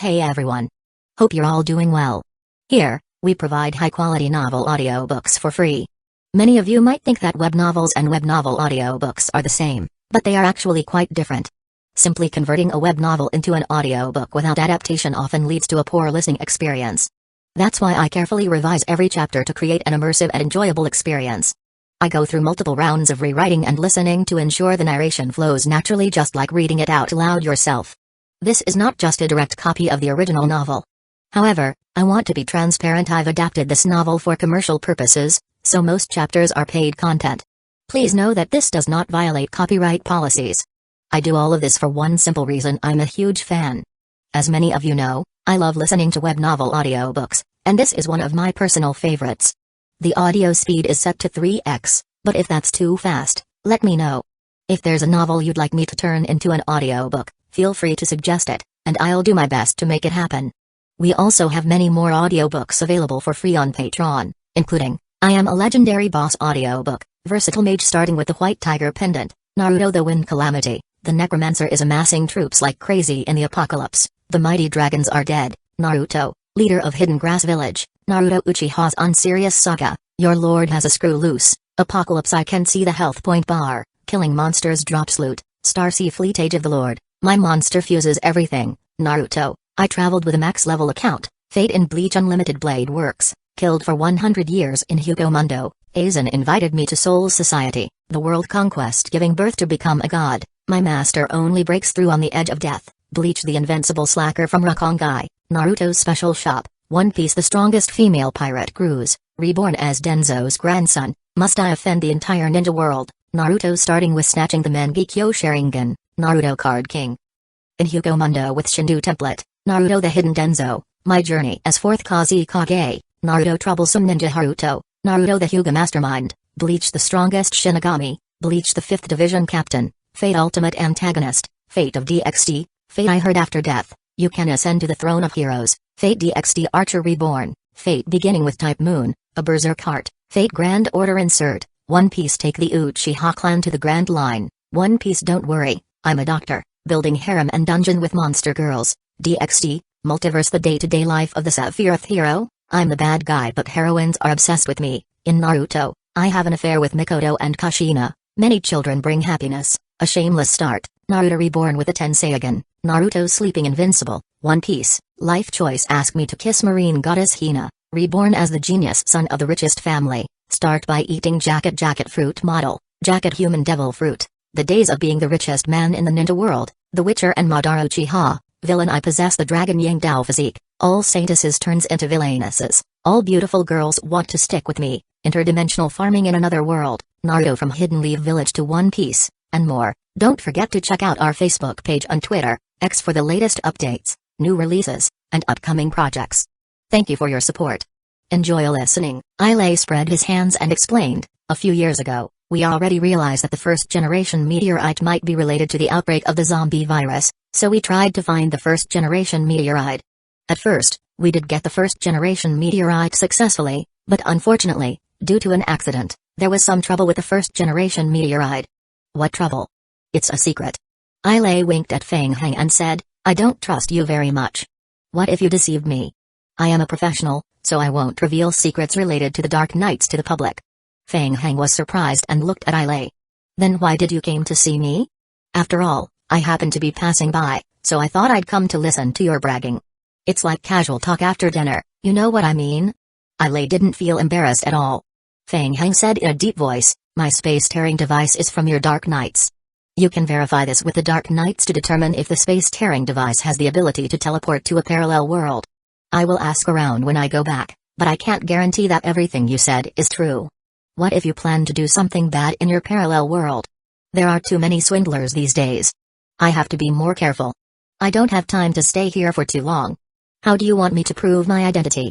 Hey everyone. Hope you're all doing well. Here, we provide high-quality novel audiobooks for free. Many of you might think that web novels and web novel audiobooks are the same, but they are actually quite different. Simply converting a web novel into an audiobook without adaptation often leads to a poor listening experience. That's why I carefully revise every chapter to create an immersive and enjoyable experience. I go through multiple rounds of rewriting and listening to ensure the narration flows naturally, just like reading it out loud yourself. This is not just a direct copy of the original novel. However, I want to be transparent. I've adapted this novel for commercial purposes, so most chapters are paid content. Please know that this does not violate copyright policies. I do all of this for one simple reason: I'm a huge fan. As many of you know, I love listening to web novel audiobooks, and this is one of my personal favorites. The audio speed is set to 3x, but if that's too fast, let me know. If there's a novel you'd like me to turn into an audiobook, feel free to suggest it, and I'll do my best to make it happen. We also have many more audiobooks available for free on Patreon, including I Am a Legendary Boss audiobook, Versatile Mage starting with the White Tiger Pendant, Naruto the Wind Calamity, the Necromancer is amassing troops like crazy in the apocalypse, the mighty dragons are dead, Naruto, leader of Hidden Grass Village, Naruto Uchiha's Unserious Saga, your lord has a screw loose, Apocalypse I can see the health point bar, killing monsters drops loot, Starsea Fleet Age of the Lord, my monster fuses everything, Naruto, I traveled with a max level account, Fate in Bleach Unlimited Blade Works, killed for 100 years in Hueco Mundo, Aizen invited me to Soul Society, the world Conquest giving birth to become a god, my master only breaks through on the edge of death, Bleach the Invincible Slacker from Rukongai, Naruto's Special Shop, One Piece the strongest female pirate cruise, Reborn as Danzō's grandson, must I offend the entire ninja world, Naruto starting with snatching the Mangekyo Sharingan, Naruto Card King. In Hueco Mundo with Shindu Template, Naruto the Hidden Danzō, my journey as 4th Kusagakure, Naruto Troublesome Ninja Haruto, Naruto the Hyuga Mastermind, Bleach the strongest Shinigami, Bleach the 5th Division Captain, Fate Ultimate Antagonist, Fate of DXD, Fate I Heard After Death, you can ascend to the throne of heroes, Fate DXD Archer Reborn, Fate beginning with Type Moon, a Berserk Heart, Fate Grand Order Insert, One Piece take the Uchiha clan to the Grand Line, One Piece don't worry, I'm a doctor, building harem and dungeon with monster girls, DXD, Multiverse the day-to-day life of the Sephiroth hero, I'm the bad guy but heroines are obsessed with me, in Naruto, I have an affair with Mikoto and Kushina, many children bring happiness, a shameless start, Naruto Reborn with a Tenseigan, Naruto sleeping Invincible, One Piece, life choice ask me to kiss marine goddess Hina, reborn as the genius son of the richest family, start by eating jacket fruit model, jacket human devil fruit, the days of being the richest man in the ninja world, the Witcher and Madara Uchiha, villain I possess the dragon Yang Dao physique, all saintesses turns into villainesses, all beautiful girls want to stick with me, interdimensional farming in another world, Naruto from Hidden Leaf Village to One Piece, and more. Don't forget to check out our Facebook page on Twitter, X for the latest updates, new releases, and upcoming projects. Thank you for your support. Enjoy listening. Aizen spread his hands and explained, a few years ago, we already realized that the first generation meteorite might be related to the outbreak of the zombie virus, so we tried to find the first generation meteorite. At first, we did get the first generation meteorite successfully, but unfortunately, due to an accident, there was some trouble with the first generation meteorite. What trouble? It's a secret. Aizen winked at Fang Hang and said, I don't trust you very much. What if you deceived me? I am a professional, so I won't reveal secrets related to the Dark Knights to the public. Fang Hang was surprised and looked at Aizen. Then why did you came to see me? After all, I happened to be passing by, so I thought I'd come to listen to your bragging. It's like casual talk after dinner, you know what I mean? Aizen didn't feel embarrassed at all. Fang Hang said in a deep voice, my space-tearing device is from your Dark Knights. You can verify this with the Dark Knights to determine if the space-tearing device has the ability to teleport to a parallel world. I will ask around when I go back, but I can't guarantee that everything you said is true. What if you plan to do something bad in your parallel world? There are too many swindlers these days. I have to be more careful. I don't have time to stay here for too long. How do you want me to prove my identity?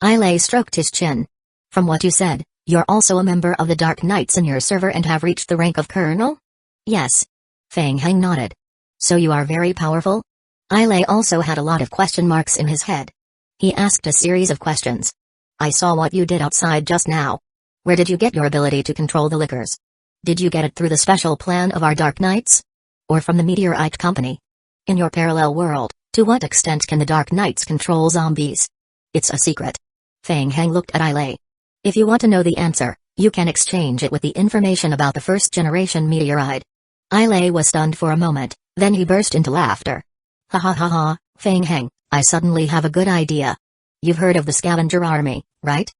Aizen stroked his chin. From what you said, you're also a member of the Dark Knights in your server and have reached the rank of Colonel? Yes. Fang Hang nodded. So you are very powerful? Aizen also had a lot of question marks in his head. He asked a series of questions. I saw what you did outside just now. Where did you get your ability to control the liquors? Did you get it through the special plan of our Dark Knights? Or from the Meteorite Company? In your parallel world, To what extent can the Dark Knights control zombies? It's a secret. Feng Heng looked at Ai. If you want to know the answer, you can exchange it with the information about the first-generation meteorite. Ai was stunned for a moment, then he burst into laughter. Ha ha ha ha, Feng Heng, I suddenly have a good idea. You've heard of the scavenger army, right?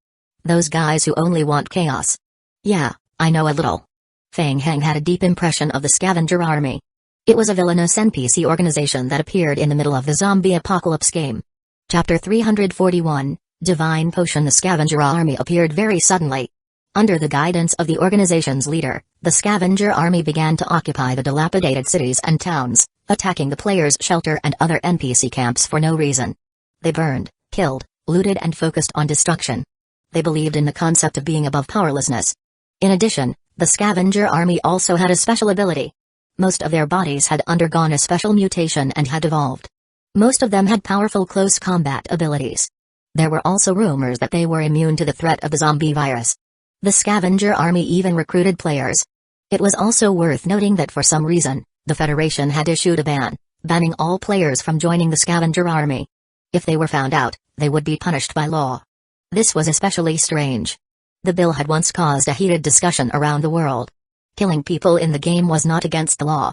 Those guys who only want chaos. Yeah, I know a little. Feng Heng had a deep impression of the scavenger army. It was a villainous NPC organization that appeared in the middle of the zombie apocalypse game. Chapter 341, Divine Potion. The scavenger army appeared very suddenly. Under the guidance of the organization's leader, the scavenger army began to occupy the dilapidated cities and towns, attacking the players' shelter and other NPC camps for no reason. They burned, killed, looted and focused on destruction. They believed in the concept of being above powerlessness. In addition, the scavenger army also had a special ability. Most of their bodies had undergone a special mutation and had evolved. Most of them had powerful close combat abilities. There were also rumors that they were immune to the threat of the zombie virus. The scavenger army even recruited players. It was also worth noting that for some reason, the Federation had issued a ban, banning all players from joining the scavenger army. If they were found out, they would be punished by law. This was especially strange. The bill had once caused a heated discussion around the world. Killing people in the game was not against the law.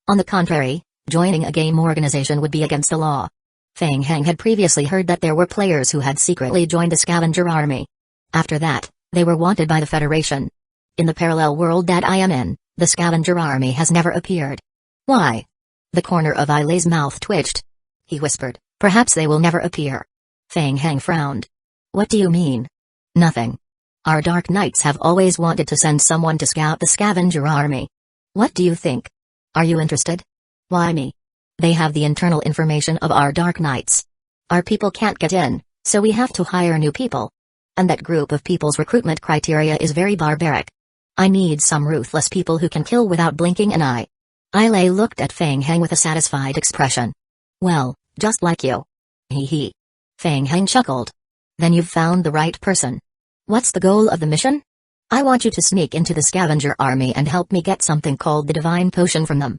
On the contrary, joining a game organization would be against the law. Feng Heng had previously heard that there were players who had secretly joined the scavenger army. After that, they were wanted by the Federation. In the parallel world that I am in, the scavenger army has never appeared. Why? The corner of Ai's mouth twitched. He whispered, perhaps they will never appear. Feng Heng frowned. What do you mean? Nothing. Our Dark Knights have always wanted to send someone to scout the scavenger army. What do you think? Are you interested? Why me? They have the internal information of our Dark Knights. Our people can't get in, so we have to hire new people. And that group of people's recruitment criteria is very barbaric. I need some ruthless people who can kill without blinking an eye. Ai looked at Feng Heng with a satisfied expression. Well, just like you. Hee hee. Feng Heng chuckled. Then you've found the right person. What's the goal of the mission? I want you to sneak into the scavenger army and help me get something called the Divine Potion from them.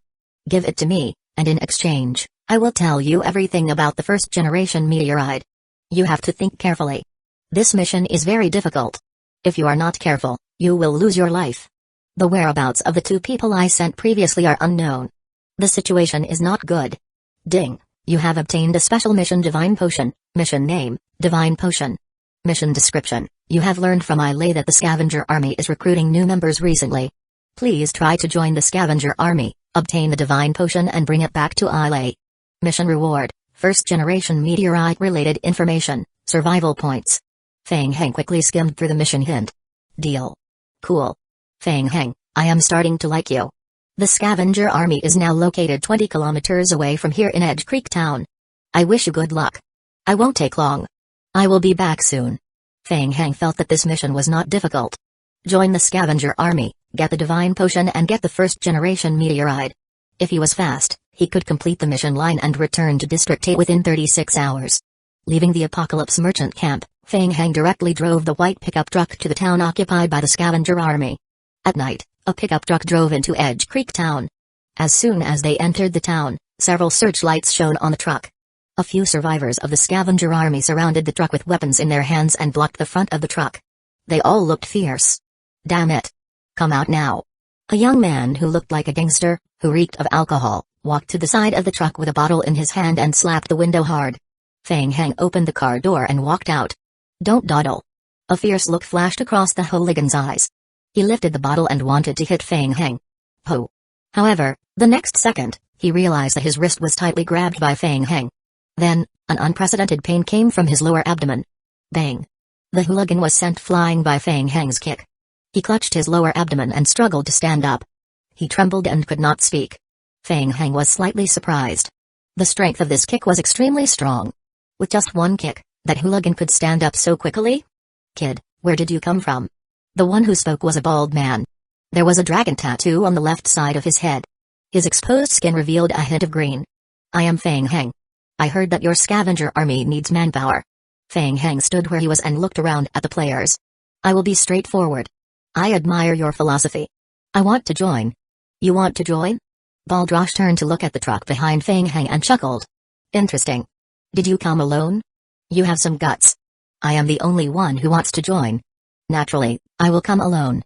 Give it to me, and in exchange, I will tell you everything about the first-generation meteorite. You have to think carefully. This mission is very difficult. If you are not careful, you will lose your life. The whereabouts of the two people I sent previously are unknown. The situation is not good. Ding, you have obtained a special mission Divine Potion, mission name, Divine Potion. Mission description, you have learned from Ai that the scavenger army is recruiting new members recently. Please try to join the scavenger army, obtain the Divine Potion and bring it back to Ai. Mission reward, first-generation meteorite-related information, survival points. Feng Heng quickly skimmed through the mission hint. Deal. Cool. Feng Heng, I am starting to like you. The scavenger army is now located 20 kilometers away from here in Edge Creek Town. I wish you good luck. I won't take long. I will be back soon. Feng Heng felt that this mission was not difficult. Join the scavenger army, get the Divine Potion and get the first-generation meteorite. If he was fast, he could complete the mission line and return to District 8 within 36 hours. Leaving the Apocalypse Merchant Camp, Feng Heng directly drove the white pickup truck to the town occupied by the scavenger army. At night, a pickup truck drove into Edge Creek Town. As soon as they entered the town, several searchlights shone on the truck. A few survivors of the scavenger army surrounded the truck with weapons in their hands and blocked the front of the truck. They all looked fierce. Damn it. Come out now. A young man who looked like a gangster, who reeked of alcohol, walked to the side of the truck with a bottle in his hand and slapped the window hard. Feng Heng opened the car door and walked out. Don't dawdle. A fierce look flashed across the hooligan's eyes. He lifted the bottle and wanted to hit Feng Heng. Ho. However, the next second, he realized that his wrist was tightly grabbed by Feng Heng. Then, an unprecedented pain came from his lower abdomen. Bang. The hooligan was sent flying by Feng Heng's kick. He clutched his lower abdomen and struggled to stand up. He trembled and could not speak. Feng Heng was slightly surprised. The strength of this kick was extremely strong. With just one kick, that hooligan could stand up so quickly? Kid, where did you come from? The one who spoke was a bald man. There was a dragon tattoo on the left side of his head. His exposed skin revealed a hint of green. I am Feng Heng. I heard that your scavenger army needs manpower. Feng Heng stood where he was and looked around at the players. I will be straightforward. I admire your philosophy. I want to join. You want to join? Baldrosh turned to look at the truck behind Feng Heng and chuckled. Interesting. Did you come alone? You have some guts. I am the only one who wants to join. Naturally, I will come alone.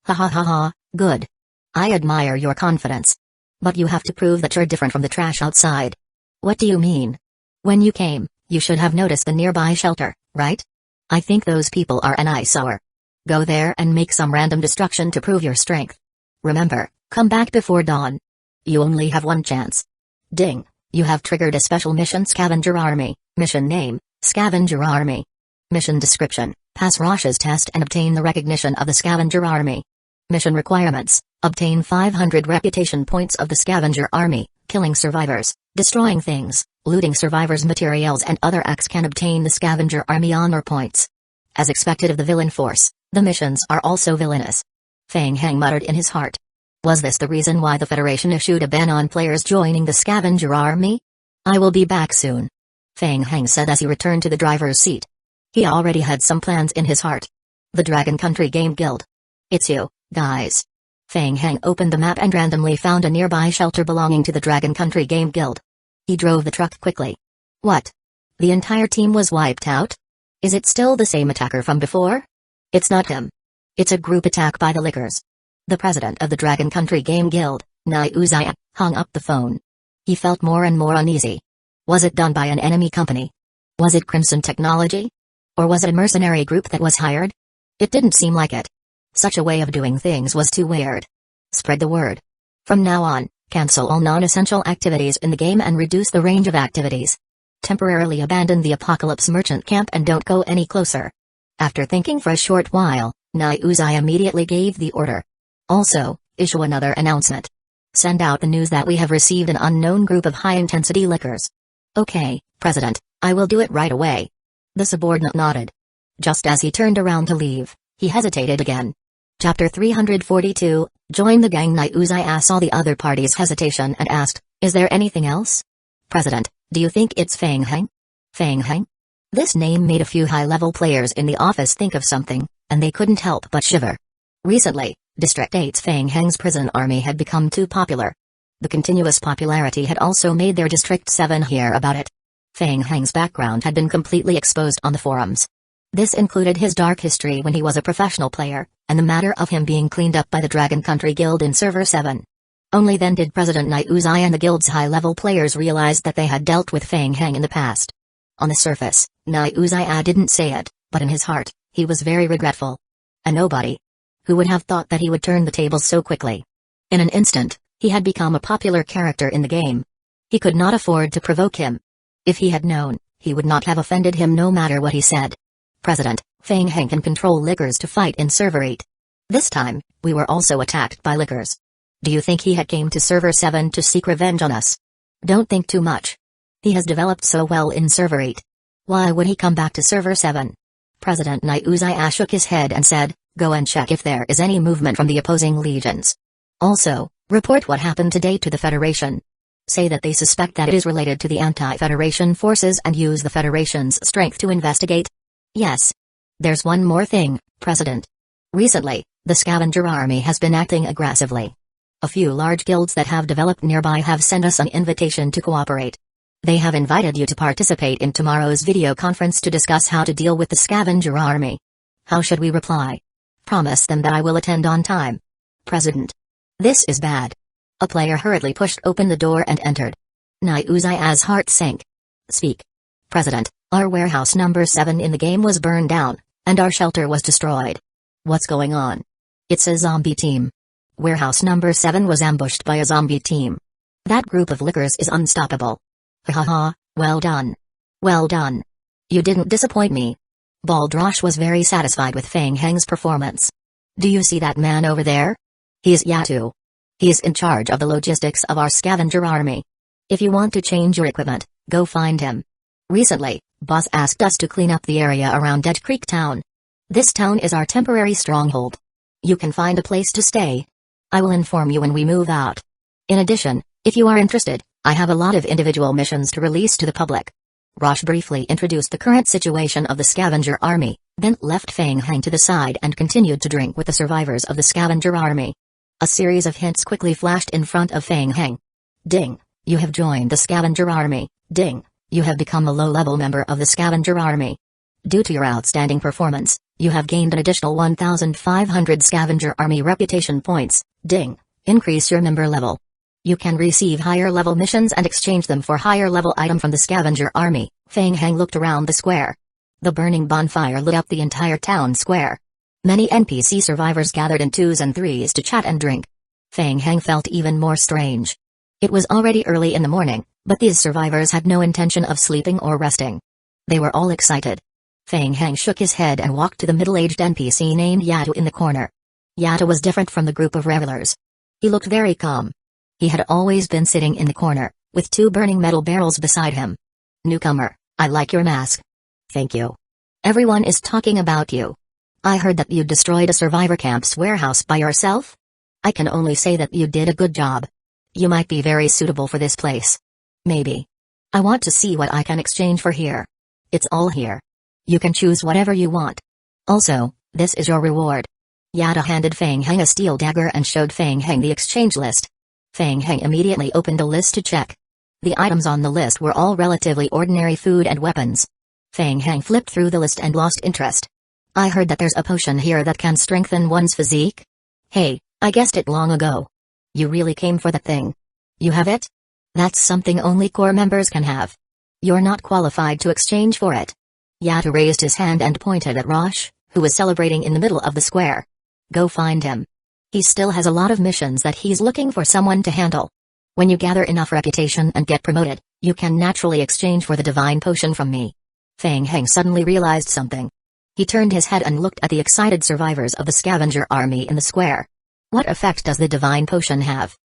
Ha ha ha ha, good. I admire your confidence. But you have to prove that you're different from the trash outside. What do you mean? When you came, you should have noticed the nearby shelter, right? I think those people are an eyesore. Go there and make some random destruction to prove your strength. Remember, come back before dawn. You only have one chance. Ding, you have triggered a special mission Scavenger Army. Mission name, Scavenger Army. Mission description, pass Rosh's test and obtain the recognition of the Scavenger Army. Mission requirements, obtain 500 reputation points of the Scavenger Army, killing survivors, destroying things, looting survivors' materials and other acts can obtain the Scavenger Army honor points. As expected of the villain force, the missions are also villainous. Feng Heng muttered in his heart. Was this the reason why the Federation issued a ban on players joining the Scavenger Army? I will be back soon. Feng Heng said as he returned to the driver's seat. He already had some plans in his heart. The Dragon Country Game Guild. It's you, guys. Feng Heng opened the map and randomly found a nearby shelter belonging to the Dragon Country Game Guild. He drove the truck quickly. What? The entire team was wiped out? Is it still the same attacker from before? It's not him. It's a group attack by the Lickers. The president of the Dragon Country Game Guild, Uzaya, hung up the phone. He felt more and more uneasy. Was it done by an enemy company? Was it Crimson Technology? Or was it a mercenary group that was hired? It didn't seem like it. Such a way of doing things was too weird. Spread the word. From now on, cancel all non-essential activities in the game and reduce the range of activities. Temporarily abandon the Apocalypse Merchant Camp and don't go any closer. After thinking for a short while, Uzai immediately gave the order. Also, issue another announcement. Send out the news that we have received an unknown group of high-intensity lickers. Okay, President, I will do it right away. The subordinate nodded. Just as he turned around to leave, he hesitated again. Chapter 342, Join the Gang. Uzai saw the other party's hesitation and asked, Is there anything else? President, do you think it's Feng Heng? Feng Heng? This name made a few high-level players in the office think of something, and they couldn't help but shiver. Recently, District 8's Feng Heng's prison army had become too popular. The continuous popularity had also made their District 7 hear about it. Feng Heng's background had been completely exposed on the forums. This included his dark history when he was a professional player, and the matter of him being cleaned up by the Dragon Country Guild in Server 7. Only then did President Uzai and the guild's high-level players realize that they had dealt with Feng Heng in the past. On the surface, Uzai didn't say it, but in his heart, he was very regretful. A nobody. Who would have thought that he would turn the tables so quickly? In an instant, he had become a popular character in the game. He could not afford to provoke him. If he had known, he would not have offended him no matter what he said. President, Feng Heng can control lickers to fight in Server 8. This time, we were also attacked by lickers. Do you think he had came to Server 7 to seek revenge on us? Don't think too much. He has developed so well in Server 8. Why would he come back to Server 7? President Uzai shook his head and said, Go and check if there is any movement from the opposing legions. Also, report what happened today to the Federation. Say that they suspect that it is related to the anti-Federation forces and use the Federation's strength to investigate. Yes. There's one more thing, President. Recently, the Scavenger Army has been acting aggressively. A few large guilds that have developed nearby have sent us an invitation to cooperate. They have invited you to participate in tomorrow's video conference to discuss how to deal with the Scavenger Army. How should we reply? Promise them that I will attend on time. President. This is bad. A player hurriedly pushed open the door and entered. Uzai's heart sank. Speak. President, our warehouse number 7 in the game was burned down, and our shelter was destroyed. What's going on? It's a zombie team. Warehouse number 7 was ambushed by a zombie team. That group of lickers is unstoppable. Ha ha, well done. Well done. You didn't disappoint me. Baldrosh was very satisfied with Feng Heng's performance. Do you see that man over there? He's Yatu. He is in charge of the logistics of our scavenger army. If you want to change your equipment, go find him. Recently, Boss asked us to clean up the area around Dead Creek Town. This town is our temporary stronghold. You can find a place to stay. I will inform you when we move out. In addition, if you are interested, I have a lot of individual missions to release to the public. Rosh briefly introduced the current situation of the scavenger army, then left Feng Heng to the side and continued to drink with the survivors of the scavenger army. A series of hints quickly flashed in front of Feng Heng. Ding, you have joined the scavenger army. Ding, You have become a low-level member of the Scavenger Army. Due to your outstanding performance, you have gained an additional 1,500 Scavenger Army reputation points. Ding. Increase your member level. You can receive higher-level missions and exchange them for higher-level item from the Scavenger Army. Feng Heng looked around the square. The burning bonfire lit up the entire town square. Many NPC survivors gathered in twos and threes to chat and drink. Feng Heng felt even more strange. It was already early in the morning, but these survivors had no intention of sleeping or resting. They were all excited. Feng Heng shook his head and walked to the middle-aged NPC named Yato in the corner. Yato was different from the group of revelers. He looked very calm. He had always been sitting in the corner, with two burning metal barrels beside him. Newcomer, I like your mask. Thank you. Everyone is talking about you. I heard that you destroyed a survivor camp's warehouse by yourself? I can only say that you did a good job. You might be very suitable for this place. Maybe. I want to see what I can exchange for here. It's all here. You can choose whatever you want. Also, this is your reward. Yato handed Feng Heng a steel dagger and showed Feng Heng the exchange list. Feng Heng immediately opened the list to check. The items on the list were all relatively ordinary food and weapons. Feng Heng flipped through the list and lost interest. I heard that there's a potion here that can strengthen one's physique. Hey, I guessed it long ago. You really came for that thing. You have it? That's something only core members can have. You're not qualified to exchange for it. Yato raised his hand and pointed at Rosh, who was celebrating in the middle of the square. Go find him. He still has a lot of missions that he's looking for someone to handle. When you gather enough reputation and get promoted, you can naturally exchange for the divine potion from me. Feng Heng suddenly realized something. He turned his head and looked at the excited survivors of the scavenger army in the square. What effect does the divine potion have?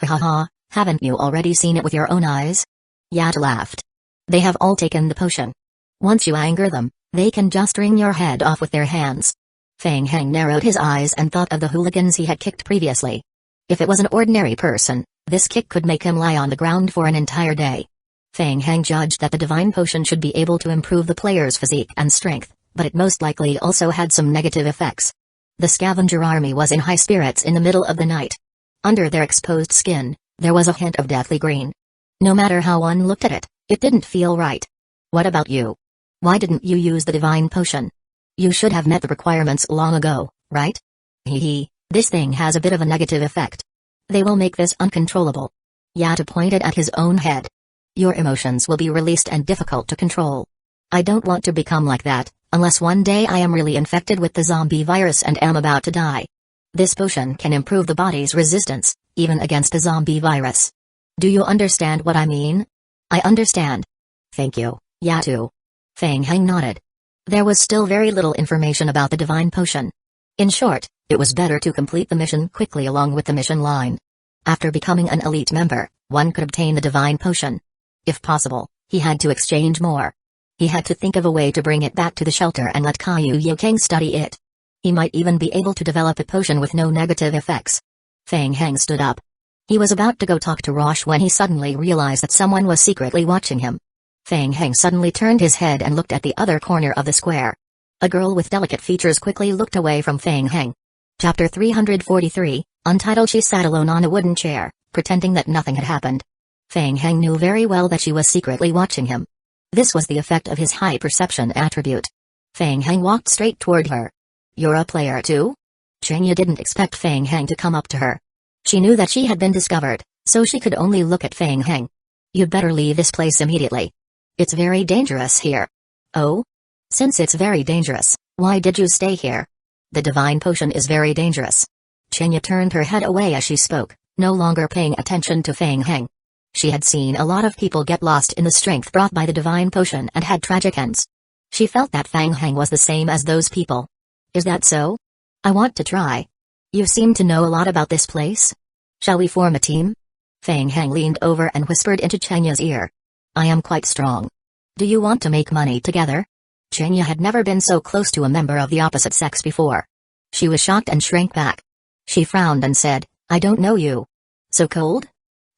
Ha, haven't you already seen it with your own eyes? Yato laughed. They have all taken the potion. Once you anger them, they can just wring your head off with their hands. Feng Heng narrowed his eyes and thought of the hooligans he had kicked previously. If it was an ordinary person, this kick could make him lie on the ground for an entire day. Feng Heng judged that the divine potion should be able to improve the player's physique and strength, but it most likely also had some negative effects. The scavenger army was in high spirits in the middle of the night. Under their exposed skin, there was a hint of deathly green. No matter how one looked at it, it didn't feel right. What about you? Why didn't you use the divine potion? You should have met the requirements long ago, right? This thing has a bit of a negative effect. They will make this uncontrollable. Yato pointed at his own head. Your emotions will be released and difficult to control. I don't want to become like that, unless one day I am really infected with the zombie virus and am about to die. This potion can improve the body's resistance, even against the zombie virus. Do you understand what I mean? I understand. Thank you, Yato. Feng Heng nodded. There was still very little information about the divine potion. In short, it was better to complete the mission quickly along with the mission line. After becoming an elite member, one could obtain the divine potion. If possible, he had to exchange more. He had to think of a way to bring it back to the shelter and let Kaiu Yokeng study it. He might even be able to develop a potion with no negative effects. Feng Heng stood up. He was about to go talk to Rosh when he suddenly realized that someone was secretly watching him. Feng Heng suddenly turned his head and looked at the other corner of the square. A girl with delicate features quickly looked away from Feng Heng. Chapter 343, Untitled. She sat alone on a wooden chair, pretending that nothing had happened. Feng Heng knew very well that she was secretly watching him. This was the effect of his high perception attribute. Feng Heng walked straight toward her. You're a player too? Chengya didn't expect Feng Heng to come up to her. She knew that she had been discovered, so she could only look at Feng Heng. You'd better leave this place immediately. It's very dangerous here. Oh? Since it's very dangerous, why did you stay here? The divine potion is very dangerous. Chengya turned her head away as she spoke, no longer paying attention to Feng Heng. She had seen a lot of people get lost in the strength brought by the divine potion and had tragic ends. She felt that Feng Heng was the same as those people. Is that so? I want to try. You seem to know a lot about this place. Shall we form a team? Feng Heng leaned over and whispered into Chengya's ear. I am quite strong. Do you want to make money together? Chengya had never been so close to a member of the opposite sex before. She was shocked and shrank back. She frowned and said, I don't know you. So cold?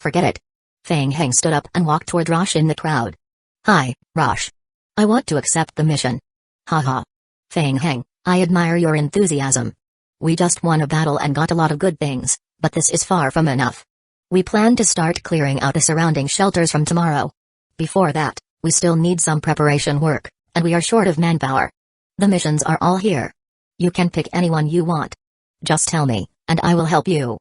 Forget it. Feng Heng stood up and walked toward Rosh in the crowd. Hi, Rosh. I want to accept the mission. Haha. Feng Heng, I admire your enthusiasm. We just won a battle and got a lot of good things, but this is far from enough. We plan to start clearing out the surrounding shelters from tomorrow. Before that, We still need some preparation work, and we are short of manpower. The missions are all here. You can pick anyone you want. Just tell me, and I will help you."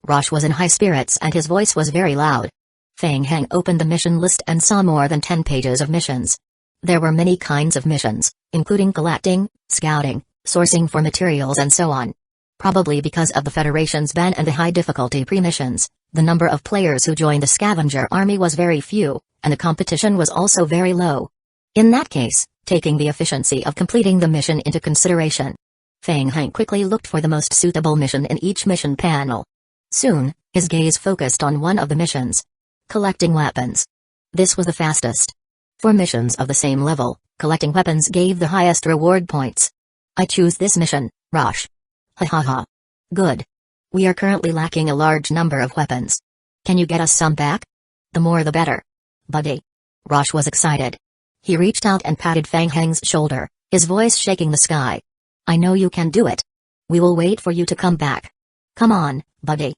Rosh was in high spirits and his voice was very loud. Feng Heng opened the mission list and saw more than 10 pages of missions. There were many kinds of missions, including collecting, scouting, sourcing for materials and so on. Probably because of the Federation's ban and the high difficulty pre-missions, the number of players who joined the scavenger army was very few, and the competition was also very low. In that case, taking the efficiency of completing the mission into consideration, Feng Heng quickly looked for the most suitable mission in each mission panel. Soon, his gaze focused on one of the missions. Collecting weapons. This was the fastest. For missions of the same level, collecting weapons gave the highest reward points. "I choose this mission, Rosh." "Ha ha ha. Good. We are currently lacking a large number of weapons. Can you get us some back? The more the better. Buddy." Rosh was excited. He reached out and patted Feng Heng's shoulder, his voice shaking the sky. "I know you can do it. We will wait for you to come back. Come on, buddy."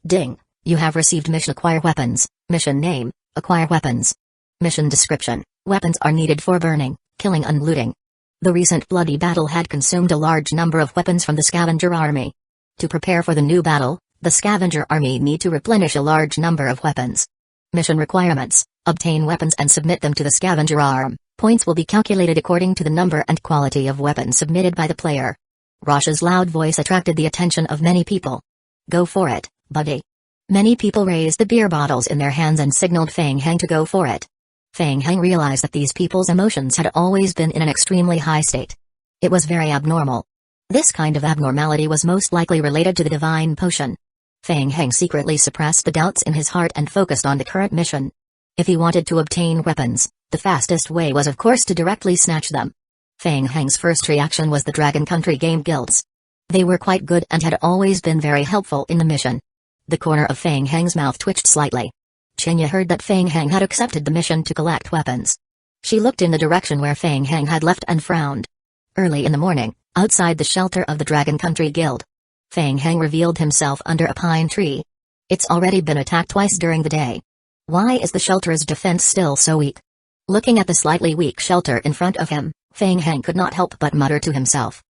Ding. You have received mission acquire weapons. Mission name, acquire weapons. Mission description, weapons are needed for burning, killing and looting. The recent bloody battle had consumed a large number of weapons from the scavenger army. To prepare for the new battle, the scavenger army need to replenish a large number of weapons. Mission requirements, obtain weapons and submit them to the scavenger arm. Points will be calculated according to the number and quality of weapons submitted by the player. Rosh's loud voice attracted the attention of many people. "Go for it, buddy." Many people raised the beer bottles in their hands and signaled Feng Heng to go for it. Feng Heng realized that these people's emotions had always been in an extremely high state. It was very abnormal. This kind of abnormality was most likely related to the divine potion. Feng Heng secretly suppressed the doubts in his heart and focused on the current mission. If he wanted to obtain weapons, the fastest way was of course to directly snatch them. Feng Heng's first reaction was the Dragon Country game guilds. They were quite good and had always been very helpful in the mission. The corner of Feng Heng's mouth twitched slightly. Chinya heard that Feng Heng had accepted the mission to collect weapons. She looked in the direction where Feng Heng had left and frowned. Early in the morning, outside the shelter of the Dragon Country Guild, Feng Heng revealed himself under a pine tree. It's already been attacked twice during the day. Why is the shelter's defense still so weak? Looking at the slightly weak shelter in front of him, Feng Heng could not help but mutter to himself.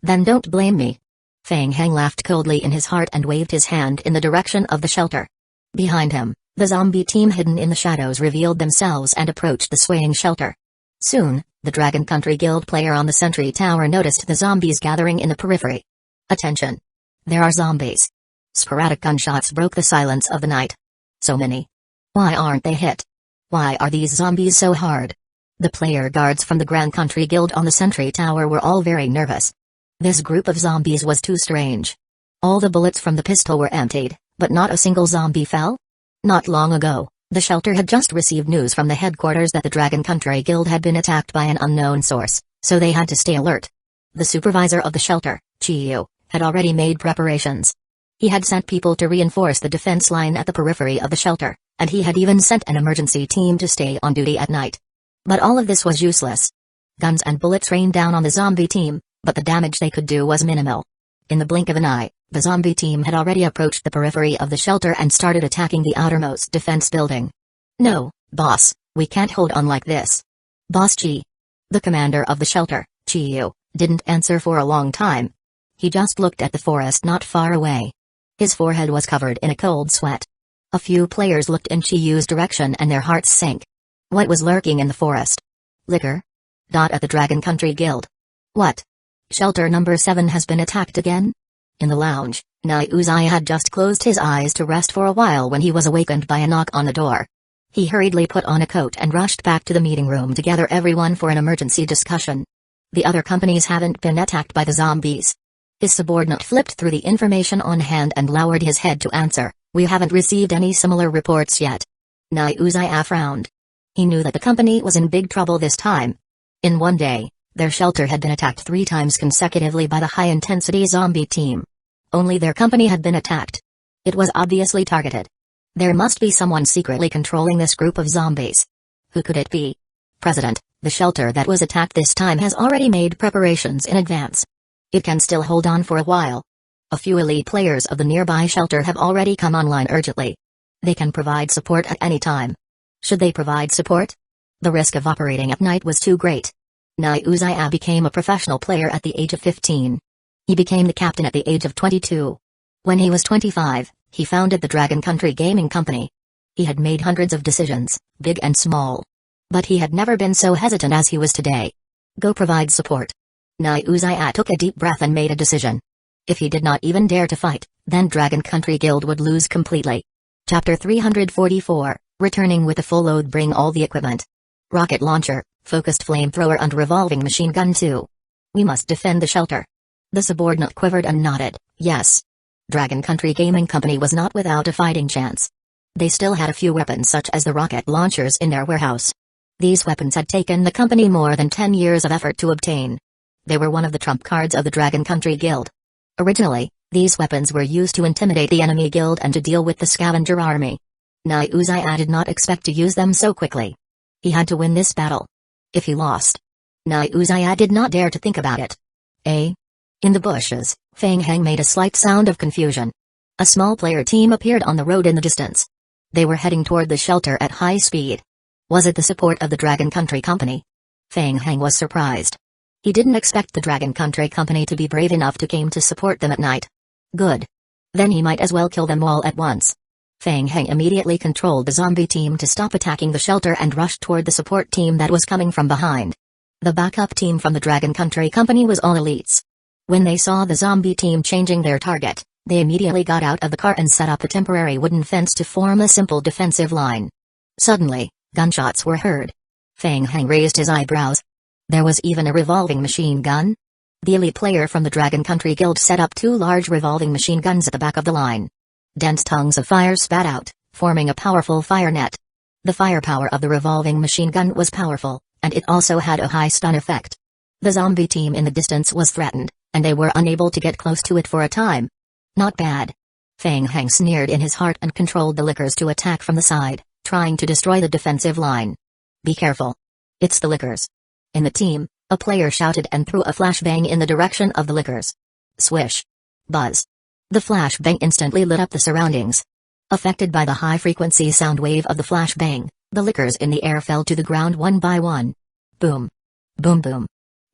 "Then don't blame me." Feng Heng laughed coldly in his heart and waved his hand in the direction of the shelter. Behind him, the zombie team hidden in the shadows revealed themselves and approached the swaying shelter. Soon, the Dragon Country Guild player on the sentry tower noticed the zombies gathering in the periphery. "Attention! There are zombies." Sporadic gunshots broke the silence of the night. "So many. Why aren't they hit? Why are these zombies so hard?" The player guards from the Grand Country Guild on the sentry tower were all very nervous. This group of zombies was too strange. All the bullets from the pistol were emptied, but not a single zombie fell? Not long ago, the shelter had just received news from the headquarters that the Dragon Country Guild had been attacked by an unknown source, so they had to stay alert. The supervisor of the shelter, Chiyu, had already made preparations. He had sent people to reinforce the defense line at the periphery of the shelter, and he had even sent an emergency team to stay on duty at night. But all of this was useless. Guns and bullets rained down on the zombie team, but the damage they could do was minimal. In the blink of an eye, the zombie team had already approached the periphery of the shelter and started attacking the outermost defense building. "No, boss, we can't hold on like this." "Boss Chi." The commander of the shelter, Chiyu, didn't answer for a long time. He just looked at the forest not far away. His forehead was covered in a cold sweat. A few players looked in Chiyu's direction and their hearts sank. What was lurking in the forest? Liquor? At the Dragon Country Guild. What? Shelter number 7 has been attacked again? In the lounge, Nauzai had just closed his eyes to rest for a while when he was awakened by a knock on the door. He hurriedly put on a coat and rushed back to the meeting room to gather everyone for an emergency discussion. The other companies haven't been attacked by the zombies. His subordinate flipped through the information on hand and lowered his head to answer, "We haven't received any similar reports yet." Nauzai frowned. He knew that the company was in big trouble this time. In one day, their shelter had been attacked 3 times consecutively by the high-intensity zombie team. Only their company had been attacked. It was obviously targeted. There must be someone secretly controlling this group of zombies. Who could it be? President, the shelter that was attacked this time has already made preparations in advance. It can still hold on for a while. A few elite players of the nearby shelter have already come online urgently. They can provide support at any time. Should they provide support? The risk of operating at night was too great. Uchiha became a professional player at the age of 15. He became the captain at the age of 22. When he was 25, he founded the Dragon Country Gaming Company. He had made hundreds of decisions, big and small. But he had never been so hesitant as he was today. Go provide support. Uchiha took a deep breath and made a decision. If he did not even dare to fight, then Dragon Country Guild would lose completely. Chapter 344, Returning with a full load. Bring all the equipment. Rocket launcher, focused flamethrower and revolving machine gun too. We must defend the shelter. The subordinate quivered and nodded, yes. Dragon Country Gaming Company was not without a fighting chance. They still had a few weapons such as the rocket launchers in their warehouse. These weapons had taken the company more than 10 years of effort to obtain. They were one of the trump cards of the Dragon Country Guild. Originally, these weapons were used to intimidate the enemy guild and to deal with the scavenger army. Uchiha did not expect to use them so quickly. He had to win this battle. If he lost, Uchiha did not dare to think about it. In the bushes, Fang Heng made a slight sound of confusion. A small player team appeared on the road in the distance. They were heading toward the shelter at high speed. Was it the support of the Dragon Country Company? Fang Heng was surprised. He didn't expect the Dragon Country Company to be brave enough to come to support them at night. Good. Then he might as well kill them all at once. Fang Heng immediately controlled the zombie team to stop attacking the shelter and rushed toward the support team that was coming from behind. The backup team from the Dragon Country Company was all elites. When they saw the zombie team changing their target, they immediately got out of the car and set up a temporary wooden fence to form a simple defensive line. Suddenly, gunshots were heard. Fang Heng raised his eyebrows. There was even a revolving machine gun? The elite player from the Dragon Country Guild set up 2 large revolving machine guns at the back of the line. Dense tongues of fire spat out, forming a powerful fire net. The firepower of the revolving machine gun was powerful, and it also had a high stun effect. The zombie team in the distance was threatened, and they were unable to get close to it for a time. Not bad. Fang Heng sneered in his heart and controlled the lickers to attack from the side, trying to destroy the defensive line. Be careful. It's the lickers. In the team, a player shouted and threw a flashbang in the direction of the lickers. Swish. Buzz. The flashbang instantly lit up the surroundings. Affected by the high-frequency sound wave of the flashbang, the lickers in the air fell to the ground one by one. Boom. Boom boom.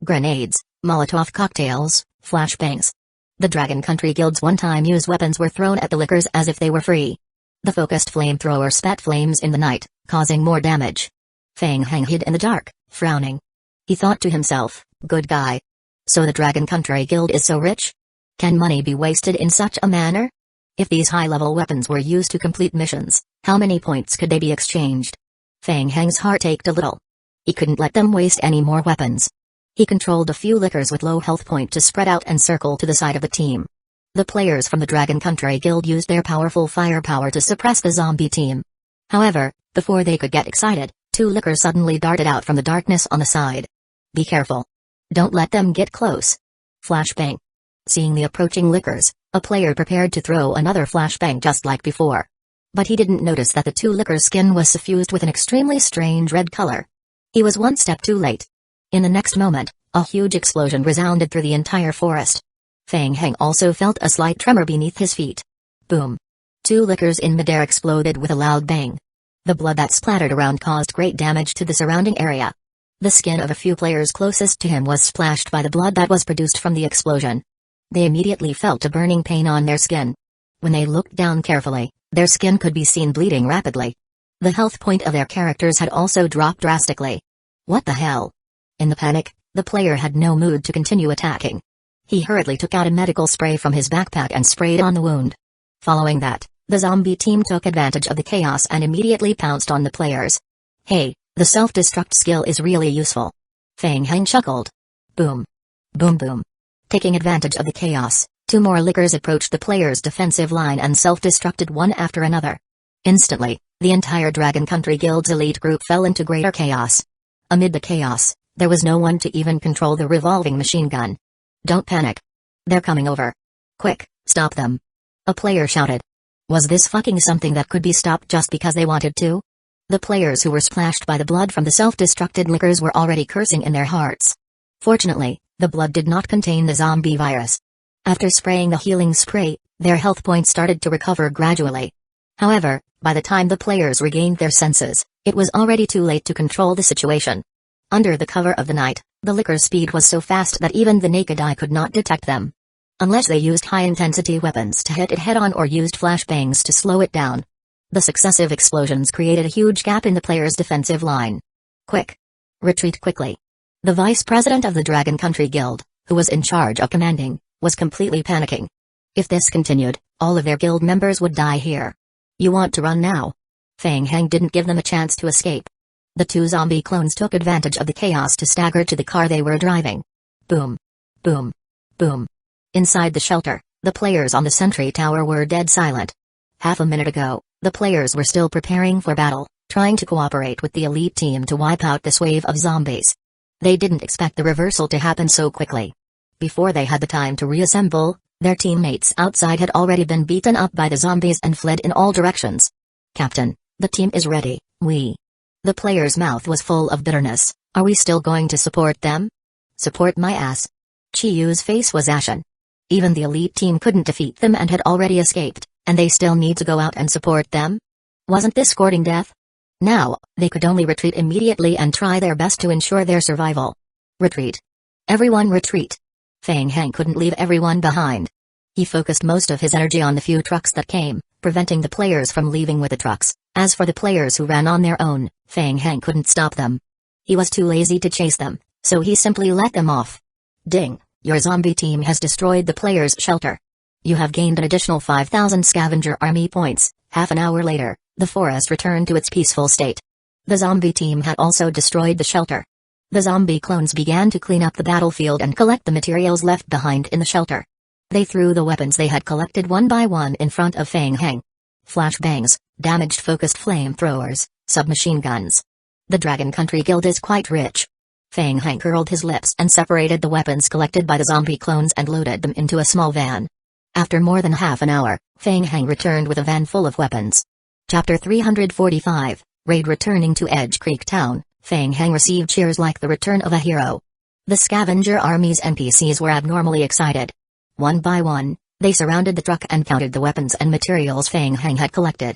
Grenades, Molotov cocktails, flashbangs. The Dragon Country Guild's one-time use weapons were thrown at the lickers as if they were free. The focused flamethrower spat flames in the night, causing more damage. Fang Heng hid in the dark, frowning. He thought to himself, good guy. So the Dragon Country Guild is so rich? Can money be wasted in such a manner? If these high-level weapons were used to complete missions, how many points could they be exchanged? Fang Heng's heart ached a little. He couldn't let them waste any more weapons. He controlled a few lickers with low health point to spread out and circle to the side of the team. The players from the Dragon Country Guild used their powerful firepower to suppress the zombie team. However, before they could get excited, 2 lickers suddenly darted out from the darkness on the side. Be careful. Don't let them get close. Flashbang. Seeing the approaching lickers, a player prepared to throw another flashbang just like before. But he didn't notice that the 2 lickers' skin was suffused with an extremely strange red color. He was one step too late. In the next moment, a huge explosion resounded through the entire forest. Fang Heng also felt a slight tremor beneath his feet. Boom. 2 lickers in midair exploded with a loud bang. The blood that splattered around caused great damage to the surrounding area. The skin of a few players closest to him was splashed by the blood that was produced from the explosion. They immediately felt a burning pain on their skin. When they looked down carefully, their skin could be seen bleeding rapidly. The health point of their characters had also dropped drastically. What the hell? In the panic, the player had no mood to continue attacking. He hurriedly took out a medical spray from his backpack and sprayed on the wound. Following that, the zombie team took advantage of the chaos and immediately pounced on the players. Hey, the self-destruct skill is really useful. Fang Heng chuckled. Boom. Boom boom. Taking advantage of the chaos, 2 more lickers approached the players' defensive line and self-destructed one after another. Instantly, the entire Dragon Country Guild's elite group fell into greater chaos. Amid the chaos, there was no one to even control the revolving machine gun. Don't panic. They're coming over. Quick, stop them. A player shouted. Was this fucking something that could be stopped just because they wanted to? The players who were splashed by the blood from the self-destructed lickers were already cursing in their hearts. Fortunately, the blood did not contain the zombie virus. After spraying the healing spray, their health points started to recover gradually. However, by the time the players regained their senses, It was already too late to control the situation. Under the cover of the night, the licker's speed was so fast that even the naked eye could not detect them. Unless they used high-intensity weapons to hit it head-on or used flashbangs to slow it down. The successive explosions created a huge gap in the player's defensive line. Quick! Retreat quickly! The vice president of the Dragon Country Guild, who was in charge of commanding, was completely panicking. If this continued, all of their guild members would die here. You want to run now? Fang Heng didn't give them a chance to escape. The two zombie clones took advantage of the chaos to stagger to the car they were driving. Boom. Boom. Boom. Inside the shelter, the players on the sentry tower were dead silent. Half a minute ago, the players were still preparing for battle, trying to cooperate with the elite team to wipe out this wave of zombies. They didn't expect the reversal to happen so quickly. Before they had the time to reassemble, their teammates outside had already been beaten up by the zombies and fled in all directions. Captain, the team is ready, The player's mouth was full of bitterness. Are we still going to support them? Support my ass. Chiyu's face was ashen. Even the elite team couldn't defeat them and had already escaped, and they still need to go out and support them? Wasn't this courting death? Now, they could only retreat immediately and try their best to ensure their survival. Retreat. Everyone retreat. Fang Heng couldn't leave everyone behind. He focused most of his energy on the few trucks that came, preventing the players from leaving with the trucks. As for the players who ran on their own, Fang Heng couldn't stop them. He was too lazy to chase them, so he simply let them off. Ding, your zombie team has destroyed the players' shelter. You have gained an additional 5,000 scavenger army points. Half an hour later, the forest returned to its peaceful state. The zombie team had also destroyed the shelter. The zombie clones began to clean up the battlefield and collect the materials left behind in the shelter. They threw the weapons they had collected one by one in front of Fang Heng. Flashbangs, damaged focused flamethrowers, submachine guns. The Dragon Country Guild is quite rich. Fang Heng curled his lips and separated the weapons collected by the zombie clones and loaded them into a small van. After more than half an hour, Fang Heng returned with a van full of weapons. Chapter 345, Raid. Returning to Edge Creek Town, Fang Heng received cheers like the return of a hero. The scavenger army's NPCs were abnormally excited. One by one, they surrounded the truck and counted the weapons and materials Fang Heng had collected.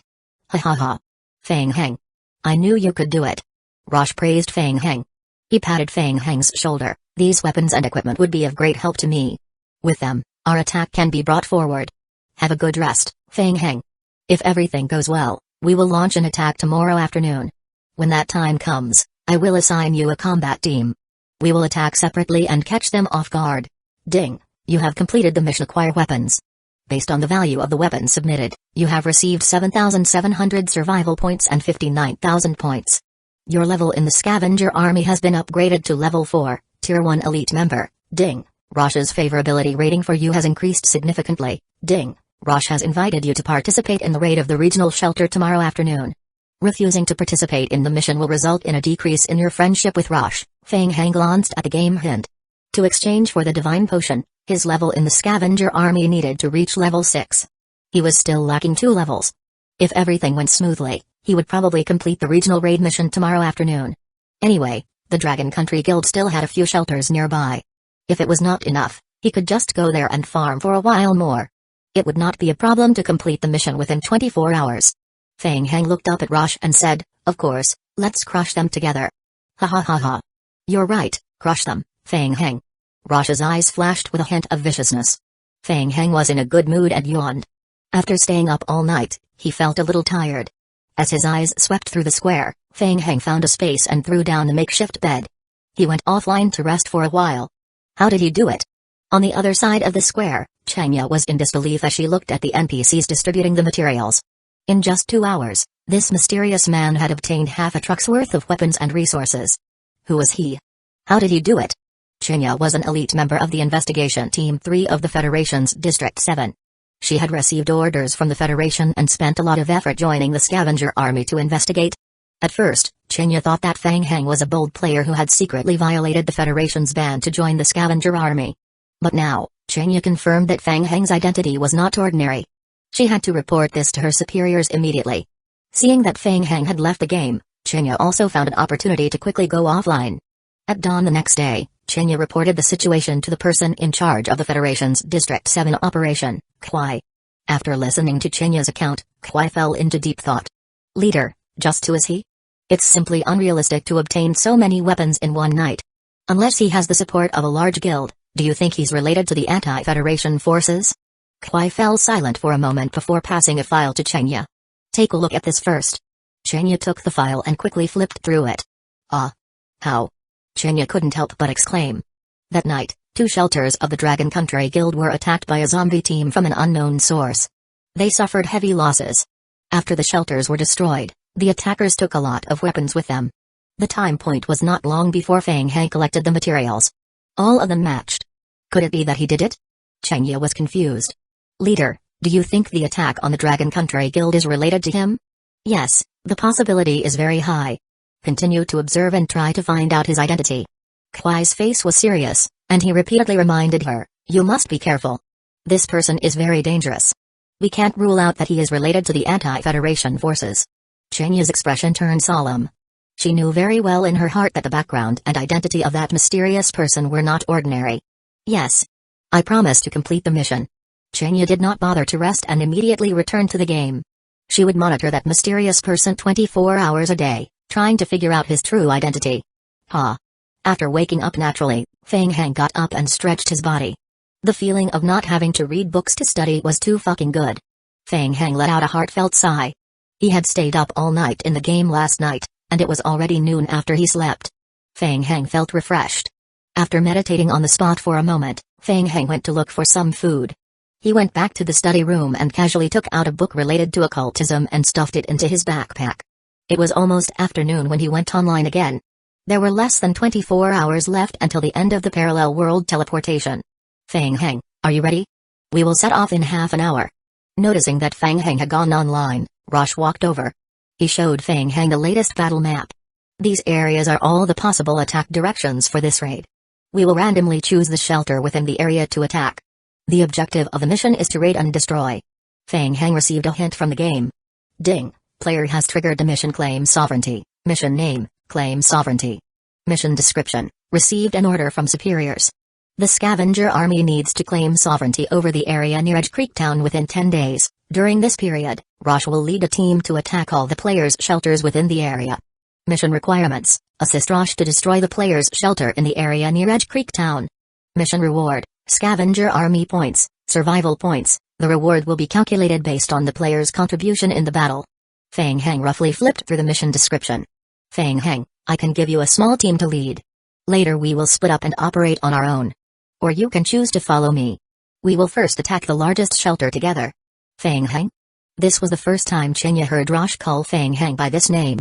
Ha ha ha. Fang Heng. I knew you could do it. Rosh praised Fang Heng. He patted Fang Heng's shoulder. These weapons and equipment would be of great help to me. With them, our attack can be brought forward. Have a good rest, Fang Heng. If everything goes well, we will launch an attack tomorrow afternoon. When that time comes, I will assign you a combat team. We will attack separately and catch them off guard. Ding, you have completed the mission. Acquire weapons. Based on the value of the weapons submitted, you have received 7,700 survival points and 59,000 points. Your level in the scavenger army has been upgraded to level 4, Tier 1 elite member. Ding, Rosh's favorability rating for you has increased significantly. Ding, Rosh has invited you to participate in the raid of the regional shelter tomorrow afternoon. Refusing to participate in the mission will result in a decrease in your friendship with Rosh. Fang Heng glanced at the game hint. To exchange for the divine potion, his level in the scavenger army needed to reach level 6. He was still lacking 2 levels. If everything went smoothly, he would probably complete the regional raid mission tomorrow afternoon. Anyway, the Dragon Country Guild still had a few shelters nearby. If it was not enough, he could just go there and farm for a while more. It would not be a problem to complete the mission within 24 hours. Fang Heng looked up at Rosh and said, of course, let's crush them together. Ha ha ha ha. You're right, crush them, Fang Heng. Rosh's eyes flashed with a hint of viciousness. Fang Heng was in a good mood and yawned. After staying up all night, he felt a little tired. As his eyes swept through the square, Fang Heng found a space and threw down the makeshift bed. He went offline to rest for a while. How did he do it? On the other side of the square, Chanya was in disbelief as she looked at the NPCs distributing the materials. In just 2 hours, this mysterious man had obtained half a truck's worth of weapons and resources. Who was he? How did he do it? Chanya was an elite member of the Investigation Team 3 of the Federation's District 7. She had received orders from the Federation and spent a lot of effort joining the scavenger army to investigate. At first, Chanya thought that Fang Heng was a bold player who had secretly violated the Federation's ban to join the scavenger army. But now, Chanya confirmed that Fang Heng's identity was not ordinary. She had to report this to her superiors immediately. Seeing that Fang Heng had left the game, Chanya also found an opportunity to quickly go offline. At dawn the next day, Chanya reported the situation to the person in charge of the Federation's District 7 operation, Kwai. After listening to Chanya's account, Kwai fell into deep thought. Leader, just who is he? It's simply unrealistic to obtain so many weapons in one night. Unless he has the support of a large guild, do you think he's related to the anti-Federation forces? Kwai fell silent for a moment before passing a file to Chenya. Take a look at this first. Chenya took the file and quickly flipped through it. Ah. How? Chenya couldn't help but exclaim. That night, 2 shelters of the Dragon Country Guild were attacked by a zombie team from an unknown source. They suffered heavy losses. After the shelters were destroyed, the attackers took a lot of weapons with them. The time point was not long before Fang Heng collected the materials. All of them matched. Could it be that he did it? Chenya was confused. Leader, do you think the attack on the Dragon Country Guild is related to him? Yes, the possibility is very high. Continue to observe and try to find out his identity. Kwai's face was serious, and he repeatedly reminded her, you must be careful. This person is very dangerous. We can't rule out that he is related to the anti-Federation forces. Chenya's expression turned solemn. She knew very well in her heart that the background and identity of that mysterious person were not ordinary. Yes. I promise to complete the mission. Chenya did not bother to rest and immediately returned to the game. She would monitor that mysterious person 24 hours a day, trying to figure out his true identity. After waking up naturally, Fang Heng got up and stretched his body. The feeling of not having to read books to study was too fucking good. Fang Heng let out a heartfelt sigh. He had stayed up all night in the game last night, and it was already noon after he slept. Fang Heng felt refreshed. After meditating on the spot for a moment, Fang Heng went to look for some food. He went back to the study room and casually took out a book related to occultism and stuffed it into his backpack. It was almost afternoon when he went online again. There were less than 24 hours left until the end of the parallel world teleportation. Fang Heng, are you ready? We will set off in half an hour. Noticing that Fang Heng had gone online, Rosh walked over. He showed Fang Heng the latest battle map. These areas are all the possible attack directions for this raid. We will randomly choose the shelter within the area to attack. The objective of the mission is to raid and destroy. Fang Heng received a hint from the game. Ding, player has triggered the mission. Claim sovereignty. Mission name, claim sovereignty. Mission description, received an order from superiors. The scavenger army needs to claim sovereignty over the area near Edge Creek Town within 10 days. During this period, Rosh will lead a team to attack all the players' shelters within the area. Mission requirements, assist Rosh to destroy the player's shelter in the area near Edge Creek Town. Mission reward, scavenger army points, survival points. The reward will be calculated based on the player's contribution in the battle. Fang Heng roughly flipped through the mission description. Fang Heng, I can give you a small team to lead. Later we will split up and operate on our own. Or you can choose to follow me. We will first attack the largest shelter together. Fang Heng? This was the first time Chenya heard Rosh call Fang Heng by this name.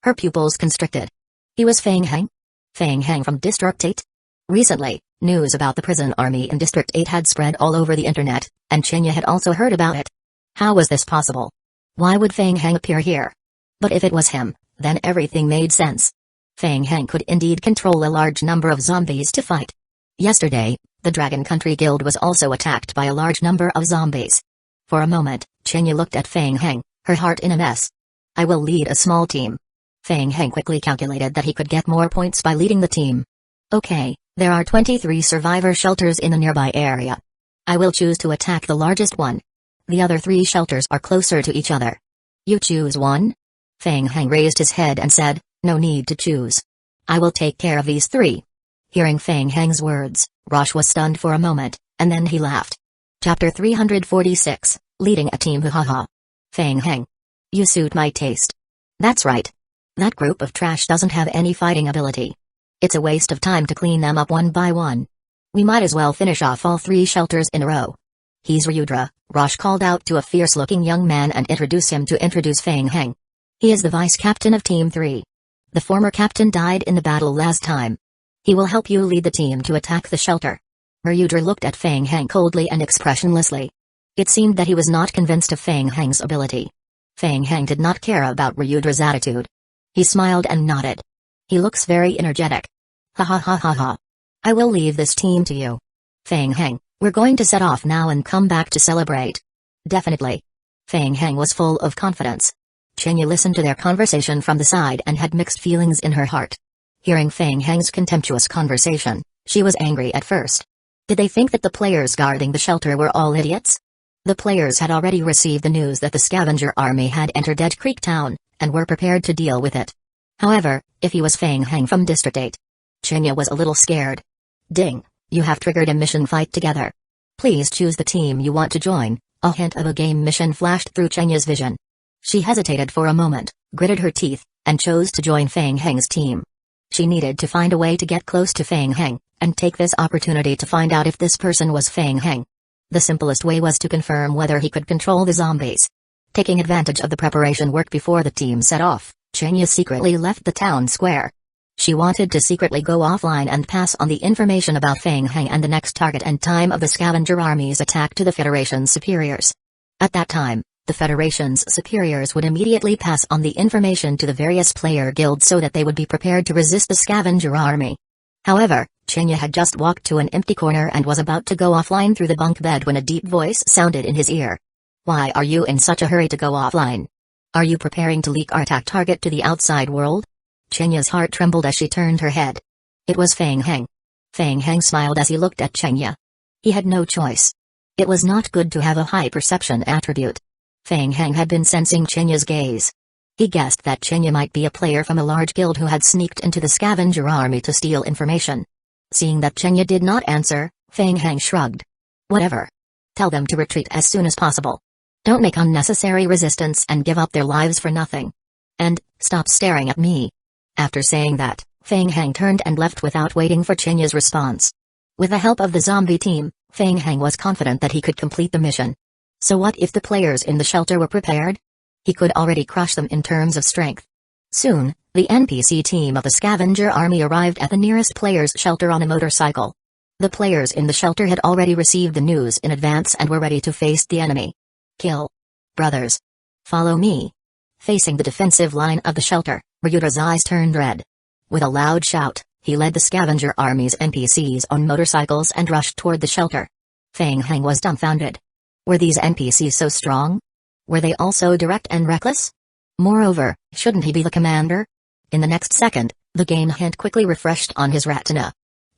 Her pupils constricted. He was Fang Heng? Fang Heng from District 8? Recently, news about the prison army in District 8 had spread all over the internet, and Chenya had also heard about it. How was this possible? Why would Fang Heng appear here? But if it was him, then everything made sense. Fang Heng could indeed control a large number of zombies to fight. Yesterday, the Dragon Country Guild was also attacked by a large number of zombies. For a moment, Chenya looked at Fang Heng, her heart in a mess. I will lead a small team. Fang Heng quickly calculated that he could get more points by leading the team. Okay, there are 23 survivor shelters in the nearby area. I will choose to attack the largest one. The other 3 shelters are closer to each other. You choose one? Fang Heng raised his head and said, no need to choose. I will take care of these 3. Hearing Fang Heng's words, Rosh was stunned for a moment, and then he laughed. Chapter 346, Leading a Team. Haha. Fang Heng. You suit my taste. That's right. That group of trash doesn't have any fighting ability. It's a waste of time to clean them up one by one. We might as well finish off all 3 shelters in a row. He's Ryudra, Rosh called out to a fierce-looking young man and introduced Fang Heng. He is the vice captain of Team 3. The former captain died in the battle last time. He will help you lead the team to attack the shelter. Ryudra looked at Fang Heng coldly and expressionlessly. It seemed that he was not convinced of Fang Heng's ability. Fang Heng did not care about Ryudra's attitude. He smiled and nodded. He looks very energetic. Ha ha ha ha ha. I will leave this team to you. Fang Heng, we're going to set off now and come back to celebrate. Definitely. Fang Heng was full of confidence. Chenya listened to their conversation from the side and had mixed feelings in her heart. Hearing Fang Heng's contemptuous conversation, she was angry at first. Did they think that the players guarding the shelter were all idiots? The players had already received the news that the scavenger army had entered Edge Creek Town, and were prepared to deal with it. However, if he was Fang Heng from District 8, Chenya was a little scared. Ding, you have triggered a mission fight together. Please choose the team you want to join. A hint of a game mission flashed through Chenya's vision. She hesitated for a moment, gritted her teeth, and chose to join Fang Heng's team. She needed to find a way to get close to Fang Heng, and take this opportunity to find out if this person was Fang Heng. The simplest way was to confirm whether he could control the zombies. Taking advantage of the preparation work before the team set off, Chenya secretly left the town square. She wanted to secretly go offline and pass on the information about Fang Heng and the next target and time of the scavenger army's attack to the Federation's superiors. At that time, the Federation's superiors would immediately pass on the information to the various player guilds so that they would be prepared to resist the scavenger army. However, Chenya had just walked to an empty corner and was about to go offline through the bunk bed when a deep voice sounded in his ear. Why are you in such a hurry to go offline? Are you preparing to leak our attack target to the outside world? Chenya's heart trembled as she turned her head. It was Fang Heng. Fang Heng smiled as he looked at Chenya. He had no choice. It was not good to have a high perception attribute. Fang Heng had been sensing Chenya's gaze. He guessed that Chenya might be a player from a large guild who had sneaked into the scavenger army to steal information. Seeing that Chenya did not answer, Fang Heng shrugged. Whatever. Tell them to retreat as soon as possible. Don't make unnecessary resistance and give up their lives for nothing. And, stop staring at me. After saying that, Fang Heng turned and left without waiting for Chenya's response. With the help of the zombie team, Fang Heng was confident that he could complete the mission. So what if the players in the shelter were prepared? He could already crush them in terms of strength. Soon, the NPC team of the scavenger army arrived at the nearest player's shelter on a motorcycle. The players in the shelter had already received the news in advance and were ready to face the enemy. Kill. Brothers. Follow me. Facing the defensive line of the shelter, Ryuta's eyes turned red. With a loud shout, he led the scavenger army's NPCs on motorcycles and rushed toward the shelter. Fang Heng was dumbfounded. Were these NPCs so strong? Were they also direct and reckless? Moreover, shouldn't he be the commander? In the next second, the game hint quickly refreshed on his retina.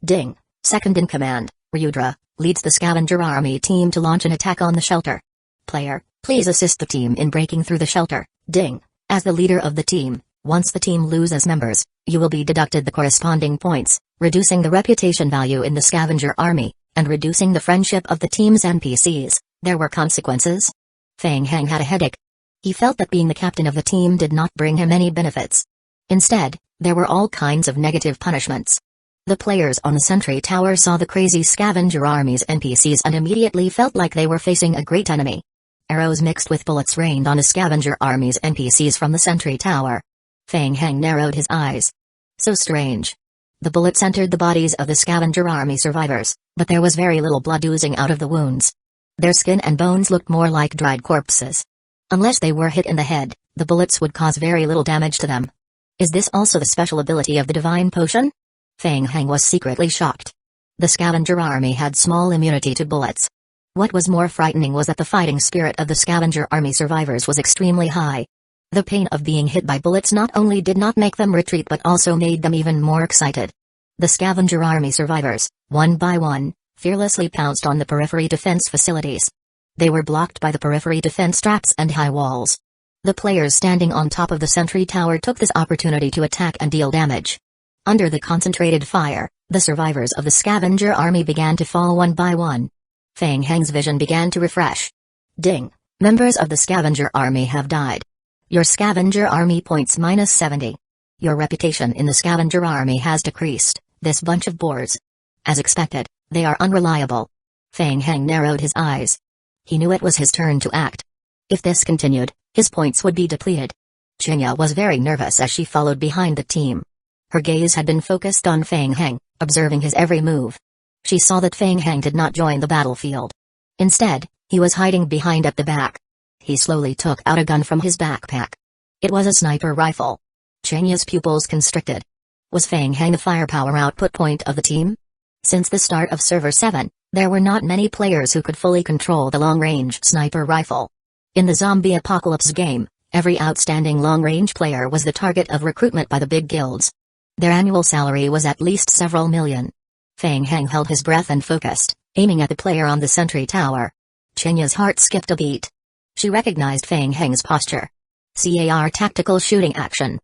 Ding, second in command, Ryudra, leads the scavenger army team to launch an attack on the shelter. Player, please assist the team in breaking through the shelter. Ding, as the leader of the team, once the team loses members, you will be deducted the corresponding points, reducing the reputation value in the scavenger army, and reducing the friendship of the team's NPCs. There were consequences. Fang Heng had a headache. He felt that being the captain of the team did not bring him any benefits. Instead, there were all kinds of negative punishments. The players on the sentry tower saw the crazy scavenger army's NPCs and immediately felt like they were facing a great enemy. Arrows mixed with bullets rained on the scavenger army's NPCs from the sentry tower. Fang Heng narrowed his eyes. So strange. The bullets entered the bodies of the scavenger army survivors, but there was very little blood oozing out of the wounds. Their skin and bones looked more like dried corpses. Unless they were hit in the head, the bullets would cause very little damage to them. Is this also the special ability of the divine potion? Fang Heng was secretly shocked. The scavenger army had small immunity to bullets. What was more frightening was that the fighting spirit of the scavenger army survivors was extremely high. The pain of being hit by bullets not only did not make them retreat but also made them even more excited. The scavenger army survivors, one by one, fearlessly pounced on the periphery defense facilities. They were blocked by the periphery defense traps and high walls. The players standing on top of the sentry tower took this opportunity to attack and deal damage. Under the concentrated fire, the survivors of the scavenger army began to fall one by one. Fang Heng's vision began to refresh. Ding! Members of the scavenger army have died. Your scavenger army points -70. Your reputation in the scavenger army has decreased, this bunch of bores. As expected, they are unreliable. Fang Heng narrowed his eyes. He knew it was his turn to act. If this continued, his points would be depleted. Chenya was very nervous as she followed behind the team. Her gaze had been focused on Fang Heng, observing his every move. She saw that Fang Heng did not join the battlefield. Instead, he was hiding behind at the back. He slowly took out a gun from his backpack. It was a sniper rifle. Chenya's pupils constricted. Was Fang Heng the firepower output point of the team? Since the start of Server 7, there were not many players who could fully control the long-range sniper rifle. In the zombie apocalypse game, every outstanding long-range player was the target of recruitment by the big guilds. Their annual salary was at least several million. Fang Heng held his breath and focused, aiming at the player on the sentry tower. Chenya's heart skipped a beat. She recognized Fang Heng's posture. CAR tactical shooting action.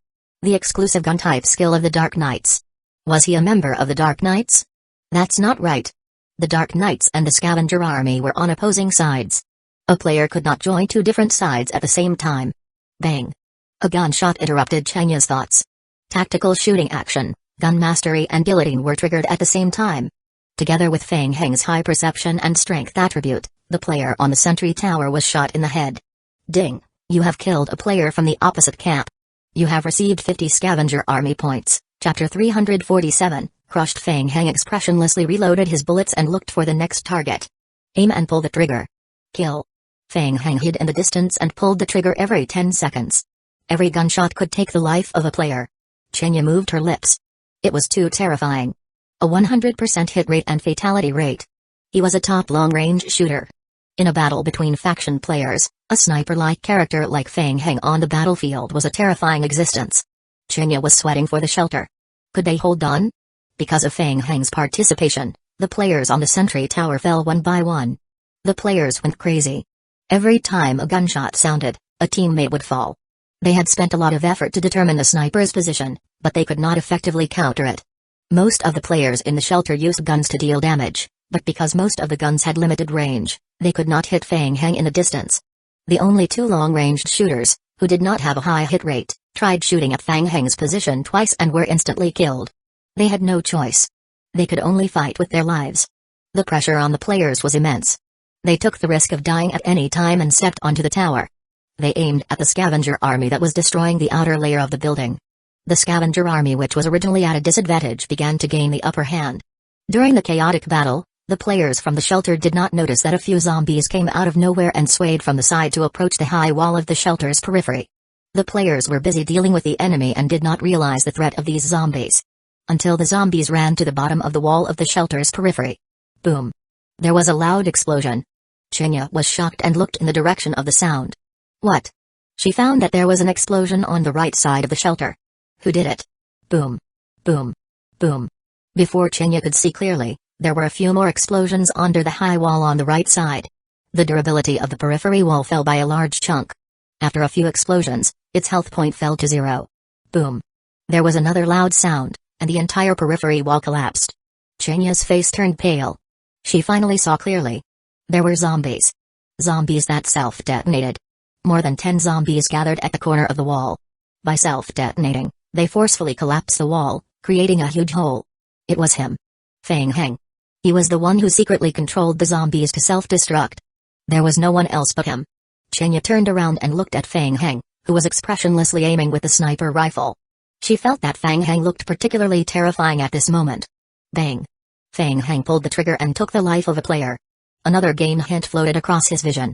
The exclusive gun-type skill of the Dark Knights. Was he a member of the Dark Knights? That's not right. The Dark Knights and the Scavenger Army were on opposing sides. A player could not join two different sides at the same time. Bang! A gunshot interrupted Chenya's thoughts. Tactical shooting action, gun mastery and guillotine were triggered at the same time. Together with Feng Heng's high perception and strength attribute, the player on the sentry tower was shot in the head. Ding! You have killed a player from the opposite camp. You have received 50 Scavenger Army points. Chapter 347, Crushed. Feng Heng expressionlessly reloaded his bullets and looked for the next target. Aim and pull the trigger. Kill. Feng Heng hid in the distance and pulled the trigger every 10 seconds. Every gunshot could take the life of a player. Chenya moved her lips. It was too terrifying. A 100% hit rate and fatality rate. He was a top long-range shooter. In a battle between faction players, a sniper-like character like Feng Heng on the battlefield was a terrifying existence. Chenya was sweating for the shelter. Could they hold on? Because of Feng Heng's participation, the players on the sentry tower fell one by one. The players went crazy. Every time a gunshot sounded, a teammate would fall. They had spent a lot of effort to determine the sniper's position, but they could not effectively counter it. Most of the players in the shelter used guns to deal damage, but because most of the guns had limited range, they could not hit Feng Heng in the distance. The only two long-ranged shooters, who did not have a high hit rate, tried shooting at Feng Heng's position twice and were instantly killed. They had no choice. They could only fight with their lives. The pressure on the players was immense. They took the risk of dying at any time and stepped onto the tower. They aimed at the scavenger army that was destroying the outer layer of the building. The scavenger army, which was originally at a disadvantage, began to gain the upper hand. During the chaotic battle, the players from the shelter did not notice that a few zombies came out of nowhere and swayed from the side to approach the high wall of the shelter's periphery. The players were busy dealing with the enemy and did not realize the threat of these zombies. Until the zombies ran to the bottom of the wall of the shelter's periphery. Boom! There was a loud explosion. Chenya was shocked and looked in the direction of the sound. What? She found that there was an explosion on the right side of the shelter. Who did it? Boom! Boom! Boom! Before Chenya could see clearly, there were a few more explosions under the high wall on the right side. The durability of the periphery wall fell by a large chunk. After a few explosions, its health point fell to 0. Boom! There was another loud sound, and the entire periphery wall collapsed. Chenya's face turned pale. She finally saw clearly. There were zombies. Zombies that self-detonated. More than 10 zombies gathered at the corner of the wall. By self-detonating, they forcefully collapsed the wall, creating a huge hole. It was him. Feng Heng. He was the one who secretly controlled the zombies to self-destruct. There was no one else but him. Chenya turned around and looked at Feng Heng, who was expressionlessly aiming with the sniper rifle. She felt that Feng Heng looked particularly terrifying at this moment. Bang! Feng Heng pulled the trigger and took the life of a player. Another game hint floated across his vision.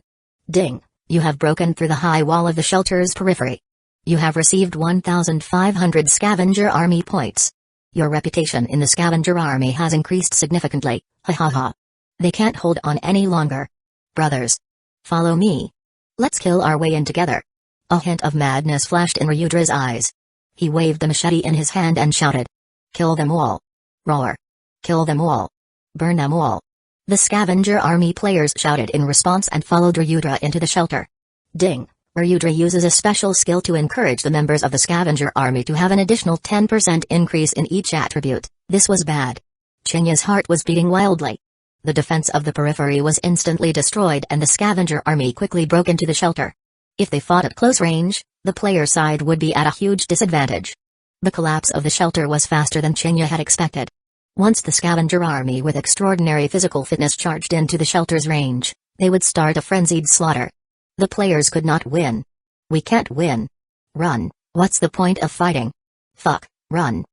Ding! You have broken through the high wall of the shelter's periphery. You have received 1,500 Scavenger Army points. Your reputation in the Scavenger Army has increased significantly, ha ha ha. They can't hold on any longer. Brothers. Follow me. Let's kill our way in together. A hint of madness flashed in Ryudra's eyes. He waved the machete in his hand and shouted. Kill them all. Roar. Kill them all. Burn them all. The Scavenger Army players shouted in response and followed Ryudra into the shelter. Ding! Ryudra uses a special skill to encourage the members of the Scavenger Army to have an additional 10% increase in each attribute. This was bad. Chenya's heart was beating wildly. The defense of the periphery was instantly destroyed and the Scavenger Army quickly broke into the shelter. If they fought at close range, the player side would be at a huge disadvantage. The collapse of the shelter was faster than Chenya had expected. Once the Scavenger Army with extraordinary physical fitness charged into the shelter's range, they would start a frenzied slaughter. The players could not win. We can't win. Run, what's the point of fighting? Fuck, run.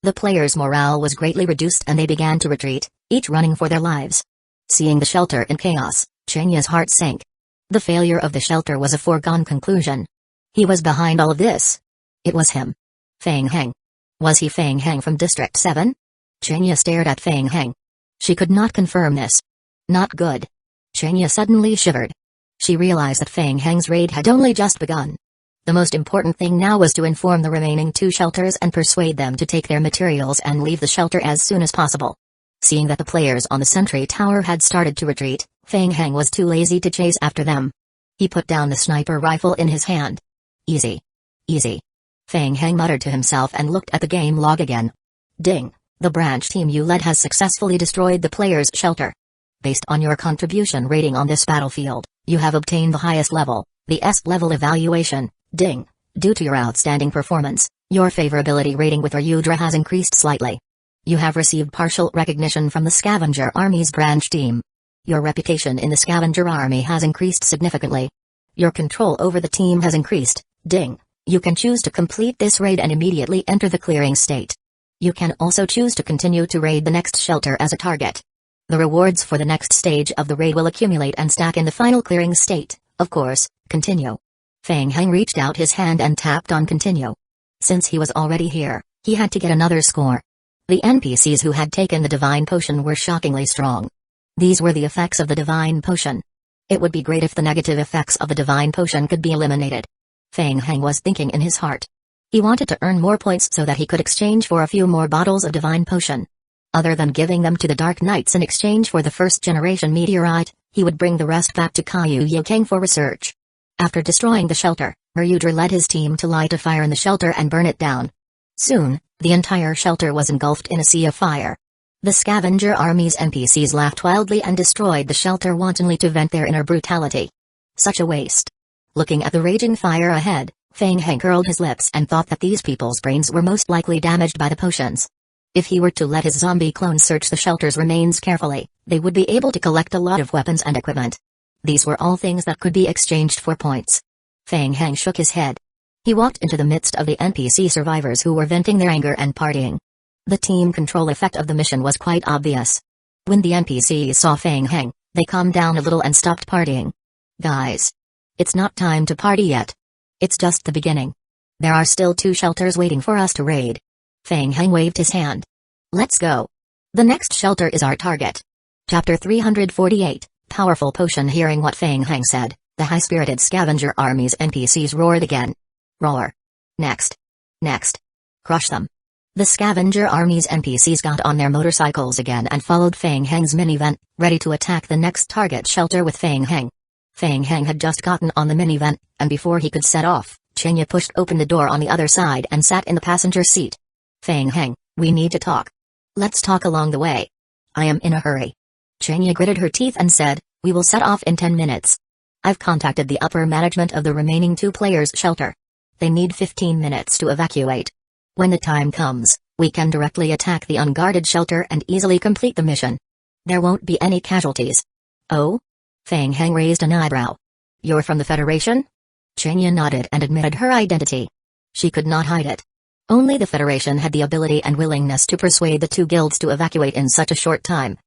The players' morale was greatly reduced and they began to retreat, each running for their lives. Seeing the shelter in chaos, Chenya's heart sank. The failure of the shelter was a foregone conclusion. He was behind all of this. It was him. Feng Heng. Was he Feng Heng from District 7? Chenya stared at Feng Heng. She could not confirm this. Not good. Chenya suddenly shivered. She realized that Feng Heng's raid had only just begun. The most important thing now was to inform the remaining 2 shelters and persuade them to take their materials and leave the shelter as soon as possible. Seeing that the players on the sentry tower had started to retreat, Feng Heng was too lazy to chase after them. He put down the sniper rifle in his hand. Easy. Easy. Feng Heng muttered to himself and looked at the game log again. Ding. The branch team you led has successfully destroyed the player's shelter. Based on your contribution rating on this battlefield, you have obtained the highest level, the S level evaluation. Ding. Due to your outstanding performance, your favorability rating with Ryudra has increased slightly. You have received partial recognition from the Scavenger Army's branch team. Your reputation in the Scavenger Army has increased significantly. Your control over the team has increased. Ding. You can choose to complete this raid and immediately enter the clearing state. You can also choose to continue to raid the next shelter as a target. The rewards for the next stage of the raid will accumulate and stack in the final clearing state, of course. Continue. Feng Heng reached out his hand and tapped on continue. Since he was already here, he had to get another score. The NPCs who had taken the divine potion were shockingly strong. These were the effects of the divine potion. It would be great if the negative effects of the divine potion could be eliminated. Feng Heng was thinking in his heart. He wanted to earn more points so that he could exchange for a few more bottles of divine potion. Other than giving them to the Dark Knights in exchange for the first-generation meteorite, he would bring the rest back to Kaiyu Yokang for research. After destroying the shelter, Ryudra led his team to light a fire in the shelter and burn it down. Soon, the entire shelter was engulfed in a sea of fire. The Scavenger Army's NPCs laughed wildly and destroyed the shelter wantonly to vent their inner brutality. Such a waste. Looking at the raging fire ahead, Feng Heng curled his lips and thought that these people's brains were most likely damaged by the potions. If he were to let his zombie clones search the shelter's remains carefully, they would be able to collect a lot of weapons and equipment. These were all things that could be exchanged for points. Feng Heng shook his head. He walked into the midst of the NPC survivors who were venting their anger and partying. The team control effect of the mission was quite obvious. When the NPCs saw Feng Heng, they calmed down a little and stopped partying. Guys. It's not time to party yet. It's just the beginning. There are still 2 shelters waiting for us to raid. Feng Heng waved his hand. Let's go. The next shelter is our target. Chapter 348, Powerful Potion. Hearing what Feng Heng said, the high-spirited Scavenger Army's NPCs roared again. Roar. Next. Next. Crush them. The Scavenger Army's NPCs got on their motorcycles again and followed Feng Heng's minivan, ready to attack the next target shelter with Feng Heng. Feng Heng had just gotten on the minivan, and before he could set off, Chenya pushed open the door on the other side and sat in the passenger seat. Feng Heng, we need to talk. Let's talk along the way. I am in a hurry. Chenya gritted her teeth and said, we will set off in 10 minutes. I've contacted the upper management of the remaining 2 players' shelter. They need 15 minutes to evacuate. When the time comes, we can directly attack the unguarded shelter and easily complete the mission. There won't be any casualties. Oh? Feng Heng raised an eyebrow. You're from the Federation? Chenya nodded and admitted her identity. She could not hide it. Only the Federation had the ability and willingness to persuade the 2 guilds to evacuate in such a short time.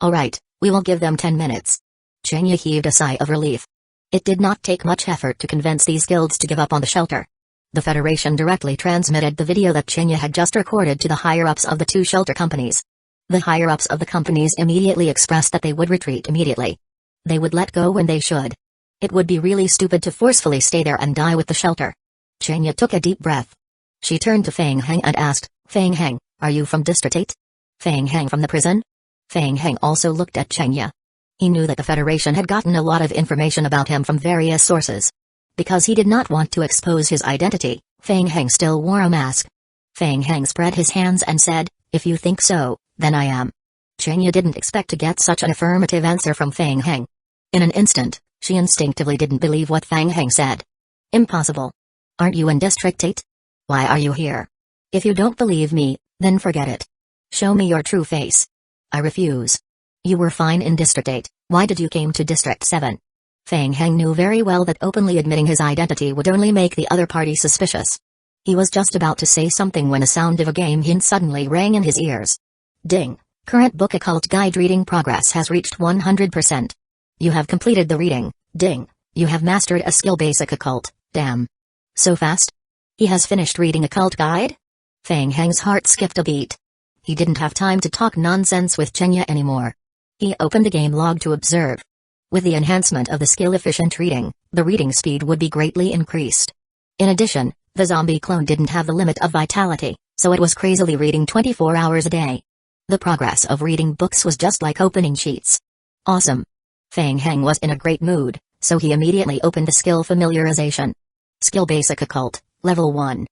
Alright, we will give them 10 minutes. Chenya heaved a sigh of relief. It did not take much effort to convince these guilds to give up on the shelter. The Federation directly transmitted the video that Chenya had just recorded to the higher-ups of the 2 shelter companies. The higher-ups of the companies immediately expressed that they would retreat immediately. They would let go when they should. It would be really stupid to forcefully stay there and die with the shelter. Chenya took a deep breath. She turned to Feng Heng and asked, Feng Heng, are you from District 8? Feng Heng from the prison? Feng Heng also looked at Chenya. He knew that the Federation had gotten a lot of information about him from various sources. Because he did not want to expose his identity, Feng Heng still wore a mask. Feng Heng spread his hands and said, if you think so, then I am. Chenya didn't expect to get such an affirmative answer from Feng Heng. In an instant, she instinctively didn't believe what Feng Heng said. Impossible. Aren't you in District 8? Why are you here? If you don't believe me, then forget it. Show me your true face. I refuse. You were fine in District 8, why did you came to District 7? Feng Heng knew very well that openly admitting his identity would only make the other party suspicious. He was just about to say something when a sound of a game hint suddenly rang in his ears. Ding. Current book occult guide reading progress has reached 100%. You have completed the reading. Ding. You have mastered a skill basic occult. Damn. So fast? He has finished reading occult guide? Feng Heng's heart skipped a beat. He didn't have time to talk nonsense with Chenya anymore. He opened the game log to observe. With the enhancement of the skill-efficient reading, the reading speed would be greatly increased. In addition, the zombie clone didn't have the limit of vitality, so it was crazily reading 24 hours a day. The progress of reading books was just like opening sheets. Awesome. Feng Heng was in a great mood, so he immediately opened the skill familiarization. Skill basic occult, level 1.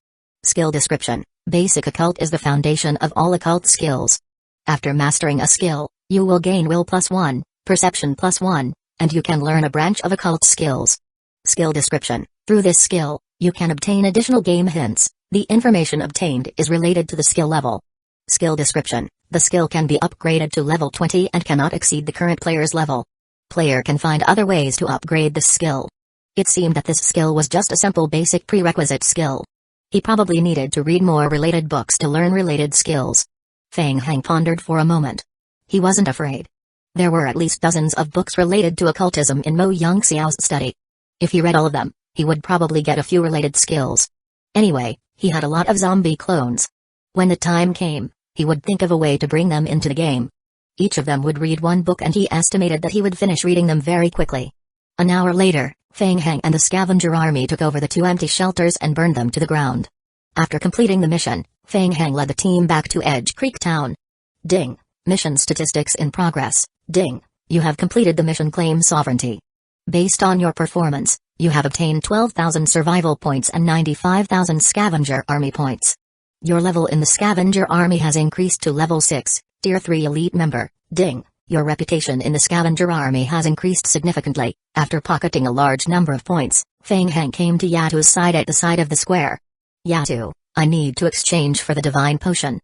Skill description. Basic occult is the foundation of all occult skills. After mastering a skill, you will gain will +1, perception +1, and you can learn a branch of occult skills. Skill description. Through this skill, you can obtain additional game hints. The information obtained is related to the skill level. Skill description. The skill can be upgraded to level 20 and cannot exceed the current player's level. Player can find other ways to upgrade this skill. It seemed that this skill was just a simple basic prerequisite skill. He probably needed to read more related books to learn related skills. Feng Heng pondered for a moment. He wasn't afraid. There were at least dozens of books related to occultism in Mo Yongxiao's study. If he read all of them, he would probably get a few related skills. Anyway, he had a lot of zombie clones. When the time came, he would think of a way to bring them into the game. Each of them would read one book and he estimated that he would finish reading them very quickly. An hour later, Feng Heng and the scavenger army took over the 2 empty shelters and burned them to the ground. After completing the mission, Feng Heng led the team back to Edge Creek Town. Ding. Mission statistics in progress. Ding. You have completed the mission. Claim sovereignty. Based on your performance, you have obtained 12,000 survival points and 95,000 scavenger army points. Your level in the scavenger army has increased to level 6, tier 3 elite member. Ding. Your reputation in the scavenger army has increased significantly. After pocketing a large number of points, Feng Heng came to Yatu's side at the side of the square. Yatu, I need to exchange for the divine potion.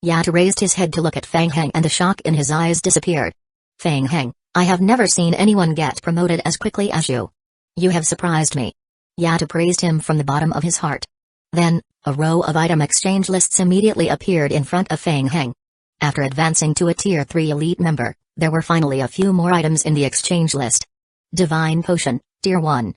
Yatu raised his head to look at Feng Heng and the shock in his eyes disappeared. Feng Heng, I have never seen anyone get promoted as quickly as you. You have surprised me. Yatu praised him from the bottom of his heart. Then, a row of item exchange lists immediately appeared in front of Feng Heng. After advancing to a tier 3 elite member, there were finally a few more items in the exchange list. Divine Potion, tier 1.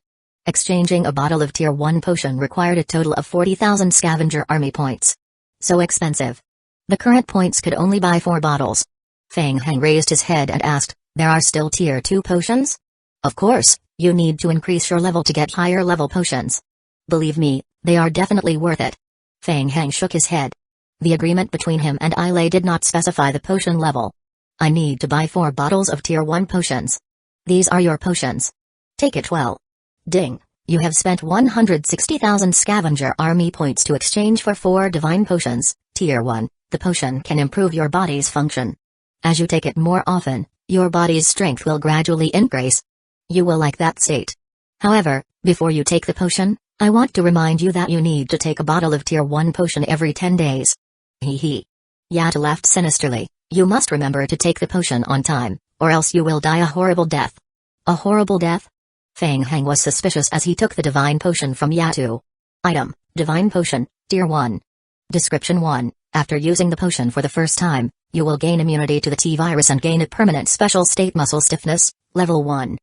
Exchanging a bottle of tier 1 potion required a total of 40,000 scavenger army points. So expensive. The current points could only buy 4 bottles. Feng Heng raised his head and asked, there are still tier 2 potions? Of course, you need to increase your level to get higher level potions. Believe me, they are definitely worth it. Feng Heng shook his head. The agreement between him and Ile did not specify the potion level. I need to buy 4 bottles of tier 1 potions. These are your potions. Take it well. Ding. You have spent 160,000 scavenger army points to exchange for 4 divine potions, tier 1. The potion can improve your body's function. As you take it more often, your body's strength will gradually increase. You will like that state. However, before you take the potion, I want to remind you that you need to take a bottle of tier 1 potion every 10 days. Hee. Yata laughed sinisterly. You must remember to take the potion on time, or else you will die a horrible death. A horrible death? Feng Heng was suspicious as he took the divine potion from Yatu. Item, Divine Potion, tier 1. Description 1. After using the potion for the first time, you will gain immunity to the T-virus and gain a permanent special state muscle stiffness, level 1.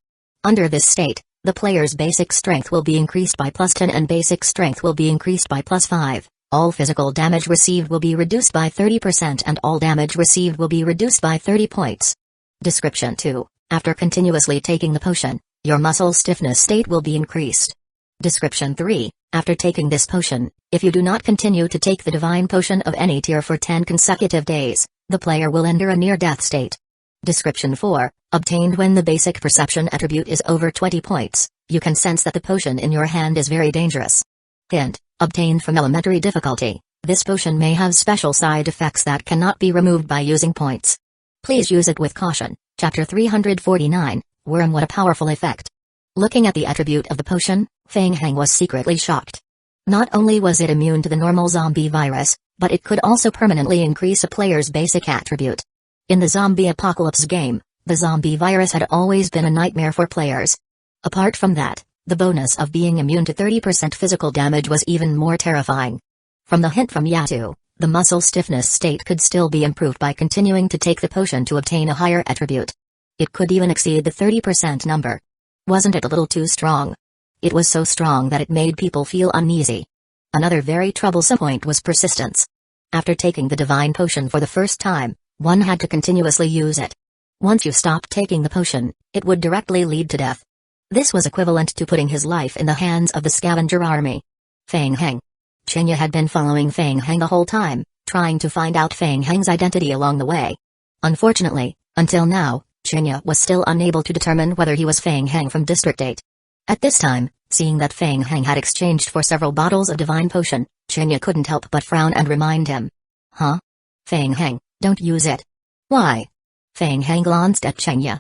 Under this state, the player's basic strength will be increased by +10 and basic strength will be increased by +5. All physical damage received will be reduced by 30% and all damage received will be reduced by 30 points. Description 2. After continuously taking the potion, your muscle stiffness state will be increased. Description 3. After taking this potion, if you do not continue to take the divine potion of any tier for 10 consecutive days, the player will enter a near-death state. Description 4. Obtained when the basic perception attribute is over 20 points, you can sense that the potion in your hand is very dangerous. Hint. Obtained from elementary difficulty, this potion may have special side effects that cannot be removed by using points. Please use it with caution. Chapter 349, Worm. What a powerful effect. Looking at the attribute of the potion, Feng Heng was secretly shocked. Not only was it immune to the normal zombie virus, but it could also permanently increase a player's basic attribute. In the zombie apocalypse game, the zombie virus had always been a nightmare for players. Apart from that, the bonus of being immune to 30% physical damage was even more terrifying. From the hint from Yatu, the muscle stiffness state could still be improved by continuing to take the potion to obtain a higher attribute. It could even exceed the 30% number. Wasn't it a little too strong? It was so strong that it made people feel uneasy. Another very troublesome point was persistence. After taking the divine potion for the first time, one had to continuously use it. Once you stopped taking the potion, it would directly lead to death. This was equivalent to putting his life in the hands of the scavenger army. Feng Heng. Chinya had been following Feng Heng the whole time, trying to find out Feng Heng's identity along the way. Unfortunately, until now, Chinya was still unable to determine whether he was Feng Heng from District 8. At this time, Seeing that Feng Heng had exchanged for several bottles of divine potion, Chenya couldn't help but frown and remind him. Huh? Feng Heng, don't use it. Why? Feng Heng glanced at Chenya.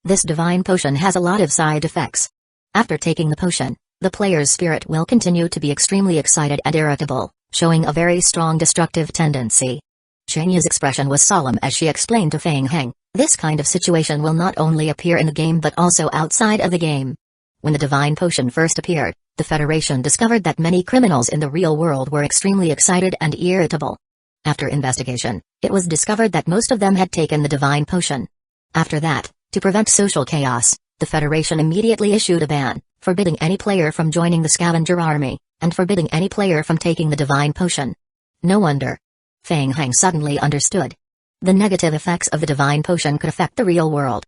This divine potion has a lot of side effects. After taking the potion, the player's spirit will continue to be extremely excited and irritable, showing a very strong destructive tendency. Chenya's expression was solemn as she explained to Feng Heng, this kind of situation will not only appear in the game but also outside of the game. When the divine potion first appeared, the Federation discovered that many criminals in the real world were extremely excited and irritable. After investigation, it was discovered that most of them had taken the divine potion. After that, to prevent social chaos, the Federation immediately issued a ban, forbidding any player from joining the scavenger army, and forbidding any player from taking the divine potion. No wonder. Feng Heng suddenly understood. The negative effects of the divine potion could affect the real world.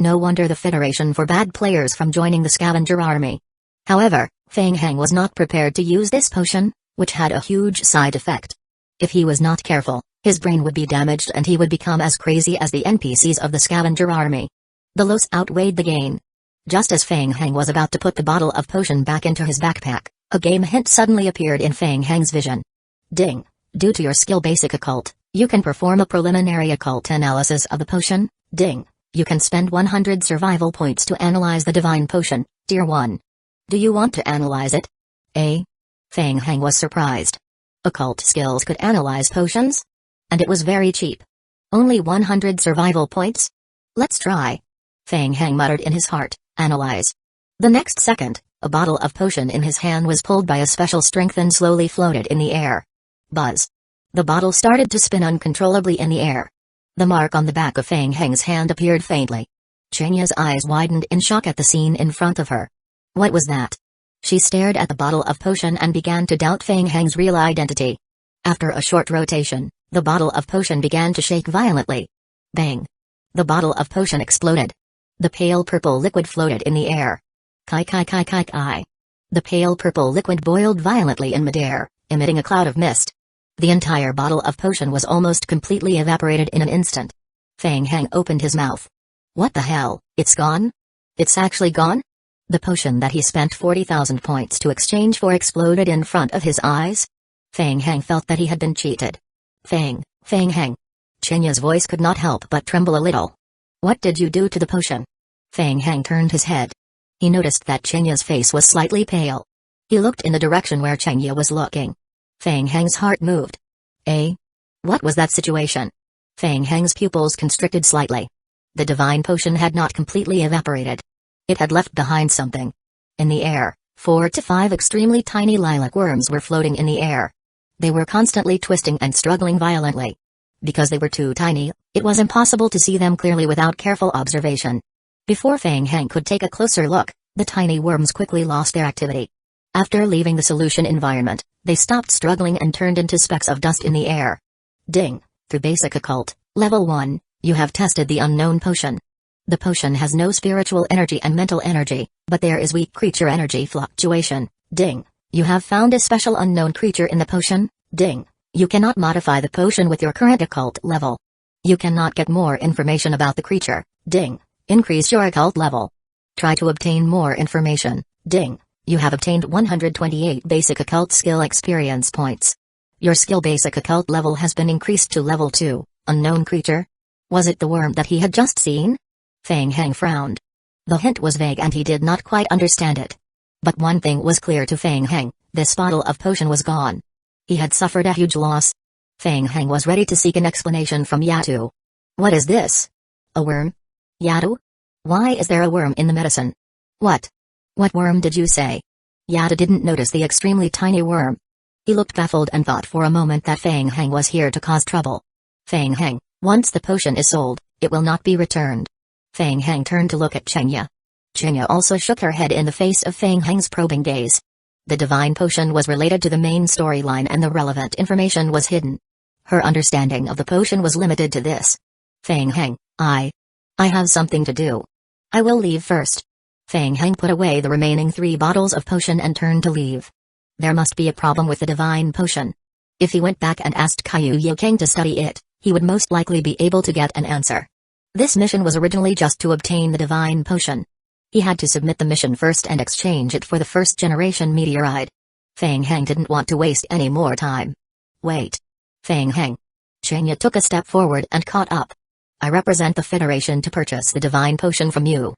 No wonder the Federation forbade players from joining the scavenger army. However, Feng Heng was not prepared to use this potion, which had a huge side effect. If he was not careful, his brain would be damaged and he would become as crazy as the NPCs of the scavenger army. The loss outweighed the gain. Just as Feng Heng was about to put the bottle of potion back into his backpack, a game hint suddenly appeared in Feng Heng's vision. Ding! Due to your skill basic occult, you can perform a preliminary occult analysis of the potion. Ding! You can spend 100 survival points to analyze the divine potion, Tier 1. Do you want to analyze it? Feng Heng was surprised. Occult skills could analyze potions? And it was very cheap. Only 100 survival points? Let's try. Feng Heng muttered in his heart, analyze. The next second, a bottle of potion in his hand was pulled by a special strength and slowly floated in the air. Buzz. The bottle started to spin uncontrollably in the air. The mark on the back of Feng Heng's hand appeared faintly. Chenya's eyes widened in shock at the scene in front of her. What was that? She stared at the bottle of potion and began to doubt Feng Heng's real identity. After a short rotation, the bottle of potion began to shake violently. Bang! The bottle of potion exploded. The pale purple liquid floated in the air. Kai kai kai kai kai. The pale purple liquid boiled violently in midair, emitting a cloud of mist. The entire bottle of potion was almost completely evaporated in an instant. Feng Heng opened his mouth. What the hell, it's gone? It's actually gone? The potion that he spent 40,000 points to exchange for exploded in front of his eyes? Feng Heng felt that he had been cheated. Feng Heng. Chenya's voice could not help but tremble a little. What did you do to the potion? Feng Heng turned his head. He noticed that Chenya's face was slightly pale. He looked in the direction where Chenya was looking. Feng Heng's heart moved. What was that situation? Feng Heng's pupils constricted slightly. The divine potion had not completely evaporated. It had left behind something. In the air, 4 to 5 extremely tiny lilac worms were floating in the air. They were constantly twisting and struggling violently. Because they were too tiny, it was impossible to see them clearly without careful observation. Before Feng Heng could take a closer look, the tiny worms quickly lost their activity. After leaving the solution environment, they stopped struggling and turned into specks of dust in the air. Ding! Through Basic Occult, Level 1, you have tested the unknown potion. The potion has no spiritual energy and mental energy, but there is weak creature energy fluctuation. Ding! You have found a special unknown creature in the potion. Ding! You cannot modify the potion with your current occult level. You cannot get more information about the creature. Ding! Increase your occult level. Try to obtain more information. Ding! You have obtained 128 basic occult skill experience points. Your skill basic occult level has been increased to level 2, unknown creature. Was it the worm that he had just seen? Feng Heng frowned. The hint was vague and he did not quite understand it. But one thing was clear to Feng Heng, this bottle of potion was gone. He had suffered a huge loss. Feng Heng was ready to seek an explanation from Yatu. What is this? A worm? Yatu? Why is there a worm in the medicine? What worm did you say? Yatu didn't notice the extremely tiny worm. He looked baffled and thought for a moment that Feng Heng was here to cause trouble. Feng Heng, once the potion is sold, it will not be returned. Feng Heng turned to look at Chenya. Chenya also shook her head in the face of Feng Heng's probing gaze. The divine potion was related to the main storyline and the relevant information was hidden. Her understanding of the potion was limited to this. Feng Heng, I have something to do. I will leave first. Feng Heng put away the remaining 3 bottles of potion and turned to leave. There must be a problem with the divine potion. If he went back and asked Kaiyu Yokeng to study it, he would most likely be able to get an answer. This mission was originally just to obtain the divine potion. He had to submit the mission first and exchange it for the first-generation meteorite. Feng Heng didn't want to waste any more time. Wait. Feng Heng. Chenya took a step forward and caught up. I represent the Federation to purchase the divine potion from you.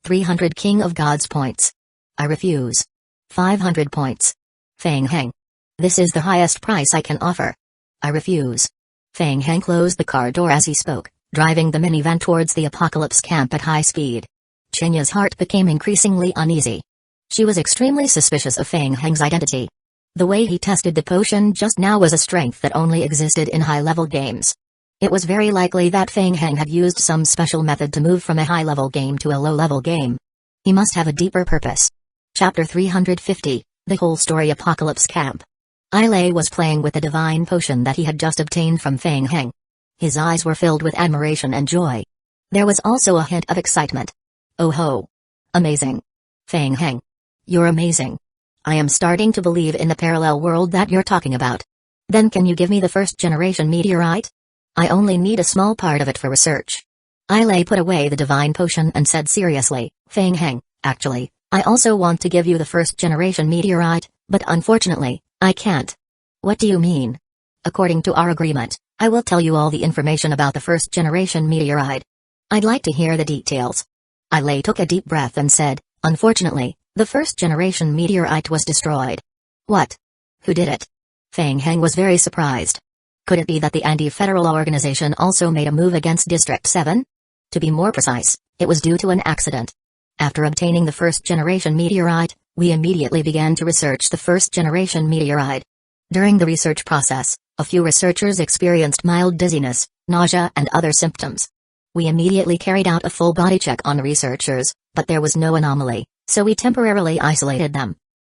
300 King of Gods points. I refuse. 500 points. Feng Heng. This is the highest price I can offer. I refuse. Feng Heng closed the car door as he spoke, driving the minivan towards the Apocalypse camp at high speed. Chenya's heart became increasingly uneasy. She was extremely suspicious of Feng Heng's identity. The way he tested the potion just now was a strength that only existed in high-level games. It was very likely that Feng Heng had used some special method to move from a high-level game to a low-level game. He must have a deeper purpose. Chapter 350, The Whole Story Apocalypse Camp. Ailei was playing with the divine potion that he had just obtained from Feng Heng. His eyes were filled with admiration and joy. There was also a hint of excitement. Oh ho! Amazing! Feng Heng. You're amazing. I am starting to believe in the parallel world that you're talking about. Then can you give me the first-generation meteorite? I only need a small part of it for research. Ailei put away the divine potion and said seriously, Feng Heng, actually, I also want to give you the first-generation meteorite, but unfortunately, I can't. What do you mean? According to our agreement, I will tell you all the information about the first-generation meteorite. I'd like to hear the details. Ailei took a deep breath and said, unfortunately, the first-generation meteorite was destroyed. What? Who did it? Feng Heng was very surprised. Could it be that the anti-federal organization also made a move against District 7? To be more precise, it was due to an accident. After obtaining the first-generation meteorite, we immediately began to research the first-generation meteorite. During the research process, a few researchers experienced mild dizziness, nausea and other symptoms. We immediately carried out a full body check on the researchers, but there was no anomaly, so we temporarily isolated them.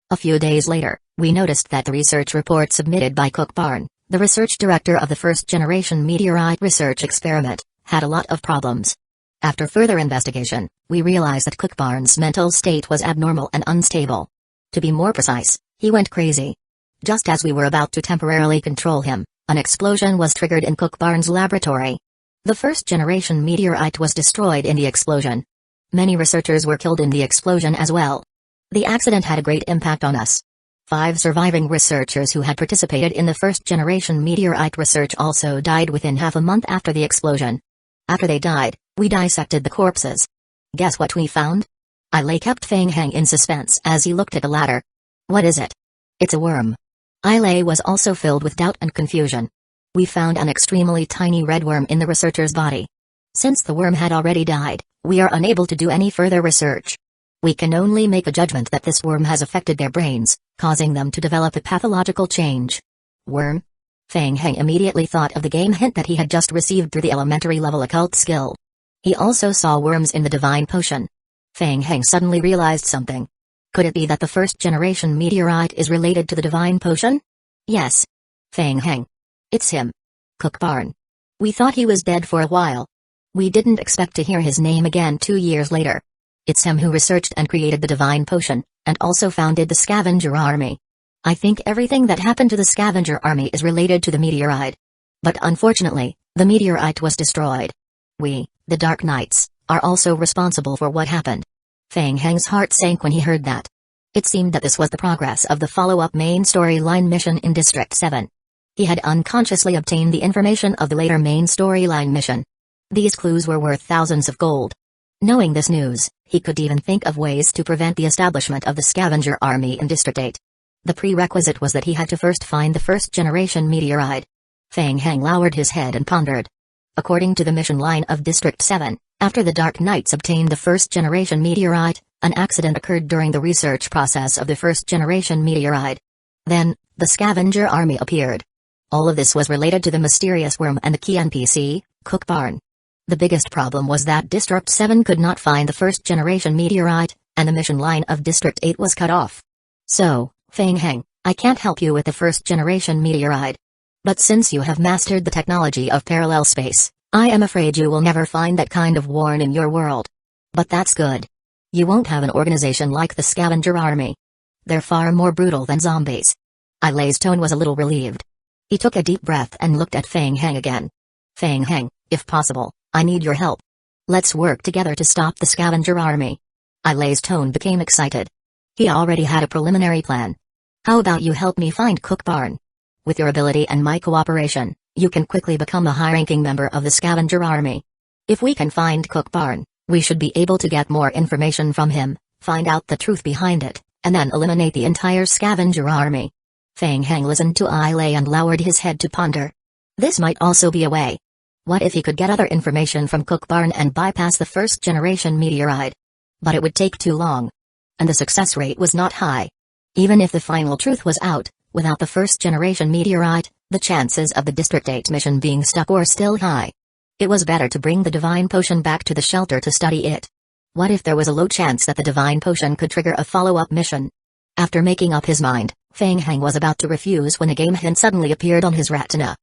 A few days later, we noticed that the research report submitted by Cook Barn, the research director of the first-generation meteorite research experiment, had a lot of problems. After further investigation, we realized that Cook Barn's mental state was abnormal and unstable. To be more precise, he went crazy. Just as we were about to temporarily control him, an explosion was triggered in Cook Barn's laboratory. The first-generation meteorite was destroyed in the explosion. Many researchers were killed in the explosion as well. The accident had a great impact on us. 5 surviving researchers who had participated in the first-generation meteorite research also died within half a month after the explosion. After they died, we dissected the corpses. Guess what we found? Ailei kept Feng Heng in suspense as he looked at the ladder. What is it? It's a worm. Ailei was also filled with doubt and confusion. We found an extremely tiny red worm in the researcher's body. Since the worm had already died, we are unable to do any further research. We can only make a judgment that this worm has affected their brains, causing them to develop a pathological change. Worm? Feng Heng immediately thought of the game hint that he had just received through the elementary level occult skill. He also saw worms in the divine potion. Feng Heng suddenly realized something. Could it be that the first-generation meteorite is related to the divine potion? Yes. Feng Heng. It's him. Cook Barn. We thought he was dead for a while. We didn't expect to hear his name again 2 years later. It's him who researched and created the divine potion, and also founded the scavenger army. I think everything that happened to the scavenger army is related to the meteorite. But unfortunately, the meteorite was destroyed. We, the Dark Knights, are also responsible for what happened. Feng Heng's heart sank when he heard that. It seemed that this was the progress of the follow-up main storyline mission in District 7. He had unconsciously obtained the information of the later main storyline mission. These clues were worth thousands of gold. Knowing this news, he could even think of ways to prevent the establishment of the scavenger army in District 8. The prerequisite was that he had to first find the first-generation meteorite. Feng Heng lowered his head and pondered. According to the mission line of District 7, after the Dark Knights obtained the first-generation meteorite, an accident occurred during the research process of the first-generation meteorite. Then, the scavenger army appeared. All of this was related to the mysterious worm and the key NPC, Cook Barn. The biggest problem was that District 7 could not find the first-generation meteorite, and the mission line of District 8 was cut off. So, Feng Heng, I can't help you with the first-generation meteorite. But since you have mastered the technology of parallel space, I am afraid you will never find that kind of warn in your world. But that's good. You won't have an organization like the scavenger army. They're far more brutal than zombies. Ailei's tone was a little relieved. He took a deep breath and looked at Feng Heng again. Feng Heng, if possible, I need your help. Let's work together to stop the scavenger army. Ailei's tone became excited. He already had a preliminary plan. How about you help me find Cook Barn? With your ability and my cooperation, you can quickly become a high-ranking member of the scavenger army. If we can find Cook Barn, we should be able to get more information from him, find out the truth behind it, and then eliminate the entire scavenger army. Feng Heng listened to Ailei and lowered his head to ponder. This might also be a way. What if he could get other information from Cook Barn and bypass the first-generation meteorite? But it would take too long. And the success rate was not high. Even if the final truth was out, without the first-generation meteorite, the chances of the District 8 mission being stuck were still high. It was better to bring the divine potion back to the shelter to study it. What if there was a low chance that the divine potion could trigger a follow-up mission? After making up his mind, Feng Heng was about to refuse when a game hint suddenly appeared on his retina.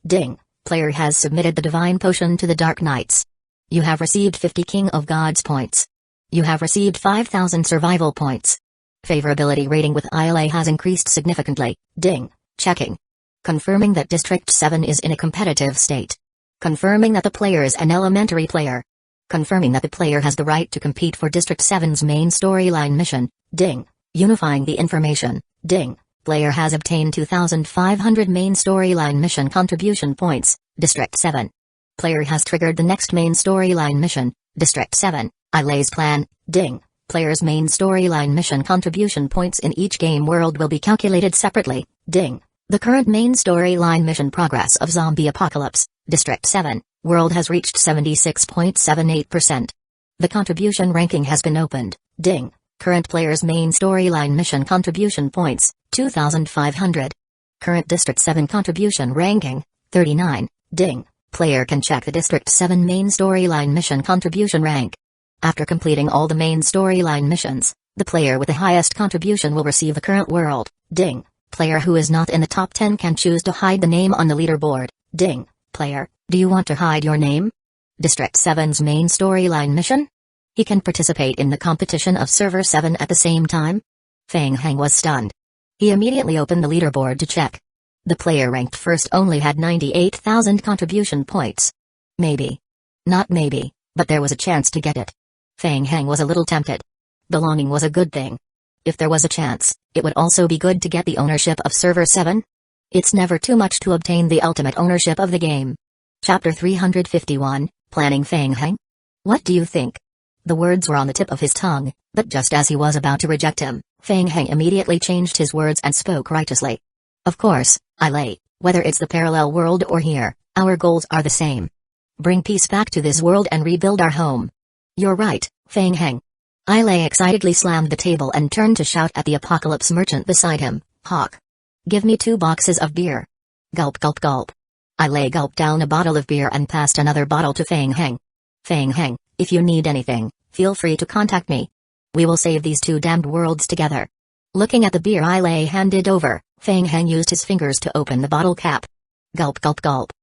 Ding! Player has submitted the divine potion to the Dark Knights. You have received 50 King of Gods points. You have received 5,000 survival points. Favorability rating with Ailei has increased significantly. Ding! Checking. Confirming that District 7 is in a competitive state. Confirming that the player is an elementary player. Confirming that the player has the right to compete for District 7's main storyline mission. Ding! Unifying the information. Ding! Player has obtained 2,500 main storyline mission contribution points. District 7. Player has triggered the next main storyline mission. District 7. Ailei's plan. Ding! Player's main storyline mission contribution points in each game world will be calculated separately. Ding! The current main storyline mission progress of Zombie Apocalypse, District 7, world has reached 76.78%. The contribution ranking has been opened. Ding! Current player's main storyline mission contribution points, 2,500. Current District 7 contribution ranking, 39. Ding! Player can check the District 7 main storyline mission contribution rank. After completing all the main storyline missions, the player with the highest contribution will receive the current world. Ding! Player who is not in the top 10 can choose to hide the name on the leaderboard. Ding! Player, do you want to hide your name? District 7's main storyline mission? He can participate in the competition of Server 7 at the same time? Feng Heng was stunned. He immediately opened the leaderboard to check. The player ranked first only had 98,000 contribution points. Maybe. Not maybe, but there was a chance to get it. Feng Heng was a little tempted. Belonging was a good thing. If there was a chance, it would also be good to get the ownership of Server 7. It's never too much to obtain the ultimate ownership of the game. Chapter 351, Planning Feng Heng? What do you think? The words were on the tip of his tongue, but just as he was about to reject him, Feng Heng immediately changed his words and spoke righteously. Of course, Ailei, whether it's the parallel world or here, our goals are the same. Bring peace back to this world and rebuild our home. You're right, Feng Heng. Ailei excitedly slammed the table and turned to shout at the apocalypse merchant beside him, Hawk. Give me 2 boxes of beer. Gulp gulp gulp. Ailei gulped down a bottle of beer and passed another bottle to Feng Heng. Feng Heng, if you need anything, feel free to contact me. We will save these 2 damned worlds together. Looking at the beer Ailei handed over, Feng Heng used his fingers to open the bottle cap. Gulp gulp gulp.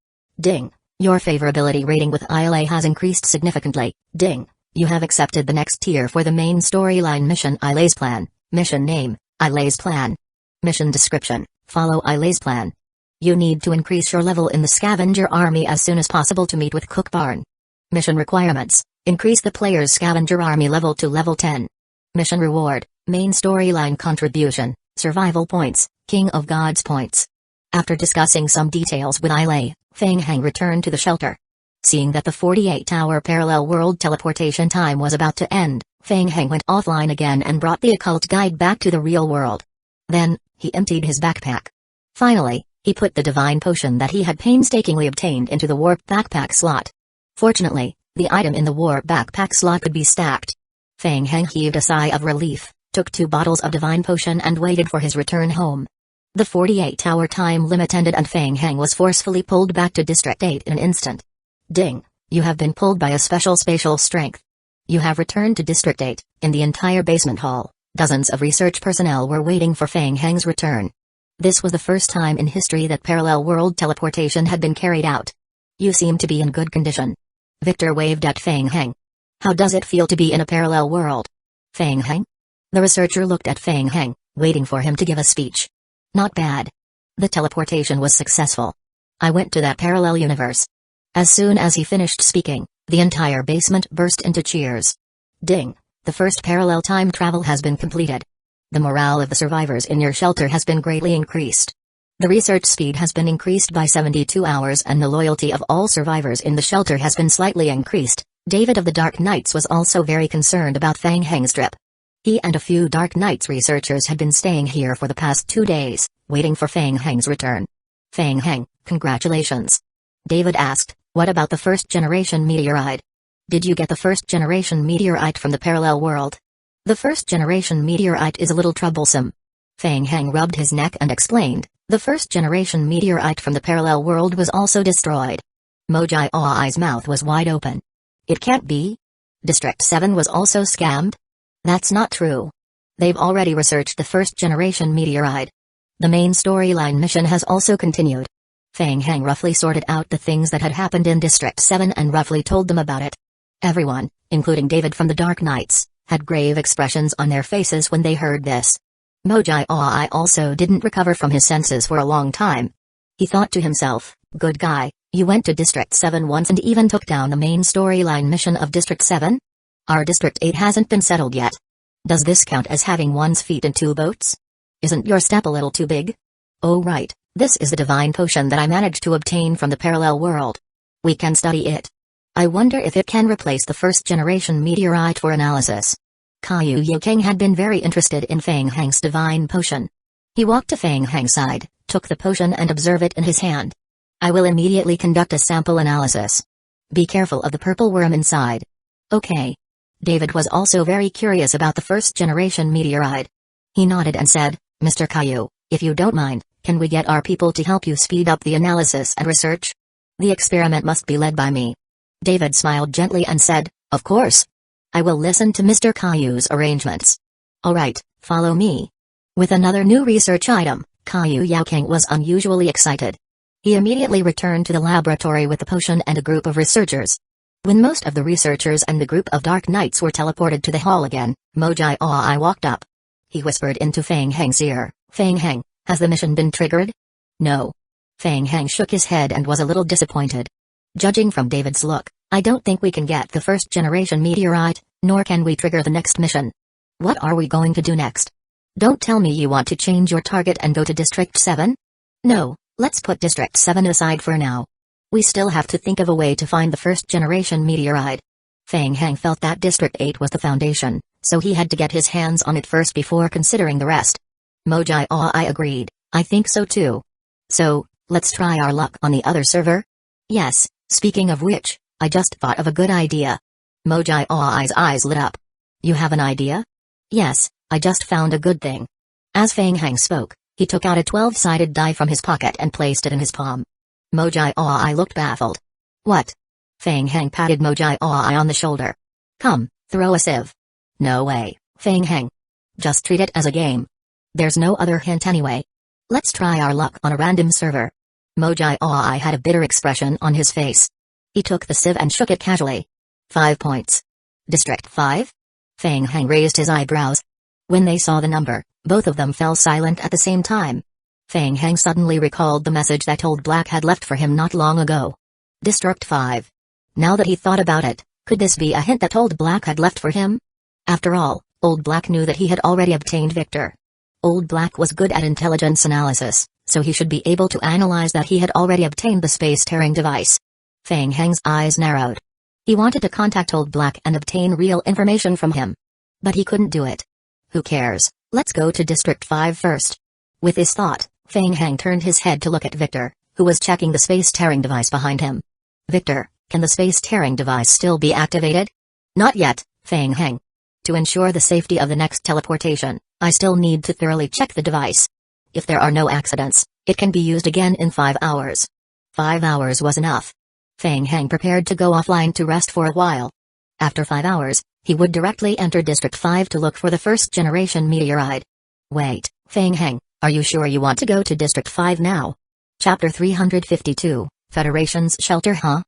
Ding. Your favorability rating with Ailei has increased significantly. Ding. You have accepted the next tier for the main storyline mission Ailei's plan. Mission name, Ailei's plan. Mission description, follow Ailei's plan. You need to increase your level in the scavenger army as soon as possible to meet with Cook Barn. Mission requirements, increase the player's scavenger army level to level 10. Mission reward, main storyline contribution, survival points, King of Gods points. After discussing some details with Ailei, Feng Heng returned to the shelter. Seeing that the 48-hour parallel world teleportation time was about to end, Feng Heng went offline again and brought the occult guide back to the real world. Then, he emptied his backpack. Finally, he put the divine potion that he had painstakingly obtained into the warp backpack slot. Fortunately, the item in the warp backpack slot could be stacked. Feng Heng heaved a sigh of relief, took 2 bottles of divine potion and waited for his return home. The 48-hour time limit ended and Feng Heng was forcefully pulled back to District 8 in an instant. Ding! You have been pulled by a special spatial strength. You have returned to District 8. In the entire basement hall, dozens of research personnel were waiting for Feng Heng's return. This was the first time in history that parallel world teleportation had been carried out. You seem to be in good condition. Victor waved at Feng Heng. How does it feel to be in a parallel world? Feng Heng? The researcher looked at Feng Heng, waiting for him to give a speech. Not bad. The teleportation was successful. I went to that parallel universe. As soon as he finished speaking, the entire basement burst into cheers. Ding! The first parallel time travel has been completed. The morale of the survivors in your shelter has been greatly increased. The research speed has been increased by 72 hours and the loyalty of all survivors in the shelter has been slightly increased. David of the Dark Knights was also very concerned about Fang Heng's trip. He and a few Dark Knights researchers had been staying here for the past 2 days, waiting for Fang Heng's return. Fang Heng, congratulations. David asked, what about the first-generation meteorite? Did you get the first-generation meteorite from the parallel world? The first-generation meteorite is a little troublesome. Fang Heng rubbed his neck and explained, the first-generation meteorite from the parallel world was also destroyed. Mojai Ai's mouth was wide open. It can't be. District 7 was also scammed? That's not true. They've already researched the first-generation meteorite. The main storyline mission has also continued. Fang Heng roughly sorted out the things that had happened in District 7 and roughly told them about it. Everyone, including David from the Dark Knights, had grave expressions on their faces when they heard this. Mojai Ai also didn't recover from his senses for a long time. He thought to himself, good guy, you went to District 7 once and even took down the main storyline mission of District 7? Our District 8 hasn't been settled yet. Does this count as having one's feet in 2 boats? Isn't your step a little too big? Oh right, this is the divine potion that I managed to obtain from the parallel world. We can study it. I wonder if it can replace the first-generation meteorite for analysis. Caillou Yokeng had been very interested in Fang Heng's divine potion. He walked to Fang Heng's side, took the potion and observed it in his hand. I will immediately conduct a sample analysis. Be careful of the purple worm inside. Okay. David was also very curious about the first-generation meteorite. He nodded and said, Mr. Caillou, if you don't mind, can we get our people to help you speed up the analysis and research? The experiment must be led by me. David smiled gently and said, of course. I will listen to Mr. Caillou's arrangements. Alright, follow me. With another new research item, Caillou Yokeng was unusually excited. He immediately returned to the laboratory with the potion and a group of researchers. When most of the researchers and the group of Dark Knights were teleported to the hall again, Mojai Ai walked up. He whispered into Fang Heng's ear, Fang Heng, has the mission been triggered? No. Fang Heng shook his head and was a little disappointed. Judging from David's look, I don't think we can get the first-generation meteorite, nor can we trigger the next mission. What are we going to do next? Don't tell me you want to change your target and go to District 7? No, let's put District 7 aside for now. We still have to think of a way to find the first-generation meteorite. Fang Heng felt that District 8 was the foundation, so he had to get his hands on it first before considering the rest. Mojai Ai agreed, I think so too. So, let's try our luck on the other server? Yes, speaking of which, I just thought of a good idea. Mojai Ai's eyes lit up. You have an idea? Yes, I just found a good thing. As Fang Heng spoke, he took out a 12-sided die from his pocket and placed it in his palm. Mojai Ai looked baffled. What? Fang Heng patted Mojai Ai on the shoulder. Come, throw a sieve. No way, Fang Heng. Just treat it as a game. There's no other hint anyway. Let's try our luck on a random server. Mojai Ai had a bitter expression on his face. He took the sieve and shook it casually. 5 points. District 5? Fang Heng raised his eyebrows. When they saw the number, both of them fell silent at the same time. Fang Heng suddenly recalled the message that Old Black had left for him not long ago. District 5. Now that he thought about it, could this be a hint that Old Black had left for him? After all, Old Black knew that he had already obtained Victor. Old Black was good at intelligence analysis, so he should be able to analyze that he had already obtained the space-tearing device. Fang Heng's eyes narrowed. He wanted to contact Old Black and obtain real information from him. But he couldn't do it. Who cares, let's go to District 5 first. With this thought, Fang Heng turned his head to look at Victor, who was checking the space-tearing device behind him. Victor, can the space-tearing device still be activated? Not yet, Fang Heng. To ensure the safety of the next teleportation, I still need to thoroughly check the device. If there are no accidents, it can be used again in 5 hours. 5 hours was enough. Fang Heng prepared to go offline to rest for a while. After 5 hours, he would directly enter District 5 to look for the first-generation meteorite. Wait, Fang Heng, are you sure you want to go to District 5 now? Chapter 352, Federation's Shelter huh?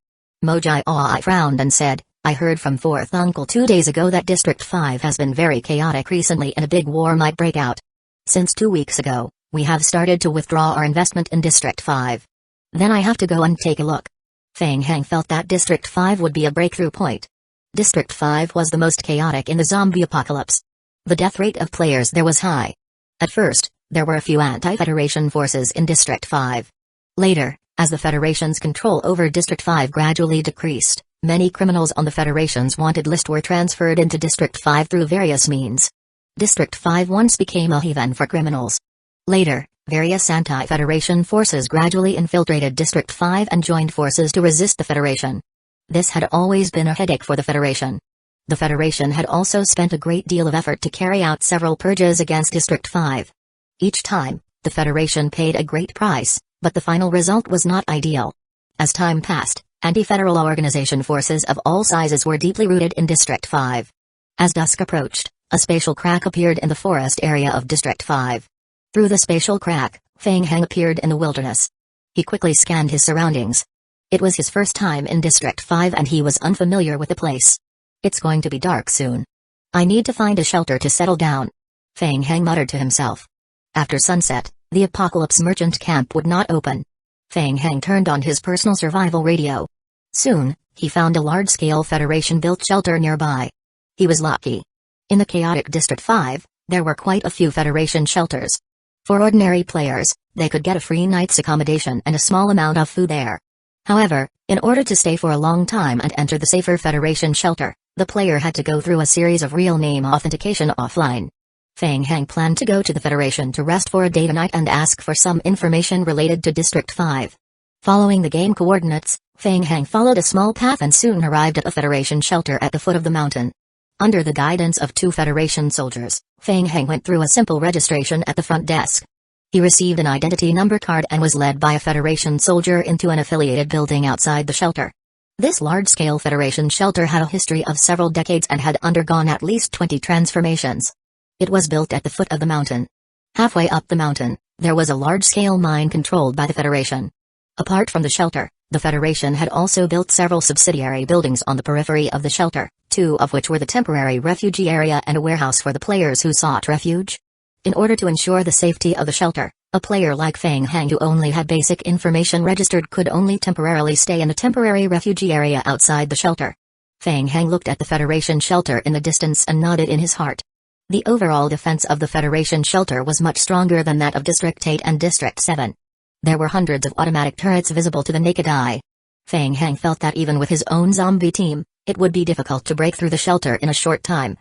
Mojai Ai frowned and said, I heard from 4th Uncle 2 days ago that District 5 has been very chaotic recently and a big war might break out. Since 2 weeks ago, we have started to withdraw our investment in District 5. Then I have to go and take a look. Fang Heng felt that District 5 would be a breakthrough point. District 5 was the most chaotic in the zombie apocalypse. The death rate of players there was high. At first, there were a few anti-Federation forces in District 5. Later, as the Federation's control over District 5 gradually decreased, many criminals on the Federation's wanted list were transferred into District 5 through various means. District 5 once became a haven for criminals. Later, various anti-Federation forces gradually infiltrated District 5 and joined forces to resist the Federation. This had always been a headache for the Federation. The Federation had also spent a great deal of effort to carry out several purges against District 5. Each time, the Federation paid a great price, but the final result was not ideal. As time passed, anti-federal organization forces of all sizes were deeply rooted in District 5. As dusk approached, a spatial crack appeared in the forest area of District 5. Through the spatial crack, Feng Heng appeared in the wilderness. He quickly scanned his surroundings. It was his first time in District 5 and he was unfamiliar with the place. It's going to be dark soon. I need to find a shelter to settle down, Feng Heng muttered to himself. After sunset, the Apocalypse Merchant Camp would not open. Feng Heng turned on his personal survival radio. Soon, he found a large-scale Federation-built shelter nearby. He was lucky. In the chaotic District 5, there were quite a few Federation shelters. For ordinary players, they could get a free night's accommodation and a small amount of food there. However, in order to stay for a long time and enter the safer Federation shelter, the player had to go through a series of real name authentication offline. Feng Heng planned to go to the Federation to rest for a day tonight and ask for some information related to District 5. Following the game coordinates, Feng Heng followed a small path and soon arrived at a Federation shelter at the foot of the mountain. Under the guidance of 2 Federation soldiers, Feng Heng went through a simple registration at the front desk. He received an identity number card and was led by a Federation soldier into an affiliated building outside the shelter. This large-scale Federation shelter had a history of several decades and had undergone at least 20 transformations. It was built at the foot of the mountain. Halfway up the mountain, there was a large-scale mine controlled by the Federation. Apart from the shelter, the Federation had also built several subsidiary buildings on the periphery of the shelter, 2 of which were the temporary refugee area and a warehouse for the players who sought refuge. In order to ensure the safety of the shelter, a player like Feng Heng who only had basic information registered could only temporarily stay in the temporary refugee area outside the shelter. Feng Heng looked at the Federation shelter in the distance and nodded in his heart. The overall defense of the Federation shelter was much stronger than that of District 8 and District 7. There were hundreds of automatic turrets visible to the naked eye. Feng Heng felt that even with his own zombie team, it would be difficult to break through the shelter in a short time.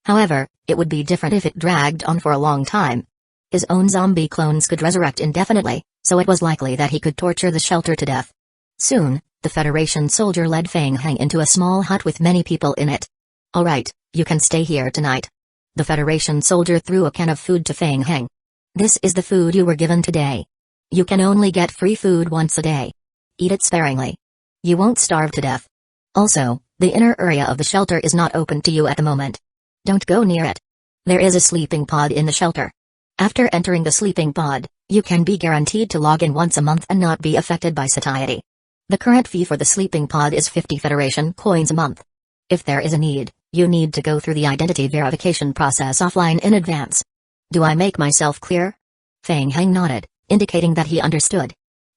However, it would be different if it dragged on for a long time. His own zombie clones could resurrect indefinitely, so it was likely that he could torture the shelter to death. Soon, the Federation soldier led Feng Heng into a small hut with many people in it. All right, you can stay here tonight. The Federation soldier threw a can of food to Feng Heng. This is the food you were given today. You can only get free food once a day. Eat it sparingly. You won't starve to death. Also, the inner area of the shelter is not open to you at the moment. Don't go near it. There is a sleeping pod in the shelter. After entering the sleeping pod, you can be guaranteed to log in once a month and not be affected by satiety. The current fee for the sleeping pod is 50 Federation coins a month. If there is a need, you need to go through the identity verification process offline in advance. Do I make myself clear? Feng Heng nodded, indicating that he understood.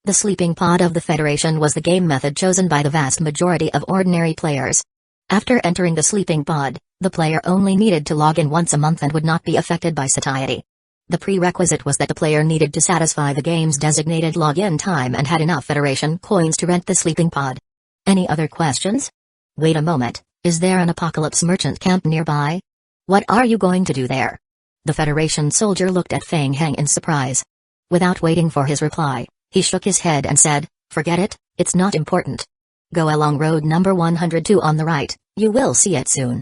The sleeping pod of the Federation was the game method chosen by the vast majority of ordinary players. After entering the sleeping pod, the player only needed to log in once a month and would not be affected by satiety. The prerequisite was that the player needed to satisfy the game's designated login time and had enough Federation coins to rent the sleeping pod. Any other questions? Wait a moment, is there an Apocalypse Merchant Camp nearby? What are you going to do there? The Federation soldier looked at Feng Heng in surprise. Without waiting for his reply, he shook his head and said, "Forget it, it's not important. Go along road number 102 on the right, you will see it soon.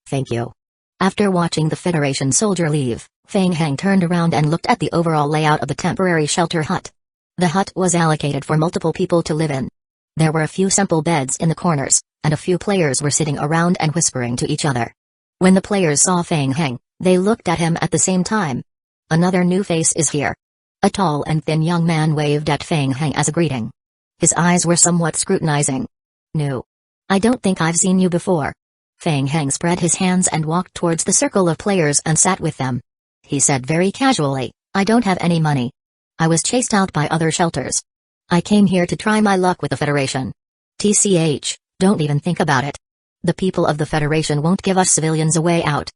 Thank you." After watching the Federation soldier leave, Feng Heng turned around and looked at the overall layout of the temporary shelter hut. The hut was allocated for multiple people to live in. There were a few simple beds in the corners, and a few players were sitting around and whispering to each other. When the players saw Feng Heng, they looked at him at the same time. Another new face is here. A tall and thin young man waved at Feng Heng as a greeting. His eyes were somewhat scrutinizing. "No. I don't think I've seen you before." Feng Heng spread his hands and walked towards the circle of players and sat with them. He said very casually, "I don't have any money. I was chased out by other shelters. I came here to try my luck with the Federation. TCH, don't even think about it." The people of the Federation won't give us civilians a way out.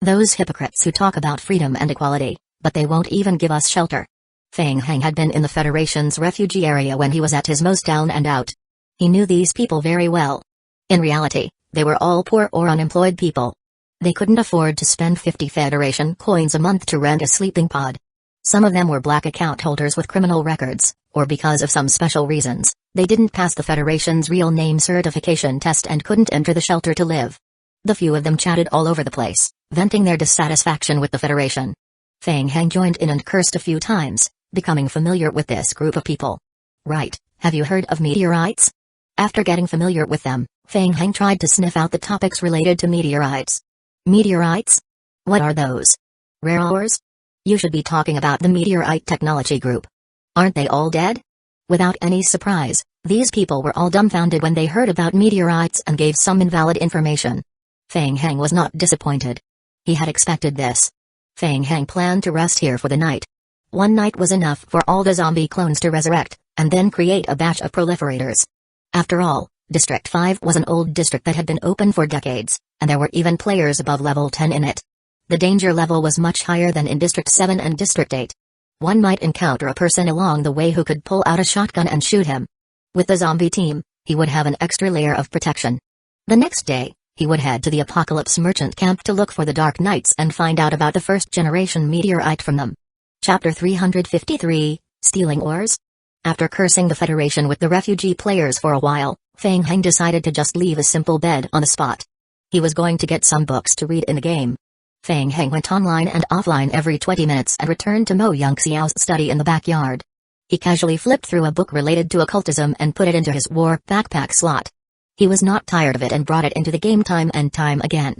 Those hypocrites who talk about freedom and equality, but they won't even give us shelter. Feng Heng had been in the Federation's refugee area when he was at his most down and out. He knew these people very well. In reality, they were all poor or unemployed people. They couldn't afford to spend 50 Federation coins a month to rent a sleeping pod. Some of them were black account holders with criminal records, or because of some special reasons, they didn't pass the Federation's real name certification test and couldn't enter the shelter to live. The few of them chatted all over the place, venting their dissatisfaction with the Federation. Feng Heng joined in and cursed a few times, becoming familiar with this group of people. Right, have you heard of meteorites? After getting familiar with them, Feng Heng tried to sniff out the topics related to meteorites. Meteorites? What are those? Rare ores? You should be talking about the Meteorite Technology Group. Aren't they all dead? Without any surprise, these people were all dumbfounded when they heard about meteorites and gave some invalid information. Feng Heng was not disappointed. He had expected this. Feng Heng planned to rest here for the night. One night was enough for all the zombie clones to resurrect, and then create a batch of proliferators. After all, District 5 was an old district that had been open for decades, and there were even players above level 10 in it. The danger level was much higher than in District 7 and District 8. One might encounter a person along the way who could pull out a shotgun and shoot him. With the zombie team, he would have an extra layer of protection. The next day, he would head to the Apocalypse Merchant Camp to look for the Dark Knights and find out about the first-generation meteorite from them. Chapter 353, Stealing Ores? After cursing the Federation with the refugee players for a while, Feng Heng decided to just leave a simple bed on the spot. He was going to get some books to read in the game. Feng Heng went online and offline every 20 minutes and returned to Mo Yongxiao's study in the backyard. He casually flipped through a book related to occultism and put it into his war backpack slot. He was not tired of it and brought it into the game time and time again.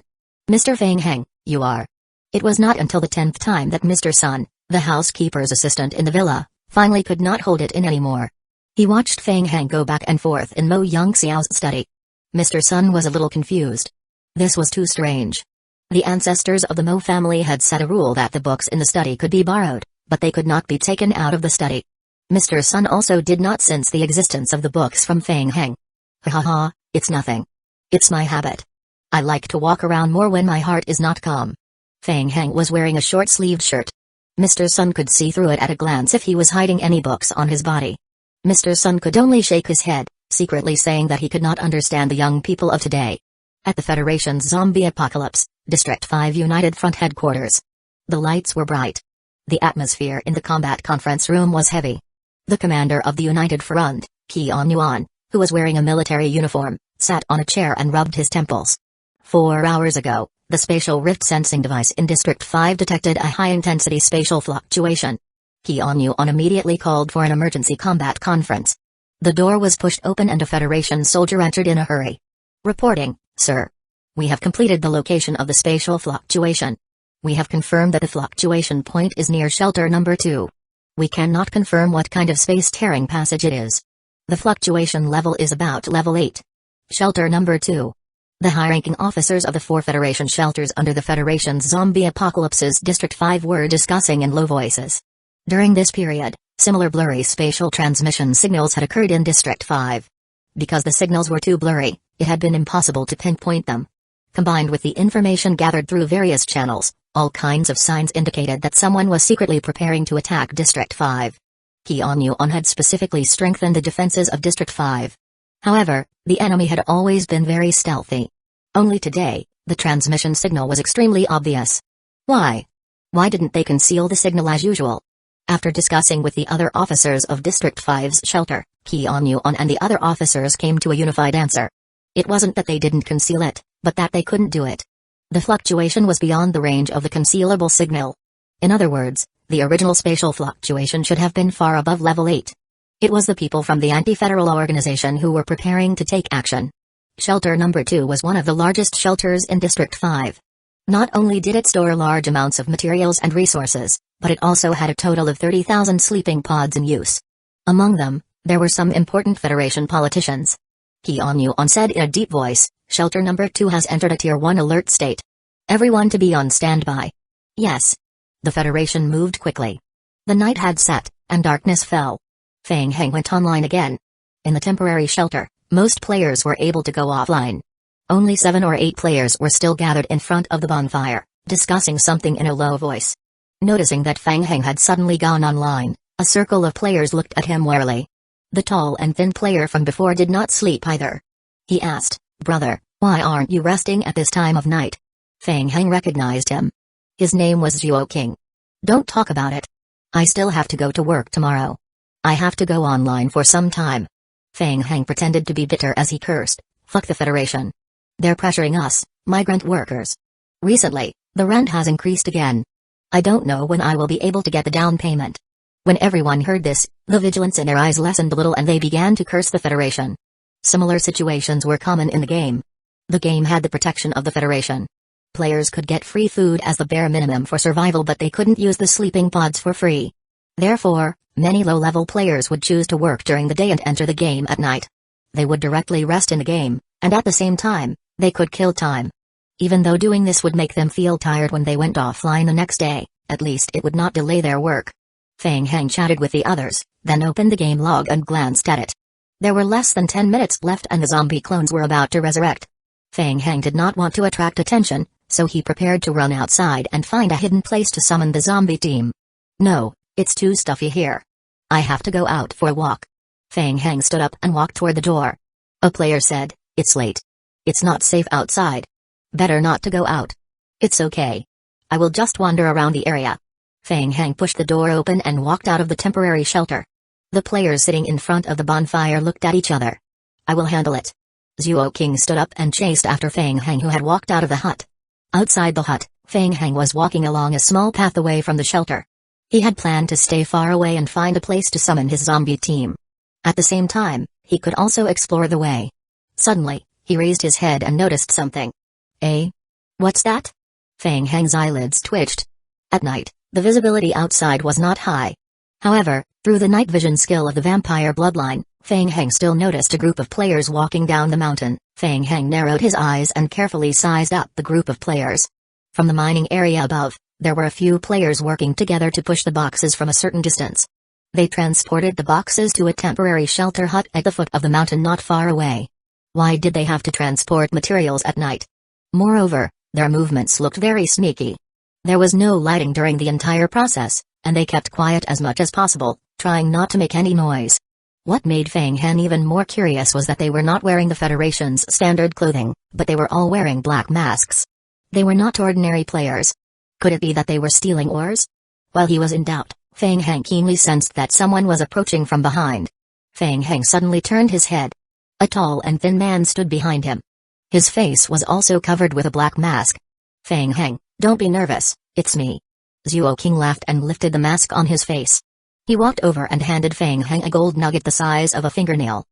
Mr. Feng Heng, you are. It was not until the 10th time that Mr. Sun, the housekeeper's assistant in the villa, finally could not hold it in anymore. He watched Feng Heng go back and forth in Mo Yongxiao's study. Mr. Sun was a little confused. This was too strange. The ancestors of the Mo family had set a rule that the books in the study could be borrowed, but they could not be taken out of the study. Mr. Sun also did not sense the existence of the books from Feng Heng. Ha ha, it's nothing. It's my habit. I like to walk around more when my heart is not calm. Feng Heng was wearing a short-sleeved shirt. Mr. Sun could see through it at a glance if he was hiding any books on his body. Mr. Sun could only shake his head, secretly saying that he could not understand the young people of today. At the Federation's zombie apocalypse, District 5 United Front Headquarters. The lights were bright. The atmosphere in the combat conference room was heavy. The commander of the United Front, Qian Yuan, who was wearing a military uniform, sat on a chair and rubbed his temples. 4 hours ago, the spatial rift sensing device in District 5 detected a high-intensity spatial fluctuation. Qian Yuan immediately called for an emergency combat conference. The door was pushed open and a Federation soldier entered in a hurry. Reporting, sir. We have completed the location of the spatial fluctuation. We have confirmed that the fluctuation point is near shelter number 2. We cannot confirm what kind of space-tearing passage it is. The fluctuation level is about level 8. Shelter number 2. The high-ranking officers of the 4 Federation shelters under the Federation's zombie apocalypses District 5 were discussing in low voices. During this period, similar blurry spatial transmission signals had occurred in District 5. Because the signals were too blurry, it had been impossible to pinpoint them. Combined with the information gathered through various channels, all kinds of signs indicated that someone was secretly preparing to attack District 5. Qian Yuan had specifically strengthened the defenses of District 5. However, the enemy had always been very stealthy. Only today, the transmission signal was extremely obvious. Why? Why didn't they conceal the signal as usual? After discussing with the other officers of District 5's shelter, Qian Yuan and the other officers came to a unified answer. It wasn't that they didn't conceal it, but that they couldn't do it. The fluctuation was beyond the range of the concealable signal. In other words, the original spatial fluctuation should have been far above level 8. It was the people from the anti-federal organization who were preparing to take action. Shelter number 2 was one of the largest shelters in District 5. Not only did it store large amounts of materials and resources, but it also had a total of 30,000 sleeping pods in use. Among them, there were some important Federation politicians. Qian Yuan said in a deep voice, Shelter number 2 has entered a Tier 1 alert state. Everyone to be on standby. Yes. The Federation moved quickly. The night had set, and darkness fell. Feng Heng went online again. In the temporary shelter, most players were able to go offline. Only 7 or 8 players were still gathered in front of the bonfire, discussing something in a low voice. Noticing that Fang Heng had suddenly gone online, a circle of players looked at him warily. The tall and thin player from before did not sleep either. He asked, "Brother, why aren't you resting at this time of night?" Fang Heng recognized him. His name was Zhuo King. "Don't talk about it. I still have to go to work tomorrow. I have to go online for some time." Fang Heng pretended to be bitter as he cursed, "Fuck the Federation. They're pressuring us, migrant workers. Recently, the rent has increased again. I don't know when I will be able to get the down payment." When everyone heard this, the vigilance in their eyes lessened a little and they began to curse the Federation. Similar situations were common in the game. The game had the protection of the Federation. Players could get free food as the bare minimum for survival, but they couldn't use the sleeping pods for free. Therefore, many low-level players would choose to work during the day and enter the game at night. They would directly rest in the game, and at the same time, they could kill time. Even though doing this would make them feel tired when they went offline the next day, at least it would not delay their work. Fang Heng chatted with the others, then opened the game log and glanced at it. There were less than 10 minutes left and the zombie clones were about to resurrect. Fang Heng did not want to attract attention, so he prepared to run outside and find a hidden place to summon the zombie team. "No, it's too stuffy here. I have to go out for a walk." Fang Heng stood up and walked toward the door. A player said, "It's late. It's not safe outside. Better not to go out." "It's okay. I will just wander around the area." Fang Heng pushed the door open and walked out of the temporary shelter. The players sitting in front of the bonfire looked at each other. "I will handle it." Zhuo King stood up and chased after Fang Heng, who had walked out of the hut. Outside the hut, Fang Heng was walking along a small path away from the shelter. He had planned to stay far away and find a place to summon his zombie team. At the same time, he could also explore the way. Suddenly, he raised his head and noticed something. "Eh? What's that?" Fang Heng's eyelids twitched. At night, the visibility outside was not high. However, through the night vision skill of the vampire bloodline, Fang Heng still noticed a group of players walking down the mountain. Fang Heng narrowed his eyes and carefully sized up the group of players. From the mining area above, there were a few players working together to push the boxes from a certain distance. They transported the boxes to a temporary shelter hut at the foot of the mountain not far away. Why did they have to transport materials at night? Moreover, their movements looked very sneaky. There was no lighting during the entire process, and they kept quiet as much as possible, trying not to make any noise. What made Fang Heng even more curious was that they were not wearing the Federation's standard clothing, but they were all wearing black masks. They were not ordinary players. Could it be that they were stealing ores? While he was in doubt, Fang Heng keenly sensed that someone was approaching from behind. Fang Heng suddenly turned his head. A tall and thin man stood behind him. His face was also covered with a black mask. "Fang Heng, don't be nervous, it's me." Zhuo King laughed and lifted the mask on his face. He walked over and handed Fang Heng a gold nugget the size of a fingernail.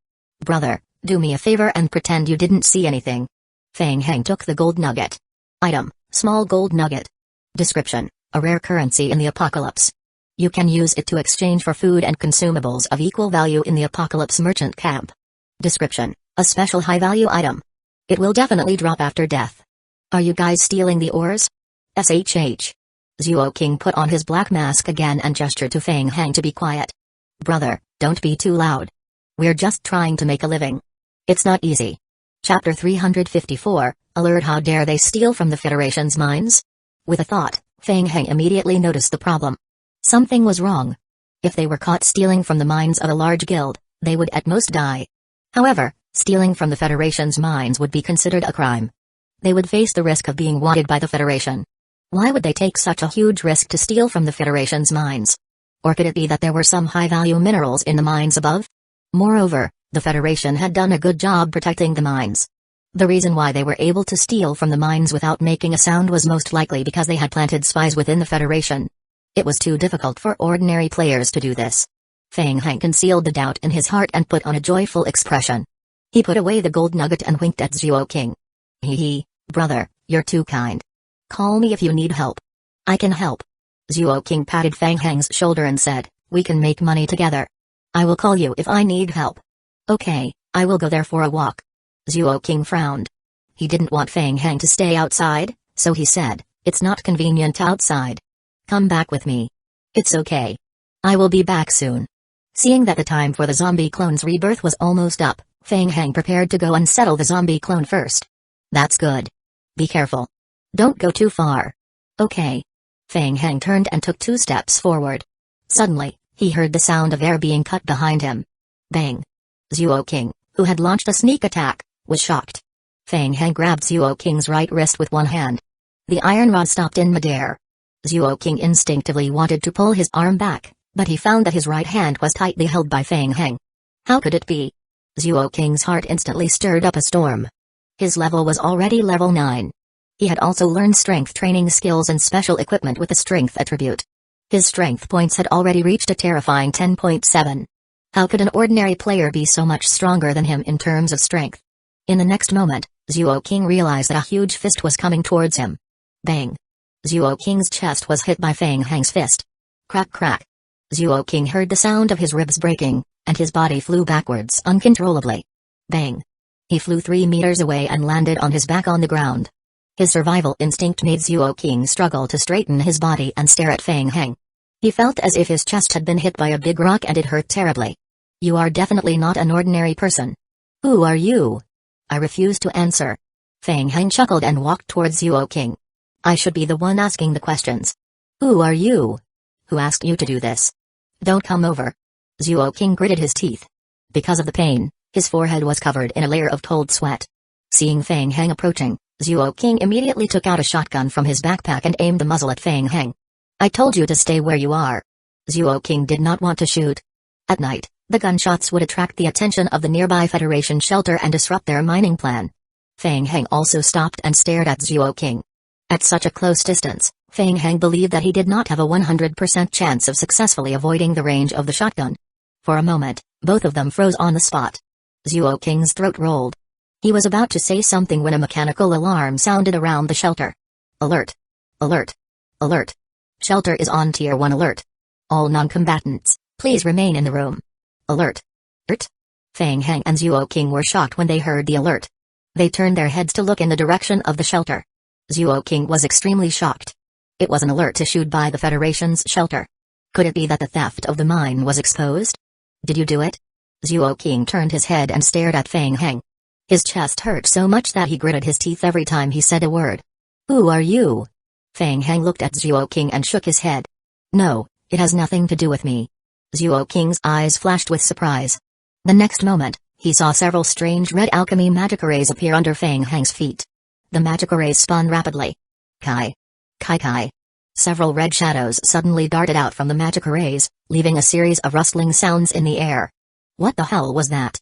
"Brother, do me a favor and pretend you didn't see anything." Fang Heng took the gold nugget. Item: small gold nugget. Description: a rare currency in the apocalypse. You can use it to exchange for food and consumables of equal value in the apocalypse merchant camp. Description: a special high-value item. It will definitely drop after death. Are you guys stealing the ores? SHH. Zhuo King put on his black mask again and gestured to Fang Heng to be quiet. "Brother, don't be too loud. We're just trying to make a living. It's not easy." Chapter 354, Alert: How dare they steal from the Federation's mines? With a thought, Fang Heng immediately noticed the problem. Something was wrong. If they were caught stealing from the mines of a large guild, they would at most die. However, stealing from the Federation's mines would be considered a crime. They would face the risk of being wanted by the Federation. Why would they take such a huge risk to steal from the Federation's mines? Or could it be that there were some high-value minerals in the mines above? Moreover, the Federation had done a good job protecting the mines. The reason why they were able to steal from the mines without making a sound was most likely because they had planted spies within the Federation. It was too difficult for ordinary players to do this. Fang Heng concealed the doubt in his heart and put on a joyful expression. He put away the gold nugget and winked at Zhuo King. "Hee, brother, you're too kind. Call me if you need help. I can help." Zhuo King patted Fang Heng's shoulder and said, "We can make money together. I will call you if I need help." "Okay, I will go there for a walk." Zhuo King frowned. He didn't want Fang Heng to stay outside, so he said, "It's not convenient outside. Come back with me." "It's okay. I will be back soon." Seeing that the time for the zombie clone's rebirth was almost up, Fang Heng prepared to go and settle the zombie clone first. That's good. Be careful. Don't go too far. Okay. Feng Heng turned and took 2 steps forward. Suddenly, he heard the sound of air being cut behind him. Bang. Zhuo King, who had launched a sneak attack, was shocked. Feng Heng grabbed Zhuo King's right wrist with one hand. The iron rod stopped in midair. Zhuo King instinctively wanted to pull his arm back, but he found that his right hand was tightly held by Feng Heng. How could it be? Zhuo King's heart instantly stirred up a storm. His level was already level 9. He had also learned strength training skills and special equipment with the strength attribute. His strength points had already reached a terrifying 10.7. How could an ordinary player be so much stronger than him in terms of strength? In the next moment, Zhuo King realized that a huge fist was coming towards him. Bang! Zhuo King's chest was hit by Feng Heng's fist. Crack crack. Zhuo King heard the sound of his ribs breaking, and his body flew backwards uncontrollably. Bang! He flew 3 meters away and landed on his back on the ground. His survival instinct made Zhuo King struggle to straighten his body and stare at Feng Heng. He felt as if his chest had been hit by a big rock and it hurt terribly. You are definitely not an ordinary person. Who are you? I refuse to answer. Feng Heng chuckled and walked towards Zhuo King. I should be the one asking the questions. Who are you? Who asked you to do this? Don't come over. Zhuo King gritted his teeth. Because of the pain, his forehead was covered in a layer of cold sweat. Seeing Feng Heng approaching, Zhuo King immediately took out a shotgun from his backpack and aimed the muzzle at Feng Heng. I told you to stay where you are. Zhuo King did not want to shoot. At night, the gunshots would attract the attention of the nearby Federation shelter and disrupt their mining plan. Feng Heng also stopped and stared at Zhuo King. At such a close distance, Feng Heng believed that he did not have a 100% chance of successfully avoiding the range of the shotgun. For a moment, both of them froze on the spot. Zhuo King's throat rolled. He was about to say something when a mechanical alarm sounded around the shelter. Alert! Alert! Alert! Shelter is on Tier 1 alert. All non-combatants, please remain in the room. Alert! Alert! Feng Heng and Zhuo King were shocked when they heard the alert. They turned their heads to look in the direction of the shelter. Zhuo King was extremely shocked. It was an alert issued by the Federation's shelter. Could it be that the theft of the mine was exposed? Did you do it? Zhuo King turned his head and stared at Feng Heng. His chest hurt so much that he gritted his teeth every time he said a word. Who are you? Feng Heng looked at Zhuo King and shook his head. No, it has nothing to do with me. Zhuo King's eyes flashed with surprise. The next moment, he saw several strange red alchemy magic arrays appear under Feng Heng's feet. The magic arrays spun rapidly. Kai. Kai Kai. Several red shadows suddenly darted out from the magic arrays, leaving a series of rustling sounds in the air. What the hell was that?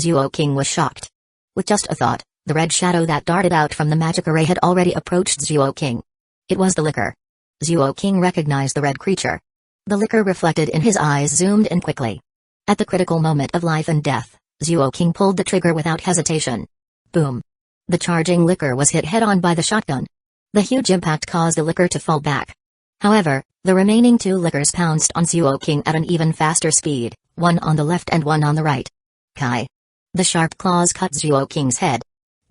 Zhuo King was shocked. With just a thought, the red shadow that darted out from the magic array had already approached Zhuo King. It was the liquor. Zhuo King recognized the red creature. The liquor reflected in his eyes zoomed in quickly. At the critical moment of life and death, Zhuo King pulled the trigger without hesitation. Boom. The charging liquor was hit head-on by the shotgun. The huge impact caused the liquor to fall back. However, the remaining 2 liquors pounced on Zhuo King at an even faster speed, one on the left and one on the right. Kai. The sharp claws cut Zhuo King's head.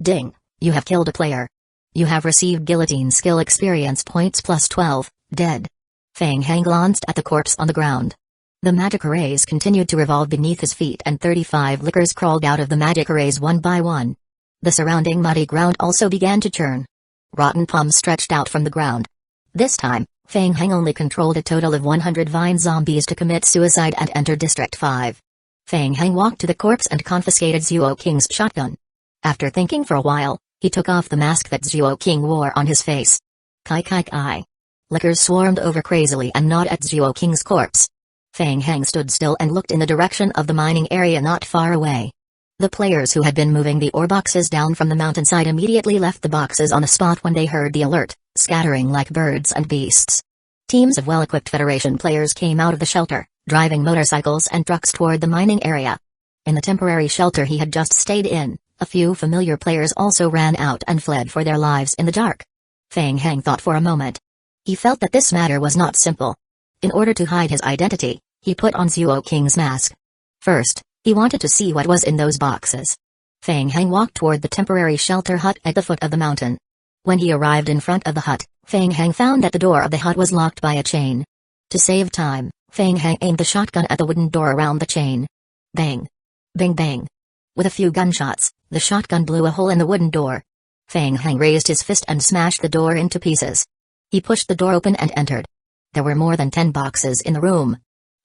Ding, you have killed a player. You have received guillotine skill experience points plus 12, dead. Feng Heng glanced at the corpse on the ground. The magic arrays continued to revolve beneath his feet and 35 liquors crawled out of the magic arrays one by one. The surrounding muddy ground also began to churn. Rotten palms stretched out from the ground. This time, Feng Heng only controlled a total of 100 vine zombies to commit suicide and enter District 5. Feng Heng walked to the corpse and confiscated Zhuo King's shotgun. After thinking for a while, he took off the mask that Zhuo King wore on his face. Kai Kai Kai. Liquors swarmed over crazily and gnawed at Zhuo King's corpse. Feng Heng stood still and looked in the direction of the mining area not far away. The players who had been moving the ore boxes down from the mountainside immediately left the boxes on the spot when they heard the alert, scattering like birds and beasts. Teams of well-equipped Federation players came out of the shelter, driving motorcycles and trucks toward the mining area. In the temporary shelter he had just stayed in, a few familiar players also ran out and fled for their lives in the dark. Feng Heng thought for a moment. He felt that this matter was not simple. In order to hide his identity, he put on Zhuo King's mask. First, he wanted to see what was in those boxes. Feng Heng walked toward the temporary shelter hut at the foot of the mountain. When he arrived in front of the hut, Feng Heng found that the door of the hut was locked by a chain. To save time, Feng Heng aimed the shotgun at the wooden door around the chain. Bang! Bang bang! With a few gunshots, the shotgun blew a hole in the wooden door. Feng Hang raised his fist and smashed the door into pieces. He pushed the door open and entered. There were more than 10 boxes in the room.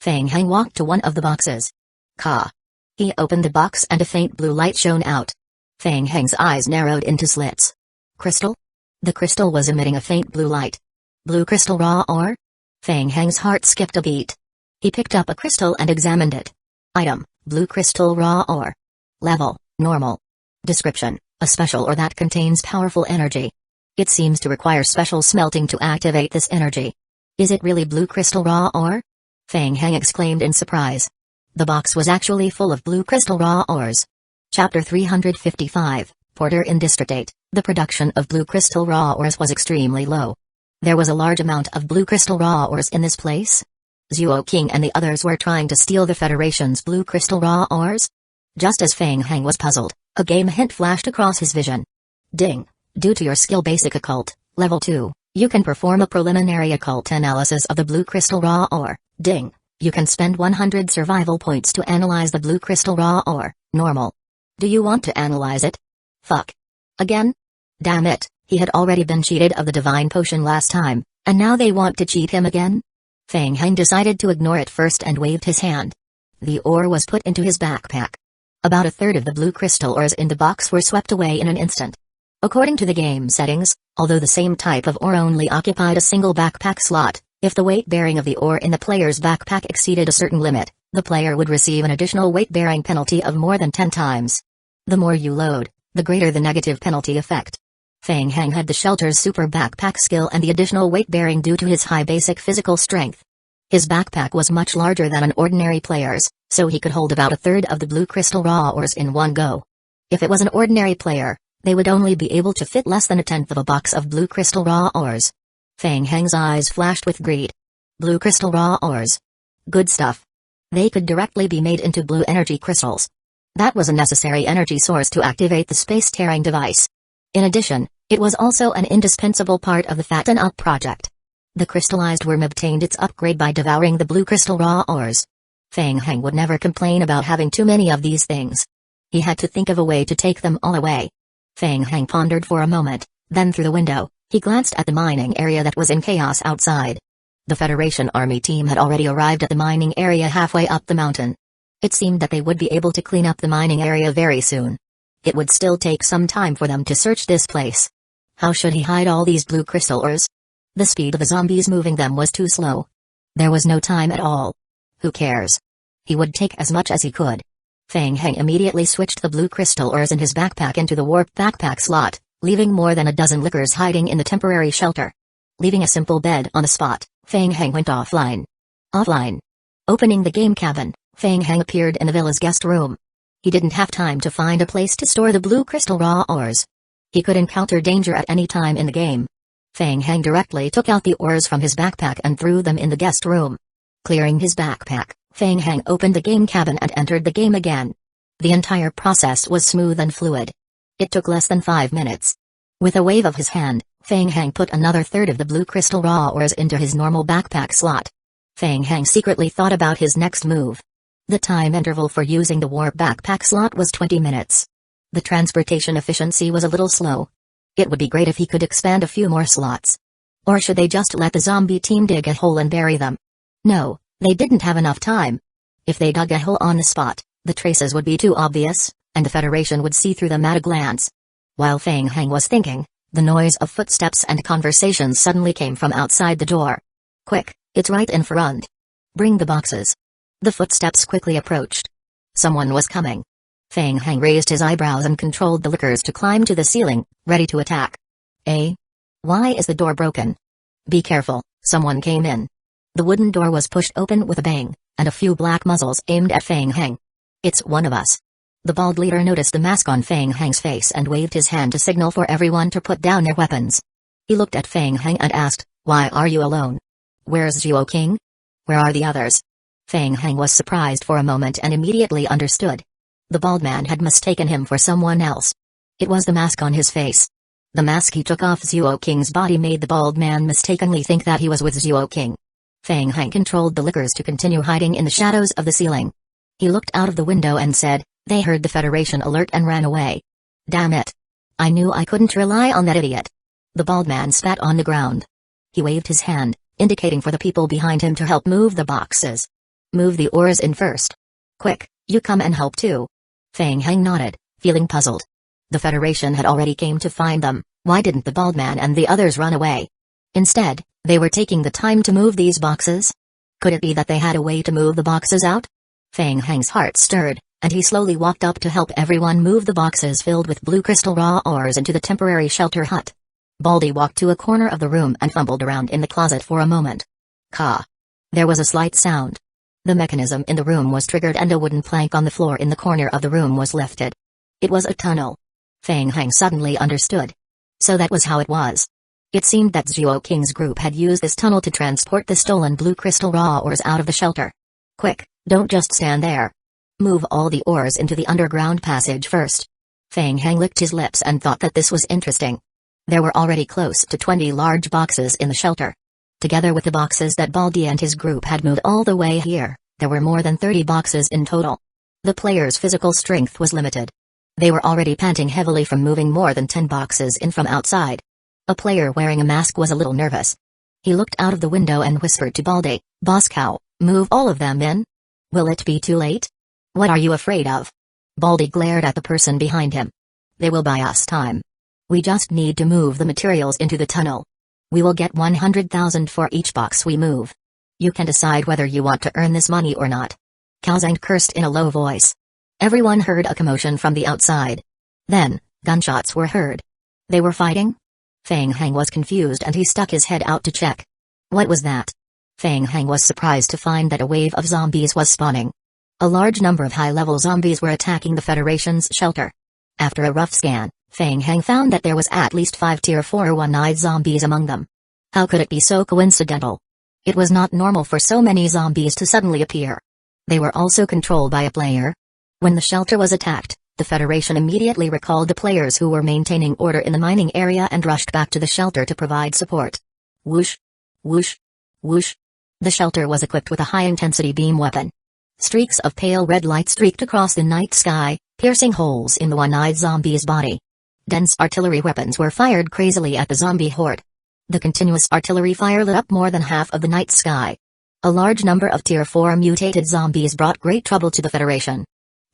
Feng Hang walked to one of the boxes. Ka. He opened the box and a faint blue light shone out. Feng Hang's eyes narrowed into slits. Crystal? The crystal was emitting a faint blue light. Blue crystal raw ore? Feng Hang's heart skipped a beat. He picked up a crystal and examined it. Item, blue crystal raw ore. Level, normal. Description, a special ore that contains powerful energy. It seems to require special smelting to activate this energy. Is it really blue crystal raw ore? Feng Hang exclaimed in surprise. The box was actually full of blue crystal raw ores. Chapter 355, Porter in District 8, the production of blue crystal raw ores was extremely low. There was a large amount of blue crystal raw ores in this place? Zuo King and the others were trying to steal the Federation's blue crystal raw ores? Just as Feng Hang was puzzled, a game hint flashed across his vision. Ding. Due to your skill basic occult, level 2, you can perform a preliminary occult analysis of the blue crystal raw ore. Ding. You can spend 100 survival points to analyze the blue crystal raw ore, normal. Do you want to analyze it? Fuck. Again? Damn it, he had already been cheated of the divine potion last time, and now they want to cheat him again? Feng Hang decided to ignore it first and waved his hand. The ore was put into his backpack. About a third of the blue crystal ores in the box were swept away in an instant. According to the game settings, although the same type of ore only occupied a single backpack slot, if the weight-bearing of the ore in the player's backpack exceeded a certain limit, the player would receive an additional weight-bearing penalty of more than 10 times. The more you load, the greater the negative penalty effect. Feng Hang had the shelter's super backpack skill and the additional weight-bearing due to his high basic physical strength. His backpack was much larger than an ordinary player's, so he could hold about a third of the blue crystal raw ores in one go. If it was an ordinary player, they would only be able to fit less than a tenth of a box of blue crystal raw ores. Feng Hang's eyes flashed with greed. Blue crystal raw ores. Good stuff. They could directly be made into blue energy crystals. That was a necessary energy source to activate the space-tearing device. In addition, it was also an indispensable part of the Fatten Up project. The crystallized worm obtained its upgrade by devouring the blue crystal raw ores. Feng Hang would never complain about having too many of these things. He had to think of a way to take them all away. Feng Hang pondered for a moment, then through the window, he glanced at the mining area that was in chaos outside. The Federation army team had already arrived at the mining area halfway up the mountain. It seemed that they would be able to clean up the mining area very soon. It would still take some time for them to search this place. How should he hide all these blue crystal ores? The speed of the zombies moving them was too slow. There was no time at all. Who cares? He would take as much as he could. Feng Hang immediately switched the blue crystal ores in his backpack into the warp backpack slot, leaving more than a dozen lickers hiding in the temporary shelter. Leaving a simple bed on the spot, Feng Hang went offline. Opening the game cabin, Feng Hang appeared in the villa's guest room. He didn't have time to find a place to store the blue crystal raw ores. He could encounter danger at any time in the game. Feng Hang directly took out the ores from his backpack and threw them in the guest room. Clearing his backpack, Feng Hang opened the game cabin and entered the game again. The entire process was smooth and fluid. It took less than 5 minutes. With a wave of his hand, Feng Hang put another third of the blue crystal raw ores into his normal backpack slot. Feng Hang secretly thought about his next move. The time interval for using the warp backpack slot was 20 minutes. The transportation efficiency was a little slow. It would be great if he could expand a few more slots. Or should they just let the zombie team dig a hole and bury them? No, they didn't have enough time. If they dug a hole on the spot, the traces would be too obvious, and the Federation would see through them at a glance. While Feng Hang was thinking, the noise of footsteps and conversations suddenly came from outside the door. Quick, it's right in front. Bring the boxes. The footsteps quickly approached. Someone was coming. Feng Hang raised his eyebrows and controlled the lickers to climb to the ceiling, ready to attack. Why is the door broken? Be careful, someone came in. The wooden door was pushed open with a bang, and a few black muzzles aimed at Feng Hang. It's one of us. The bald leader noticed the mask on Feng Hang's face and waved his hand to signal for everyone to put down their weapons. He looked at Feng Hang and asked, "Why are you alone? Where's Zuo King? Where are the others?" Feng Hang was surprised for a moment and immediately understood. The bald man had mistaken him for someone else. It was the mask on his face. The mask he took off Zuo King's body made the bald man mistakenly think that he was with Zuo King. Feng Hang controlled the lickers to continue hiding in the shadows of the ceiling. He looked out of the window and said, "They heard the Federation alert and ran away. Damn it. I knew I couldn't rely on that idiot. The bald man spat on the ground. He waved his hand, indicating for the people behind him to help move the boxes. Move the ores in first. Quick, you come and help too. Feng Heng nodded, feeling puzzled. The Federation had already came to find them, why didn't the bald man and the others run away? Instead, they were taking the time to move these boxes? Could it be that they had a way to move the boxes out? Feng Heng's heart stirred, and he slowly walked up to help everyone move the boxes filled with blue crystal raw ores into the temporary shelter hut. Baldy walked to a corner of the room and fumbled around in the closet for a moment. Ka. There was a slight sound. The mechanism in the room was triggered and a wooden plank on the floor in the corner of the room was lifted. It was a tunnel. Feng Heng suddenly understood. So that was how it was. It seemed that Zhuo King's group had used this tunnel to transport the stolen blue crystal raw ores out of the shelter. Quick, don't just stand there. Move all the ores into the underground passage first. Feng Heng licked his lips and thought that this was interesting. There were already close to 20 large boxes in the shelter. Together with the boxes that Baldy and his group had moved all the way here, there were more than 30 boxes in total. The players' physical strength was limited. They were already panting heavily from moving more than 10 boxes in from outside. A player wearing a mask was a little nervous. He looked out of the window and whispered to Baldy, "Boss Cow, move all of them in? Will it be too late? What are you afraid of?" Baldy glared at the person behind him. "They will buy us time. We just need to move the materials into the tunnel. We will get 100,000 for each box we move. You can decide whether you want to earn this money or not." Calzang cursed in a low voice. Everyone heard a commotion from the outside. Then, gunshots were heard. They were fighting? Feng Heng was confused and he stuck his head out to check. What was that? Feng Heng was surprised to find that a wave of zombies was spawning. A large number of high-level zombies were attacking the Federation's shelter. After a rough scan, Feng Heng found that there was at least 5 Tier 4 one-eyed zombies among them. How could it be so coincidental? It was not normal for so many zombies to suddenly appear. They were also controlled by a player. When the shelter was attacked, the Federation immediately recalled the players who were maintaining order in the mining area and rushed back to the shelter to provide support. Whoosh! Whoosh! Whoosh! The shelter was equipped with a high-intensity beam weapon. Streaks of pale red light streaked across the night sky, piercing holes in the one-eyed zombie's body. Dense artillery weapons were fired crazily at the zombie horde. The continuous artillery fire lit up more than half of the night sky. A large number of Tier 4 mutated zombies brought great trouble to the Federation.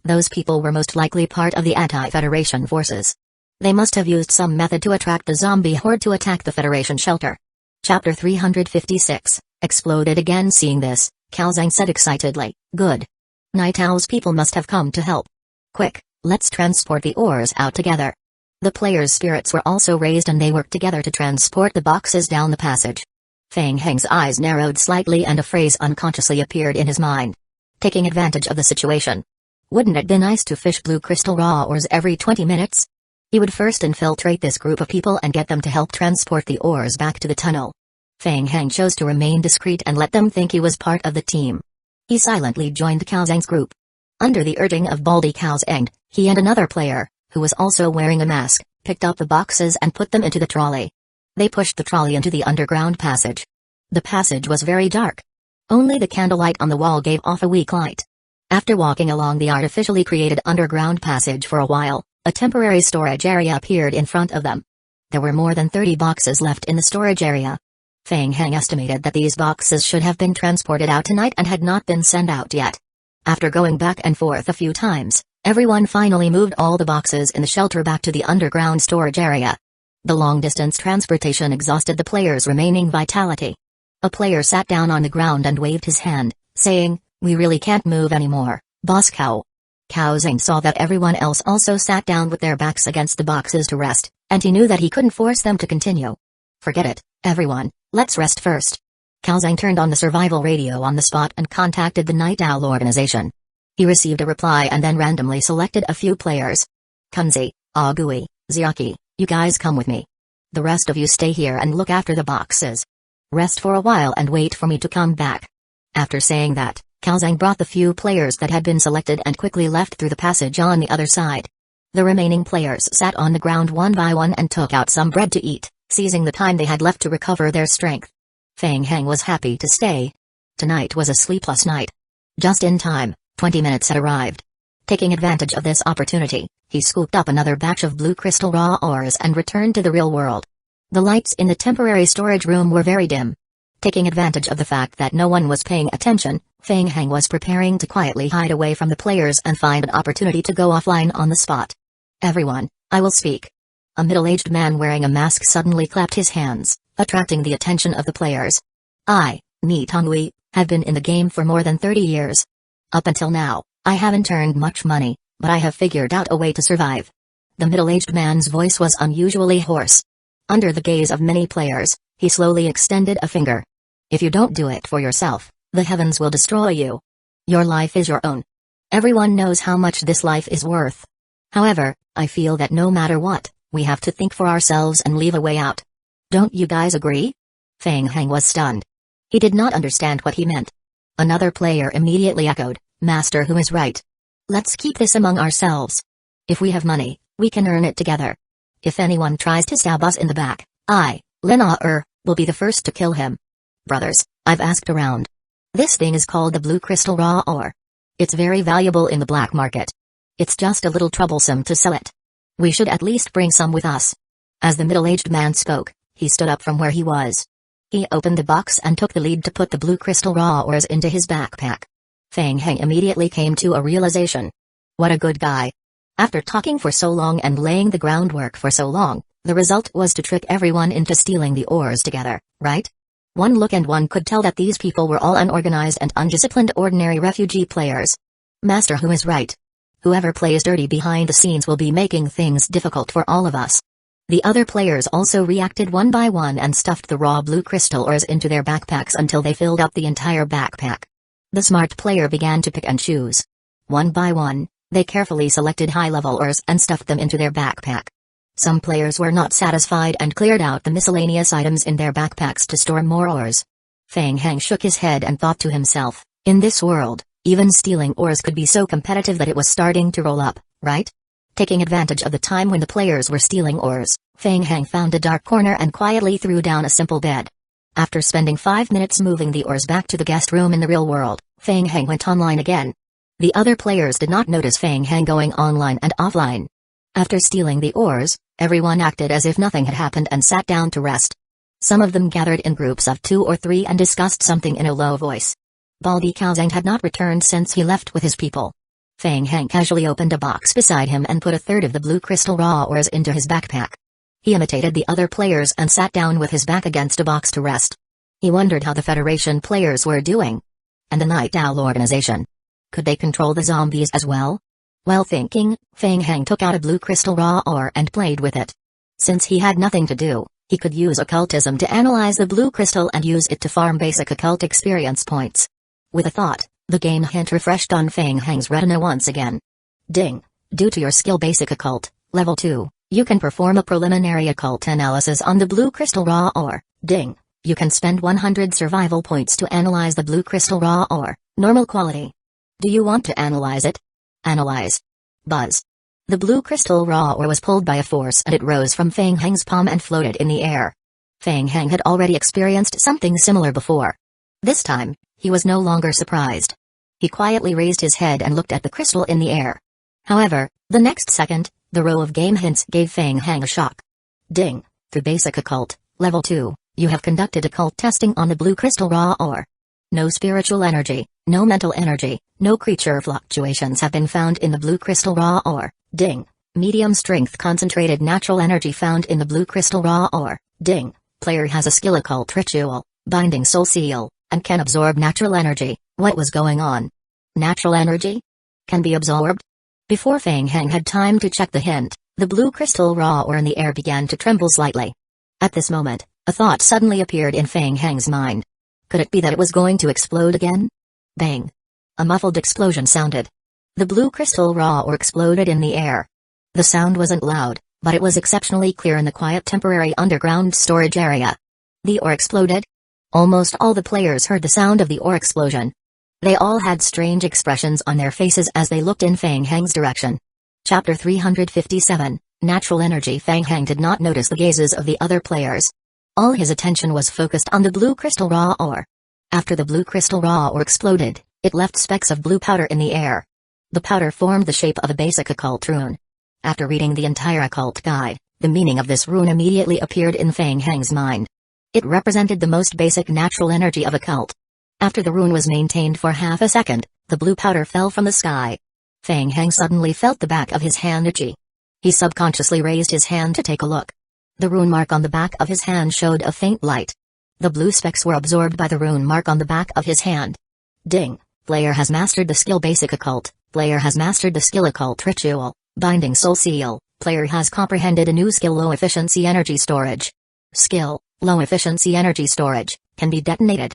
Those people were most likely part of the anti-Federation forces. They must have used some method to attract the zombie horde to attack the Federation shelter. Chapter 356, exploded again. Seeing this, Calzang said excitedly, "Good. Night Owl's people must have come to help. Quick, let's transport the ores out together." The players' spirits were also raised and they worked together to transport the boxes down the passage. Feng Heng's eyes narrowed slightly and a phrase unconsciously appeared in his mind. Taking advantage of the situation. Wouldn't it be nice to fish blue crystal raw ores every 20 minutes? He would first infiltrate this group of people and get them to help transport the ores back to the tunnel. Feng Heng chose to remain discreet and let them think he was part of the team. He silently joined Calzang's group. Under the urging of Baldy Calzang, he and another player, who was also wearing a mask, picked up the boxes and put them into the trolley. They pushed the trolley into the underground passage. The passage was very dark. Only the candlelight on the wall gave off a weak light. After walking along the artificially created underground passage for a while, a temporary storage area appeared in front of them. There were more than 30 boxes left in the storage area. Feng Heng estimated that these boxes should have been transported out tonight and had not been sent out yet. After going back and forth a few times, everyone finally moved all the boxes in the shelter back to the underground storage area. The long-distance transportation exhausted the players' remaining vitality. A player sat down on the ground and waved his hand, saying, "We really can't move anymore, Boss Cow." Calzang saw that everyone else also sat down with their backs against the boxes to rest, and he knew that he couldn't force them to continue. "Forget it, everyone, let's rest first." Calzang turned on the survival radio on the spot and contacted the Night Owl organization. He received a reply and then randomly selected a few players. "Kunzi, Agui, Ziaki, you guys come with me. The rest of you stay here and look after the boxes. Rest for a while and wait for me to come back." After saying that, Calzang brought the few players that had been selected and quickly left through the passage on the other side. The remaining players sat on the ground one by one and took out some bread to eat, seizing the time they had left to recover their strength. Feng Heng was happy to stay. Tonight was a sleepless night. Just in time, 20 minutes had arrived. Taking advantage of this opportunity, he scooped up another batch of blue crystal raw ores and returned to the real world. The lights in the temporary storage room were very dim. Taking advantage of the fact that no one was paying attention, Feng Heng was preparing to quietly hide away from the players and find an opportunity to go offline on the spot. "Everyone, I will speak." A middle-aged man wearing a mask suddenly clapped his hands, attracting the attention of the players. "I, Ni Tongwei, have been in the game for more than 30 years. Up until now, I haven't earned much money, but I have figured out a way to survive." The middle-aged man's voice was unusually hoarse. Under the gaze of many players, he slowly extended a finger. "If you don't do it for yourself, the heavens will destroy you. Your life is your own. Everyone knows how much this life is worth. However, I feel that no matter what, we have to think for ourselves and leave a way out. Don't you guys agree?" Feng Heng was stunned. He did not understand what he meant. Another player immediately echoed, "Master who is right. Let's keep this among ourselves. If we have money, we can earn it together. If anyone tries to stab us in the back, I, Lin-Ah-er, will be the first to kill him. Brothers, I've asked around. This thing is called the blue crystal raw ore. It's very valuable in the black market. It's just a little troublesome to sell it. We should at least bring some with us." As the middle-aged man spoke, he stood up from where he was. He opened the box and took the lead to put the blue crystal raw ores into his backpack. Feng Heng immediately came to a realization. What a good guy. After talking for so long and laying the groundwork for so long, the result was to trick everyone into stealing the ores together, right? One look and one could tell that these people were all unorganized and undisciplined ordinary refugee players. Master who is right. Whoever plays dirty behind the scenes will be making things difficult for all of us. The other players also reacted one by one and stuffed the raw blue crystal ores into their backpacks until they filled up the entire backpack. The smart player began to pick and choose. One by one, they carefully selected high-level ores and stuffed them into their backpack. Some players were not satisfied and cleared out the miscellaneous items in their backpacks to store more ores. Feng Heng shook his head and thought to himself, in this world, even stealing ores could be so competitive that it was starting to roll up, right? Taking advantage of the time when the players were stealing ores, Feng Heng found a dark corner and quietly threw down a simple bed. After spending 5 minutes moving the ores back to the guest room in the real world, Feng Heng went online again. The other players did not notice Feng Heng going online and offline. After stealing the ores, everyone acted as if nothing had happened and sat down to rest. Some of them gathered in groups of 2 or 3 and discussed something in a low voice. Baldy Kaozang had not returned since he left with his people. Feng Heng casually opened a box beside him and put a third of the blue crystal raw ores into his backpack. He imitated the other players and sat down with his back against a box to rest. He wondered how the Federation players were doing. And the Night Owl organization. Could they control the zombies as well? While thinking, Feng Heng took out a blue crystal raw ore and played with it. Since he had nothing to do, he could use occultism to analyze the blue crystal and use it to farm basic occult experience points. With a thought, the game hint refreshed on Feng Heng's retina once again. Ding! Due to your skill basic occult, level 2, you can perform a preliminary occult analysis on the blue crystal raw ore. Ding! You can spend 100 survival points to analyze the blue crystal raw ore, normal quality. Do you want to analyze it? Analyze. Buzz. The blue crystal raw ore was pulled by a force and it rose from Feng Heng's palm and floated in the air. Feng Heng had already experienced something similar before. This time, he was no longer surprised. He quietly raised his head and looked at the crystal in the air. However, the next second, the row of game hints gave Feng Heng a shock. Ding! Through basic occult, level 2, you have conducted occult testing on the blue crystal raw ore. No spiritual energy, no mental energy, no creature fluctuations have been found in the blue crystal raw ore. Ding! Medium strength concentrated natural energy found in the blue crystal raw ore. Ding! Player has a skill occult ritual, binding soul seal, and can absorb natural energy. What was going on? Natural energy? Can be absorbed? Before Feng Heng had time to check the hint, the blue crystal raw ore in the air began to tremble slightly. At this moment, a thought suddenly appeared in Feng Heng's mind. Could it be that it was going to explode again? Bang! A muffled explosion sounded. The blue crystal raw ore exploded in the air. The sound wasn't loud, but it was exceptionally clear in the quiet temporary underground storage area. The ore exploded? Almost all the players heard the sound of the ore explosion. They all had strange expressions on their faces as they looked in Feng Heng's direction. Chapter 357, Natural Energy. Feng Heng did not notice the gazes of the other players. All his attention was focused on the blue crystal raw ore. After the blue crystal raw ore exploded, it left specks of blue powder in the air. The powder formed the shape of a basic occult rune. After reading the entire occult guide, the meaning of this rune immediately appeared in Feng Heng's mind. It represented the most basic natural energy of occult. After the rune was maintained for half a second, the blue powder fell from the sky. Feng Heng suddenly felt the back of his hand itchy. He subconsciously raised his hand to take a look. The rune mark on the back of his hand showed a faint light. The blue specks were absorbed by the rune mark on the back of his hand. Ding! Player has mastered the skill Basic Occult. Player has mastered the skill Occult Ritual, Binding Soul Seal. Player has comprehended a new skill Low Efficiency Energy Storage. Skill, Low Efficiency Energy Storage, can be detonated.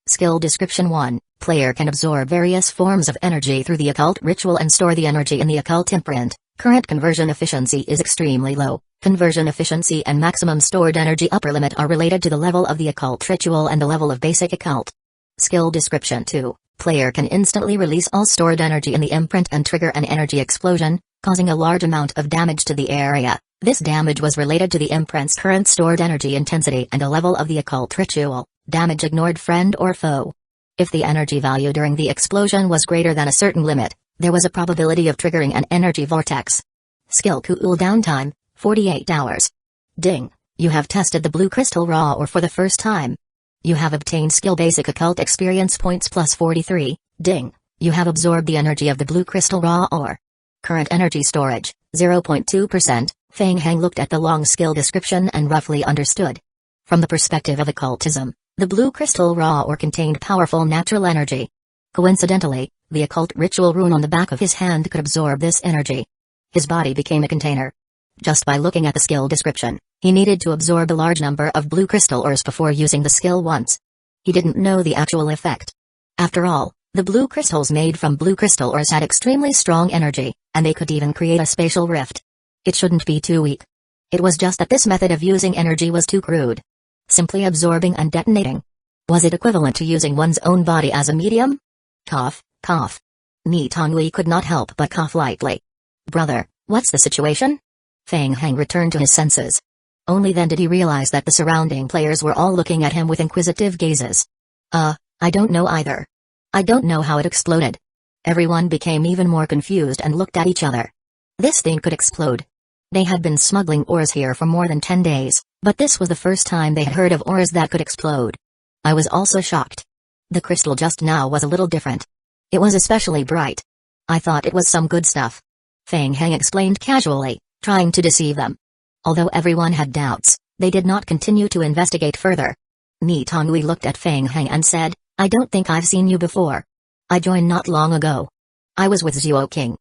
Skill Description 1. Player can absorb various forms of energy through the occult ritual and store the energy in the occult imprint. Current conversion efficiency is extremely low. Conversion efficiency and maximum stored energy upper limit are related to the level of the occult ritual and the level of basic occult. Skill Description 2. Player can instantly release all stored energy in the imprint and trigger an energy explosion, causing a large amount of damage to the area. This damage was related to the imprint's current stored energy intensity and the level of the occult ritual. Damage ignored friend or foe. If the energy value during the explosion was greater than a certain limit, there was a probability of triggering an energy vortex. Skill Cooldown time, 48 hours. Ding! You have tested the blue crystal raw ore for the first time. You have obtained skill Basic Occult experience points plus 43. Ding! You have absorbed the energy of the blue crystal raw ore. Current energy storage, 0.2%. Feng Heng looked at the long skill description and roughly understood. From the perspective of occultism, the blue crystal raw ore contained powerful natural energy. Coincidentally, the occult ritual rune on the back of his hand could absorb this energy. His body became a container. Just by looking at the skill description, he needed to absorb a large number of blue crystal ores before using the skill once. He didn't know the actual effect. After all, the blue crystals made from blue crystal ores had extremely strong energy, and they could even create a spatial rift. It shouldn't be too weak. It was just that this method of using energy was too crude. Simply absorbing and detonating. Was it equivalent to using one's own body as a medium? Cough, cough. Ni Tongwei could not help but cough lightly. Brother, what's the situation? Feng Heng returned to his senses. Only then did he realize that the surrounding players were all looking at him with inquisitive gazes. I don't know either. I don't know how it exploded. Everyone became even more confused and looked at each other. This thing could explode. They had been smuggling ores here for more than 10 days, but this was the first time they had heard of ores that could explode. I was also shocked. The crystal just now was a little different. It was especially bright. I thought it was some good stuff. Feng Heng explained casually, trying to deceive them. Although everyone had doubts, they did not continue to investigate further. Ni Tongwei looked at Feng Heng and said, I don't think I've seen you before. I joined not long ago. I was with Zuo King.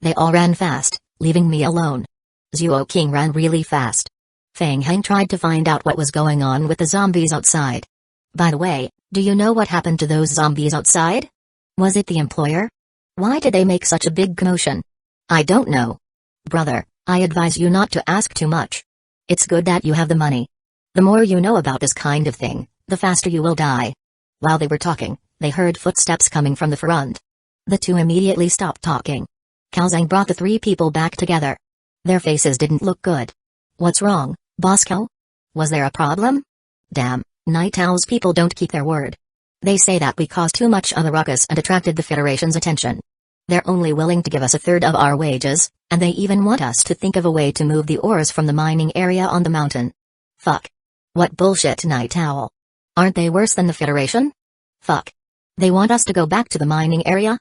They all ran fast, leaving me alone. Zuo King ran really fast. Feng Heng tried to find out what was going on with the zombies outside. By the way, do you know what happened to those zombies outside? Was it the employer? Why did they make such a big commotion? I don't know. Brother, I advise you not to ask too much. It's good that you have the money. The more you know about this kind of thing, the faster you will die. While they were talking, they heard footsteps coming from the front. The two immediately stopped talking. Cao Zhang brought the three people back together. Their faces didn't look good. What's wrong, Boss Cao? Was there a problem? Damn, Night Owl's people don't keep their word. They say that we caused too much of a ruckus and attracted the Federation's attention. They're only willing to give us a third of our wages, and they even want us to think of a way to move the ores from the mining area on the mountain. Fuck. What bullshit, Night Owl. Aren't they worse than the Federation? Fuck. They want us to go back to the mining area?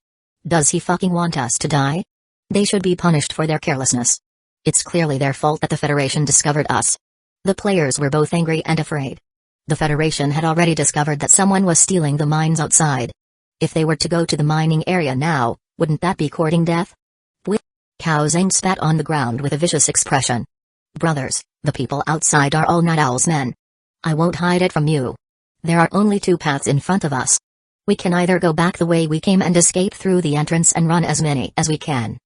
Does he fucking want us to die? They should be punished for their carelessness. It's clearly their fault that the Federation discovered us. The players were both angry and afraid. The Federation had already discovered that someone was stealing the mines outside. If they were to go to the mining area now, wouldn't that be courting death? With Cao Zhang spat on the ground with a vicious expression. Brothers, the people outside are all Night Owl's men. I won't hide it from you. There are only two paths in front of us. We can either go back the way we came and escape through the entrance and run as many as we can.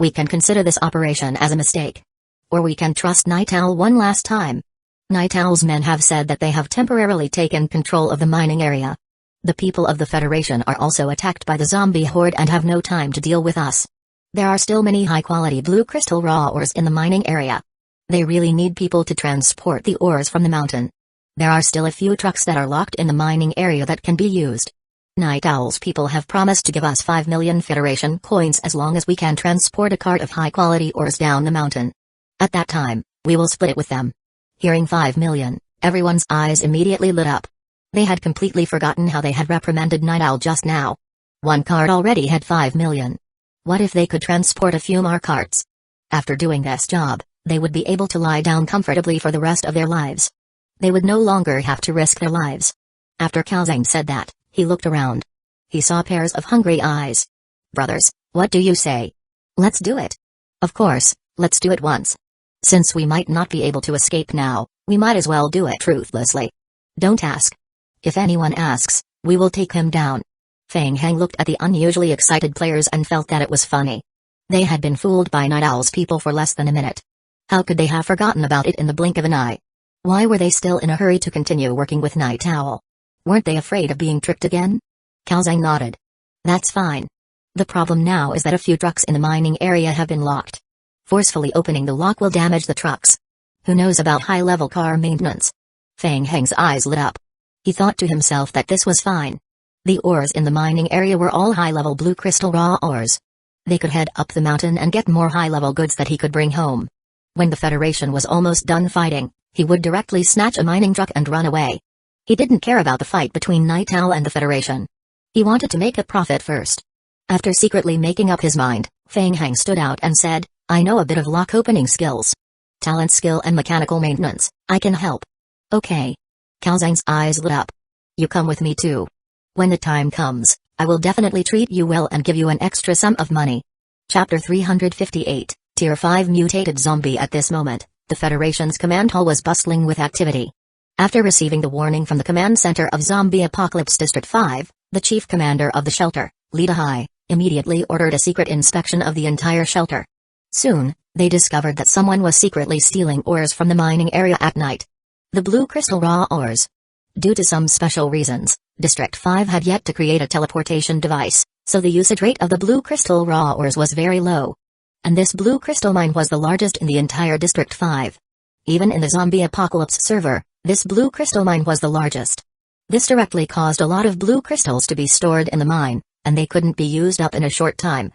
We can consider this operation as a mistake. Or we can trust Night Owl one last time. Night Owl's men have said that they have temporarily taken control of the mining area. The people of the Federation are also attacked by the zombie horde and have no time to deal with us. There are still many high-quality blue crystal raw ores in the mining area. They really need people to transport the ores from the mountain. There are still a few trucks that are locked in the mining area that can be used. Night Owl's people have promised to give us 5 million Federation coins as long as we can transport a cart of high-quality ores down the mountain. At that time, we will split it with them. Hearing 5 million, everyone's eyes immediately lit up. They had completely forgotten how they had reprimanded Night Owl just now. One cart already had 5 million. What if they could transport a few more carts? After doing this job, they would be able to lie down comfortably for the rest of their lives. They would no longer have to risk their lives. After Calzang said that, he looked around. He saw pairs of hungry eyes. Brothers, what do you say? Let's do it. Of course, let's do it once. Since we might not be able to escape now, we might as well do it ruthlessly. Don't ask. If anyone asks, we will take him down. Fang Heng looked at the unusually excited players and felt that it was funny. They had been fooled by Night Owl's people for less than a minute. How could they have forgotten about it in the blink of an eye? Why were they still in a hurry to continue working with Night Owl? Weren't they afraid of being tricked again? Calzang nodded. That's fine. The problem now is that a few trucks in the mining area have been locked. Forcefully opening the lock will damage the trucks. Who knows about high-level car maintenance? Fang Heng's eyes lit up. He thought to himself that this was fine. The ores in the mining area were all high-level blue crystal raw ores. They could head up the mountain and get more high-level goods that he could bring home. When the Federation was almost done fighting, he would directly snatch a mining truck and run away. He didn't care about the fight between Night Owl and the Federation. He wanted to make a profit first. After secretly making up his mind, Fang Heng stood out and said, I know a bit of lock opening skills. Talent skill and mechanical maintenance, I can help. Okay. Calzang's eyes lit up. You come with me too. When the time comes, I will definitely treat you well and give you an extra sum of money. Chapter 358, Tier 5 Mutated Zombie. At this moment, the Federation's command hall was bustling with activity. After receiving the warning from the command center of Zombie Apocalypse District 5, the chief commander of the shelter, Lita Hai, immediately ordered a secret inspection of the entire shelter. Soon, they discovered that someone was secretly stealing ores from the mining area at night. The blue crystal raw ores. Due to some special reasons, District 5 had yet to create a teleportation device, so the usage rate of the blue crystal raw ores was very low. And this blue crystal mine was the largest in the entire District 5. Even in the Zombie Apocalypse server, this blue crystal mine was the largest. This directly caused a lot of blue crystals to be stored in the mine, and they couldn't be used up in a short time.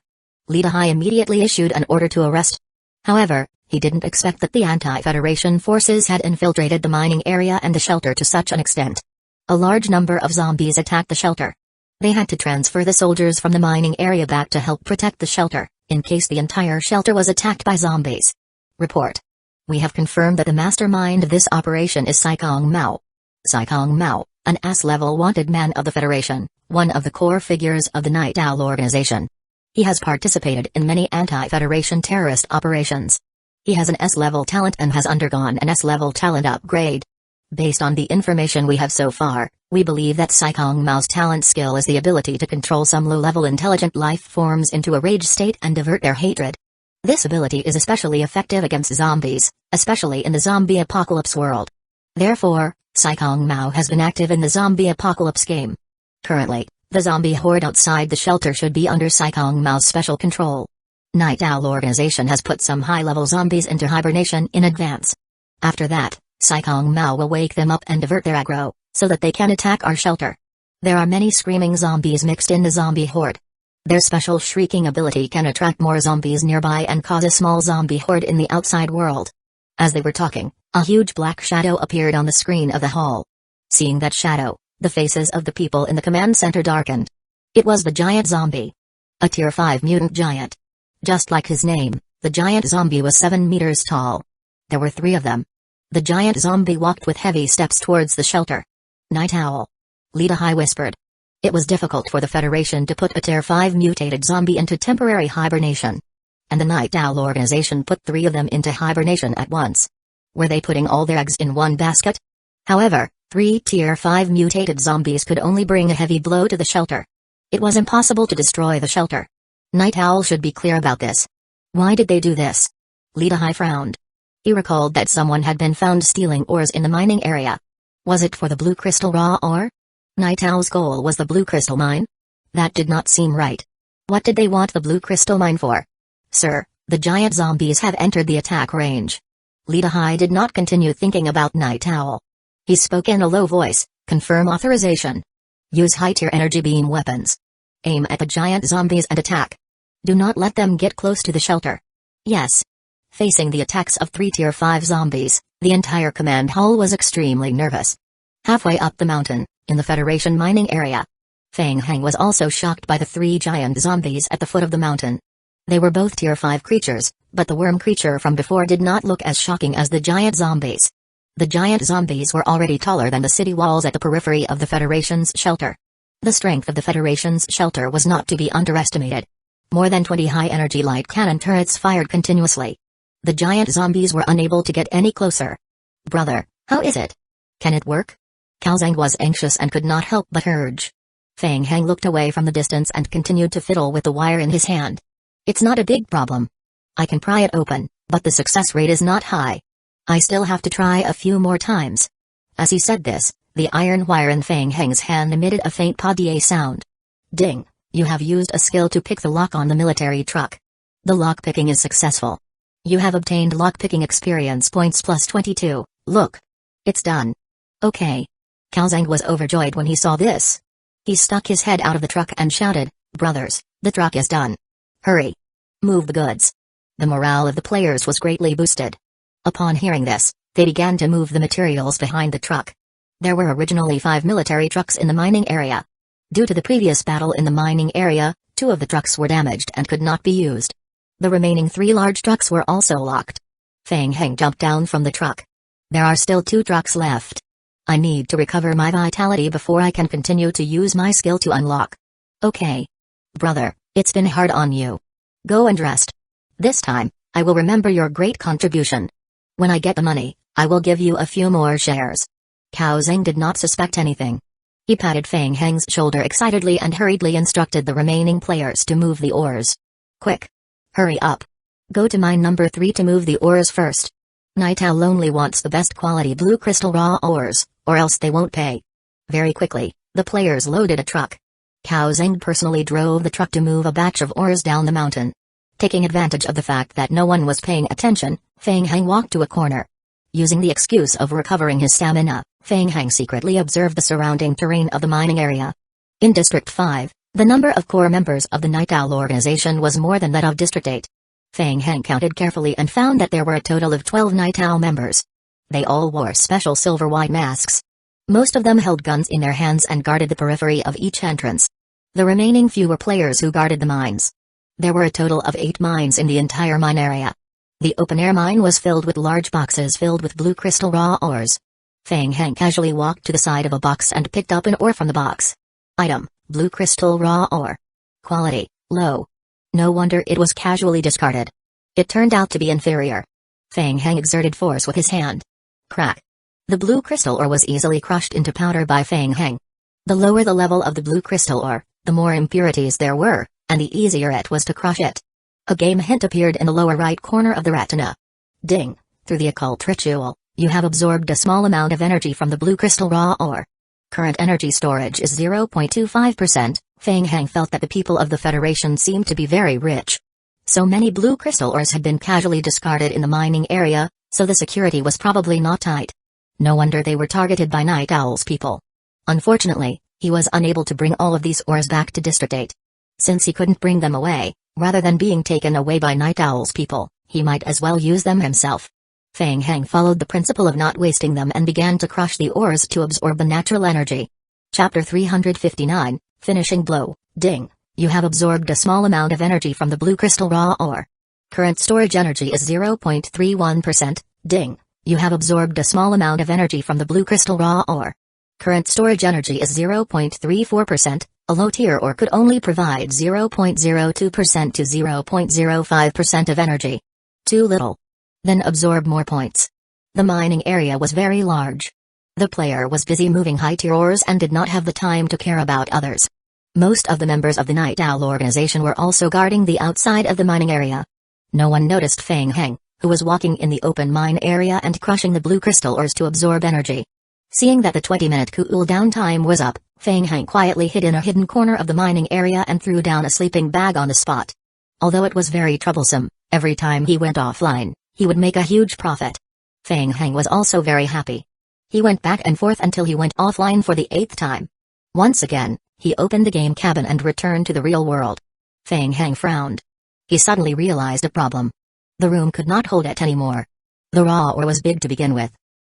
Lita Hai immediately issued an order to arrest. However, he didn't expect that the anti-Federation forces had infiltrated the mining area and the shelter to such an extent. A large number of zombies attacked the shelter. They had to transfer the soldiers from the mining area back to help protect the shelter, in case the entire shelter was attacked by zombies. Report. We have confirmed that the mastermind of this operation is Saikong Mao. Saikong Mao, an S-level wanted man of the Federation, one of the core figures of the Night Owl organization. He has participated in many anti-Federation terrorist operations. He has an S-level talent and has undergone an S-level talent upgrade. Based on the information we have so far, we believe that Saikong Mao's talent skill is the ability to control some low-level intelligent life forms into a rage state and divert their hatred. This ability is especially effective against zombies, especially in the zombie apocalypse world. Therefore, Saikong Mao has been active in the zombie apocalypse game. Currently, the zombie horde outside the shelter should be under Saikong Mao's special control. Night Owl organization has put some high-level zombies into hibernation in advance. After that, Saikong Mao will wake them up and divert their aggro, so that they can attack our shelter. There are many screaming zombies mixed in the zombie horde. Their special shrieking ability can attract more zombies nearby and cause a small zombie horde in the outside world. As they were talking, a huge black shadow appeared on the screen of the hall. Seeing that shadow, the faces of the people in the command center darkened. It was the giant zombie. A Tier 5 mutant giant. Just like his name, the giant zombie was 7 meters tall. There were 3 of them. The giant zombie walked with heavy steps towards the shelter. Night Owl. Lita Hai whispered. It was difficult for the Federation to put a Tier 5 mutated zombie into temporary hibernation. And the Night Owl organization put 3 of them into hibernation at once. Were they putting all their eggs in one basket? However, 3 Tier 5 mutated zombies could only bring a heavy blow to the shelter. It was impossible to destroy the shelter. Night Owl should be clear about this. Why did they do this? Lita Hai frowned. He recalled that someone had been found stealing ores in the mining area. Was it for the blue crystal raw ore? Night Owl's goal was the blue crystal mine? That did not seem right. What did they want the blue crystal mine for? Sir, the giant zombies have entered the attack range. Lita Hai did not continue thinking about Night Owl. He spoke in a low voice, confirm authorization. Use high-tier energy beam weapons. Aim at the giant zombies and attack. Do not let them get close to the shelter. Yes. Facing the attacks of 3 Tier 5 zombies, the entire command hall was extremely nervous. Halfway up the mountain, in the Federation mining area, Feng Heng was also shocked by the 3 giant zombies at the foot of the mountain. They were both Tier 5 creatures, but the worm creature from before did not look as shocking as the giant zombies. The giant zombies were already taller than the city walls at the periphery of the Federation's shelter. The strength of the Federation's shelter was not to be underestimated. More than 20 high-energy light cannon turrets fired continuously. The giant zombies were unable to get any closer. "Brother, how is it? Can it work?" Cao Zhang was anxious and could not help but urge. Feng Heng looked away from the distance and continued to fiddle with the wire in his hand. "It's not a big problem. I can pry it open, but the success rate is not high. I still have to try a few more times." As he said this, the iron wire in Feng Heng's hand emitted a faint pa-dia sound. "Ding, you have used a skill to pick the lock on the military truck. The lock-picking is successful. You have obtained lock-picking experience points plus 22, look. It's done." "Okay." Cao Zhang was overjoyed when he saw this. He stuck his head out of the truck and shouted, "Brothers, the truck is done. Hurry. Move the goods." The morale of the players was greatly boosted. Upon hearing this, they began to move the materials behind the truck. There were originally 5 military trucks in the mining area. Due to the previous battle in the mining area, 2 of the trucks were damaged and could not be used. The remaining 3 large trucks were also locked. Feng Heng jumped down from the truck. "There are still 2 trucks left. I need to recover my vitality before I can continue to use my skill to unlock." "Okay. Brother, it's been hard on you. Go and rest. This time, I will remember your great contribution. When I get the money, I will give you a few more shares." Cao Zhang did not suspect anything. He patted Feng Heng's shoulder excitedly and hurriedly instructed the remaining players to move the ores. "Quick. Hurry up. Go to mine number 3 to move the ores first. Night Owl only wants the best quality blue crystal raw ores, or else they won't pay." Very quickly, the players loaded a truck. Cao Zhang personally drove the truck to move a batch of ores down the mountain. Taking advantage of the fact that no one was paying attention, Feng Heng walked to a corner. Using the excuse of recovering his stamina, Feng Heng secretly observed the surrounding terrain of the mining area. In District 5, the number of core members of the Night Owl organization was more than that of District 8. Feng Heng counted carefully and found that there were a total of 12 Night Owl members. They all wore special silver-white masks. Most of them held guns in their hands and guarded the periphery of each entrance. The remaining few were players who guarded the mines. There were a total of 8 mines in the entire mine area. The open-air mine was filled with large boxes filled with blue crystal raw ores. Feng Heng casually walked to the side of a box and picked up an ore from the box. Item: blue crystal raw ore. Quality: low. No wonder it was casually discarded. It turned out to be inferior. Feng Heng exerted force with his hand. Crack. The blue crystal ore was easily crushed into powder by Feng Heng. The lower the level of the blue crystal ore, the more impurities there were, and the easier it was to crush it. A game hint appeared in the lower right corner of the retina. Ding. Through the occult ritual, you have absorbed a small amount of energy from the blue crystal raw ore. Current energy storage is 0.25%. Feng Heng felt that the people of the Federation seemed to be very rich. So many blue crystal ores had been casually discarded in the mining area, so the security was probably not tight. No wonder they were targeted by Night Owl's people. Unfortunately, he was unable to bring all of these ores back to District 8. Since he couldn't bring them away, rather than being taken away by Night Owl's people, he might as well use them himself. Feng Heng followed the principle of not wasting them and began to crush the ores to absorb the natural energy. Chapter 359, Finishing Blow. Ding. You have absorbed a small amount of energy from the blue crystal raw ore. Current storage energy is 0.31%. Ding. You have absorbed a small amount of energy from the blue crystal raw ore. Current storage energy is 0.34%. A low tier ore could only provide 0.02% to 0.05% of energy. Too little. Then absorb more points. The mining area was very large. The player was busy moving high-tier ores and did not have the time to care about others. Most of the members of the Night Owl organization were also guarding the outside of the mining area. No one noticed Feng Heng, who was walking in the open mine area and crushing the blue crystal ores to absorb energy. Seeing that the 20-minute cool-down time was up, Feng Heng quietly hid in a hidden corner of the mining area and threw down a sleeping bag on the spot. Although it was very troublesome, every time he went offline, he would make a huge profit. Feng Heng was also very happy. He went back and forth until he went offline for the 8th time. Once again, he opened the game cabin and returned to the real world. Feng Hang frowned. He suddenly realized a problem. The room could not hold it anymore. The raw ore was big to begin with.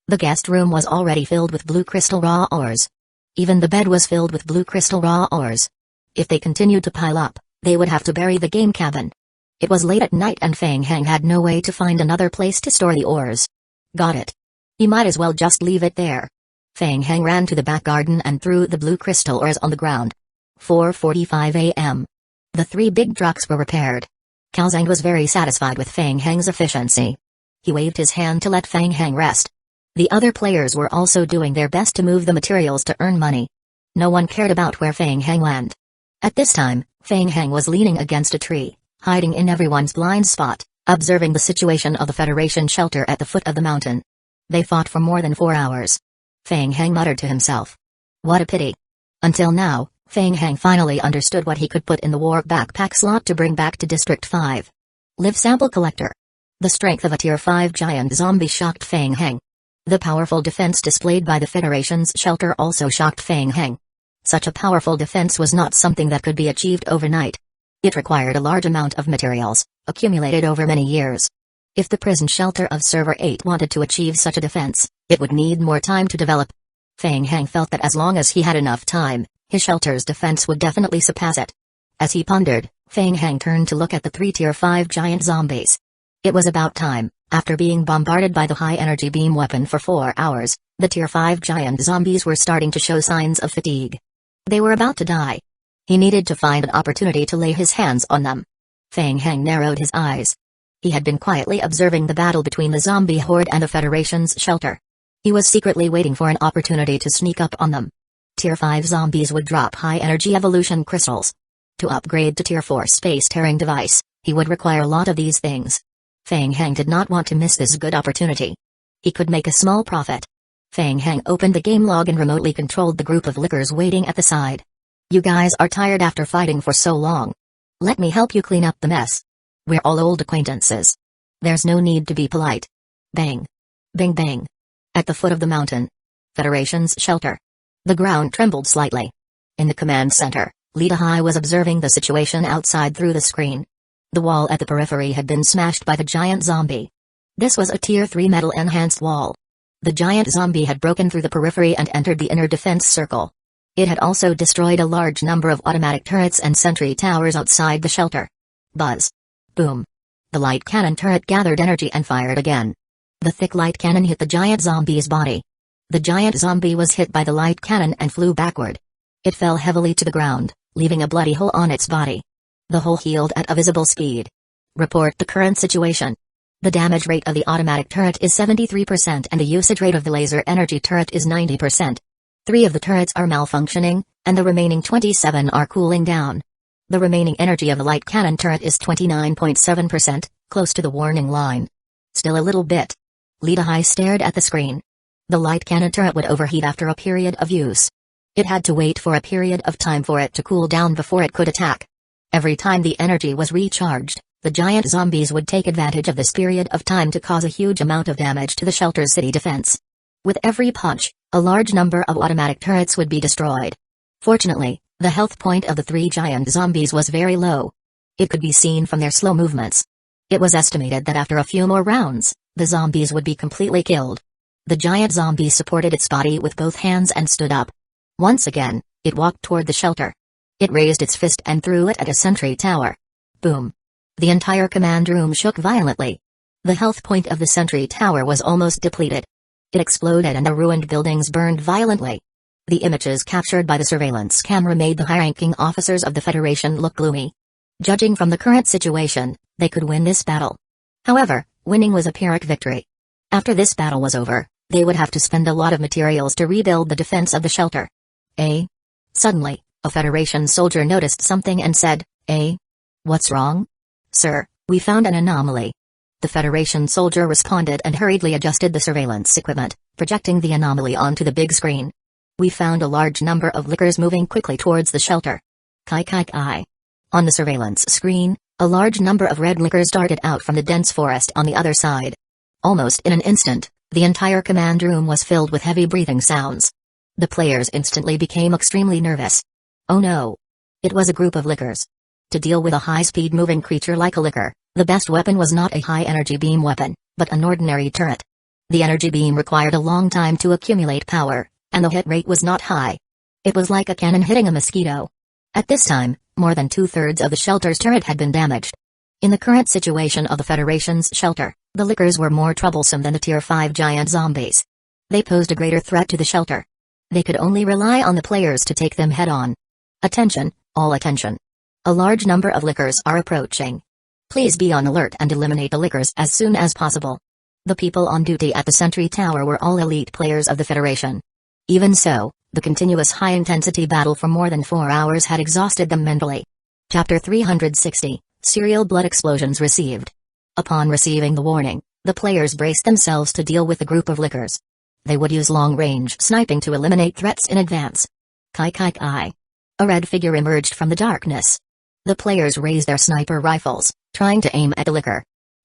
The guest room was already filled with blue crystal raw ores. Even the bed was filled with blue crystal raw ores. If they continued to pile up, they would have to bury the game cabin. It was late at night and Feng Hang had no way to find another place to store the ores. Got it. He might as well just leave it there. Feng Hang ran to the back garden and threw the blue crystal ores on the ground. 4:45 a.m. The 3 big trucks were repaired. Cao Zhang was very satisfied with Feng Hang's efficiency. He waved his hand to let Feng Hang rest. The other players were also doing their best to move the materials to earn money. No one cared about where Feng Hang went. At this time, Feng Hang was leaning against a tree, hiding in everyone's blind spot, observing the situation of the Federation shelter at the foot of the mountain. They fought for more than 4 hours. Feng Hang muttered to himself. What a pity. Until now, Feng Hang finally understood what he could put in the war backpack slot to bring back to District 5. Live Sample Collector. The strength of a Tier 5 giant zombie shocked Feng Hang. The powerful defense displayed by the Federation's shelter also shocked Feng Hang. Such a powerful defense was not something that could be achieved overnight. It required a large amount of materials, accumulated over many years. If the prison shelter of Server 8 wanted to achieve such a defense, it would need more time to develop. Feng Hang felt that as long as he had enough time, his shelter's defense would definitely surpass it. As he pondered, Feng Hang turned to look at the 3 Tier 5 giant zombies. It was about time. After being bombarded by the high-energy beam weapon for 4 hours, the Tier 5 giant zombies were starting to show signs of fatigue. They were about to die. He needed to find an opportunity to lay his hands on them. Feng Hang narrowed his eyes. He had been quietly observing the battle between the zombie horde and the Federation's shelter. He was secretly waiting for an opportunity to sneak up on them. Tier 5 zombies would drop high-energy evolution crystals. To upgrade to Tier 4 space-tearing device, he would require a lot of these things. Feng Hang did not want to miss this good opportunity. He could make a small profit. Feng Hang opened the game log and remotely controlled the group of lickers waiting at the side. You guys are tired after fighting for so long. Let me help you clean up the mess. We're all old acquaintances. There's no need to be polite. Bang. Bang bang. At the foot of the mountain. Federation's shelter. The ground trembled slightly. In the command center, Uchiha was observing the situation outside through the screen. The wall at the periphery had been smashed by the giant zombie. This was a Tier 3 metal-enhanced wall. The giant zombie had broken through the periphery and entered the inner defense circle. It had also destroyed a large number of automatic turrets and sentry towers outside the shelter. Buzz. Boom. The light cannon turret gathered energy and fired again. The thick light cannon hit the giant zombie's body. The giant zombie was hit by the light cannon and flew backward. It fell heavily to the ground, leaving a bloody hole on its body. The hole healed at a visible speed. Report the current situation. The damage rate of the automatic turret is 73% and the usage rate of the laser energy turret is 90%. 3 of the turrets are malfunctioning, and the remaining 27 are cooling down. The remaining energy of the light cannon turret is 29.7%, close to the warning line. Still a little bit. Uchiha stared at the screen. The light cannon turret would overheat after a period of use. It had to wait for a period of time for it to cool down before it could attack. Every time the energy was recharged, the giant zombies would take advantage of this period of time to cause a huge amount of damage to the shelter's city defense. With every punch, a large number of automatic turrets would be destroyed. Fortunately, the health point of the 3 giant zombies was very low. It could be seen from their slow movements. It was estimated that after a few more rounds, the zombies would be completely killed. The giant zombie supported its body with both hands and stood up. Once again, it walked toward the shelter. It raised its fist and threw it at a sentry tower. Boom. The entire command room shook violently. The health point of the sentry tower was almost depleted. It exploded and the ruined buildings burned violently. The images captured by the surveillance camera made the high-ranking officers of the Federation look gloomy. Judging from the current situation, they could win this battle. However, winning was a Pyrrhic victory. After this battle was over, they would have to spend a lot of materials to rebuild the defense of the shelter. Suddenly, a Federation soldier noticed something and said, What's wrong? Sir, we found an anomaly. The Federation soldier responded and hurriedly adjusted the surveillance equipment, projecting the anomaly onto the big screen. We found a large number of lickers moving quickly towards the shelter. Kai. On the surveillance screen, a large number of red lickers darted out from the dense forest on the other side. Almost in an instant, the entire command room was filled with heavy breathing sounds. The players instantly became extremely nervous. Oh no! It was a group of lickers. To deal with a high-speed moving creature like a licker, the best weapon was not a high-energy beam weapon, but an ordinary turret. The energy beam required a long time to accumulate power, and the hit rate was not high. It was like a cannon hitting a mosquito. At this time, more than 2/3 of the shelter's turret had been damaged. In the current situation of the Federation's shelter, the lickers were more troublesome than the Tier 5 giant zombies. They posed a greater threat to the shelter. They could only rely on the players to take them head-on. Attention, all attention. A large number of lickers are approaching. Please be on alert and eliminate the lickers as soon as possible. The people on duty at the sentry tower were all elite players of the Federation. Even so, the continuous high-intensity battle for more than 4 hours had exhausted them mentally. Chapter 360, Serial Blood Explosions Received. Upon receiving the warning, the players braced themselves to deal with the group of lickers. They would use long-range sniping to eliminate threats in advance. Kai kai kai. A red figure emerged from the darkness. The players raised their sniper rifles, trying to aim at the licker.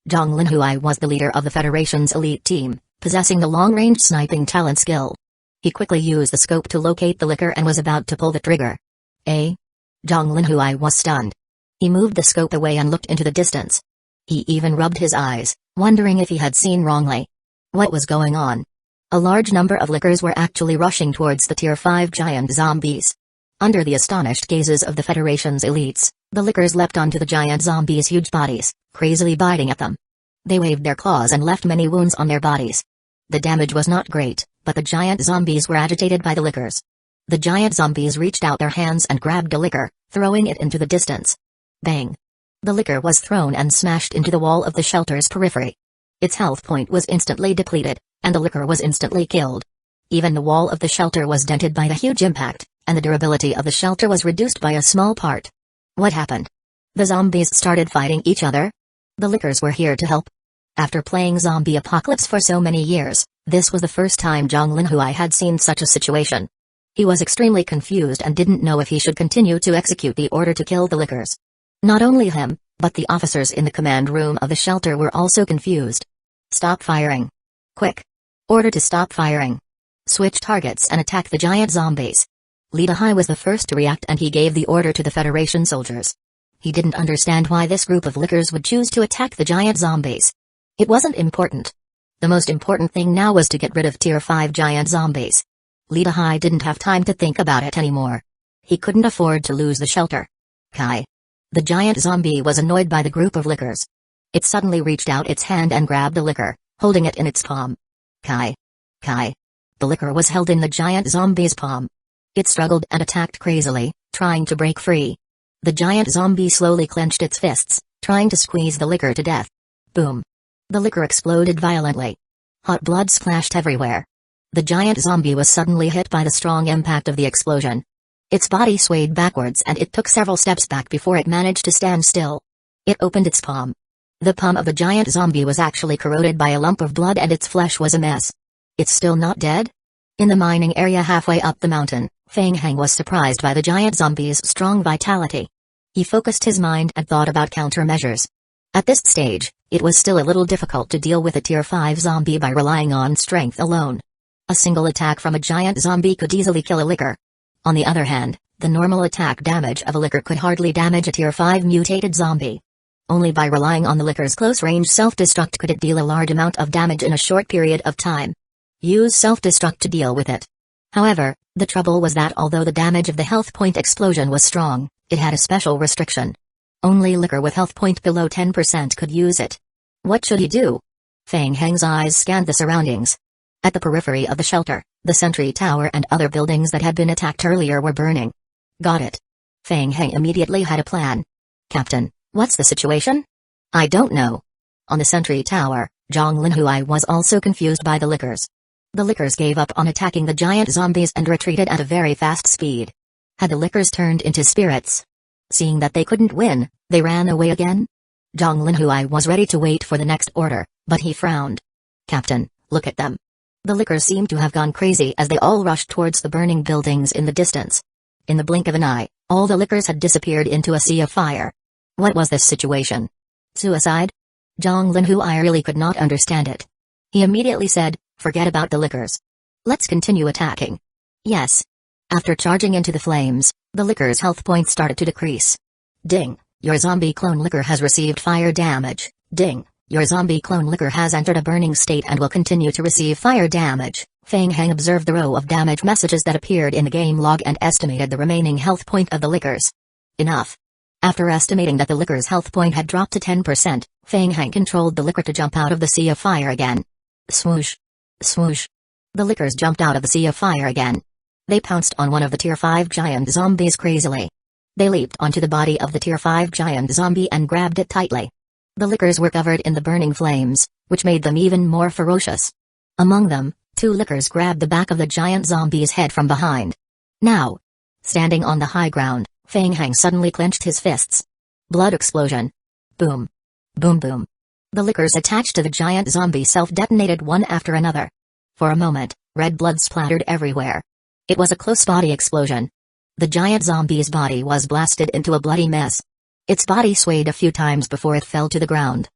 Zhang Linhui was the leader of the Federation's elite team, possessing the long-range sniping talent skill. He quickly used the scope to locate the licker and was about to pull the trigger. Zhang Linhui was stunned. He moved the scope away and looked into the distance. He even rubbed his eyes, wondering if he had seen wrongly. What was going on? A large number of lickers were actually rushing towards the Tier 5 giant zombies. Under the astonished gazes of the Federation's elites, the lickers leapt onto the giant zombies' huge bodies, crazily biting at them. They waved their claws and left many wounds on their bodies. The damage was not great, but the giant zombies were agitated by the lickers. The giant zombies reached out their hands and grabbed a licker, throwing it into the distance. Bang! The licker was thrown and smashed into the wall of the shelter's periphery. Its health point was instantly depleted, and the licker was instantly killed. Even the wall of the shelter was dented by the huge impact, and the durability of the shelter was reduced by a small part. What happened? The zombies started fighting each other? The lickers were here to help. After playing Zombie Apocalypse for so many years, this was the first time Zhang Linhui had seen such a situation. He was extremely confused and didn't know if he should continue to execute the order to kill the lickers. Not only him, but the officers in the command room of the shelter were also confused. Stop firing. Quick. Order to stop firing. Switch targets and attack the giant zombies. Li Dahai was the first to react and he gave the order to the Federation soldiers. He didn't understand why this group of lickers would choose to attack the giant zombies. It wasn't important. The most important thing now was to get rid of Tier 5 giant zombies. Li Dahai didn't have time to think about it anymore. He couldn't afford to lose the shelter. Kai. The giant zombie was annoyed by the group of lickers. It suddenly reached out its hand and grabbed a licker, holding it in its palm. Kai. Kai. The licker was held in the giant zombie's palm. It struggled and attacked crazily, trying to break free. The giant zombie slowly clenched its fists, trying to squeeze the licker to death. Boom. The licker exploded violently. Hot blood splashed everywhere. The giant zombie was suddenly hit by the strong impact of the explosion. Its body swayed backwards and it took several steps back before it managed to stand still. It opened its palm. The palm of the giant zombie was actually corroded by a lump of blood and its flesh was a mess. It's still not dead? In the mining area halfway up the mountain, Feng Heng was surprised by the giant zombie's strong vitality. He focused his mind and thought about countermeasures. At this stage, it was still a little difficult to deal with a Tier 5 zombie by relying on strength alone. A single attack from a giant zombie could easily kill a licker. On the other hand, the normal attack damage of a licker could hardly damage a Tier 5 mutated zombie. Only by relying on the licker's close-range self-destruct could it deal a large amount of damage in a short period of time. Use self-destruct to deal with it. However, the trouble was that although the damage of the health point explosion was strong, it had a special restriction. Only licker with health point below 10% could use it. What should he do? Feng Heng's eyes scanned the surroundings. At the periphery of the shelter, the sentry tower and other buildings that had been attacked earlier were burning. Got it. Feng Heng immediately had a plan. Captain, what's the situation? I don't know. On the sentry tower, Zhang Linhui was also confused by the lickers. The lickers gave up on attacking the giant zombies and retreated at a very fast speed. Had the lickers turned into spirits? Seeing that they couldn't win, they ran away again? Zhang Linhui was ready to wait for the next order, but he frowned. Captain, look at them. The lickers seemed to have gone crazy as they all rushed towards the burning buildings in the distance. In the blink of an eye, all the lickers had disappeared into a sea of fire. What was this situation? Suicide? Zhang Linhui really could not understand it. He immediately said, forget about the lickers. Let's continue attacking. Yes. After charging into the flames, the liquor's health points started to decrease. Ding. Your zombie clone liquor has received fire damage. Ding. Your zombie clone liquor has entered a burning state and will continue to receive fire damage. Feng Heng observed the row of damage messages that appeared in the game log and estimated the remaining health point of the liquors. Enough. After estimating that the liquor's health point had dropped to 10%, Feng Heng controlled the liquor to jump out of the sea of fire again. Swoosh. Swoosh. The liquors jumped out of the sea of fire again. They pounced on one of the Tier 5 giant zombies crazily. They leaped onto the body of the Tier 5 giant zombie and grabbed it tightly. The liquors were covered in the burning flames, which made them even more ferocious. Among them, 2 liquors grabbed the back of the giant zombie's head from behind. Now, standing on the high ground, Feng Heng suddenly clenched his fists. Blood explosion. Boom. Boom boom. The liquors attached to the giant zombie self-detonated one after another. For a moment, red blood splattered everywhere. It was a close body explosion. The giant zombie's body was blasted into a bloody mess. Its body swayed a few times before it fell to the ground.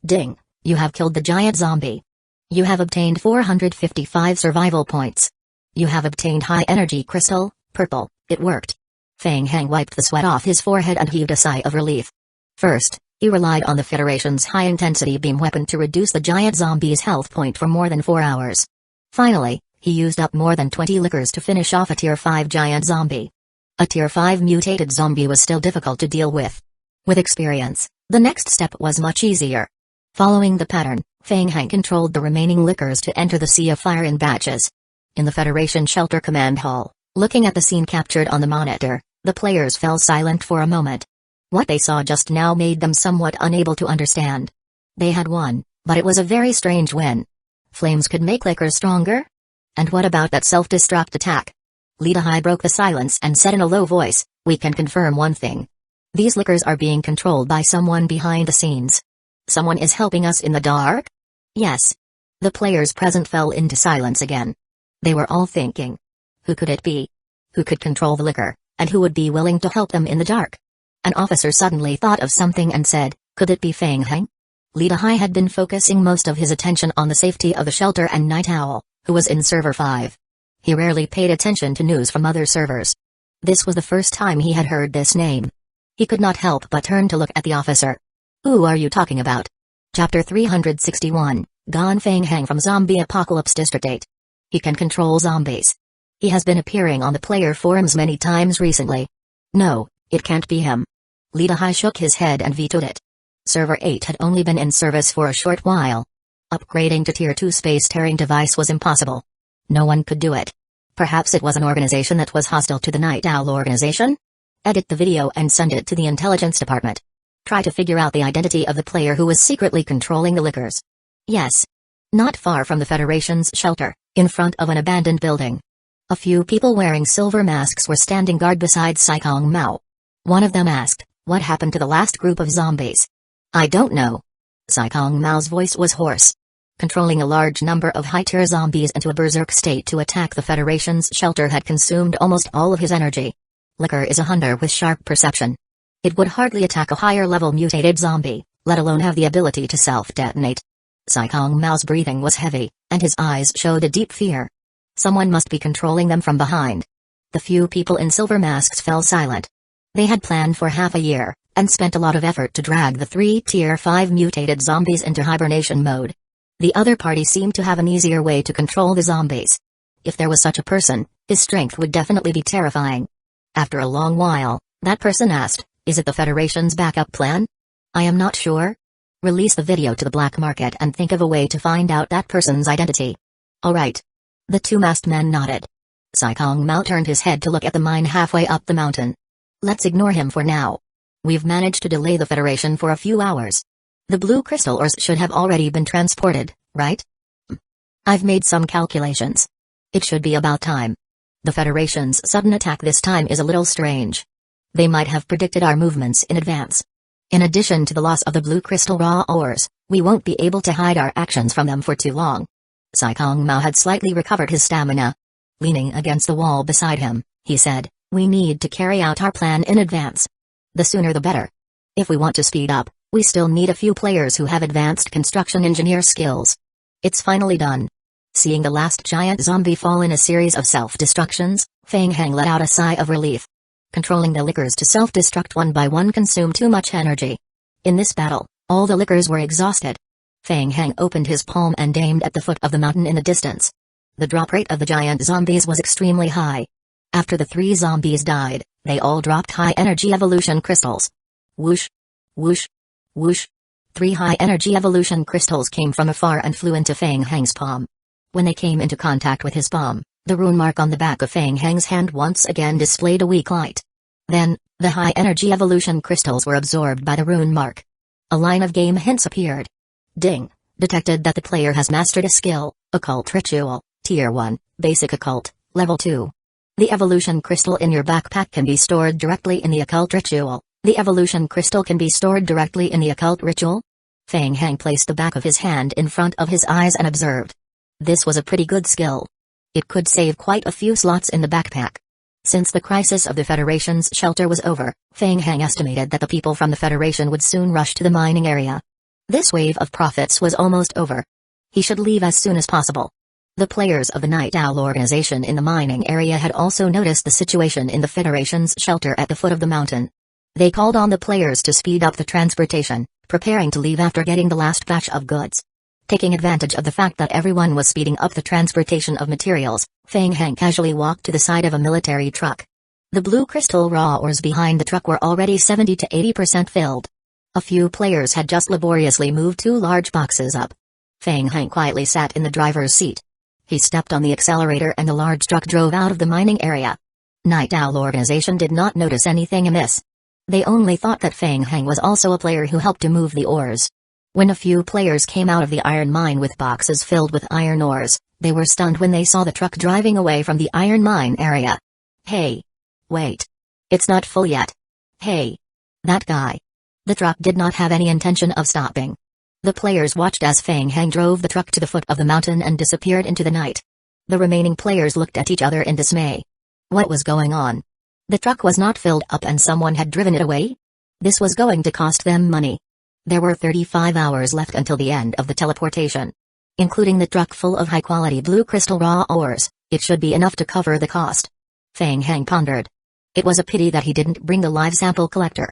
Ding, you have killed the giant zombie. You have obtained 455 survival points. You have obtained high energy crystal, purple, it worked. Feng Heng wiped the sweat off his forehead and heaved a sigh of relief. First, he relied on the Federation's high-intensity beam weapon to reduce the giant zombie's health point for more than 4 hours. Finally, he used up more than 20 liquors to finish off a Tier 5 giant zombie. A Tier 5 mutated zombie was still difficult to deal with. With experience, the next step was much easier. Following the pattern, Feng Heng controlled the remaining liquors to enter the sea of fire in batches. In the Federation Shelter Command Hall, looking at the scene captured on the monitor, the players fell silent for a moment. What they saw just now made them somewhat unable to understand. They had won, but it was a very strange win. Flames could make liquors stronger? And what about that self-destruct attack? Lita Hai broke the silence and said in a low voice, "We can confirm one thing. These liquors are being controlled by someone behind the scenes. Someone is helping us in the dark?" Yes. The players present fell into silence again. They were all thinking. Who could it be? Who could control the liquor, and who would be willing to help them in the dark? An officer suddenly thought of something and said, "Could it be Feng Heng?" Lita Hai had been focusing most of his attention on the safety of the shelter and Night Owl, who was in Server 5. He rarely paid attention to news from other servers. This was the first time he had heard this name. He could not help but turn to look at the officer. "Who are you talking about?" Chapter 361, Gone Feng Heng from Zombie Apocalypse District 8. He can control zombies. He has been appearing on the player forums many times recently. No, it can't be him. Lita Hai shook his head and vetoed it. Server 8 had only been in service for a short while. Upgrading to Tier 2 space-tearing device was impossible. No one could do it. Perhaps it was an organization that was hostile to the Night Owl organization? Edit the video and send it to the intelligence department. Try to figure out the identity of the player who was secretly controlling the liquors. Yes. Not far from the Federation's shelter, in front of an abandoned building. A few people wearing silver masks were standing guard beside Saikong Mao. One of them asked, "What happened to the last group of zombies?" "I don't know." Saikong Mao's voice was hoarse. Controlling a large number of high-tier zombies into a berserk state to attack the Federation's shelter had consumed almost all of his energy. Liquor is a hunter with sharp perception. It would hardly attack a higher-level mutated zombie, let alone have the ability to self-detonate. Saikong Mao's breathing was heavy, and his eyes showed a deep fear. Someone must be controlling them from behind. The few people in silver masks fell silent. They had planned for half a year, and spent a lot of effort to drag the 3 Tier 5 mutated zombies into hibernation mode. The other party seemed to have an easier way to control the zombies. If there was such a person, his strength would definitely be terrifying. After a long while, that person asked, "Is it the Federation's backup plan?" "I am not sure." "Release the video to the black market and think of a way to find out that person's identity." "All right." The 2 masked men nodded. Saikong Mao turned his head to look at the mine halfway up the mountain. "Let's ignore him for now. We've managed to delay the Federation for a few hours. The blue crystal ores should have already been transported, right? I've made some calculations. It should be about time. The Federation's sudden attack this time is a little strange. They might have predicted our movements in advance. In addition to the loss of the blue crystal raw ores, we won't be able to hide our actions from them for too long." Saikong Mao had slightly recovered his stamina. Leaning against the wall beside him, he said, "We need to carry out our plan in advance. The sooner the better. If we want to speed up, we still need a few players who have advanced construction engineer skills." "It's finally done." Seeing the last giant zombie fall in a series of self-destructions, Feng Heng let out a sigh of relief. Controlling the lickers to self-destruct one by one consumed too much energy. In this battle, all the lickers were exhausted. Feng Heng opened his palm and aimed at the foot of the mountain in the distance. The drop rate of the giant zombies was extremely high. After the 3 zombies died, they all dropped high-energy evolution crystals. Whoosh! Whoosh! Whoosh! 3 high-energy evolution crystals came from afar and flew into Feng Heng's palm. When they came into contact with his palm, the rune mark on the back of Feng Heng's hand once again displayed a weak light. Then, the high-energy evolution crystals were absorbed by the rune mark. A line of game hints appeared. Ding! Detected that the player has mastered a skill, Occult Ritual, Tier 1, Basic Occult, Level 2. The evolution crystal in your backpack can be stored directly in the Occult Ritual. The evolution crystal can be stored directly in the Occult Ritual? Feng Heng placed the back of his hand in front of his eyes and observed. This was a pretty good skill. It could save quite a few slots in the backpack. Since the crisis of the Federation's shelter was over, Feng Heng estimated that the people from the Federation would soon rush to the mining area. This wave of profits was almost over. He should leave as soon as possible. The players of the Night Owl organization in the mining area had also noticed the situation in the Federation's shelter at the foot of the mountain. They called on the players to speed up the transportation, preparing to leave after getting the last batch of goods. Taking advantage of the fact that everyone was speeding up the transportation of materials, Feng Heng casually walked to the side of a military truck. The blue crystal raw ores behind the truck were already 70 to 80% filled. A few players had just laboriously moved 2 large boxes up. Feng Heng quietly sat in the driver's seat. He stepped on the accelerator and the large truck drove out of the mining area. Night Owl organization did not notice anything amiss. They only thought that Feng Heng was also a player who helped to move the ores. When a few players came out of the iron mine with boxes filled with iron ores, they were stunned when they saw the truck driving away from the iron mine area. Hey! Wait! It's not full yet. Hey! That guy! The truck did not have any intention of stopping. The players watched as Feng Heng drove the truck to the foot of the mountain and disappeared into the night. The remaining players looked at each other in dismay. What was going on? The truck was not filled up and someone had driven it away? This was going to cost them money. There were 35 hours left until the end of the teleportation. Including the truck full of high-quality blue crystal raw ores, it should be enough to cover the cost. Feng Heng pondered. It was a pity that he didn't bring the live sample collector.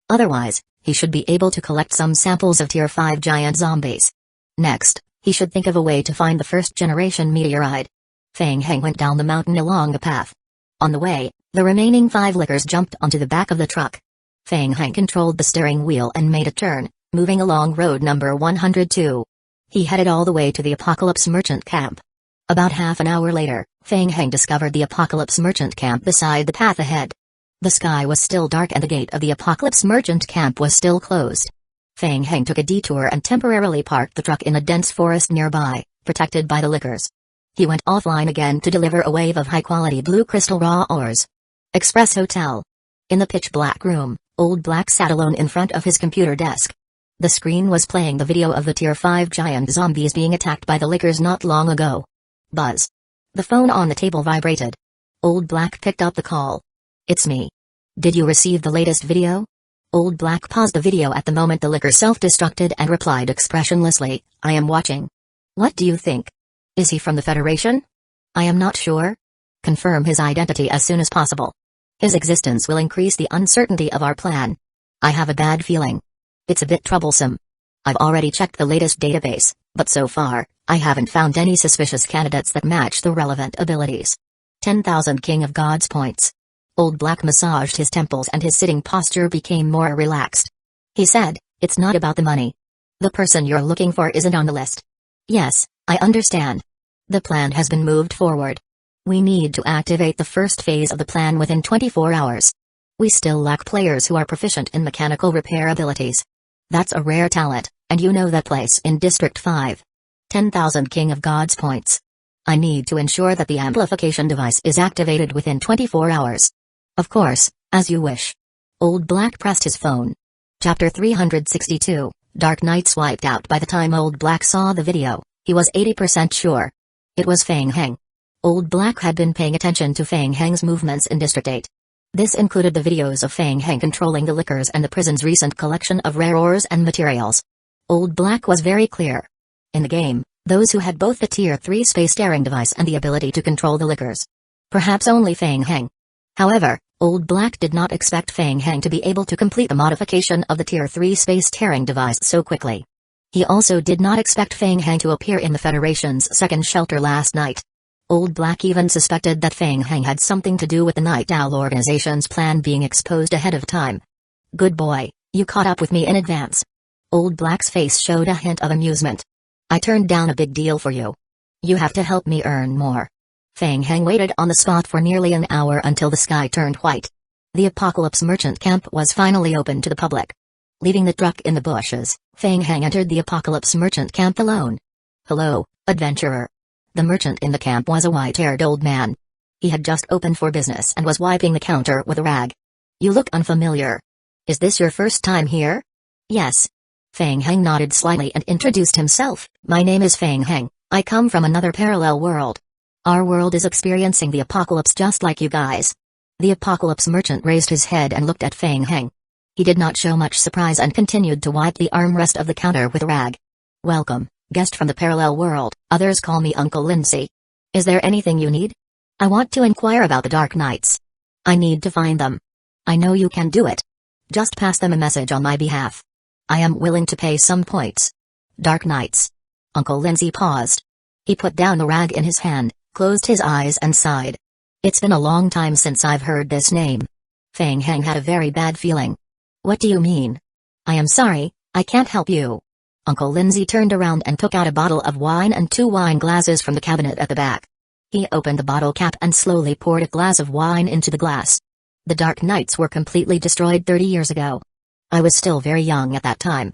Otherwise, he should be able to collect some samples of Tier 5 giant zombies. Next, he should think of a way to find the first-generation meteorite. Feng Heng went down the mountain along the path. On the way, the remaining 5 lickers jumped onto the back of the truck. Feng Heng controlled the steering wheel and made a turn, moving along road number 102. He headed all the way to the Apocalypse Merchant Camp. About half an hour later, Feng Heng discovered the Apocalypse Merchant Camp beside the path ahead. The sky was still dark and the gate of the Apocalypse Merchant Camp was still closed. Feng Heng took a detour and temporarily parked the truck in a dense forest nearby, protected by the lickers. He went offline again to deliver a wave of high-quality blue crystal raw ores. Express Hotel. In the pitch-black room, Old Black sat alone in front of his computer desk. The screen was playing the video of the Tier 5 giant zombies being attacked by the lickers not long ago. Buzz. The phone on the table vibrated. Old Black picked up the call. It's me. Did you receive the latest video? Old Black paused the video at the moment the licker self-destructed and replied expressionlessly, I am watching. What do you think? Is he from the Federation? I am not sure. Confirm his identity as soon as possible. His existence will increase the uncertainty of our plan. I have a bad feeling. It's a bit troublesome. I've already checked the latest database, but so far, I haven't found any suspicious candidates that match the relevant abilities. 10,000 King of Gods points. Old Black massaged his temples and his sitting posture became more relaxed. He said, it's not about the money. The person you're looking for isn't on the list. Yes, I understand. The plan has been moved forward. We need to activate the first phase of the plan within 24 hours. We still lack players who are proficient in mechanical repair abilities. That's a rare talent, and you know that place in District 5. 10,000 King of Gods points. I need to ensure that the amplification device is activated within 24 hours. Of course, as you wish. Old Black pressed his phone. Chapter 362, Dark Nights wiped out. By the time Old Black saw the video, he was 80% sure. It was Feng Heng. Old Black had been paying attention to Feng Heng's movements in District 8. This included the videos of Feng Heng controlling the lickers and the prison's recent collection of rare ores and materials. Old Black was very clear. In the game, Those who had both the Tier 3 space staring device and the ability to control the lickers. Perhaps only Fang Heng. However, Old Black did not expect Fang Heng to be able to complete the modification of the Tier 3 space tearing device so quickly. He also did not expect Fang Heng to appear in the Federation's second shelter last night. Old Black even suspected that Fang Heng had something to do with the Night Owl organization's plan being exposed ahead of time. Good boy, you caught up with me in advance. Old Black's face showed a hint of amusement. I turned down a big deal for you. You have to help me earn more. Fang Heng waited on the spot for nearly an hour until the sky turned white. The Apocalypse Merchant Camp was finally open to the public. Leaving the truck in the bushes, Fang Heng entered the Apocalypse Merchant Camp alone. Hello, adventurer. The merchant in the camp was a white-haired old man. He had just opened for business and was wiping the counter with a rag. You look unfamiliar. Is this your first time here? Yes. Fang Heng nodded slightly and introduced himself. My name is Fang Heng. I come from another parallel world. Our world is experiencing the apocalypse just like you guys. The Apocalypse Merchant raised his head and looked at Fang Heng. He did not show much surprise and continued to wipe the armrest of the counter with a rag. Welcome, guest from the parallel world. Others call me Uncle Lindsay. Is there anything you need? I want to inquire about the Dark Knights. I need to find them. I know you can do it. Just pass them a message on my behalf. I am willing to pay some points. Dark Knights. Uncle Lindsay paused. He put down the rag in his hand, closed his eyes and sighed. It's been a long time since I've heard this name. Fang Heng had a very bad feeling. What do you mean? I am sorry, I can't help you. Uncle Lindsay turned around and took out a bottle of wine and 2 wine glasses from the cabinet at the back. He opened the bottle cap and slowly poured a glass of wine into the glass. The Dark Knights were completely destroyed 30 years ago. I was still very young at that time.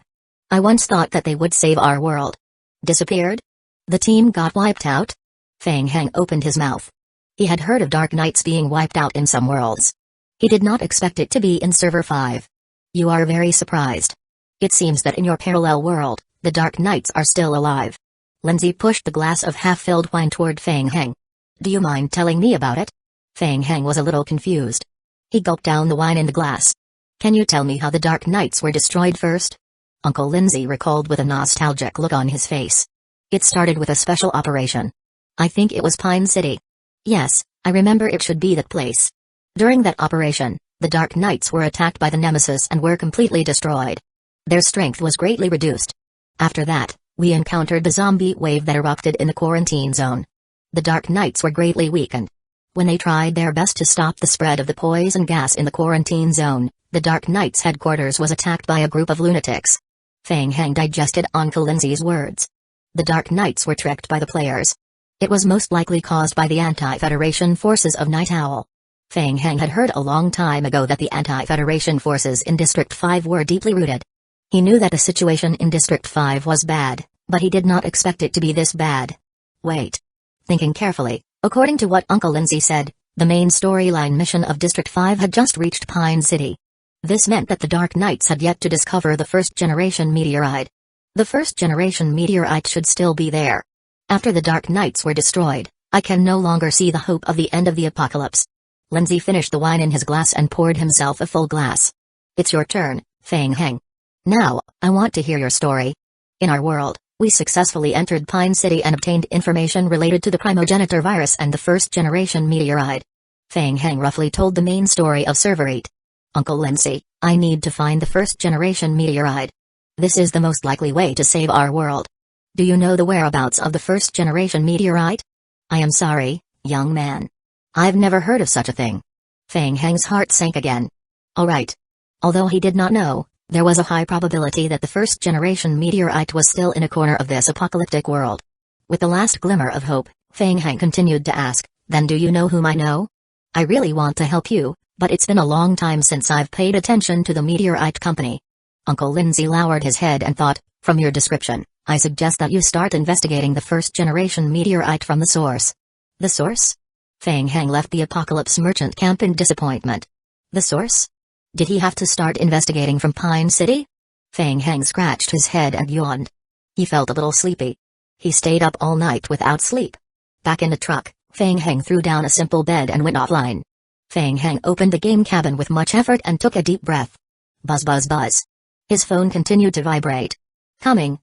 I once thought that they would save our world. Disappeared? The team got wiped out? Fang Heng opened his mouth. He had heard of Dark Knights being wiped out in some worlds. He did not expect it to be in Server 5. You are very surprised. It seems that in your parallel world, the Dark Knights are still alive. Lindsay pushed the glass of half-filled wine toward Fang Heng. Do you mind telling me about it? Fang Heng was a little confused. He gulped down the wine in the glass. Can you tell me how the Dark Knights were destroyed first? Uncle Lindsay recalled with a nostalgic look on his face. It started with a special operation. I think it was Pine City. Yes, I remember it should be that place. During that operation, the Dark Knights were attacked by the Nemesis and were completely destroyed. Their strength was greatly reduced. After that, we encountered the zombie wave that erupted in the quarantine zone. The Dark Knights were greatly weakened. When they tried their best to stop the spread of the poison gas in the quarantine zone, the Dark Knights' headquarters was attacked by a group of lunatics. Fang Heng digested Uncle Lindsay's words. The Dark Knights were tricked by the players. It was most likely caused by the anti-Federation forces of Night Owl. Fang Heng had heard a long time ago that the anti-Federation forces in District 5 were deeply rooted. He knew that the situation in District 5 was bad, but he did not expect it to be this bad. Wait. Thinking carefully, according to what Uncle Lindsay said, the main storyline mission of District 5 had just reached Pine City. This meant that the Dark Knights had yet to discover the first-generation meteorite. The first-generation meteorite should still be there. After the Dark Knights were destroyed, I can no longer see the hope of the end of the apocalypse. Lindsay finished the wine in his glass and poured himself a full glass. It's your turn, Fang Heng. Now, I want to hear your story. In our world, we successfully entered Pine City and obtained information related to the primogenitor virus and the first-generation meteorite. Fang Heng roughly told the main story of Server 8. Uncle Lindsay, I need to find the first-generation meteorite. This is the most likely way to save our world. Do you know the whereabouts of the first-generation meteorite? I am sorry, young man. I've never heard of such a thing. Fang Heng's heart sank again. All right. Although he did not know, there was a high probability that the first-generation meteorite was still in a corner of this apocalyptic world. With the last glimmer of hope, Fang Heng continued to ask, then do you know whom I know? I really want to help you, but it's been a long time since I've paid attention to the meteorite company. Uncle Lindsay lowered his head and thought, from your description, I suggest that you start investigating the first-generation meteorite from the source. The source? Fang Heng left the Apocalypse Merchant Camp in disappointment. The source? Did he have to start investigating from Pine City? Fang Heng scratched his head and yawned. He felt a little sleepy. He stayed up all night without sleep. Back in the truck, Fang Heng threw down a simple bed and went offline. Fang Heng opened the game cabin with much effort and took a deep breath. Buzz buzz buzz. His phone continued to vibrate. Coming.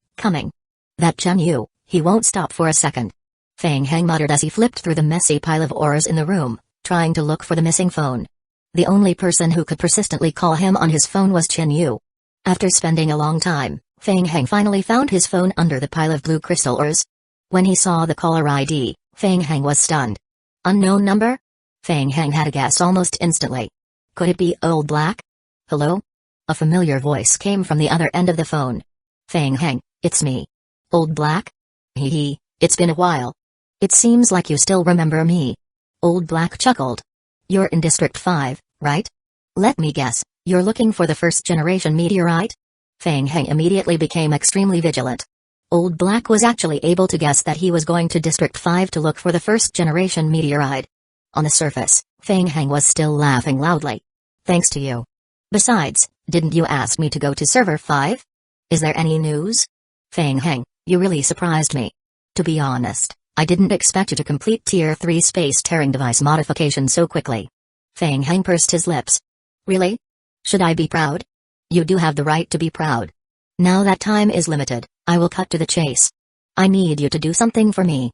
That Chen Yu, He won't stop for a second. Feng Heng muttered as he flipped through the messy pile of ores in the room, trying to look for the missing phone. The only person who could persistently call him on his phone was Qin Yu. After spending a long time, Feng Heng finally found his phone under the pile of blue crystal ores. When he saw the caller ID, Feng Heng was stunned. Unknown number? Feng Heng had a guess almost instantly. Could it be Old Black? Hello? A familiar voice came from the other end of the phone. Feng Heng, it's me. Old Black? Hee hee, it's been a while. It seems like you still remember me. Old Black chuckled. You're in District 5, right? Let me guess, you're looking for the first-generation meteorite? Feng Heng immediately became extremely vigilant. Old Black was actually able to guess that he was going to District 5 to look for the first-generation meteorite. On the surface, Feng Heng was still laughing loudly. Thanks to you. Besides, didn't you ask me to go to Server 5? Is there any news? Feng Heng, you really surprised me. To be honest, I didn't expect you to complete Tier 3 space-tearing device modification so quickly. Feng Heng pursed his lips. Really? Should I be proud? You do have the right to be proud. Now that time is limited, I will cut to the chase. I need you to do something for me.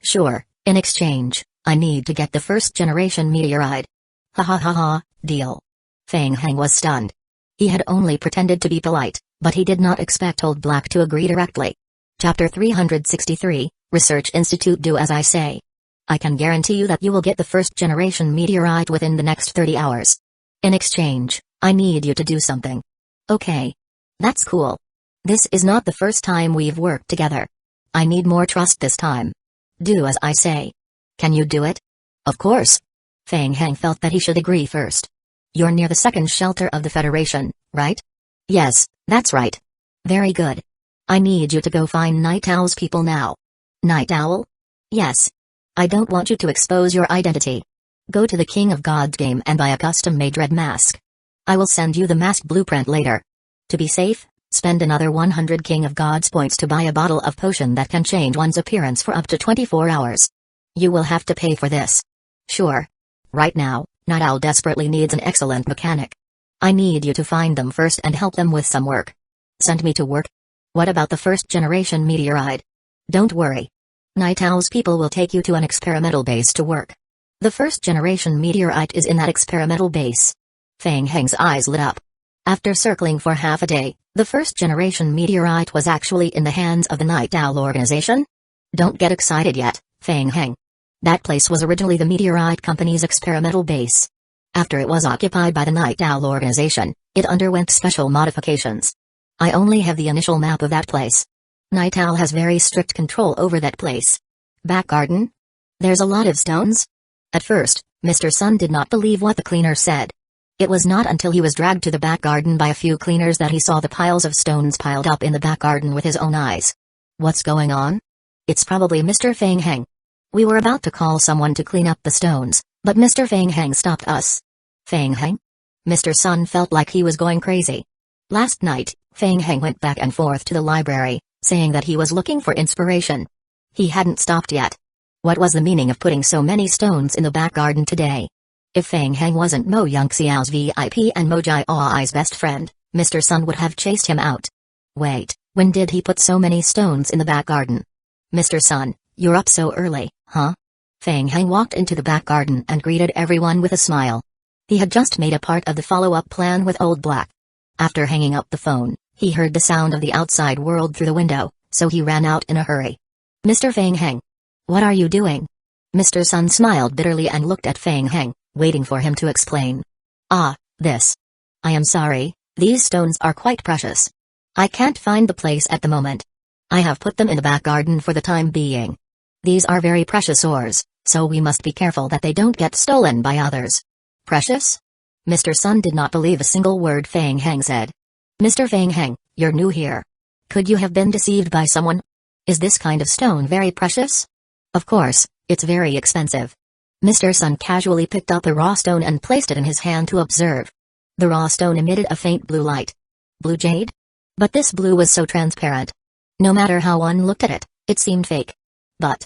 Sure, in exchange, I need to get the first-generation meteorite. Ha ha ha ha, deal. Feng Heng was stunned. He had only pretended to be polite, but he did not expect Old Black to agree directly. Chapter 363, Research Institute. Do as I say. I can guarantee you that you will get the first-generation meteorite within the next 30 hours. In exchange, I need you to do something. Okay. That's cool. This is not the first time we've worked together. I need more trust this time. Do as I say. Can you do it? Of course. Feng Heng felt that he should agree first. You're near the second shelter of the Federation, right? Yes, that's right. Very good. I need you to go find Night Owl's people now. Night Owl? Yes. I don't want you to expose your identity. Go to the King of Gods game and buy a custom-made red mask. I will send you the mask blueprint later. To be safe, spend another 100 King of Gods points to buy a bottle of potion that can change one's appearance for up to 24 hours. You will have to pay for this. Sure. Right now, Night Owl desperately needs an excellent mechanic. I need you to find them first and help them with some work. Send me to work? What about the first-generation meteorite? Don't worry. Night Owl's people will take you to an experimental base to work. The first-generation meteorite is in that experimental base. Feng Heng's eyes lit up. After circling for half a day, the first-generation meteorite was actually in the hands of the Night Owl organization? Don't get excited yet, Feng Heng. That place was originally the Meteorite Company's experimental base. After it was occupied by the Night Owl organization, it underwent special modifications. I only have the initial map of that place. Night Owl has very strict control over that place. Back garden? There's a lot of stones? At first, Mr. Sun did not believe what the cleaner said. It was not until he was dragged to the back garden by a few cleaners that he saw the piles of stones piled up in the back garden with his own eyes. What's going on? It's probably Mr. Feng Heng. We were about to call someone to clean up the stones, but Mr. Feng Heng stopped us. Feng Heng? Mr. Sun felt like he was going crazy. Last night, Feng Heng went back and forth to the library, saying that he was looking for inspiration. He hadn't stopped yet. What was the meaning of putting so many stones in the back garden today? If Feng Heng wasn't Mo Youngxiao's VIP and Mo Jiaoai's best friend, Mr. Sun would have chased him out. Wait, when did he put so many stones in the back garden? Mr. Sun, you're up so early, huh? Feng Heng walked into the back garden and greeted everyone with a smile. He had just made a part of the follow-up plan with Old Black. After hanging up the phone, he heard the sound of the outside world through the window, so he ran out in a hurry. Mr. Feng Heng. What are you doing? Mr. Sun smiled bitterly and looked at Feng Heng, waiting for him to explain. This. I am sorry, these stones are quite precious. I can't find the place at the moment. I have put them in the back garden for the time being. These are very precious ores, so we must be careful that they don't get stolen by others. Precious? Mr. Sun did not believe a single word Feng Heng said. Mr. Feng Heng, you're new here. Could you have been deceived by someone? Is this kind of stone very precious? Of course, it's very expensive. Mr. Sun casually picked up a raw stone and placed it in his hand to observe. The raw stone emitted a faint blue light. Blue jade? But this blue was so transparent. No matter how one looked at it, it seemed fake. But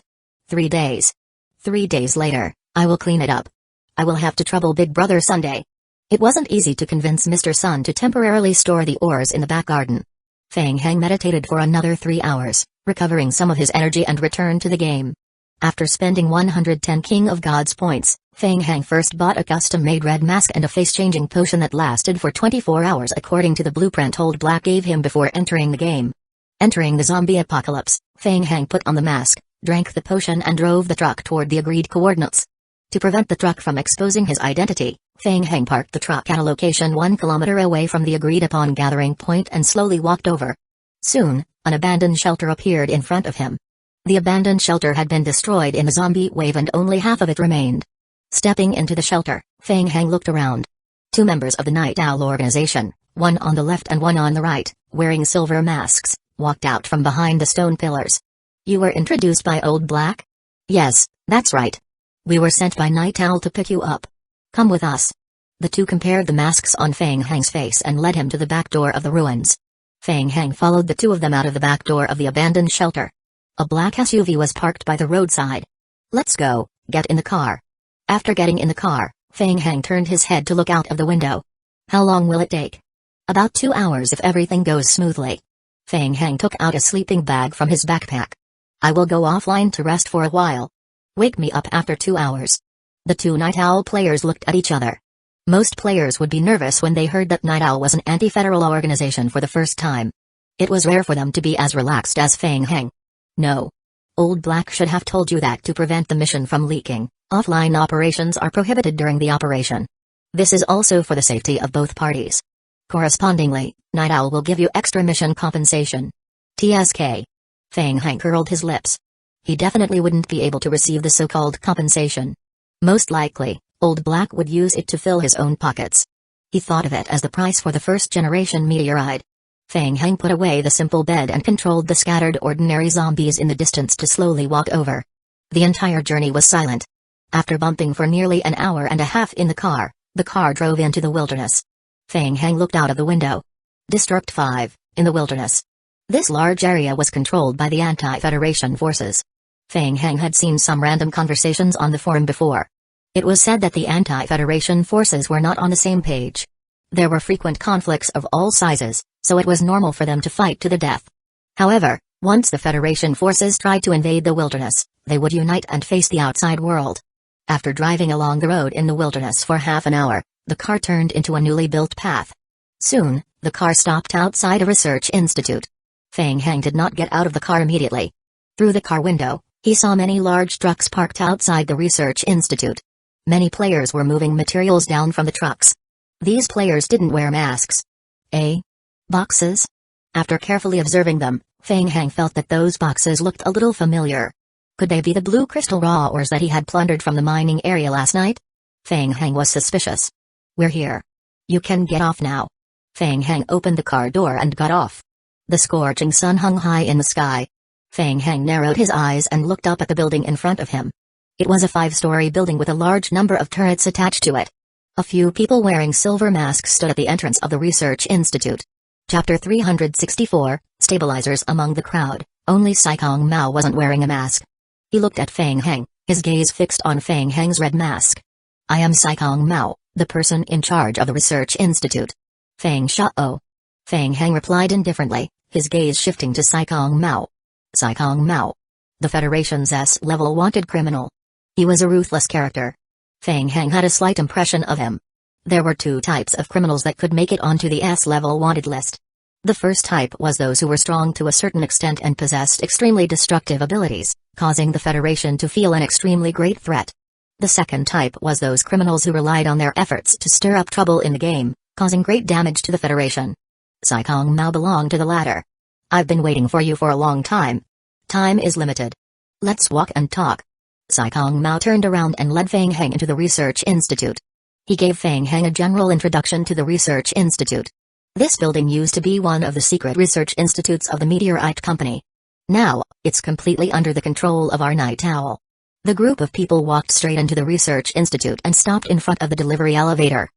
3 days. 3 days later, I will clean it up. I will have to trouble Big Brother Sunday. It wasn't easy to convince Mr. Sun to temporarily store the ores in the back garden. Feng Heng meditated for another 3 hours, recovering some of his energy and returned to the game. After spending 110 King of Gods points, Feng Hang first bought a custom-made red mask and a face-changing potion that lasted for 24 hours according to the blueprint Old Black gave him before entering the game. Entering the zombie apocalypse, Feng Hang put on the mask, drank the potion and drove the truck toward the agreed coordinates. To prevent the truck from exposing his identity, Feng Hang parked the truck at a location 1 kilometer away from the agreed-upon gathering point and slowly walked over. Soon, an abandoned shelter appeared in front of him. The abandoned shelter had been destroyed in the zombie wave and only half of it remained. Stepping into the shelter, Feng Hang looked around. 2 members of the Night Owl organization, one on the left and one on the right, wearing silver masks, walked out from behind the stone pillars. "You were introduced by Old Black?" "Yes, that's right. We were sent by Night Owl to pick you up. Come with us." The 2 compared the masks on Feng Hang's face and led him to the back door of the ruins. Feng Hang followed the 2 of them out of the back door of the abandoned shelter. A black SUV was parked by the roadside. "Let's go, get in the car." After getting in the car, Feng Hang turned his head to look out of the window. "How long will it take?" "About 2 hours if everything goes smoothly." Feng Hang took out a sleeping bag from his backpack. "I will go offline to rest for a while. Wake me up after 2 hours." The 2 Night Owl players looked at each other. Most players would be nervous when they heard that Night Owl was an anti-federal organization for the first time. It was rare for them to be as relaxed as Feng Hang. "No. Old Black should have told you that to prevent the mission from leaking, offline operations are prohibited during the operation. This is also for the safety of both parties. Correspondingly, Night Owl will give you extra mission compensation. TSK." Feng Hang curled his lips. He definitely wouldn't be able to receive the so-called compensation. Most likely, Old Black would use it to fill his own pockets. He thought of it as the price for the first-generation meteorite. Feng Hang put away the simple bed and controlled the scattered ordinary zombies in the distance to slowly walk over. The entire journey was silent. After bumping for nearly an hour and a half in the car drove into the wilderness. Feng Hang looked out of the window. District 5, in the wilderness. This large area was controlled by the anti-Federation forces. Feng Hang had seen some random conversations on the forum before. It was said that the anti-Federation forces were not on the same page. There were frequent conflicts of all sizes, so it was normal for them to fight to the death. However, once the Federation forces tried to invade the wilderness, they would unite and face the outside world. After driving along the road in the wilderness for half an hour, the car turned into a newly built path. Soon, the car stopped outside a research institute. Feng Hang did not get out of the car immediately. Through the car window, he saw many large trucks parked outside the research institute. Many players were moving materials down from the trucks. These players didn't wear masks. Boxes? After carefully observing them, Feng Hang felt that those boxes looked a little familiar. Could they be the blue crystal raw ores that he had plundered from the mining area last night? Feng Hang was suspicious. "We're here. You can get off now." Feng Hang opened the car door and got off. The scorching sun hung high in the sky. Feng Hang narrowed his eyes and looked up at the building in front of him. It was a 5-story building with a large number of turrets attached to it. A few people wearing silver masks stood at the entrance of the research institute. Chapter 364, Stabilizers among the crowd. Only Saikong Mao wasn't wearing a mask. He looked at Feng Hang, his gaze fixed on Feng Hang's red mask. "I am Saikong Mao, the person in charge of the research institute." "Feng Shao." Feng Hang replied indifferently, his gaze shifting to Saikong Mao. Saikong Mao. The Federation's S-level wanted criminal. He was a ruthless character. Feng Hang had a slight impression of him. There were 2 types of criminals that could make it onto the S-level wanted list. The first type was those who were strong to a certain extent and possessed extremely destructive abilities, causing the Federation to feel an extremely great threat. The second type was those criminals who relied on their efforts to stir up trouble in the game, causing great damage to the Federation. Saikong Mao belonged to the latter. "I've been waiting for you for a long time. Time is limited. Let's walk and talk." Saikong Mao turned around and led Feng Hang into the research institute. He gave Feng Hang a general introduction to the research institute. This building used to be one of the secret research institutes of the Meteorite Company. Now, it's completely under the control of our Night Owl. The group of people walked straight into the research institute and stopped in front of the delivery elevator.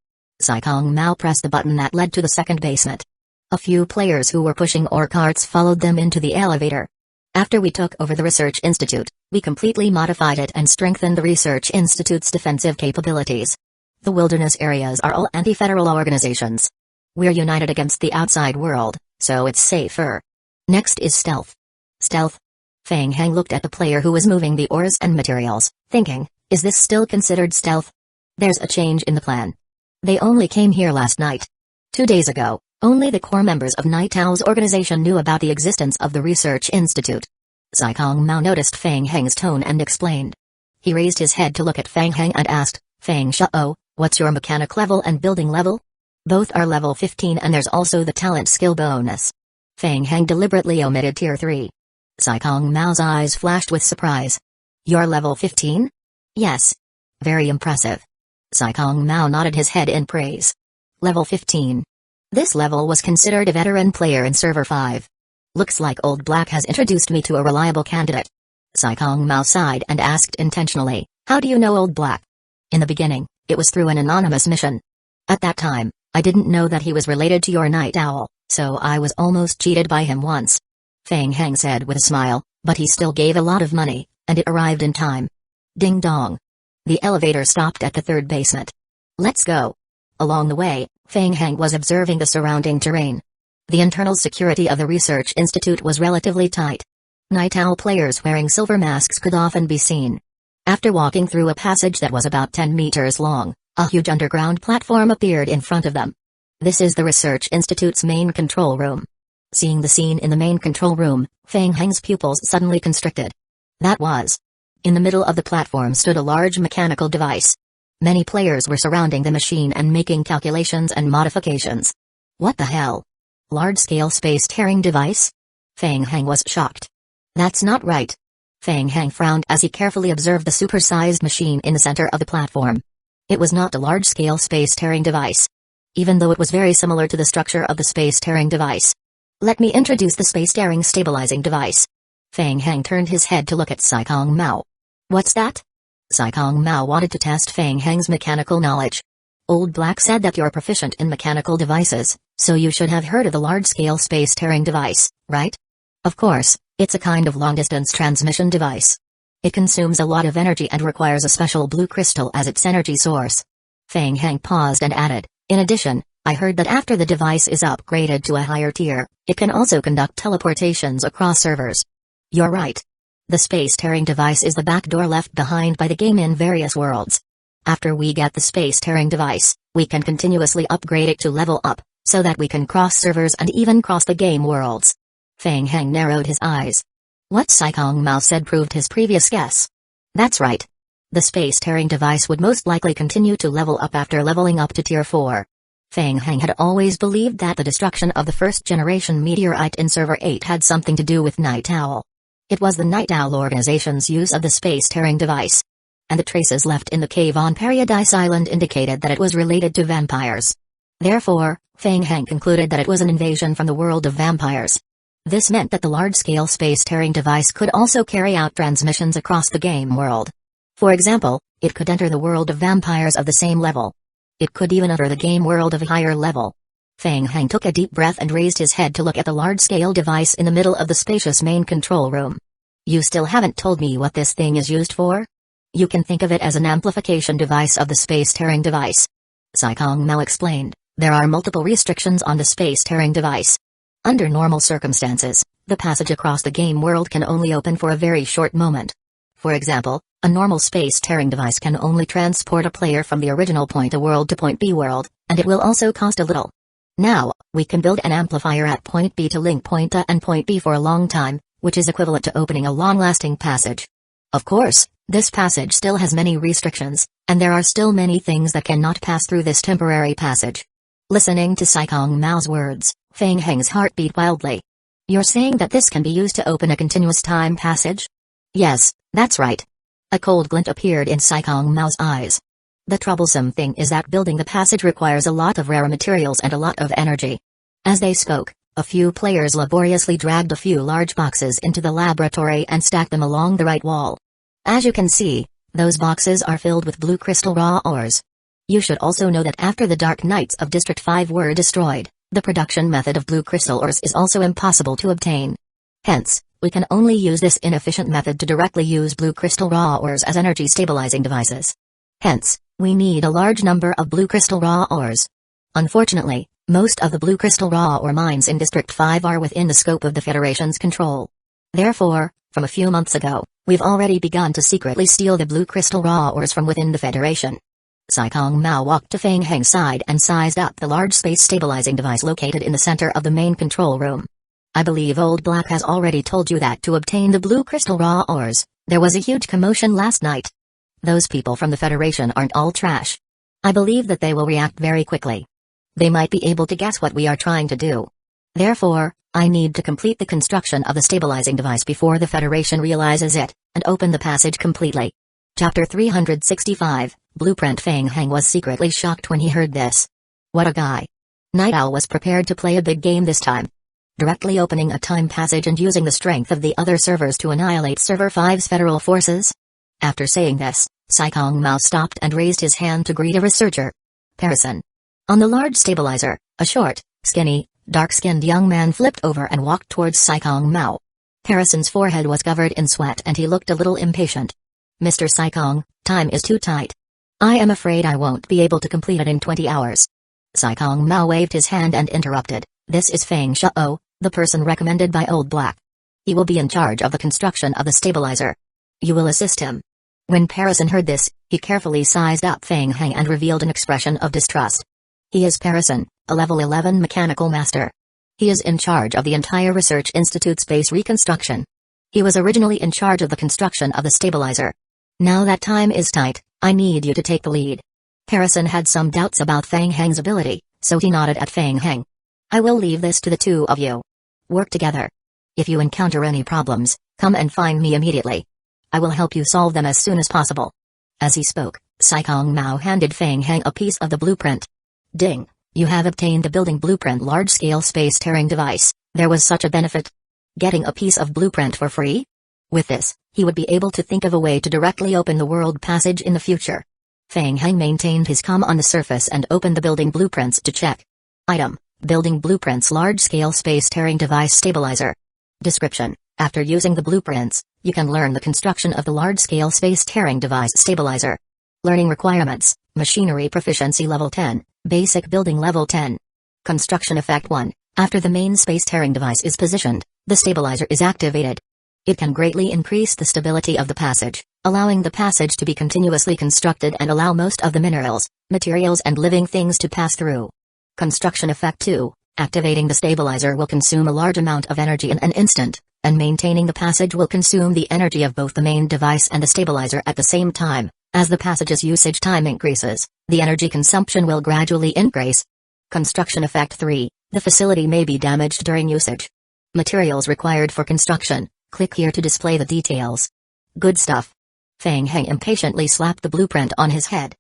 Saikong Mao pressed the button that led to the second basement. A few players who were pushing ore carts followed them into the elevator. "After we took over the Research Institute, we completely modified it and strengthened the Research Institute's defensive capabilities. The wilderness areas are all anti-federal organizations. We're united against the outside world, so it's safer. Next is stealth. Stealth. Fang Heng looked at the player who was moving the ores and materials, thinking, is this still considered stealth? There's a change in the plan. They only came here last night. 2 days ago, only the core members of Night Owl's organization knew about the existence of the research institute. Sai Kong Mao noticed Fang Heng's tone and explained. He raised his head to look at Fang Heng and asked, Fang Shao, what's your mechanic level and building level? Both are level 15 and there's also the talent skill bonus. Fang Heng deliberately omitted tier 3. Sai Kong Mao's eyes flashed with surprise. You're level 15? Yes. Very impressive. Sai Kong Mao nodded his head in praise. Level 15. This level was considered a veteran player in Server 5. Looks like Old Black has introduced me to a reliable candidate. Sai Kong Mao sighed and asked intentionally, how do you know Old Black? In the beginning, it was through an anonymous mission. At that time, I didn't know that he was related to your Night Owl, so I was almost cheated by him once. Fang Heng said with a smile, but he still gave a lot of money, and it arrived in time. Ding dong. The elevator stopped at the 3rd basement. Let's go. Along the way, Fang Heng was observing the surrounding terrain. The internal security of the research institute was relatively tight. Night Owl players wearing silver masks could often be seen. After walking through a passage that was about 10 meters long, a huge underground platform appeared in front of them. This is the research institute's main control room. Seeing the scene in the main control room, Fang Heng's pupils suddenly constricted. That was. In the middle of the platform stood a large mechanical device. Many players were surrounding the machine and making calculations and modifications. What the hell? Large-scale space-tearing device? Fang Heng was shocked. That's not right. Fang Heng frowned as he carefully observed the supersized machine in the center of the platform. It was not a large-scale space-tearing device. Even though it was very similar to the structure of the space-tearing device. Let me introduce the space-tearing stabilizing device. Fang Heng turned his head to look at Sai Kong Mao. What's that? Sai Kong Mao wanted to test Fang Heng's mechanical knowledge. Old Black said that you're proficient in mechanical devices, so you should have heard of the large-scale space-tearing device, right? Of course, it's a kind of long-distance transmission device. It consumes a lot of energy and requires a special blue crystal as its energy source. Fang Heng paused and added, in addition, I heard that after the device is upgraded to a higher tier, it can also conduct teleportations across servers. You're right. The space-tearing device is the backdoor left behind by the game in various worlds. After we get the space-tearing device, we can continuously upgrade it to level up, so that we can cross servers and even cross the game worlds. Fang Heng narrowed his eyes. What Sai Kong Mao said proved his previous guess. That's right. The space-tearing device would most likely continue to level up after leveling up to tier 4. Fang Heng had always believed that the destruction of the first-generation meteorite in Server 8 had something to do with Night Owl. It was the Night Owl organization's use of the space-tearing device. And the traces left in the cave on Paradise Island indicated that it was related to vampires. Therefore, Fang Heng concluded that it was an invasion from the world of vampires. This meant that the large-scale space-tearing device could also carry out transmissions across the game world. For example, it could enter the world of vampires of the same level. It could even enter the game world of a higher level. Fang Heng took a deep breath and raised his head to look at the large-scale device in the middle of the spacious main control room. You still haven't told me what this thing is used for? You can think of it as an amplification device of the space-tearing device. Sai Kong Mao explained, there are multiple restrictions on the space-tearing device. Under normal circumstances, the passage across the game world can only open for a very short moment. For example, a normal space-tearing device can only transport a player from the original point A world to point B world, and it will also cost a little. Now, we can build an amplifier at point B to link point A and point B for a long time, which is equivalent to opening a long-lasting passage. Of course, this passage still has many restrictions, and there are still many things that cannot pass through this temporary passage. Listening to Sai Kong Mao's words, Fang Heng's heart beat wildly. You're saying that this can be used to open a continuous time passage? Yes, that's right. A cold glint appeared in Sai Kong Mao's eyes. The troublesome thing is that building the passage requires a lot of rare materials and a lot of energy. As they spoke, a few players laboriously dragged a few large boxes into the laboratory and stacked them along the right wall. As you can see, those boxes are filled with blue crystal raw ores. You should also know that after the Dark Knights of District 5 were destroyed, the production method of blue crystal ores is also impossible to obtain. Hence, we can only use this inefficient method to directly use blue crystal raw ores as energy stabilizing devices. Hence, we need a large number of blue crystal raw ores. Unfortunately, most of the blue crystal raw ore mines in District 5 are within the scope of the Federation's control. Therefore, from a few months ago, we've already begun to secretly steal the blue crystal raw ores from within the Federation. Saikong Mao walked to Feng Heng's side and sized up the large space stabilizing device located in the center of the main control room. I believe Old Black has already told you that to obtain the blue crystal raw ores, there was a huge commotion last night. Those people from the Federation aren't all trash. I believe that they will react very quickly. They might be able to guess what we are trying to do. Therefore, I need to complete the construction of the stabilizing device before the Federation realizes it, and open the passage completely. Chapter 365, Blueprint. Feng Heng was secretly shocked when he heard this. What a guy. Night Owl was prepared to play a big game this time. Directly opening a time passage and using the strength of the other servers to annihilate Server 5's federal forces? After saying this, Saikong Mao stopped and raised his hand to greet a researcher. Parison. On the large stabilizer, a short, skinny, dark-skinned young man flipped over and walked towards Saikong Mao. Parison's forehead was covered in sweat and he looked a little impatient. Mr. Saikong, time is too tight. I am afraid I won't be able to complete it in 20 hours. Saikong Mao waved his hand and interrupted. This is Feng Shao, the person recommended by Old Black. He will be in charge of the construction of the stabilizer. You will assist him. When Parison heard this, he carefully sized up Feng Heng and revealed an expression of distrust. He is Parison, a level 11 mechanical master. He is in charge of the entire Research Institute's base reconstruction. He was originally in charge of the construction of the stabilizer. Now that time is tight, I need you to take the lead. Parison had some doubts about Feng Heng's ability, so he nodded at Feng Heng. I will leave this to the two of you. Work together. If you encounter any problems, come and find me immediately. I will help you solve them as soon as possible. As he spoke, Saikong Mao handed Feng Heng a piece of the blueprint. Ding, you have obtained the building blueprint large-scale space-tearing device. There was such a benefit. Getting a piece of blueprint for free? With this, he would be able to think of a way to directly open the world passage in the future. Feng Heng maintained his calm on the surface and opened the building blueprints to check. Item, building blueprints large-scale space-tearing device stabilizer. Description, after using the blueprints, you can learn the construction of the large-scale space-tearing device stabilizer. Learning requirements, machinery proficiency level 10, basic building level 10. Construction effect 1, after the main space-tearing device is positioned, the stabilizer is activated. It can greatly increase the stability of the passage, allowing the passage to be continuously constructed and allow most of the minerals, materials and living things to pass through. Construction effect 2, activating the stabilizer will consume a large amount of energy in an instant, and maintaining the passage will consume the energy of both the main device and the stabilizer at the same time. As the passage's usage time increases, the energy consumption will gradually increase. Construction effect 3, the facility may be damaged during usage. Materials required for construction. Click here to display the details. Good stuff. Feng Heng impatiently slapped the blueprint on his head.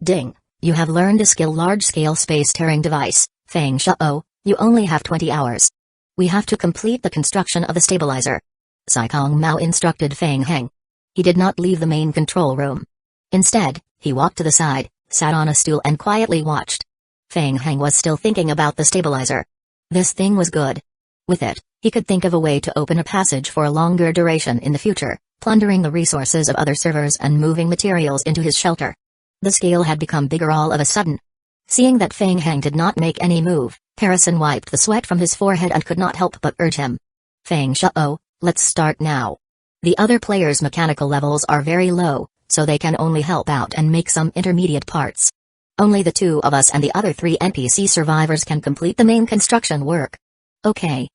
Ding, you have learned the skill large-scale space-tearing device. Feng Shao, you only have 20 hours. We have to complete the construction of the stabilizer. Saikong Mao instructed Feng Heng. He did not leave the main control room. Instead, he walked to the side, sat on a stool and quietly watched. Feng Heng was still thinking about the stabilizer. This thing was good. With it, he could think of a way to open a passage for a longer duration in the future, plundering the resources of other servers and moving materials into his shelter. The scale had become bigger all of a sudden. Seeing that Feng Heng did not make any move, Parison wiped the sweat from his forehead and could not help but urge him. Feng Shao, let's start now. The other players' mechanical levels are very low, so they can only help out and make some intermediate parts. Only the two of us and the other 3 NPC survivors can complete the main construction work. Okay.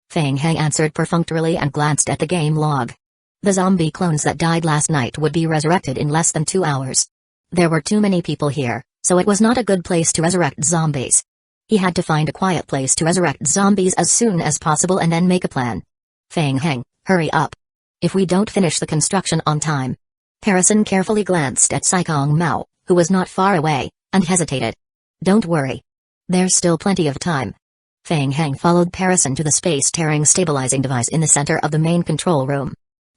Feng Heng answered perfunctorily and glanced at the game log. The zombie clones that died last night would be resurrected in less than 2 hours. There were too many people here, so it was not a good place to resurrect zombies. He had to find a quiet place to resurrect zombies as soon as possible and then make a plan. Feng Heng, hurry up. If we don't finish the construction on time. Parison carefully glanced at Saikong Mao, who was not far away, and hesitated. Don't worry. There's still plenty of time. Feng Heng followed Parison to the space-tearing stabilizing device in the center of the main control room.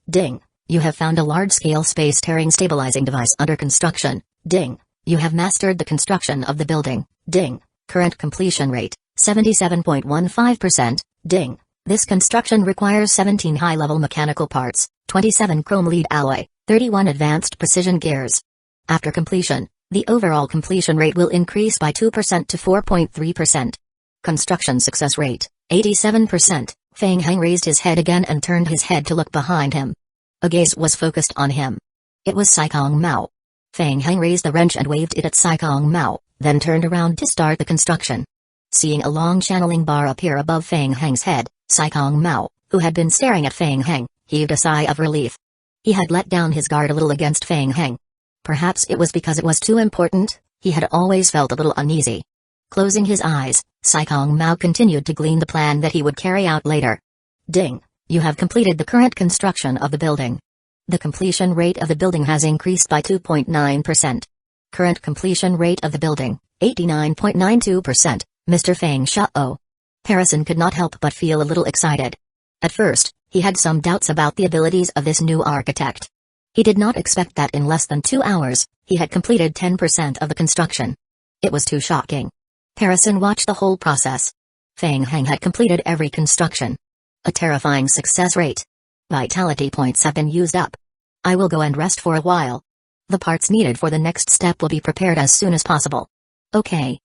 Ding, you have found a large-scale space-tearing stabilizing device under construction. Ding, you have mastered the construction of the building. Ding, current completion rate, 77.15%. Ding, this construction requires 17 high-level mechanical parts, 27 chrome lead alloy, 31 advanced precision gears. After completion, the overall completion rate will increase by 2% to 4.3%. Construction success rate, 87%. Feng Heng raised his head again and turned his head to look behind him. A gaze was focused on him. It was Saikong Mao. Feng Heng raised the wrench and waved it at Saikong Mao, then turned around to start the construction. Seeing a long channeling bar appear above Feng Heng's head, Saikong Mao, who had been staring at Feng Heng, heaved a sigh of relief. He had let down his guard a little against Feng Heng. Perhaps it was because it was too important, he had always felt a little uneasy. Closing his eyes, Saikong Mao continued to glean the plan that he would carry out later. Ding! You have completed the current construction of the building. The completion rate of the building has increased by 2.9%. Current completion rate of the building, 89.92%, Mr. Feng Shao. Harrison could not help but feel a little excited. At first, he had some doubts about the abilities of this new architect. He did not expect that in less than 2 hours, he had completed 10% of the construction. It was too shocking. Harrison watched the whole process. Feng Heng had completed every construction. A terrifying success rate. Vitality points have been used up. I will go and rest for a while. The parts needed for the next step will be prepared as soon as possible. Okay.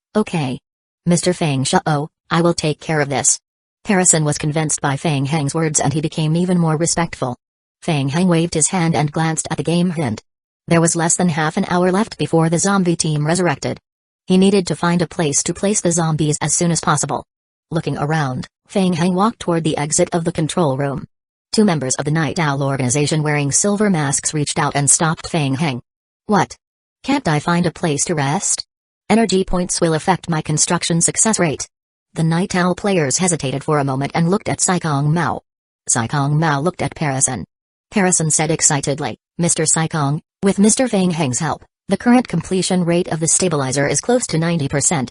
Mr. Feng Shao, I will take care of this. Harrison was convinced by Feng Heng's words and he became even more respectful. Feng Heng waved his hand and glanced at the game hint. There was less than half an hour left before the zombie team resurrected. He needed to find a place to place the zombies as soon as possible. Looking around, Feng Heng walked toward the exit of the control room. 2 members of the Night Owl organization wearing silver masks reached out and stopped Feng Heng. What? Can't I find a place to rest? Energy points will affect my construction success rate. The Night Owl players hesitated for a moment and looked at Saikong Mao. Saikong Mao looked at Harrison. Harrison said excitedly, Mr. Saikong, with Mr. Feng Heng's help, the current completion rate of the stabilizer is close to 90%.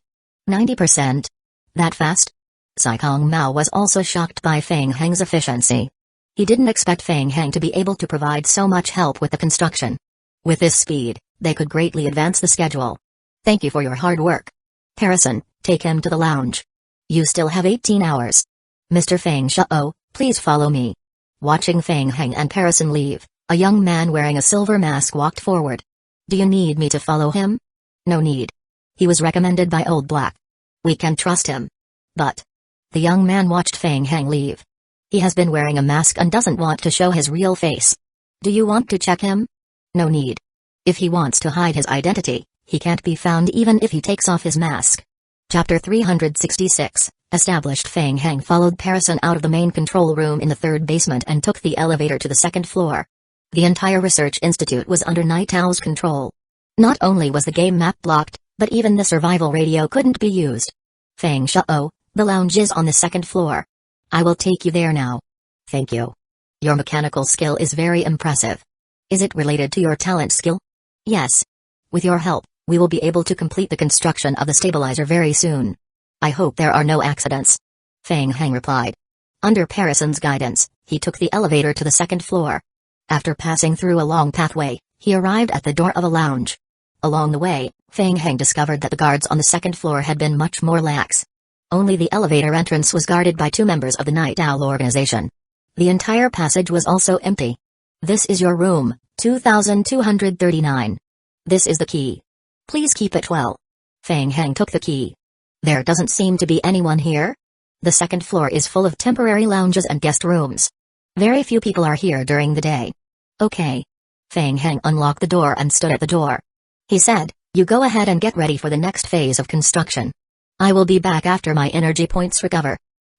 90%? That fast? Saikong Mao was also shocked by Feng Heng's efficiency. He didn't expect Feng Heng to be able to provide so much help with the construction. With this speed, they could greatly advance the schedule. Thank you for your hard work. Harrison, take him to the lounge. You still have 18 hours. Mr. Feng Shao, please follow me. Watching Feng Heng and Harrison leave, a young man wearing a silver mask walked forward. Do you need me to follow him? No need. He was recommended by Old Black. We can trust him. But the young man watched Feng Heng leave. He has been wearing a mask and doesn't want to show his real face. Do you want to check him? No need. If he wants to hide his identity, he can't be found even if he takes off his mask. Chapter 366, Established. Feng Heng followed Harrison out of the main control room in the 3rd basement and took the elevator to the 2nd floor. The entire research institute was under Night Owl's control. Not only was the game map blocked, but even the survival radio couldn't be used. Feng Shao, the lounge is on the 2nd floor. I will take you there now. Thank you. Your mechanical skill is very impressive. Is it related to your talent skill? Yes. With your help, we will be able to complete the construction of the stabilizer very soon. I hope there are no accidents. Feng Heng replied. Under Harrison's guidance, he took the elevator to the 2nd floor. After passing through a long pathway, he arrived at the door of a lounge. Along the way, Feng Heng discovered that the guards on the 2nd floor had been much more lax. Only the elevator entrance was guarded by 2 members of the Night Owl organization. The entire passage was also empty. This is your room, 2239. This is the key. Please keep it well. Feng Heng took the key. There doesn't seem to be anyone here. The 2nd floor is full of temporary lounges and guest rooms. Very few people are here during the day. Okay. Feng Heng unlocked the door and stood at the door. He said, you go ahead and get ready for the next phase of construction. I will be back after my energy points recover.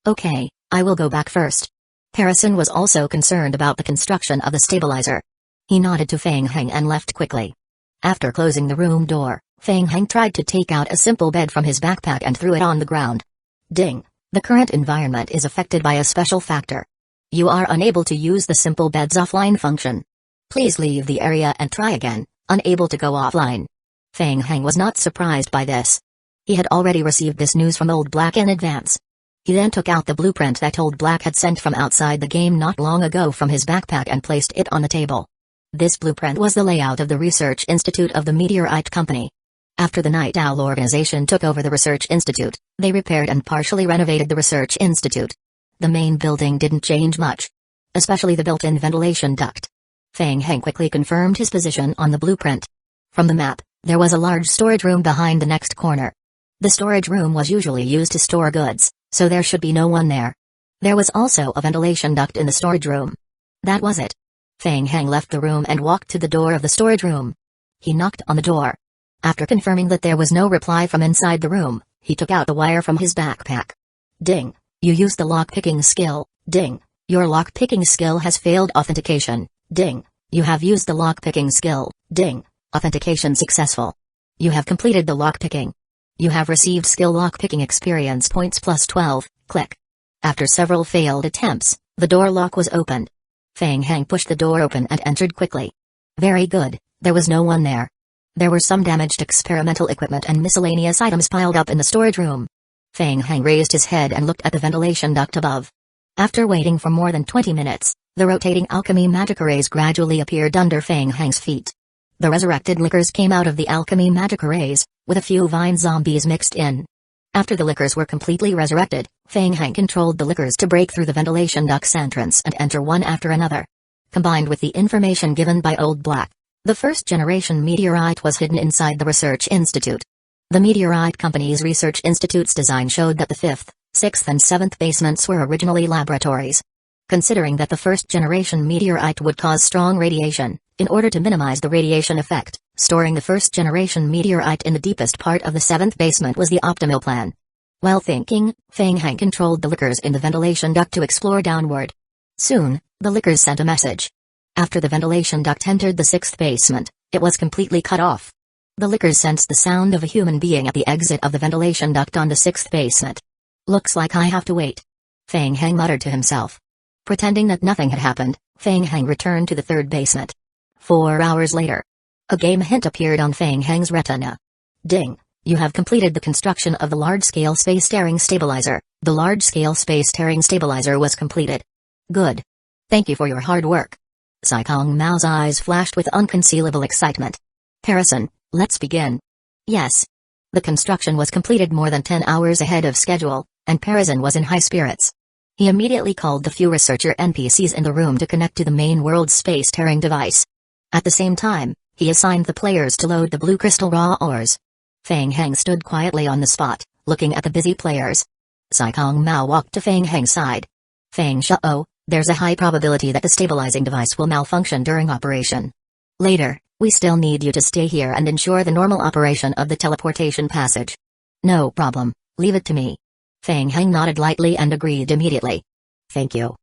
Okay, I will go back first. Harrison was also concerned about the construction of the stabilizer. He nodded to Feng Heng and left quickly. After closing the room door, Feng Heng tried to take out a simple bed from his backpack and threw it on the ground. Ding! The current environment is affected by a special factor. You are unable to use the simple bed's offline function. Please leave the area and try again, unable to go offline. Feng Heng was not surprised by this. He had already received this news from Old Black in advance. He then took out the blueprint that Old Black had sent from outside the game not long ago from his backpack and placed it on the table. This blueprint was the layout of the Research Institute of the Meteorite Company. After the Night Owl organization took over the Research Institute, they repaired and partially renovated the Research Institute. The main building didn't change much. Especially the built-in ventilation duct. Feng Heng quickly confirmed his position on the blueprint. From the map, there was a large storage room behind the next corner. The storage room was usually used to store goods, so there should be no one there. There was also a ventilation duct in the storage room. That was it. Feng Heng left the room and walked to the door of the storage room. He knocked on the door. After confirming that there was no reply from inside the room, he took out the wire from his backpack. Ding. You used the lock-picking skill. Ding. Your lock-picking skill has failed authentication. Ding. You have used the lock-picking skill. Ding. Authentication successful. You have completed the lock-picking. You have received skill lock-picking experience points plus 12. Click. After several failed attempts, the door lock was opened. Feng Heng pushed the door open and entered quickly. Very good, there was no one there. There were some damaged experimental equipment and miscellaneous items piled up in the storage room. Feng Heng raised his head and looked at the ventilation duct above. After waiting for more than 20 minutes, the rotating alchemy magic arrays gradually appeared under Feng Heng's feet. The resurrected liquors came out of the alchemy magic arrays, with a few vine zombies mixed in. After the liquors were completely resurrected, Feng Heng controlled the liquors to break through the ventilation duct's entrance and enter one after another. Combined with the information given by Old Black, the first-generation meteorite was hidden inside the research institute. The meteorite company's research institute's design showed that the 5th, 6th and 7th basements were originally laboratories. Considering that the first-generation meteorite would cause strong radiation, in order to minimize the radiation effect, storing the first-generation meteorite in the deepest part of the 7th basement was the optimal plan. While thinking, Feng Heng controlled the liquors in the ventilation duct to explore downward. Soon, the liquors sent a message. After the ventilation duct entered the 6th basement, it was completely cut off. The liquors sensed the sound of a human being at the exit of the ventilation duct on the 6th basement. Looks like I have to wait. Feng Heng muttered to himself. Pretending that nothing had happened, Feng Heng returned to the 3rd basement. 4 hours later. A game hint appeared on Feng Heng's retina. Ding. You have completed the construction of the large-scale space-tearing stabilizer. The large-scale space-tearing stabilizer was completed. Good. Thank you for your hard work. Saikong Mao's eyes flashed with unconcealable excitement. Harrison, let's begin. Yes. The construction was completed more than 10 hours ahead of schedule, and Parison was in high spirits. He immediately called the few researcher NPCs in the room to connect to the main world's space-tearing device. At the same time, he assigned the players to load the blue crystal raw ores. Feng Heng stood quietly on the spot, looking at the busy players. Saikong Mao walked to Feng Heng's side. Feng Shao, there's a high probability that the stabilizing device will malfunction during operation. Later, we still need you to stay here and ensure the normal operation of the teleportation passage. No problem, leave it to me. Feng Heng nodded lightly and agreed immediately. Thank you.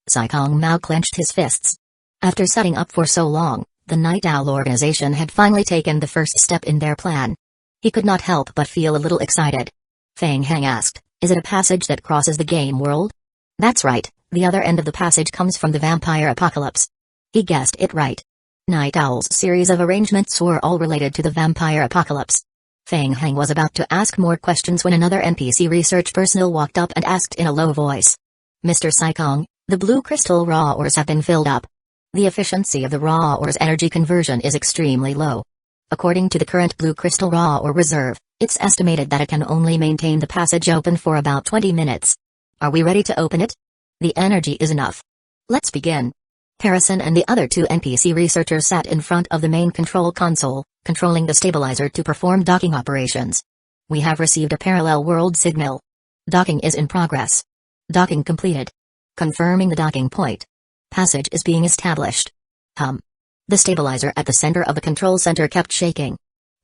Saikong Mao clenched his fists. After setting up for so long, the Night Owl organization had finally taken the first step in their plan. He could not help but feel a little excited. Feng Heng asked, is it a passage that crosses the game world? That's right, the other end of the passage comes from the vampire apocalypse. He guessed it right. Night Owl's series of arrangements were all related to the vampire apocalypse. Feng Heng was about to ask more questions when another NPC research personnel walked up and asked in a low voice. Mr. Saikong, the blue crystal raw ores have been filled up. The efficiency of the raw ores energy conversion is extremely low. According to the current blue crystal raw ore reserve, it's estimated that it can only maintain the passage open for about 20 minutes. Are we ready to open it? The energy is enough. Let's begin. Harrison and the other 2 NPC researchers sat in front of the main control console, controlling the stabilizer to perform docking operations. We have received a parallel world signal. Docking is in progress. Docking completed. Confirming the docking point. Passage is being established. The stabilizer at the center of the control center kept shaking.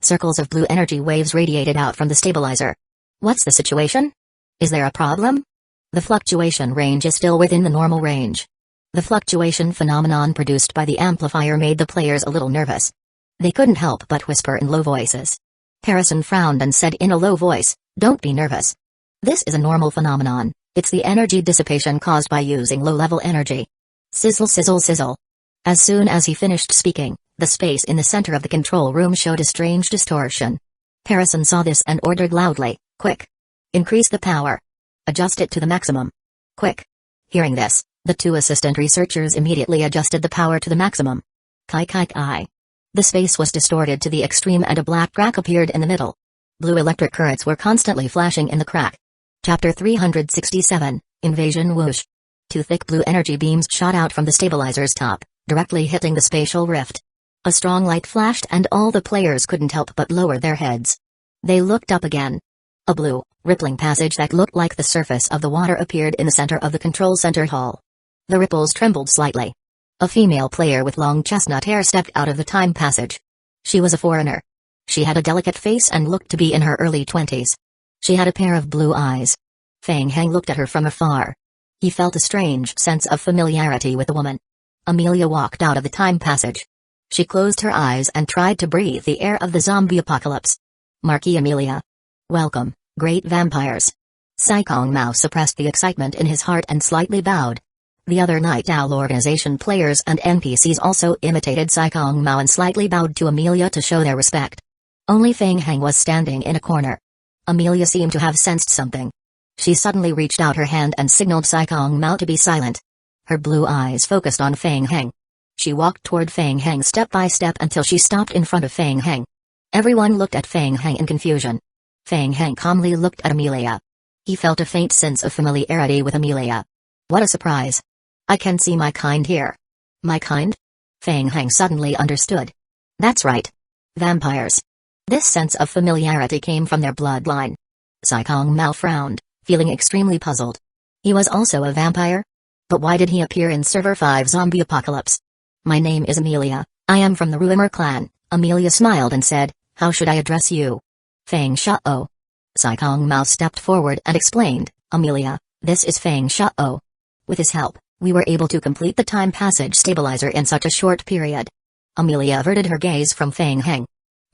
Circles of blue energy waves radiated out from the stabilizer. What's the situation? Is there a problem? The fluctuation range is still within the normal range. The fluctuation phenomenon produced by the amplifier made the players a little nervous. They couldn't help but whisper in low voices. Harrison frowned and said in a low voice, don't be nervous. This is a normal phenomenon, it's the energy dissipation caused by using low-level energy. Sizzle sizzle sizzle. As soon as he finished speaking, the space in the center of the control room showed a strange distortion. Harrison saw this and ordered loudly, quick. Increase the power. Adjust it to the maximum. Quick. Hearing this, the 2 assistant researchers immediately adjusted the power to the maximum. Kai kai kai. The space was distorted to the extreme and a black crack appeared in the middle. Blue electric currents were constantly flashing in the crack. Chapter 367, Invasion Whoosh. 2 thick blue energy beams shot out from the stabilizer's top, directly hitting the spatial rift. A strong light flashed and all the players couldn't help but lower their heads. They looked up again. A blue, rippling passage that looked like the surface of the water appeared in the center of the control center hall. The ripples trembled slightly. A female player with long chestnut hair stepped out of the time passage. She was a foreigner. She had a delicate face and looked to be in her early 20s. She had a pair of blue eyes. Feng Heng looked at her from afar. He felt a strange sense of familiarity with the woman. Amelia walked out of the time passage. She closed her eyes and tried to breathe the air of the zombie apocalypse. Marquis Amelia. Welcome, great vampires. Sai Kong Mao suppressed the excitement in his heart and slightly bowed. The other Night Owl organization players and NPCs also imitated Sai Kong Mao and slightly bowed to Amelia to show their respect. Only Feng Heng was standing in a corner. Amelia seemed to have sensed something. She suddenly reached out her hand and signaled Sai Kong Mao to be silent. Her blue eyes focused on Feng Heng. She walked toward Feng Heng step by step until she stopped in front of Feng Heng. Everyone looked at Feng Heng in confusion. Feng Heng calmly looked at Amelia. He felt a faint sense of familiarity with Amelia. What a surprise. I can see my kind here. My kind? Feng Heng suddenly understood. That's right. Vampires. This sense of familiarity came from their bloodline. Sai Kong Mao frowned, feeling extremely puzzled. He was also a vampire? But why did he appear in Server 5 Zombie Apocalypse? My name is Amelia, I am from the Ruimer clan. Amelia smiled and said, how should I address you? Feng Shao. Sai Kong Mao stepped forward and explained, Amelia, this is Feng Shao. With his help, we were able to complete the time passage stabilizer in such a short period. Amelia averted her gaze from Feng Heng.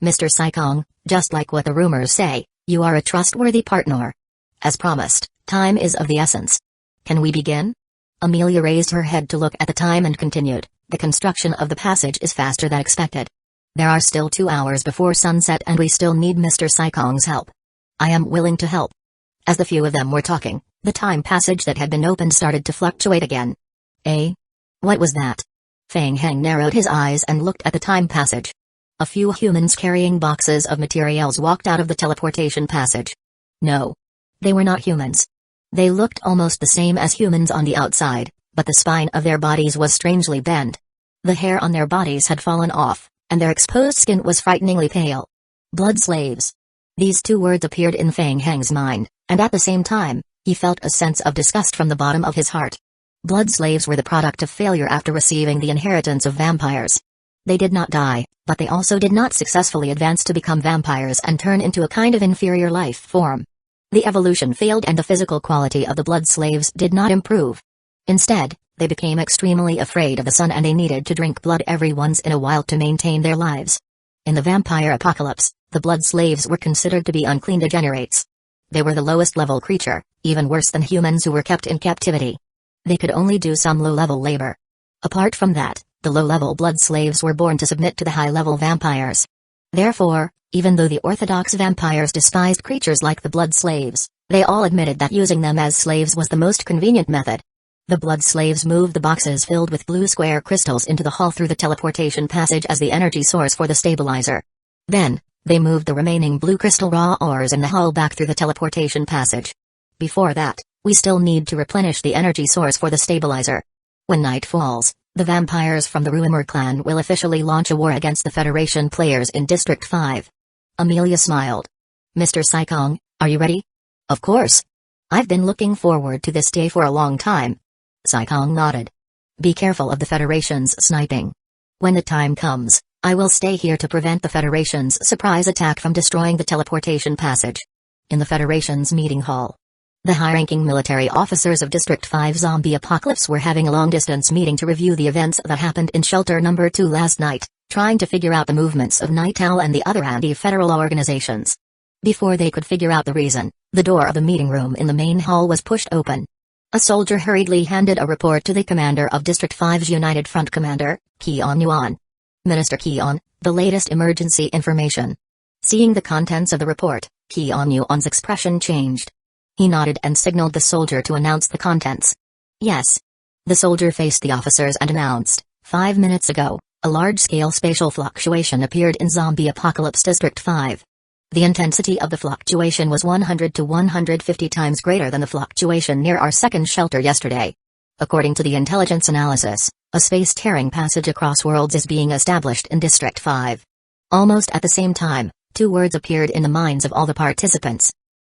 Mr. Sai Kong, just like what the rumors say, you are a trustworthy partner. As promised, time is of the essence. Can we begin? Amelia raised her head to look at the time and continued, the construction of the passage is faster than expected. There are still 2 hours before sunset and we still need Mr. Sai Kong's help. I am willing to help. As the few of them were talking, the time passage that had been opened started to fluctuate again. Eh? What was that? Feng Heng narrowed his eyes and looked at the time passage. A few humans carrying boxes of materials walked out of the teleportation passage. No. They were not humans. They looked almost the same as humans on the outside, but the spine of their bodies was strangely bent. The hair on their bodies had fallen off, and their exposed skin was frighteningly pale. Blood slaves. These 2 words appeared in Feng Heng's mind, and at the same time, he felt a sense of disgust from the bottom of his heart. Blood slaves were the product of failure after receiving the inheritance of vampires. They did not die, but they also did not successfully advance to become vampires and turn into a kind of inferior life form. The evolution failed and the physical quality of the blood slaves did not improve. Instead, they became extremely afraid of the sun and they needed to drink blood every once in a while to maintain their lives. In the vampire apocalypse, the blood slaves were considered to be unclean degenerates. They were the lowest level creature, even worse than humans who were kept in captivity. They could only do some low-level labor. Apart from that, the low-level blood slaves were born to submit to the high-level vampires. Therefore, even though the orthodox vampires despised creatures like the blood slaves, they all admitted that using them as slaves was the most convenient method. The blood slaves moved the boxes filled with blue square crystals into the hall through the teleportation passage as the energy source for the stabilizer. Then, they moved the remaining blue crystal raw ores in the hull back through the teleportation passage. Before that, we still need to replenish the energy source for the stabilizer. When night falls, the vampires from the Ruimer clan will officially launch a war against the Federation players in District 5. Amelia smiled. Mr. Sai Kong, are you ready? Of course. I've been looking forward to this day for a long time. Sai Kong nodded. Be careful of the Federation's sniping. When the time comes, I will stay here to prevent the Federation's surprise attack from destroying the teleportation passage. In the Federation's meeting hall, the high-ranking military officers of District 5 Zombie Apocalypse were having a long-distance meeting to review the events that happened in Shelter Number 2 last night, trying to figure out the movements of Night Owl and the other anti-federal organizations. Before they could figure out the reason, the door of the meeting room in the main hall was pushed open. A soldier hurriedly handed a report to the commander of District 5's United Front Commander, Keon Yuan. Minister Keon, the latest emergency information. Seeing the contents of the report, Keon Yuan's expression changed. He nodded and signaled the soldier to announce the contents. Yes. The soldier faced the officers and announced, 5 minutes ago, a large-scale spatial fluctuation appeared in Zombie Apocalypse District 5. The intensity of the fluctuation was 100 to 150 times greater than the fluctuation near our second shelter yesterday. According to the intelligence analysis, a space-tearing passage across worlds is being established in District 5. Almost at the same time, 2 words appeared in the minds of all the participants.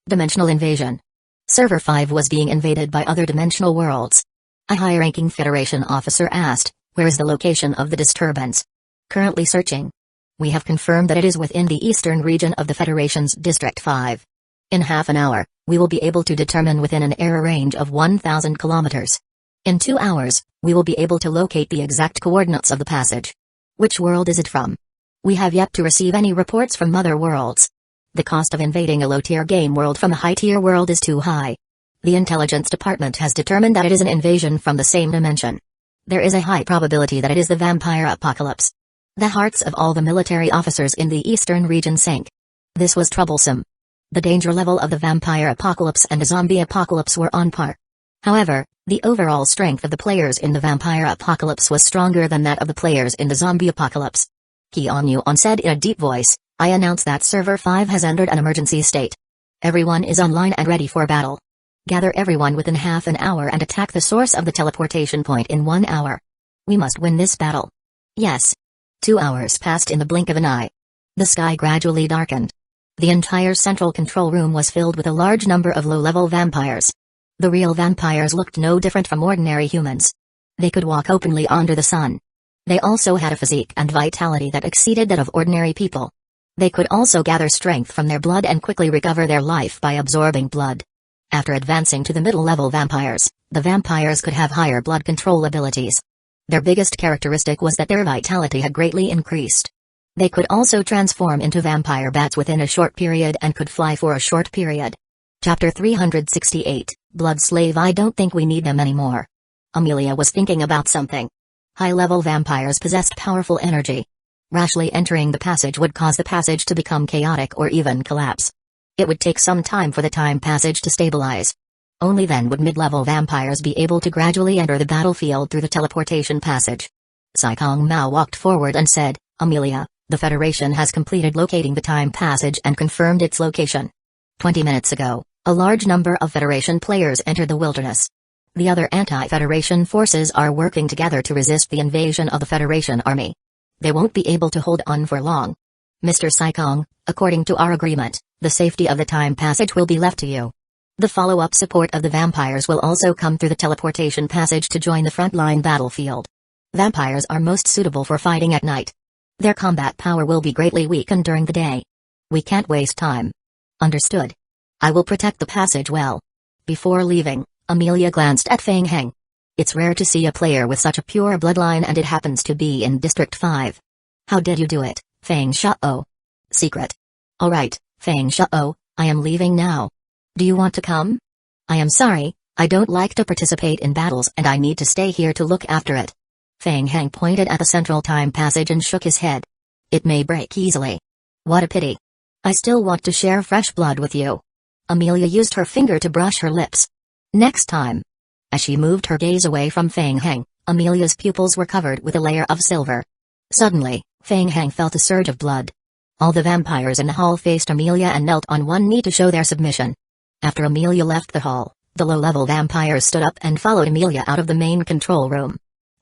Dimensional invasion. Server 5 was being invaded by other dimensional worlds. A high-ranking Federation officer asked, "Where is the location of the disturbance?" "Currently searching. We have confirmed that it is within the eastern region of the Federation's District 5. In half an hour, we will be able to determine within an error range of 1,000 kilometers. In 2 hours, we will be able to locate the exact coordinates of the passage." "Which world is it from?" "We have yet to receive any reports from other worlds. The cost of invading a low-tier game world from a high-tier world is too high. The intelligence department has determined that it is an invasion from the same dimension. There is a high probability that it is the vampire apocalypse." The hearts of all the military officers in the eastern region sank. This was troublesome. The danger level of the vampire apocalypse and the zombie apocalypse were on par. However, the overall strength of the players in the vampire apocalypse was stronger than that of the players in the zombie apocalypse. Hyun said in a deep voice, "I announce that Server 5 has entered an emergency state. Everyone is online and ready for battle. Gather everyone within half an hour and attack the source of the teleportation point in 1 hour. We must win this battle." Yes. 2 hours passed in the blink of an eye. The sky gradually darkened. The entire central control room was filled with a large number of low-level vampires. The real vampires looked no different from ordinary humans. They could walk openly under the sun. They also had a physique and vitality that exceeded that of ordinary people. They could also gather strength from their blood and quickly recover their life by absorbing blood. After advancing to the middle-level vampires, the vampires could have higher blood control abilities. Their biggest characteristic was that their vitality had greatly increased. They could also transform into vampire bats within a short period and could fly for a short period. Chapter 368, Blood Slave. I don't think we need them anymore. Amelia was thinking about something. High-level vampires possessed powerful energy. Rashly entering the passage would cause the passage to become chaotic or even collapse. It would take some time for the time passage to stabilize. Only then would mid-level vampires be able to gradually enter the battlefield through the teleportation passage. Saikong Mao walked forward and said, "Amelia, the Federation has completed locating the time passage and confirmed its location. 20 minutes ago, a large number of Federation players entered the wilderness. The other anti-Federation forces are working together to resist the invasion of the Federation army. They won't be able to hold on for long. Mr. Saikong, according to our agreement, the safety of the time passage will be left to you. The follow-up support of the vampires will also come through the teleportation passage to join the frontline battlefield. Vampires are most suitable for fighting at night. Their combat power will be greatly weakened during the day. We can't waste time." "Understood. I will protect the passage well." Before leaving, Amelia glanced at Feng Heng. "It's rare to see a player with such a pure bloodline, and it happens to be in District 5. How did you do it, Feng Shao?" "Secret." "Alright, Feng Shao, I am leaving now. Do you want to come?" "I am sorry, I don't like to participate in battles and I need to stay here to look after it." Feng Heng pointed at the central time passage and shook his head. "It may break easily." "What a pity. I still want to share fresh blood with you." Amelia used her finger to brush her lips. "Next time." As she moved her gaze away from Feng Heng, Amelia's pupils were covered with a layer of silver. Suddenly, Feng Heng felt a surge of blood. All the vampires in the hall faced Amelia and knelt on one knee to show their submission. After Amelia left the hall, the low-level vampires stood up and followed Amelia out of the main control room.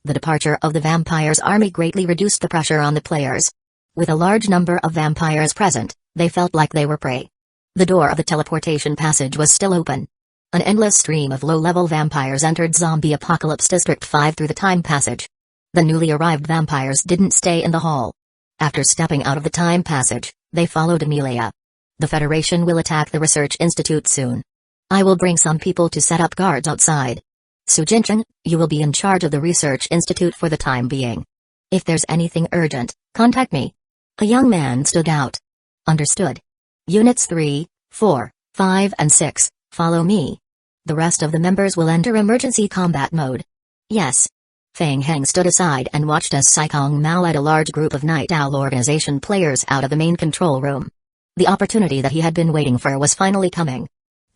The departure of the vampires' army greatly reduced the pressure on the players. With a large number of vampires present, they felt like they were prey. The door of the teleportation passage was still open. An endless stream of low-level vampires entered Zombie Apocalypse District 5 through the time passage. The newly arrived vampires didn't stay in the hall. After stepping out of the time passage, they followed Amelia. "The Federation will attack the Research Institute soon. I will bring some people to set up guards outside. Sujinchen, you will be in charge of the Research Institute for the time being. If there's anything urgent, contact me." A young man stood out. "Understood. Units 3, 4, 5 and 6, follow me. The rest of the members will enter emergency combat mode." "Yes." Feng Heng stood aside and watched as Saikong Mao led a large group of Night Owl Organization players out of the main control room. The opportunity that he had been waiting for was finally coming.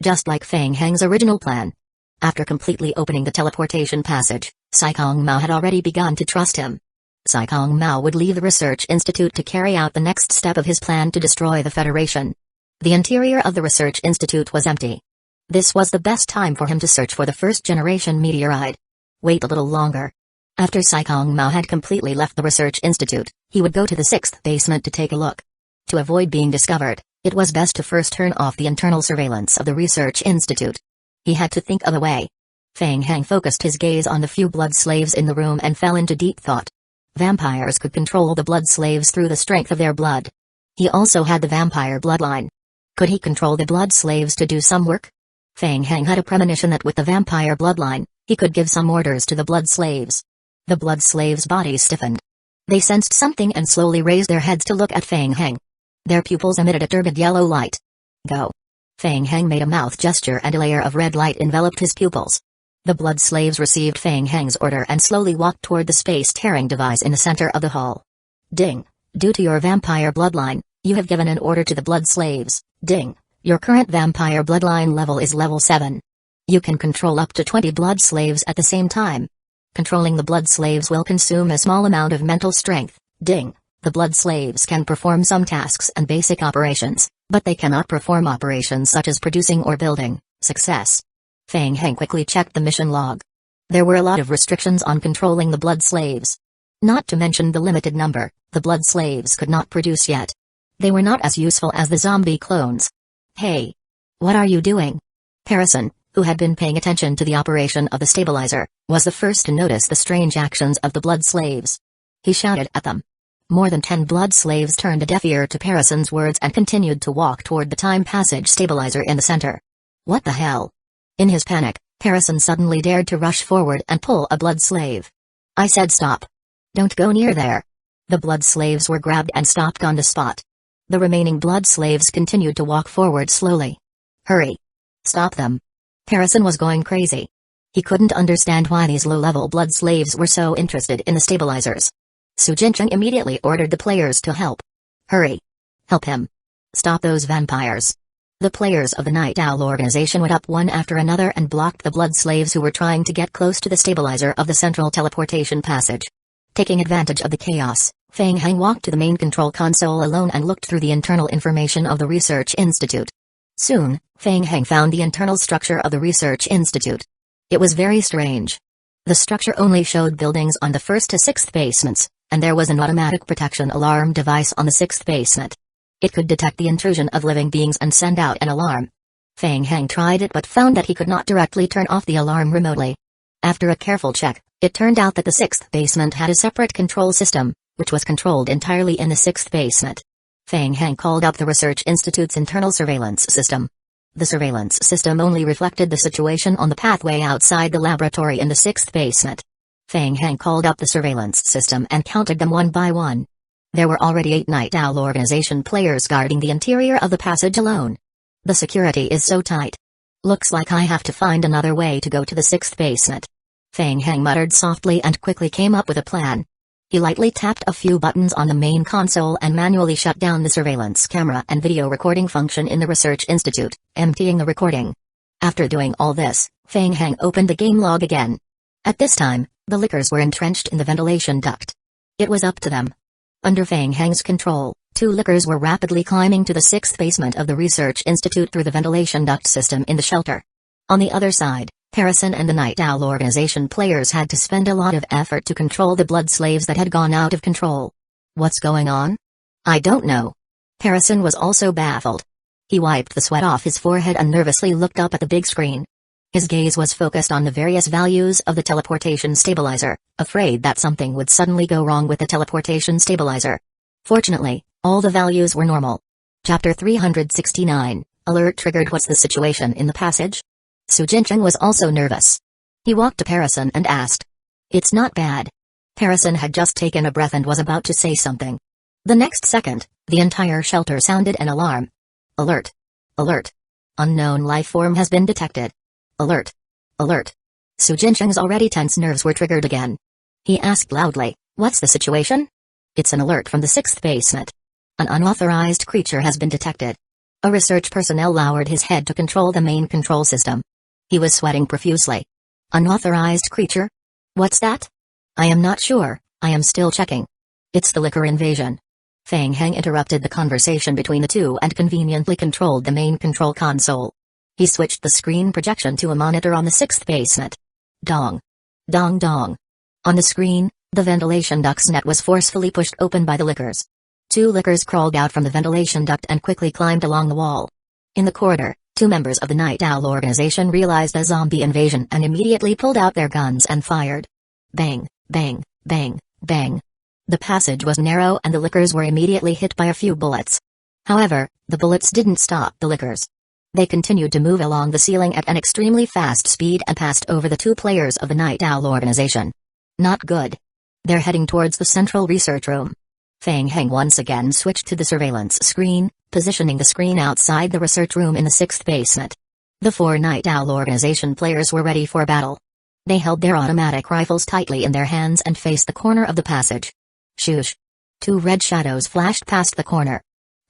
Just like Feng Heng's original plan. After completely opening the teleportation passage, Saikong Mao had already begun to trust him. Saikong Mao would leave the Research Institute to carry out the next step of his plan to destroy the Federation. The interior of the Research Institute was empty. This was the best time for him to search for the first-generation meteorite. Wait a little longer. After Saikong Mao had completely left the Research Institute, he would go to the 6th basement to take a look. To avoid being discovered, It was best to first turn off the internal surveillance of the research institute. He had to think of a way. Feng Heng focused his gaze on the few blood slaves in the room and fell into deep thought. Vampires could control the blood slaves through the strength of their blood. He also had the vampire bloodline. Could he control the blood slaves to do some work? Feng Heng had a premonition that with the vampire bloodline, he could give some orders to the blood slaves. The blood slaves' bodies stiffened. They sensed something and slowly raised their heads to look at Feng Heng. Their pupils emitted a turbid yellow light. Go. Feng Heng made a mouth gesture and a layer of red light enveloped his pupils. The blood slaves received Feng Heng's order and slowly walked toward the space-tearing device in the center of the hall. Ding. Due to your vampire bloodline, you have given an order to the blood slaves. Ding. Your current vampire bloodline level is level 7. You can control up to 20 blood slaves at the same time. Controlling the blood slaves will consume a small amount of mental strength. Ding. The blood slaves can perform some tasks and basic operations, but they cannot perform operations such as producing or building. Success. Feng Heng quickly checked the mission log. There were a lot of restrictions on controlling the blood slaves. Not to mention the limited number the blood slaves could not produce yet. They were not as useful as the zombie clones. Hey! What are you doing? Harrison, who had been paying attention to the operation of the stabilizer, was the first to notice the strange actions of the blood slaves. He shouted at them. More than 10 blood slaves turned a deaf ear to Harrison's words and continued to walk toward the time passage stabilizer in the center. What the hell? In his panic, Harrison suddenly dared to rush forward and pull a blood slave. I said stop. Don't go near there. The blood slaves were grabbed and stopped on the spot. The remaining blood slaves continued to walk forward slowly. Hurry. Stop them. Harrison was going crazy. He couldn't understand why these low-level blood slaves were so interested in the stabilizers. Su Jincheng immediately ordered the players to help. Hurry. Help him. Stop those vampires. The players of the Night Owl organization went up one after another and blocked the blood slaves who were trying to get close to the stabilizer of the central teleportation passage. Taking advantage of the chaos, Feng Heng walked to the main control console alone and looked through the internal information of the research institute. Soon, Feng Heng found the internal structure of the research institute. It was very strange. The structure only showed buildings on the 1st to 6th basements, and there was an automatic protection alarm device on the 6th basement. It could detect the intrusion of living beings and send out an alarm. Feng Heng tried it but found that he could not directly turn off the alarm remotely. After a careful check, it turned out that the 6th basement had a separate control system, which was controlled entirely in the 6th basement. Feng Heng called up the Research Institute's internal surveillance system. The surveillance system only reflected the situation on the pathway outside the laboratory in the 6th basement. Feng Heng called up the surveillance system and counted them one by one. There were already 8 Night Owl organization players guarding the interior of the passage alone. The security is so tight. Looks like I have to find another way to go to the 6th basement. Feng Heng muttered softly and quickly came up with a plan. He lightly tapped a few buttons on the main console and manually shut down the surveillance camera and video recording function in the Research Institute, emptying the recording. After doing all this, Feng Heng opened the game log again. At this time, the lickers were entrenched in the ventilation duct. It was up to them. Under Feng Heng's control, 2 lickers were rapidly climbing to the 6th basement of the Research Institute through the ventilation duct system in the shelter. On the other side, Harrison and the Night Owl organization players had to spend a lot of effort to control the blood slaves that had gone out of control. What's going on? I don't know. Harrison was also baffled. He wiped the sweat off his forehead and nervously looked up at the big screen. His gaze was focused on the various values of the teleportation stabilizer, afraid that something would suddenly go wrong with the teleportation stabilizer. Fortunately, all the values were normal. Chapter 369, Alert triggered. What's the situation in the passage? Su Jincheng was also nervous. He walked to Harrison and asked. It's not bad. Harrison had just taken a breath and was about to say something. The next second, the entire shelter sounded an alarm. Alert! Alert! Unknown life form has been detected. Alert! Alert! Su Jincheng's already tense nerves were triggered again. He asked loudly, what's the situation? It's an alert from the 6th basement. An unauthorized creature has been detected. A research personnel lowered his head to control the main control system. He was sweating profusely. Unauthorized creature? What's that? I am not sure, I am still checking. It's the liquor invasion. Feng Heng interrupted the conversation between the two and conveniently controlled the main control console. He switched the screen projection to a monitor on the 6th basement. Dong. Dong dong. On the screen, the ventilation duct's net was forcefully pushed open by the lickers. 2 lickers crawled out from the ventilation duct and quickly climbed along the wall. In the corridor, 2 members of the Night Owl organization realized a zombie invasion and immediately pulled out their guns and fired. Bang, bang, bang, bang. The passage was narrow and the lickers were immediately hit by a few bullets. However, the bullets didn't stop the lickers. They continued to move along the ceiling at an extremely fast speed and passed over the 2 players of the Night Owl organization. Not good. They're heading towards the central research room. Fang Heng once again switched to the surveillance screen, positioning the screen outside the research room in the 6th basement. The 4 Night Owl organization players were ready for battle. They held their automatic rifles tightly in their hands and faced the corner of the passage. Shoosh. 2 red shadows flashed past the corner.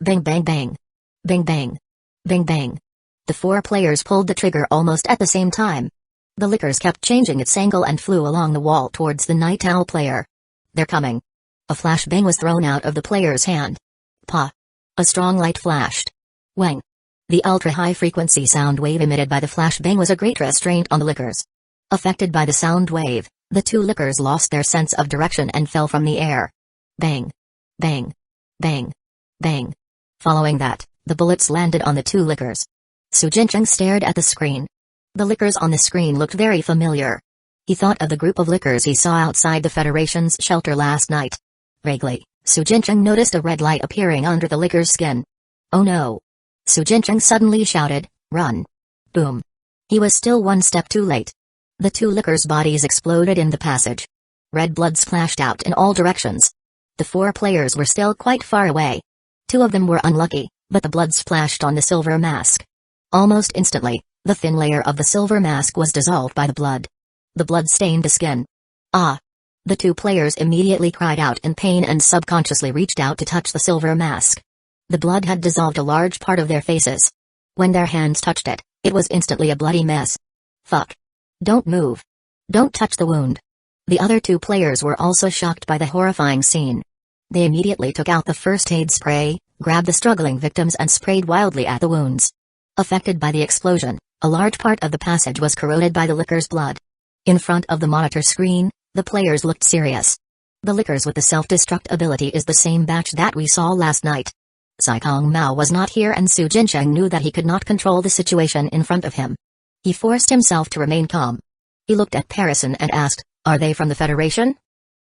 Bang bang bang. Bang bang. Bang bang. The 4 players pulled the trigger almost at the same time. The lickers kept changing its angle and flew along the wall towards the Night Owl player. They're coming. A flashbang was thrown out of the player's hand. Pa. A strong light flashed. Wang. The ultra-high-frequency sound wave emitted by the flashbang was a great restraint on the lickers. Affected by the sound wave, the 2 lickers lost their sense of direction and fell from the air. Bang. Bang. Bang. Bang. Following that, the bullets landed on the 2 lickers. Su Jincheng stared at the screen. The lickers on the screen looked very familiar. He thought of the group of lickers he saw outside the Federation's shelter last night. Vaguely, Su Jincheng noticed a red light appearing under the licker's skin. Oh no! Su Jincheng suddenly shouted, "Run!" Boom. He was still one step too late. The 2 lickers' bodies exploded in the passage. Red blood splashed out in all directions. The 4 players were still quite far away. 2 of them were unlucky, but the blood splashed on the silver mask. Almost instantly, the thin layer of the silver mask was dissolved by the blood. The blood stained the skin. Ah! The 2 players immediately cried out in pain and subconsciously reached out to touch the silver mask. The blood had dissolved a large part of their faces. When their hands touched it, it was instantly a bloody mess. Fuck. Don't move. Don't touch the wound. The other 2 players were also shocked by the horrifying scene. They immediately took out the first aid spray, grabbed the struggling victims and sprayed wildly at the wounds. Affected by the explosion, a large part of the passage was corroded by the licker's blood. In front of the monitor screen, the players looked serious. The lickers with the self-destruct ability is the same batch that we saw last night. Sai Kong Mao was not here and Su Jincheng knew that he could not control the situation in front of him. He forced himself to remain calm. He looked at Parison and asked, "Are they from the Federation?"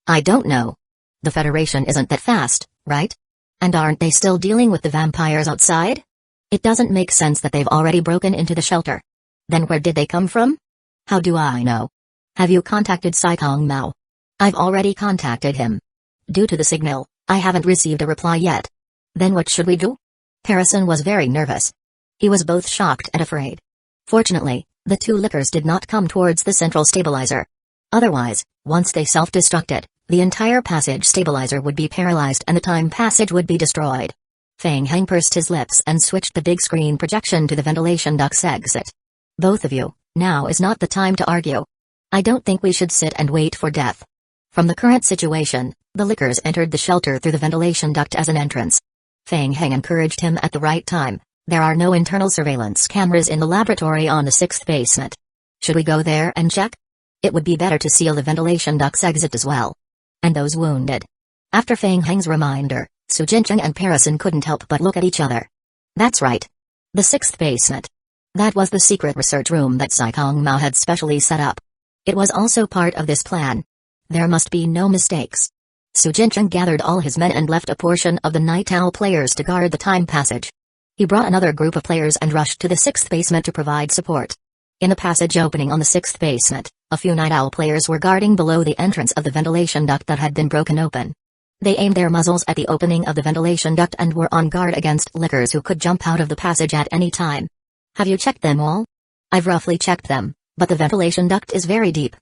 "I don't know. The Federation isn't that fast, right? And aren't they still dealing with the vampires outside? It doesn't make sense that they've already broken into the shelter. Then where did they come from? How do I know? Have you contacted Sai Kong Mao?" "I've already contacted him. Due to the signal, I haven't received a reply yet." "Then what should we do?" Parison was very nervous. He was both shocked and afraid. Fortunately, the 2 lickers did not come towards the central stabilizer. Otherwise, once they self-destructed, the entire passage stabilizer would be paralyzed and the time passage would be destroyed. Fang Heng pursed his lips and switched the big screen projection to the ventilation duct's exit. "Both of you, now is not the time to argue. I don't think we should sit and wait for death." From the current situation, the lickers entered the shelter through the ventilation duct as an entrance. Fang Heng encouraged him at the right time. "There are no internal surveillance cameras in the laboratory on the 6th basement. Should we go there and check? It would be better to seal the ventilation duct's exit as well. And those wounded." After Fang Heng's reminder, Su Jincheng and Parison couldn't help but look at each other. That's right. The 6th basement. That was the secret research room that Sai Kong Mao had specially set up. It was also part of this plan. There must be no mistakes. Su Jincheng gathered all his men and left a portion of the Night Owl players to guard the time passage. He brought another group of players and rushed to the 6th basement to provide support. In the passage opening on the 6th basement, a few Night Owl players were guarding below the entrance of the ventilation duct that had been broken open. They aimed their muzzles at the opening of the ventilation duct and were on guard against lickers who could jump out of the passage at any time. "Have you checked them all?" "I've roughly checked them, but the ventilation duct is very deep.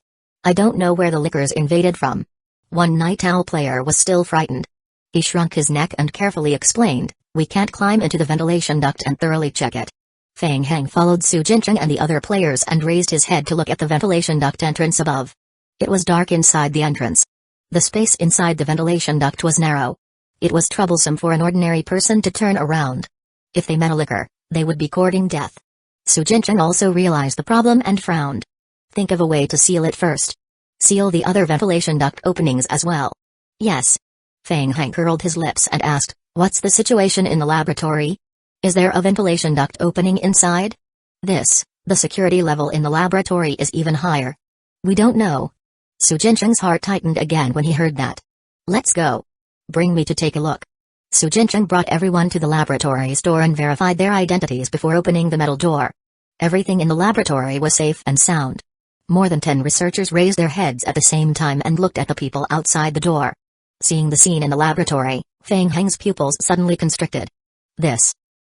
I don't know where the lickers invaded from." One Night Owl player was still frightened. He shrunk his neck and carefully explained, "We can't climb into the ventilation duct and thoroughly check it." Fang Heng followed Su Jincheng and the other players and raised his head to look at the ventilation duct entrance above. It was dark inside the entrance. The space inside the ventilation duct was narrow. It was troublesome for an ordinary person to turn around. If they met a licker, they would be courting death. Su Jincheng also realized the problem and frowned. "Think of a way to seal it first. Seal the other ventilation duct openings as well." "Yes." Fang Heng curled his lips and asked, What's the situation in the laboratory? Is there a ventilation duct opening inside? The security level in the laboratory is even higher. We don't know. Su Jincheng's heart tightened again when he heard that. Let's go. Bring me to take a look. Su Jincheng brought everyone to the laboratory's door and verified their identities before opening the metal door. Everything in the laboratory was safe and sound. More than 10 researchers raised their heads at the same time and looked at the people outside the door. Seeing the scene in the laboratory, Feng Heng's pupils suddenly constricted.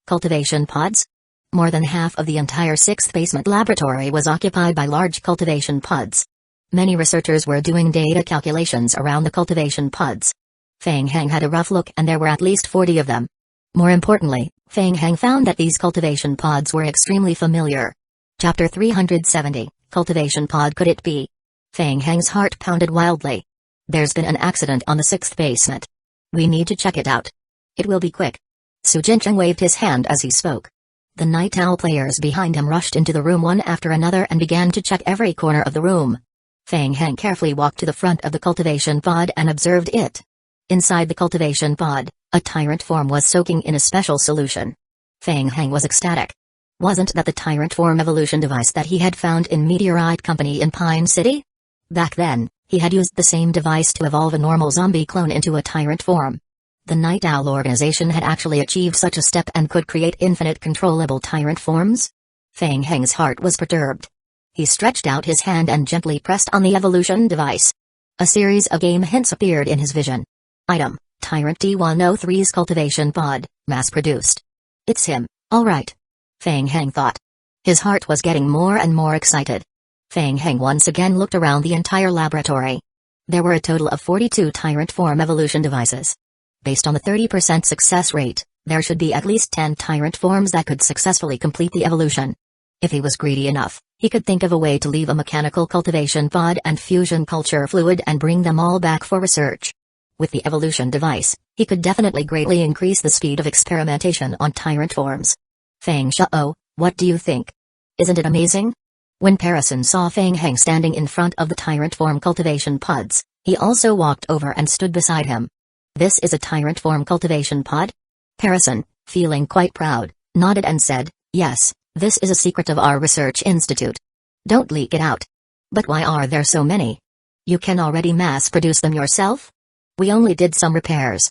Cultivation pods? More than half of the entire 6th basement laboratory was occupied by large cultivation pods. Many researchers were doing data calculations around the cultivation pods. Feng Heng had a rough look and there were at least 40 of them. More importantly, Feng Heng found that these cultivation pods were extremely familiar. Chapter 370, Cultivation Pod. Could it be? Feng Heng's heart pounded wildly. There's been an accident on the 6th basement. We need to check it out. It will be quick. Su Jincheng waved his hand as he spoke. The Night Owl players behind him rushed into the room one after another and began to check every corner of the room. Feng Heng carefully walked to the front of the cultivation pod and observed it. Inside the cultivation pod, a tyrant form was soaking in a special solution. Feng Heng was ecstatic. Wasn't that the tyrant form evolution device that he had found in Meteorite Company in Pine City? Back then, he had used the same device to evolve a normal zombie clone into a tyrant form. The Night Owl organization had actually achieved such a step and could create infinite controllable tyrant forms? Feng Heng's heart was perturbed. He stretched out his hand and gently pressed on the evolution device. A series of game hints appeared in his vision. Item, Tyrant D103's cultivation pod, mass-produced. It's him, alright. Feng Heng thought. His heart was getting more and more excited. Feng Heng once again looked around the entire laboratory. There were a total of 42 tyrant form evolution devices. Based on the 30% success rate, there should be at least 10 tyrant forms that could successfully complete the evolution. If he was greedy enough, he could think of a way to leave a mechanical cultivation pod and fusion culture fluid and bring them all back for research. With the evolution device, he could definitely greatly increase the speed of experimentation on tyrant forms. Feng Shao, what do you think? Isn't it amazing? When Parison saw Feng Heng standing in front of the tyrant form cultivation pods, he also walked over and stood beside him. This is a tyrant form cultivation pod? Parison, feeling quite proud, nodded and said, yes, this is a secret of our research institute. Don't leak it out. But why are there so many? You can already mass-produce them yourself? We only did some repairs.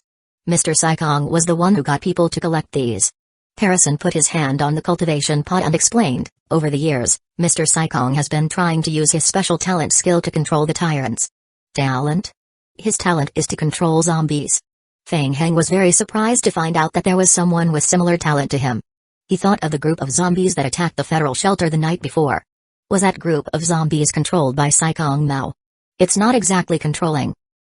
Mr. Saikong was the one who got people to collect these. Parison put his hand on the cultivation pod and explained, over the years, Mr. Saikong has been trying to use his special talent skill to control the tyrants. Talent? His talent is to control zombies. Feng Heng was very surprised to find out that there was someone with similar talent to him. He thought of the group of zombies that attacked the federal shelter the night before. Was that group of zombies controlled by Saikong Mao? It's not exactly controlling.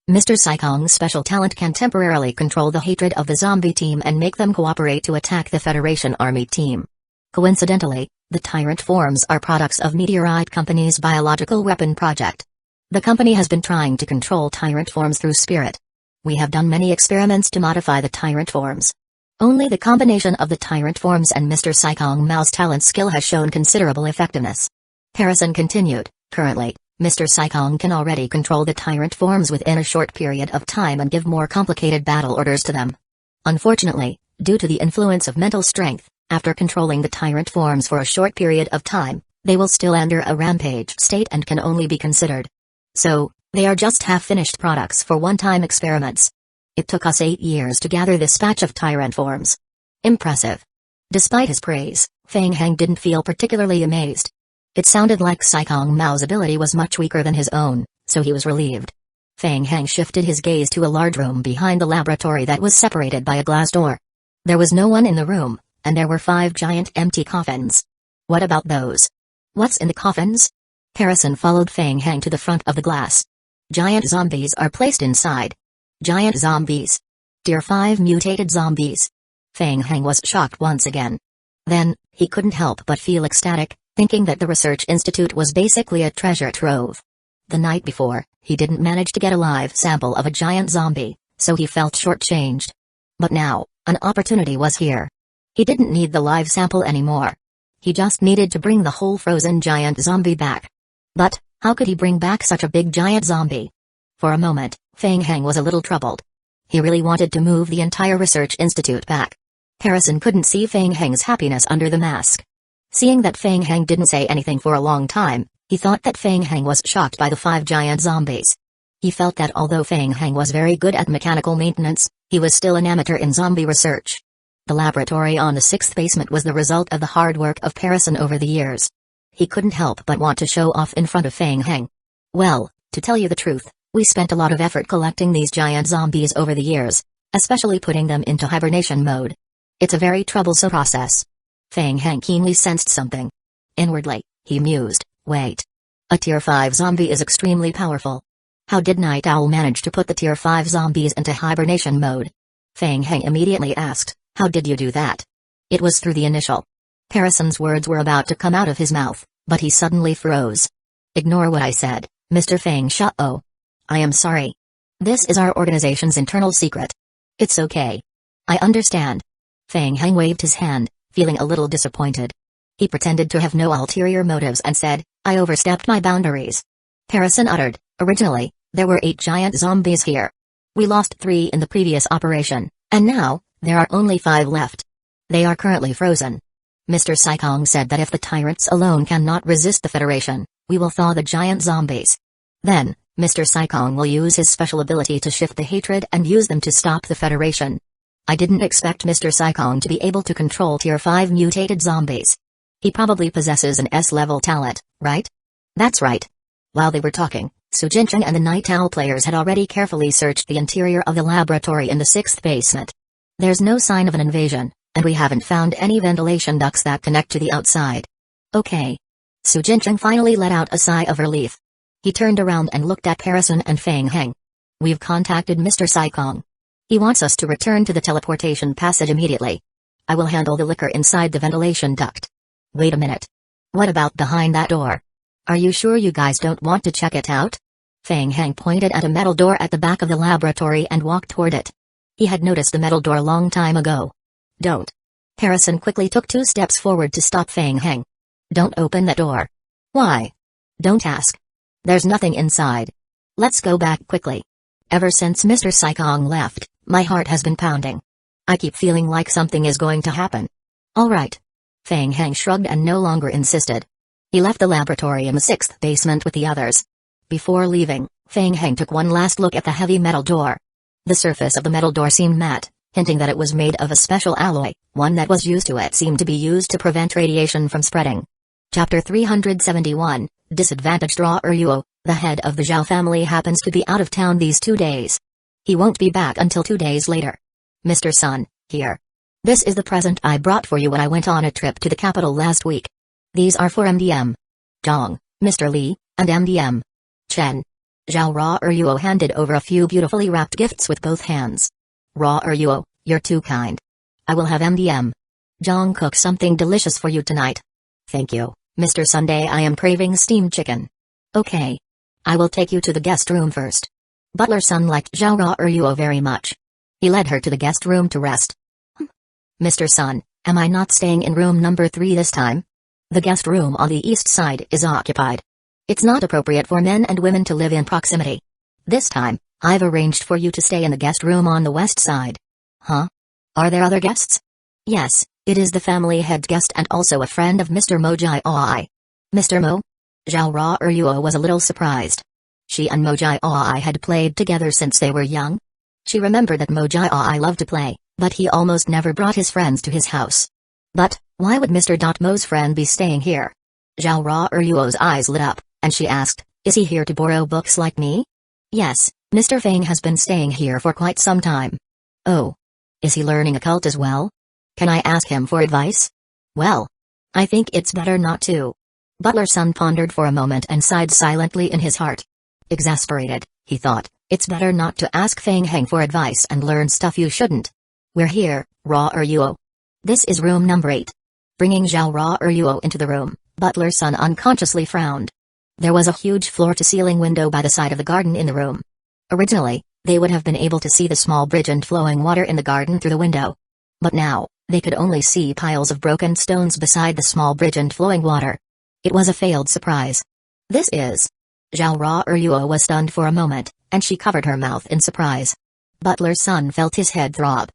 Mr. Saikong's special talent can temporarily control the hatred of the zombie team and make them cooperate to attack the Federation Army team. Coincidentally, the tyrant forms are products of Meteorite Company's biological weapon project. The company has been trying to control tyrant forms through spirit. We have done many experiments to modify the tyrant forms. Only the combination of the tyrant forms and Mr. Saikong Mao's talent skill has shown considerable effectiveness. Parison continued, currently, Mr. Saikong can already control the tyrant forms within a short period of time and give more complicated battle orders to them. Unfortunately, due to the influence of mental strength, after controlling the tyrant forms for a short period of time, they will still enter a rampage state and can only be considered. So, they are just half-finished products for one-time experiments. It took us 8 years to gather this batch of tyrant forms. Impressive. Despite his praise, Feng Heng didn't feel particularly amazed. It sounded like Saikong Mao's ability was much weaker than his own, so he was relieved. Feng Heng shifted his gaze to a large room behind the laboratory that was separated by a glass door. There was no one in the room, and there were 5 giant empty coffins. What about those? What's in the coffins? Parison followed Feng Heng to the front of the glass. Giant zombies are placed inside. Giant zombies. Tier 5 mutated zombies. Feng Heng was shocked once again. Then, he couldn't help but feel ecstatic, thinking that the research institute was basically a treasure trove. The night before, he didn't manage to get a live sample of a giant zombie, so he felt shortchanged. But now, an opportunity was here. He didn't need the live sample anymore. He just needed to bring the whole frozen giant zombie back. But, how could he bring back such a big giant zombie? For a moment, Feng Heng was a little troubled. He really wanted to move the entire research institute back. Harrison couldn't see Feng Heng's happiness under the mask. Seeing that Feng Heng didn't say anything for a long time, he thought that Feng Heng was shocked by the 5 giant zombies. He felt that although Feng Heng was very good at mechanical maintenance, he was still an amateur in zombie research. The laboratory on the 6th basement was the result of the hard work of Harrison over the years. He couldn't help but want to show off in front of Feng Heng. Well, to tell you the truth, we spent a lot of effort collecting these giant zombies over the years, especially putting them into hibernation mode. It's a very troublesome process. Feng Heng keenly sensed something. Inwardly, he mused, wait. A tier 5 zombie is extremely powerful. How did Night Owl manage to put the tier 5 zombies into hibernation mode? Feng Heng immediately asked, how did you do that? It was through the initial. Harrison's words were about to come out of his mouth, but he suddenly froze. Ignore what I said, Mr. Feng Shao. I am sorry. This is our organization's internal secret. It's okay. I understand. Feng Heng waved his hand, feeling a little disappointed. He pretended to have no ulterior motives and said, I overstepped my boundaries. Harrison uttered, originally, there were 8 giant zombies here. We lost 3 in the previous operation, and now, there are only 5 left. They are currently frozen. Mr. Saikong said that if the tyrants alone cannot resist the Federation, we will thaw the giant zombies. Then, Mr. Saikong will use his special ability to shift the hatred and use them to stop the Federation. I didn't expect Mr. Saikong to be able to control tier 5 mutated zombies. He probably possesses an S-level talent, right? That's right. While they were talking, Su Jincheng and the Night Owl players had already carefully searched the interior of the laboratory in the 6th basement. There's no sign of an invasion, and we haven't found any ventilation ducts that connect to the outside. Okay. Su Jincheng finally let out a sigh of relief. He turned around and looked at Harrison and Feng Heng. We've contacted Mr. Saikong. He wants us to return to the teleportation passage immediately. I will handle the liquor inside the ventilation duct. Wait a minute. What about behind that door? Are you sure you guys don't want to check it out? Feng Heng pointed at a metal door at the back of the laboratory and walked toward it. He had noticed the metal door a long time ago. Don't. Harrison quickly took 2 steps forward to stop Feng Heng. Don't open that door. Why? Don't ask. There's nothing inside. Let's go back quickly. Ever since Mr. Saikong left, my heart has been pounding. I keep feeling like something is going to happen. All right. Feng Heng shrugged and no longer insisted. He left the laboratory in the 6th basement with the others. Before leaving, Feng Heng took one last look at the heavy metal door. The surface of the metal door seemed matte, hinting that it was made of a special alloy. One that was used to it seemed to be used to prevent radiation from spreading. Chapter 371, Disadvantaged Ruo. The head of the Zhao family happens to be out of town these 2 days. He won't be back until 2 days later. Mr. Sun, here. This is the present I brought for you when I went on a trip to the capital last week. These are for MDM. Zhang, Mr. Li, and MDM. Chen. Zhao Ruo handed over a few beautifully wrapped gifts with both hands. Ruo, you're too kind. I will have MDM. Zhang cook something delicious for you tonight. Thank you, Mr. Sunday. I am craving steamed chicken. Okay. I will take you to the guest room first. Butler Sun liked Zhao Ruo very much. He led her to the guest room to rest. Mr. Sun, am I not staying in room number 3 this time? The guest room on the east side is occupied. It's not appropriate for men and women to live in proximity. This time, I've arranged for you to stay in the guest room on the west side. Huh? Are there other guests? Yes, it is the family head guest and also a friend of Mr. Mojai Oi. Mr. Mo? Zhao Ruo was a little surprised. She and Mojai Oi had played together since they were young. She remembered that Mojai Oi loved to play, but he almost never brought his friends to his house. But, why would Mr. Mo's friend be staying here? Zhao Ruo's eyes lit up, and she asked, is he here to borrow books like me? Yes, Mr. Feng has been staying here for quite some time. Oh. Is he learning occult as well? Can I ask him for advice? Well, I think it's better not to. Butler Sun pondered for a moment and sighed silently in his heart. Exasperated, he thought, it's better not to ask Feng Heng for advice and learn stuff you shouldn't. We're here, Ruo. This is room number 8. Bringing Zhao Ruo into the room, Butler Sun unconsciously frowned. There was a huge floor-to-ceiling window by the side of the garden in the room. Originally, they would have been able to see the small bridge and flowing water in the garden through the window. But now, they could only see piles of broken stones beside the small bridge and flowing water. It was a failed surprise. This is... Zhao Ruo was stunned for a moment, and she covered her mouth in surprise. Butler's son felt his head throb.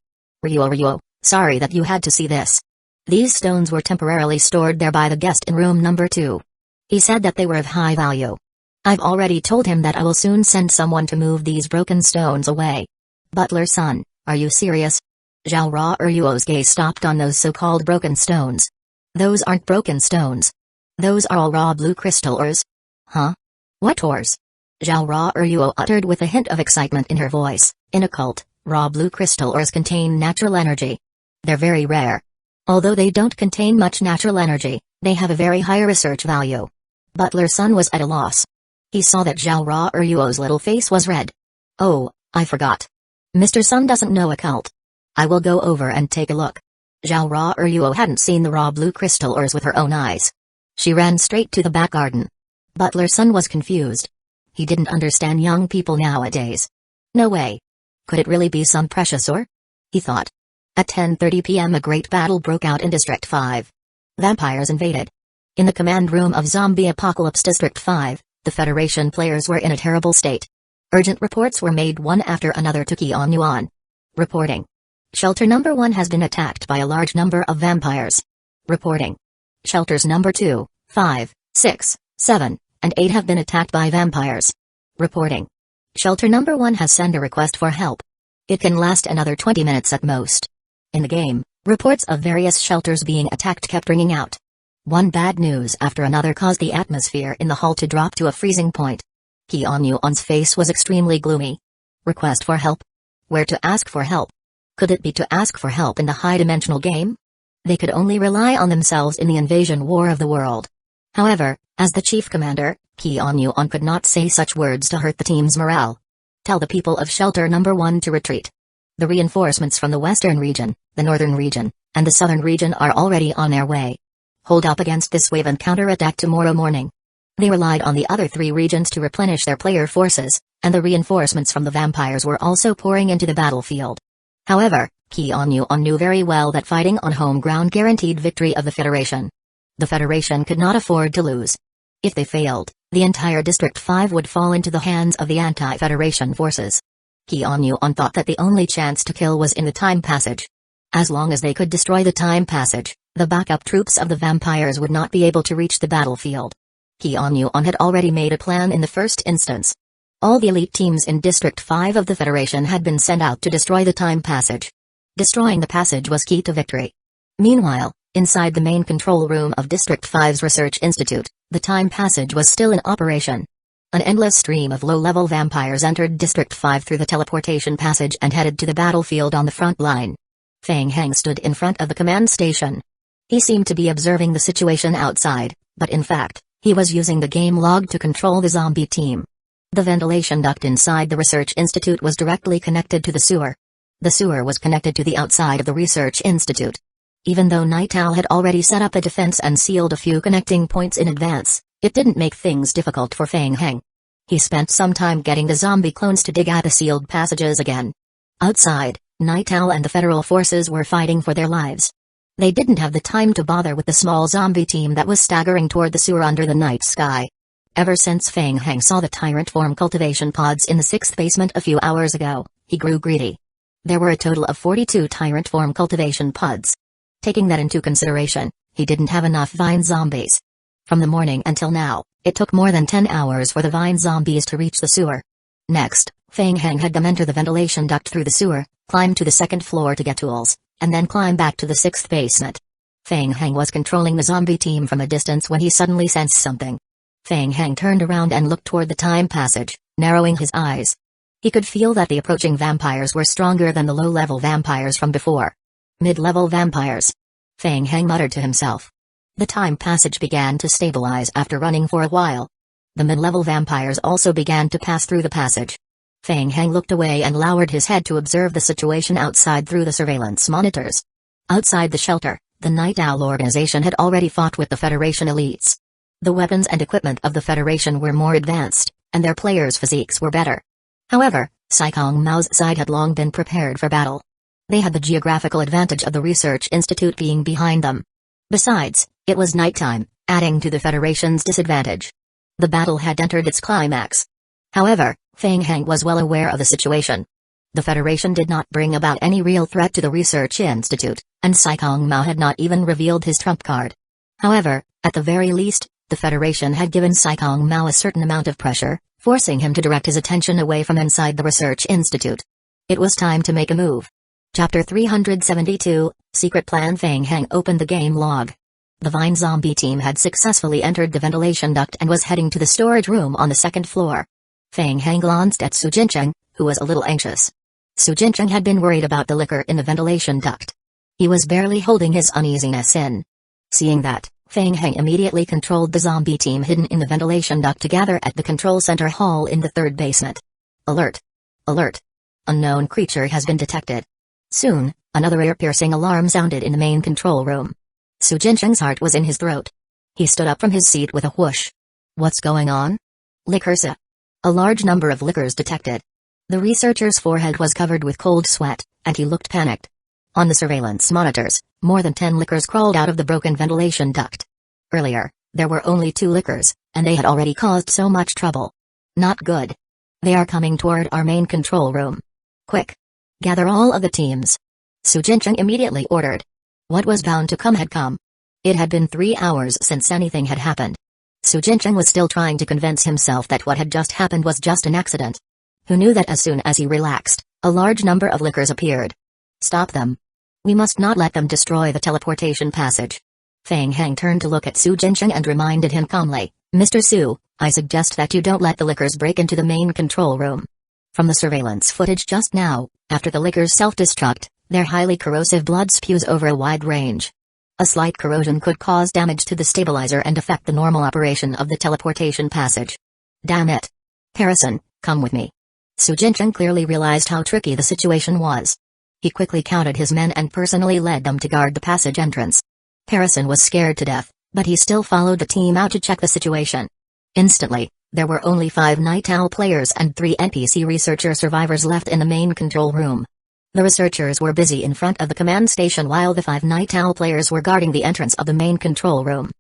Ryuo, sorry that you had to see this. These stones were temporarily stored there by the guest in room number 2. He said that they were of high value. I've already told him that I will soon send someone to move these broken stones away. Butler's son, are you serious? Zhao Ryuo's gaze stopped on those so-called broken stones. Those aren't broken stones. Those are all raw blue crystal ores. Huh? What ores? Zhao Ryuo uttered with a hint of excitement in her voice. In occult, raw blue crystal ores contain natural energy. They're very rare. Although they don't contain much natural energy, they have a very high research value. Butler's son was at a loss. He saw that Zhao Ryuo's little face was red. Oh, I forgot. Mr. Sun doesn't know occult. I will go over and take a look. Zhao Ryuo hadn't seen the raw blue crystal ores with her own eyes. She ran straight to the back garden. Butler's son was confused. He didn't understand young people nowadays. No way. Could it really be some precious ore? He thought. At 10:30 p.m. a great battle broke out in District 5. Vampires invaded. In the command room of Zombie Apocalypse District 5, the Federation players were in a terrible state. Urgent reports were made one after another to Yuan. Reporting. Shelter number 1 has been attacked by a large number of vampires. Reporting. Shelters number 2, 5, 6, 7, and 8 have been attacked by vampires. Reporting. Shelter number 1 has sent a request for help. It can last another 20 minutes at most. In the game, reports of various shelters being attacked kept ringing out. One bad news after another caused the atmosphere in the hall to drop to a freezing point. Yuan's face was extremely gloomy. Request for help? Where to ask for help? Could it be to ask for help in the high-dimensional game? They could only rely on themselves in the invasion war of the world. However, as the chief commander, Yuan could not say such words to hurt the team's morale. Tell the people of Shelter number 1 to retreat. The reinforcements from the western region, the northern region, and the southern region are already on their way. Hold up against this wave and counterattack tomorrow morning. They relied on the other 3 regions to replenish their player forces, and the reinforcements from the vampires were also pouring into the battlefield. However, Yuan knew very well that fighting on home ground guaranteed victory of the Federation. The Federation could not afford to lose. If they failed, the entire District 5 would fall into the hands of the anti-Federation forces. Yuan thought that the only chance to kill was in the time passage. As long as they could destroy the time passage, the backup troops of the vampires would not be able to reach the battlefield. Yuan had already made a plan in the first instance. All the elite teams in District 5 of the Federation had been sent out to destroy the time passage. Destroying the passage was key to victory. Meanwhile, inside the main control room of District 5's Research Institute, the time passage was still in operation. An endless stream of low-level vampires entered District 5 through the teleportation passage and headed to the battlefield on the front line. Feng Heng stood in front of the command station. He seemed to be observing the situation outside, but in fact, he was using the game log to control the zombie team. The ventilation duct inside the Research Institute was directly connected to the sewer. The sewer was connected to the outside of the Research Institute. Even though Night Owl had already set up a defense and sealed a few connecting points in advance, it didn't make things difficult for Feng Heng. He spent some time getting the zombie clones to dig out the sealed passages again. Outside, Night Owl and the federal forces were fighting for their lives. They didn't have the time to bother with the small zombie team that was staggering toward the sewer under the night sky. Ever since Feng Heng saw the tyrant form cultivation pods in the 6th basement a few hours ago, he grew greedy. There were a total of 42 tyrant form cultivation pods. Taking that into consideration, he didn't have enough vine zombies. From the morning until now, it took more than 10 hours for the vine zombies to reach the sewer. Next, Feng Heng had them enter the ventilation duct through the sewer, climb to the 2nd floor to get tools, and then climb back to the 6th basement. Feng Heng was controlling the zombie team from a distance when he suddenly sensed something. Feng Heng turned around and looked toward the time passage, narrowing his eyes. He could feel that the approaching vampires were stronger than the low-level vampires from before. Mid-level vampires. Feng Heng muttered to himself. The time passage began to stabilize after running for a while. The mid-level vampires also began to pass through the passage. Feng Heng looked away and lowered his head to observe the situation outside through the surveillance monitors. Outside the shelter, the Night Owl organization had already fought with the Federation elites. The weapons and equipment of the Federation were more advanced, and their players' physiques were better. However, Saikong Mao's side had long been prepared for battle. They had the geographical advantage of the Research Institute being behind them. Besides, it was nighttime, adding to the Federation's disadvantage. The battle had entered its climax. However, Feng Heng was well aware of the situation. The Federation did not bring about any real threat to the research institute, and Saikong Mao had not even revealed his trump card. However, at the very least, the Federation had given Saikong Mao a certain amount of pressure, forcing him to direct his attention away from inside the research institute. It was time to make a move. Chapter 372, Secret Plan. Feng Heng opened the game log. The Vine Zombie team had successfully entered the ventilation duct and was heading to the storage room on the second floor. Feng Heng glanced at Su Jincheng, who was a little anxious. Su Jincheng had been worried about the liquor in the ventilation duct. He was barely holding his uneasiness in. Seeing that, Feng Heng immediately controlled the zombie team hidden in the ventilation duct to gather at the control center hall in the third basement. Alert! Alert! Unknown creature has been detected. Soon, another ear-piercing alarm sounded in the main control room. Su Jincheng's heart was in his throat. He stood up from his seat with a whoosh. What's going on? Liquorsa. A large number of liquors detected. The researcher's forehead was covered with cold sweat, and he looked panicked. On the surveillance monitors, more than 10 liquors crawled out of the broken ventilation duct. Earlier, there were only 2 liquors, and they had already caused so much trouble. Not good. They are coming toward our main control room. Quick! Gather all of the teams. Su Jincheng immediately ordered. What was bound to come had come. It had been 3 hours since anything had happened. Su Jincheng was still trying to convince himself that what had just happened was just an accident. Who knew that as soon as he relaxed, a large number of liquors appeared. Stop them. We must not let them destroy the teleportation passage. Feng Heng turned to look at Su Jincheng and reminded him calmly, Mr. Su, I suggest that you don't let the liquors break into the main control room. From the surveillance footage just now, after the liquors self-destruct, their highly corrosive blood spews over a wide range. A slight corrosion could cause damage to the stabilizer and affect the normal operation of the teleportation passage. Damn it. Harrison, come with me. Su Jincheng clearly realized how tricky the situation was. He quickly counted his men and personally led them to guard the passage entrance. Harrison was scared to death, but he still followed the team out to check the situation. Instantly, there were only 5 Night Owl players and 3 NPC researcher survivors left in the main control room. The researchers were busy in front of the command station while the 5 Night Owl players were guarding the entrance of the main control room.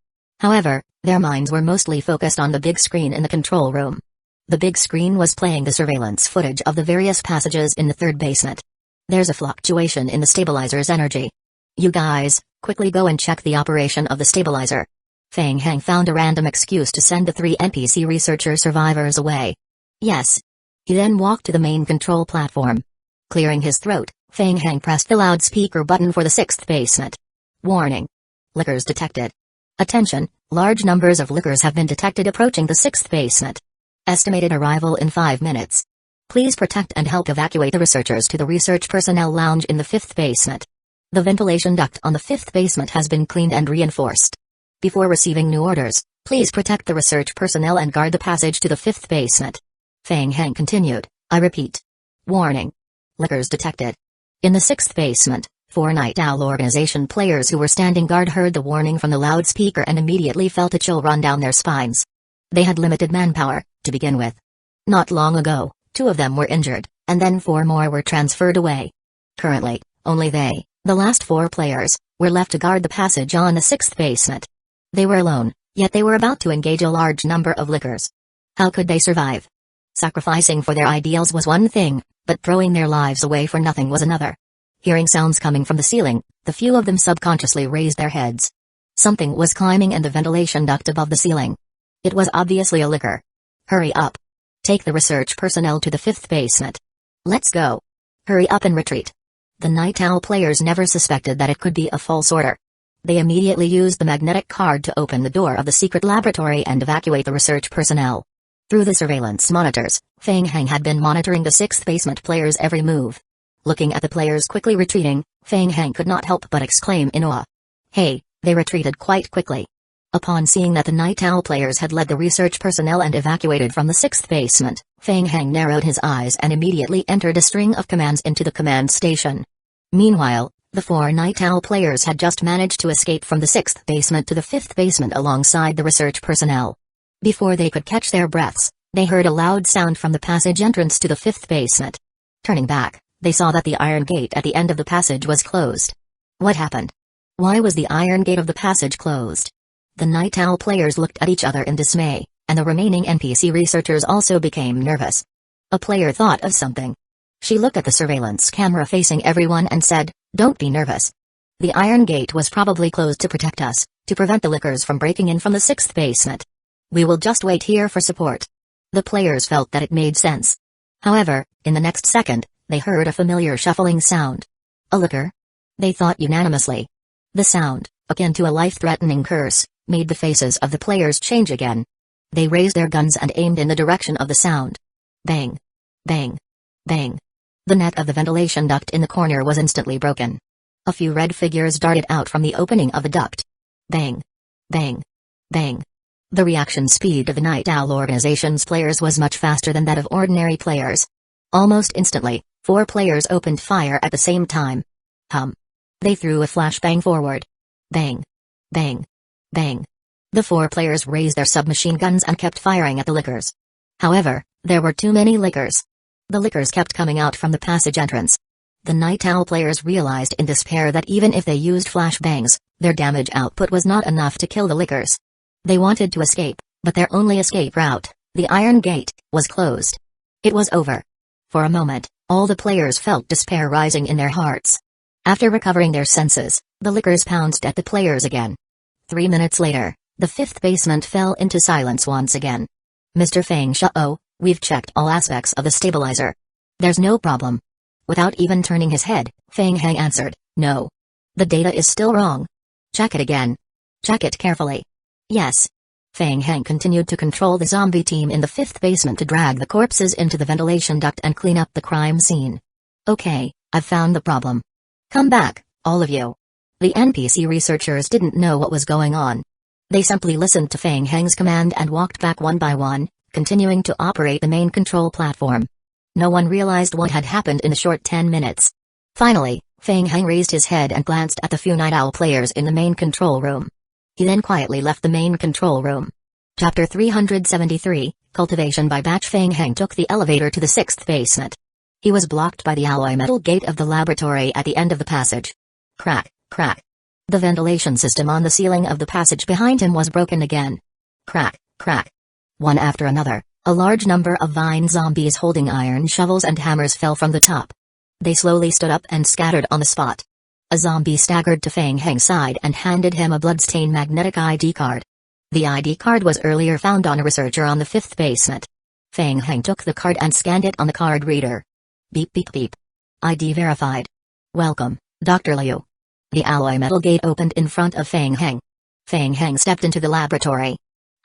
However, their minds were mostly focused on the big screen in the control room. The big screen was playing the surveillance footage of the various passages in the third basement. There's a fluctuation in the stabilizer's energy. You guys, quickly go and check the operation of the stabilizer. Feng Heng found a random excuse to send the 3 NPC researcher survivors away. Yes. He then walked to the main control platform. Clearing his throat, Feng Heng pressed the loudspeaker button for the 6th basement. Warning. Liquors detected. Attention, large numbers of liquors have been detected approaching the 6th basement. Estimated arrival in 5 minutes. Please protect and help evacuate the researchers to the research personnel lounge in the 5th basement. The ventilation duct on the 5th basement has been cleaned and reinforced. Before receiving new orders, please protect the research personnel and guard the passage to the 5th basement. Feng Heng continued, I repeat. Warning. Liquors detected. In the 6th basement, 4 Night Owl organization players who were standing guard heard the warning from the loudspeaker and immediately felt a chill run down their spines. They had limited manpower, to begin with. Not long ago, 2 of them were injured, and then 4 more were transferred away. Currently, only they, the last 4 players, were left to guard the passage on the 6th basement. They were alone, yet they were about to engage a large number of liquors. How could they survive? Sacrificing for their ideals was one thing, but throwing their lives away for nothing was another. Hearing sounds coming from the ceiling, the few of them subconsciously raised their heads. Something was climbing in the ventilation duct above the ceiling. It was obviously a liquor. Hurry up. Take the research personnel to the 5th basement. Let's go. Hurry up and retreat. The Night Owl players never suspected that it could be a false order. They immediately used the magnetic card to open the door of the secret laboratory and evacuate the research personnel. Through the surveillance monitors, Feng Heng had been monitoring the 6th basement players' every move. Looking at the players quickly retreating, Feng Heng could not help but exclaim in awe. Hey, they retreated quite quickly. Upon seeing that the Night Owl players had led the research personnel and evacuated from the 6th basement, Feng Heng narrowed his eyes and immediately entered a string of commands into the command station. Meanwhile, the 4 Night Owl players had just managed to escape from the 6th basement to the 5th basement alongside the research personnel. Before they could catch their breaths, they heard a loud sound from the passage entrance to the 5th basement. Turning back, they saw that the iron gate at the end of the passage was closed. What happened? Why was the iron gate of the passage closed? The Night Owl players looked at each other in dismay, and the remaining NPC researchers also became nervous. A player thought of something. She looked at the surveillance camera facing everyone and said, "Don't be nervous. The iron gate was probably closed to protect us, to prevent the lickers from breaking in from the 6th basement. We will just wait here for support." The players felt that it made sense. However, in the next second, they heard a familiar shuffling sound. A licker? They thought unanimously. The sound, akin to a life-threatening curse, made the faces of the players change again. They raised their guns and aimed in the direction of the sound. Bang! Bang! Bang! The net of the ventilation duct in the corner was instantly broken. A few red figures darted out from the opening of the duct. Bang! Bang! Bang! The reaction speed of the Night Owl organization's players was much faster than that of ordinary players. Almost instantly, 4 players opened fire at the same time. They threw a flashbang forward. Bang! Bang! Bang! The 4 players raised their submachine guns and kept firing at the lickers. However, there were too many lickers. The lickers kept coming out from the passage entrance. The Night Owl players realized in despair that even if they used flashbangs, their damage output was not enough to kill the lickers. They wanted to escape, but their only escape route, the iron gate, was closed. It was over. For a moment, all the players felt despair rising in their hearts. After recovering their senses, the lickers pounced at the players again. 3 minutes later, the 5th basement fell into silence once again. "Mr. Feng Shao, we've checked all aspects of the stabilizer. There's no problem." Without even turning his head, Feng Heng answered, "No. The data is still wrong. Check it again. Check it carefully." "Yes." Feng Heng continued to control the zombie team in the 5th basement to drag the corpses into the ventilation duct and clean up the crime scene. "Okay, I've found the problem. Come back, all of you." The NPC researchers didn't know what was going on. They simply listened to Feng Heng's command and walked back one by one, continuing to operate the main control platform. No one realized what had happened in the short 10 minutes. Finally, Feng Heng raised his head and glanced at the few Night Owl players in the main control room. He then quietly left the main control room. Chapter 373, Cultivation by Batch. Feng Heng took the elevator to the 6th basement. He was blocked by the alloy metal gate of the laboratory at the end of the passage. Crack, crack. The ventilation system on the ceiling of the passage behind him was broken again. Crack, crack. One after another, a large number of vine zombies holding iron shovels and hammers fell from the top. They slowly stood up and scattered on the spot. A zombie staggered to Feng Heng's side and handed him a bloodstained magnetic ID card. The ID card was earlier found on a researcher on the 5th basement. Feng Heng took the card and scanned it on the card reader. Beep beep beep. ID verified. "Welcome, Dr. Liu." The alloy metal gate opened in front of Feng Heng. Feng Heng stepped into the laboratory.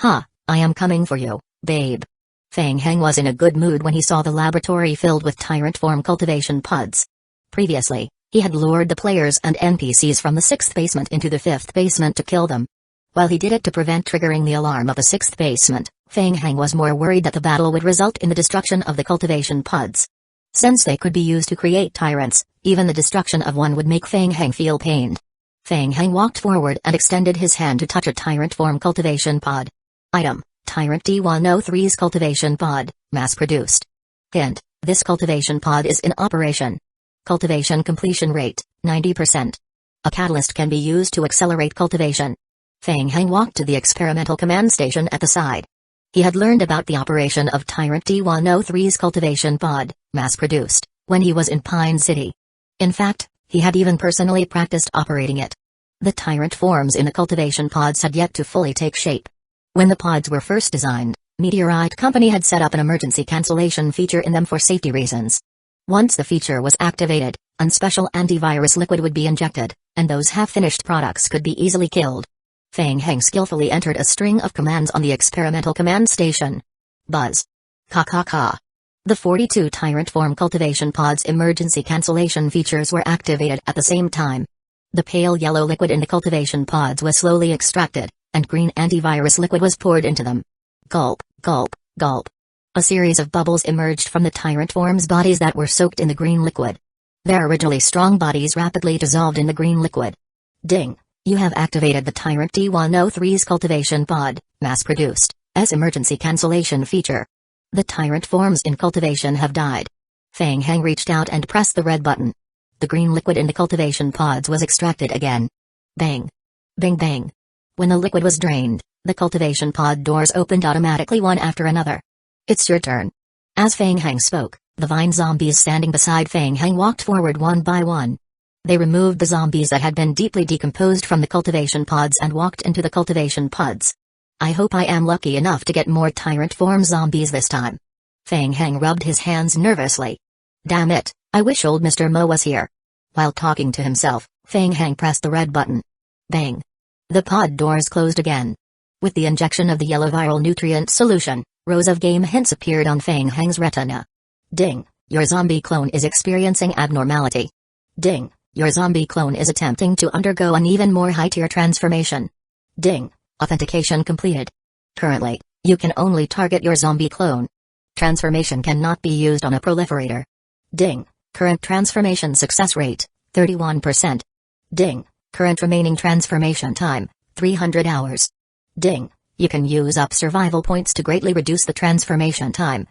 "Ha, I am coming for you, babe." Feng Heng was in a good mood when he saw the laboratory filled with tyrant form cultivation pods. Previously, he had lured the players and NPCs from the 6th basement into the 5th basement to kill them. While he did it to prevent triggering the alarm of the 6th basement, Feng Heng was more worried that the battle would result in the destruction of the cultivation pods. Since they could be used to create tyrants, even the destruction of one would make Feng Heng feel pained. Feng Heng walked forward and extended his hand to touch a tyrant form cultivation pod. Item: Tyrant D103's cultivation pod, mass-produced. Hint: this cultivation pod is in operation. Cultivation completion rate, 90%. A catalyst can be used to accelerate cultivation. Feng Heng walked to the experimental command station at the side. He had learned about the operation of Tyrant D103's cultivation pod, mass-produced, when he was in Pine City. In fact, he had even personally practiced operating it. The tyrant forms in the cultivation pods had yet to fully take shape. When the pods were first designed, Meteorite Company had set up an emergency cancellation feature in them for safety reasons. Once the feature was activated, a special antivirus liquid would be injected, and those half-finished products could be easily killed. Feng Heng skillfully entered a string of commands on the experimental command station. Buzz. Ka. The 42 tyrant form cultivation pods' emergency cancellation features were activated at the same time. The pale yellow liquid in the cultivation pods was slowly extracted, and green antivirus liquid was poured into them. Gulp, gulp, gulp. A series of bubbles emerged from the tyrant form's bodies that were soaked in the green liquid. Their originally strong bodies rapidly dissolved in the green liquid. Ding. You have activated the Tyrant D103's cultivation pod, mass-produced, as emergency cancellation feature. The tyrant forms in cultivation have died. Feng Heng reached out and pressed the red button. The green liquid in the cultivation pods was extracted again. Bang. Bang bang. When the liquid was drained, the cultivation pod doors opened automatically one after another. It's your turn. As Feng Heng spoke, The vine zombies standing beside Feng Heng walked forward one by one. They removed the zombies that had been deeply decomposed from the cultivation pods and walked into the cultivation pods. I hope I am lucky enough to get more tyrant form zombies this time. Feng Heng rubbed his hands nervously. Damn it, I wish old Mr. Mo was here. While talking to himself, Feng Heng pressed the red button. Bang. The pod doors closed again. With the injection of the yellow viral nutrient solution, rows of game hints appeared on Feng Heng's retina. Ding, your zombie clone is experiencing abnormality. Ding, your zombie clone is attempting to undergo an even more high-tier transformation. Ding, authentication completed. Currently, you can only target your zombie clone. Transformation cannot be used on a proliferator. Ding, current transformation success rate, 31%. Ding, current remaining transformation time, 300 hours. Ding, you can use up survival points to greatly reduce the transformation time.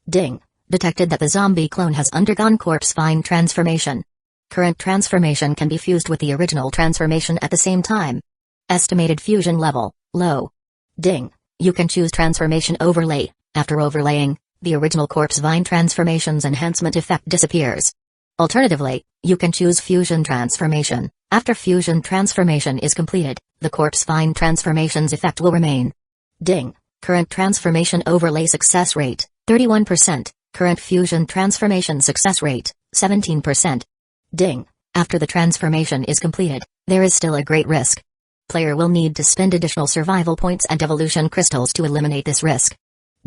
Ding, detected that the zombie clone has undergone corpse vine transformation. Current transformation can be fused with the original transformation at the same time. Estimated fusion level, low. Ding, you can choose transformation overlay. After overlaying, the original corpse vine transformation's enhancement effect disappears. Alternatively, you can choose fusion transformation. After fusion transformation is completed, the corpse vine transformation's effect will remain. Ding, current transformation overlay success rate, 31%. Current fusion transformation success rate, 17%. Ding, after the transformation is completed, there is still a great risk. Player will need to spend additional survival points and evolution crystals to eliminate this risk.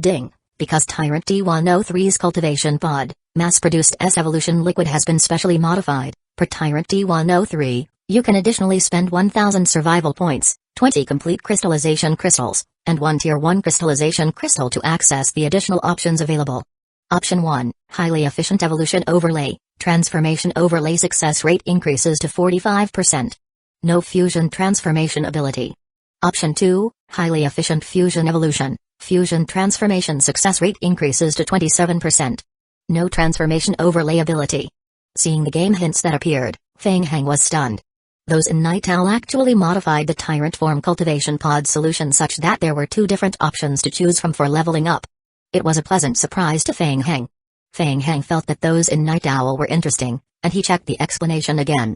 Ding, because Tyrant D103's cultivation pod, mass-produced S-evolution liquid has been specially modified, per Tyrant D103, you can additionally spend 1000 survival points, 20 complete crystallization crystals, and 1 Tier 1 crystallization crystal to access the additional options available. Option 1, Highly Efficient Evolution Overlay, Transformation Overlay Success Rate increases to 45%. No Fusion Transformation Ability. Option 2, Highly Efficient Fusion Evolution, Fusion Transformation Success Rate increases to 27%. No Transformation Overlay Ability. Seeing the game hints that appeared, Feng Heng was stunned. Those in Night Owl actually modified the Tyrant Form Cultivation Pod solution such that there were 2 different options to choose from for leveling up. It was a pleasant surprise to Feng Heng. Feng Heng felt that those in Night Owl were interesting, and he checked the explanation again.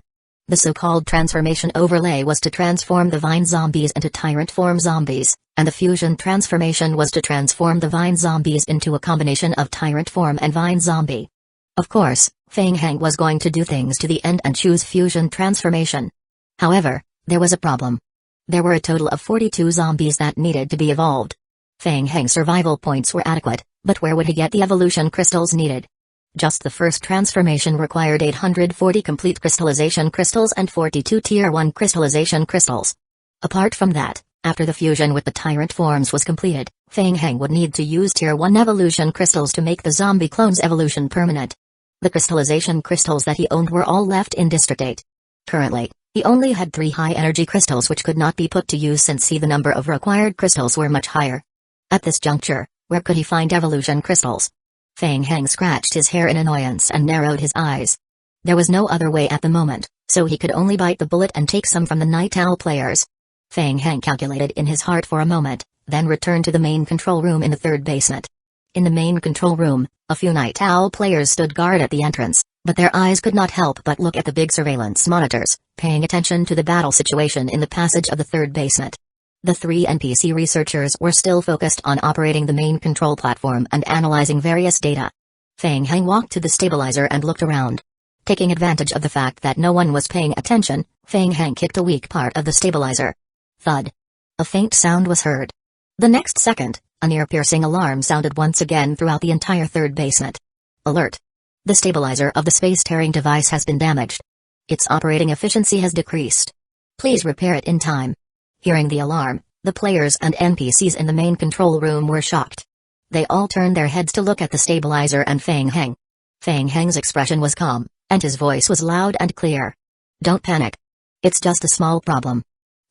The so-called transformation overlay was to transform the vine zombies into tyrant form zombies, and the fusion transformation was to transform the vine zombies into a combination of tyrant form and vine zombie. Of course, Feng Heng was going to do things to the end and choose fusion transformation. However, there was a problem. There were a total of 42 zombies that needed to be evolved. Feng Heng's survival points were adequate, but where would he get the evolution crystals needed? Just the first transformation required 840 complete crystallization crystals and 42 Tier 1 crystallization crystals. Apart from that, after the fusion with the tyrant forms was completed, Feng Heng would need to use Tier 1 evolution crystals to make the zombie clone's evolution permanent. The crystallization crystals that he owned were all left in District 8. Currently, he only had 3 high-energy crystals which could not be put to use since the number of required crystals were much higher. At this juncture, where could he find evolution crystals? Feng Heng scratched his hair in annoyance and narrowed his eyes. There was no other way at the moment, so he could only bite the bullet and take some from the Night Owl players. Feng Heng calculated in his heart for a moment, then returned to the main control room in the 3rd basement. In the main control room, a few Night Owl players stood guard at the entrance, but their eyes could not help but look at the big surveillance monitors, paying attention to the battle situation in the passage of the 3rd basement. The 3 NPC researchers were still focused on operating the main control platform and analyzing various data. Feng Heng walked to the stabilizer and looked around. Taking advantage of the fact that no one was paying attention, Feng Heng kicked a weak part of the stabilizer. Thud. A faint sound was heard. The next second, a near-piercing alarm sounded once again throughout the entire 3rd basement. Alert. The stabilizer of the space-tearing device has been damaged. Its operating efficiency has decreased. Please repair it in time. Hearing the alarm, the players and NPCs in the main control room were shocked. They all turned their heads to look at the stabilizer and Feng Heng. Feng Heng's expression was calm, and his voice was loud and clear. Don't panic. It's just a small problem.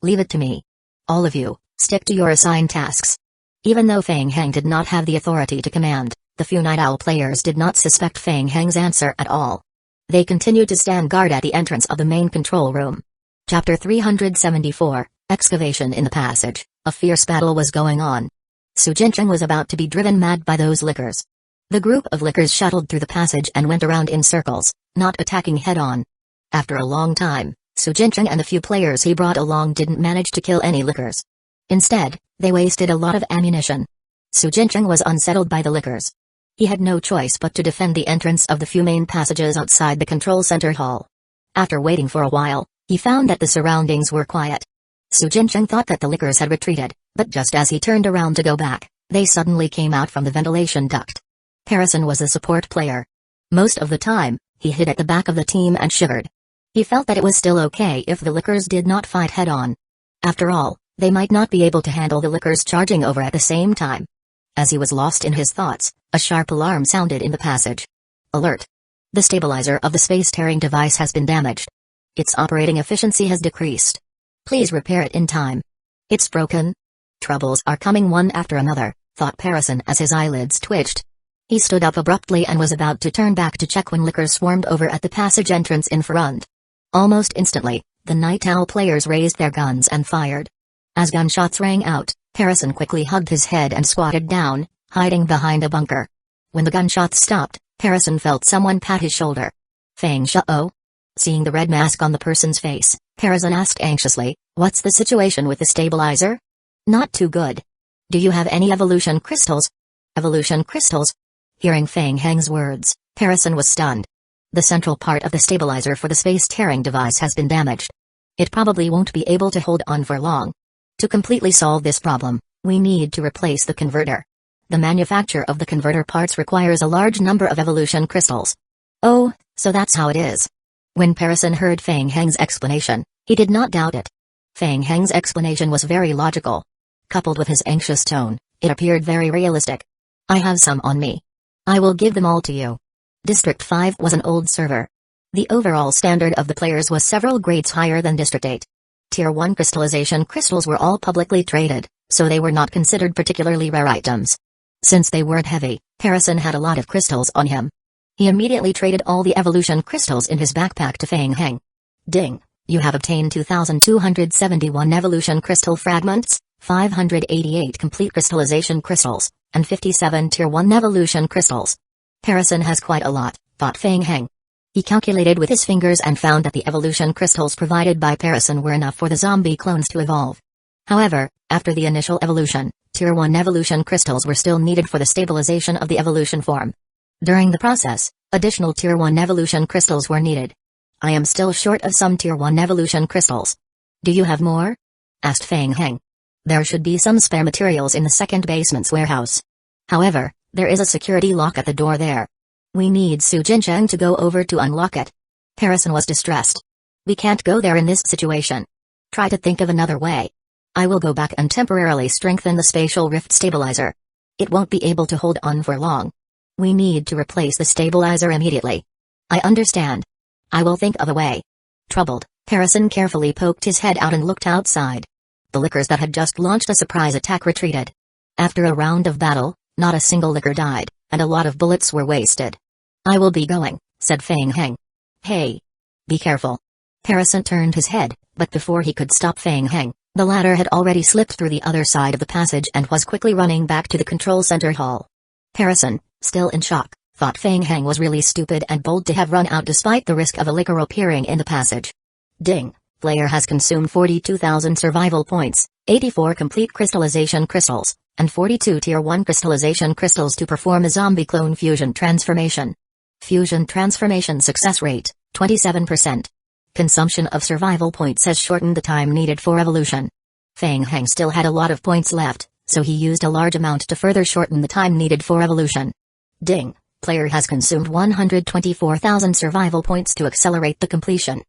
Leave it to me. All of you, stick to your assigned tasks. Even though Feng Heng did not have the authority to command, the few Night Owl players did not suspect Feng Heng's answer at all. They continued to stand guard at the entrance of the main control room. Chapter 374, Excavation in the Passage. A fierce battle was going on. Su Jincheng was about to be driven mad by those lickers. The group of lickers shuttled through the passage and went around in circles, not attacking head-on. After a long time, Su Jincheng and the few players he brought along didn't manage to kill any lickers. Instead, they wasted a lot of ammunition. Su Jincheng was unsettled by the lickers. He had no choice but to defend the entrance of the few main passages outside the control center hall. After waiting for a while, he found that the surroundings were quiet. Su Jincheng thought that the lickers had retreated, but just as he turned around to go back, they suddenly came out from the ventilation duct. Harrison was a support player. Most of the time, he hid at the back of the team and shivered. He felt that it was still okay if the lickers did not fight head-on. After all, they might not be able to handle the lickers charging over at the same time. As he was lost in his thoughts, a sharp alarm sounded in the passage. Alert! The stabilizer of the space-tearing device has been damaged. Its operating efficiency has decreased. Please repair it in time. It's broken? Troubles are coming one after another, thought Harrison as his eyelids twitched. He stood up abruptly and was about to turn back to check when lickers swarmed over at the passage entrance in front. Almost instantly, the Night Owl players raised their guns and fired. As gunshots rang out, Harrison quickly hugged his head and squatted down, hiding behind a bunker. When the gunshots stopped, Harrison felt someone pat his shoulder. Feng Shao? Seeing the red mask on the person's face, Harrison asked anxiously, "What's the situation with the stabilizer?" "Not too good. Do you have any evolution crystals?" "Evolution crystals?" Hearing Feng Heng's words, Harrison was stunned. The central part of the stabilizer for the space-tearing device has been damaged. It probably won't be able to hold on for long. To completely solve this problem, we need to replace the converter. The manufacture of the converter parts requires a large number of evolution crystals. Oh, so that's how it is. When Harrison heard Feng Heng's explanation, he did not doubt it. Feng Heng's explanation was very logical. Coupled with his anxious tone, it appeared very realistic. "I have some on me. I will give them all to you." District 5 was an old server. The overall standard of the players was several grades higher than District 8. Tier 1 crystallization crystals were all publicly traded, so they were not considered particularly rare items. Since they weren't heavy, Harrison had a lot of crystals on him. He immediately traded all the evolution crystals in his backpack to Feng Heng. "Ding, you have obtained 2,271 evolution crystal fragments, 588 complete crystallization crystals, and 57 Tier 1 evolution crystals. Harrison has quite a lot," thought Feng Heng. He calculated with his fingers and found that the evolution crystals provided by Harrison were enough for the zombie clones to evolve. However, after the initial evolution, Tier 1 evolution crystals were still needed for the stabilization of the evolution form. During the process, additional Tier 1 evolution crystals were needed. "I am still short of some Tier 1 evolution crystals. Do you have more?" asked Feng Heng. "There should be some spare materials in the second basement's warehouse. However, there is a security lock at the door there. We need Su Jincheng to go over to unlock it." Harrison was distressed. "We can't go there in this situation. Try to think of another way. I will go back and temporarily strengthen the spatial rift stabilizer. It won't be able to hold on for long. We need to replace the stabilizer immediately." "I understand. I will think of a way." Troubled, Harrison carefully poked his head out and looked outside. The lickers that had just launched a surprise attack retreated. After a round of battle, not a single licker died, and a lot of bullets were wasted. "I will be going," said Feng Heng. "Hey! Be careful." Harrison turned his head, but before he could stop Feng Heng, the latter had already slipped through the other side of the passage and was quickly running back to the control center hall. Harrison, still in shock, thought Feng Heng was really stupid and bold to have run out despite the risk of a licker appearing in the passage. Ding! Player has consumed 42,000 survival points, 84 complete crystallization crystals, and 42 Tier 1 crystallization crystals to perform a zombie clone fusion transformation. Fusion transformation success rate, 27%. Consumption of survival points has shortened the time needed for evolution. Feng Heng still had a lot of points left, so he used a large amount to further shorten the time needed for evolution. Ding! Player has consumed 124,000 survival points to accelerate the completion.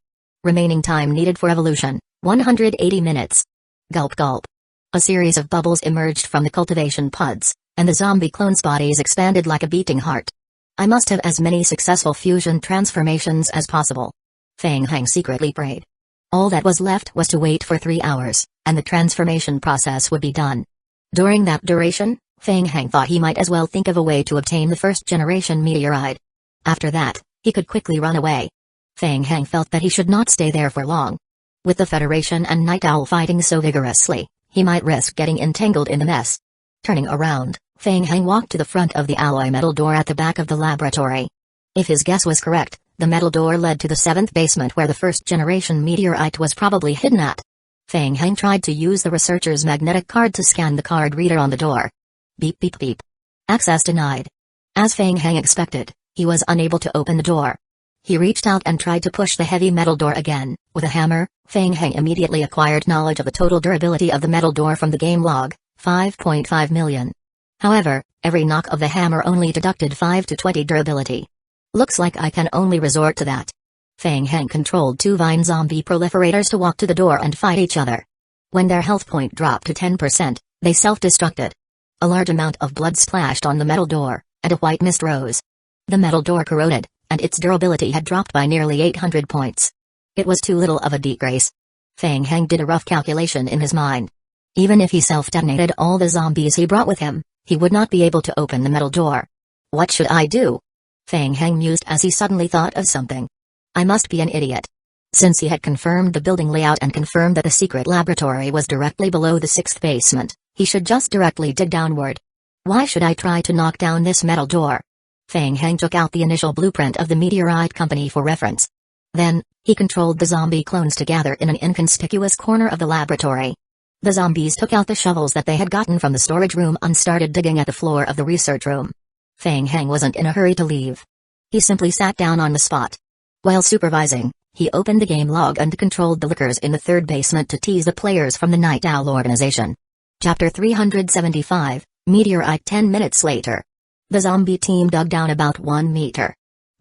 Remaining time needed for evolution, 180 minutes. Gulp gulp. A series of bubbles emerged from the cultivation pods, and the zombie clone's bodies expanded like a beating heart. "I must have as many successful fusion transformations as possible," Feng Heng secretly prayed. All that was left was to wait for 3 hours, and the transformation process would be done. During that duration, Feng Heng thought he might as well think of a way to obtain the first-generation meteorite. After that, he could quickly run away. Feng Heng felt that he should not stay there for long. With the Federation and Night Owl fighting so vigorously, he might risk getting entangled in the mess. Turning around, Feng Heng walked to the front of the alloy metal door at the back of the laboratory. If his guess was correct, the metal door led to the 7th basement where the first-generation meteorite was probably hidden at. Feng Heng tried to use the researcher's magnetic card to scan the card reader on the door. Beep beep beep. Access denied. As Feng Heng expected, he was unable to open the door. He reached out and tried to push the heavy metal door again. With a hammer, Feng Heng immediately acquired knowledge of the total durability of the metal door from the game log, 5.5 million. However, every knock of the hammer only deducted 5 to 20 durability. Looks like I can only resort to that. Feng Heng controlled 2 vine zombie proliferators to walk to the door and fight each other. When their health point dropped to 10%, they self-destructed. A large amount of blood splashed on the metal door, and a white mist rose. The metal door corroded, and its durability had dropped by nearly 800 points. It was too little of a decrease. Feng Heng did a rough calculation in his mind. Even if he self-detonated all the zombies he brought with him, he would not be able to open the metal door. What should I do? Feng Heng mused as he suddenly thought of something. I must be an idiot. Since he had confirmed the building layout and confirmed that the secret laboratory was directly below the 6th basement, he should just directly dig downward. Why should I try to knock down this metal door? Feng Heng took out the initial blueprint of the meteorite company for reference. Then, he controlled the zombie clones to gather in an inconspicuous corner of the laboratory. The zombies took out the shovels that they had gotten from the storage room and started digging at the floor of the research room. Feng Heng wasn't in a hurry to leave. He simply sat down on the spot. While supervising, he opened the game log and controlled the lickers in the 3rd basement to tease the players from the Night Owl organization. Chapter 375, Meteorite. 10 minutes later. The zombie team dug down about 1 meter.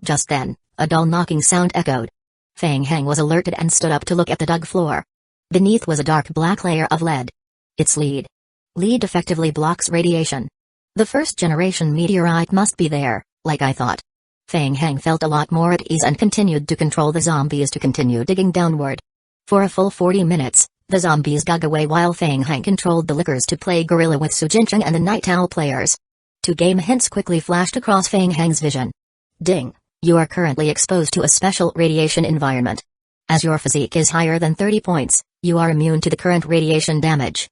Just then, a dull knocking sound echoed. Feng Heng was alerted and stood up to look at the dug floor. Beneath was a dark black layer of lead. Its lead effectively blocks radiation. The first-generation meteorite must be there, like I thought. Feng Heng felt a lot more at ease and continued to control the zombies to continue digging downward. For a full 40 minutes, the zombies dug away while Feng Heng controlled the lickers to play gorilla with Su Jincheng and the Night Owl players. 2 game hints quickly flashed across Feng Heng's vision. Ding. You are currently exposed to a special radiation environment. As your physique is higher than 30 points, you are immune to the current radiation damage.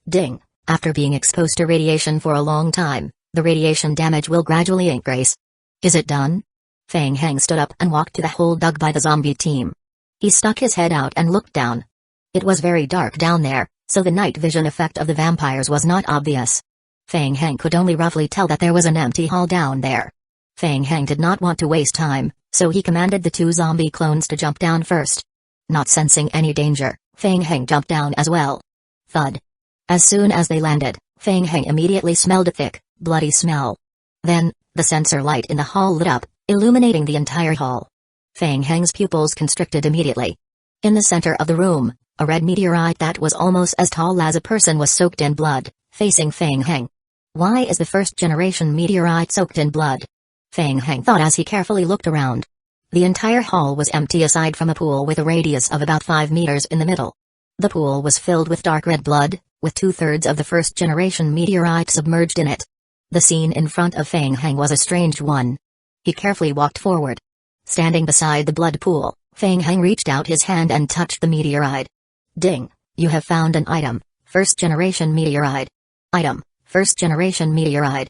Ding. After being exposed to radiation for a long time, the radiation damage will gradually increase. Is it done? Feng Heng stood up and walked to the hole dug by the zombie team. He stuck his head out and looked down. It was very dark down there, so the night vision effect of the vampires was not obvious. Feng Heng could only roughly tell that there was an empty hall down there. Feng Heng did not want to waste time, so he commanded the 2 zombie clones to jump down first. Not sensing any danger, Feng Heng jumped down as well. Thud. As soon as they landed, Feng Heng immediately smelled a thick, bloody smell. Then, the sensor light in the hall lit up, illuminating the entire hall. Feng Heng's pupils constricted immediately. In the center of the room, a red meteorite that was almost as tall as a person was soaked in blood, facing Feng Heng. Why is the first-generation meteorite soaked in blood? Feng Heng thought as he carefully looked around. The entire hall was empty aside from a pool with a radius of about 5 meters in the middle. The pool was filled with dark red blood, with 2/3 of the first-generation meteorite submerged in it. The scene in front of Feng Heng was a strange one. He carefully walked forward. Standing beside the blood pool, Feng Heng reached out his hand and touched the meteorite. Ding! You have found an item, first-generation meteorite. Item, first-generation meteorite.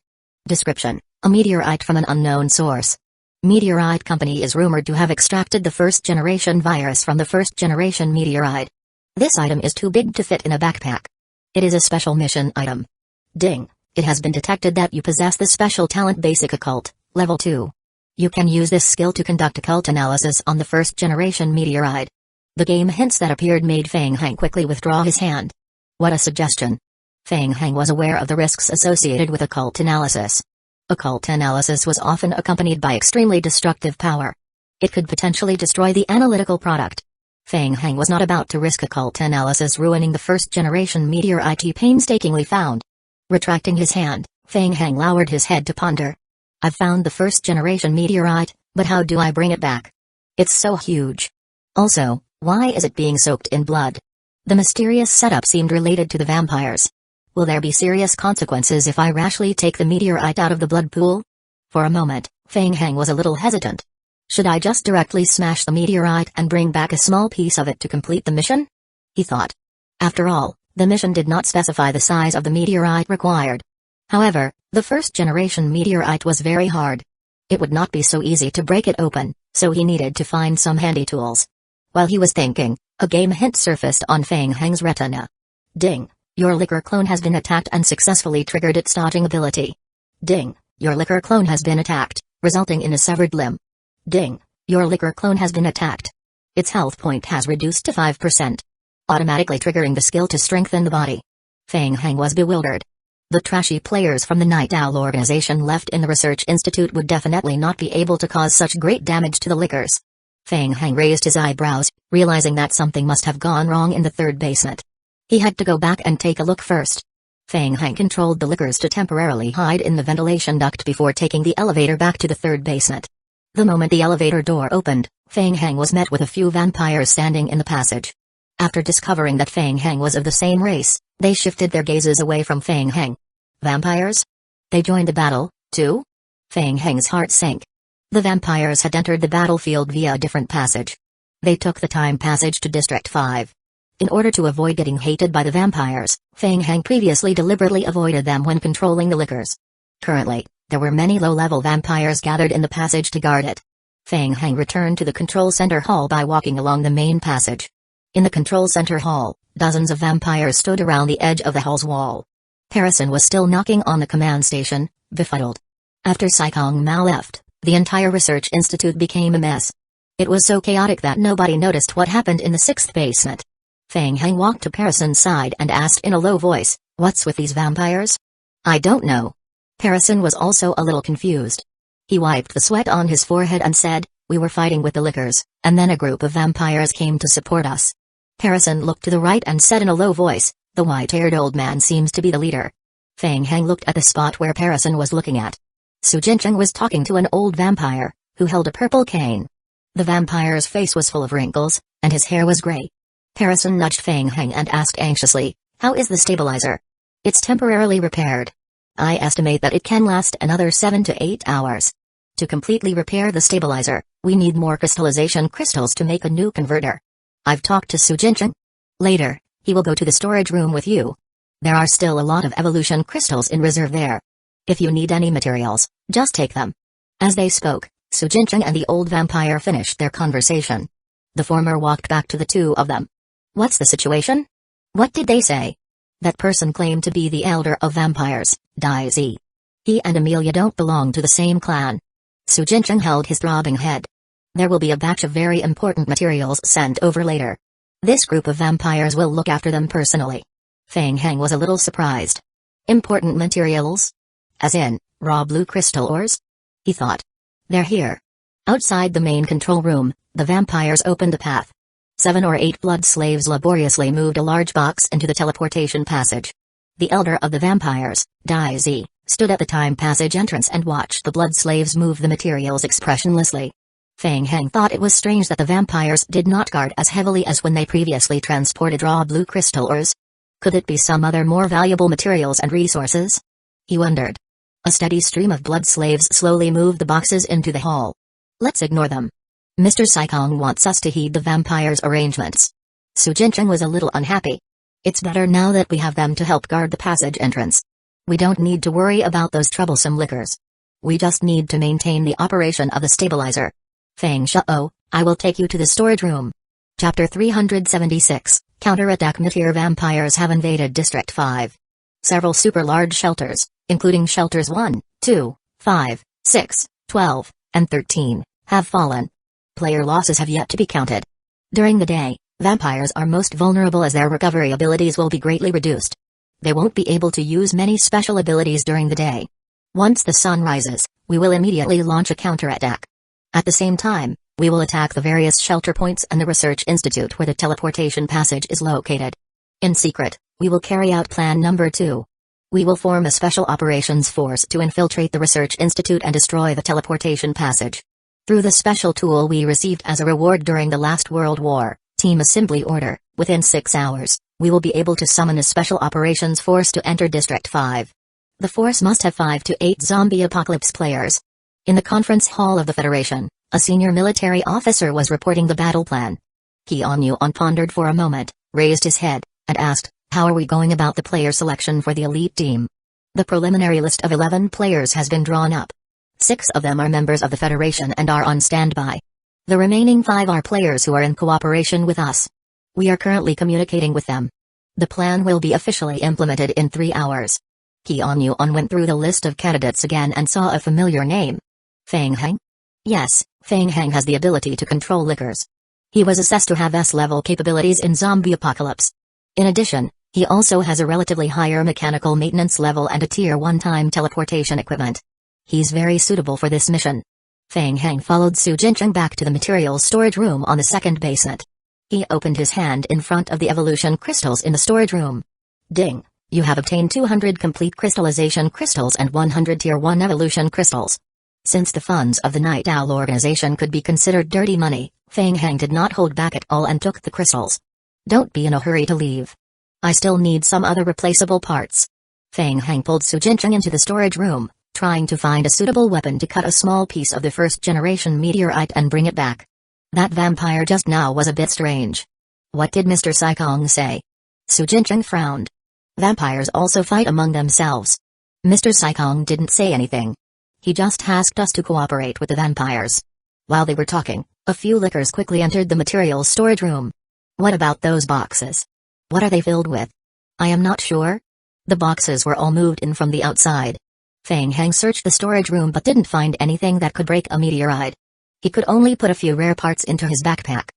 Description: a meteorite from an unknown source. Meteorite company is rumored to have extracted the first-generation virus from the first-generation meteorite. This item is too big to fit in a backpack. It is a special mission item. Ding! It has been detected that you possess the special talent Basic Occult, Level 2. You can use this skill to conduct occult analysis on the first-generation meteorite. The game hints that appeared made Feng Heng quickly withdraw his hand. What a suggestion. Feng Heng was aware of the risks associated with occult analysis. Occult analysis was often accompanied by extremely destructive power. It could potentially destroy the analytical product. Feng Heng was not about to risk occult analysis ruining the first-generation meteorite he painstakingly found. Retracting his hand, Feng Heng lowered his head to ponder. I've found the first-generation meteorite, but how do I bring it back? It's so huge. Also, why is it being soaked in blood? The mysterious setup seemed related to the vampires. Will there be serious consequences if I rashly take the meteorite out of the blood pool? For a moment, Feng Heng was a little hesitant. Should I just directly smash the meteorite and bring back a small piece of it to complete the mission? He thought. After all, the mission did not specify the size of the meteorite required. However, The first-generation meteorite was very hard. It would not be so easy to break it open, so he needed to find some handy tools. While he was thinking, a game hint surfaced on Fang Heng's retina. Ding! Your liquor clone has been attacked and successfully triggered its dodging ability. Ding! Your liquor clone has been attacked, resulting in a severed limb. Ding! Your liquor clone has been attacked. Its health point has reduced to 5%. Automatically triggering the skill to strengthen the body. Fang Heng was bewildered. The trashy players from the Night Owl organization left in the research institute would definitely not be able to cause such great damage to the liquors. Fang Heng raised his eyebrows, realizing that something must have gone wrong in the third basement. He had to go back and take a look first. Fang Heng controlled the liquors to temporarily hide in the ventilation duct before taking the elevator back to the third basement. The moment the elevator door opened, Fang Heng was met with a few vampires standing in the passage. After discovering that Fang Heng was of the same race, they shifted their gazes away from Fang Heng. Vampires? They joined the battle, too? Fang Heng's heart sank. The vampires had entered the battlefield via a different passage. They took the time passage to District 5. In order to avoid getting hated by the vampires, Fang Heng previously deliberately avoided them when controlling the liquors. Currently, there were many low-level vampires gathered in the passage to guard it. Fang Heng returned to the control center hall by walking along the main passage. In the control center hall, dozens of vampires stood around the edge of the hall's wall. Harrison was still knocking on the command station, befuddled. After Saikong Mao left, the entire research institute became a mess. It was so chaotic that nobody noticed what happened in the sixth basement. Fang Heng walked to Harrison's side and asked in a low voice, "What's with these vampires?" "I don't know." Harrison was also a little confused. He wiped the sweat on his forehead and said, "We were fighting with the liquors, and then a group of vampires came to support us." Harrison looked to the right and said in a low voice, "The white-haired old man seems to be the leader." Fang Heng looked at the spot where Harrison was looking at. Su Jincheng was talking to an old vampire, who held a purple cane. The vampire's face was full of wrinkles, and his hair was gray. Harrison nudged Fang Heng and asked anxiously, "How is the stabilizer?" "It's temporarily repaired. I estimate that it can last another 7 to 8 hours. To completely repair the stabilizer, we need more crystallization crystals to make a new converter. I've talked to Su Jincheng. Later, he will go to the storage room with you. There are still a lot of evolution crystals in reserve there. If you need any materials, just take them." As they spoke, Su Jincheng and the old vampire finished their conversation. The former walked back to the two of them. "What's the situation? What did they say?" "That person claimed to be the elder of vampires, Daisy. He and Amelia don't belong to the same clan." Su Jincheng held his throbbing head. "There will be a batch of very important materials sent over later. This group of vampires will look after them personally." Fang Heng was a little surprised. "Important materials? As in, raw blue crystal ores?" he thought. "They're here." Outside the main control room, the vampires opened a path. 7 or 8 blood slaves laboriously moved a large box into the teleportation passage. The elder of the vampires, Daisy, stood at the time passage entrance and watched the blood slaves move the materials expressionlessly. Fang Heng thought it was strange that the vampires did not guard as heavily as when they previously transported raw blue crystal ores. Could it be some other more valuable materials and resources? He wondered. A steady stream of blood slaves slowly moved the boxes into the hall. "Let's ignore them. Mr. Saikong wants us to heed the vampires' arrangements." Su Jincheng was a little unhappy. "It's better now that we have them to help guard the passage entrance. We don't need to worry about those troublesome liquors. We just need to maintain the operation of the stabilizer. Fang Shao, I will take you to the storage room." Chapter 376, Counterattack. Meteor vampires have invaded District 5. Several super-large shelters, including shelters 1, 2, 5, 6, 12, and 13, have fallen. Player losses have yet to be counted. During the day, vampires are most vulnerable as their recovery abilities will be greatly reduced. They won't be able to use many special abilities during the day. Once the sun rises, we will immediately launch a counterattack. At the same time, we will attack the various shelter points and the research institute where the teleportation passage is located. In secret, we will carry out plan number 2. We will form a special operations force to infiltrate the research institute and destroy the teleportation passage. Through the special tool we received as a reward during the last World War, Team Assembly Order, within 6 hours, we will be able to summon a special operations force to enter District 5. The force must have 5 to 8 zombie apocalypse players. In the conference hall of the Federation, a senior military officer was reporting the battle plan. Yuan pondered for a moment, raised his head, and asked, "How are we going about the player selection for the elite team?" The preliminary list of 11 players has been drawn up. 6 of them are members of the Federation and are on standby. The remaining 5 are players who are in cooperation with us. We are currently communicating with them. The plan will be officially implemented in 3 hours. Yuan went through the list of candidates again and saw a familiar name. Feng Heng? Yes, Feng Heng has the ability to control liquors. He was assessed to have S-level capabilities in zombie apocalypse. In addition, he also has a relatively higher mechanical maintenance level and a Tier 1 time teleportation equipment. He's very suitable for this mission. Feng Heng followed Su Jincheng back to the materials storage room on the second basement. He opened his hand in front of the evolution crystals in the storage room. Ding! You have obtained 200 complete crystallization crystals and 100 Tier 1 evolution crystals. Since the funds of the Night Owl organization could be considered dirty money, Feng Heng did not hold back at all and took the crystals. Don't be in a hurry to leave. I still need some other replaceable parts. Feng Heng pulled Su Jincheng into the storage room, trying to find a suitable weapon to cut a small piece of the first-generation meteorite and bring it back. That vampire just now was a bit strange. What did Mr. Saikong say? Su Jincheng frowned. Vampires also fight among themselves. Mr. Saikong didn't say anything. He just asked us to cooperate with the vampires. While they were talking, a few liquors quickly entered the materials storage room. What about those boxes? What are they filled with? I am not sure. The boxes were all moved in from the outside. Feng Heng searched the storage room but didn't find anything that could break a meteorite. He could only put a few rare parts into his backpack.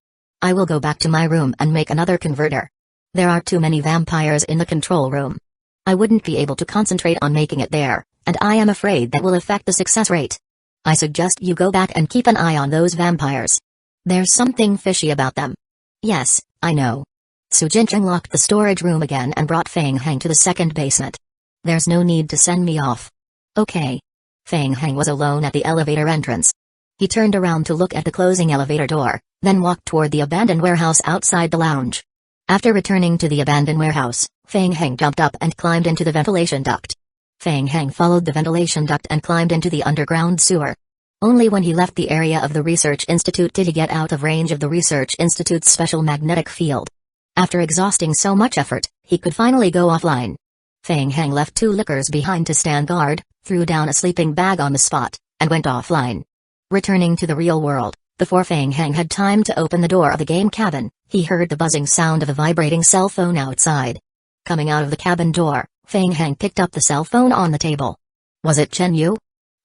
I will go back to my room and make another converter. There are too many vampires in the control room. I wouldn't be able to concentrate on making it there, and I am afraid that will affect the success rate. I suggest you go back and keep an eye on those vampires. There's something fishy about them. Yes, I know. Su Jincheng locked the storage room again and brought Feng Heng to the second basement. There's no need to send me off. Okay. Feng Heng was alone at the elevator entrance. He turned around to look at the closing elevator door, then walked toward the abandoned warehouse outside the lounge. After returning to the abandoned warehouse, Feng Heng jumped up and climbed into the ventilation duct. Feng Heng followed the ventilation duct and climbed into the underground sewer. Only when he left the area of the Research Institute did he get out of range of the Research Institute's special magnetic field. After exhausting so much effort, he could finally go offline. Feng Heng left 2 liquors behind to stand guard, threw down a sleeping bag on the spot, and went offline. Returning to the real world, before Feng Heng had time to open the door of the game cabin, he heard the buzzing sound of a vibrating cell phone outside. Coming out of the cabin door, Feng Heng picked up the cell phone on the table. Was it Chen Yu?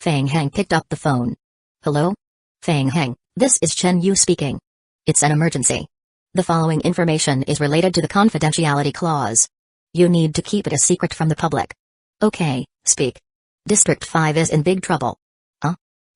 Feng Heng picked up the phone. Hello? Feng Heng, this is Chen Yu speaking. It's an emergency. The following information is related to the confidentiality clause. You need to keep it a secret from the public. Okay, speak. District 5 is in big trouble.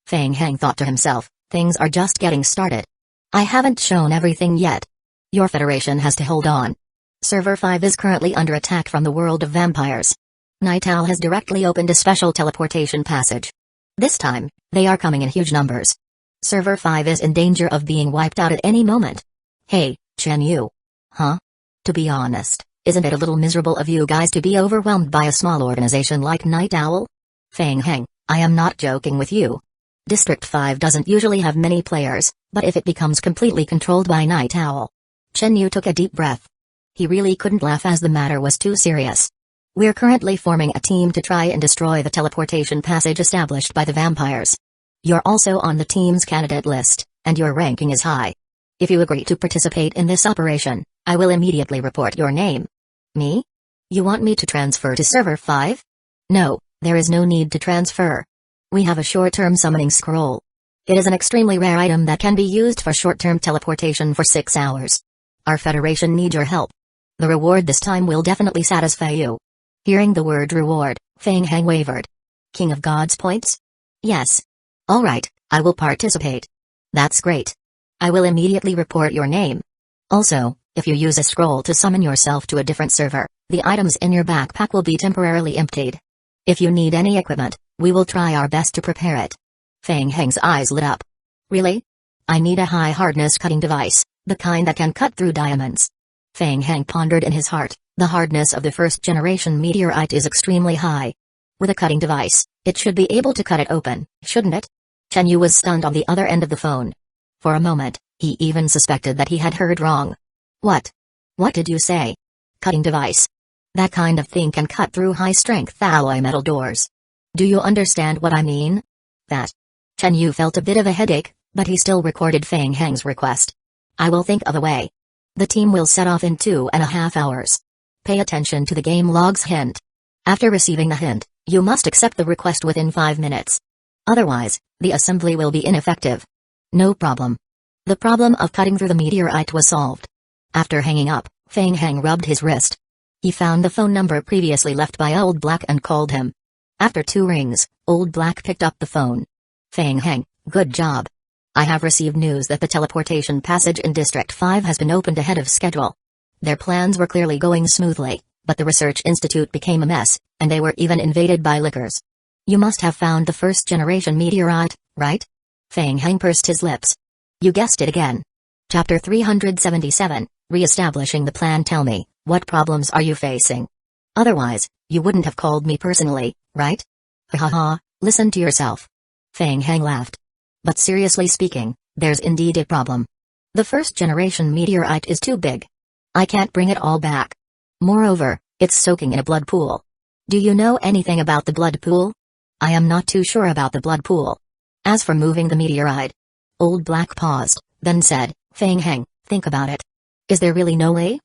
Feng Heng thought to himself, things are just getting started. I haven't shown everything yet. Your Federation has to hold on. Server 5 is currently under attack from the world of vampires. Night Owl has directly opened a special teleportation passage. This time, they are coming in huge numbers. Server 5 is in danger of being wiped out at any moment. Hey, Chen Yu. Huh? To be honest, isn't it a little miserable of you guys to be overwhelmed by a small organization like Night Owl? Feng Heng, I am not joking with you. District 5 doesn't usually have many players, but if it becomes completely controlled by Night Owl. Chen Yu took a deep breath. He really couldn't laugh as the matter was too serious. We're currently forming a team to try and destroy the teleportation passage established by the vampires. You're also on the team's candidate list, and your ranking is high. If you agree to participate in this operation, I will immediately report your name. Me? You want me to transfer to Server 5? No, there is no need to transfer. We have a short-term summoning scroll. It is an extremely rare item that can be used for short-term teleportation for 6 hours. Our Federation needs your help. The reward this time will definitely satisfy you. Hearing the word reward, Feng Heng wavered. King of Gods points? Yes. Alright, I will participate. That's great. I will immediately report your name. Also, if you use a scroll to summon yourself to a different server, the items in your backpack will be temporarily emptied. If you need any equipment, we will try our best to prepare it. Feng Heng's eyes lit up. Really? I need a high-hardness cutting device, the kind that can cut through diamonds. Feng Heng pondered in his heart, the hardness of the first-generation meteorite is extremely high. With a cutting device, it should be able to cut it open, shouldn't it? Chen Yu was stunned on the other end of the phone. For a moment, he even suspected that he had heard wrong. What? What did you say? Cutting device. That kind of thing can cut through high-strength alloy metal doors. Do you understand what I mean? That. Chen Yu felt a bit of a headache, but he still recorded Feng Heng's request. I will think of a way. The team will set off in 2.5 hours. Pay attention to the game log's hint. After receiving the hint, you must accept the request within 5 minutes. Otherwise, the assembly will be ineffective. No problem. The problem of cutting through the meteorite was solved. After hanging up, Feng Heng rubbed his wrist. He found the phone number previously left by Old Black and called him. After 2 rings, Old Black picked up the phone. Feng Heng, good job. I have received news that the teleportation passage in District 5 has been opened ahead of schedule. Their plans were clearly going smoothly, but the research institute became a mess, and they were even invaded by lickers. You must have found the first-generation meteorite, right? Feng Heng pursed his lips. You guessed it again. Chapter 377, Re-establishing the plan. Tell me, what problems are you facing? Otherwise, you wouldn't have called me personally, right? Ha ha, listen to yourself. Feng Heng laughed. But seriously speaking, there's indeed a problem. The first-generation meteorite is too big. I can't bring it all back. Moreover, it's soaking in a blood pool. Do you know anything about the blood pool? I am not too sure about the blood pool. As for moving the meteorite... Old Black paused, then said, Feng Heng, think about it. Is there really no way?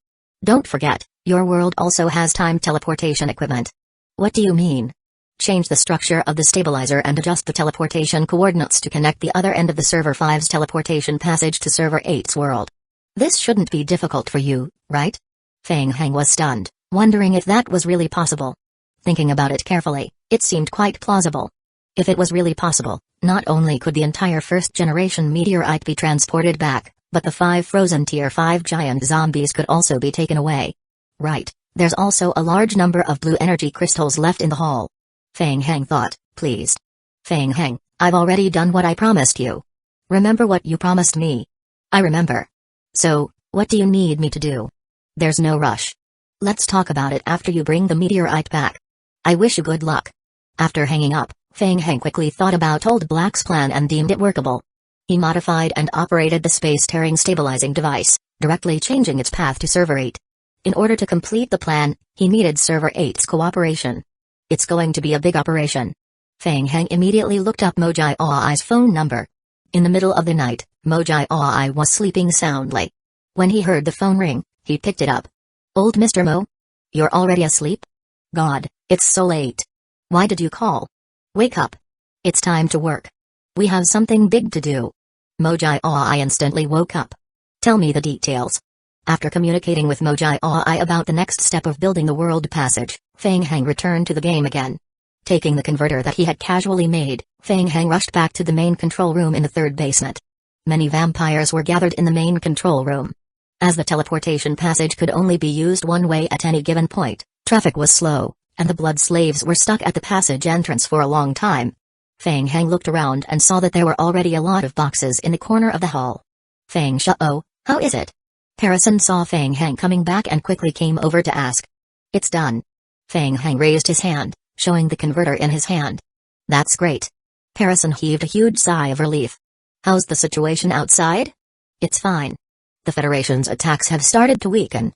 Don't forget, your world also has time teleportation equipment. What do you mean? Change the structure of the stabilizer and adjust the teleportation coordinates to connect the other end of the Server 5's teleportation passage to Server 8's world. This shouldn't be difficult for you, right? Feng Heng was stunned, wondering if that was really possible. Thinking about it carefully, it seemed quite plausible. If it was really possible, not only could the entire first-generation meteorite be transported back, but the 5 frozen Tier 5 giant zombies could also be taken away. Right, there's also a large number of blue energy crystals left in the hall. Feng Heng thought, pleased. Feng Heng, I've already done what I promised you. Remember what you promised me? I remember. So, what do you need me to do? There's no rush. Let's talk about it after you bring the meteorite back. I wish you good luck. After hanging up, Feng Heng quickly thought about Old Black's plan and deemed it workable. He modified and operated the space-tearing stabilizing device, directly changing its path to Server 8. In order to complete the plan, he needed Server 8's cooperation. It's going to be a big operation. Feng Heng immediately looked up Mojai Aoi's phone number. In the middle of the night, Mojai Aoi was sleeping soundly. When he heard the phone ring, he picked it up. Old Mr. Mo? You're already asleep? God, it's so late. Why did you call? Wake up. It's time to work. We have something big to do. Mojai Aoi instantly woke up. Tell me the details. After communicating with Mojai Aoi about the next step of building the world passage, Feng Heng returned to the game again. Taking the converter that he had casually made, Feng Heng rushed back to the main control room in the 3rd basement. Many vampires were gathered in the main control room. As the teleportation passage could only be used one way at any given point, traffic was slow, and the blood slaves were stuck at the passage entrance for a long time. Feng Heng looked around and saw that there were already a lot of boxes in the corner of the hall. Feng Shao, how is it? Harrison saw Feng Heng coming back and quickly came over to ask. It's done. Feng Heng raised his hand, showing the converter in his hand. That's great. Harrison heaved a huge sigh of relief. How's the situation outside? It's fine. The Federation's attacks have started to weaken.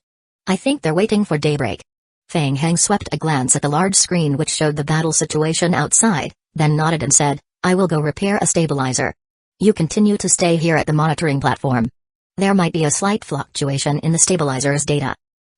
I think they're waiting for daybreak. Feng Heng swept a glance at the large screen which showed the battle situation outside, then nodded and said, I will go repair a stabilizer. You continue to stay here at the monitoring platform. There might be a slight fluctuation in the stabilizer's data.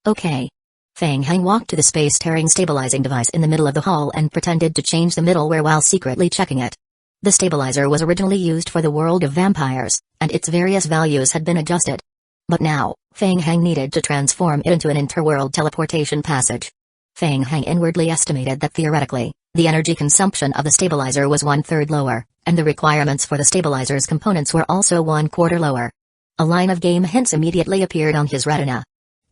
Okay. Feng Heng walked to the space-tearing stabilizing device in the middle of the hall and pretended to change the middleware while secretly checking it. The stabilizer was originally used for the world of vampires, and its various values had been adjusted. But now, Feng Heng needed to transform it into an interworld teleportation passage. Feng Heng inwardly estimated that theoretically, the energy consumption of the stabilizer was 1/3 lower, and the requirements for the stabilizer's components were also 1/4 lower. A line of game hints immediately appeared on his retina.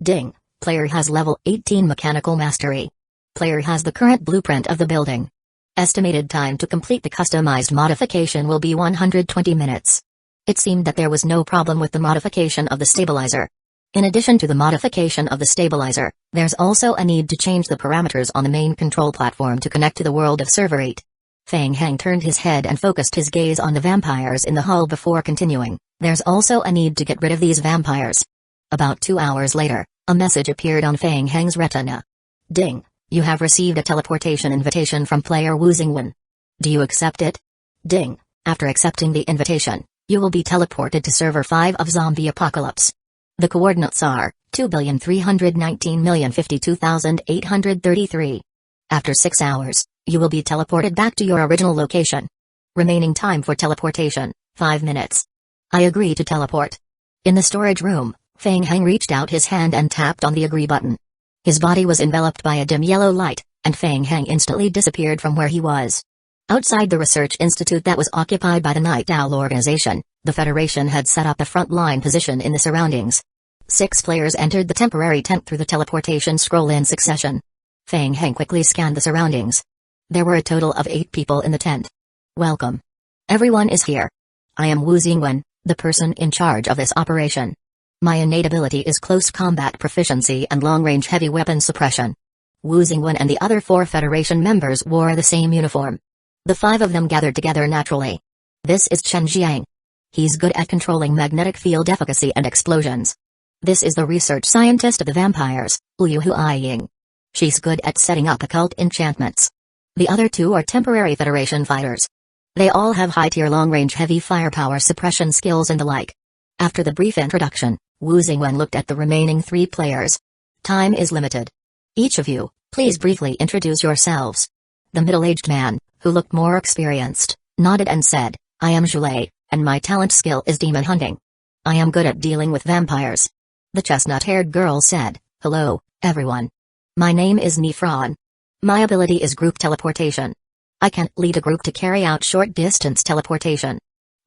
Ding, player has level 18 mechanical mastery. Player has the current blueprint of the building. Estimated time to complete the customized modification will be 120 minutes. It seemed that there was no problem with the modification of the stabilizer. In addition to the modification of the stabilizer, there's also a need to change the parameters on the main control platform to connect to the world of Server 8. Feng Heng turned his head and focused his gaze on the vampires in the hull before continuing. There's also a need to get rid of these vampires. About 2 hours later, a message appeared on Feng Heng's retina. Ding, you have received a teleportation invitation from player Wu Xingwen. Do you accept it? Ding, after accepting the invitation, you will be teleported to Server 5 of Zombie Apocalypse. The coordinates are 2,319,052,833. After 6 hours, you will be teleported back to your original location. Remaining time for teleportation, 5 minutes. I agree to teleport. In the storage room, Feng Heng reached out his hand and tapped on the agree button. His body was enveloped by a dim yellow light, and Feng Heng instantly disappeared from where he was. Outside the research institute that was occupied by the Night Owl organization, the Federation had set up a front-line position in the surroundings. 6 players entered the temporary tent through the teleportation scroll in succession. Feng Heng quickly scanned the surroundings. There were a total of 8 people in the tent. Welcome. Everyone is here. I am Wu Xingwen, the person in charge of this operation. My innate ability is close combat proficiency and long-range heavy weapon suppression. Wu Xingwen and the other 4 Federation members wore the same uniform. The 5 of them gathered together naturally. This is Chen Jiang. He's good at controlling magnetic field efficacy and explosions. This is the research scientist of the vampires, Liu Huaying. She's good at setting up occult enchantments. The other 2 are temporary Federation fighters. They all have high-tier long-range heavy firepower suppression skills and the like. After the brief introduction, Wu Xingwen looked at the remaining 3 players. Time is limited. Each of you, please briefly introduce yourselves. The middle-aged man, who looked more experienced, nodded and said, I am Zhulei, and my talent skill is demon hunting. I am good at dealing with vampires. The chestnut-haired girl said, hello, everyone. My name is Nifron. My ability is group teleportation. I can lead a group to carry out short-distance teleportation.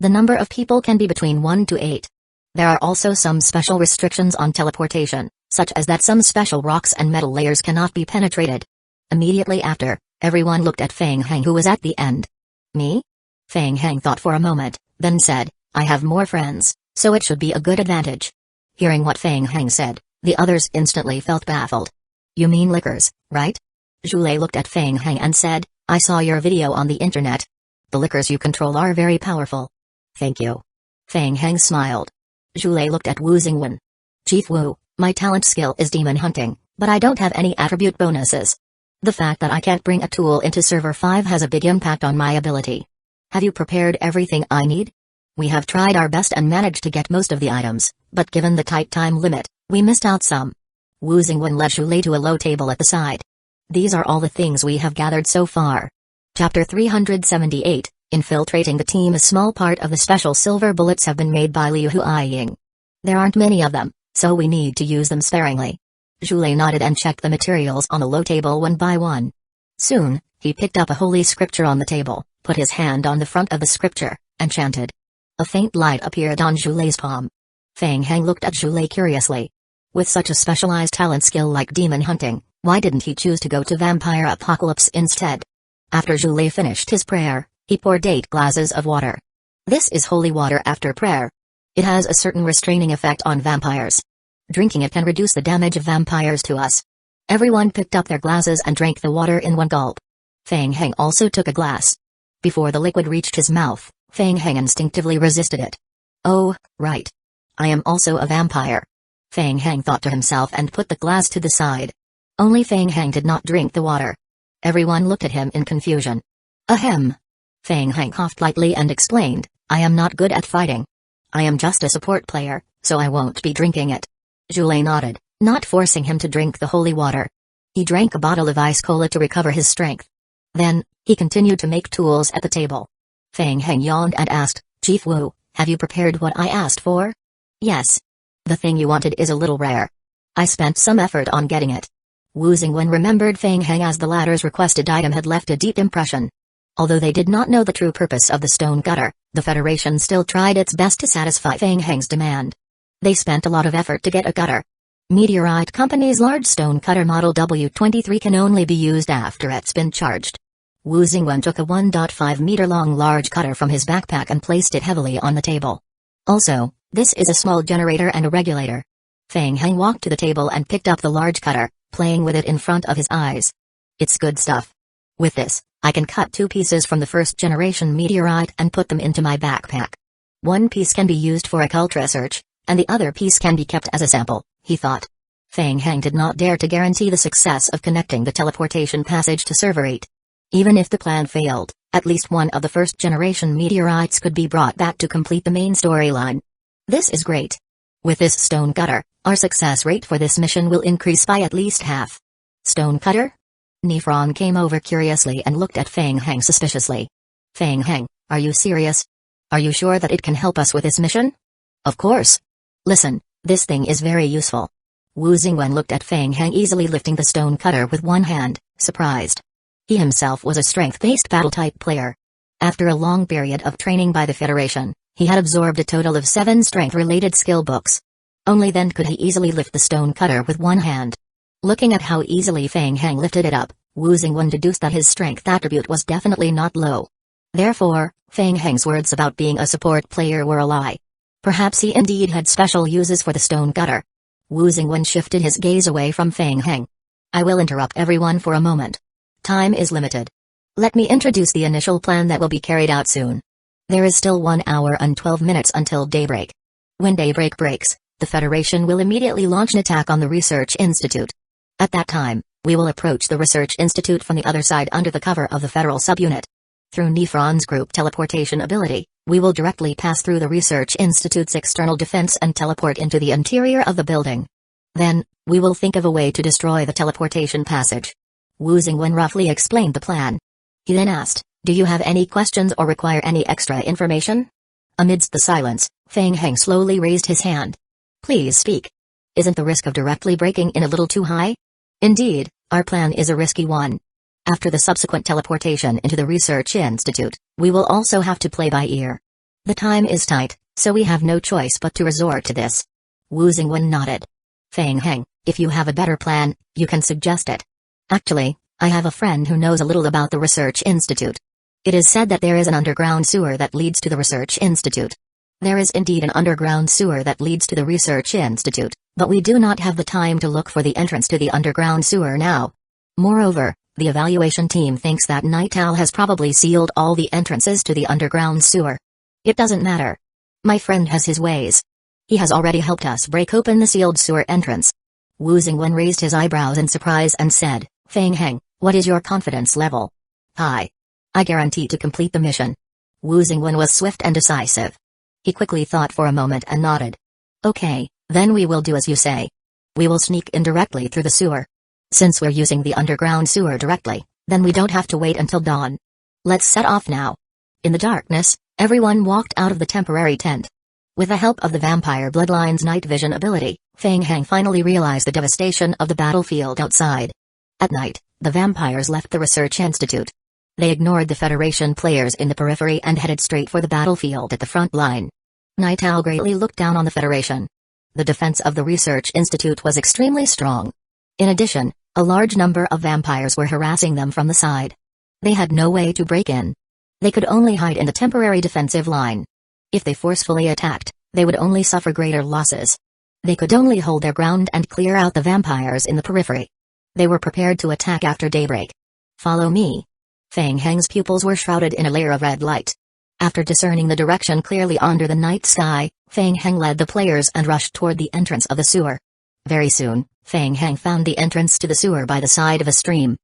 The number of people can be between 1 to 8. There are also some special restrictions on teleportation, such as that some special rocks and metal layers cannot be penetrated. Immediately after, everyone looked at Feng Heng, who was at the end. Me? Feng Heng thought for a moment, then said, I have more friends, so it should be a good advantage. Hearing what Feng Heng said, the others instantly felt baffled. You mean liquors, right? Zhulei looked at Feng Heng and said, I saw your video on the internet. The liquors you control are very powerful. Thank you. Feng Heng smiled. Zhulei looked at Wu Xingwen. Chief Wu, my talent skill is demon hunting, but I don't have any attribute bonuses. The fact that I can't bring a tool into Server 5 has a big impact on my ability. Have you prepared everything I need? We have tried our best and managed to get most of the items, but given the tight time limit, we missed out some. Wu Xingwen led Zhulei to a low table at the side. These are all the things we have gathered so far. Chapter 378, Infiltrating the team. A small part of the special silver bullets have been made by Liu Huaying. There aren't many of them, so we need to use them sparingly. Zhulei nodded and checked the materials on the low table one by one. Soon, he picked up a holy scripture on the table, put his hand on the front of the scripture, and chanted. A faint light appeared on Zhulei's palm. Feng Heng looked at Zhulei curiously. With such a specialized talent skill like demon hunting, why didn't he choose to go to Vampire Apocalypse instead? After Zhulei finished his prayer, he poured 8 glasses of water. This is holy water after prayer. It has a certain restraining effect on vampires. Drinking it can reduce the damage of vampires to us. Everyone picked up their glasses and drank the water in one gulp. Feng Heng also took a glass. Before the liquid reached his mouth, Feng Heng instinctively resisted it. Oh, right. I am also a vampire. Feng Heng thought to himself and put the glass to the side. Only Feng Heng did not drink the water. Everyone looked at him in confusion. Ahem. Feng Heng coughed lightly and explained, I am not good at fighting. I am just a support player, so I won't be drinking it. Zhulei nodded, not forcing him to drink the holy water. He drank a bottle of ice cola to recover his strength. Then, he continued to make tools at the table. Feng Heng yawned and asked, Chief Wu, have you prepared what I asked for? Yes. The thing you wanted is a little rare. I spent some effort on getting it. Wu Xingwen remembered Feng Heng as the latter's requested item had left a deep impression. Although they did not know the true purpose of the stone gutter, the Federation still tried its best to satisfy Feng Heng's demand. They spent a lot of effort to get a gutter. Meteorite Company's large stone cutter model W23 can only be used after it's been charged. Wu Xingwen took a 1.5-meter-long large cutter from his backpack and placed it heavily on the table. Also, this is a small generator and a regulator. Feng Heng walked to the table and picked up the large cutter, playing with it in front of his eyes. It's good stuff. With this, I can cut 2 pieces from the first-generation meteorite and put them into my backpack. One piece can be used for occult research, and the other piece can be kept as a sample, he thought. Feng Heng did not dare to guarantee the success of connecting the teleportation passage to Server 8. Even if the plan failed, at least one of the first-generation meteorites could be brought back to complete the main storyline. This is great. With this stone cutter, our success rate for this mission will increase by at least half. Stone cutter? Nifron came over curiously and looked at Feng Heng suspiciously. Feng Heng, are you serious? Are you sure that it can help us with this mission? Of course. Listen, this thing is very useful. Wu Xingwen looked at Feng Heng easily lifting the stone cutter with one hand, surprised. He himself was a strength-based battle-type player. After a long period of training by the Federation, he had absorbed a total of 7 strength-related skill books. Only then could he easily lift the stone cutter with one hand. Looking at how easily Feng Heng lifted it up, Wu Xingwen deduced that his strength attribute was definitely not low. Therefore, Feng Heng's words about being a support player were a lie. Perhaps he indeed had special uses for the stone cutter. Wu Xingwen shifted his gaze away from Feng Heng. I will interrupt everyone for a moment. Time is limited. Let me introduce the initial plan that will be carried out soon. There is still 1 hour and 12 minutes until daybreak. When daybreak breaks, the Federation will immediately launch an attack on the Research Institute. At that time, we will approach the Research Institute from the other side under the cover of the Federal subunit. Through Nifron's group teleportation ability, we will directly pass through the Research Institute's external defense and teleport into the interior of the building. Then, we will think of a way to destroy the teleportation passage. Wu Xingwen roughly explained the plan. He then asked, do you have any questions or require any extra information? Amidst the silence, Feng Heng slowly raised his hand. Please speak. Isn't the risk of directly breaking in a little too high? Indeed, our plan is a risky one. After the subsequent teleportation into the Research Institute, we will also have to play by ear. The time is tight, so we have no choice but to resort to this. Wu Xingwen nodded. Feng Heng, if you have a better plan, you can suggest it. Actually, I have a friend who knows a little about the Research Institute. It is said that there is an underground sewer that leads to the Research Institute. There is indeed an underground sewer that leads to the Research Institute, but we do not have the time to look for the entrance to the underground sewer now. Moreover, the evaluation team thinks that Night Owl has probably sealed all the entrances to the underground sewer. It doesn't matter. My friend has his ways. He has already helped us break open the sealed sewer entrance. Wu Xingwen raised his eyebrows in surprise and said, Feng Heng, what is your confidence level? High. I guarantee to complete the mission. Wu Xingwen was swift and decisive. He quickly thought for a moment and nodded. Okay, then we will do as you say. We will sneak in directly through the sewer. Since we're using the underground sewer directly, then we don't have to wait until dawn. Let's set off now. In the darkness, everyone walked out of the temporary tent. With the help of the vampire bloodline's night vision ability, Feng Heng finally realized the devastation of the battlefield outside. At night, the vampires left the Research Institute. They ignored the Federation players in the periphery and headed straight for the battlefield at the front line. Night Owl greatly looked down on the Federation. The defense of the Research Institute was extremely strong. In addition, a large number of vampires were harassing them from the side. They had no way to break in. They could only hide in the temporary defensive line. If they forcefully attacked, they would only suffer greater losses. They could only hold their ground and clear out the vampires in the periphery. They were prepared to attack after daybreak. Follow me. Feng Heng's pupils were shrouded in a layer of red light. After discerning the direction clearly under the night sky, Feng Heng led the players and rushed toward the entrance of the sewer. Very soon, Feng Heng found the entrance to the sewer by the side of a stream.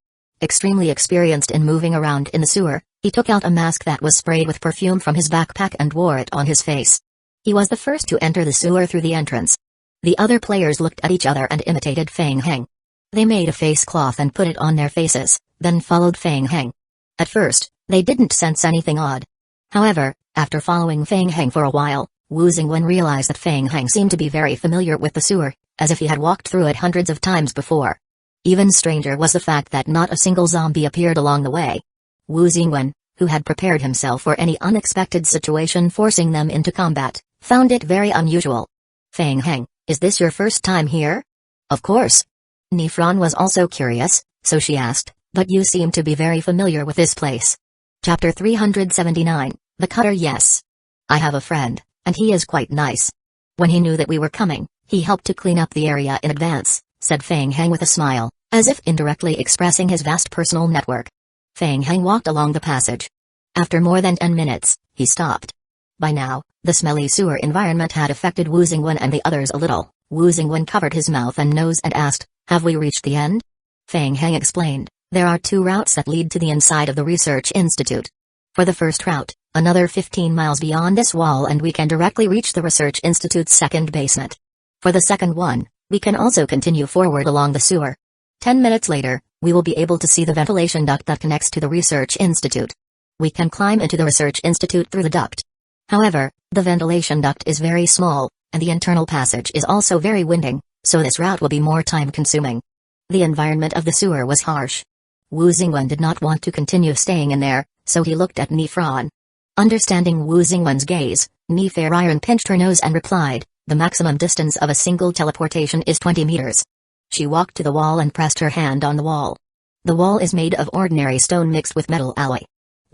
Extremely experienced in moving around in the sewer, he took out a mask that was sprayed with perfume from his backpack and wore it on his face. He was the first to enter the sewer through the entrance. The other players looked at each other and imitated Feng Heng. They made a face cloth and put it on their faces, then followed Feng Heng. At first, they didn't sense anything odd. However, after following Feng Heng for a while, Wu Xingwen realized that Feng Heng seemed to be very familiar with the sewer, as if he had walked through it hundreds of times before. Even stranger was the fact that not a single zombie appeared along the way. Wu Xingwen, who had prepared himself for any unexpected situation forcing them into combat, found it very unusual. Feng Heng, is this your first time here? Of course. Nifron was also curious, so she asked, but you seem to be very familiar with this place. Chapter 379, The Cutter. Yes. I have a friend, and he is quite nice. When he knew that we were coming, he helped to clean up the area in advance, said Feng Heng with a smile, as if indirectly expressing his vast personal network. Feng Heng walked along the passage. After more than 10 minutes, he stopped. By now, the smelly sewer environment had affected Wu Xingwen and the others a little, Wu Xingwen covered his mouth and nose and asked, "Have we reached the end?" Feng Heng explained, "There are 2 routes that lead to the inside of the research institute. For the first route, another 15 miles beyond this wall and we can directly reach the research institute's second basement. For the second one, we can also continue forward along the sewer. 10 minutes later, we will be able to see the ventilation duct that connects to the research institute. We can climb into the research institute through the duct. However, the ventilation duct is very small, and the internal passage is also very winding, so this route will be more time-consuming." The environment of the sewer was harsh. Wu Xingwen did not want to continue staying in there, so he looked at Nifron. Understanding Wu Xingwen's gaze, Nifron pinched her nose and replied, "The maximum distance of a single teleportation is 20 meters." She walked to the wall and pressed her hand on the wall. The wall is made of ordinary stone mixed with metal alloy.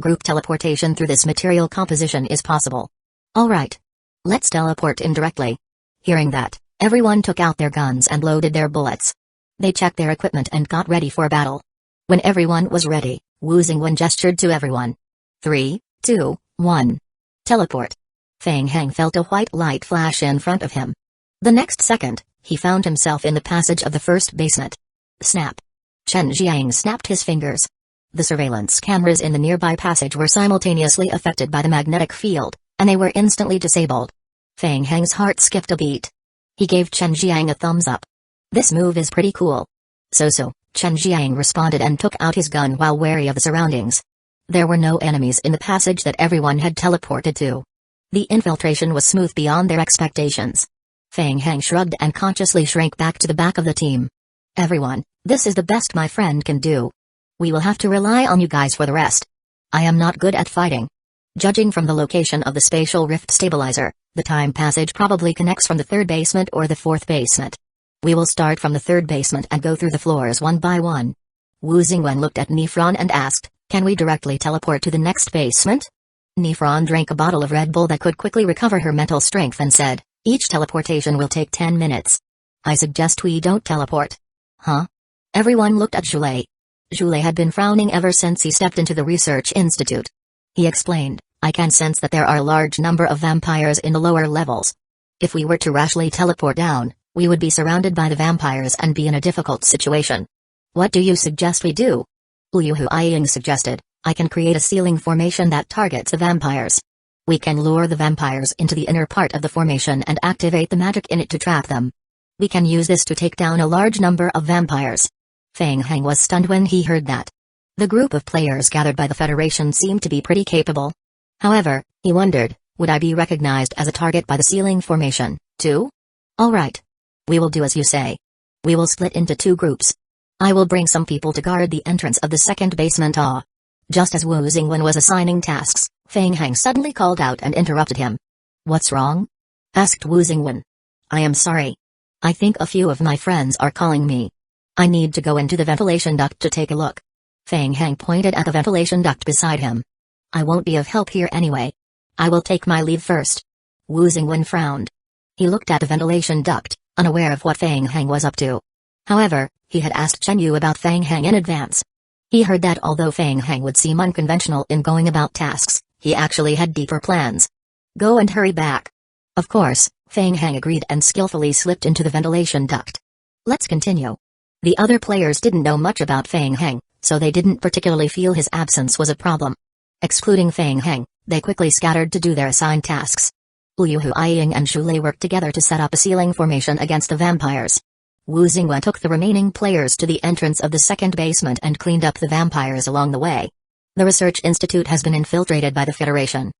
Group teleportation through this material composition is possible. "Alright. Let's teleport in directly." Hearing that, everyone took out their guns and loaded their bullets. They checked their equipment and got ready for battle. When everyone was ready, Wu Xingwen gestured to everyone. 3, 2, 1. Teleport. Feng Heng felt a white light flash in front of him. The next second, he found himself in the passage of the first basement. Snap. Chen Jiang snapped his fingers. The surveillance cameras in the nearby passage were simultaneously affected by the magnetic field, and they were instantly disabled. Feng Heng's heart skipped a beat. He gave Chen Jiang a thumbs up. "This move is pretty cool." So, Chen Jiang responded and took out his gun while wary of the surroundings. There were no enemies in the passage that everyone had teleported to. The infiltration was smooth beyond their expectations. Feng Heng shrugged and consciously shrank back to the back of the team. "Everyone, this is the best my friend can do. We will have to rely on you guys for the rest. I am not good at fighting." Judging from the location of the spatial rift stabilizer, the time passage probably connects from the 3rd basement or the 4th basement. "We will start from the 3rd basement and go through the floors one by one." Wu Xingwen looked at Nifron and asked, "Can we directly teleport to the next basement?" Nifron drank a bottle of Red Bull that could quickly recover her mental strength and said, "Each teleportation will take 10 minutes. I suggest we don't teleport." "Huh?" Everyone looked at Zhulei. Zhulei had been frowning ever since he stepped into the research institute. He explained, "I can sense that there are a large number of vampires in the lower levels. If we were to rashly teleport down, we would be surrounded by the vampires and be in a difficult situation. What do you suggest we do?" Liu Huiying suggested, "I can create a ceiling formation that targets the vampires. We can lure the vampires into the inner part of the formation and activate the magic in it to trap them. We can use this to take down a large number of vampires." Feng Heng was stunned when he heard that. The group of players gathered by the Federation seemed to be pretty capable. However, he wondered, would I be recognized as a target by the ceiling formation, too? "Alright. We will do as you say. We will split into 2 groups. I will bring some people to guard the entrance of the 2nd basement." Just as Wu Xingwen was assigning tasks, Feng Heng suddenly called out and interrupted him. "What's wrong?" asked Wu Xingwen. "I am sorry. I think a few of my friends are calling me. I need to go into the ventilation duct to take a look." Feng Heng pointed at the ventilation duct beside him. "I won't be of help here anyway. I will take my leave first." Wu Xingwen frowned. He looked at the ventilation duct, unaware of what Feng Heng was up to. However, he had asked Chen Yu about Feng Heng in advance. He heard that although Feng Heng would seem unconventional in going about tasks, he actually had deeper plans. "Go and hurry back." Of course, Feng Heng agreed and skillfully slipped into the ventilation duct. Let's continue. The other players didn't know much about Feng Heng, so they didn't particularly feel his absence was a problem. Excluding Feng Heng, they quickly scattered to do their assigned tasks. Liu Huiying and Zhulei worked together to set up a ceiling formation against the vampires. Wu Xingwen took the remaining players to the entrance of the 2nd basement and cleaned up the vampires along the way. The research institute has been infiltrated by the Federation.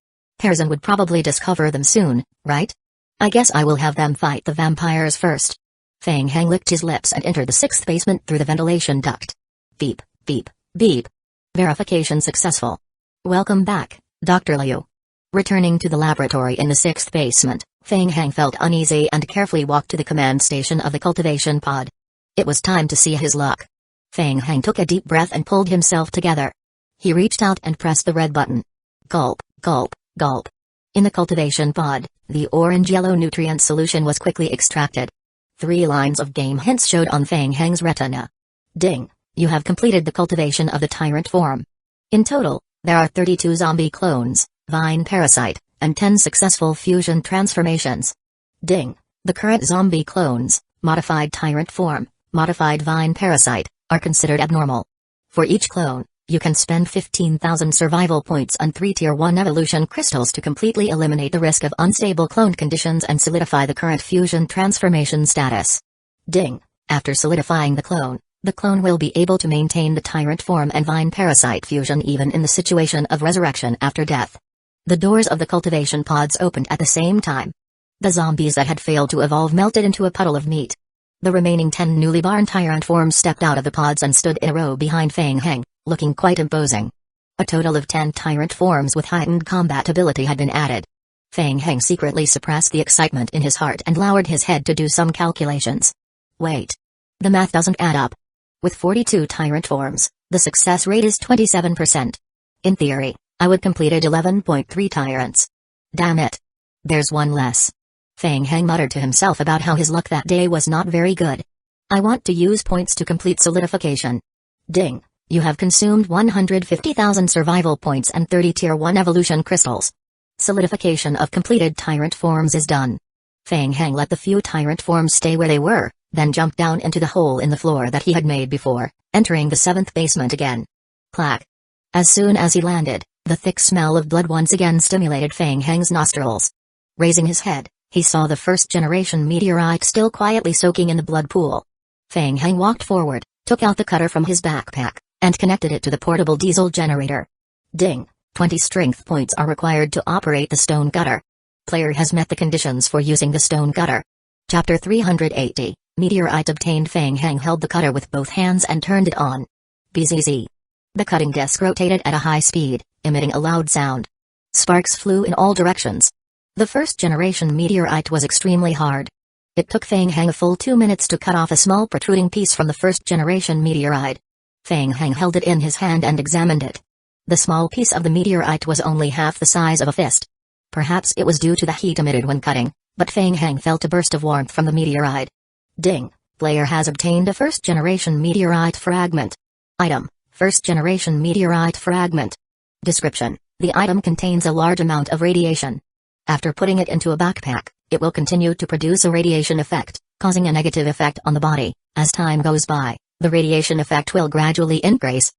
Aizen would probably discover them soon, right? I guess I will have them fight the vampires first. Feng Heng licked his lips and entered the 6th basement through the ventilation duct. Beep, beep, beep. Verification successful. Welcome back, Dr. Liu. Returning to the laboratory in the 6th basement, Feng Heng felt uneasy and carefully walked to the command station of the cultivation pod. It was time to see his luck. Feng Heng took a deep breath and pulled himself together. He reached out and pressed the red button. Gulp, gulp, gulp. In the cultivation pod, the orange-yellow nutrient solution was quickly extracted. 3 lines of game hints showed on Feng Heng's retina. Ding, you have completed the cultivation of the tyrant form. In total, there are 32 zombie clones, vine parasite, and 10 successful fusion transformations. Ding, The current zombie clones, modified tyrant form, modified vine parasite, are considered abnormal. For each clone, you can spend 15,000 survival points and 3 Tier 1 evolution crystals to completely eliminate the risk of unstable clone conditions and solidify the current fusion transformation status. Ding. After solidifying the clone will be able to maintain the tyrant form and vine parasite fusion even in the situation of resurrection after death. The doors of the cultivation pods opened at the same time. The zombies that had failed to evolve melted into a puddle of meat. The remaining 10 newly born tyrant forms stepped out of the pods and stood in a row behind Feng Heng, looking quite imposing. A total of 10 tyrant forms with heightened combat ability had been added. Feng Heng secretly suppressed the excitement in his heart and lowered his head to do some calculations. Wait. The math doesn't add up. With 42 tyrant forms, the success rate is 27%. In theory, I would completed 11.3 tyrants. Damn it. There's one less. Feng Heng muttered to himself about how his luck that day was not very good. I want to use points to complete solidification. Ding. You have consumed 150,000 survival points and 30 Tier 1 evolution crystals. Solidification of completed tyrant forms is done. Feng Heng let the few tyrant forms stay where they were, then jumped down into the hole in the floor that he had made before, entering the 7th basement again. Clack. As soon as he landed, the thick smell of blood once again stimulated Feng Heng's nostrils. Raising his head, he saw the first-generation meteorite still quietly soaking in the blood pool. Feng Heng walked forward, took out the cutter from his backpack, and connected it to the portable diesel generator. Ding. 20 strength points are required to operate the stone cutter. Player has met the conditions for using the stone cutter. Chapter 380, Meteorite obtained. Feng Heng held the cutter with both hands and turned it on. Bzz. The cutting disc rotated at a high speed, emitting a loud sound. Sparks flew in all directions. The first-generation meteorite was extremely hard. It took Feng Heng a full 2 minutes to cut off a small protruding piece from the first-generation meteorite. Feng Heng held it in his hand and examined it. The small piece of the meteorite was only half the size of a fist. Perhaps it was due to the heat emitted when cutting, but Feng Heng felt a burst of warmth from the meteorite. Ding. Player has obtained a first-generation meteorite fragment. Item. First-generation meteorite fragment. Description. The item contains a large amount of radiation. After putting it into a backpack, it will continue to produce a radiation effect, causing a negative effect on the body. As time goes by, the radiation effect will gradually increase.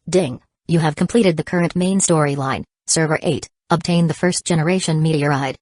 Ding. You have completed the current main storyline, Server 8, obtain the first-generation meteorite.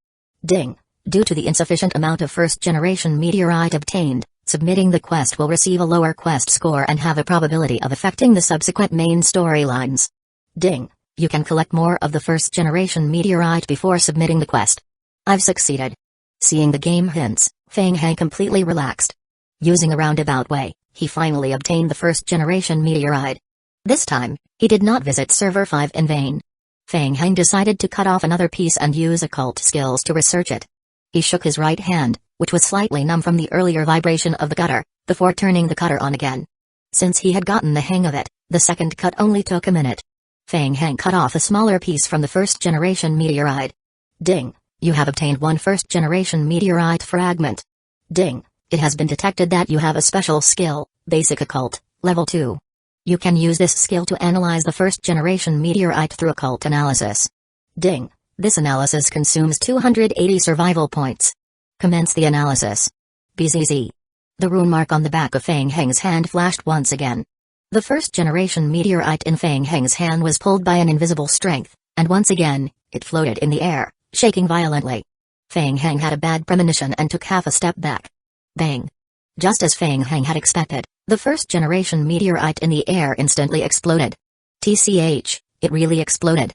Ding. Due to the insufficient amount of first-generation meteorite obtained, submitting the quest will receive a lower quest score and have a probability of affecting the subsequent main storylines. Ding. You can collect more of the first-generation meteorite before submitting the quest. I've succeeded. Seeing the game hints, Feng Heng completely relaxed. Using a roundabout way, he finally obtained the first-generation meteorite. This time, he did not visit Server 5 in vain. Feng Heng decided to cut off another piece and use occult skills to research it. He shook his right hand, which was slightly numb from the earlier vibration of the cutter, before turning the cutter on again. Since he had gotten the hang of it, the second cut only took a minute. Feng Heng cut off a smaller piece from the first-generation meteorite. Ding. You have obtained one first-generation meteorite fragment. Ding. It has been detected that you have a special skill, Basic Occult, Level 2. You can use this skill to analyze the first-generation meteorite through occult analysis. Ding. This analysis consumes 280 survival points. Commence the analysis. Bzz. The rune mark on the back of Feng Heng's hand flashed once again. The first-generation meteorite in Feng Heng's hand was pulled by an invisible strength, and once again, it floated in the air, shaking violently. Feng Heng had a bad premonition and took half a step back. Bang! Just as Feng Heng had expected, the first-generation meteorite in the air instantly exploded. TCH, it really exploded.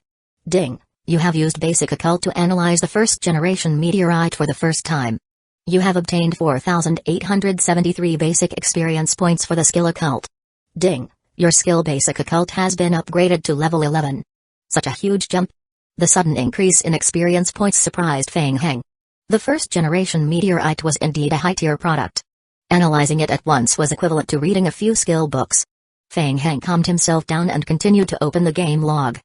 Ding! You have used Basic Occult to analyze the first-generation meteorite for the first time. You have obtained 4,873 basic experience points for the skill Occult. Ding. Your skill Basic Occult has been upgraded to level 11. Such a huge jump. The sudden increase in experience points surprised Feng Heng. The first-generation meteorite was indeed a high-tier product. Analyzing it at once was equivalent to reading a few skill books. Feng Heng calmed himself down and continued to open the game log.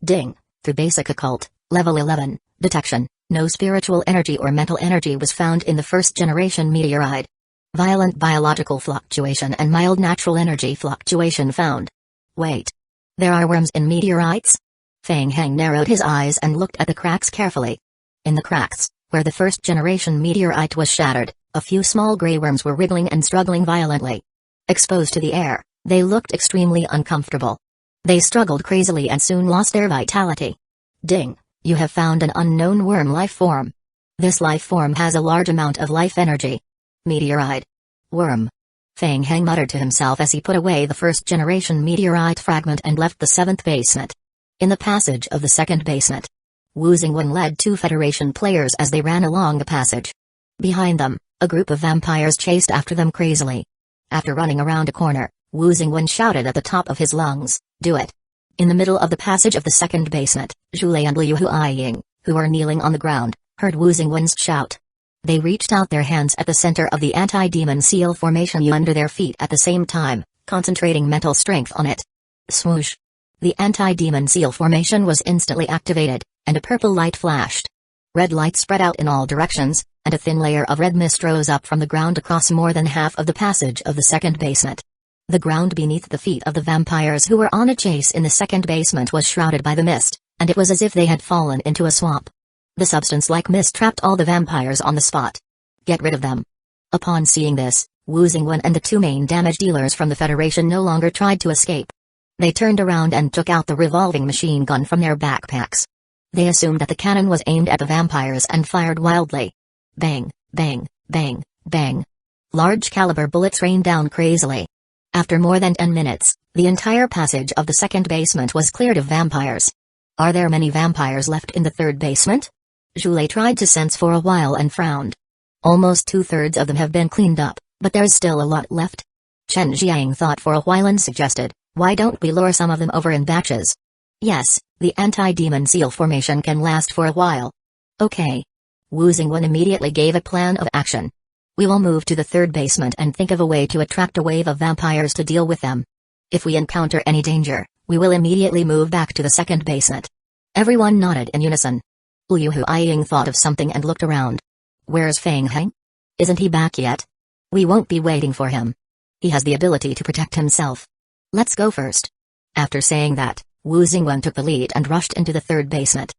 Ding. Through Basic Occult, level 11, detection, no spiritual energy or mental energy was found in the first-generation meteorite. Violent biological fluctuation and mild natural energy fluctuation found. Wait. There are worms in meteorites? Feng Heng narrowed his eyes and looked at the cracks carefully. In the cracks, where the first-generation meteorite was shattered, A few small grey worms were wriggling and struggling violently. Exposed to the air, they looked extremely uncomfortable. They struggled crazily and soon lost their vitality. Ding, you have found an unknown worm life form. This life form has a large amount of life energy. Meteorite. Worm. Fang Heng muttered to himself as he put away the first-generation meteorite fragment and left the 7th basement. In the passage of the 2nd basement, Wu Xingwen led 2 Federation players as they ran along the passage. Behind them, a group of vampires chased after them crazily. After running around a corner, Wu Xingwen shouted at the top of his lungs, "Do it!" In the middle of the passage of the 2nd basement, Zhu Lei and Liu Huaiying, who were kneeling on the ground, heard Wu Xingwen's shout. They reached out their hands at the center of the anti-demon seal formation under their feet at the same time, concentrating mental strength on it. Swoosh! The anti-demon seal formation was instantly activated, and a purple light flashed. Red light spread out in all directions, and a thin layer of red mist rose up from the ground across more than half of the passage of the 2nd basement. The ground beneath the feet of the vampires who were on a chase in the 2nd basement was shrouded by the mist, and it was as if they had fallen into a swamp. The substance-like mist trapped all the vampires on the spot. Get rid of them. Upon seeing this, Wu Xingwen and the 2 main damage dealers from the Federation no longer tried to escape. They turned around and took out the revolving machine gun from their backpacks. They assumed that the cannon was aimed at the vampires and fired wildly. Bang, bang, bang, bang. Large caliber bullets rained down crazily. After more than 10 minutes, the entire passage of the 2nd basement was cleared of vampires. Are there many vampires left in the 3rd basement? Zhu Lei tried to sense for a while and frowned. Almost 2/3 of them have been cleaned up, but there's still a lot left. Chen Jiang thought for a while and suggested, why don't we lure some of them over in batches? Yes, the anti-demon seal formation can last for a while. Okay. Wu Xingwen immediately gave a plan of action. We will move to the 3rd basement and think of a way to attract a wave of vampires to deal with them. If we encounter any danger, we will immediately move back to the 2nd basement. Everyone nodded in unison. Liu Huaiying thought of something and looked around. Where's Fang Heng? Isn't he back yet? We won't be waiting for him. He has the ability to protect himself. Let's go first. After saying that, Wu Xingwen took the lead and rushed into the 3rd basement.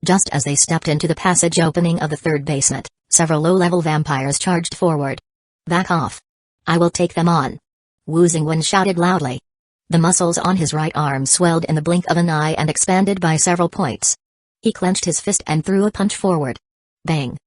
Just as they stepped into the passage opening of the 3rd basement, several low-level vampires charged forward. Back off. I will take them on. Wu Xingwen shouted loudly. The muscles on his right arm swelled in the blink of an eye and expanded by several points. He clenched his fist and threw a punch forward. Bang!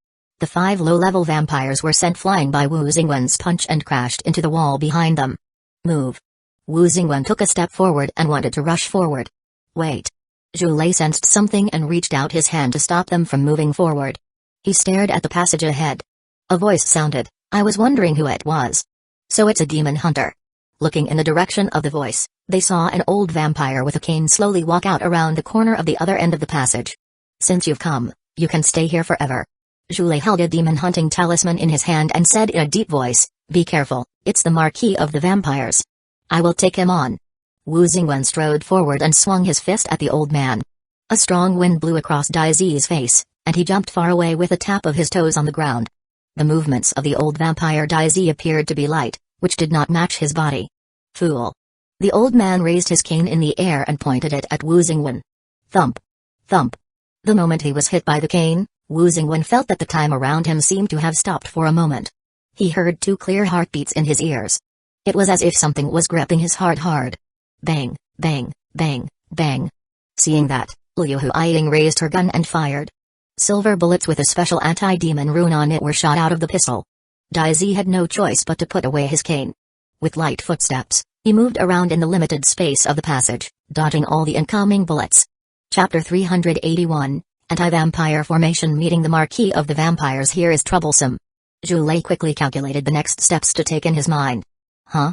The 5 low-level vampires were sent flying by Wu Xingwen's punch and crashed into the wall behind them. Move. Wu Xingwen took a step forward and wanted to rush forward. Wait. Zhu Lei sensed something and reached out his hand to stop them from moving forward. He stared at the passage ahead. A voice sounded, I was wondering who it was. So it's a demon hunter. Looking in the direction of the voice, they saw an old vampire with a cane slowly walk out around the corner of the other end of the passage. Since you've come, you can stay here forever. Zhu Lei held a demon hunting talisman in his hand and said in a deep voice, be careful, it's the Marquis of the Vampires. I will take him on. Wu Xingwen strode forward and swung his fist at the old man. A strong wind blew across Daizi's face, and he jumped far away with a tap of his toes on the ground. The movements of the old vampire Daizi appeared to be light, which did not match his body. Fool. The old man raised his cane in the air and pointed it at Wu Xingwen. Thump. Thump. The moment he was hit by the cane, Wu Xingwen felt that the time around him seemed to have stopped for a moment. He heard 2 clear heartbeats in his ears. It was as if something was gripping his heart hard. Bang, bang, bang, bang. Seeing that, Liu Huaiying raised her gun and fired. Silver bullets with a special anti-demon rune on it were shot out of the pistol. Daizi had no choice but to put away his cane. With light footsteps, he moved around in the limited space of the passage, dodging all the incoming bullets. Chapter 381, Anti-Vampire Formation Meeting the Marquis of the Vampires here is troublesome. Zhu Lei quickly calculated the next steps to take in his mind. Huh?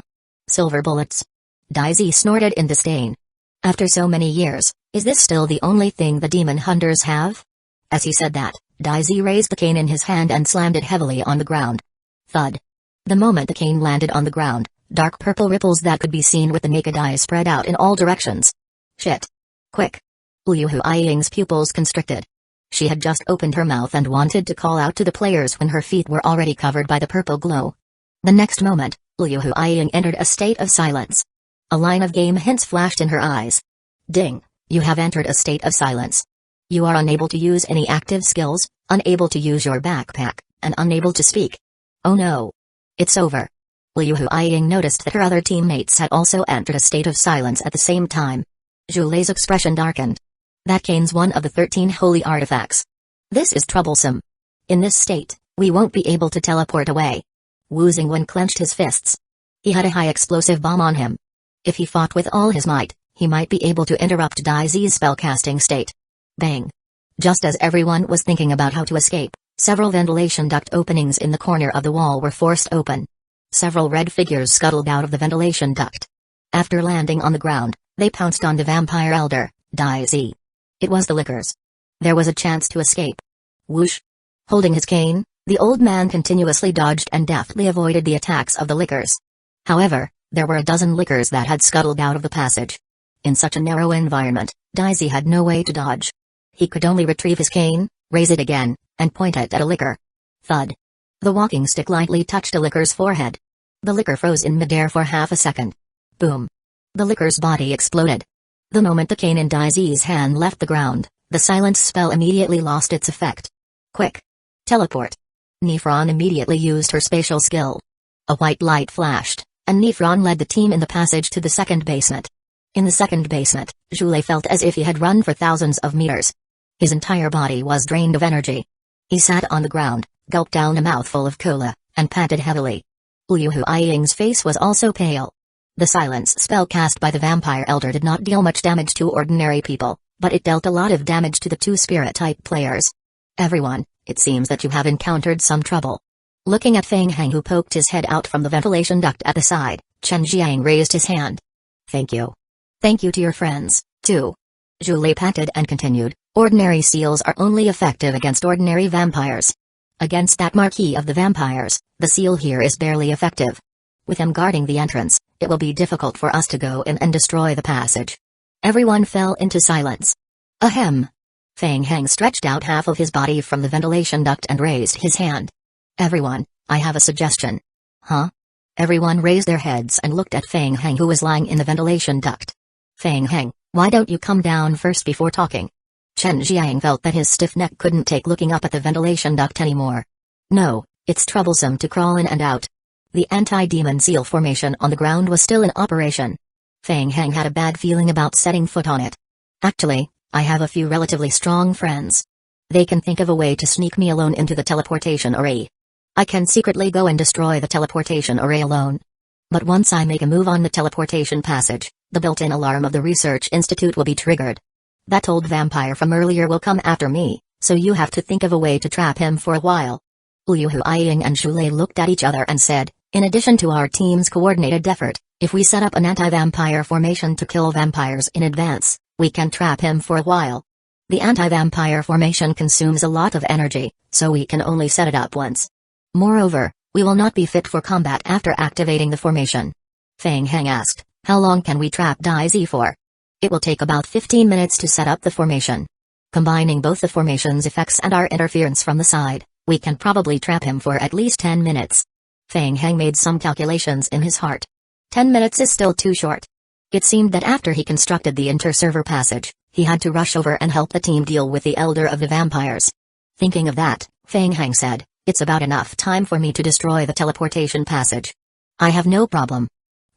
Silver bullets? Daizi snorted in disdain. After so many years, is this still the only thing the demon hunters have? As he said that, Daizi raised the cane in his hand and slammed it heavily on the ground. Thud. The moment the cane landed on the ground, dark purple ripples that could be seen with the naked eye spread out in all directions. Shit. Quick. Liu Huaiying's pupils constricted. She had just opened her mouth and wanted to call out to the players when her feet were already covered by the purple glow. The next moment, Liu Huaiying entered a state of silence. A line of game hints flashed in her eyes. Ding, you have entered a state of silence. You are unable to use any active skills, unable to use your backpack, and unable to speak. Oh no. It's over. Liu Huiying noticed that her other teammates had also entered a state of silence at the same time. Zhu Lei's expression darkened. That cane's one of the 13 holy artifacts. This is troublesome. In this state, we won't be able to teleport away. Wu Xingwen clenched his fists. He had a high explosive bomb on him. If he fought with all his might, he might be able to interrupt Dai Zi's spellcasting state. Bang. Just as everyone was thinking about how to escape, several ventilation duct openings in the corner of the wall were forced open. Several red figures scuttled out of the ventilation duct. After landing on the ground, they pounced on the vampire elder, Dai Zi. It was the lickers. There was a chance to escape. Whoosh. Holding his cane, the old man continuously dodged and deftly avoided the attacks of the lickers. However, there were a dozen lickers that had scuttled out of the passage. In such a narrow environment, Dai Zi had no way to dodge. He could only retrieve his cane, raise it again, and point it at a licker. Thud. The walking stick lightly touched a licker's forehead. The licker froze in midair for half a second. Boom. The licker's body exploded. The moment the cane in Dai Zi's hand left the ground, the silence spell immediately lost its effect. Quick. Teleport. Nifron immediately used her spatial skill. A white light flashed, and Nifron led the team in the passage to the second basement. In the second basement, Zhu Lei felt as if he had run for thousands of meters. His entire body was drained of energy. He sat on the ground, gulped down a mouthful of cola, and panted heavily. Liu Huiying's face was also pale. The silence spell cast by the vampire elder did not deal much damage to ordinary people, but it dealt a lot of damage to the two spirit-type players. Everyone, it seems that you have encountered some trouble. Looking at Feng Heng, who poked his head out from the ventilation duct at the side, Chen Jiang raised his hand. Thank you. Thank you to your friends, too. Zhu Lei panted and continued, ordinary seals are only effective against ordinary vampires. Against that marquis of the vampires, the seal here is barely effective. With him guarding the entrance, it will be difficult for us to go in and destroy the passage. Everyone fell into silence. Ahem. Feng Heng stretched out half of his body from the ventilation duct and raised his hand. Everyone, I have a suggestion. Huh? Everyone raised their heads and looked at Feng Heng, who was lying in the ventilation duct. Feng Heng, why don't you come down first before talking? Chen Jiang felt that his stiff neck couldn't take looking up at the ventilation duct anymore. No, it's troublesome to crawl in and out. The anti-demon seal formation on the ground was still in operation. Feng Heng had a bad feeling about setting foot on it. Actually, I have a few relatively strong friends. They can think of a way to sneak me alone into the teleportation array. I can secretly go and destroy the teleportation array alone. But once I make a move on the teleportation passage, the built-in alarm of the research institute will be triggered. That old vampire from earlier will come after me, so you have to think of a way to trap him for a while. Liu Huiying and Zhu Lei looked at each other and said, in addition to our team's coordinated effort, if we set up an anti-vampire formation to kill vampires in advance, we can trap him for a while. The anti-vampire formation consumes a lot of energy, so we can only set it up once. Moreover, we will not be fit for combat after activating the formation. Feng Heng asked, how long can we trap Dai Zi for? It will take about 15 minutes to set up the formation. Combining both the formation's effects and our interference from the side, we can probably trap him for at least 10 minutes. Feng Heng made some calculations in his heart. 10 minutes is still too short. It seemed that after he constructed the inter-server passage, he had to rush over and help the team deal with the Elder of the Vampires. Thinking of that, Feng Heng said, it's about enough time for me to destroy the teleportation passage. I have no problem.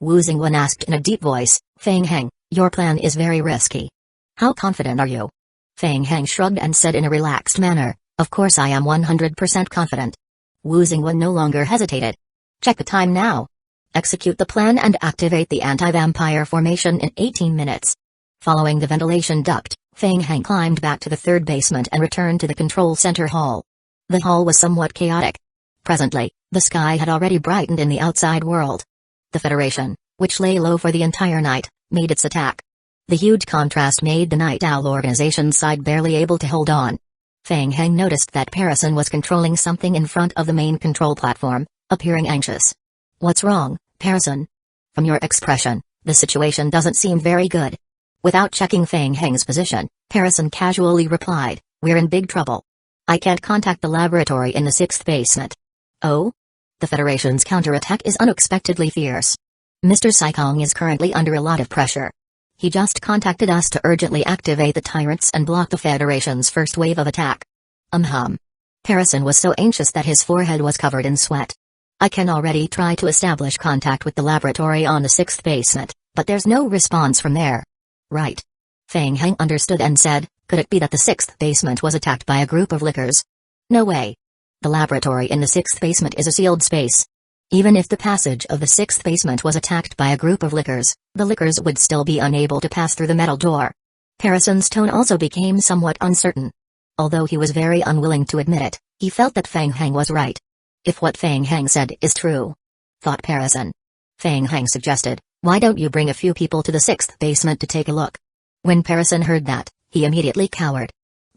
Wu Xingwen asked in a deep voice, Feng Heng, your plan is very risky. How confident are you? Feng Heng shrugged and said in a relaxed manner, of course I am 100% confident. Wu Xingwen no longer hesitated. Check the time now. Execute the plan and activate the anti-vampire formation in 18 minutes. Following the ventilation duct, Feng Heng climbed back to the third basement and returned to the control center hall. The hall was somewhat chaotic. Presently, the sky had already brightened in the outside world. The Federation, which lay low for the entire night, made its attack. The huge contrast made the Night Owl organization's side barely able to hold on. Feng Heng noticed that Parison was controlling something in front of the main control platform, appearing anxious. What's wrong, Parison? From your expression, the situation doesn't seem very good. Without checking Feng Heng's position, Parison casually replied, we're in big trouble. I can't contact the laboratory in the 6th basement. Oh? The Federation's counterattack is unexpectedly fierce. Mr. Saikong is currently under a lot of pressure. He just contacted us to urgently activate the tyrants and block the Federation's first wave of attack. Parison was so anxious that his forehead was covered in sweat. I can already try to establish contact with the laboratory on the 6th basement, but there's no response from there. Right. Feng Heng understood and said, could it be that the 6th basement was attacked by a group of lickers? No way. The laboratory in the 6th basement is a sealed space. Even if the passage of the 6th basement was attacked by a group of lickers, the lickers would still be unable to pass through the metal door. Harrison's tone also became somewhat uncertain. Although he was very unwilling to admit it, he felt that Feng Heng was right. If what Feng Heng said is true, thought Harrison. Feng Heng suggested, why don't you bring a few people to the 6th basement to take a look? When Harrison heard that, he immediately cowered.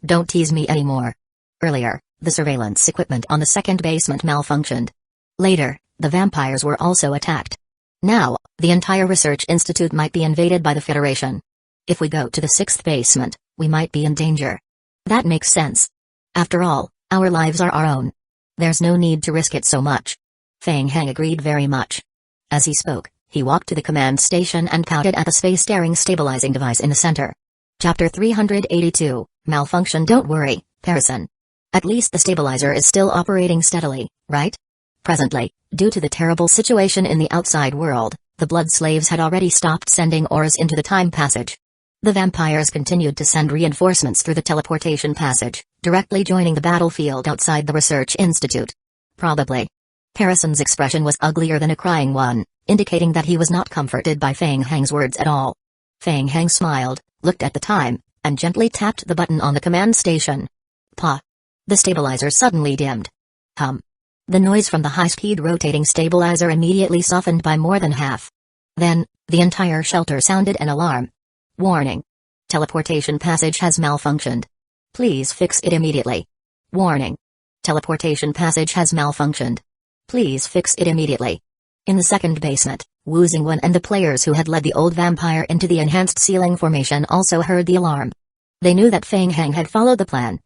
Don't tease me anymore. Earlier, the surveillance equipment on the 2nd basement malfunctioned. Later, the vampires were also attacked. Now, the entire research institute might be invaded by the Federation. If we go to the 6th basement, we might be in danger. That makes sense. After all, our lives are our own. There's no need to risk it so much. Feng Heng agreed very much. As he spoke, he walked to the command station and pointed at the space-staring stabilizing device in the center. Chapter 382, Malfunction. Don't worry, Harrison. At least the stabilizer is still operating steadily, right? Presently, due to the terrible situation in the outside world, the blood slaves had already stopped sending auras into the time passage. The vampires continued to send reinforcements through the teleportation passage, directly joining the battlefield outside the research institute. Probably. Harrison's expression was uglier than a crying one, indicating that he was not comforted by Feng Heng's words at all. Feng Heng smiled, looked at the time, and gently tapped the button on the command station. Pa. The stabilizer suddenly dimmed. Hum. The noise from the high-speed rotating stabilizer immediately softened by more than half. Then, the entire shelter sounded an alarm. Warning. Teleportation passage has malfunctioned. Please fix it immediately. Warning. Teleportation passage has malfunctioned. Please fix it immediately. In the 2nd basement, Wu Xingwen and the players who had led the old vampire into the enhanced ceiling formation also heard the alarm. They knew that Feng Heng had followed the plan.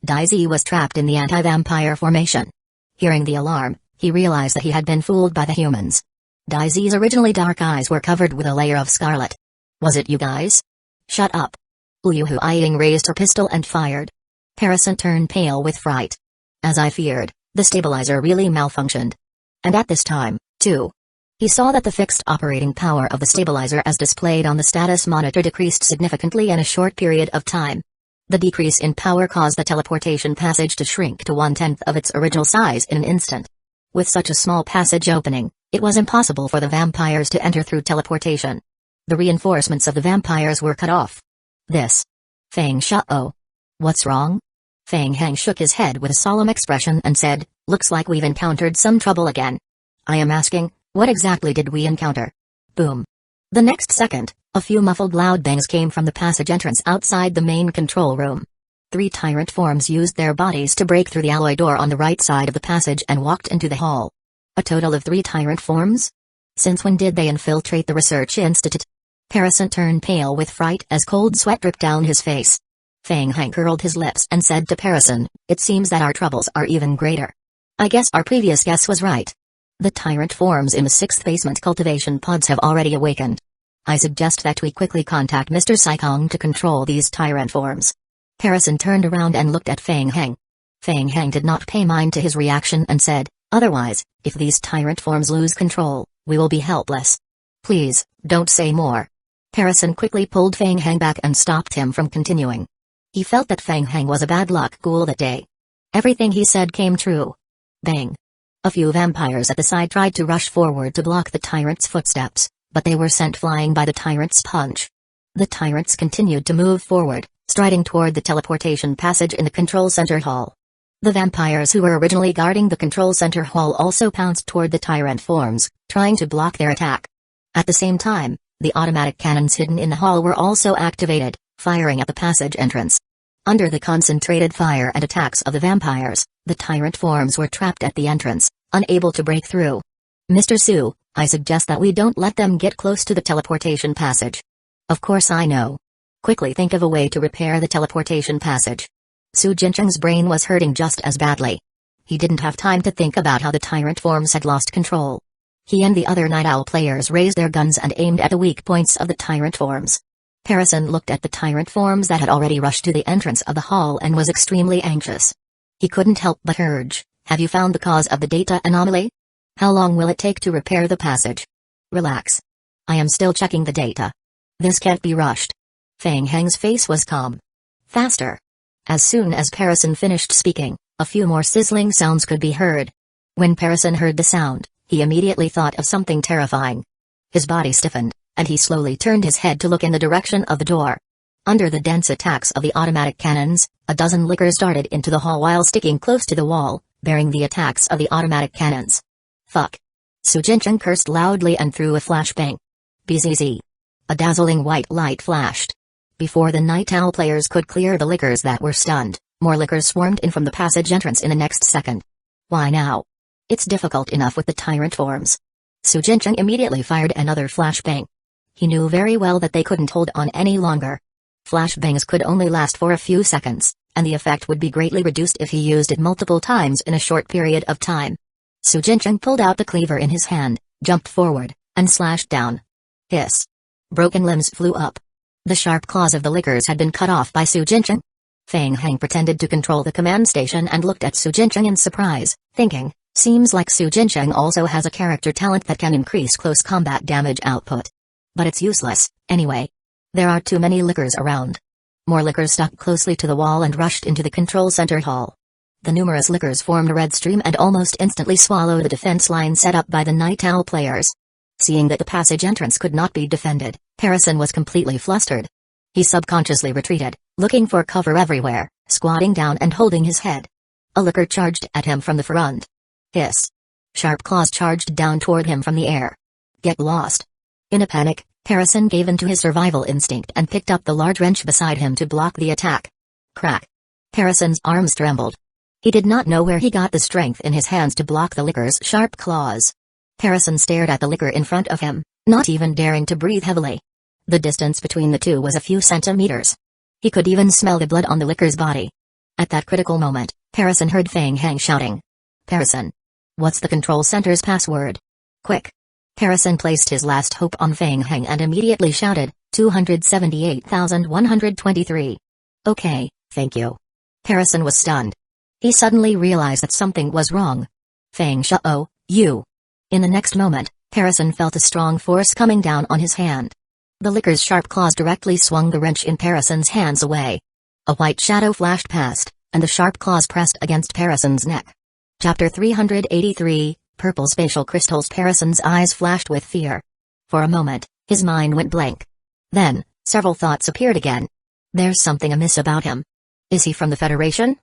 Daizi was trapped in the anti-vampire formation. Hearing the alarm, he realized that he had been fooled by the humans. Daizi's originally dark eyes were covered with a layer of scarlet. Was it you guys? Shut up. Uyuhu Ying raised her pistol and fired. Harrison turned pale with fright. As I feared, the stabilizer really malfunctioned. And at this time, too. He saw that the fixed operating power of the stabilizer as displayed on the status monitor decreased significantly in a short period of time. The decrease in power caused the teleportation passage to shrink to 1/10 of its original size in an instant. With such a small passage opening, it was impossible for the vampires to enter through teleportation. The reinforcements of the vampires were cut off. This. Feng Shao. What's wrong? Feng Heng shook his head with a solemn expression and said, looks like we've encountered some trouble again. I am asking, what exactly did we encounter? Boom. The next second, a few muffled loud bangs came from the passage entrance outside the main control room. 3 tyrant forms used their bodies to break through the alloy door on the right side of the passage and walked into the hall. A total of 3 tyrant forms? Since when did they infiltrate the research institute? Harrison turned pale with fright as cold sweat dripped down his face. Feng Heng curled his lips and said to Harrison, it seems that our troubles are even greater. I guess our previous guess was right. The tyrant forms in the 6th basement cultivation pods have already awakened. I suggest that we quickly contact Mr. Saikong to control these tyrant forms. Harrison turned around and looked at Feng Heng. Feng Heng did not pay mind to his reaction and said, otherwise, if these tyrant forms lose control, we will be helpless. Please, don't say more. Harrison quickly pulled Feng Heng back and stopped him from continuing. He felt that Feng Heng was a bad luck ghoul that day. Everything he said came true. Bang. A few vampires at the side tried to rush forward to block the tyrant's footsteps, but they were sent flying by the tyrant's punch. The tyrants continued to move forward, striding toward the teleportation passage in the control center hall. The vampires who were originally guarding the control center hall also pounced toward the tyrant forms, trying to block their attack. At the same time, the automatic cannons hidden in the hall were also activated, firing at the passage entrance. Under the concentrated fire and attacks of the vampires, the tyrant forms were trapped at the entrance, unable to break through. Mr. Su, I suggest that we don't let them get close to the teleportation passage. Of course I know. Quickly think of a way to repair the teleportation passage. Su Jincheng's brain was hurting just as badly. He didn't have time to think about how the tyrant forms had lost control. He and the other Night Owl players raised their guns and aimed at the weak points of the tyrant forms. Harrison looked at the tyrant forms that had already rushed to the entrance of the hall and was extremely anxious. He couldn't help but urge, have you found the cause of the data anomaly? How long will it take to repair the passage? Relax. I am still checking the data. This can't be rushed. Fang Heng's face was calm. Faster. As soon as Parison finished speaking, a few more sizzling sounds could be heard. When Parison heard the sound, he immediately thought of something terrifying. His body stiffened, and he slowly turned his head to look in the direction of the door. Under the dense attacks of the automatic cannons, a dozen lickers darted into the hall while sticking close to the wall, bearing the attacks of the automatic cannons. Fuck. Su Jincheng cursed loudly and threw a flashbang. BZZ. A dazzling white light flashed. Before the Night Owl players could clear the lickers that were stunned, more lickers swarmed in from the passage entrance in the next second. Why now? It's difficult enough with the tyrant forms. Su Jincheng immediately fired another flashbang. He knew very well that they couldn't hold on any longer. Flashbangs could only last for a few seconds, and the effect would be greatly reduced if he used it multiple times in a short period of time. Su Jincheng pulled out the cleaver in his hand, jumped forward, and slashed down. Hiss. Broken limbs flew up. The sharp claws of the lickers had been cut off by Su Jincheng. Fang Heng pretended to control the command station and looked at Su Jincheng in surprise, thinking, seems like Su Jincheng also has a character talent that can increase close combat damage output. But it's useless, anyway. There are too many lickers around. More lickers stuck closely to the wall and rushed into the control center hall. The numerous lickers formed a red stream and almost instantly swallowed the defense line set up by the Night Owl players. Seeing that the passage entrance could not be defended, Parison was completely flustered. He subconsciously retreated, looking for cover everywhere, squatting down and holding his head. A licker charged at him from the front. Hiss. Sharp claws charged down toward him from the air. Get lost. In a panic, Parison gave in to his survival instinct and picked up the large wrench beside him to block the attack. Crack. Parison's arms trembled. He did not know where he got the strength in his hands to block the licker's sharp claws. Parison stared at the licker in front of him, not even daring to breathe heavily. The distance between the two was a few centimeters. He could even smell the blood on the licker's body. At that critical moment, Parison heard Fang Heng shouting. Parison. What's the control center's password? Quick. Parison placed his last hope on Fang Heng and immediately shouted, 278,123. Okay, thank you. Parison was stunned. He suddenly realized that something was wrong. Fang Shao, you. In the next moment, Parison felt a strong force coming down on his hand. The licker's sharp claws directly swung the wrench in Parison's hands away. A white shadow flashed past, and the sharp claws pressed against Parison's neck. Chapter 383, Purple Spatial Crystals. Parison's eyes flashed with fear. For a moment, his mind went blank. Then, several thoughts appeared again. There's something amiss about him. Is he from the Federation?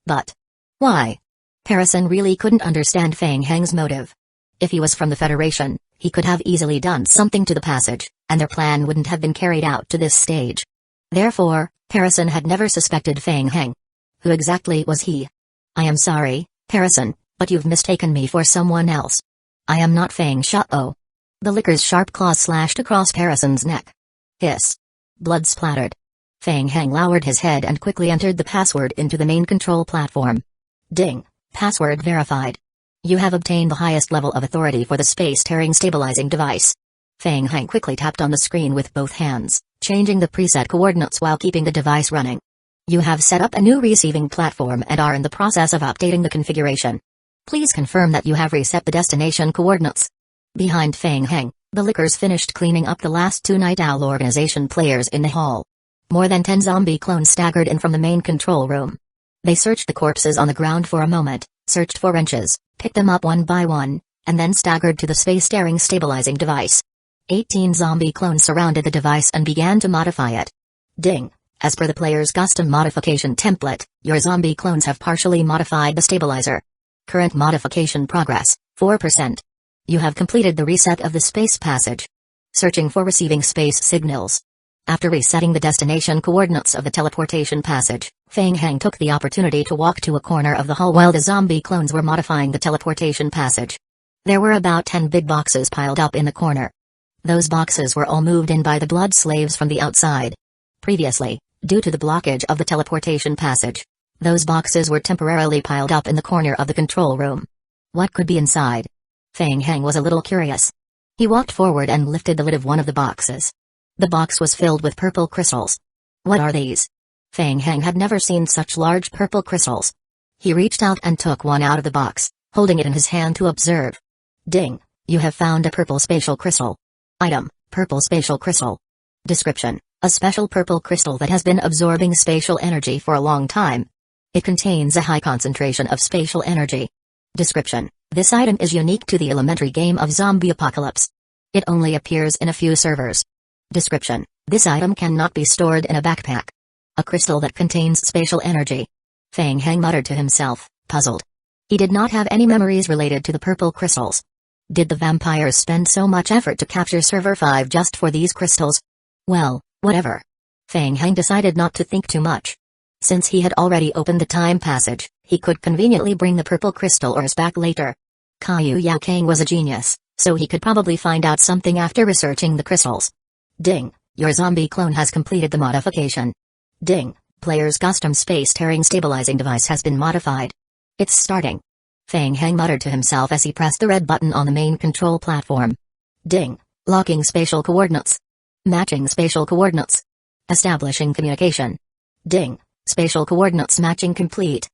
But why? Parison really couldn't understand Fang Heng's motive. If he was from the Federation, he could have easily done something to the passage, and their plan wouldn't have been carried out to this stage. Therefore, Parison had never suspected Fang Heng. Who exactly was he? I am sorry, Parison, but you've mistaken me for someone else. I am not Fang Shao. The licker's sharp claws slashed across Parison's neck. Hiss. Blood splattered. Fang Heng lowered his head and quickly entered the password into the main control platform. Ding. Password verified. You have obtained the highest level of authority for the space-tearing stabilizing device. Fang Heng quickly tapped on the screen with both hands, changing the preset coordinates while keeping the device running. You have set up a new receiving platform and are in the process of updating the configuration. Please confirm that you have reset the destination coordinates. Behind Fang Heng, the lickers finished cleaning up the last two Night Owl organization players in the hall. More than 10 zombie clones staggered in from the main control room. They searched the corpses on the ground for a moment, searched for wrenches, picked them up one by one, and then staggered to the space-tearing stabilizing device. 18 zombie clones surrounded the device and began to modify it. Ding. As per the player's custom modification template, your zombie clones have partially modified the stabilizer. Current modification progress, 4%. You have completed the reset of the space passage. Searching for receiving space signals. After resetting the destination coordinates of the teleportation passage, Fang Heng took the opportunity to walk to a corner of the hall while the zombie clones were modifying the teleportation passage. There were about 10 big boxes piled up in the corner. Those boxes were all moved in by the blood slaves from the outside. Previously, due to the blockage of the teleportation passage, those boxes were temporarily piled up in the corner of the control room. What could be inside? Fang Heng was a little curious. He walked forward and lifted the lid of one of the boxes. The box was filled with purple crystals. What are these? Fang Heng had never seen such large purple crystals. He reached out and took one out of the box, holding it in his hand to observe. Ding. You have found a purple spatial crystal. Item, purple spatial crystal. Description, a special purple crystal that has been absorbing spatial energy for a long time. It contains a high concentration of spatial energy. Description, this item is unique to the elementary game of Zombie Apocalypse. It only appears in a few servers. Description, this item cannot be stored in a backpack. A crystal that contains spatial energy. Feng Heng muttered to himself, puzzled. He did not have any memories related to the purple crystals. Did the vampires spend so much effort to capture Server 5 just for these crystals? Well, whatever. Feng Heng decided not to think too much. Since he had already opened the time passage, he could conveniently bring the purple crystal ores back later. Caillou Yao Kang was a genius, so he could probably find out something after researching the crystals. Ding, your zombie clone has completed the modification. Ding, player's custom space-tearing stabilizing device has been modified. It's starting. Feng Heng muttered to himself as he pressed the red button on the main control platform. Ding, locking spatial coordinates. Matching spatial coordinates. Establishing communication. Ding, spatial coordinates matching complete.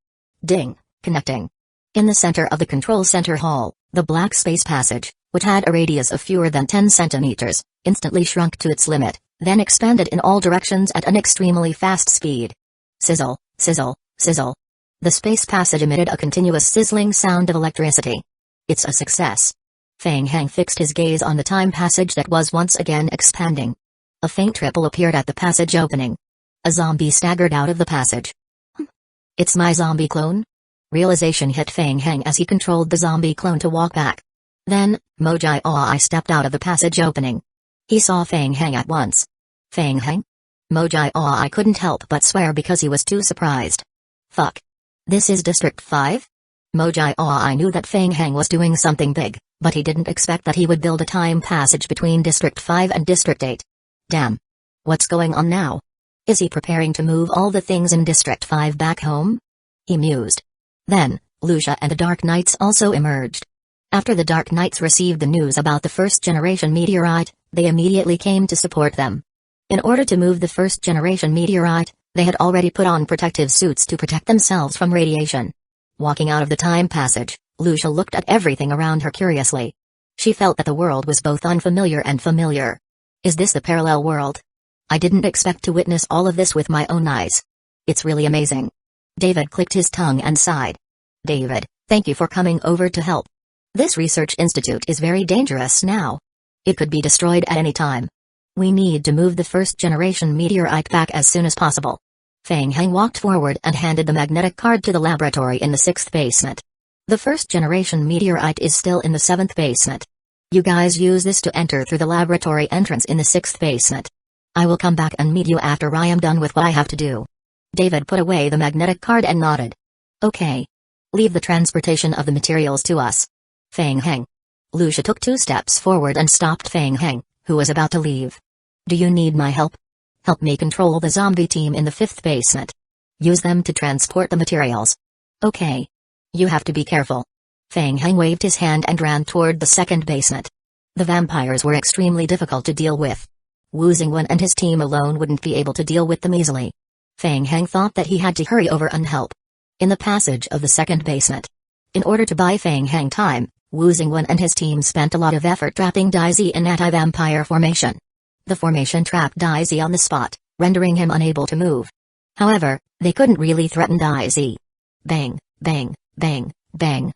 Ding, connecting. In the center of the control center hall, the black space passage, which had a radius of fewer than 10 centimeters, instantly shrunk to its limit, then expanded in all directions at an extremely fast speed. Sizzle, sizzle, sizzle. The space passage emitted a continuous sizzling sound of electricity. It's a success. Feng Heng fixed his gaze on the time passage that was once again expanding. A faint ripple appeared at the passage opening. A zombie staggered out of the passage. It's my zombie clone? Realization hit Feng Heng as he controlled the zombie clone to walk back. Then, Mojai Aoi stepped out of the passage opening. He saw Feng Heng at once. Feng Heng? Mojai Aoi couldn't help but swear because he was too surprised. Fuck. This is District 5? Mojai Aoi knew that Feng Heng was doing something big, but he didn't expect that he would build a time passage between District 5 and District 8. Damn. What's going on now? Is he preparing to move all the things in District 5 back home? He mused. Then, Lucia and the Dark Knights also emerged. After the Dark Knights received the news about the first-generation meteorite, they immediately came to support them. In order to move the first-generation meteorite, they had already put on protective suits to protect themselves from radiation. Walking out of the time passage, Lucia looked at everything around her curiously. She felt that the world was both unfamiliar and familiar. Is this the parallel world? I didn't expect to witness all of this with my own eyes. It's really amazing. David clicked his tongue and sighed. David, thank you for coming over to help. This research institute is very dangerous now. It could be destroyed at any time. We need to move the first-generation meteorite back as soon as possible. Feng Heng walked forward and handed the magnetic card to the laboratory in the 6th basement. The first-generation meteorite is still in the 7th basement. You guys use this to enter through the laboratory entrance in the 6th basement. I will come back and meet you after I am done with what I have to do. David put away the magnetic card and nodded. Okay. Leave the transportation of the materials to us. Feng Heng. Lucia took 2 steps forward and stopped Feng Heng, who was about to leave. Do you need my help? Help me control the zombie team in the 5th basement. Use them to transport the materials. Okay. You have to be careful. Feng Heng waved his hand and ran toward the 2nd basement. The vampires were extremely difficult to deal with. Wu Xingwen and his team alone wouldn't be able to deal with them easily. Feng Heng thought that he had to hurry over and help. In the passage of the 2nd basement. In order to buy Feng Heng time, Wu Xingwen and his team spent a lot of effort trapping Daisy in anti-vampire formation. The formation trapped Daisy on the spot, rendering him unable to move. However, they couldn't really threaten Daisy. Bang, bang, bang, bang.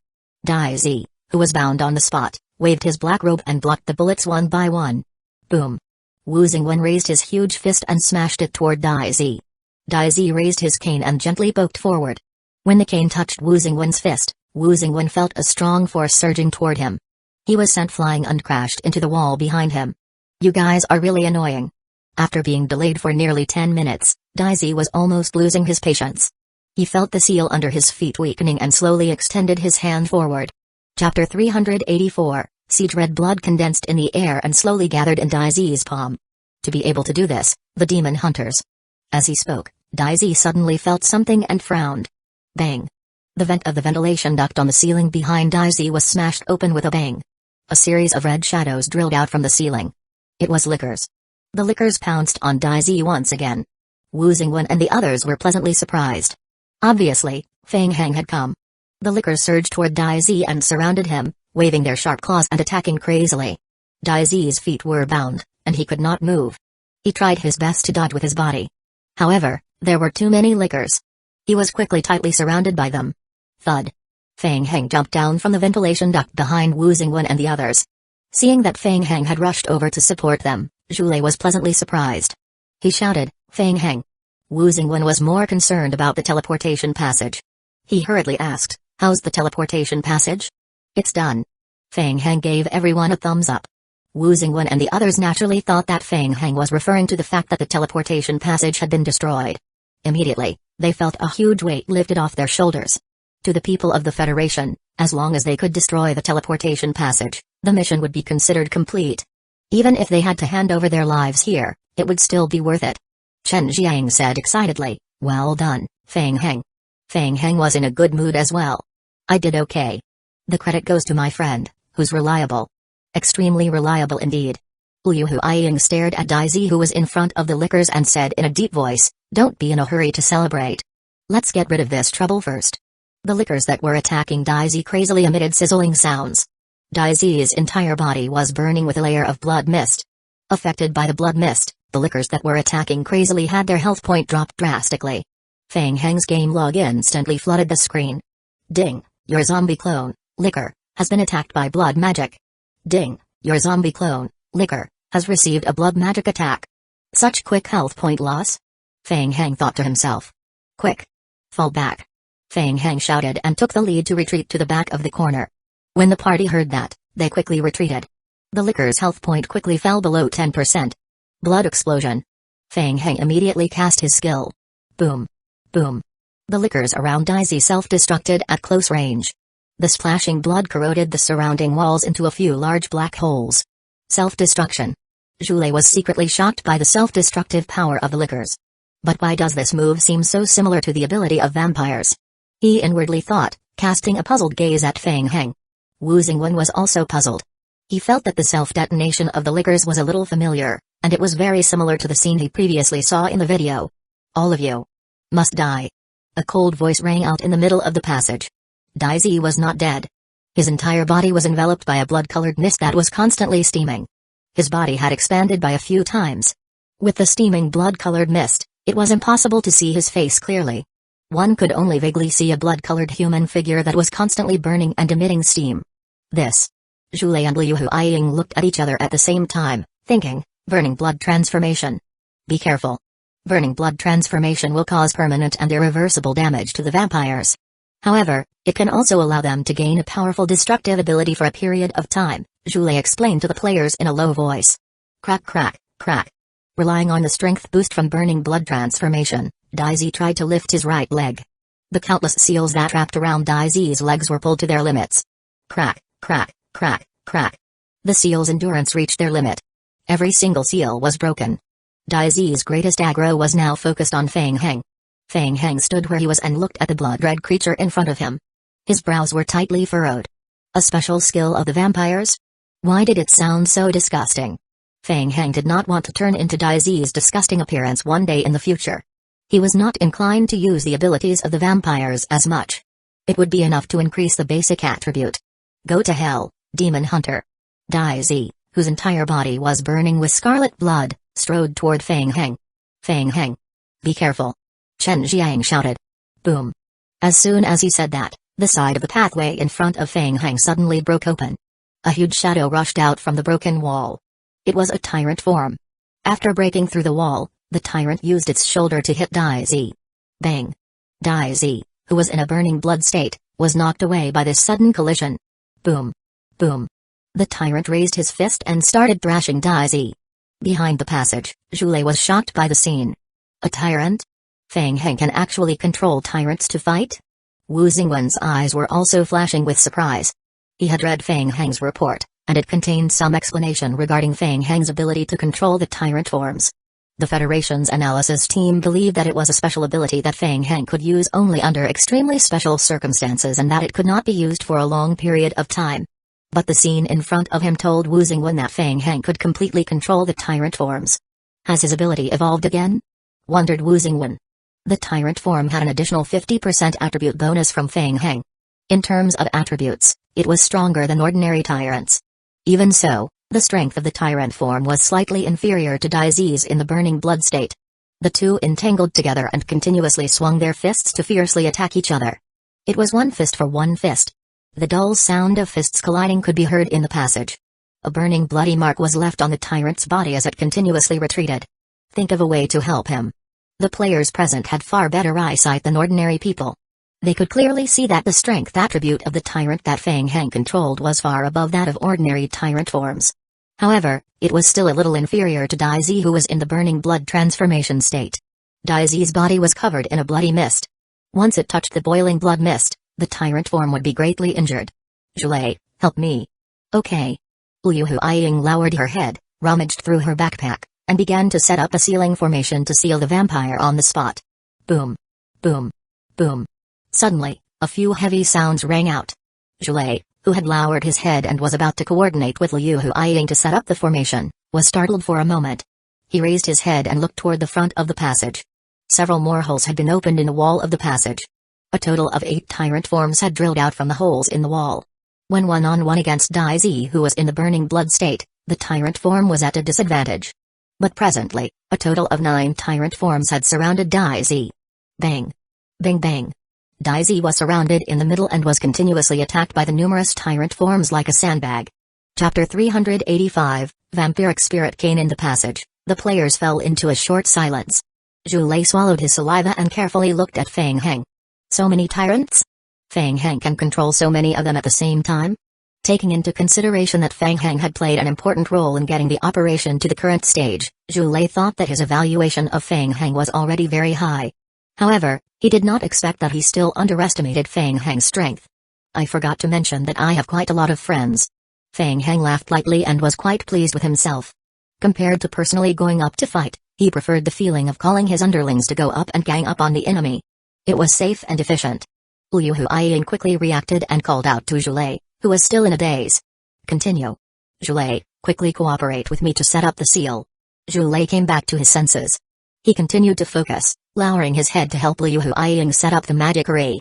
Daisy, who was bound on the spot, waved his black robe and blocked the bullets one by one. Boom. Wu Xingwen raised his huge fist and smashed it toward Daisy. Daisy raised his cane and gently poked forward. When the cane touched Wu Xingwen's fist, Wu Xingwen felt a strong force surging toward him. He was sent flying and crashed into the wall behind him. You guys are really annoying. After being delayed for nearly 10 minutes, Daisy was almost losing his patience. He felt the seal under his feet weakening and slowly extended his hand forward. Chapter 384, Siege. Red blood condensed in the air and slowly gathered in Daisy's palm. To be able to do this, the demon hunters. As he spoke, Daisy suddenly felt something and frowned. Bang. The vent of the ventilation duct on the ceiling behind Daisy was smashed open with a bang. A series of red shadows drilled out from the ceiling. It was lickers. The lickers pounced on Daisy once again. Wu Xingwen and the others were pleasantly surprised. Obviously, Feng Heng had come. The lickers surged toward Danzō and surrounded him, waving their sharp claws and attacking crazily. Danzō's feet were bound, and he could not move. He tried his best to dodge with his body. However, there were too many lickers. He was tightly surrounded by them. Thud. Fang Heng jumped down from the ventilation duct behind Wu Xingwen and the others. Seeing that Fang Heng had rushed over to support them, Zhu was pleasantly surprised. He shouted, "Fang Heng." Wu Xingwen was more concerned about the teleportation passage. He hurriedly asked, "How's the teleportation passage?" "It's done." Fang Heng gave everyone a thumbs up. Wu Xingwen and the others naturally thought that Fang Heng was referring to the fact that the teleportation passage had been destroyed. Immediately, they felt a huge weight lifted off their shoulders. To the people of the Federation, as long as they could destroy the teleportation passage, the mission would be considered complete. Even if they had to hand over their lives here, it would still be worth it. Chen Jiang said excitedly, "Well done, Fang Heng." Fang Heng was in a good mood as well. "I did okay. The credit goes to my friend, who's reliable. Extremely reliable indeed." Liu Huiying stared at Danzō, who was in front of the lickers, and said in a deep voice, "Don't be in a hurry to celebrate. Let's get rid of this trouble first." The lickers that were attacking Danzō crazily emitted sizzling sounds. Danzō's entire body was burning with a layer of blood mist. Affected by the blood mist, the lickers that were attacking crazily had their health point dropped drastically. Fang Heng's game log instantly flooded the screen. "Ding, your zombie clone, licker, has been attacked by blood magic. Ding, your zombie clone, licker, has received a blood magic attack." Such quick health point loss? Fang Heng thought to himself. "Quick! Fall back!" Fang Heng shouted and took the lead to retreat to the back of the corner. When the party heard that, they quickly retreated. The licker's health point quickly fell below 10%. Blood explosion. Fang Heng immediately cast his skill. Boom. Boom. The lickers around Danzō self-destructed at close range. The splashing blood corroded the surrounding walls into a few large black holes. Self-destruction. Zhu was secretly shocked by the self-destructive power of the lickers. But why does this move seem so similar to the ability of vampires? He inwardly thought, casting a puzzled gaze at Fang Heng. Wu Xingwen was also puzzled. He felt that the self-detonation of the lickers was a little familiar, and it was very similar to the scene he previously saw in the video. "All of you must die." A cold voice rang out in the middle of the passage. Danzō was not dead. His entire body was enveloped by a blood-colored mist that was constantly steaming. His body had expanded by a few times. With the steaming blood-colored mist, it was impossible to see his face clearly. One could only vaguely see a blood-colored human figure that was constantly burning and emitting steam. This. Zhu and Liu Huiying looked at each other at the same time, thinking, burning blood transformation. Be careful. Burning blood transformation will cause permanent and irreversible damage to the vampires. However, it can also allow them to gain a powerful destructive ability for a period of time, Zhu explained to the players in a low voice. Crack crack, crack. Relying on the strength boost from burning blood transformation, Danzō tried to lift his right leg. The countless seals that wrapped around Danzō's legs were pulled to their limits. Crack, crack, crack, crack. The seal's endurance reached their limit. Every single seal was broken. Danzō's greatest aggro was now focused on Fang Heng. Fang Heng stood where he was and looked at the blood-red creature in front of him. His brows were tightly furrowed. A special skill of the vampires? Why did it sound so disgusting? Fang Heng did not want to turn into Danzō's disgusting appearance one day in the future. He was not inclined to use the abilities of the vampires as much. It would be enough to increase the basic attribute. Go to hell, Demon Hunter. Danzō, whose entire body was burning with scarlet blood, strode toward Fang Heng. Fang Heng. Be careful. Chen Jiang shouted. Boom. As soon as he said that, the side of the pathway in front of Fang Heng suddenly broke open. A huge shadow rushed out from the broken wall. It was a tyrant form. After breaking through the wall, the tyrant used its shoulder to hit Danzō. Bang. Danzō, who was in a burning blood state, was knocked away by this sudden collision. Boom. Boom. The tyrant raised his fist and started thrashing Danzō. Behind the passage, Zhu was shocked by the scene. A tyrant? Fang Heng can actually control tyrants to fight? Wu Xingwen's eyes were also flashing with surprise. He had read Fang Heng's report, and it contained some explanation regarding Fang Heng's ability to control the tyrant forms. The Federation's analysis team believed that it was a special ability that Fang Heng could use only under extremely special circumstances and that it could not be used for a long period of time. But the scene in front of him told Wu Xingwen that Fang Heng could completely control the tyrant forms. Has his ability evolved again? Wondered Wu Xingwen. The tyrant form had an additional 50% attribute bonus from Fang Heng. In terms of attributes, it was stronger than ordinary tyrants. Even so, the strength of the tyrant form was slightly inferior to Daizi's in the burning blood state. The two entangled together and continuously swung their fists to fiercely attack each other. It was one fist for one fist. The dull sound of fists colliding could be heard in the passage. A burning bloody mark was left on the tyrant's body as it continuously retreated. Think of a way to help him. The players present had far better eyesight than ordinary people. They could clearly see that the strength attribute of the tyrant that Feng Heng controlled was far above that of ordinary tyrant forms. However, it was still a little inferior to Daizi, who was in the burning blood transformation state. Daizi's body was covered in a bloody mist. Once it touched the boiling blood mist, the tyrant form would be greatly injured. Zhulei, help me. Okay. Liu Huiying lowered her head, rummaged through her backpack, and began to set up a sealing formation to seal the vampire on the spot. Boom. Boom. Boom. Suddenly, a few heavy sounds rang out. Zhulei, who had lowered his head and was about to coordinate with Liu Huiying to set up the formation, was startled for a moment. He raised his head and looked toward the front of the passage. Several more holes had been opened in the wall of the passage. A total of 8 tyrant forms had drilled out from the holes in the wall. When one-on-one against Daizi, who was in the burning blood state, the tyrant form was at a disadvantage. But presently, a total of 9 tyrant forms had surrounded Daizi. Bang! Bang bang! Daizi was surrounded in the middle and was continuously attacked by the numerous tyrant forms like a sandbag. Chapter 385, Vampiric Spirit Cane. In the passage, the players fell into a short silence. Zhulei swallowed his saliva and carefully looked at Feng Heng. So many tyrants? Feng Heng can control so many of them at the same time? Taking into consideration that Feng Heng had played an important role in getting the operation to the current stage, Zhulei thought that his evaluation of Feng Heng was already very high. However, he did not expect that he still underestimated Feng Heng's strength. I forgot to mention that I have quite a lot of friends. Feng Heng laughed lightly and was quite pleased with himself. Compared to personally going up to fight, he preferred the feeling of calling his underlings to go up and gang up on the enemy. It was safe and efficient. Liu Huiying quickly reacted and called out to Zhulei, who was still in a daze. Continue. Zhulei, quickly cooperate with me to set up the seal. Zhulei came back to his senses. He continued to focus, lowering his head to help Liu Huiying set up the magic array.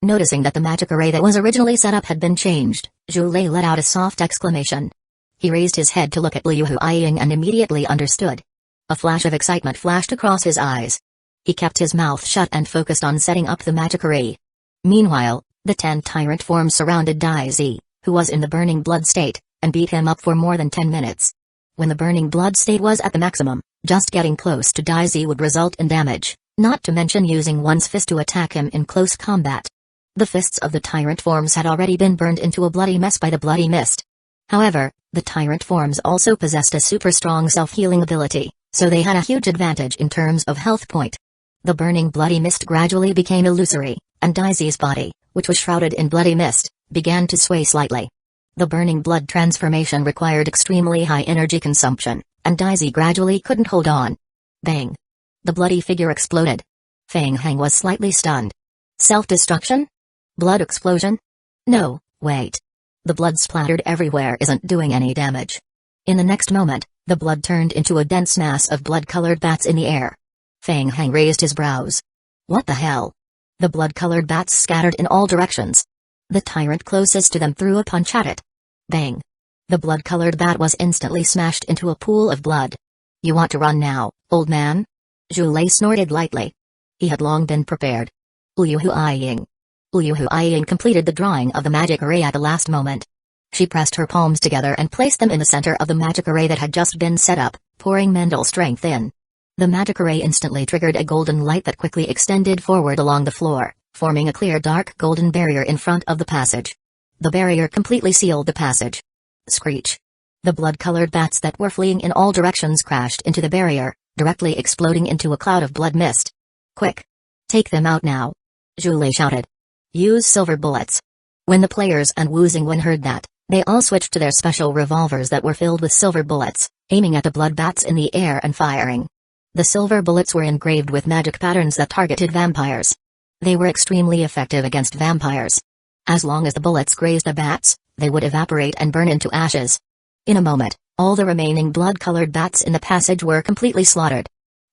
Noticing that the magic array that was originally set up had been changed, Zhulei let out a soft exclamation. He raised his head to look at Liu Huiying and immediately understood. A flash of excitement flashed across his eyes. He kept his mouth shut and focused on setting up the magic array. Meanwhile, the 10 tyrant forms surrounded Daizi, who was in the burning blood state, and beat him up for more than 10 minutes. When the burning blood state was at the maximum, just getting close to Daizi would result in damage, not to mention using one's fist to attack him in close combat. The fists of the tyrant forms had already been burned into a bloody mess by the bloody mist. However, the tyrant forms also possessed a super strong self-healing ability, so they had a huge advantage in terms of health point. The burning bloody mist gradually became illusory, and Daizi's body, which was shrouded in bloody mist, began to sway slightly. The burning blood transformation required extremely high energy consumption, and Daizi gradually couldn't hold on. Bang! The bloody figure exploded. Feng Heng was slightly stunned. Self-destruction? Blood explosion? No, wait. The blood splattered everywhere isn't doing any damage. In the next moment, the blood turned into a dense mass of blood-colored bats in the air. Feng Heng raised his brows. What the hell? The blood-colored bats scattered in all directions. The tyrant closest to them threw a punch at it. Bang! The blood-colored bat was instantly smashed into a pool of blood. You want to run now, old man? Zhulei snorted lightly. He had long been prepared. Liu Huiying. Liu Huiying completed the drawing of the magic array at the last moment. She pressed her palms together and placed them in the center of the magic array that had just been set up, pouring mental strength in. The magic array instantly triggered a golden light that quickly extended forward along the floor, forming a clear dark golden barrier in front of the passage. The barrier completely sealed the passage. Screech. The blood-colored bats that were fleeing in all directions crashed into the barrier, directly exploding into a cloud of blood mist. Quick! Take them out now! Zhulei shouted. Use silver bullets. When the players and Wu Xingwen heard that, they all switched to their special revolvers that were filled with silver bullets, aiming at the blood bats in the air and firing. The silver bullets were engraved with magic patterns that targeted vampires. They were extremely effective against vampires. As long as the bullets grazed the bats, they would evaporate and burn into ashes. In a moment, all the remaining blood-colored bats in the passage were completely slaughtered.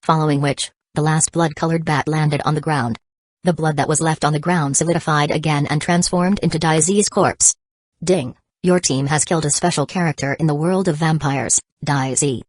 Following which, the last blood-colored bat landed on the ground. The blood that was left on the ground solidified again and transformed into Daizi's corpse. Ding! Your team has killed a special character in the world of vampires, Daizi.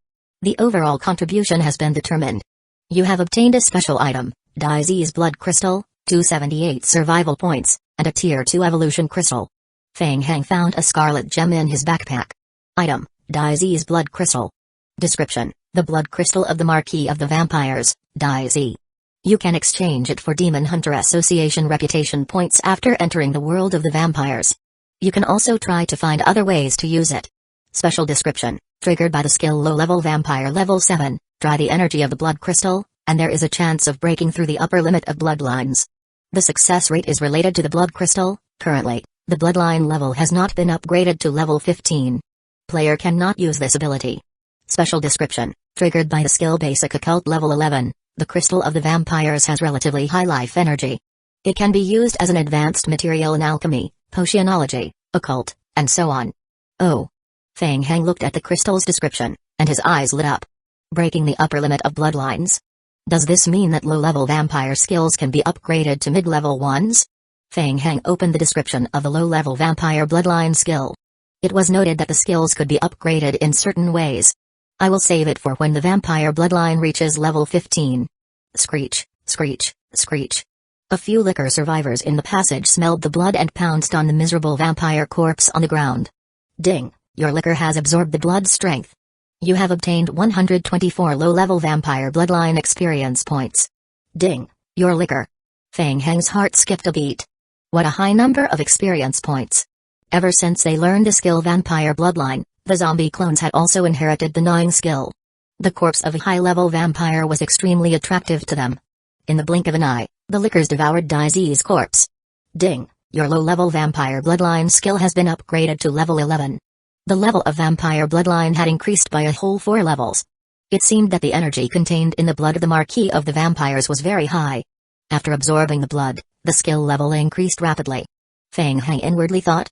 The overall contribution has been determined. You have obtained a special item, Daizi's Blood Crystal, 278 survival points, and a Tier 2 evolution crystal. Feng Heng found a scarlet gem in his backpack. Item, Daizi's Blood Crystal. Description, the blood crystal of the Marquis of the Vampires, Daizi. You can exchange it for Demon Hunter Association reputation points after entering the world of the vampires. You can also try to find other ways to use it. Special description, triggered by the skill low-level vampire level 7, try the energy of the blood crystal, and there is a chance of breaking through the upper limit of bloodlines. The success rate is related to the blood crystal. Currently, the bloodline level has not been upgraded to level 15. Player cannot use this ability. Special description, triggered by the skill basic occult level 11, the crystal of the vampires has relatively high life energy. It can be used as an advanced material in alchemy, potionology, occult, and so on. Oh. Feng Heng looked at the crystal's description, and his eyes lit up. Breaking the upper limit of bloodlines? Does this mean that low-level vampire skills can be upgraded to mid-level ones? Feng Heng opened the description of the low-level vampire bloodline skill. It was noted that the skills could be upgraded in certain ways. I will save it for when the vampire bloodline reaches level 15. Screech, screech, screech. A few liquor survivors in the passage smelled the blood and pounced on the miserable vampire corpse on the ground. Ding, your liquor has absorbed the blood strength. You have obtained 124 low-level vampire bloodline experience points. Ding, your liquor. Feng Heng's heart skipped a beat. What a high number of experience points. Ever since they learned the skill vampire bloodline, the zombie clones had also inherited the gnawing skill. The corpse of a high-level vampire was extremely attractive to them. In the blink of an eye, the liquors devoured Daizi's corpse. Ding, your low-level vampire bloodline skill has been upgraded to level 11. The level of vampire bloodline had increased by a whole 4 levels. It seemed that the energy contained in the blood of the Marquis of the Vampires was very high. After absorbing the blood, the skill level increased rapidly. Feng Heng inwardly thought,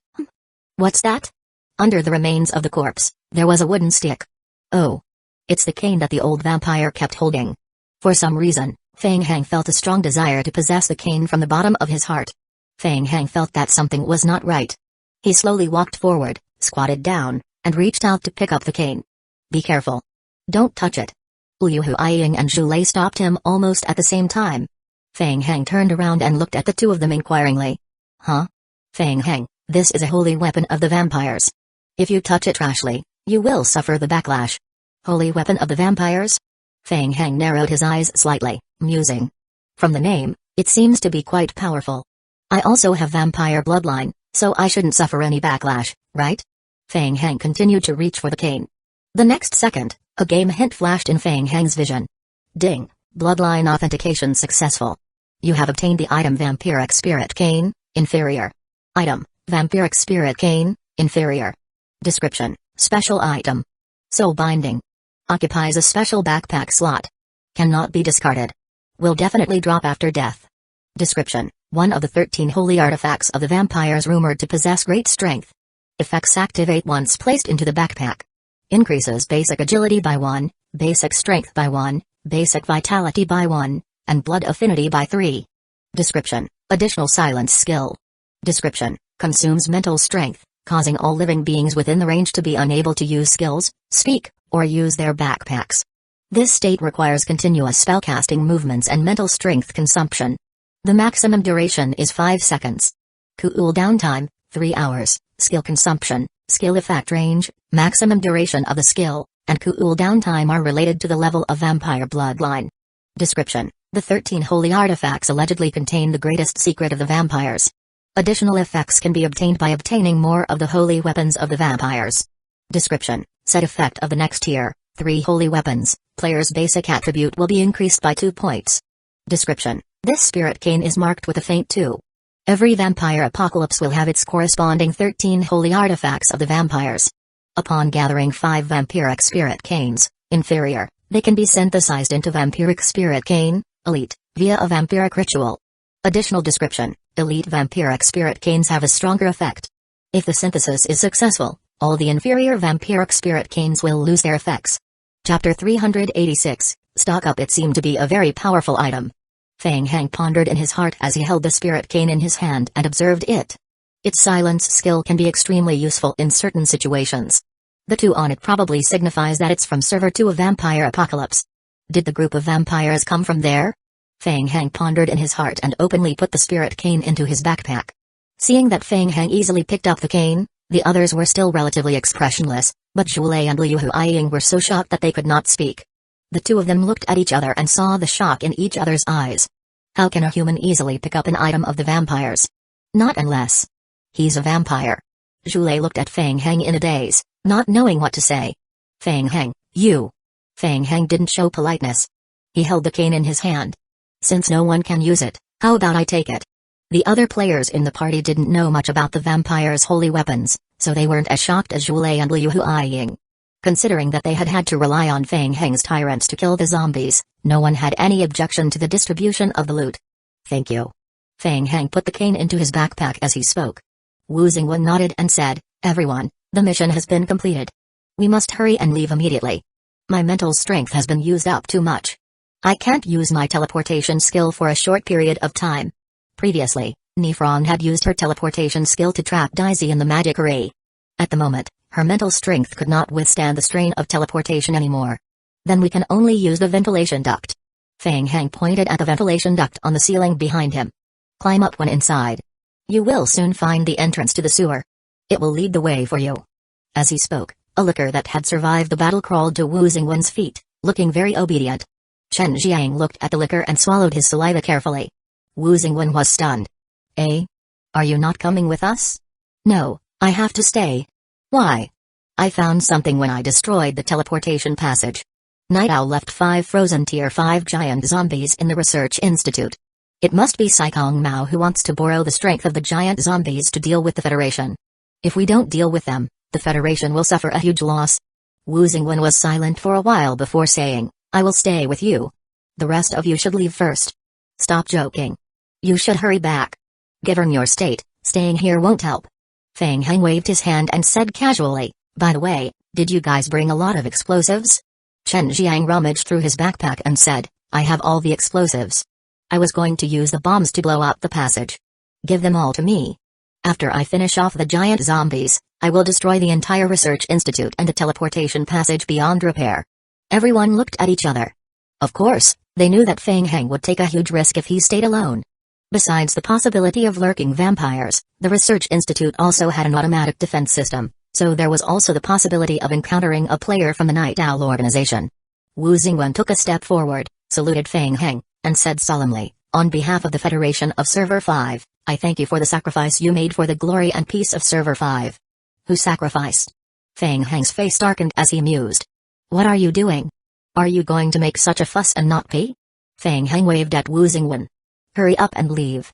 What's that? Under the remains of the corpse, there was a wooden stick. Oh. It's the cane that the old vampire kept holding. For some reason, Feng Heng felt a strong desire to possess the cane from the bottom of his heart. Feng Heng felt that something was not right. He slowly walked forward, squatted down, and reached out to pick up the cane. Be careful. Don't touch it. Liu Huiying and Zhu Lei stopped him almost at the same time. Feng Heng turned around and looked at the two of them inquiringly. Huh? Feng Heng, this is a holy weapon of the vampires. If you touch it rashly, you will suffer the backlash. Holy weapon of the vampires? Feng Heng narrowed his eyes slightly, musing. From the name, it seems to be quite powerful. I also have vampire bloodline, so I shouldn't suffer any backlash, right? Feng Heng continued to reach for the cane. The next second, a game hint flashed in Feng Heng's vision. Ding, bloodline authentication successful. You have obtained the item Vampiric Spirit Cane, inferior. Item, Vampiric Spirit Cane, inferior. Description, special item. Soul binding. Occupies a special backpack slot. Cannot be discarded. Will definitely drop after death. Description, one of the 13 holy artifacts of the vampires rumored to possess great strength. Effects activate once placed into the backpack. Increases basic agility by 1, basic strength by 1, basic vitality by 1, and blood affinity by 3. Description, additional silence skill. Description, consumes mental strength, causing all living beings within the range to be unable to use skills, speak, or use their backpacks. This state requires continuous spellcasting movements and mental strength consumption. The maximum duration is 5 seconds. Cooldown time, 3 hours. Skill consumption, skill effect range, maximum duration of the skill, and cooldown time are related to the level of vampire bloodline. Description, the 13 holy artifacts allegedly contain the greatest secret of the vampires. Additional effects can be obtained by obtaining more of the holy weapons of the vampires. Description, set effect of the next tier, 3 holy weapons, player's basic attribute will be increased by 2 points. Description, this spirit cane is marked with a faint 2. Every vampire apocalypse will have its corresponding 13 holy artifacts of the vampires. Upon gathering 5 vampiric spirit canes, inferior, they can be synthesized into vampiric spirit cane, elite, via a vampiric ritual. Additional description, elite vampiric spirit canes have a stronger effect. If the synthesis is successful, all the inferior vampiric spirit canes will lose their effects. Chapter 386, Stock Up. It seemed to be a very powerful item. Feng Heng pondered in his heart as he held the spirit cane in his hand and observed it. Its silence skill can be extremely useful in certain situations. The 2 on it probably signifies that it's from Server 2 of Vampire Apocalypse. Did the group of vampires come from there? Feng Heng pondered in his heart and openly put the spirit cane into his backpack. Seeing that Feng Heng easily picked up the cane, the others were still relatively expressionless, but Zhu Lei and Liu Huaying were so shocked that they could not speak. The 2 of them looked at each other and saw the shock in each other's eyes. How can a human easily pick up an item of the vampires? Not unless he's a vampire. Zhu Lei looked at Feng Heng in a daze, not knowing what to say. Feng Heng, you. Feng Heng didn't show politeness. He held the cane in his hand. Since no one can use it, how about I take it? The other players in the party didn't know much about the vampires' holy weapons, so they weren't as shocked as Zhu Lei and Liu Huaying. Considering that they had to rely on Feng Heng's tyrants to kill the zombies, no one had any objection to the distribution of the loot. Thank you. Feng Heng put the cane into his backpack as he spoke. Wu Xingwen nodded and said, everyone, the mission has been completed. We must hurry and leave immediately. My mental strength has been used up too much. I can't use my teleportation skill for a short period of time. Previously, Nifron had used her teleportation skill to trap Daisy in the magic array. At the moment, her mental strength could not withstand the strain of teleportation anymore. Then we can only use the ventilation duct. Feng Heng pointed at the ventilation duct on the ceiling behind him. Climb up when inside. You will soon find the entrance to the sewer. It will lead the way for you. As he spoke, a licker that had survived the battle crawled to Wu Xingwen's feet, looking very obedient. Chen Jiang looked at the licker and swallowed his saliva carefully. Wu Xingwen was stunned. Eh? Are you not coming with us? No, I have to stay. Why? I found something when I destroyed the teleportation passage. Night Owl left 5 frozen tier 5 giant zombies in the research institute. It must be Saikong Mao who wants to borrow the strength of the giant zombies to deal with the Federation. If we don't deal with them, the Federation will suffer a huge loss. Wu Xingwen was silent for a while before saying, I will stay with you. The rest of you should leave first. Stop joking. You should hurry back. Given your state, staying here won't help. Feng Heng waved his hand and said casually, by the way, did you guys bring a lot of explosives? Chen Jiang rummaged through his backpack and said, I have all the explosives. I was going to use the bombs to blow up the passage. Give them all to me. After I finish off the giant zombies, I will destroy the entire research institute and the teleportation passage beyond repair. Everyone looked at each other. Of course, they knew that Feng Heng would take a huge risk if he stayed alone. Besides the possibility of lurking vampires, the research institute also had an automatic defense system, so there was also the possibility of encountering a player from the Night Owl organization. Wu Xingwen took a step forward, saluted Feng Heng, and said solemnly, on behalf of the Federation of Server 5, I thank you for the sacrifice you made for the glory and peace of Server 5. Who sacrificed? Feng Heng's face darkened as he mused. What are you doing? Are you going to make such a fuss and not pay? Feng Heng waved at Wu Xingwen. Hurry up and leave.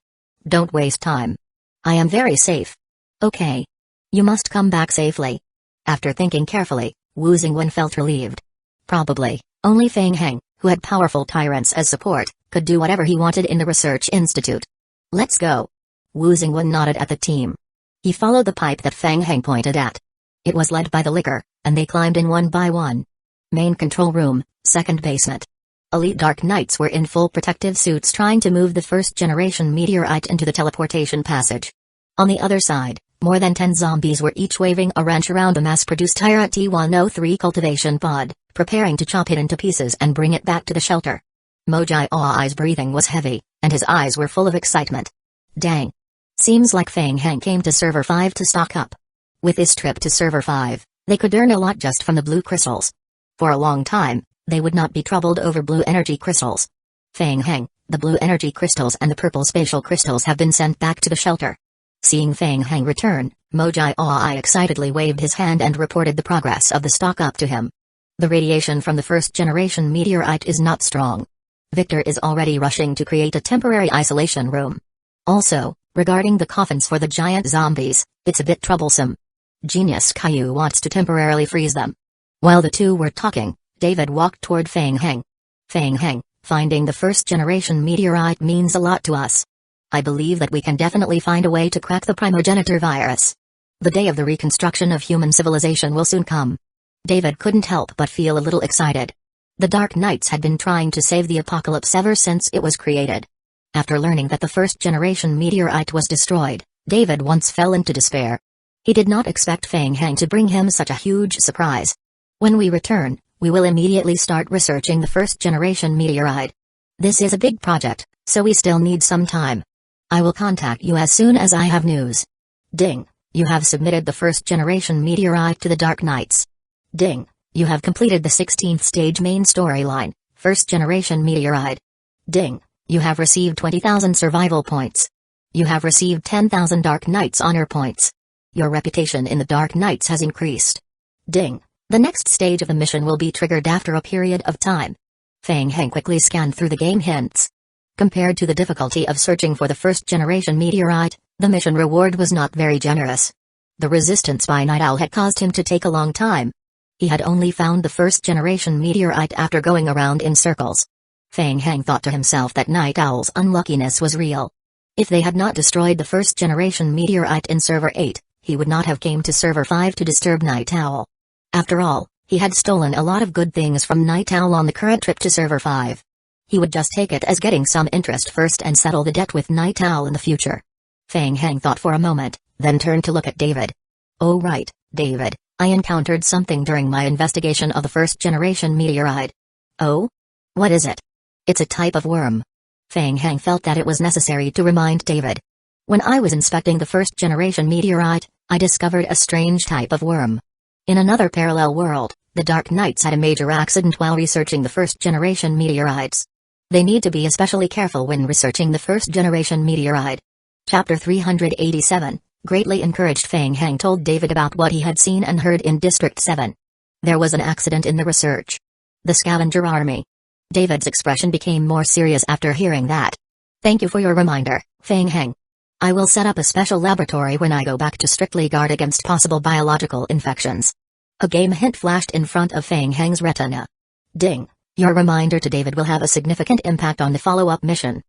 Don't waste time. I am very safe. Okay. You must come back safely. After thinking carefully, Wu Xingwen felt relieved. Probably, only Feng Heng, who had powerful tyrants as support, could do whatever he wanted in the research institute. Let's go. Wu Xingwen nodded at the team. He followed the pipe that Feng Heng pointed at. It was led by the licker, and they climbed in one by one. Main control room, second basement. Elite Dark Knights were in full protective suits trying to move the first-generation meteorite into the teleportation passage. On the other side, more than 10 zombies were each waving a wrench around a mass-produced Tyrant T-103 cultivation pod, preparing to chop it into pieces and bring it back to the shelter. Mojai Ai's breathing was heavy, and his eyes were full of excitement. Dang. Seems like Feng Heng came to Server 5 to stock up. With this trip to Server 5, they could earn a lot just from the blue crystals. For a long time, they would not be troubled over blue energy crystals. Feng Heng, the blue energy crystals and the purple spatial crystals have been sent back to the shelter. Seeing Feng Heng return, Mojai Ai excitedly waved his hand and reported the progress of the stock up to him. The radiation from the first-generation meteorite is not strong. Victor is already rushing to create a temporary isolation room. Also, regarding the coffins for the giant zombies, it's a bit troublesome. Genius Caillou wants to temporarily freeze them. While the two were talking, David walked toward Feng Heng. Feng Heng, finding the first-generation meteorite means a lot to us. I believe that we can definitely find a way to crack the primogenitor virus. The day of the reconstruction of human civilization will soon come. David couldn't help but feel a little excited. The Dark Knights had been trying to save the apocalypse ever since it was created. After learning that the first-generation meteorite was destroyed, David once fell into despair. He did not expect Feng Heng to bring him such a huge surprise. When we return, we will immediately start researching the first-generation meteorite. This is a big project, so we still need some time. I will contact you as soon as I have news. Ding. You have submitted the first-generation meteorite to the Dark Knights. Ding. You have completed the 16th stage main storyline, first-generation meteorite. Ding. You have received 20,000 survival points. You have received 10,000 Dark Knights honor points. Your reputation in the Dark Knights has increased. Ding. The next stage of the mission will be triggered after a period of time. Feng Heng quickly scanned through the game hints. Compared to the difficulty of searching for the first-generation meteorite, the mission reward was not very generous. The resistance by Night Owl had caused him to take a long time. He had only found the first-generation meteorite after going around in circles. Feng Heng thought to himself that Night Owl's unluckiness was real. If they had not destroyed the first-generation meteorite in Server 8, he would not have came to Server 5 to disturb Night Owl. After all, he had stolen a lot of good things from Night Owl on the current trip to Server 5. He would just take it as getting some interest first and settle the debt with Night Owl in the future. Feng Heng thought for a moment, then turned to look at David. Oh right, David, I encountered something during my investigation of the first-generation meteorite. Oh? What is it? It's a type of worm. Feng Heng felt that it was necessary to remind David. When I was inspecting the first-generation meteorite, I discovered a strange type of worm. In another parallel world, the Dark Knights had a major accident while researching the first-generation meteorites. They need to be especially careful when researching the first-generation meteorite. Chapter 387, greatly encouraged, Feng Heng told David about what he had seen and heard in District 7. There was an accident in the research. The scavenger army. David's expression became more serious after hearing that. Thank you for your reminder, Feng Heng. I will set up a special laboratory when I go back to strictly guard against possible biological infections. A game hint flashed in front of Feng Heng's retina. Ding. Your reminder to David will have a significant impact on the follow-up mission.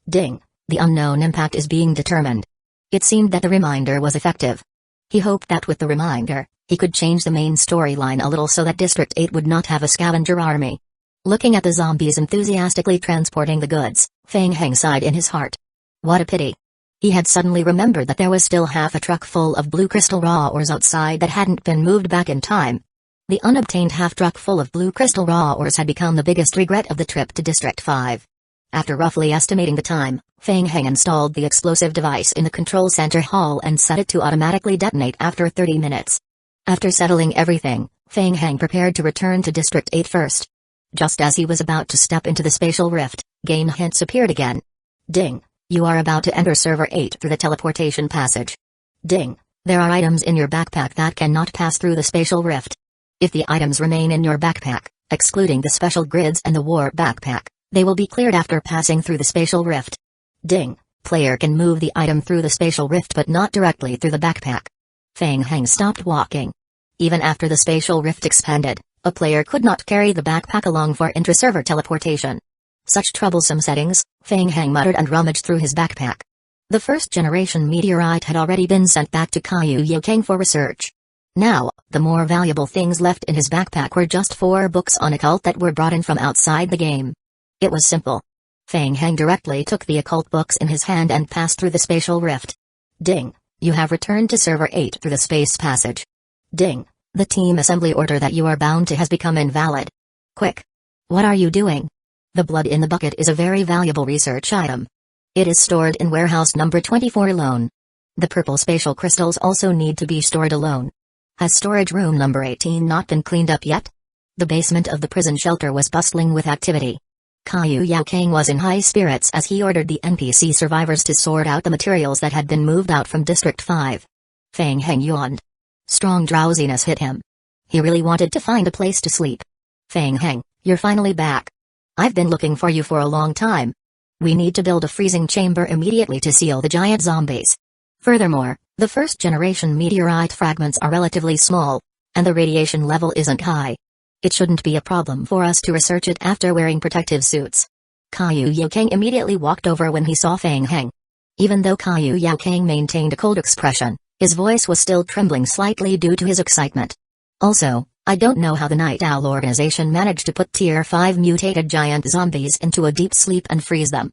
Ding. The unknown impact is being determined. It seemed that the reminder was effective. He hoped that with the reminder, he could change the main storyline a little so that District 8 would not have a scavenger army. Looking at the zombies enthusiastically transporting the goods, Feng Heng sighed in his heart. What a pity. He had suddenly remembered that there was still half a truck full of blue crystal raw ores outside that hadn't been moved back in time. The unobtained half-truck full of blue crystal raw ores had become the biggest regret of the trip to District 5. After roughly estimating the time, Feng Heng installed the explosive device in the control center hall and set it to automatically detonate after 30 minutes. After settling everything, Feng Heng prepared to return to District 8 first. Just as he was about to step into the spatial rift, game hints appeared again. Ding. You are about to enter Server 8 through the teleportation passage. Ding. There are items in your backpack that cannot pass through the spatial rift. If the items remain in your backpack, excluding the special grids and the war backpack, they will be cleared after passing through the spatial rift. Ding. Player can move the item through the spatial rift but not directly through the backpack. Feng Heng stopped walking. Even after the spatial rift expanded, a player could not carry the backpack along for intra-server teleportation. Such troublesome settings, Feng Heng muttered and rummaged through his backpack. The first-generation meteorite had already been sent back to Calamity for research. Now, the more valuable things left in his backpack were just 4 books on occult that were brought in from outside the game. It was simple. Feng Heng directly took the occult books in his hand and passed through the spatial rift. Ding. You have returned to Server 8 through the space passage. Ding. The team assembly order that you are bound to has become invalid. Quick. What are you doing? The blood in the bucket is a very valuable research item. It is stored in warehouse number 24 alone. The purple spatial crystals also need to be stored alone. Has storage room number 18 not been cleaned up yet? The basement of the prison shelter was bustling with activity. Caillou Yaokang was in high spirits as he ordered the NPC survivors to sort out the materials that had been moved out from District 5. Feng Heng yawned. Strong drowsiness hit him. He really wanted to find a place to sleep. Feng Heng, you're finally back. I've been looking for you for a long time. We need to build a freezing chamber immediately to seal the giant zombies. Furthermore, the first-generation meteorite fragments are relatively small, and the radiation level isn't high. It shouldn't be a problem for us to research it after wearing protective suits. Caillou Yaokang immediately walked over when he saw Feng Heng. Even though Caillou Yaokang maintained a cold expression, his voice was still trembling slightly due to his excitement. Also, I don't know how the Night Owl organization managed to put Tier 5 mutated giant zombies into a deep sleep and freeze them.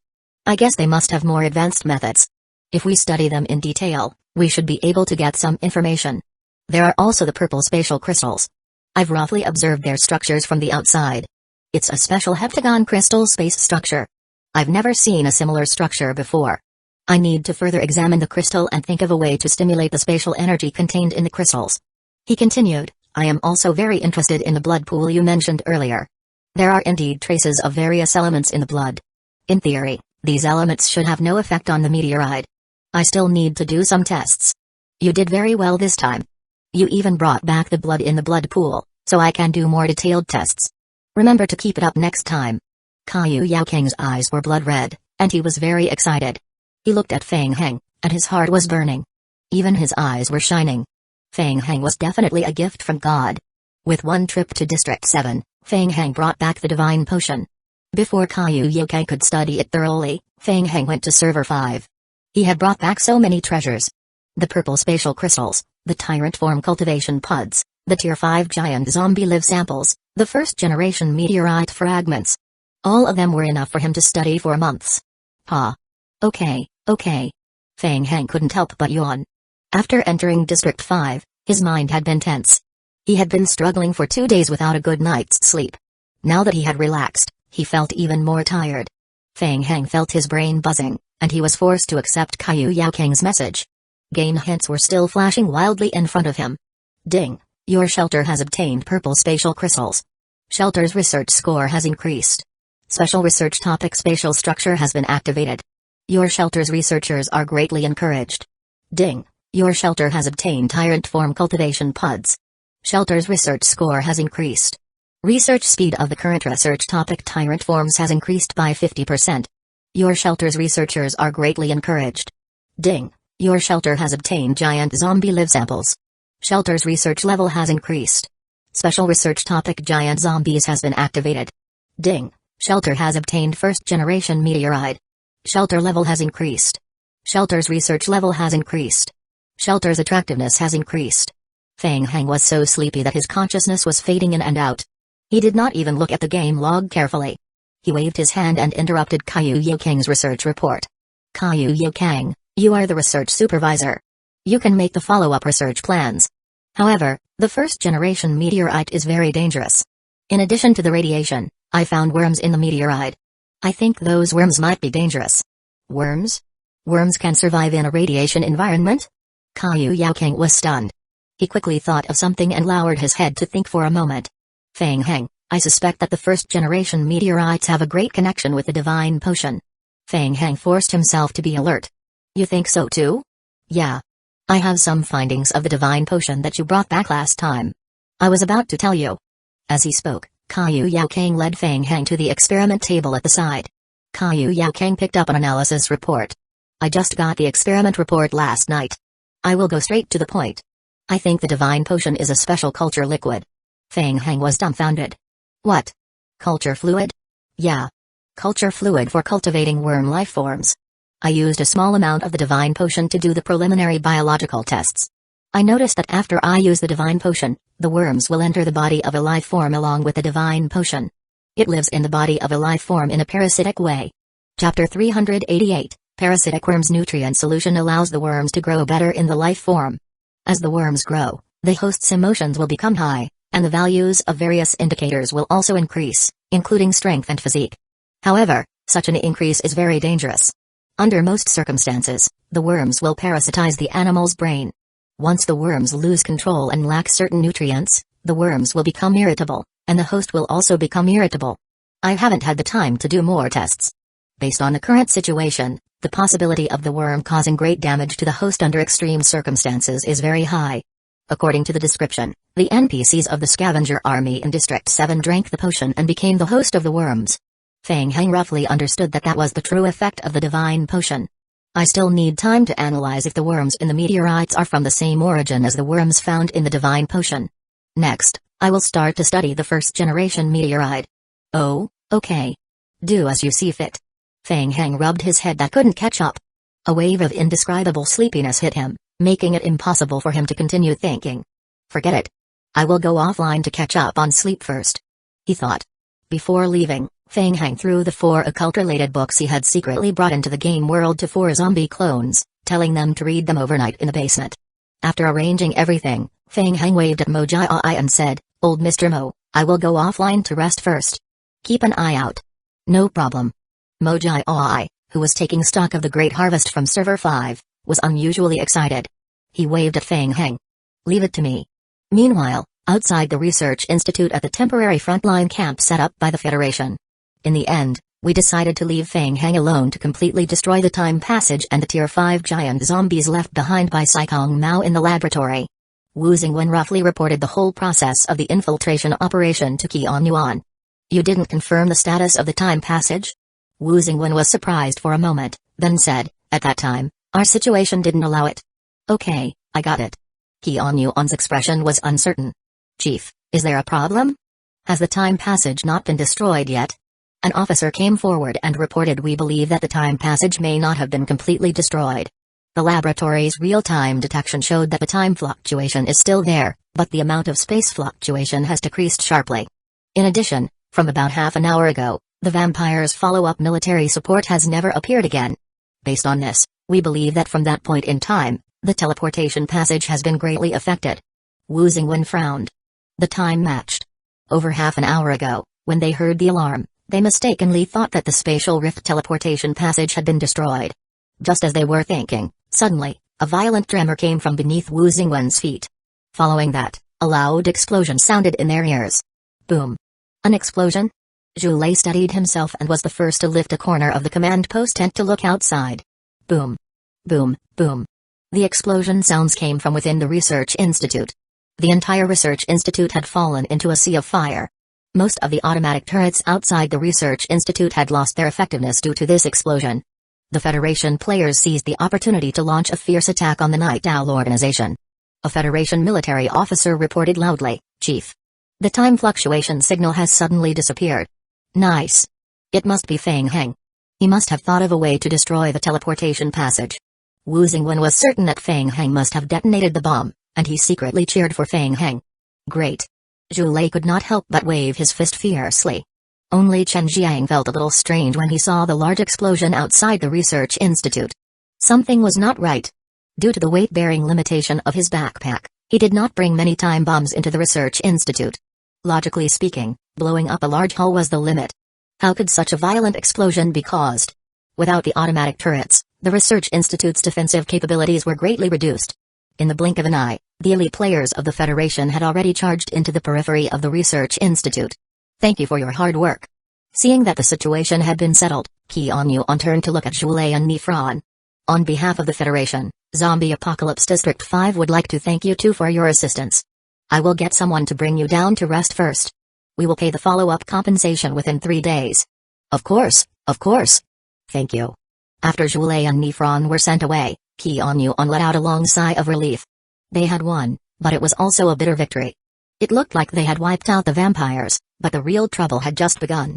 I guess they must have more advanced methods. If we study them in detail, we should be able to get some information. There are also the purple spatial crystals. I've roughly observed their structures from the outside. It's a special heptagon crystal space structure. I've never seen a similar structure before. I need to further examine the crystal and think of a way to stimulate the spatial energy contained in the crystals. He continued, I am also very interested in the blood pool you mentioned earlier. There are indeed traces of various elements in the blood. In theory, these elements should have no effect on the meteorite. I still need to do some tests. You did very well this time. You even brought back the blood in the blood pool, so I can do more detailed tests. Remember to keep it up next time. Caillou Yaoking's eyes were blood red, and he was very excited. He looked at Feng Heng, and his heart was burning. Even his eyes were shining. Feng Heng was definitely a gift from God. With one trip to District 7, Feng Heng brought back the divine potion. Before Caillou Yaoking could study it thoroughly, Feng Heng went to Server 5. He had brought back so many treasures. The purple spatial crystals, the tyrant form cultivation pods, the Tier 5 giant zombie live samples, the first generation meteorite fragments. All of them were enough for him to study for months. Okay. Feng Heng couldn't help but yawn. After entering District 5, his mind had been tense. He had been struggling for 2 days without a good night's sleep. Now that he had relaxed, he felt even more tired. Feng Heng felt his brain buzzing, and he was forced to accept Caillou Yaoking's message. Gain hints were still flashing wildly in front of him. Ding! Your shelter has obtained purple spatial crystals. Shelter's research score has increased. Special research topic spatial structure has been activated. Your shelter's researchers are greatly encouraged. Ding! Your shelter has obtained tyrant form cultivation pods. Shelter's research score has increased. Research speed of the current research topic tyrant forms has increased by 50%. Your shelter's researchers are greatly encouraged. Ding! Your shelter has obtained giant zombie live samples. Shelter's research level has increased. Special research topic giant zombies has been activated. Ding! Shelter has obtained first generation meteorite. Shelter level has increased. Shelter's research level has increased. Shelter's attractiveness has increased. Feng Heng was so sleepy that his consciousness was fading in and out. He did not even look at the game log carefully. He waved his hand and interrupted Caillou Yaoking's research report. Caillou Yaoking, you are the research supervisor. You can make the follow-up research plans. However, the first-generation meteorite is very dangerous. In addition to the radiation, I found worms in the meteorite. I think those worms might be dangerous. Worms? Worms can survive in a radiation environment? Caillou Yaoking was stunned. He quickly thought of something and lowered his head to think for a moment. Feng Heng, I suspect that the first-generation meteorites have a great connection with the divine potion. Feng Heng forced himself to be alert. You think so too? Yeah. I have some findings of the divine potion that you brought back last time. I was about to tell you. As he spoke, Caillou Yaoking led Feng Heng to the experiment table at the side. Caillou Yaoking picked up an analysis report. I just got the experiment report last night. I will go straight to the point. I think the divine potion is a special culture liquid. Feng Heng was dumbfounded. What? Culture fluid? Yeah. Culture fluid for cultivating worm life forms. I used a small amount of the divine potion to do the preliminary biological tests. I noticed that after I use the divine potion, the worms will enter the body of a life form along with the divine potion. It lives in the body of a life form in a parasitic way. Chapter 388, Parasitic Worms. Nutrient solution allows the worms to grow better in the life form. As the worms grow, the host's emotions will become high, and the values of various indicators will also increase, including strength and physique. However, such an increase is very dangerous. Under most circumstances, the worms will parasitize the animal's brain. Once the worms lose control and lack certain nutrients, the worms will become irritable, and the host will also become irritable. I haven't had the time to do more tests. Based on the current situation, the possibility of the worm causing great damage to the host under extreme circumstances is very high. According to the description, the NPCs of the scavenger army in District 7 drank the potion and became the host of the worms. Feng Heng roughly understood that was the true effect of the divine potion. I still need time to analyze if the worms in the meteorites are from the same origin as the worms found in the divine potion. Next, I will start to study the first-generation meteorite. Oh, okay. Do as you see fit. Feng Heng rubbed his head that couldn't catch up. A wave of indescribable sleepiness hit him, making it impossible for him to continue thinking. Forget it. I will go offline to catch up on sleep first. He thought. Before leaving, Feng Hang threw the 4 occult-related books he had secretly brought into the game world to 4 zombie clones, telling them to read them overnight in the basement. After arranging everything, Feng Hang waved at Mojai and said, "Old Mr. Mo, I will go offline to rest first. Keep an eye out." "No problem." Mojai, who was taking stock of the great harvest from Server 5, was unusually excited. He waved at Feng Hang. "Leave it to me." Meanwhile, outside the research institute at the temporary frontline camp set up by the Federation. In the end, we decided to leave Feng Hang alone to completely destroy the time passage and the Tier 5 giant zombies left behind by Saikong Mao in the laboratory. Wu Xingwen roughly reported the whole process of the infiltration operation to Qian Yuan. "You didn't confirm the status of the time passage?" Wu Xingwen was surprised for a moment, then said, "At that time, our situation didn't allow it." "Okay, I got it." Qian Yuan's expression was uncertain. "Chief, is there a problem? Has the time passage not been destroyed yet?" An officer came forward and reported, "We believe that the time passage may not have been completely destroyed. The laboratory's real-time detection showed that the time fluctuation is still there, but the amount of space fluctuation has decreased sharply. In addition, from about half an hour ago, the vampire's follow-up military support has never appeared again. Based on this, we believe that from that point in time, the teleportation passage has been greatly affected." Wu Xingwen frowned. The time matched. Over half an hour ago, when they heard the alarm, they mistakenly thought that the spatial rift teleportation passage had been destroyed. Just as they were thinking, suddenly, a violent tremor came from beneath Wu Xingwen's feet. Following that, a loud explosion sounded in their ears. Boom. An explosion? Zhu Lei steadied himself and was the first to lift a corner of the command post tent to look outside. Boom. Boom, boom. The explosion sounds came from within the research institute. The entire research institute had fallen into a sea of fire. Most of the automatic turrets outside the research institute had lost their effectiveness due to this explosion. The Federation players seized the opportunity to launch a fierce attack on the Night Owl organization. A Federation military officer reported loudly, "Chief, the time fluctuation signal has suddenly disappeared." "Nice. It must be Feng Hang. He must have thought of a way to destroy the teleportation passage." Wu Xingwen was certain that Feng Hang must have detonated the bomb, and he secretly cheered for Feng Hang. "Great." Zhu Lei could not help but wave his fist fiercely. Only Chen Jiang felt a little strange when he saw the large explosion outside the research institute. Something was not right. Due to the weight-bearing limitation of his backpack, he did not bring many time bombs into the research institute. Logically speaking, blowing up a large hull was the limit. How could such a violent explosion be caused? Without the automatic turrets, the research institute's defensive capabilities were greatly reduced. In the blink of an eye, the elite players of the Federation had already charged into the periphery of the research institute. "Thank you for your hard work." Seeing that the situation had been settled, Qian Yuan turned to look at Zhu Lei and Nifran. "On behalf of the Federation, Zombie Apocalypse District 5 would like to thank you too for your assistance. I will get someone to bring you down to rest first. We will pay the follow-up compensation within 3 days." Of course, of course. Thank you." After Zhu Lei and Nifran were sent away, Qian Yuan let out a long sigh of relief. They had won, but it was also a bitter victory. It looked like they had wiped out the vampires, but the real trouble had just begun.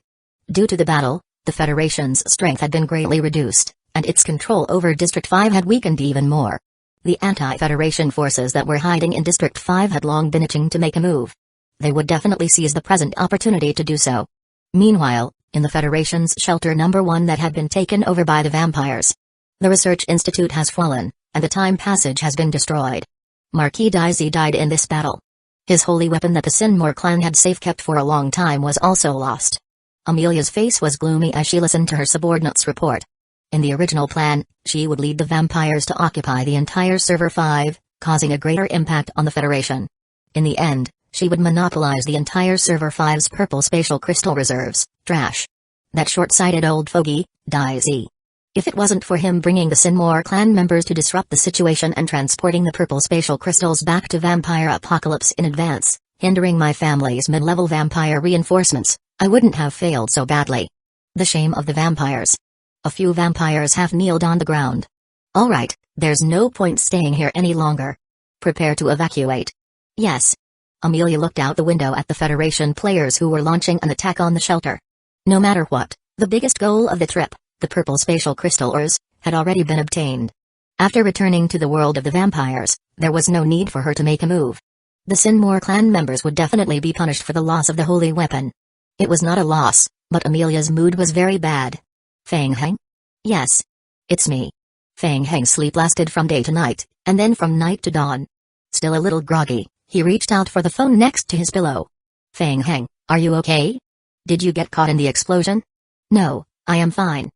Due to the battle, the Federation's strength had been greatly reduced, and its control over District 5 had weakened even more. The anti-Federation forces that were hiding in District 5 had long been itching to make a move. They would definitely seize the present opportunity to do so. Meanwhile, in the Federation's shelter number 1 that had been taken over by the vampires, the Research Institute has fallen, and the time passage has been destroyed. Marquis Daisy died in this battle. His holy weapon that the Sinmore clan had safe-kept for a long time was also lost. Amelia's face was gloomy as she listened to her subordinate's report. In the original plan, she would lead the vampires to occupy the entire Server 5, causing a greater impact on the Federation. In the end, she would monopolize the entire Server 5's purple spatial crystal reserves. Trash. That short-sighted old fogey, Daisy. If it wasn't for him bringing the Sinmore clan members to disrupt the situation and transporting the purple spatial crystals back to Vampire Apocalypse in advance, hindering my family's mid-level vampire reinforcements, I wouldn't have failed so badly. The shame of the vampires. A few vampires half-kneeled on the ground. "All right, there's no point staying here any longer. Prepare to evacuate." "Yes." Amelia looked out the window at the Federation players who were launching an attack on the shelter. No matter what, the biggest goal of the trip, the purple spatial crystal ores, had already been obtained. After returning to the world of the vampires, there was no need for her to make a move. The Sinmore clan members would definitely be punished for the loss of the holy weapon. It was not a loss, But Amelia's mood was very bad. Fang Heng? Yes. It's me. Fang Heng's sleep lasted from day to night, and then from night to dawn. Still a little groggy, he reached out for the phone next to his pillow. Fang Heng, are you okay? Did you get caught in the explosion? No, I am fine.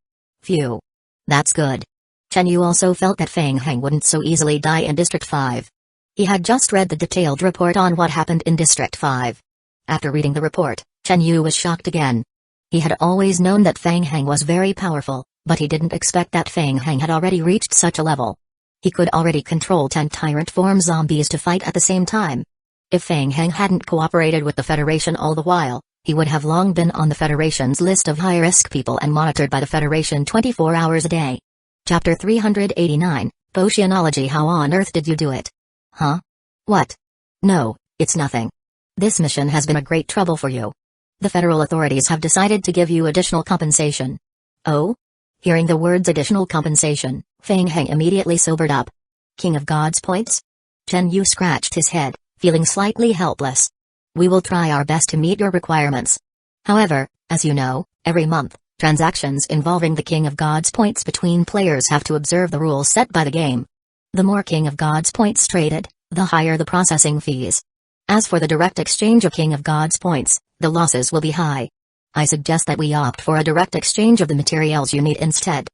Phew. That's good. Chen Yu also felt that Fang Heng wouldn't so easily die in District 5. He had just read the detailed report on what happened in District 5. After reading the report, Chen Yu was shocked again. He had always known that Fang Heng was very powerful, but he didn't expect that Fang Heng had already reached such a level. He could already control 10 tyrant form zombies to fight at the same time. If Fang Heng hadn't cooperated with the Federation all the while, he would have long been on the Federation's list of high-risk people and monitored by the Federation 24 hours a day. Chapter 389, Potionology. How on earth did you do it? Huh? What? No, it's nothing. This mission has been a great trouble for you. The federal authorities have decided to give you additional compensation. Oh? Hearing the words additional compensation, Fang Heng immediately sobered up. King of God's points? Chen Yu scratched his head, feeling slightly helpless. We will try our best to meet your requirements. However, as you know, every month, transactions involving the King of God's points between players have to observe the rules set by the game. The more King of God's points traded, the higher the processing fees. As for the direct exchange of King of God's points, the losses will be high. I suggest that we opt for a direct exchange of the materials you need instead.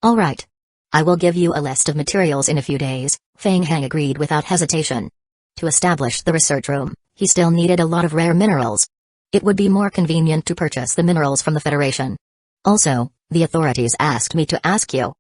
All right. I will give you a list of materials in a few days, Fang Heng agreed without hesitation. To establish the research room, he still needed a lot of rare minerals. It would be more convenient to purchase the minerals from the Federation. Also, the authorities asked me to ask you.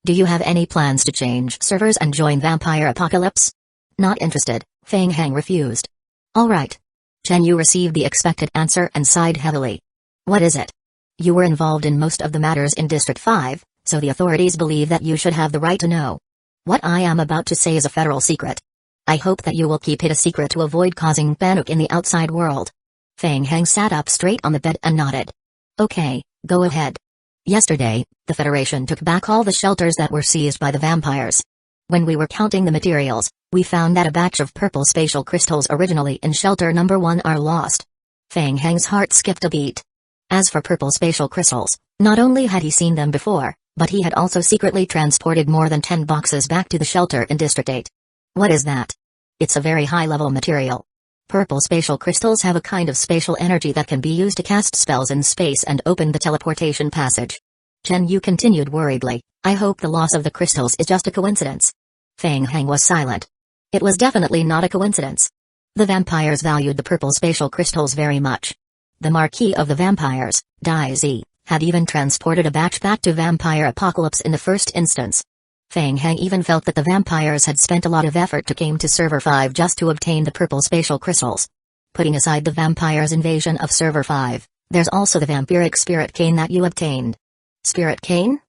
Do you have any plans to change servers and join Vampire Apocalypse? Not interested, Fang Heng refused. All right. Chen Yu received the expected answer and sighed heavily. What is it? You were involved in most of the matters in District 5, so the authorities believe that you should have the right to know. What I am about to say is a federal secret. I hope that you will keep it a secret to avoid causing panic in the outside world. Fang Heng sat up straight on the bed and nodded. Okay, go ahead. Yesterday, the Federation took back all the shelters that were seized by the vampires. When we were counting the materials, we found that a batch of purple spatial crystals originally in shelter number 1 are lost. Fang Heng's heart skipped a beat. As for purple spatial crystals, not only had he seen them before, but he had also secretly transported more than 10 boxes back to the shelter in District 8. What is that? It's a very high-level material. Purple spatial crystals have a kind of spatial energy that can be used to cast spells in space and open the teleportation passage. Chen Yu continued worriedly, I hope the loss of the crystals is just a coincidence. Fang Heng was silent. It was definitely not a coincidence. The vampires valued the purple spatial crystals very much. The Marquis of the Vampires, Danzō, had even transported a batch back to Vampire Apocalypse in the first instance. Fang Heng even felt that the vampires had spent a lot of effort to came to Server 5 just to obtain the purple spatial crystals. Putting aside the vampires' invasion of Server 5, there's also the vampiric spirit cane that you obtained. Spirit cane?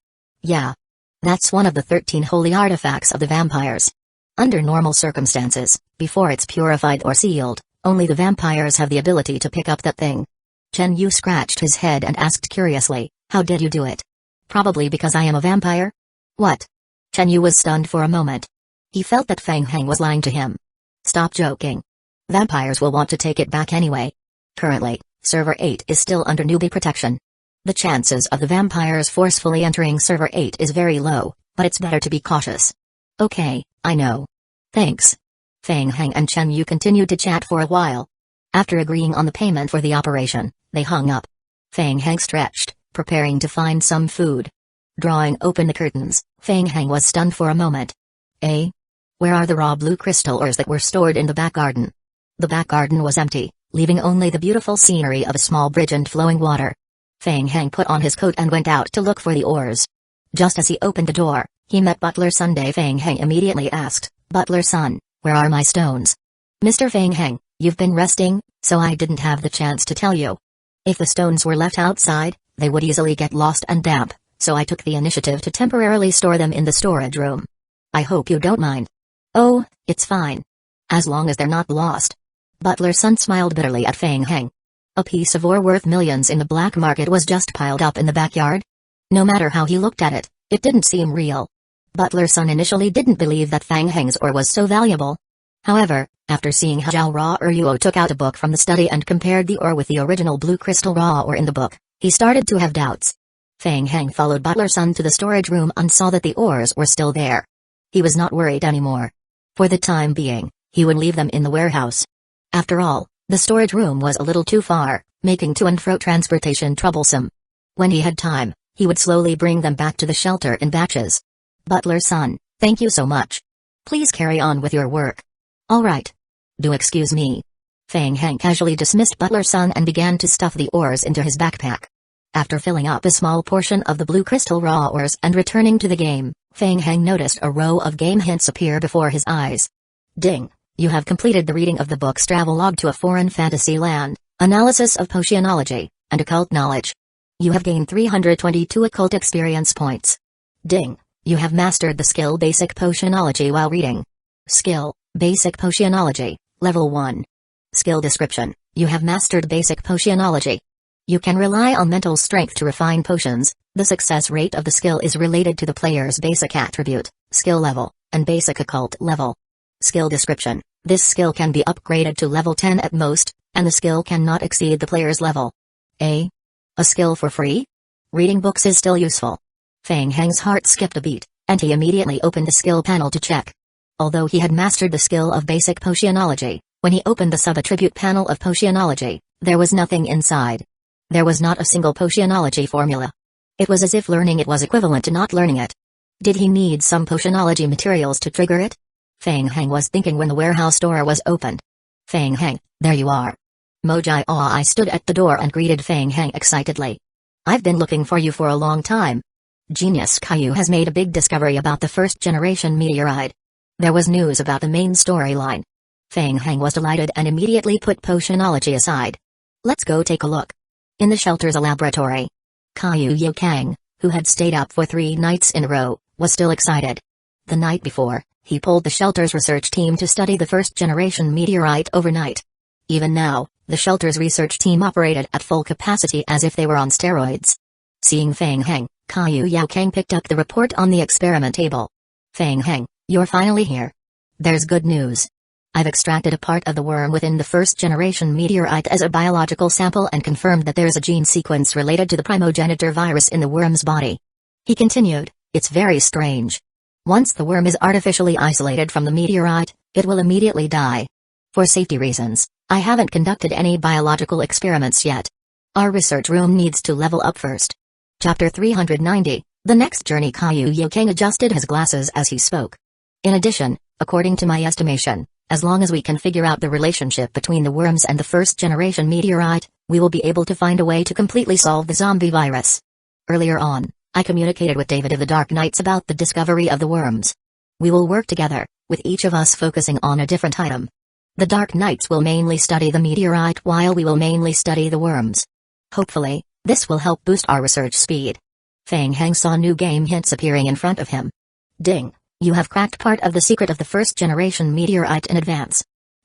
Yeah. That's one of the 13 holy artifacts of the vampires. Under normal circumstances, before it's purified or sealed, only the vampires have the ability to pick up that thing. Chen Yu scratched his head and asked curiously, how did you do it? Probably because I am a vampire? What? Chen Yu was stunned for a moment. He felt that Fang Heng was lying to him. Stop joking. Vampires will want to take it back anyway. Currently, Server 8 is still under newbie protection. The chances of the vampires forcefully entering Server 8 is very low, but it's better to be cautious. Okay, I know. Thanks. Fang Heng and Chen Yu continued to chat for a while. After agreeing on the payment for the operation, they hung up. Fang Heng stretched, preparing to find some food. Drawing open the curtains, Fang Heng was stunned for a moment. Eh? Where are the raw blue crystal ores that were stored in the back garden? The back garden was empty, leaving only the beautiful scenery of a small bridge and flowing water. Fang Heng put on his coat and went out to look for the ores. Just as he opened the door, he met Butler Sunday. Fang Heng immediately asked, Butler Sun, where are my stones? Mr. Fang Heng, you've been resting, so I didn't have the chance to tell you. If the stones were left outside, they would easily get lost and damp, so I took the initiative to temporarily store them in the storage room. I hope you don't mind. Oh, it's fine. As long as they're not lost. Butler Sun smiled bitterly at Fang Heng. A piece of ore worth millions in the black market was just piled up in the backyard? No matter how he looked at it, it didn't seem real. Butler Sun initially didn't believe that Fang Heng's ore was so valuable. However, after seeing how Zhao Ra Ruo took out a book from the study and compared the ore with the original blue crystal raw ore in the book, He started to have doubts. Fang Heng followed Butler Sun to the storage room and saw that the ores were still there. He was not worried anymore. For the time being, he would leave them in the warehouse. After all, the storage room was a little too far, making to and fro transportation troublesome. When he had time, he would slowly bring them back to the shelter in batches. Butler Sun, thank you so much. Please carry on with your work. All right. Do excuse me. Fang Heng casually dismissed Butler Sun and began to stuff the ores into his backpack. After filling up a small portion of the blue crystal raw ores and returning to the game, Fang Heng noticed a row of game hints appear before his eyes. Ding! You have completed the reading of the book's travelogue to a foreign fantasy land, analysis of potionology, and occult knowledge. You have gained 322 occult experience points. Ding! You have mastered the skill Basic Potionology while reading. Skill, Basic Potionology, Level 1. Skill description, you have mastered Basic Potionology. You can rely on mental strength to refine potions. The success rate of the skill is related to the player's basic attribute, skill level, and basic occult level. Skill description, this skill can be upgraded to level 10 at most, and the skill cannot exceed the player's level. A skill for free? Reading books is still useful. Fang Heng's heart skipped a beat, and he immediately opened the skill panel to check. Although he had mastered the skill of Basic Potionology, when he opened the sub-attribute panel of Potionology, there was nothing inside. There was not a single Potionology formula. It was as if learning it was equivalent to not learning it. Did he need some Potionology materials to trigger it? Fang Heng was thinking when the warehouse door was opened. Fang Heng, there you are. Mojai I stood at the door and greeted Fang Heng excitedly. I've been looking for you for a long time. Genius Caillou has made a big discovery about the first-generation meteorite. There was news about the main storyline. Fang Heng was delighted and immediately put Potionology aside. Let's go take a look. In the shelter's laboratory, Caillou Yokang, who had stayed up for 3 nights in a row, was still excited. The night before, he pulled the shelter's research team to study the first-generation meteorite overnight. Even now, the shelter's research team operated at full capacity as if they were on steroids. Seeing Fang Heng, Caillou Yokang picked up the report on the experiment table. Fang Heng, you're finally here. There's good news. I've extracted a part of the worm within the first-generation meteorite as a biological sample and confirmed that there's a gene sequence related to the primogenitor virus in the worm's body. He continued, it's very strange. Once the worm is artificially isolated from the meteorite, it will immediately die. For safety reasons, I haven't conducted any biological experiments yet. Our research room needs to level up first. Chapter 390, The Next Journey. Caillou Yokang adjusted his glasses as he spoke. In addition, according to my estimation, as long as we can figure out the relationship between the worms and the first-generation meteorite, we will be able to find a way to completely solve the zombie virus. Earlier on, I communicated with David of the Dark Knights about the discovery of the worms. We will work together, with each of us focusing on a different item. The Dark Knights will mainly study the meteorite while we will mainly study the worms. Hopefully, this will help boost our research speed. Fang Heng saw new game hints appearing in front of him. Ding! You have cracked part of the secret of the first-generation meteorite in advance.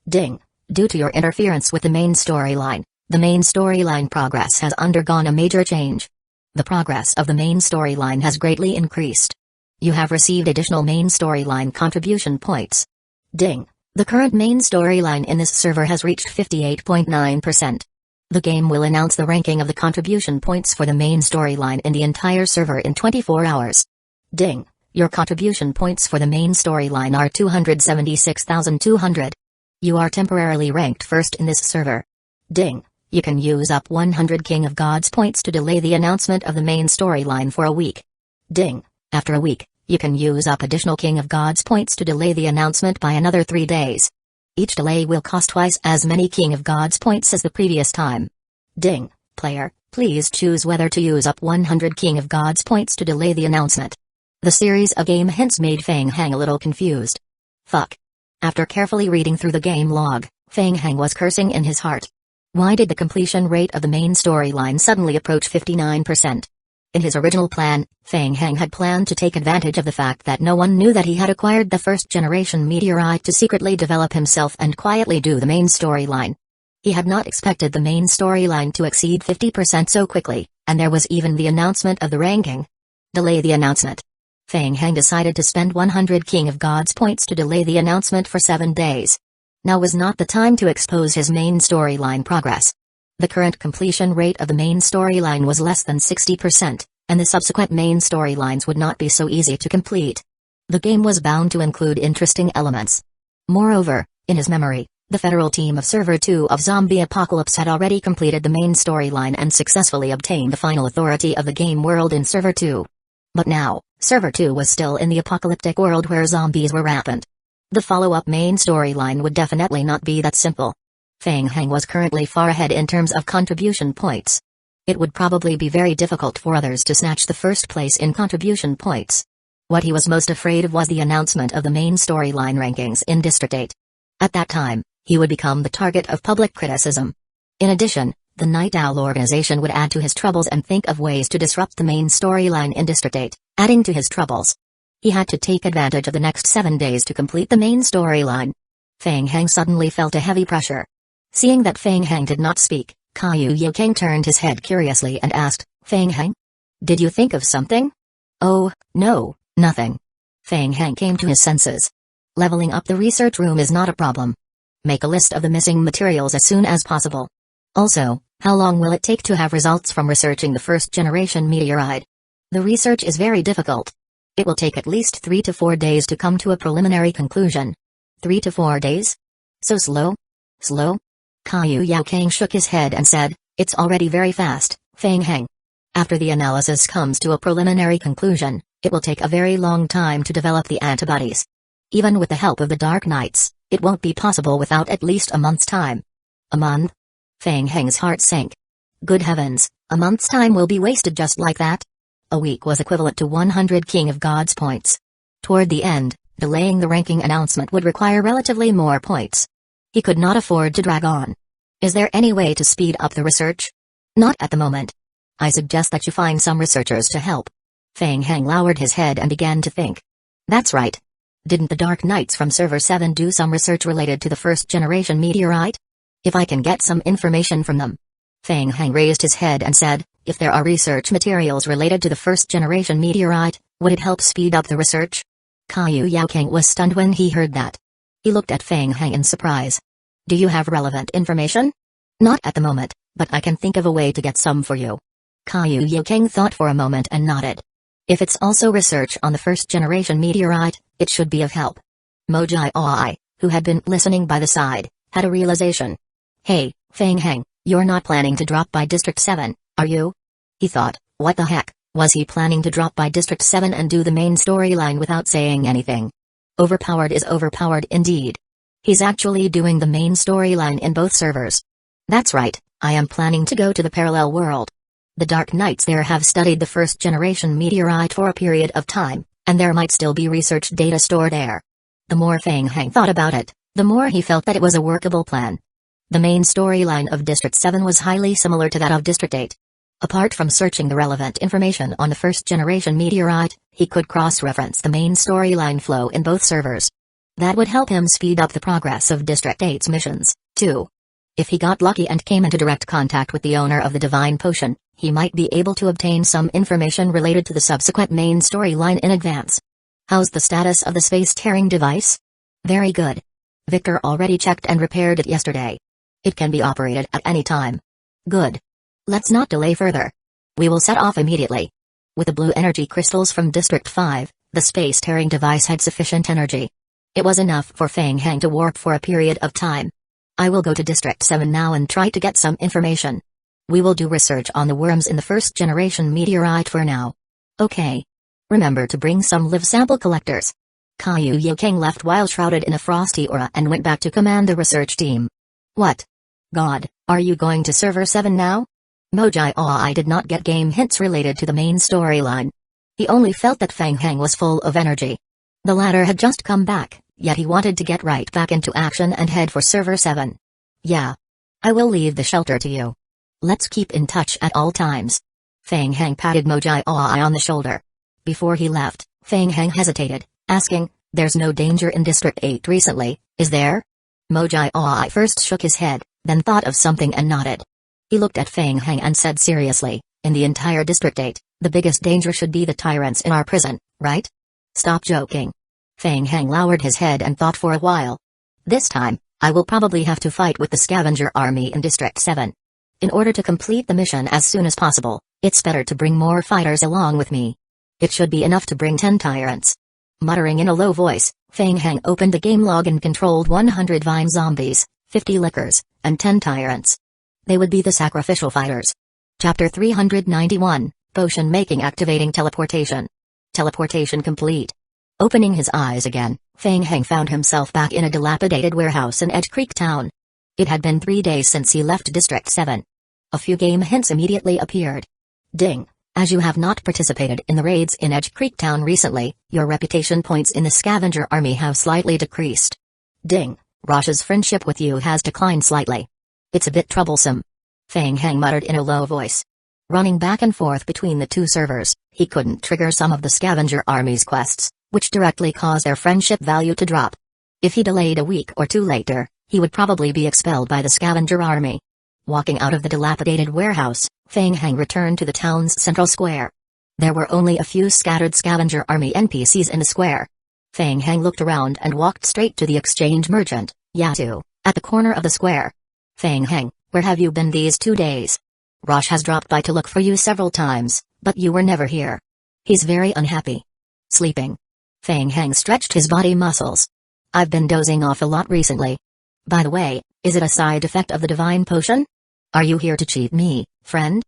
Ding! Due to your interference with the main storyline, the main storyline progress has undergone a major change. The progress of the main storyline has greatly increased. You have received additional main storyline contribution points. Ding! The current main storyline in this server has reached 58.9%. The game will announce the ranking of the contribution points for the main storyline in the entire server in 24 hours. Ding! Your contribution points for the main storyline are 276,200. You are temporarily ranked first in this server. Ding! You can use up 100 King of Gods points to delay the announcement of the main storyline for a week. Ding! After a week, you can use up additional King of Gods points to delay the announcement by another 3 days. Each delay will cost twice as many King of Gods points as the previous time. Ding! Player, please choose whether to use up 100 King of Gods points to delay the announcement. The series of game hints made Fang Heng a little confused. Fuck. After carefully reading through the game log, Fang Heng was cursing in his heart. Why did the completion rate of the main storyline suddenly approach 59%? In his original plan, Fang Heng had planned to take advantage of the fact that no one knew that he had acquired the first-generation meteorite to secretly develop himself and quietly do the main storyline. He had not expected the main storyline to exceed 50% so quickly, and there was even the announcement of the ranking. Delay the announcement. Fang Heng decided to spend 100 King of Gods points to delay the announcement for 7 days. Now was not the time to expose his main storyline progress. The current completion rate of the main storyline was less than 60%, and the subsequent main storylines would not be so easy to complete. The game was bound to include interesting elements. Moreover, in his memory, the federal team of Server 2 of Zombie Apocalypse had already completed the main storyline and successfully obtained the final authority of the game world in Server 2. But now, Server 2 was still in the apocalyptic world where zombies were rampant. The follow-up main storyline would definitely not be that simple. Feng Heng was currently far ahead in terms of contribution points. It would probably be very difficult for others to snatch the first place in contribution points. What he was most afraid of was the announcement of the main storyline rankings in District 8. At that time, he would become the target of public criticism. In addition, the Night Owl organization would add to his troubles and think of ways to disrupt the main storyline in District 8, adding to his troubles. He had to take advantage of the next 7 days to complete the main storyline. Feng Heng suddenly felt a heavy pressure. Seeing that Feng Heng did not speak, Kaiyu Yokang turned his head curiously and asked, "Feng Heng? Did you think of something?" "Oh, no, nothing." Feng Heng came to his senses. Leveling up the research room is not a problem. Make a list of the missing materials as soon as possible. Also, how long will it take to have results from researching the first-generation meteorite? The research is very difficult. It will take at least 3 to 4 days to come to a preliminary conclusion. 3 to 4 days? So slow? Slow? Kaiyu Yaokang shook his head and said, "It's already very fast, Feng Heng. After the analysis comes to a preliminary conclusion, it will take a very long time to develop the antibodies. Even with the help of the Dark Knights, it won't be possible without at least a month's time." "A month?" Feng Heng's heart sank. Good heavens, a month's time will be wasted just like that? A week was equivalent to 100 King of Gods points. Toward the end, delaying the ranking announcement would require relatively more points. He could not afford to drag on. Is there any way to speed up the research? Not at the moment. I suggest that you find some researchers to help. Feng Heng lowered his head and began to think. That's right. Didn't the Dark Knights from Server 7 do some research related to the first-generation meteorite? If I can get some information from them. Feng Heng raised his head and said, if there are research materials related to the first-generation meteorite, would it help speed up the research? Kaiyu Yaokang was stunned when he heard that. He looked at Feng Heng in surprise. Do you have relevant information? Not at the moment, but I can think of a way to get some for you. Kaiyu Yaokang thought for a moment and nodded. If it's also research on the first-generation meteorite, it should be of help. Mojai Oi, who had been listening by the side, had a realization. Hey, Feng Heng, you're not planning to drop by District 7, are you? He thought, what the heck, was he planning to drop by District 7 and do the main storyline without saying anything? Overpowered is overpowered indeed. He's actually doing the main storyline in both servers. That's right, I am planning to go to the parallel world. The Dark Knights there have studied the first-generation meteorite for a period of time, and there might still be research data stored there. The more Feng Heng thought about it, the more he felt that it was a workable plan. The main storyline of District 7 was highly similar to that of District 8. Apart from searching the relevant information on the first-generation meteorite, he could cross-reference the main storyline flow in both servers. That would help him speed up the progress of District 8's missions, too. If he got lucky and came into direct contact with the owner of the Divine Potion, he might be able to obtain some information related to the subsequent main storyline in advance. How's the status of the space-tearing device? Very good. Victor already checked and repaired it yesterday. It can be operated at any time. Good. Let's not delay further. We will set off immediately. With the blue energy crystals from District 5, the space-tearing device had sufficient energy. It was enough for Feng Heng to warp for a period of time. I will go to District 7 now and try to get some information. We will do research on the worms in the first-generation meteorite for now. Okay. Remember to bring some live sample collectors. Kaiyu Yaokang left while shrouded in a frosty aura and went back to command the research team. What? God, are you going to Server 7 now? Mojai Oi did not get game hints related to the main storyline. He only felt that Feng Heng was full of energy. The latter had just come back, yet he wanted to get right back into action and head for Server 7. Yeah. I will leave the shelter to you. Let's keep in touch at all times. Feng Heng patted Mojai Oi on the shoulder. Before he left, Feng Heng hesitated, asking, there's no danger in District 8 recently, is there? Mojai Oi first shook his head, then thought of something and nodded. He looked at Feng Heng and said seriously, in the entire District 8, the biggest danger should be the tyrants in our prison, right? Stop joking. Feng Heng lowered his head and thought for a while. This time, I will probably have to fight with the scavenger army in District 7. In order to complete the mission as soon as possible, it's better to bring more fighters along with me. It should be enough to bring 10 tyrants. Muttering in a low voice, Feng Heng opened the game log and controlled 100 vine zombies, 50 lickers, and 10 tyrants. They would be the sacrificial fighters. Chapter 391, Potion Making Activating Teleportation. Teleportation complete. Opening his eyes again, Feng Heng found himself back in a dilapidated warehouse in Edge Creek Town. It had been 3 days since he left District 7. A few game hints immediately appeared. Ding. As you have not participated in the raids in Edge Creek Town recently, your reputation points in the scavenger army have slightly decreased. Ding. Rosh's friendship with you has declined slightly. It's a bit troublesome. Feng Heng muttered in a low voice. Running back and forth between the two servers, he couldn't trigger some of the scavenger army's quests, which directly caused their friendship value to drop. If he delayed a week or two later, he would probably be expelled by the scavenger army. Walking out of the dilapidated warehouse, Feng Heng returned to the town's central square. There were only a few scattered scavenger army NPCs in the square. Feng Heng looked around and walked straight to the exchange merchant, Yatu, at the corner of the square. Feng Heng, where have you been these 2 days? Rosh has dropped by to look for you several times, but you were never here. He's very unhappy. Sleeping. Feng Heng stretched his body muscles. I've been dozing off a lot recently. By the way, is it a side effect of the divine potion? Are you here to cheat me, friend?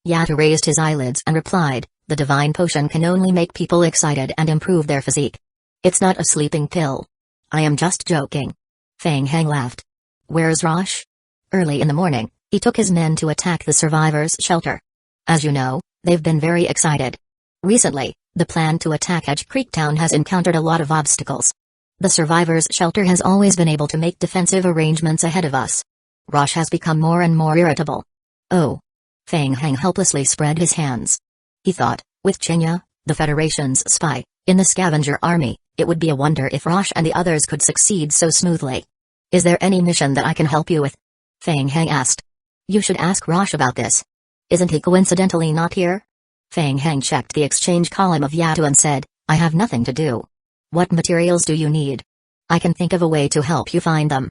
Yatu raised his eyelids and replied, the divine potion can only make people excited and improve their physique. It's not a sleeping pill. I am just joking. Feng Heng laughed. Where's Rosh? Early in the morning, he took his men to attack the survivors' shelter. As you know, they've been very excited. Recently, the plan to attack Edge Creek Town has encountered a lot of obstacles. The survivors' shelter has always been able to make defensive arrangements ahead of us. Rosh has become more and more irritable. Oh. Feng Heng helplessly spread his hands. He thought, with Chinya, the Federation's spy, in the scavenger army, it would be a wonder if Rosh and the others could succeed so smoothly. Is there any mission that I can help you with? Feng Heng asked. You should ask Rosh about this. Isn't he coincidentally not here? Feng Heng checked the exchange column of Yatu and said, I have nothing to do. What materials do you need? I can think of a way to help you find them.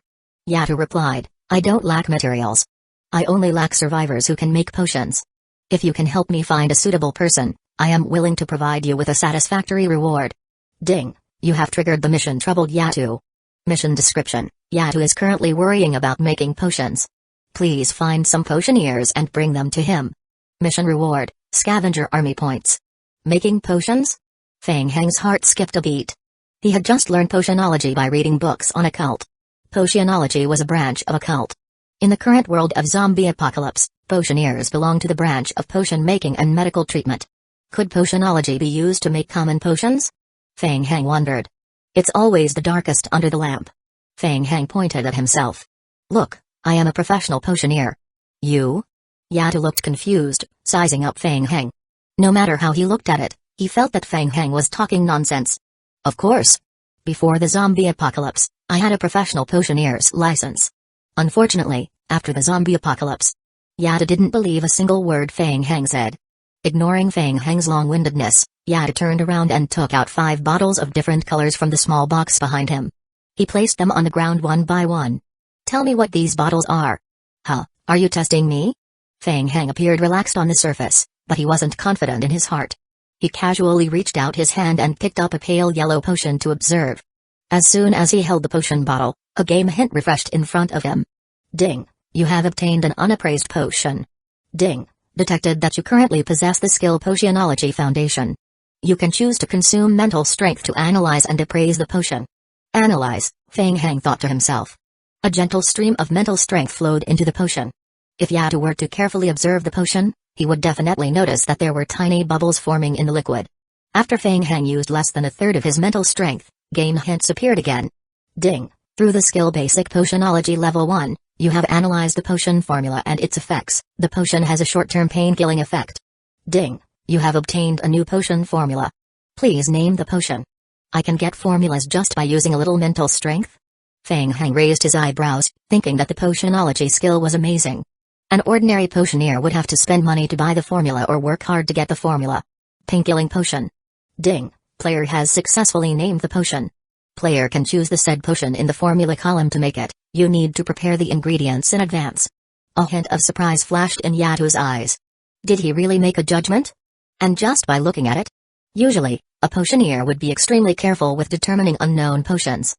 Yatu replied, I don't lack materials. I only lack survivors who can make potions. If you can help me find a suitable person, I am willing to provide you with a satisfactory reward. Ding, you have triggered the mission, troubled Yatu. Mission description, Yatu is currently worrying about making potions. Please find some potioneers and bring them to him. Mission reward, scavenger army points. Making potions? Feng Heng's heart skipped a beat. He had just learned potionology by reading books on occult. Potionology was a branch of occult. In the current world of zombie apocalypse, potioneers belong to the branch of potion making and medical treatment. Could potionology be used to make common potions? Feng Heng wondered. It's always the darkest under the lamp. Feng Heng pointed at himself. Look, I am a professional potioneer. You? Yatu looked confused, sizing up Feng Heng. No matter how he looked at it, he felt that Feng Heng was talking nonsense. Of course. Before the zombie apocalypse, I had a professional potioneer's license. Unfortunately, after the zombie apocalypse, Yatu didn't believe a single word Feng Heng said. Ignoring Feng Heng's long-windedness, Yatu turned around and took out 5 bottles of different colors from the small box behind him. He placed them on the ground one by one. Tell me what these bottles are. Huh, are you testing me? Feng Heng appeared relaxed on the surface, but he wasn't confident in his heart. He casually reached out his hand and picked up a pale yellow potion to observe. As soon as he held the potion bottle, a game hint refreshed in front of him. Ding, you have obtained an unappraised potion. Ding, detected that you currently possess the skill Potionology Foundation. You can choose to consume mental strength to analyze and appraise the potion. Analyze, Feng Heng thought to himself. A gentle stream of mental strength flowed into the potion. If Yatu were to carefully observe the potion, he would definitely notice that there were tiny bubbles forming in the liquid. After Feng Heng used less than a third of his mental strength, game hints appeared again. Ding, through the skill Basic Potionology Level 1, you have analyzed the potion formula and its effects. The potion has a short-term pain-killing effect. Ding, you have obtained a new potion formula. Please name the potion. I can get formulas just by using a little mental strength? Feng Heng raised his eyebrows, thinking that the potionology skill was amazing. An ordinary potioneer would have to spend money to buy the formula or work hard to get the formula. Pain-killing potion. Ding, player has successfully named the potion. Player can choose the said potion in the formula column to make it. You need to prepare the ingredients in advance. A hint of surprise flashed in Yatu's eyes. Did he really make a judgment? And just by looking at it? Usually, a potioneer would be extremely careful with determining unknown potions.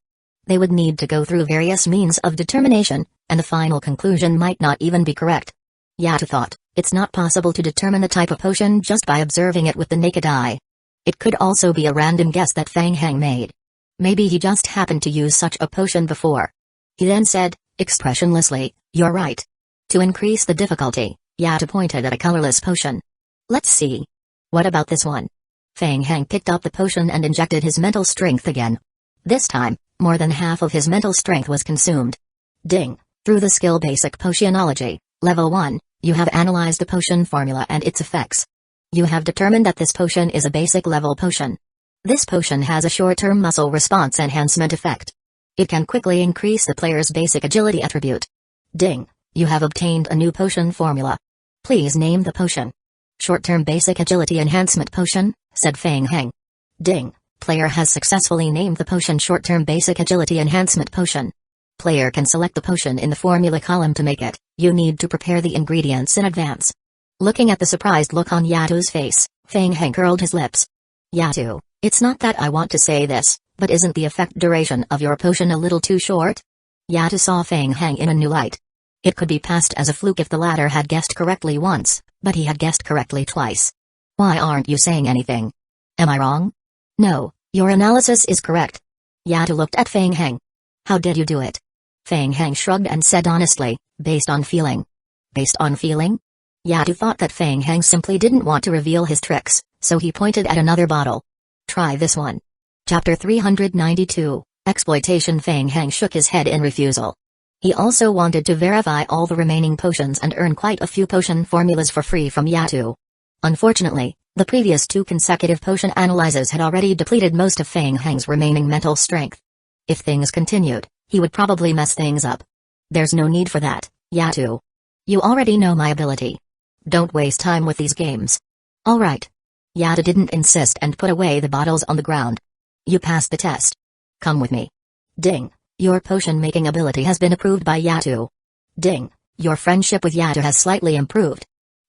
They would need to go through various means of determination, and the final conclusion might not even be correct. Yatu thought, it's not possible to determine the type of potion just by observing it with the naked eye. It could also be a random guess that Fang Heng made. Maybe he just happened to use such a potion before. He then said, expressionlessly, "You're right." To increase the difficulty, Yatu pointed at a colorless potion. "Let's see. What about this one?" Fang Heng picked up the potion and injected his mental strength again. This time, more than half of his mental strength was consumed. Ding! Through the skill Basic Potionology, Level 1, you have analyzed the potion formula and its effects. You have determined that this potion is a basic level potion. This potion has a short-term muscle response enhancement effect. It can quickly increase the player's basic agility attribute. Ding! You have obtained a new potion formula. Please name the potion. Short-term basic agility enhancement potion, said Fang Heng. Ding! Player has successfully named the potion short-term basic agility enhancement potion. Player can select the potion in the formula column to make it. You need to prepare the ingredients in advance. Looking at the surprised look on Yatu's face, Fang Heng curled his lips. Yatu, it's not that I want to say this, but isn't the effect duration of your potion a little too short? Yatu saw Fang Heng in a new light. It could be passed as a fluke if the latter had guessed correctly once, but he had guessed correctly twice. Why aren't you saying anything? Am I wrong? No, your analysis is correct. Yatu looked at Fang Heng. How did you do it? Fang Heng shrugged and said honestly, based on feeling. Based on feeling? Yatu thought that Fang Heng simply didn't want to reveal his tricks, so he pointed at another bottle. Try this one. Chapter 392, Exploitation. Fang Heng shook his head in refusal. He also wanted to verify all the remaining potions and earn quite a few potion formulas for free from Yatu. Unfortunately, the previous 2 consecutive potion analyses had already depleted most of Fang Heng's remaining mental strength. If things continued, he would probably mess things up. There's no need for that, Yatu. You already know my ability. Don't waste time with these games. Alright. Yatu didn't insist and put away the bottles on the ground. You passed the test. Come with me. Ding. Your potion-making ability has been approved by Yatu. Ding. Your friendship with Yatu has slightly improved.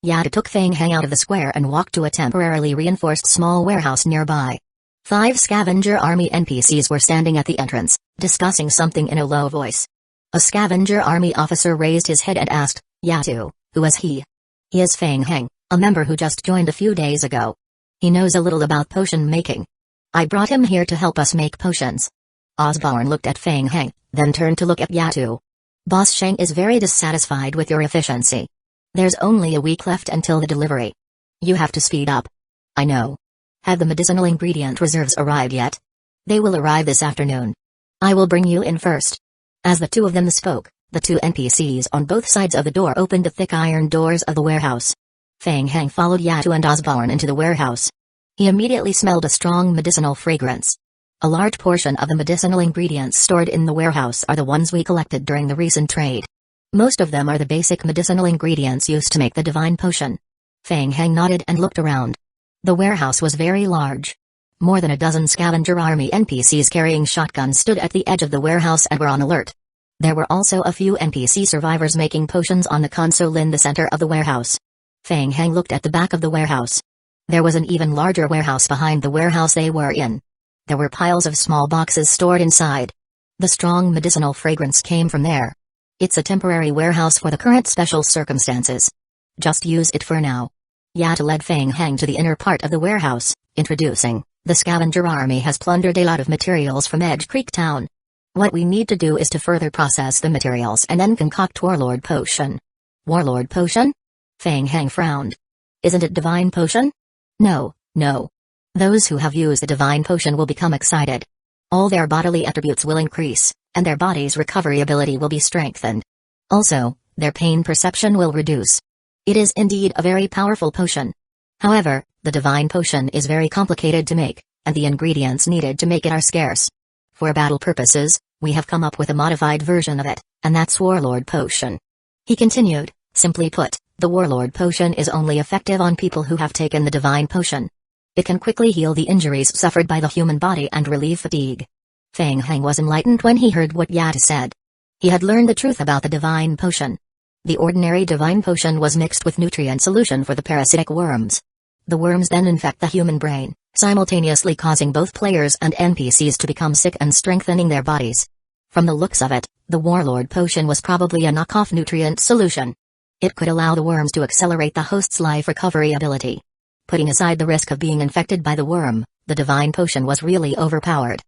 Yatu took Fang Heng out of the square and walked to a temporarily reinforced small warehouse nearby. 5 scavenger army NPCs were standing at the entrance, discussing something in a low voice. A scavenger army officer raised his head and asked, Yatu, who is he? He is Fang Heng, a member who just joined a few days ago. He knows a little about potion making. I brought him here to help us make potions. Osborne looked at Fang Heng, then turned to look at Yatu. Boss Sheng is very dissatisfied with your efficiency. There's only a week left until the delivery. You have to speed up. I know. Have the medicinal ingredient reserves arrived yet? They will arrive this afternoon. I will bring you in first. As the 2 of them spoke, the 2 NPCs on both sides of the door opened the thick iron doors of the warehouse. Fang Heng followed Yatu and Osborne into the warehouse. He immediately smelled a strong medicinal fragrance. A large portion of the medicinal ingredients stored in the warehouse are the ones we collected during the recent trade. Most of them are the basic medicinal ingredients used to make the divine potion. Fang Heng nodded and looked around. The warehouse was very large. More than a dozen scavenger army NPCs carrying shotguns stood at the edge of the warehouse and were on alert. There were also a few NPC survivors making potions on the console in the center of the warehouse. Fang Heng looked at the back of the warehouse. There was an even larger warehouse behind the warehouse they were in. There were piles of small boxes stored inside. The strong medicinal fragrance came from there. It's a temporary warehouse for the current special circumstances. Just use it for now. Yatu led Fang Heng to the inner part of the warehouse, introducing, the scavenger army has plundered a lot of materials from Edge Creek Town. What we need to do is to further process the materials and then concoct Warlord Potion. Warlord Potion? Fang Heng frowned. Isn't it Divine Potion? No, no. Those who have used the Divine Potion will become excited. All their bodily attributes will increase, and their body's recovery ability will be strengthened. Also, their pain perception will reduce. It is indeed a very powerful potion. However, the Divine Potion is very complicated to make, and the ingredients needed to make it are scarce. For battle purposes, we have come up with a modified version of it, and that's Warlord Potion. He continued, simply put, the Warlord Potion is only effective on people who have taken the Divine Potion. It can quickly heal the injuries suffered by the human body and relieve fatigue. Fang Heng was enlightened when he heard what Yatu said. He had learned the truth about the Divine Potion. The ordinary divine potion was mixed with nutrient solution for the parasitic worms. The worms then infect the human brain, simultaneously causing both players and NPCs to become sick and strengthening their bodies. From the looks of it, the warlord potion was probably a knockoff nutrient solution. It could allow the worms to accelerate the host's life recovery ability. Putting aside the risk of being infected by the worm, the divine potion was really overpowered.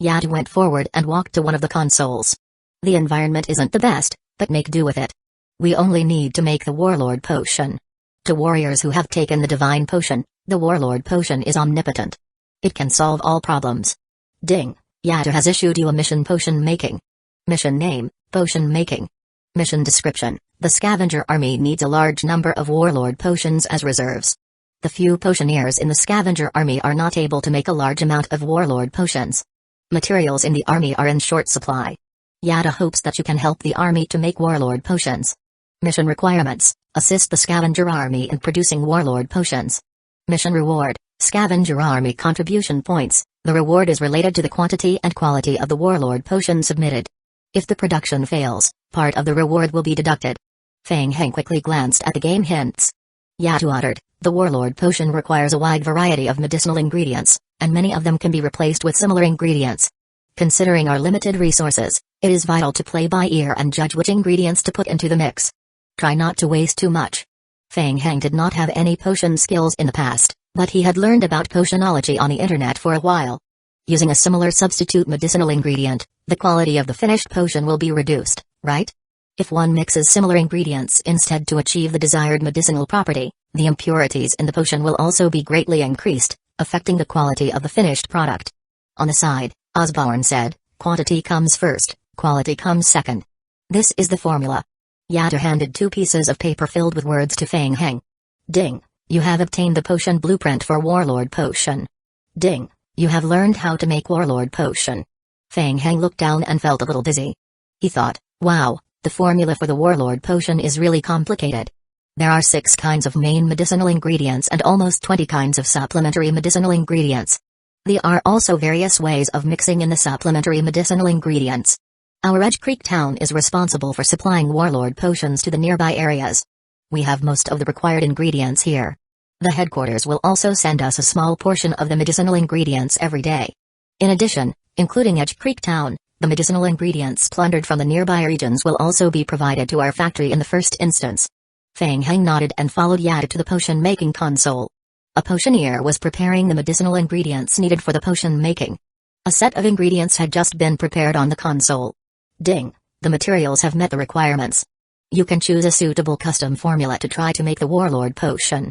Yadu went forward and walked to one of the consoles. The environment isn't the best, but make do with it. We only need to make the warlord potion. To warriors who have taken the divine potion, the warlord potion is omnipotent. It can solve all problems. Ding, Yadu has issued you a mission: potion making. Mission name, potion making. Mission description: the scavenger army needs a large number of warlord potions as reserves. The few potioneers in the scavenger army are not able to make a large amount of warlord potions. Materials in the army are in short supply. Yada hopes that you can help the army to make warlord potions. Mission requirements: assist the scavenger army in producing warlord potions. Mission reward: scavenger army contribution points. The reward is related to the quantity and quality of the warlord potion submitted. If the production fails, part of the reward will be deducted. Fang Heng quickly glanced at the game hints. Yatu uttered, the warlord potion requires a wide variety of medicinal ingredients, and many of them can be replaced with similar ingredients. Considering our limited resources, it is vital to play by ear and judge which ingredients to put into the mix. Try not to waste too much. Fang Heng did not have any potion skills in the past, but he had learned about potionology on the internet for a while. Using a similar substitute medicinal ingredient, the quality of the finished potion will be reduced, right? If one mixes similar ingredients instead to achieve the desired medicinal property, the impurities in the potion will also be greatly increased, affecting the quality of the finished product. On the side, Osborne said, quantity comes first, quality comes second. This is the formula. Yada handed 2 pieces of paper filled with words to Fang Heng. Ding, you have obtained the potion blueprint for warlord potion. Ding, you have learned how to make warlord potion. Fang Heng looked down and felt a little dizzy. He thought, wow, the formula for the warlord potion is really complicated. There are 6 kinds of main medicinal ingredients and almost 20 kinds of supplementary medicinal ingredients. There are also various ways of mixing in the supplementary medicinal ingredients. Our Edge Creek town is responsible for supplying warlord potions to the nearby areas. We have most of the required ingredients here. The headquarters will also send us a small portion of the medicinal ingredients every day. In addition, including Edge Creek town, the medicinal ingredients plundered from the nearby regions will also be provided to our factory in the first instance. Fang Heng nodded and followed Yada to the potion-making console. A potioneer was preparing the medicinal ingredients needed for the potion making. A set of ingredients had just been prepared on the console. Ding, the materials have met the requirements. You can choose a suitable custom formula to try to make the warlord potion.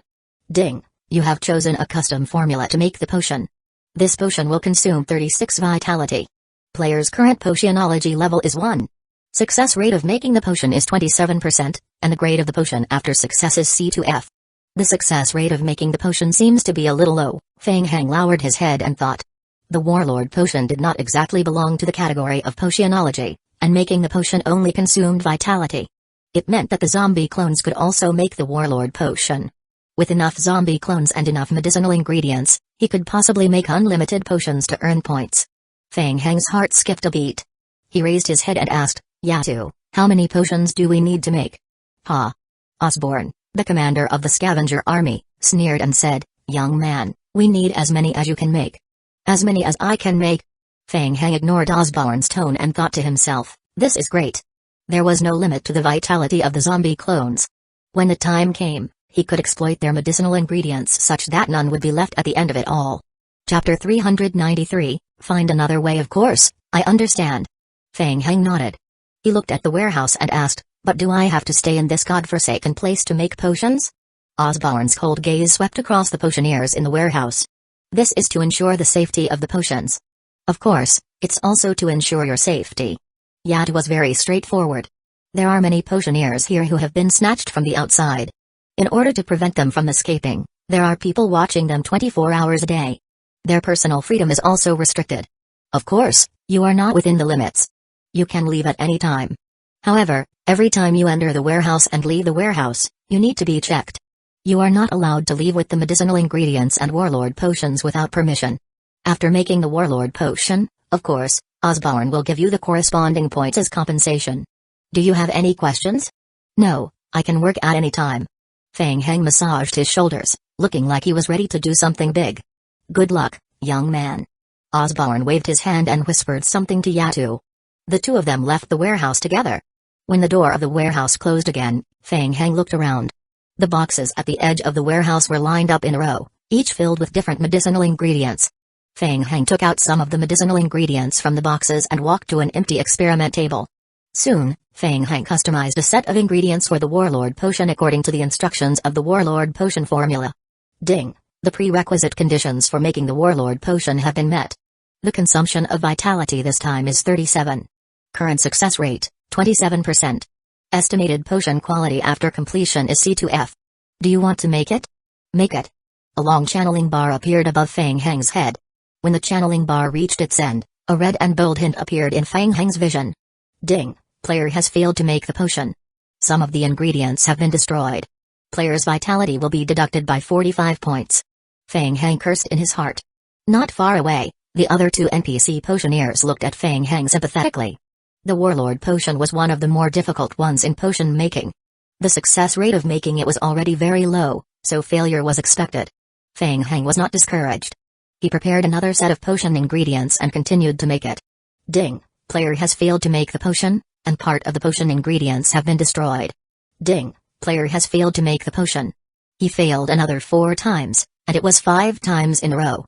Ding, you have chosen a custom formula to make the potion. This potion will consume 36 vitality. Player's current potionology level is 1. Success rate of making the potion is 27%, and the grade of the potion after success is C to F. The success rate of making the potion seems to be a little low. Fang Heng lowered his head and thought. The warlord potion did not exactly belong to the category of potionology, and making the potion only consumed vitality. It meant that the zombie clones could also make the warlord potion. With enough zombie clones and enough medicinal ingredients, he could possibly make unlimited potions to earn points. Fang Heng's heart skipped a beat. He raised his head and asked, Yatu, how many potions do we need to make? Ha! Osborne, the commander of the scavenger army, sneered and said, young man, we need as many as you can make. As many as I can make? Fang Heng ignored Osborne's tone and thought to himself, this is great. There was no limit to the vitality of the zombie clones. When the time came, he could exploit their medicinal ingredients such that none would be left at the end of it all. Chapter 393, Find Another Way. Of course, I understand. Fang Heng nodded. He looked at the warehouse and asked, but do I have to stay in this godforsaken place to make potions? Osborne's cold gaze swept across the potioneers in the warehouse. This is to ensure the safety of the potions. Of course, it's also to ensure your safety. Yad was very straightforward. There are many potioneers here who have been snatched from the outside. In order to prevent them from escaping, there are people watching them 24 hours a day. Their personal freedom is also restricted. Of course, you are not within the limits. You can leave at any time. However, every time you enter the warehouse and leave the warehouse, you need to be checked. You are not allowed to leave with the medicinal ingredients and warlord potions without permission. After making the warlord potion, of course, Osborne will give you the corresponding points as compensation. Do you have any questions? No, I can work at any time. Fang Heng massaged his shoulders, looking like he was ready to do something big. Good luck, young man. Osborne waved his hand and whispered something to Yatu. The two of them left the warehouse together. When the door of the warehouse closed again, Fang Heng looked around. The boxes at the edge of the warehouse were lined up in a row, each filled with different medicinal ingredients. Fang Heng took out some of the medicinal ingredients from the boxes and walked to an empty experiment table. Soon, Fang Heng customized a set of ingredients for the Warlord Potion according to the instructions of the Warlord Potion formula. Ding! The prerequisite conditions for making the Warlord Potion have been met. The consumption of vitality this time is 37. Current success rate, 27%. Estimated potion quality after completion is C2F. Do you want to make it? Make it. A long channeling bar appeared above Fang Heng's head. When the channeling bar reached its end, a red and bold hint appeared in Fang Heng's vision. Ding! Player has failed to make the potion. Some of the ingredients have been destroyed. Player's vitality will be deducted by 45 points. Fang Heng cursed in his heart. Not far away, the other two NPC potioneers looked at Fang Heng sympathetically. The Warlord Potion was one of the more difficult ones in potion making. The success rate of making it was already very low, so failure was expected. Fang Heng was not discouraged. He prepared another set of potion ingredients and continued to make it. Ding! Player has failed to make the potion, and part of the potion ingredients have been destroyed. Ding! Player has failed to make the potion. He failed another 4 times, and it was 5 times in a row.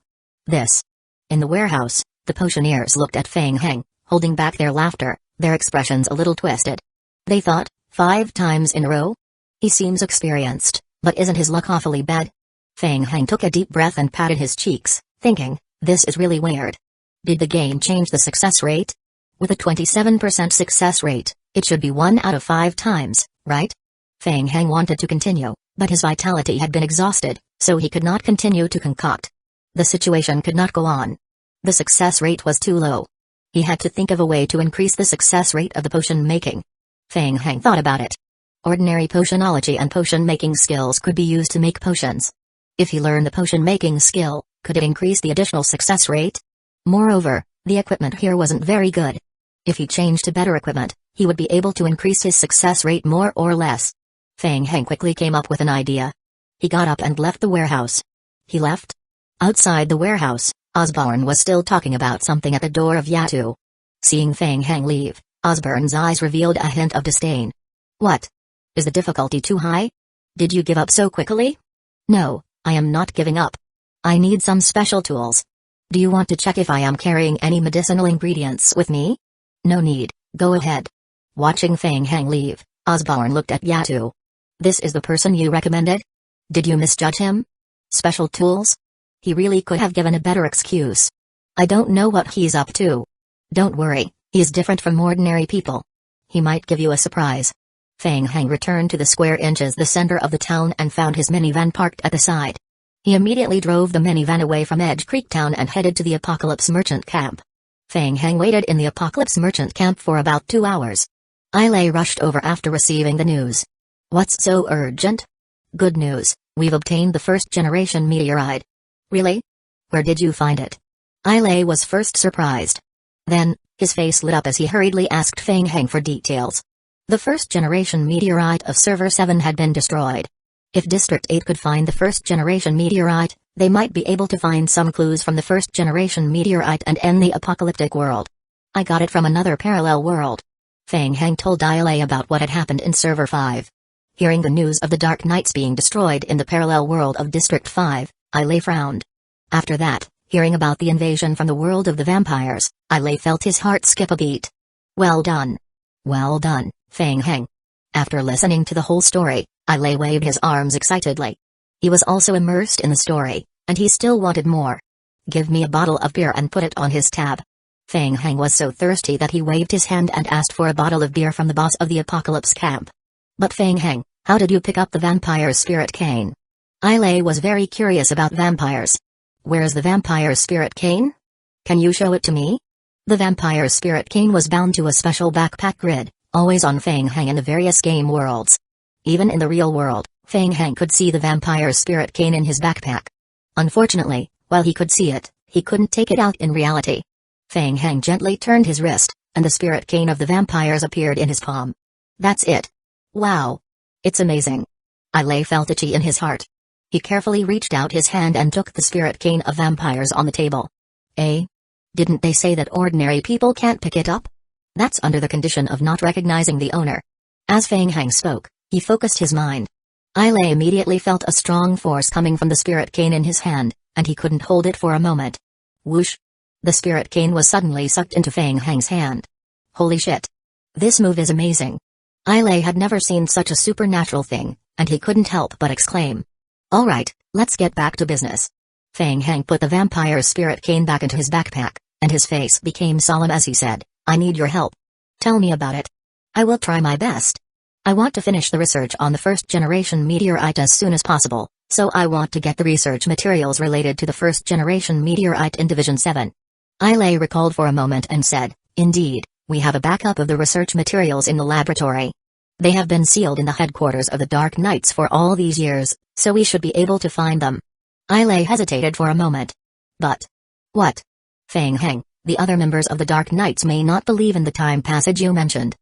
This. In the warehouse, the potioneers looked at Fang Heng, holding back their laughter, their expressions a little twisted. They thought, 5 times in a row? He seems experienced, but isn't his luck awfully bad? Fang Heng took a deep breath and patted his cheeks, thinking, this is really weird. Did the game change the success rate? With a 27% success rate, it should be 1 out of 5 times, right? Fang Heng wanted to continue, but his vitality had been exhausted, so he could not continue to concoct. The situation could not go on. The success rate was too low. He had to think of a way to increase the success rate of the potion making. Fang Heng thought about it. Ordinary potionology and potion making skills could be used to make potions. If he learned the potion making skill, could it increase the additional success rate? Moreover, the equipment here wasn't very good. If he changed to better equipment, he would be able to increase his success rate more or less. Fang Heng quickly came up with an idea. He got up and left the warehouse. He left? Outside the warehouse, Osborne was still talking about something at the door of Yatu. Seeing Fang Heng leave, Osborne's eyes revealed a hint of disdain. What? Is the difficulty too high? Did you give up so quickly? No, I am not giving up. I need some special tools. Do you want to check if I am carrying any medicinal ingredients with me? No need, go ahead. Watching Fang Heng leave, Osborne looked at Yatu. This is the person you recommended? Did you misjudge him? Special tools? He really could have given a better excuse. I don't know what he's up to. Don't worry, he's different from ordinary people. He might give you a surprise. Fang Heng returned to the square inches the center of the town and found his minivan parked at the side. He immediately drove the minivan away from Edge Creek Town and headed to the Apocalypse Merchant Camp. Fang Heng waited in the Apocalypse Merchant Camp for about 2 hours. Ailey rushed over after receiving the news. What's so urgent? Good news, we've obtained the first-generation meteorite. Really? Where did you find it? Ailey was first surprised. Then, his face lit up as he hurriedly asked Fang Heng for details. The first-generation meteorite of Server 7 had been destroyed. If District 8 could find the first-generation meteorite, they might be able to find some clues from the first-generation meteorite and end the apocalyptic world. I got it from another parallel world. Fang Heng told Ailey about what had happened in Server 5. Hearing the news of the Dark Knights being destroyed in the parallel world of District 5, Ailey frowned. After that, hearing about the invasion from the world of the vampires, Ailey felt his heart skip a beat. Well done. Well done, Fang Heng. After listening to the whole story, Ailey waved his arms excitedly. He was also immersed in the story, and he still wanted more. Give me a bottle of beer and put it on his tab. Fang Heng was so thirsty that he waved his hand and asked for a bottle of beer from the boss of the Apocalypse Camp. But Fang Heng, how did you pick up the vampire's spirit cane? Ailey was very curious about vampires. Where's the vampire's spirit cane? Can you show it to me? The vampire's spirit cane was bound to a special backpack grid, always on Fang Heng in the various game worlds. Even in the real world, Fang Heng could see the vampire's spirit cane in his backpack. Unfortunately, while he could see it, he couldn't take it out in reality. Fang Heng gently turned his wrist, and the spirit cane of the vampires appeared in his palm. That's it. Wow. It's amazing. Ailei felt itchy in his heart. He carefully reached out his hand and took the spirit cane of vampires on the table. Eh? Didn't they say that ordinary people can't pick it up? That's under the condition of not recognizing the owner. As Feng Hang spoke, he focused his mind. Ailei immediately felt a strong force coming from the spirit cane in his hand, and he couldn't hold it for a moment. Whoosh! The spirit cane was suddenly sucked into Feng Hang's hand. Holy shit! This move is amazing. Ailei had never seen such a supernatural thing, and he couldn't help but exclaim. Alright, let's get back to business. Feng Hang put the vampire's spirit cane back into his backpack, and his face became solemn as he said, I need your help. Tell me about it. I will try my best. I want to finish the research on the first-generation meteorite as soon as possible, so I want to get the research materials related to the first-generation meteorite in Division 7. Ailei recalled for a moment and said, Indeed, we have a backup of the research materials in the laboratory. They have been sealed in the headquarters of the Dark Knights for all these years, so we should be able to find them. Ailei hesitated for a moment. But what? Feng Hang, the other members of the Dark Knights may not believe in the time passage you mentioned.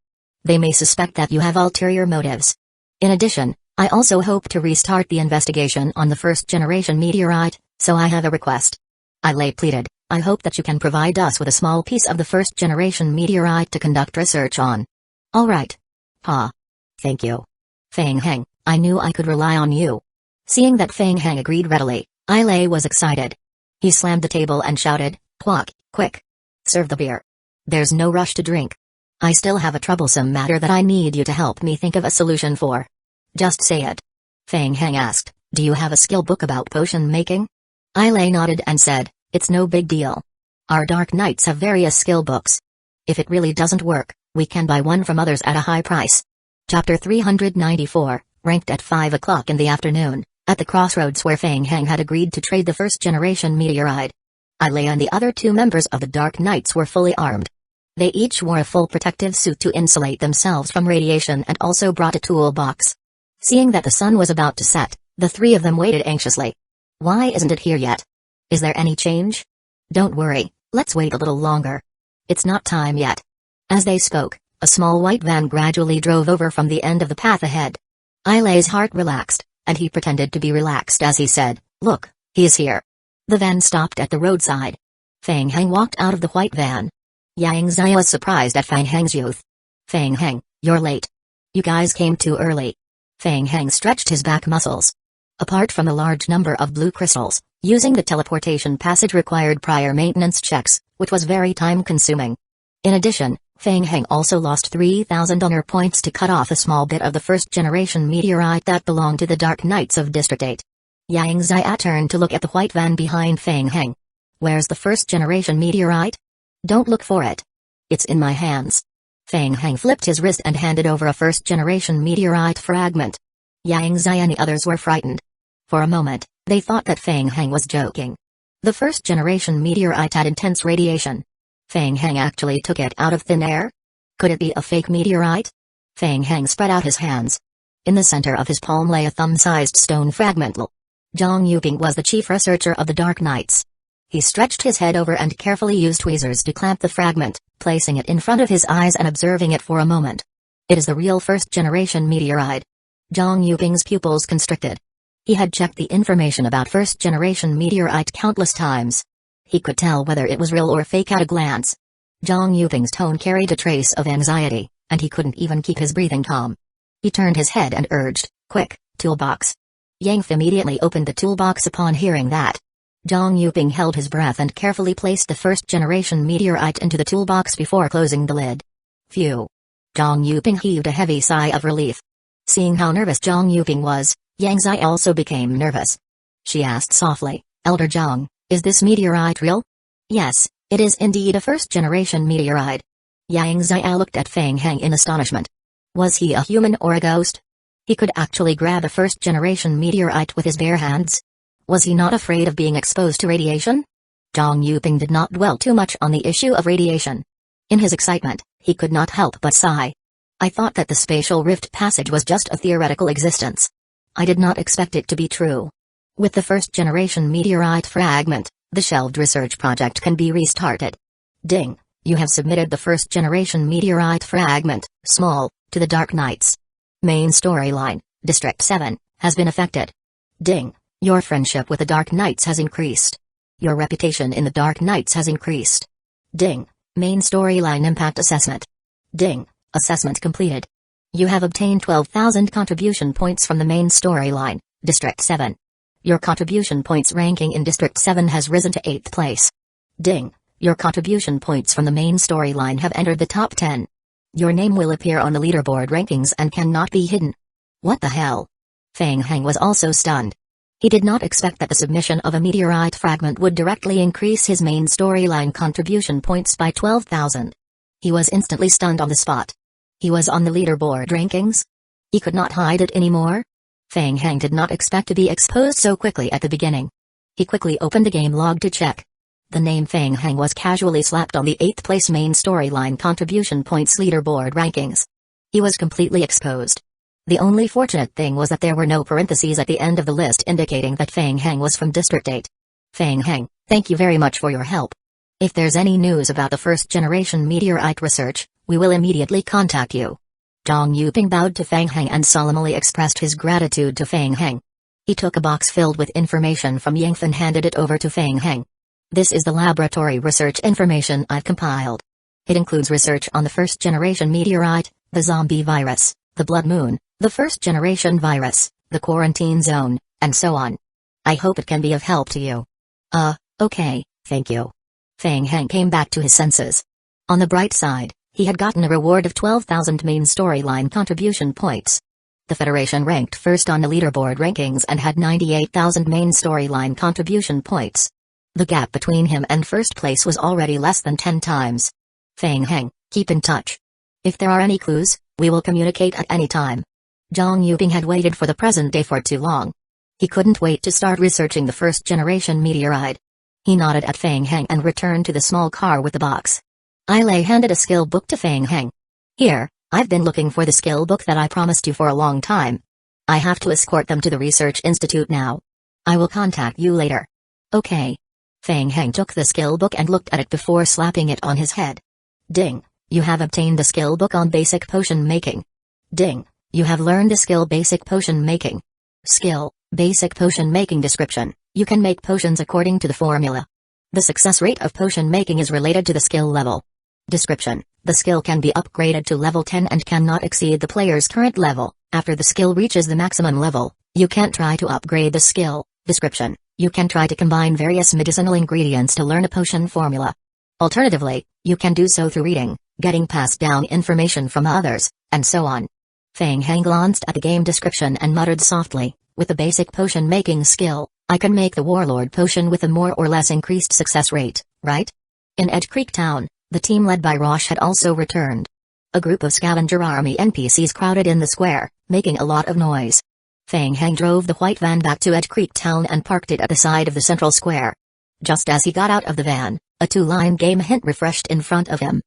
They may suspect that you have ulterior motives. In addition, I also hope to restart the investigation on the first-generation meteorite, so I have a request. Ailei pleaded, I hope that you can provide us with a small piece of the first-generation meteorite to conduct research on. All right. Ha. Thank you. Feng Hang, I knew I could rely on you. Seeing that Feng Hang agreed readily, Ailei was excited. He slammed the table and shouted, Hueco, quick. Serve the beer. There's no rush to drink. I still have a troublesome matter that I need you to help me think of a solution for. Just say it. Feng Hang asked, Do you have a skill book about potion making? Ailei nodded and said, It's no big deal. Our Dark Knights have various skill books. If it really doesn't work, we can buy one from others at a high price. Chapter 394, ranked at 5 o'clock in the afternoon, at the crossroads where Feng Hang had agreed to trade the first-generation meteorite. Ailei and the other two members of the Dark Knights were fully armed. They each wore a full protective suit to insulate themselves from radiation and also brought a toolbox. Seeing that the sun was about to set, the three of them waited anxiously. Why isn't it here yet? Is there any change? Don't worry, let's wait a little longer. It's not time yet. As they spoke, a small white van gradually drove over from the end of the path ahead. Ailei's heart relaxed, and he pretended to be relaxed as he said, Look, he is here. The van stopped at the roadside. Feng Hang walked out of the white van. Yang Zai was surprised at Feng Hang's youth. Feng Hang, you're late. You guys came too early. Feng Hang stretched his back muscles. Apart from a large number of blue crystals, using the teleportation passage required prior maintenance checks, which was very time-consuming. In addition, Feng Hang also lost 3,000 honor points to cut off a small bit of the first-generation meteorite that belonged to the Dark Knights of District 8. Yang Zai turned to look at the white van behind Feng Hang. Where's the first-generation meteorite? Don't look for it. It's in my hands. Feng Hang flipped his wrist and handed over a first-generation meteorite fragment. Yang Zai and the others were frightened. For a moment, they thought that Feng Hang was joking. The first-generation meteorite had intense radiation. Feng Hang actually took it out of thin air? Could it be a fake meteorite? Feng Hang spread out his hands. In the center of his palm lay a thumb-sized stone fragment. Zhang Yuping was the chief researcher of the Dark Knights. He stretched his head over and carefully used tweezers to clamp the fragment, placing it in front of his eyes and observing it for a moment. It is the real first-generation meteorite. Zhang Yuping's pupils constricted. He had checked the information about first-generation meteorite countless times. He could tell whether it was real or fake at a glance. Zhang Yuping's tone carried a trace of anxiety, and he couldn't even keep his breathing calm. He turned his head and urged, Quick, toolbox. Yang F immediately opened the toolbox upon hearing that. Zhang Yuping held his breath and carefully placed the first-generation meteorite into the toolbox before closing the lid. Phew. Zhang Yuping heaved a heavy sigh of relief. Seeing how nervous Zhang Yuping was, Yang Zai also became nervous. She asked softly, Elder Zhang, is this meteorite real? Yes, it is indeed a first-generation meteorite. Yang Zai looked at Feng Hang in astonishment. Was he a human or a ghost? He could actually grab a first-generation meteorite with his bare hands? Was he not afraid of being exposed to radiation? Zhang Yuping did not dwell too much on the issue of radiation. In his excitement, he could not help but sigh. I thought that the spatial rift passage was just a theoretical existence. I did not expect it to be true. With the first-generation meteorite fragment, the shelved research project can be restarted. Ding, you have submitted the first-generation meteorite fragment, small, to the Dark Knights. Main storyline, District 7, has been affected. Ding. Your friendship with the Dark Knights has increased. Your reputation in the Dark Knights has increased. Ding. Main storyline impact assessment. Ding. Assessment completed. You have obtained 12,000 contribution points from the main storyline, District 7. Your contribution points ranking in District 7 has risen to 8th place. Ding. Your contribution points from the main storyline have entered the top 10. Your name will appear on the leaderboard rankings and cannot be hidden. What the hell? Fang Heng was also stunned. He did not expect that the submission of a meteorite fragment would directly increase his main storyline contribution points by 12,000. He was instantly stunned on the spot. He was on the leaderboard rankings? He could not hide it anymore? Fang Heng did not expect to be exposed so quickly at the beginning. He quickly opened the game log to check. The name Fang Heng was casually slapped on the 8th place main storyline contribution points leaderboard rankings. He was completely exposed. The only fortunate thing was that there were no parentheses at the end of the list indicating that Fang Heng was from District 8. Fang Heng, thank you very much for your help. If there's any news about the first-generation meteorite research, we will immediately contact you. Zhang Yuping bowed to Fang Heng and solemnly expressed his gratitude to Fang Heng. He took a box filled with information from Yingf and handed it over to Fang Heng. This is the laboratory research information I've compiled. It includes research on the first-generation meteorite, the zombie virus, the blood moon, the first-generation virus, the quarantine zone, and so on. I hope it can be of help to you. Okay, thank you. Fang Heng came back to his senses. On the bright side, he had gotten a reward of 12,000 main storyline contribution points. The Federation ranked first on the leaderboard rankings and had 98,000 main storyline contribution points. The gap between him and first place was already less than 10 times. Fang Heng, keep in touch. If there are any clues, we will communicate at any time. Zhang Yuping had waited for the present day for too long. He couldn't wait to start researching the first-generation meteorite. He nodded at Fang Heng and returned to the small car with the box. Ailei handed a skill book to Fang Heng. Here, I've been looking for the skill book that I promised you for a long time. I have to escort them to the research institute now. I will contact you later. Okay. Fang Heng took the skill book and looked at it before slapping it on his head. Ding. You have obtained the skill book on basic potion making. Ding. You have learned the skill basic potion making. Skill, basic potion making description. You can make potions according to the formula. The success rate of potion making is related to the skill level. Description. The skill can be upgraded to level 10 and cannot exceed the player's current level. After the skill reaches the maximum level, you can't try to upgrade the skill. Description. You can try to combine various medicinal ingredients to learn a potion formula. Alternatively, you can do so through reading, getting passed down information from others, and so on. Fang Heng glanced at the game description and muttered softly, with the basic potion making skill, I can make the Warlord potion with a more or less increased success rate, right? In Edge Creek Town, the team led by Rosh had also returned. A group of scavenger army NPCs crowded in the square, making a lot of noise. Fang Heng drove the white van back to Edge Creek Town and parked it at the side of the central square. Just as he got out of the van, a two-line game hint refreshed in front of him.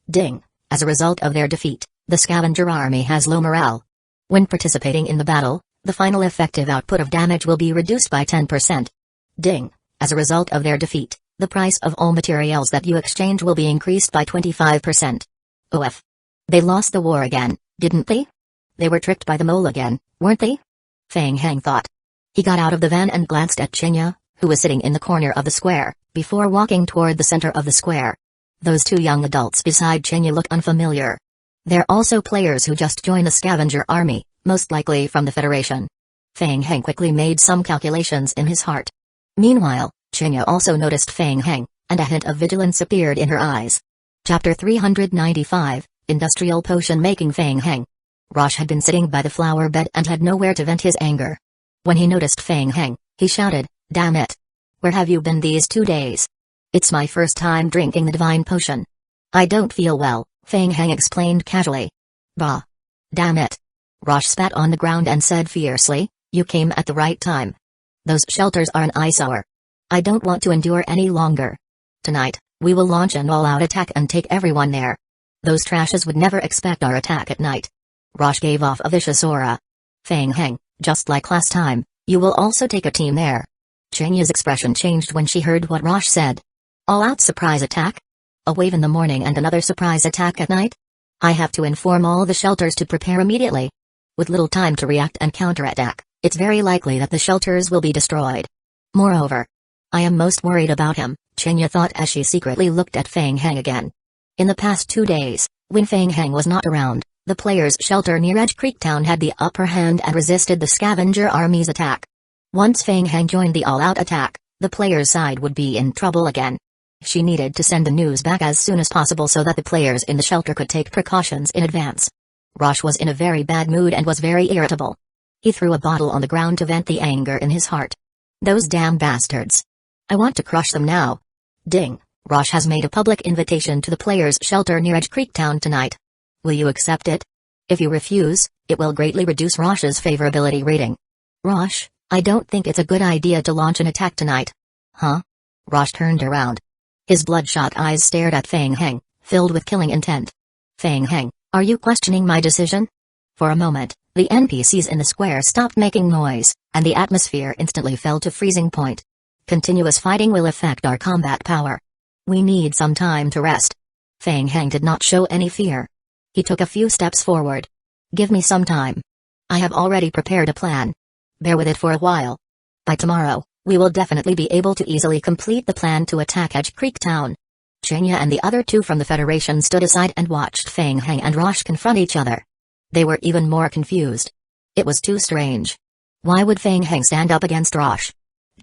Ding. As a result of their defeat, the scavenger army has low morale. When participating in the battle, the final effective output of damage will be reduced by 10%. Ding. As a result of their defeat, the price of all materials that you exchange will be increased by 25%. OF. They lost the war again, didn't they? They were tricked by the mole again, weren't they? Fang Heng thought. He got out of the van and glanced at Chinya, who was sitting in the corner of the square, before walking toward the center of the square. Those two young adults beside Chinya look unfamiliar. They're also players who just joined the scavenger army, most likely from the Federation. Fang Heng quickly made some calculations in his heart. Meanwhile, Chinya also noticed Fang Heng, and a hint of vigilance appeared in her eyes. Chapter 395, Industrial Potion Making. Fang Heng. Rosh had been sitting by the flower bed and had nowhere to vent his anger. When he noticed Fang Heng, he shouted, "Damn it! Where have you been these 2 days? It's my first time drinking the divine potion. I don't feel well," Fang Heng explained casually. "Bah! Damn it!" Rosh spat on the ground and said fiercely, "You came at the right time. Those shelters are an eyesore. I don't want to endure any longer. Tonight, we will launch an all-out attack and take everyone there. Those trashes would never expect our attack at night." Rosh gave off a vicious aura. "Fang Heng, just like last time, you will also take a team there." Chinya's expression changed when she heard what Rosh said. "All-out surprise attack? A wave in the morning and another surprise attack at night? I have to inform all the shelters to prepare immediately." With little time to react and counterattack, it's very likely that the shelters will be destroyed. Moreover, I am most worried about him, Chenya thought as she secretly looked at Feng Heng again. In the past 2 days, when Feng Heng was not around, the players' shelter near Edge Creek Town had the upper hand and resisted the scavenger army's attack. Once Feng Heng joined the all-out attack, the players' side would be in trouble again. She needed to send the news back as soon as possible so that the players in the shelter could take precautions in advance. Rosh was in a very bad mood and was very irritable. He threw a bottle on the ground to vent the anger in his heart. Those damn bastards. I want to crush them now. Ding, Rosh has made a public invitation to the players' shelter near Edge Creek Town tonight. Will you accept it? If you refuse, it will greatly reduce Rosh's favorability rating. Rosh, I don't think it's a good idea to launch an attack tonight. Huh? Rosh turned around. His bloodshot eyes stared at Feng Heng, filled with killing intent. Feng Heng, are you questioning my decision? For a moment, the NPCs in the square stopped making noise, and the atmosphere instantly fell to freezing point. Continuous fighting will affect our combat power. We need some time to rest. Feng Heng did not show any fear. He took a few steps forward. Give me some time. I have already prepared a plan. Bear with it for a while. By tomorrow, we will definitely be able to easily complete the plan to attack Edge Creek Town. Chenya and the other two from the Federation stood aside and watched Feng Heng and Rosh confront each other. They were even more confused. It was too strange. Why would Feng Heng stand up against Rosh?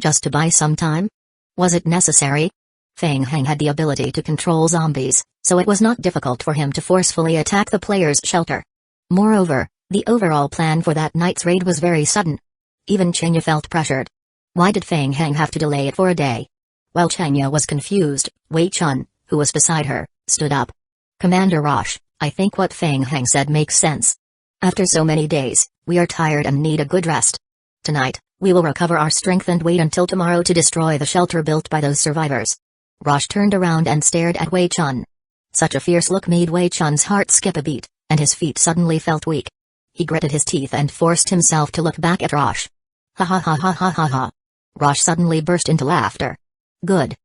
Just to buy some time? Was it necessary? Feng Heng had the ability to control zombies, so it was not difficult for him to forcefully attack the players' shelter. Moreover, the overall plan for that night's raid was very sudden. Even Chenya felt pressured. Why did Feng Heng have to delay it for a day? While Chenya was confused, Wei Chun, who was beside her, stood up. Commander Rosh, I think what Feng Heng said makes sense. After so many days, we are tired and need a good rest. Tonight, we will recover our strength and wait until tomorrow to destroy the shelter built by those survivors. Rosh turned around and stared at Wei Chun. Such a fierce look made Wei Chun's heart skip a beat, and his feet suddenly felt weak. He gritted his teeth and forced himself to look back at Rosh. Ha ha ha ha ha ha ha. Rosh suddenly burst into laughter. Good.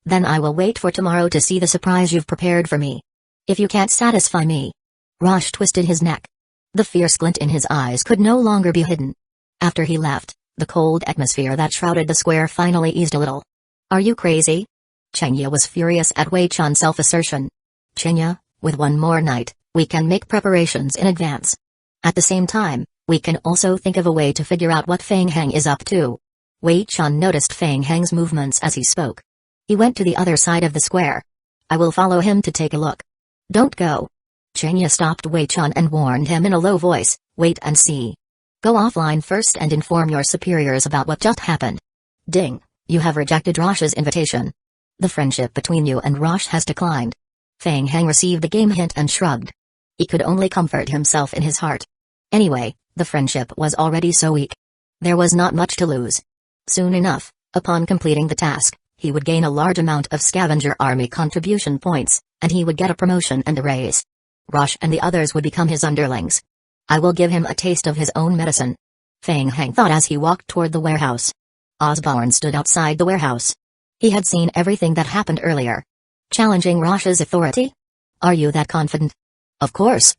Then I will wait for tomorrow to see the surprise you've prepared for me. If you can't satisfy me. Rosh twisted his neck. The fierce glint in his eyes could no longer be hidden. After he left, the cold atmosphere that shrouded the square finally eased a little. Are you crazy? Chenya was furious at Wei Chun's self-assertion. Chenya, with one more night, we can make preparations in advance. At the same time, we can also think of a way to figure out what Feng Heng is up to. Wei Chun noticed Feng Heng's movements as he spoke. He went to the other side of the square. I will follow him to take a look. Don't go. Chenya stopped Wei Chun and warned him in a low voice, wait and see. Go offline first and inform your superiors about what just happened. Ding, you have rejected Rosh's invitation. The friendship between you and Rosh has declined. Feng Heng received the game hint and shrugged. He could only comfort himself in his heart. Anyway, the friendship was already so weak. There was not much to lose. Soon enough, upon completing the task, he would gain a large amount of scavenger army contribution points, and he would get a promotion and a raise. Rosh and the others would become his underlings. I will give him a taste of his own medicine. Feng Heng thought as he walked toward the warehouse. Osborne stood outside the warehouse. He had seen everything that happened earlier. Challenging Rosh's authority? Are you that confident? Of course.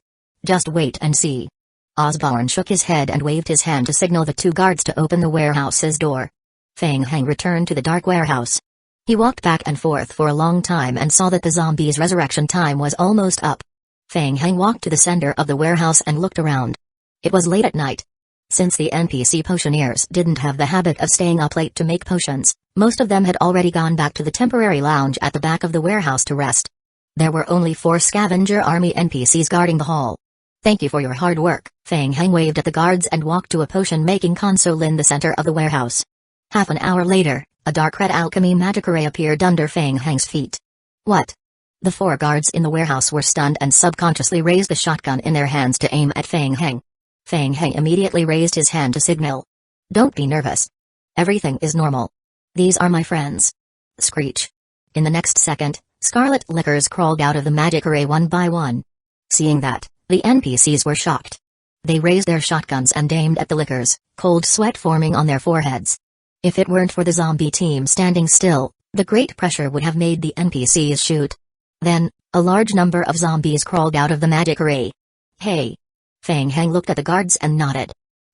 Just wait and see. Osborne shook his head and waved his hand to signal the two guards to open the warehouse's door. Feng Heng returned to the dark warehouse. He walked back and forth for a long time and saw that the zombies' resurrection time was almost up. Feng Heng walked to the center of the warehouse and looked around. It was late at night. Since the NPC potioneers didn't have the habit of staying up late to make potions, most of them had already gone back to the temporary lounge at the back of the warehouse to rest. There were only 4 scavenger army NPCs guarding the hall. Thank you for your hard work, Feng Heng waved at the guards and walked to a potion-making console in the center of the warehouse. Half an hour later, a dark red alchemy magic array appeared under Feng Heng's feet. What? The 4 guards in the warehouse were stunned and subconsciously raised a shotgun in their hands to aim at Feng Heng. Feng Heng immediately raised his hand to signal. Don't be nervous. Everything is normal. These are my friends. Screech. In the next second, scarlet liquors crawled out of the magic array one by one. Seeing that, the NPCs were shocked. They raised their shotguns and aimed at the liquors, cold sweat forming on their foreheads. If it weren't for the zombie team standing still, the great pressure would have made the NPCs shoot. Then, a large number of zombies crawled out of the magic array. Hey! Fang Heng looked at the guards and nodded.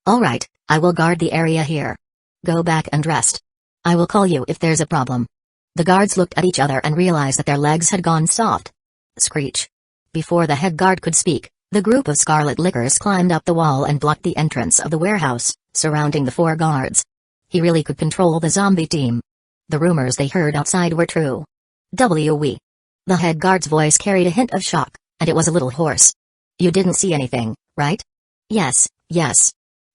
Alright, I will guard the area here. Go back and rest. I will call you if there's a problem. The guards looked at each other and realized that their legs had gone soft. Screech. Before the head guard could speak, the group of scarlet lickers climbed up the wall and blocked the entrance of the warehouse, surrounding the 4 guards. He really could control the zombie team. The rumors they heard outside were true. We. The head guard's voice carried a hint of shock, and it was a little hoarse. You didn't see anything, right? Yes.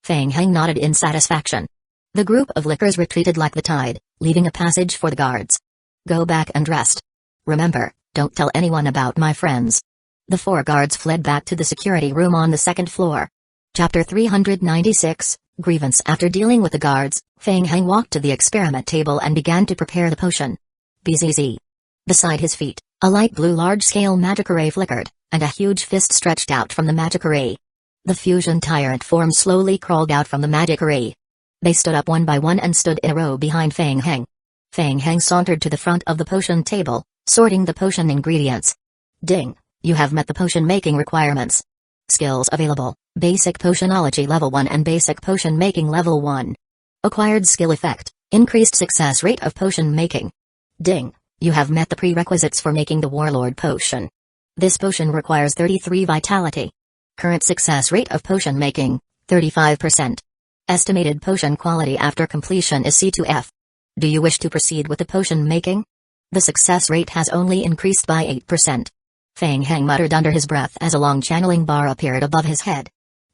Fang Heng nodded in satisfaction. The group of lickers retreated like the tide, leaving a passage for the guards. Go back and rest. Remember, don't tell anyone about my friends. The 4 guards fled back to the security room on the 2nd floor. Chapter 396, Grievance. After dealing with the guards, Fang Heng walked to the experiment table and began to prepare the potion. BZZ. Beside his feet, a light blue large-scale magic array flickered, and a huge fist stretched out from the magic array. The fusion tyrant form slowly crawled out from the magic array. They stood up one by one and stood in a row behind Fang Heng. Fang Heng sauntered to the front of the potion table, sorting the potion ingredients. Ding. You have met the potion-making requirements. Skills available, Basic Potionology Level 1 and Basic Potion Making Level 1. Acquired skill effect, increased success rate of potion making. Ding. You have met the prerequisites for making the Warlord Potion. This potion requires 33 vitality. Current success rate of potion making, 35%. Estimated potion quality after completion is C to F. Do you wish to proceed with the potion making? The success rate has only increased by 8%. Fang Heng muttered under his breath as a long channeling bar appeared above his head.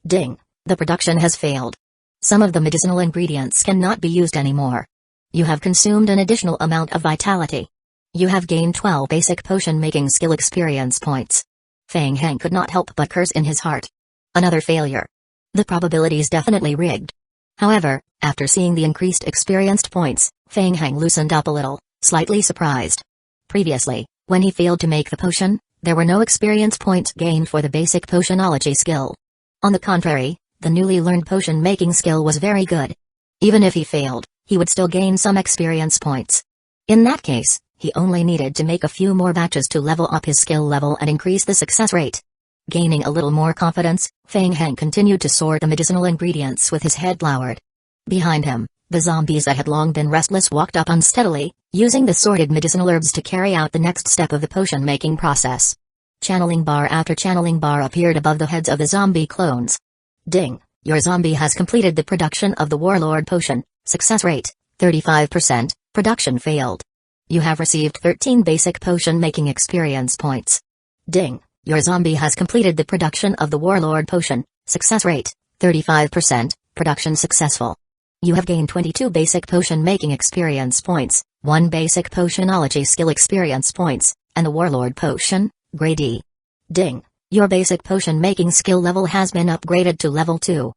Ding. The production has failed. Some of the medicinal ingredients cannot be used anymore. You have consumed an additional amount of vitality. You have gained 12 basic potion making skill experience points. Fang Heng could not help but curse in his heart. Another failure. The probability's definitely rigged. However, after seeing the increased experienced points, Fang Heng loosened up a little, slightly surprised. Previously, when he failed to make the potion, there were no experience points gained for the basic potionology skill. On the contrary, the newly learned potion making skill was very good. Even if he failed, he would still gain some experience points. In that case, he only needed to make a few more batches to level up his skill level and increase the success rate. Gaining a little more confidence, Fang Heng continued to sort the medicinal ingredients with his head lowered. Behind him, the zombies that had long been restless walked up unsteadily, using the sorted medicinal herbs to carry out the next step of the potion-making process. Channeling bar after channeling bar appeared above the heads of the zombie clones. Ding. Your zombie has completed the production of the Warlord Potion. Success rate, 35%. Production failed. You have received 13 basic potion-making experience points. Ding. Your zombie has completed the production of the Warlord Potion. Success rate, 35%. Production successful. You have gained 22 basic potion-making experience points, 1 basic potionology skill experience points, and the Warlord Potion, Grade E. Ding. Your basic potion-making skill level has been upgraded to level 2.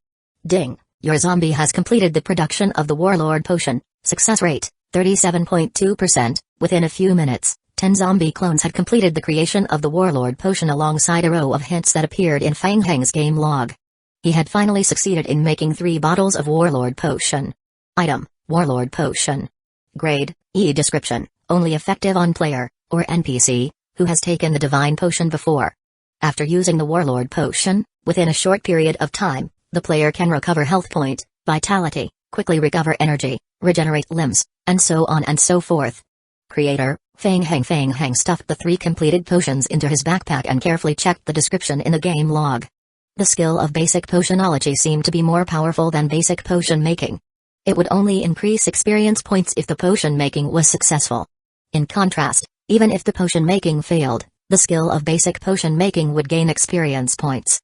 Ding. Your zombie has completed the production of the Warlord Potion. Success rate, 37.2%. Within a few minutes, 10 zombie clones had completed the creation of the Warlord Potion alongside a row of hints that appeared in Fang Heng's game log. He had finally succeeded in making 3 bottles of Warlord Potion. Item, Warlord Potion. Grade, E. Description, only effective on player, or NPC, who has taken the Divine Potion before. After using the Warlord Potion, within a short period of time, the player can recover health point, vitality, quickly recover energy, regenerate limbs, and so on and so forth. Creator, Fang Heng. Fang Heng stuffed the 3 completed potions into his backpack and carefully checked the description in the game log. The skill of basic potionology seemed to be more powerful than basic potion making. It would only increase experience points if the potion making was successful. In contrast, even if the potion making failed, the skill of basic potion making would gain experience points.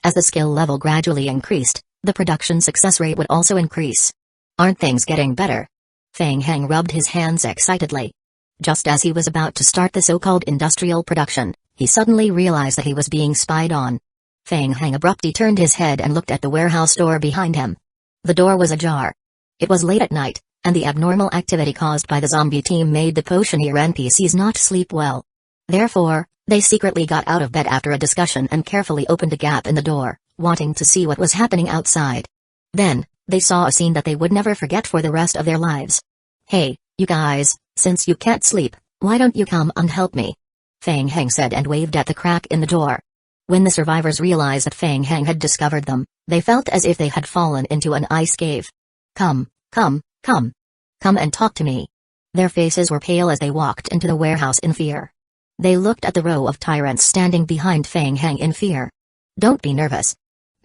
As the skill level gradually increased, the production success rate would also increase. Aren't things getting better? Fang Heng rubbed his hands excitedly. Just as he was about to start the so-called industrial production, he suddenly realized that he was being spied on. Fang Heng abruptly turned his head and looked at the warehouse door behind him. The door was ajar. It was late at night, and the abnormal activity caused by the zombie team made the potioneer NPCs not sleep well. Therefore, they secretly got out of bed after a discussion and carefully opened a gap in the door, wanting to see what was happening outside. Then, they saw a scene that they would never forget for the rest of their lives. Hey, you guys, since you can't sleep, why don't you come and help me? Fang Heng said and waved at the crack in the door. When the survivors realized that Fang Heng had discovered them, they felt as if they had fallen into an ice cave. Come, come, come. Come and talk to me. Their faces were pale as they walked into the warehouse in fear. They looked at the row of tyrants standing behind Fang Heng in fear. Don't be nervous.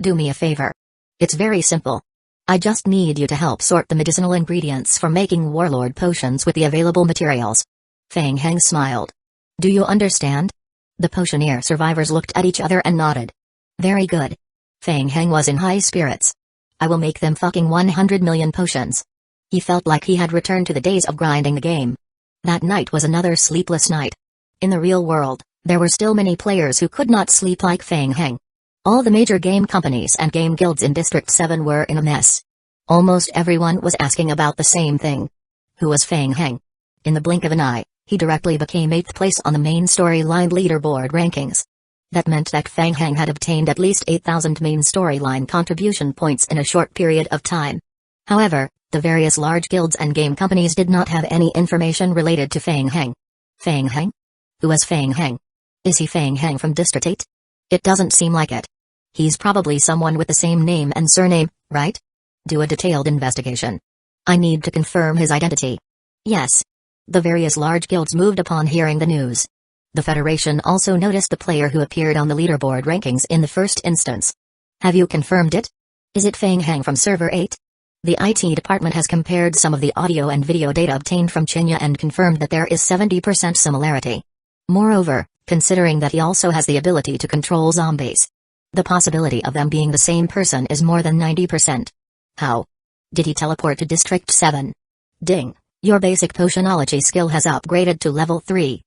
Do me a favor. It's very simple. I just need you to help sort the medicinal ingredients for making warlord potions with the available materials. Fang Heng smiled. Do you understand? The potioneer survivors looked at each other and nodded. Very good. Fang Heng was in high spirits. I will make them fucking 100 million potions. He felt like he had returned to the days of grinding the game. That night was another sleepless night. In the real world, there were still many players who could not sleep like Fang Heng. All the major game companies and game guilds in District 7 were in a mess. Almost everyone was asking about the same thing. Who was Fang Heng? In the blink of an eye, he directly became 8th place on the main storyline leaderboard rankings. That meant that Fang Heng had obtained at least 8,000 main storyline contribution points in a short period of time. However, the various large guilds and game companies did not have any information related to Fang Heng. Fang Heng? Who was Fang Heng? Is he Fang Heng from District 8? It doesn't seem like it. He's probably someone with the same name and surname, right? Do a detailed investigation. I need to confirm his identity. Yes. The various large guilds moved upon hearing the news. The Federation also noticed the player who appeared on the leaderboard rankings in the first instance. Have you confirmed it? Is it Fang Heng from Server 8? The IT department has compared some of the audio and video data obtained from Chinya and confirmed that there is 70% similarity. Moreover, considering that he also has the ability to control zombies, the possibility of them being the same person is more than 90%. How? Did he teleport to District 7? Ding. Your basic potionology skill has upgraded to level 3.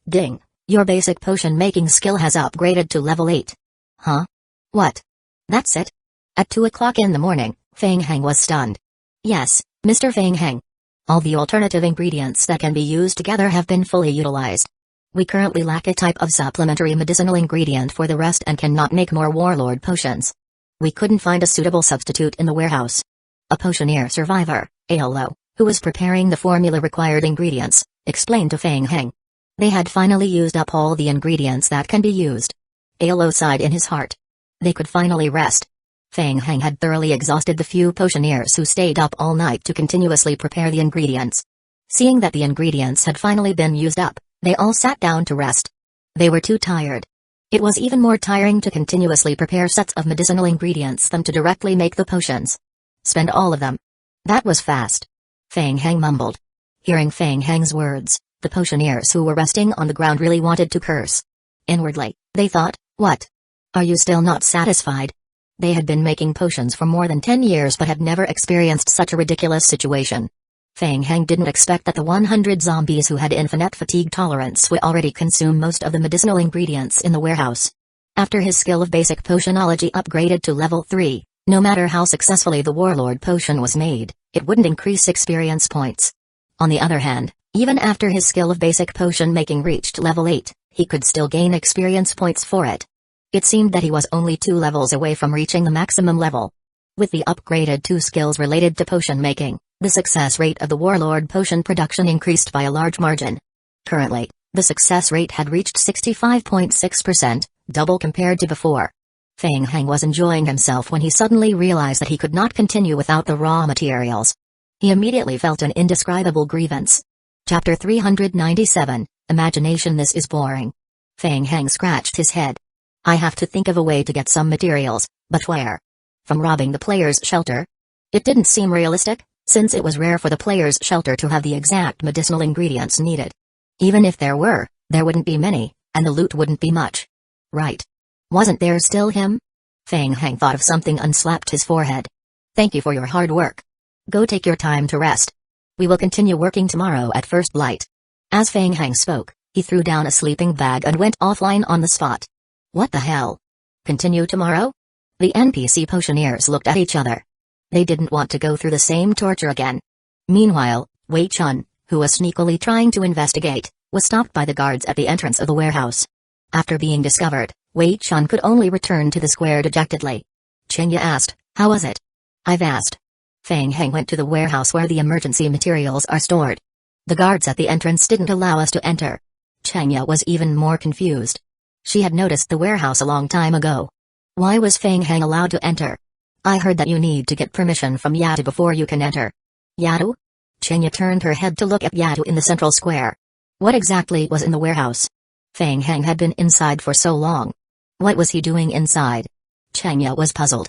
Ding. Your basic potion making skill has upgraded to level 8. Huh? What? That's it? At 2 o'clock in the morning, Fang Heng was stunned. Yes, Mr. Fang Heng. All the alternative ingredients that can be used together have been fully utilized. We currently lack a type of supplementary medicinal ingredient for the rest and cannot make more warlord potions. We couldn't find a suitable substitute in the warehouse. A potioneer survivor, Aolo, who was preparing the formula required ingredients, explained to Fang Heng. They had finally used up all the ingredients that can be used. Aolo sighed in his heart. They could finally rest. Fang Heng had thoroughly exhausted the few potioneers who stayed up all night to continuously prepare the ingredients. Seeing that the ingredients had finally been used up, they all sat down to rest. They were too tired. It was even more tiring to continuously prepare sets of medicinal ingredients than to directly make the potions. Spend all of them. That was fast. Fang Heng mumbled. Hearing Fang Heng's words, the potioneers who were resting on the ground really wanted to curse. Inwardly, they thought, what? Are you still not satisfied? They had been making potions for more than 10 years but had never experienced such a ridiculous situation. Fang Heng didn't expect that the 100 zombies who had infinite fatigue tolerance would already consume most of the medicinal ingredients in the warehouse. After his skill of basic potionology upgraded to level 3, no matter how successfully the warlord potion was made, it wouldn't increase experience points. On the other hand, even after his skill of basic potion making reached level 8, he could still gain experience points for it. It seemed that he was only 2 levels away from reaching the maximum level. With the upgraded 2 skills related to potion making, the success rate of the warlord potion production increased by a large margin. Currently, the success rate had reached 65.6%, double compared to before. Fang Heng was enjoying himself when he suddenly realized that he could not continue without the raw materials. He immediately felt an indescribable grievance. Chapter 397, Imagination. This is boring. Fang Heng scratched his head. I have to think of a way to get some materials, but where? From robbing the player's shelter? It didn't seem realistic, since it was rare for the player's shelter to have the exact medicinal ingredients needed. Even if there were, there wouldn't be many, and the loot wouldn't be much. Right. Wasn't there still him? Fang Heng thought of something and slapped his forehead. Thank you for your hard work. Go take your time to rest. We will continue working tomorrow at first light. As Fang Heng spoke, he threw down a sleeping bag and went offline on the spot. What the hell? Continue tomorrow? The NPC potioneers looked at each other. They didn't want to go through the same torture again. Meanwhile, Wei Chun, who was sneakily trying to investigate, was stopped by the guards at the entrance of the warehouse. After being discovered, Wei Chun could only return to the square dejectedly. Chinya asked, how was it? I've asked. Fang Heng went to the warehouse where the emergency materials are stored. The guards at the entrance didn't allow us to enter. Chinya was even more confused. She had noticed the warehouse a long time ago. Why was Fang Heng allowed to enter? I heard that you need to get permission from Yatu before you can enter. Yatu? Chenya turned her head to look at Yatu in the central square. What exactly was in the warehouse? Fang Heng had been inside for so long. What was he doing inside? Chenya was puzzled.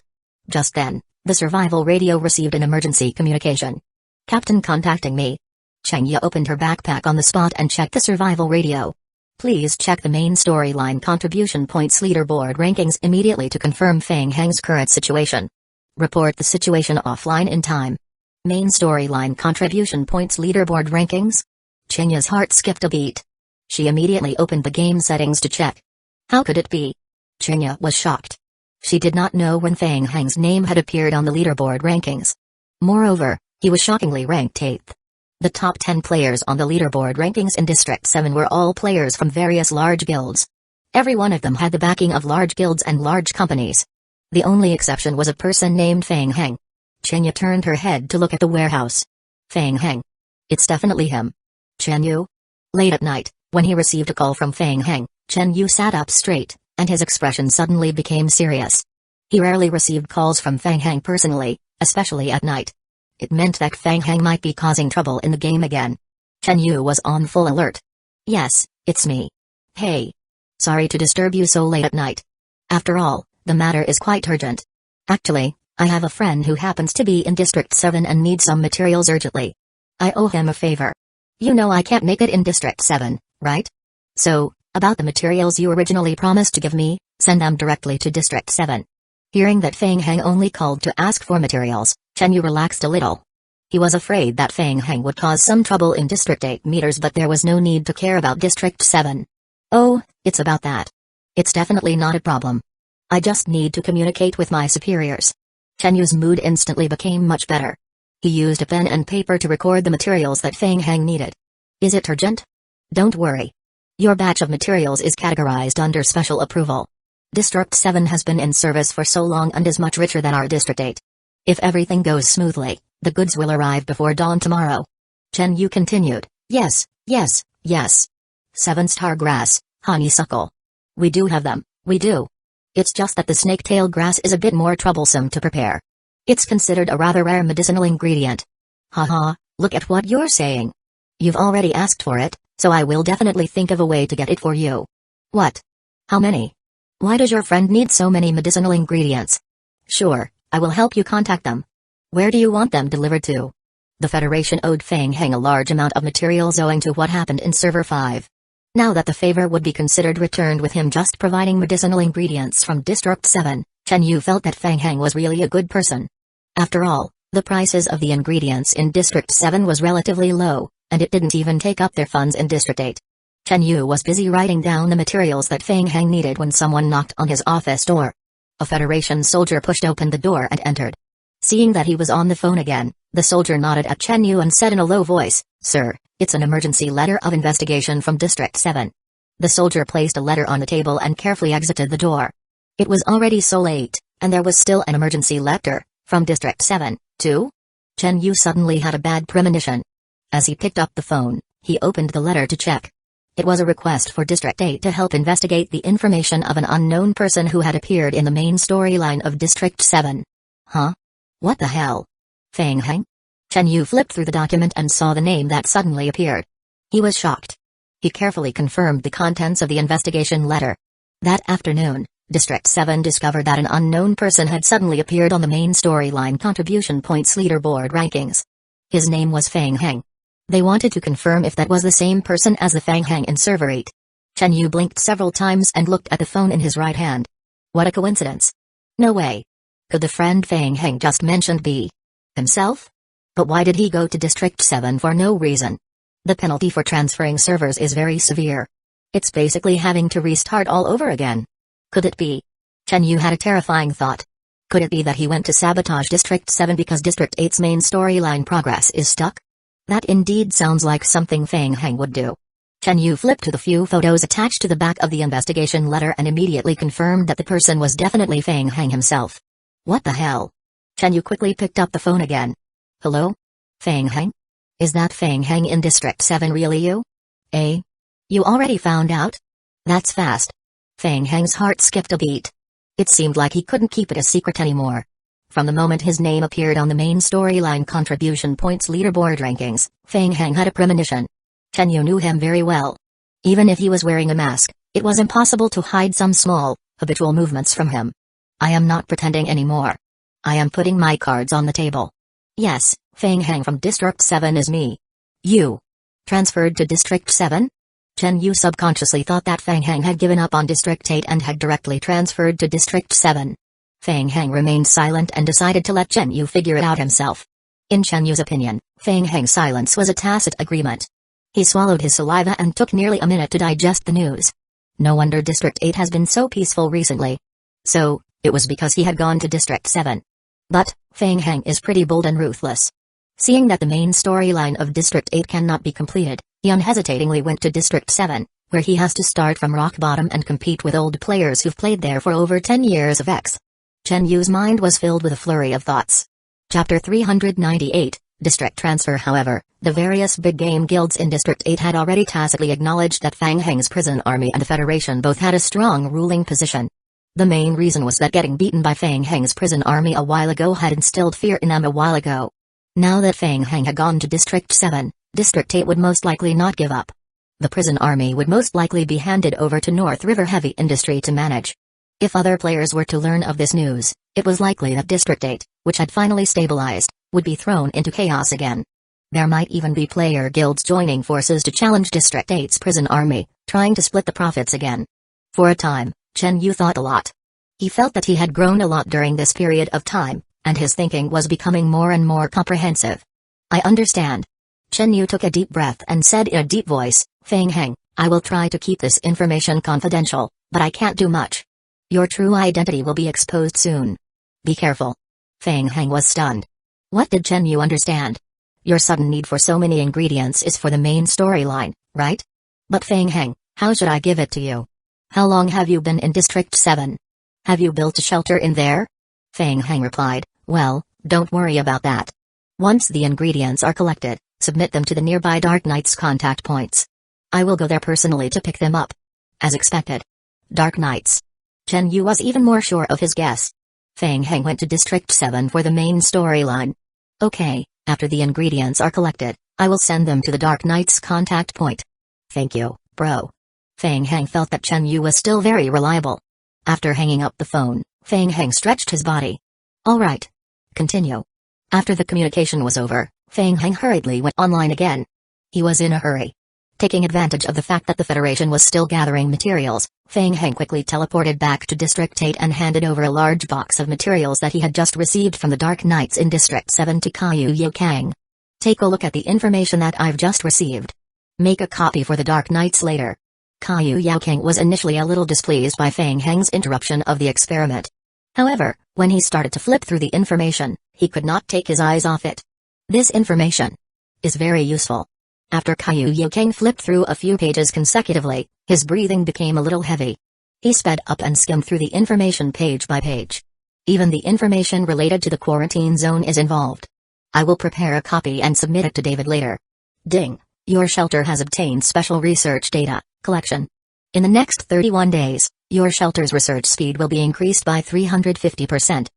Just then, the survival radio received an emergency communication. Captain contacting me. Chenya opened her backpack on the spot and checked the survival radio. Please check the main storyline contribution points leaderboard rankings immediately to confirm Fang Heng's current situation. Report the situation offline in time. Main storyline contribution points leaderboard rankings? Chenya's heart skipped a beat. She immediately opened the game settings to check. How could it be? Chenya was shocked. She did not know when Fang Heng's name had appeared on the leaderboard rankings. Moreover, he was shockingly ranked 8th. The top 10 players on the leaderboard rankings in District 7 were all players from various large guilds. Every one of them had the backing of large guilds and large companies. The only exception was a person named Fang Heng. Chenya turned her head to look at the warehouse. Fang Heng. It's definitely him. Chen Yu? Late at night, when he received a call from Fang Heng, Chen Yu sat up straight, and his expression suddenly became serious. He rarely received calls from Fang Heng personally, especially at night. It meant that Fang Heng might be causing trouble in the game again. Chen Yu was on full alert. Yes, it's me. Hey. Sorry to disturb you so late at night. After all, the matter is quite urgent. Actually, I have a friend who happens to be in District 7 and needs some materials urgently. I owe him a favor. You know I can't make it in District 7, right? So, about the materials you originally promised to give me, send them directly to District 7. Hearing that Fang Heng only called to ask for materials, Chen Yu relaxed a little. He was afraid that Fang Heng would cause some trouble in District 8 meters, but there was no need to care about District 7. Oh, it's about that. It's definitely not a problem. I just need to communicate with my superiors. Chen Yu's mood instantly became much better. He used a pen and paper to record the materials that Fang Heng needed. Is it urgent? Don't worry. Your batch of materials is categorized under special approval. District 7 has been in service for so long and is much richer than our District 8. If everything goes smoothly, the goods will arrive before dawn tomorrow. Chen Yu continued, yes. 7-star grass, honeysuckle. We do have them, we do. It's just that the snake-tail grass is a bit more troublesome to prepare. It's considered a rather rare medicinal ingredient. Haha, look at what you're saying. You've already asked for it, so I will definitely think of a way to get it for you. What? How many? Why does your friend need so many medicinal ingredients? Sure, I will help you contact them. Where do you want them delivered to? The Federation owed Fang Heng a large amount of materials owing to what happened in Server 5. Now that the favor would be considered returned with him just providing medicinal ingredients from District 7, Chen Yu felt that Fang Heng was really a good person. After all, the prices of the ingredients in District 7 was relatively low, and it didn't even take up their funds in District 8. Chen Yu was busy writing down the materials that Fang Heng needed when someone knocked on his office door. A Federation soldier pushed open the door and entered. Seeing that he was on the phone again, the soldier nodded at Chen Yu and said in a low voice, "Sir, it's an emergency letter of investigation from District 7. The soldier placed a letter on the table and carefully exited the door. It was already so late, and there was still an emergency letter, from District 7, too? Chen Yu suddenly had a bad premonition. As he picked up the phone, he opened the letter to check. It was a request for District 8 to help investigate the information of an unknown person who had appeared in the main storyline of District 7. Huh? What the hell? Fang Heng? Chen Yu flipped through the document and saw the name that suddenly appeared. He was shocked. He carefully confirmed the contents of the investigation letter. That afternoon, District 7 discovered that an unknown person had suddenly appeared on the main storyline contribution points leaderboard rankings. His name was Fang Heng. They wanted to confirm if that was the same person as the Fang Heng in Server 8. Chen Yu blinked several times and looked at the phone in his right hand. What a coincidence. No way. Could the friend Fang Heng just mentioned be himself? But why did he go to District 7 for no reason? The penalty for transferring servers is very severe. It's basically having to restart all over again. Could it be? Chen Yu had a terrifying thought. Could it be that he went to sabotage District 7 because District 8's main storyline progress is stuck? That indeed sounds like something Fang Heng would do. Chen Yu flipped to the few photos attached to the back of the investigation letter and immediately confirmed that the person was definitely Fang Heng himself. What the hell? Chen Yu quickly picked up the phone again. Hello? Fang Heng? Is that Fang Heng in District 7 really you? Eh? You already found out? That's fast. Fang Heng's heart skipped a beat. It seemed like he couldn't keep it a secret anymore. From the moment his name appeared on the main storyline contribution points leaderboard rankings, Fang Heng had a premonition. Chen Yu knew him very well. Even if he was wearing a mask, it was impossible to hide some small, habitual movements from him. I am not pretending anymore. I am putting my cards on the table. Yes, Fang Heng from District 7 is me. You. Transferred to District 7? Chen Yu subconsciously thought that Fang Heng had given up on District 8 and had directly transferred to District 7. Fang Heng remained silent and decided to let Chen Yu figure it out himself. In Chen Yu's opinion, Fang Heng's silence was a tacit agreement. He swallowed his saliva and took nearly a minute to digest the news. No wonder District 8 has been so peaceful recently. So, it was because he had gone to District 7. But, Fang Heng is pretty bold and ruthless. Seeing that the main storyline of District 8 cannot be completed, he unhesitatingly went to District 7, where he has to start from rock bottom and compete with old players who've played there for over 10 years of X. Chen Yu's mind was filled with a flurry of thoughts. Chapter 398, District Transfer. However, the various big game guilds in District 8 had already tacitly acknowledged that Fang Heng's prison army and the Federation both had a strong ruling position. The main reason was that getting beaten by Fang Heng's prison army a while ago had instilled fear in them a while ago. Now that Fang Heng had gone to District 7, District 8 would most likely not give up. The prison army would most likely be handed over to North River Heavy Industry to manage. If other players were to learn of this news, it was likely that District 8, which had finally stabilized, would be thrown into chaos again. There might even be player guilds joining forces to challenge District 8's prison army, trying to split the profits again. For a time, Chen Yu thought a lot. He felt that he had grown a lot during this period of time, and his thinking was becoming more and more comprehensive. I understand. Chen Yu took a deep breath and said in a deep voice, Fang Heng, I will try to keep this information confidential, but I can't do much. Your true identity will be exposed soon. Be careful. Fang Heng was stunned. What did Chen Yu understand? Your sudden need for so many ingredients is for the main storyline, right? But Fang Heng, how should I give it to you? How long have you been in District 7? Have you built a shelter in there? Fang Heng replied, well, don't worry about that. Once the ingredients are collected, submit them to the nearby Dark Knight's contact points. I will go there personally to pick them up. As expected. Dark Knights. Chen Yu was even more sure of his guess. Fang Heng went to District 7 for the main storyline. Okay, after the ingredients are collected, I will send them to the Dark Knight's contact point. Thank you, bro. Fang Heng felt that Chen Yu was still very reliable. After hanging up the phone, Fang Heng stretched his body. All right. Continue. After the communication was over, Fang Heng hurriedly went online again. He was in a hurry. Taking advantage of the fact that the Federation was still gathering materials, Fang Heng quickly teleported back to District 8 and handed over a large box of materials that he had just received from the Dark Knights in District 7 to Caillou Yokang. Take a look at the information that I've just received. Make a copy for the Dark Knights later. Caillou Yokang was initially a little displeased by Fang Heng's interruption of the experiment. However, when he started to flip through the information, he could not take his eyes off it. This information is very useful. After Caillou Yokang flipped through a few pages consecutively, his breathing became a little heavy. He sped up and skimmed through the information page by page. Even the information related to the quarantine zone is involved. I will prepare a copy and submit it to David later. Ding. Your shelter has obtained special research data collection. In the next 31 days, your shelter's research speed will be increased by 350%.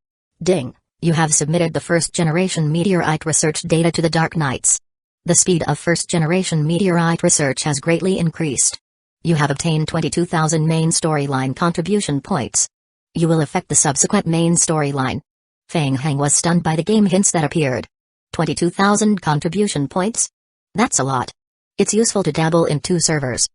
Ding. You have submitted the first-generation meteorite research data to the Dark Knights. The speed of first-generation meteorite research has greatly increased. You have obtained 22,000 main storyline contribution points. You will affect the subsequent main storyline. Fang Heng was stunned by the game hints that appeared. 22,000 contribution points? That's a lot. It's useful to dabble in two servers.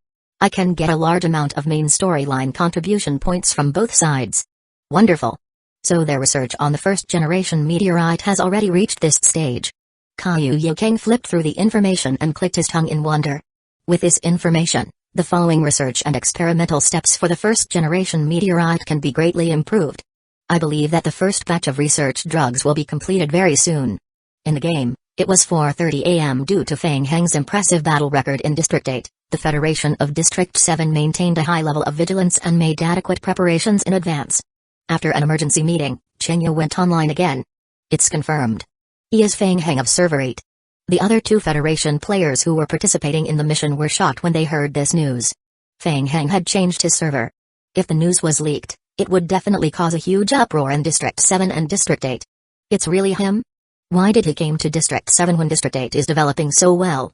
I can get a large amount of main storyline contribution points from both sides. Wonderful. So their research on the first-generation meteorite has already reached this stage. Caillou Yokang flipped through the information and clicked his tongue in wonder. With this information, the following research and experimental steps for the first-generation meteorite can be greatly improved. I believe that the first batch of research drugs will be completed very soon. In the game, it was 4:30 a.m. Due to Fang Heng's impressive battle record in District 8, the Federation of District 7 maintained a high level of vigilance and made adequate preparations in advance. After an emergency meeting, Chen Yu went online again. It's confirmed. He is Fang Heng of Server 8. The other two Federation players who were participating in the mission were shocked when they heard this news. Fang Heng had changed his server. If the news was leaked, it would definitely cause a huge uproar in District 7 and District 8. It's really him? Why did he came to District 7 when District 8 is developing so well?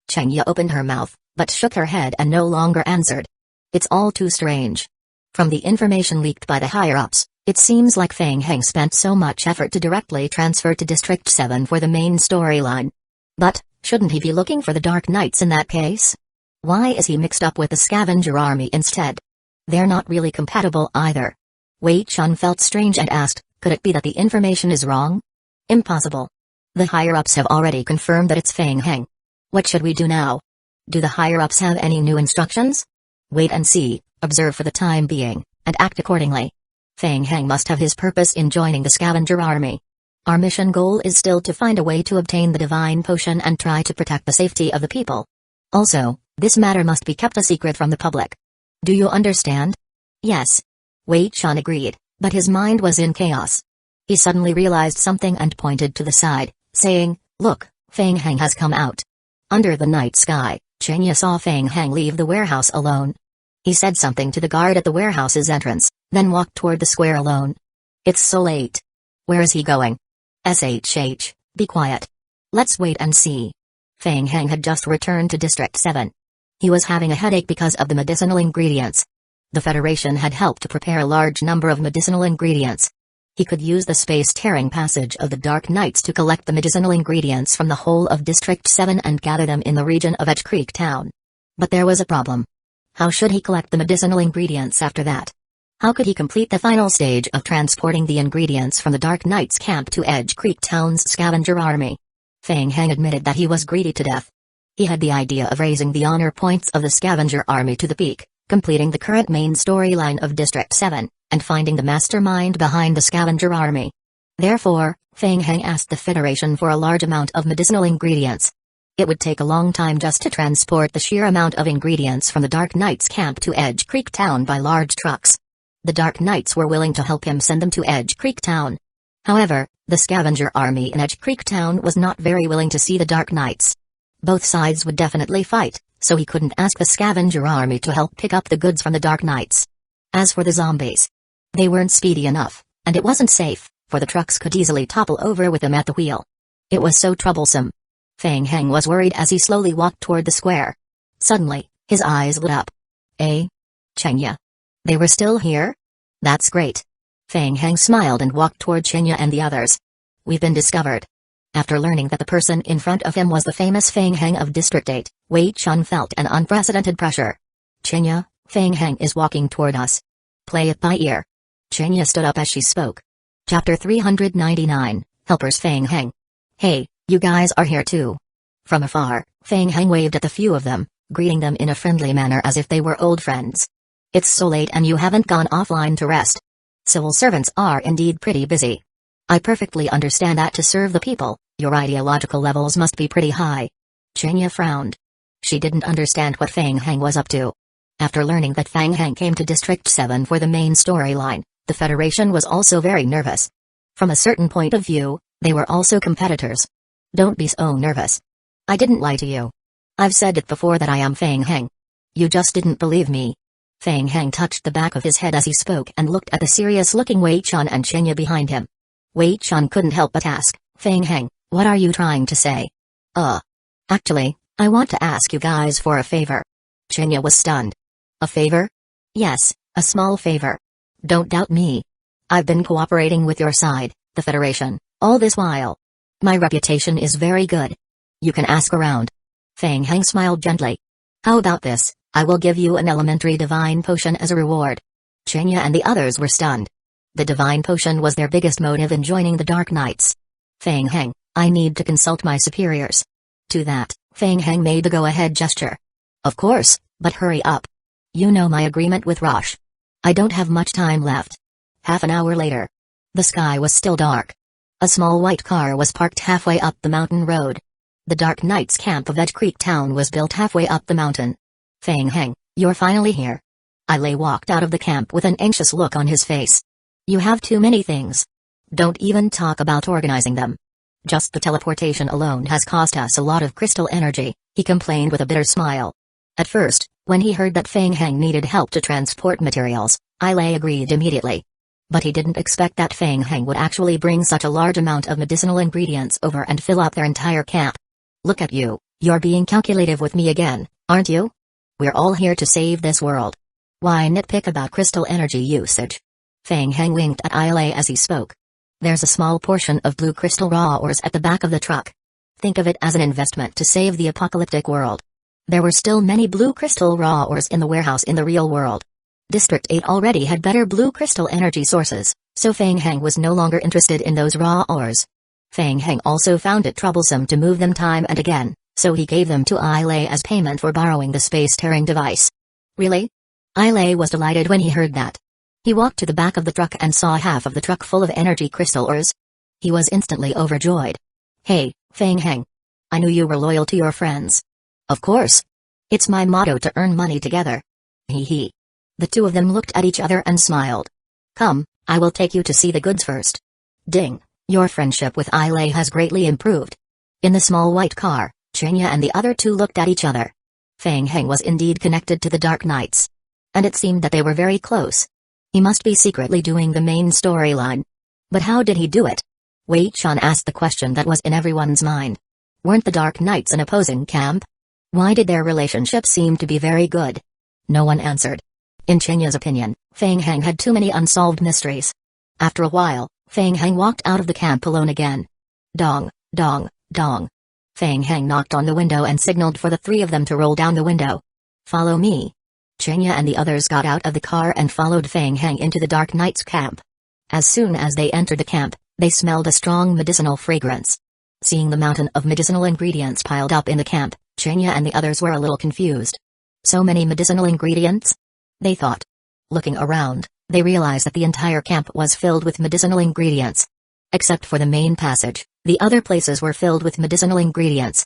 Chenya opened her mouth, but shook her head and no longer answered. It's all too strange. From the information leaked by the higher-ups, it seems like Feng Heng spent so much effort to directly transfer to District 7 for the main storyline. But, shouldn't he be looking for the Dark Knights in that case? Why is he mixed up with the scavenger army instead? They're not really compatible either. Wei Chun felt strange and asked, could it be that the information is wrong? Impossible. The higher-ups have already confirmed that it's Feng Heng. What should we do now? Do the higher-ups have any new instructions? Wait and see, observe for the time being, and act accordingly. Feng Heng must have his purpose in joining the scavenger army. Our mission goal is still to find a way to obtain the divine potion and try to protect the safety of the people. Also, this matter must be kept a secret from the public. Do you understand? Yes. Wei Chun agreed, but his mind was in chaos. He suddenly realized something and pointed to the side, saying, look, Feng Heng has come out. Under the night sky, Chenya saw Feng Heng leave the warehouse alone. He said something to the guard at the warehouse's entrance, then walked toward the square alone. It's so late. Where is he going? SHH, be quiet. Let's wait and see. Feng Heng had just returned to District 7. He was having a headache because of the medicinal ingredients. The Federation had helped to prepare a large number of medicinal ingredients. He could use the space-tearing passage of the Dark Knights to collect the medicinal ingredients from the whole of District 7 and gather them in the region of Edge Creek Town. But there was a problem. How should he collect the medicinal ingredients after that? How could he complete the final stage of transporting the ingredients from the Dark Knights camp to Edge Creek Town's scavenger army? Feng Heng admitted that he was greedy to death. He had the idea of raising the honor points of the scavenger army to the peak, completing the current main storyline of District 7, and finding the mastermind behind the scavenger army. Therefore, Feng Heng asked the Federation for a large amount of medicinal ingredients. It would take a long time just to transport the sheer amount of ingredients from the Dark Knights camp to Edge Creek Town by large trucks. The Dark Knights were willing to help him send them to Edge Creek Town. However, the scavenger army in Edge Creek Town was not very willing to see the Dark Knights. Both sides would definitely fight, so he couldn't ask the scavenger army to help pick up the goods from the Dark Knights. As for the zombies, they weren't speedy enough, and it wasn't safe, for the trucks could easily topple over with them at the wheel. It was so troublesome. Feng Heng was worried as he slowly walked toward the square. Suddenly, his eyes lit up. Chenya. They were still here? That's great. Feng Heng smiled and walked toward Chenya and the others. We've been discovered. After learning that the person in front of him was the famous Feng Heng of District 8, Wei Chun felt an unprecedented pressure. Chenya, Feng Heng is walking toward us. Play it by ear. Chenya stood up as she spoke. Chapter 399, Helpers Feng Heng. Hey, you guys are here too. From afar, Feng Heng waved at the few of them, greeting them in a friendly manner as if they were old friends. It's so late and you haven't gone offline to rest. Civil servants are indeed pretty busy. I perfectly understand that to serve the people, your ideological levels must be pretty high. Chenya frowned. She didn't understand what Feng Heng was up to. After learning that Feng Heng came to District 7 for the main storyline, the Federation was also very nervous. From a certain point of view, they were also competitors. Don't be so nervous. I didn't lie to you. I've said it before that I am Feng Heng. You just didn't believe me. Feng Heng touched the back of his head as he spoke and looked at the serious-looking Wei Chun and Chenya behind him. Wei Chun couldn't help but ask, Feng Heng, what are you trying to say? Actually, I want to ask you guys for a favor. Chenya was stunned. A favor? Yes, a small favor. Don't doubt me. I've been cooperating with your side, the Federation, all this while. My reputation is very good. You can ask around. Feng Heng smiled gently. How about this? I will give you an elementary divine potion as a reward. Chenya and the others were stunned. The divine potion was their biggest motive in joining the Dark Knights. Feng Heng, I need to consult my superiors. To that, Feng Heng made the go-ahead gesture. Of course, but hurry up. You know my agreement with Rosh. I don't have much time left. Half an hour later. The sky was still dark. A small white car was parked halfway up the mountain road. The Dark Knights camp of Edge Creek Town was built halfway up the mountain. Feng Heng, you're finally here. Ailei walked out of the camp with an anxious look on his face. You have too many things. Don't even talk about organizing them. Just the teleportation alone has cost us a lot of crystal energy, he complained with a bitter smile. At first, when he heard that Feng Heng needed help to transport materials, Ailey agreed immediately. But he didn't expect that Feng Heng would actually bring such a large amount of medicinal ingredients over and fill up their entire camp. Look at you, you're being calculative with me again, aren't you? We're all here to save this world. Why nitpick about crystal energy usage? Feng Heng winked at Ailey as he spoke. There's a small portion of blue crystal raw ores at the back of the truck. Think of it as an investment to save the apocalyptic world. There were still many blue crystal raw ores in the warehouse in the real world. District 8 already had better blue crystal energy sources, so Feng Heng was no longer interested in those raw ores. Feng Heng also found it troublesome to move them time and again, so he gave them to Ailey as payment for borrowing the space-tearing device. Really? Ailey was delighted when he heard that. He walked to the back of the truck and saw half of the truck full of energy crystal ores. He was instantly overjoyed. Hey, Feng Heng. I knew you were loyal to your friends. Of course. It's my motto to earn money together. Hee hee. The two of them looked at each other and smiled. Come, I will take you to see the goods first. Ding, your friendship with Ailey has greatly improved. In the small white car, Chinya and the other two looked at each other. Feng Heng was indeed connected to the Dark Knights. And it seemed that they were very close. He must be secretly doing the main storyline. But how did he do it? Wei Chan asked the question that was in everyone's mind. Weren't the Dark Knights an opposing camp? Why did their relationship seem to be very good? No one answered. In Chinya's opinion, Feng Heng had too many unsolved mysteries. After a while, Feng Heng walked out of the camp alone again. Dong, dong, dong. Feng Heng knocked on the window and signaled for the three of them to roll down the window. Follow me. Chinya and the others got out of the car and followed Feng Heng into the Dark Knight's camp. As soon as they entered the camp, they smelled a strong medicinal fragrance. Seeing the mountain of medicinal ingredients piled up in the camp, Chinya and the others were a little confused. So many medicinal ingredients? They thought. Looking around, they realized that the entire camp was filled with medicinal ingredients. Except for the main passage, the other places were filled with medicinal ingredients.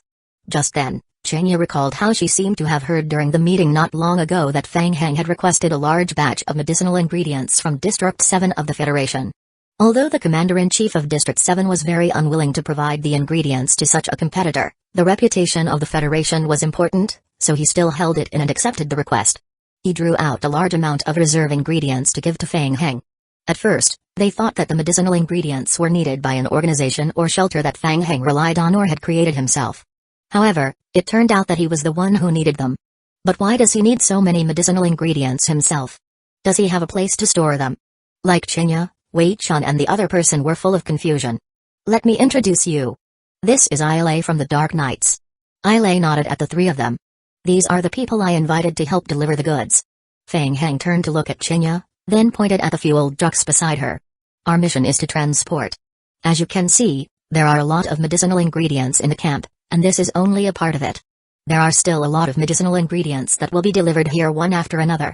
Just then, Chinya recalled how she seemed to have heard during the meeting not long ago that Feng Heng had requested a large batch of medicinal ingredients from District 7 of the Federation. Although the Commander-in-Chief of District 7 was very unwilling to provide the ingredients to such a competitor, the reputation of the Federation was important, so he still held it in and accepted the request. He drew out a large amount of reserve ingredients to give to Feng Heng. At first, they thought that the medicinal ingredients were needed by an organization or shelter that Feng Heng relied on or had created himself. However, it turned out that he was the one who needed them. But why does he need so many medicinal ingredients himself? Does he have a place to store them? Like Chinya, Wei Chan and the other person were full of confusion. Let me introduce you. This is Ailey from the Dark Knights. Ailey nodded at the three of them. These are the people I invited to help deliver the goods. Feng Heng turned to look at Chinya, then pointed at the fuel trucks beside her. Our mission is to transport. As you can see, there are a lot of medicinal ingredients in the camp, and this is only a part of it. There are still a lot of medicinal ingredients that will be delivered here one after another.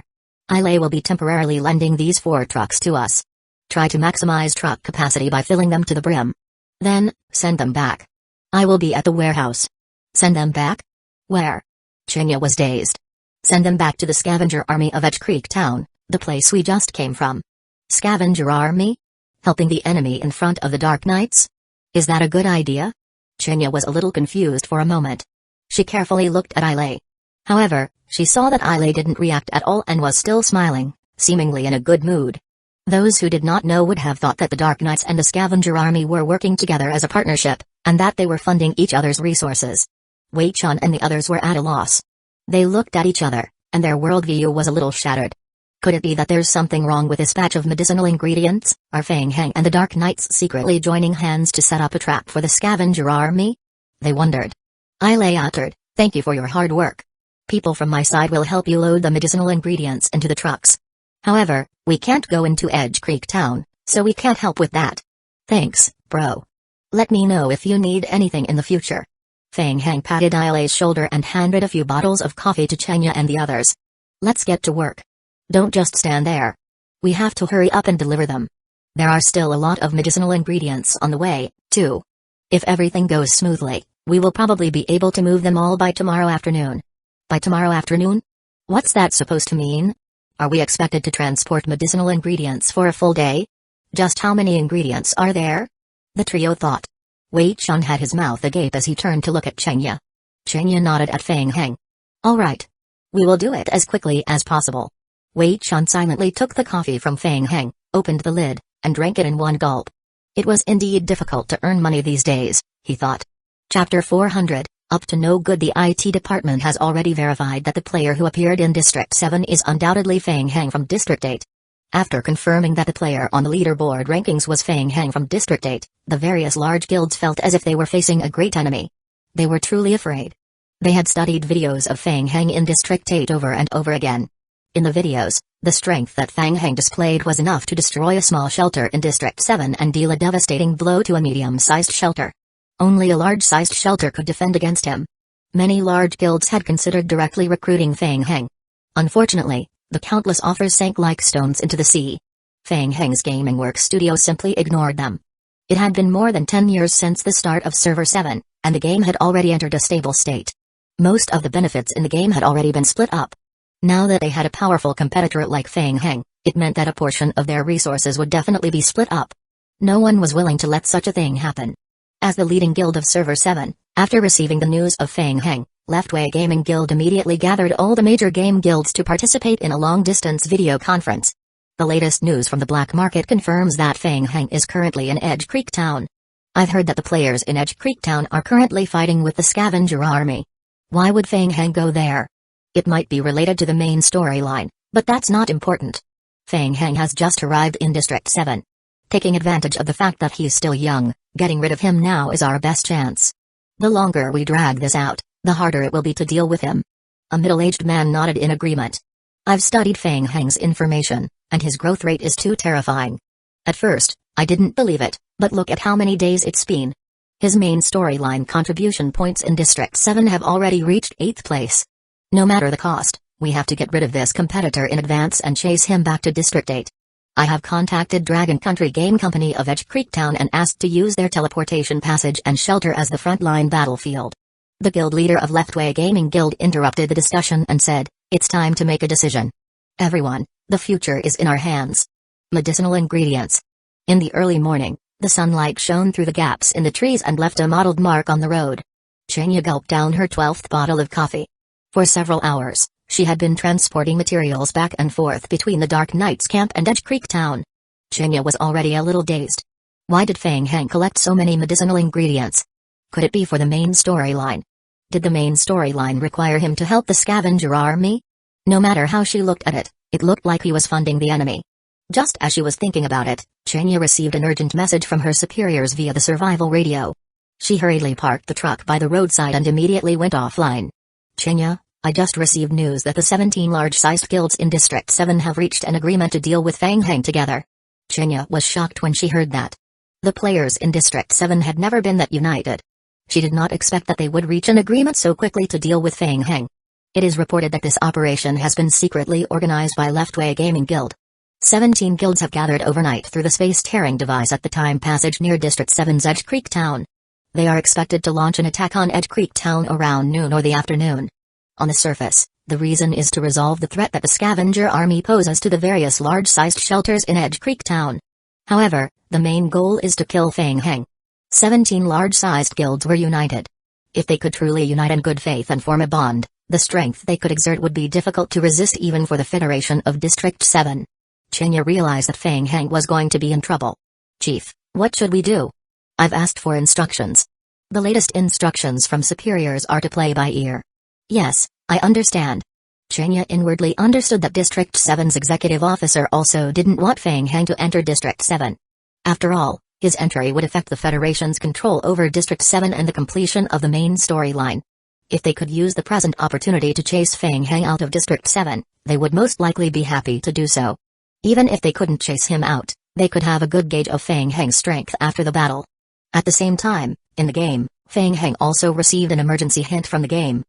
Ailey will be temporarily lending these 4 trucks to us. Try to maximize truck capacity by filling them to the brim. Then, send them back. I will be at the warehouse. Send them back? Where? Chinya was dazed. Send them back to the scavenger army of Edge Creek Town, the place we just came from. Scavenger army? Helping the enemy in front of the Dark Knights? Is that a good idea? Chinya was a little confused for a moment. She carefully looked at Ailey. However, she saw that Ailey didn't react at all and was still smiling, seemingly in a good mood. Those who did not know would have thought that the Dark Knights and the Scavenger Army were working together as a partnership, and that they were funding each other's resources. Wei Chan and the others were at a loss. They looked at each other, and their worldview was a little shattered. Could it be that there's something wrong with this batch of medicinal ingredients? Are Feng Heng and the Dark Knights secretly joining hands to set up a trap for the Scavenger Army? They wondered. Ailey uttered, "Thank you for your hard work. People from my side will help you load the medicinal ingredients into the trucks. However, we can't go into Edge Creek Town, so we can't help with that. Thanks, bro. Let me know if you need anything in the future." Feng Heng patted Ailey's shoulder and handed a few bottles of coffee to Chinya and the others. "Let's get to work. Don't just stand there. We have to hurry up and deliver them. There are still a lot of medicinal ingredients on the way, too. If everything goes smoothly, we will probably be able to move them all by tomorrow afternoon." By tomorrow afternoon? What's that supposed to mean? Are we expected to transport medicinal ingredients for a full day? Just how many ingredients are there? The trio thought. Wei Chan had his mouth agape as he turned to look at Chinya. Chinya nodded at Feng Heng. "All right. We will do it as quickly as possible. Wei Chun silently took the coffee from Fang Heng, opened the lid, and drank it in one gulp. It was indeed difficult to earn money these days, he thought. Chapter 400, Up to no good. The IT department has already verified that the player who appeared in District 7 is undoubtedly Fang Heng from District 8. After confirming that the player on the leaderboard rankings was Fang Heng from District 8, the various large guilds felt as if they were facing a great enemy. They were truly afraid. They had studied videos of Fang Heng in District 8 over and over again. In the videos, the strength that Fang Heng displayed was enough to destroy a small shelter in District 7 and deal a devastating blow to a medium-sized shelter. Only a large-sized shelter could defend against him. Many large guilds had considered directly recruiting Fang Heng. Unfortunately, the countless offers sank like stones into the sea. Fang Heng's gaming work studio simply ignored them. It had been more than 10 years since the start of Server 7, and the game had already entered a stable state. Most of the benefits in the game had already been split up. Now that they had a powerful competitor like Fang Heng, it meant that a portion of their resources would definitely be split up. No one was willing to let such a thing happen. As the leading guild of Server 7, after receiving the news of Fang Heng, Leftway Gaming Guild immediately gathered all the major game guilds to participate in a long-distance video conference. The latest news from the black market confirms that Fang Heng is currently in Edge Creek Town. I've heard that the players in Edge Creek Town are currently fighting with the scavenger army. Why would Fang Heng go there? It might be related to the main storyline, but that's not important. Fang Heng has just arrived in District 7. Taking advantage of the fact that he's still young, getting rid of him now is our best chance. The longer we drag this out, the harder it will be to deal with him. A middle-aged man nodded in agreement. I've studied Fang Heng's information, and his growth rate is too terrifying. At first, I didn't believe it, but look at how many days it's been. His main storyline contribution points in District 7 have already reached 8th place. No matter the cost, we have to get rid of this competitor in advance and chase him back to District 8. I have contacted Dragon Country Game Company of Edge Creek Town and asked to use their teleportation passage and shelter as the frontline battlefield. The guild leader of Leftway Gaming Guild interrupted the discussion and said, "It's time to make a decision. Everyone, the future is in our hands." Medicinal ingredients. In the early morning, the sunlight shone through the gaps in the trees and left a mottled mark on the road. Chenya gulped down her 12th bottle of coffee. For several hours, she had been transporting materials back and forth between the Dark Knights camp and Edge Creek Town. Chenya was already a little dazed. Why did Fang Heng collect so many medicinal ingredients? Could it be for the main storyline? Did the main storyline require him to help the scavenger army? No matter how she looked at it, it looked like he was funding the enemy. Just as she was thinking about it, Chenya received an urgent message from her superiors via the survival radio. She hurriedly parked the truck by the roadside and immediately went offline. Chenya, I just received news that the 17 large-sized guilds in District 7 have reached an agreement to deal with Fang Heng together. Chenya was shocked when she heard that. The players in District 7 had never been that united. She did not expect that they would reach an agreement so quickly to deal with Fang Heng. It is reported that this operation has been secretly organized by Leftway Gaming Guild. 17 guilds have gathered overnight through the space-tearing device at the time passage near District 7's Edge Creek Town. They are expected to launch an attack on Edge Creek Town around noon or the afternoon. On the surface, the reason is to resolve the threat that the scavenger army poses to the various large-sized shelters in Edge Creek Town. However, the main goal is to kill Fang Heng. 17 large-sized guilds were united. If they could truly unite in good faith and form a bond, the strength they could exert would be difficult to resist even for the Federation of District 7. Chenya realized that Fang Heng was going to be in trouble. "Chief, what should we do?" "I've asked for instructions. The latest instructions from superiors are to play by ear." "Yes, I understand." Chenya inwardly understood that District 7's executive officer also didn't want Fang Heng to enter District 7. After all, his entry would affect the Federation's control over District 7 and the completion of the main storyline. If they could use the present opportunity to chase Fang Heng out of District 7, they would most likely be happy to do so. Even if they couldn't chase him out, they could have a good gauge of Fang Heng's strength after the battle. At the same time, in the game, Fang Heng also received an emergency hint from the game.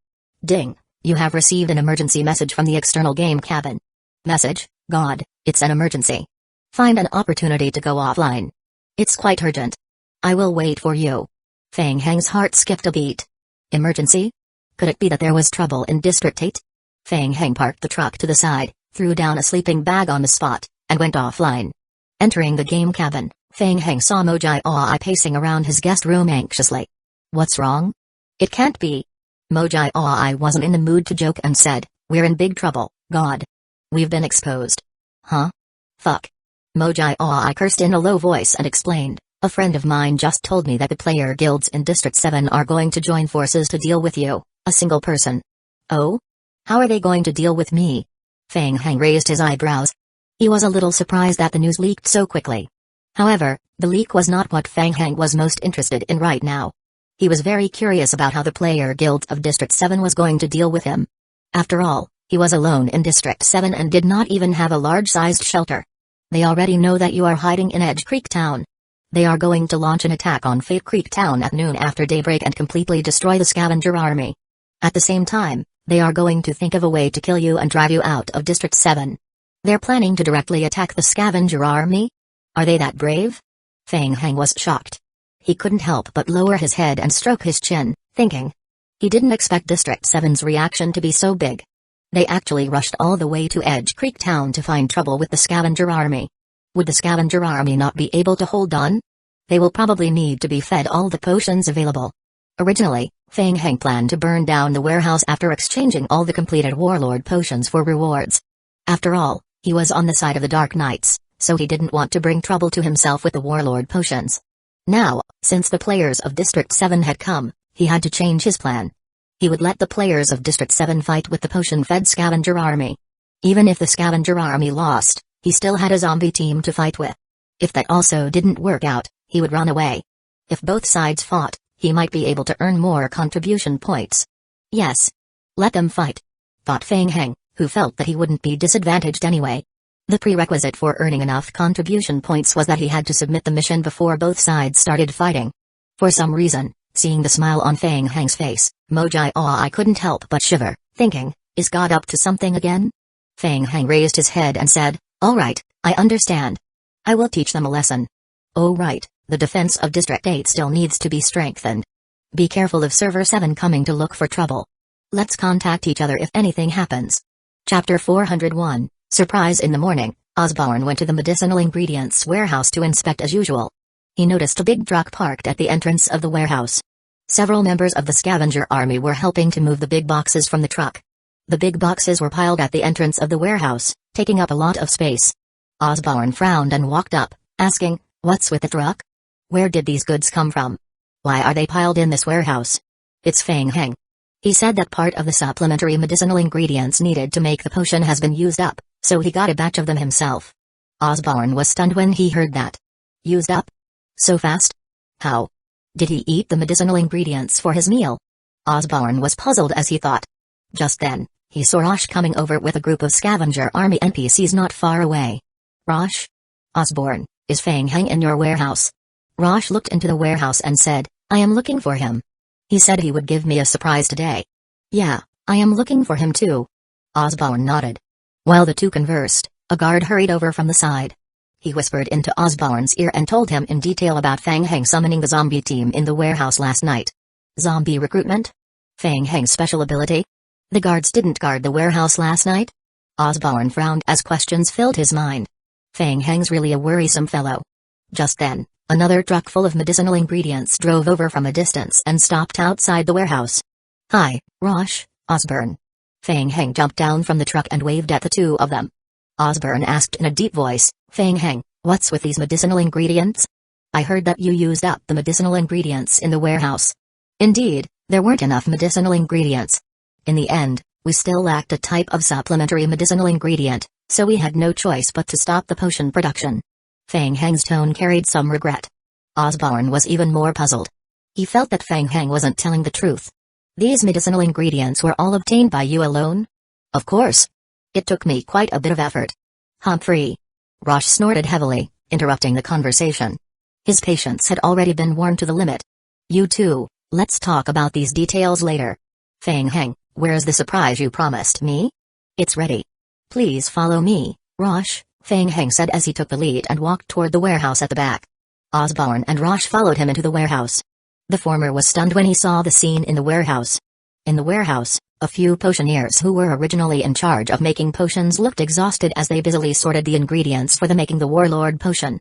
"Ding, you have received an emergency message from the external game cabin." "Message? God, it's an emergency. Find an opportunity to go offline. It's quite urgent. I will wait for you." Fang Heng's heart skipped a beat. Emergency? Could it be that there was trouble in District 8? Fang Heng parked the truck to the side, threw down a sleeping bag on the spot, and went offline. Entering the game cabin, Fang Heng saw Mojai Ai pacing around his guest room anxiously. "What's wrong? It can't be." Mojai Ai wasn't in the mood to joke and said, We're in big trouble, God. We've been exposed. Huh? Fuck. Mojai I cursed in a low voice and explained, a friend of mine just told me that the player guilds in District 7 are going to join forces to deal with you, a single person. Oh? How are they going to deal with me? Fang Heng raised his eyebrows. He was a little surprised that the news leaked so quickly. However, the leak was not what Fang Heng was most interested in right now. He was very curious about how the player guilds of District 7 was going to deal with him. After all, he was alone in District 7 and did not even have a large-sized shelter. They already know that you are hiding in Edge Creek Town. They are going to launch an attack on Fate Creek Town at noon after daybreak and completely destroy the scavenger army. At the same time, they are going to think of a way to kill you and drive you out of District 7. They're planning to directly attack the scavenger army? Are they that brave? Fang Heng was shocked. He couldn't help but lower his head and stroke his chin, thinking. He didn't expect District 7's reaction to be so big. They actually rushed all the way to Edge Creek Town to find trouble with the scavenger army. Would the scavenger army not be able to hold on? They will probably need to be fed all the potions available. Originally, Fang Heng planned to burn down the warehouse after exchanging all the completed warlord potions for rewards. After all, he was on the side of the Dark Knights, so he didn't want to bring trouble to himself with the warlord potions. Now, since the players of District 7 had come, he had to change his plan. He would let the players of District 7 fight with the potion-fed scavenger army. Even if the scavenger army lost, he still had a zombie team to fight with. If that also didn't work out, he would run away. If both sides fought, he might be able to earn more contribution points. Yes. Let them fight, thought Fang Heng, who felt that he wouldn't be disadvantaged anyway. The prerequisite for earning enough contribution points was that he had to submit the mission before both sides started fighting. For some reason, seeing the smile on Fang Heng's face, Mojai I couldn't help but shiver, thinking, is God up to something again? Fang Heng raised his head and said, all right, I understand. I will teach them a lesson. Oh right, the defense of District 8 still needs to be strengthened. Be careful of Server 7 coming to look for trouble. Let's contact each other if anything happens. Chapter 401, Surprise in the morning, Osborne went to the medicinal ingredients warehouse to inspect as usual. He noticed a big truck parked at the entrance of the warehouse. Several members of the scavenger army were helping to move the big boxes from the truck. The big boxes were piled at the entrance of the warehouse, taking up a lot of space. Osborne frowned and walked up, asking, what's with the truck? Where did these goods come from? Why are they piled in this warehouse? It's Fang Heng. He said that part of the supplementary medicinal ingredients needed to make the potion has been used up, so he got a batch of them himself. Osborne was stunned when he heard that. Used up? So fast? How? Did he eat the medicinal ingredients for his meal? Osborne was puzzled as he thought. Just then, he saw Rosh coming over with a group of scavenger army NPCs not far away. Rosh? Osborne, is Fang Heng in your warehouse? Rosh looked into the warehouse and said, I am looking for him. He said he would give me a surprise today. Yeah, I am looking for him too. Osborne nodded. While the two conversed, a guard hurried over from the side. He whispered into Osborne's ear and told him in detail about Fang Heng summoning the zombie team in the warehouse last night. Zombie recruitment? Fang Heng's special ability? The guards didn't guard the warehouse last night? Osborne frowned as questions filled his mind. Fang Heng's really a worrisome fellow. Just then, another truck full of medicinal ingredients drove over from a distance and stopped outside the warehouse. Hi, Rosh, Osborne. Fang Heng jumped down from the truck and waved at the two of them. Osborne asked in a deep voice, Fang Heng, what's with these medicinal ingredients? I heard that you used up the medicinal ingredients in the warehouse. Indeed, there weren't enough medicinal ingredients. In the end, we still lacked a type of supplementary medicinal ingredient, so we had no choice but to stop the potion production. Fang Heng's tone carried some regret. Osborne was even more puzzled. He felt that Fang Heng wasn't telling the truth. These medicinal ingredients were all obtained by you alone? Of course. It took me quite a bit of effort. Humphrey. Rosh snorted heavily, interrupting the conversation. His patience had already been worn to the limit. You two, let's talk about these details later. Fang Heng, where's the surprise you promised me? It's ready. Please follow me, Rosh, Fang Heng said as he took the lead and walked toward the warehouse at the back. Osborne and Rosh followed him into the warehouse. The former was stunned when he saw the scene in the warehouse. In the warehouse, a few potioneers who were originally in charge of making potions looked exhausted as they busily sorted the ingredients for making the Warlord potion.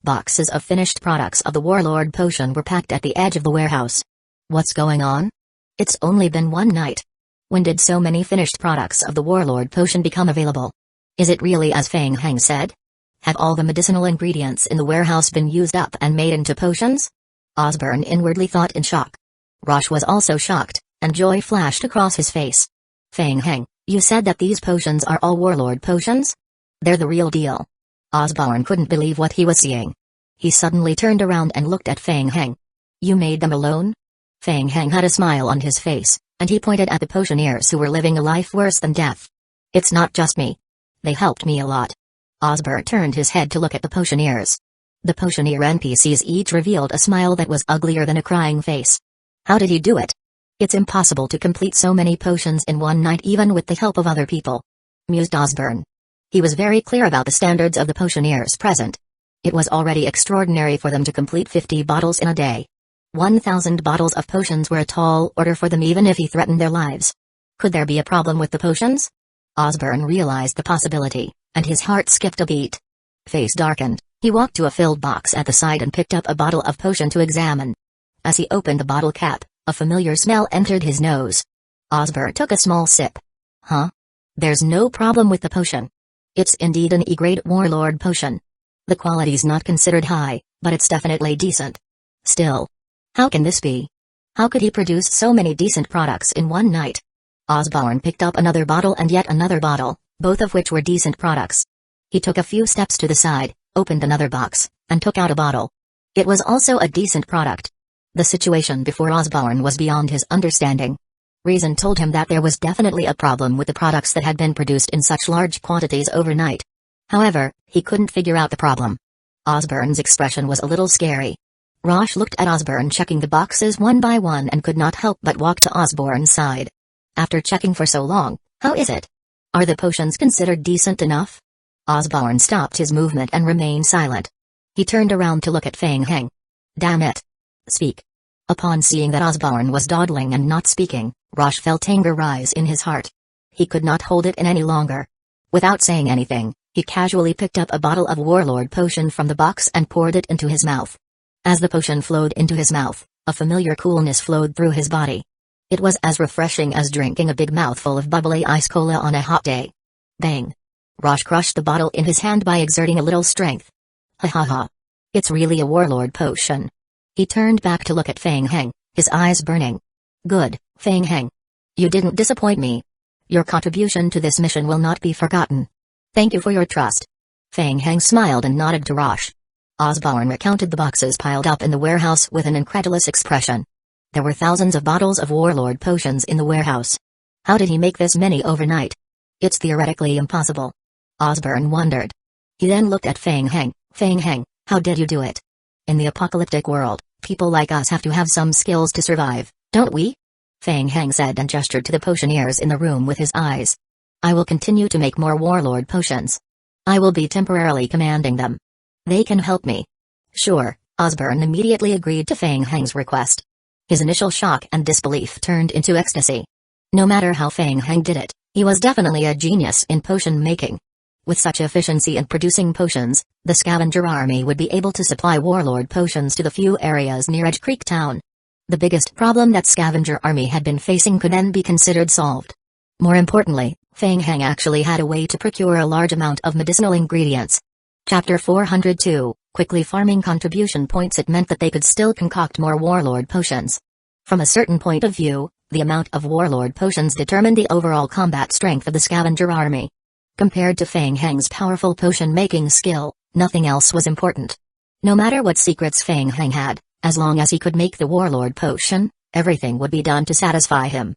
Boxes of finished products of the Warlord potion were packed at the edge of the warehouse. What's going on? It's only been one night. When did so many finished products of the Warlord Potion become available? Is it really as Feng Heng said? Have all the medicinal ingredients in the warehouse been used up and made into potions? Osborne inwardly thought in shock. Rosh was also shocked, and joy flashed across his face. Feng Heng, you said that these potions are all Warlord Potions? They're the real deal. Osborne couldn't believe what he was seeing. He suddenly turned around and looked at Feng Heng. You made them alone? Feng Heng had a smile on his face, and he pointed at the potioneers who were living a life worse than death. It's not just me. They helped me a lot. Osborne turned his head to look at the potioneers. The potioneer NPCs each revealed a smile that was uglier than a crying face. How did he do it? It's impossible to complete so many potions in one night even with the help of other people, mused Osborne. He was very clear about the standards of the potioneers present. It was already extraordinary for them to complete 50 bottles in a day. 1,000 bottles of potions were a tall order for them even if he threatened their lives. Could there be a problem with the potions? Osborne realized the possibility, and his heart skipped a beat. Face darkened, he walked to a filled box at the side and picked up a bottle of potion to examine. As he opened the bottle cap, a familiar smell entered his nose. Osborne took a small sip. Huh? There's no problem with the potion. It's indeed an E-grade Warlord Potion. The quality's not considered high, but it's definitely decent. Still. How can this be? How could he produce so many decent products in one night? Osborne picked up another bottle and yet another bottle, both of which were decent products. He took a few steps to the side, opened another box, and took out a bottle. It was also a decent product. The situation before Osborne was beyond his understanding. Reason told him that there was definitely a problem with the products that had been produced in such large quantities overnight. However, he couldn't figure out the problem. Osborne's expression was a little scary. Rosh looked at Osborne checking the boxes one by one and could not help but walk to Osborne's side. After checking for so long, how is it? Are the potions considered decent enough? Osborne stopped his movement and remained silent. He turned around to look at Feng Heng. Damn it. Speak. Upon seeing that Osborne was dawdling and not speaking, Rosh felt anger rise in his heart. He could not hold it in any longer. Without saying anything, he casually picked up a bottle of Warlord Potion from the box and poured it into his mouth. As the potion flowed into his mouth, a familiar coolness flowed through his body. It was as refreshing as drinking a big mouthful of bubbly ice cola on a hot day. Bang! Rosh crushed the bottle in his hand by exerting a little strength. Ha ha ha. It's really a Warlord Potion. He turned back to look at Feng Heng, his eyes burning. Good, Feng Heng. You didn't disappoint me. Your contribution to this mission will not be forgotten. Thank you for your trust. Feng Heng smiled and nodded to Rosh. Osborne recounted the boxes piled up in the warehouse with an incredulous expression. There were thousands of bottles of Warlord Potions in the warehouse. How did he make this many overnight? It's theoretically impossible. Osborne wondered. He then looked at Feng Heng. Feng Heng, how did you do it? In the apocalyptic world, people like us have to have some skills to survive, don't we? Feng Heng said and gestured to the potioneers in the room with his eyes. I will continue to make more Warlord Potions. I will be temporarily commanding them. They can help me. Sure, Osborne immediately agreed to Feng Heng's request. His initial shock and disbelief turned into ecstasy. No matter how Feng Heng did it, he was definitely a genius in potion making. With such efficiency in producing potions, the scavenger army would be able to supply Warlord Potions to the few areas near Edge Creek Town. The biggest problem that scavenger army had been facing could then be considered solved. More importantly, Feng Heng actually had a way to procure a large amount of medicinal ingredients. Chapter 402, Quickly farming contribution points. It meant that they could still concoct more Warlord Potions. From a certain point of view, the amount of Warlord Potions determined the overall combat strength of the scavenger army. Compared to Feng Heng's powerful potion-making skill, nothing else was important. No matter what secrets Feng Heng had, as long as he could make the Warlord Potion, everything would be done to satisfy him.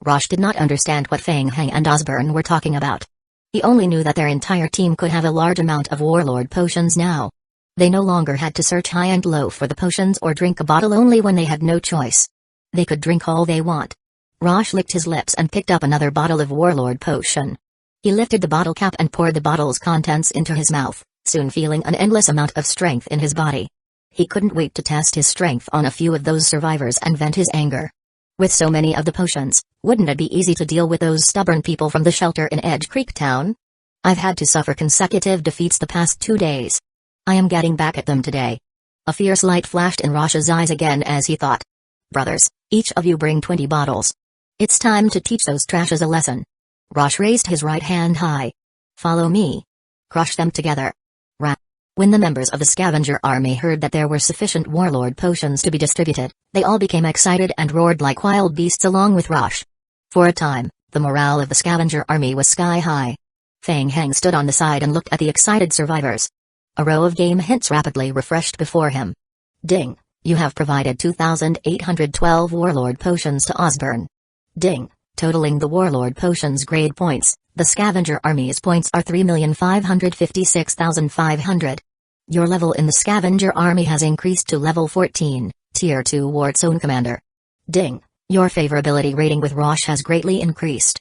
Rosh did not understand what Feng Heng and Osborne were talking about. He only knew that their entire team could have a large amount of Warlord Potions now. They no longer had to search high and low for the potions or drink a bottle only when they had no choice. They could drink all they want. Rosh licked his lips and picked up another bottle of Warlord Potion. He lifted the bottle cap and poured the bottle's contents into his mouth, soon feeling an endless amount of strength in his body. He couldn't wait to test his strength on a few of those survivors and vent his anger. With so many of the potions, wouldn't it be easy to deal with those stubborn people from the shelter in Edge Creek Town? I've had to suffer consecutive defeats the past 2 days. I am getting back at them today. A fierce light flashed in Rosh's eyes again as he thought. Brothers, each of you bring 20 bottles. It's time to teach those trashes a lesson. Rosh raised his right hand high. Follow me. Crush them together. When the members of the scavenger army heard that there were sufficient warlord potions to be distributed, they all became excited and roared like wild beasts along with Rosh. For a time, the morale of the scavenger army was sky high. Fang Heng stood on the side and looked at the excited survivors. A row of game hints rapidly refreshed before him. Ding, you have provided 2,812 warlord potions to Osborne. Ding, totaling the warlord potions grade points, the scavenger army's points are 3,556,500. Your level in the scavenger army has increased to level 14, tier 2 ward zone commander. Ding, your favorability rating with Rosh has greatly increased.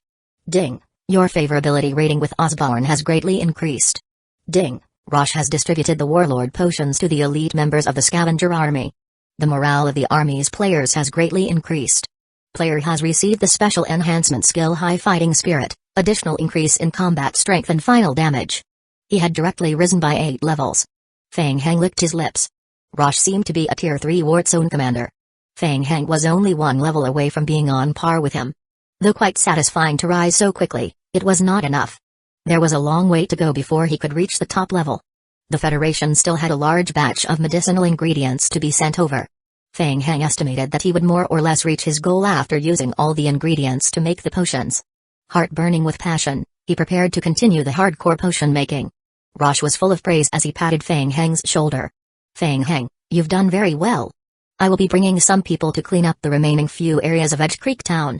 Ding, your favorability rating with Osborne has greatly increased. Ding, Rosh has distributed the warlord potions to the elite members of the scavenger army. The morale of the army's players has greatly increased. Player has received the special enhancement skill High Fighting Spirit, additional increase in combat strength and final damage. He had directly risen by 8 levels. Fang Heng licked his lips. Rosh seemed to be a tier 3 ward zone commander. Fang Heng was only 1 level away from being on par with him. Though quite satisfying to rise so quickly, it was not enough. There was a long way to go before he could reach the top level. The Federation still had a large batch of medicinal ingredients to be sent over. Fang Heng estimated that he would more or less reach his goal after using all the ingredients to make the potions. Heart burning with passion, he prepared to continue the hardcore potion making. Rosh was full of praise as he patted Fang Heng's shoulder. Fang Heng, you've done very well. I will be bringing some people to clean up the remaining few areas of Edge Creek Town.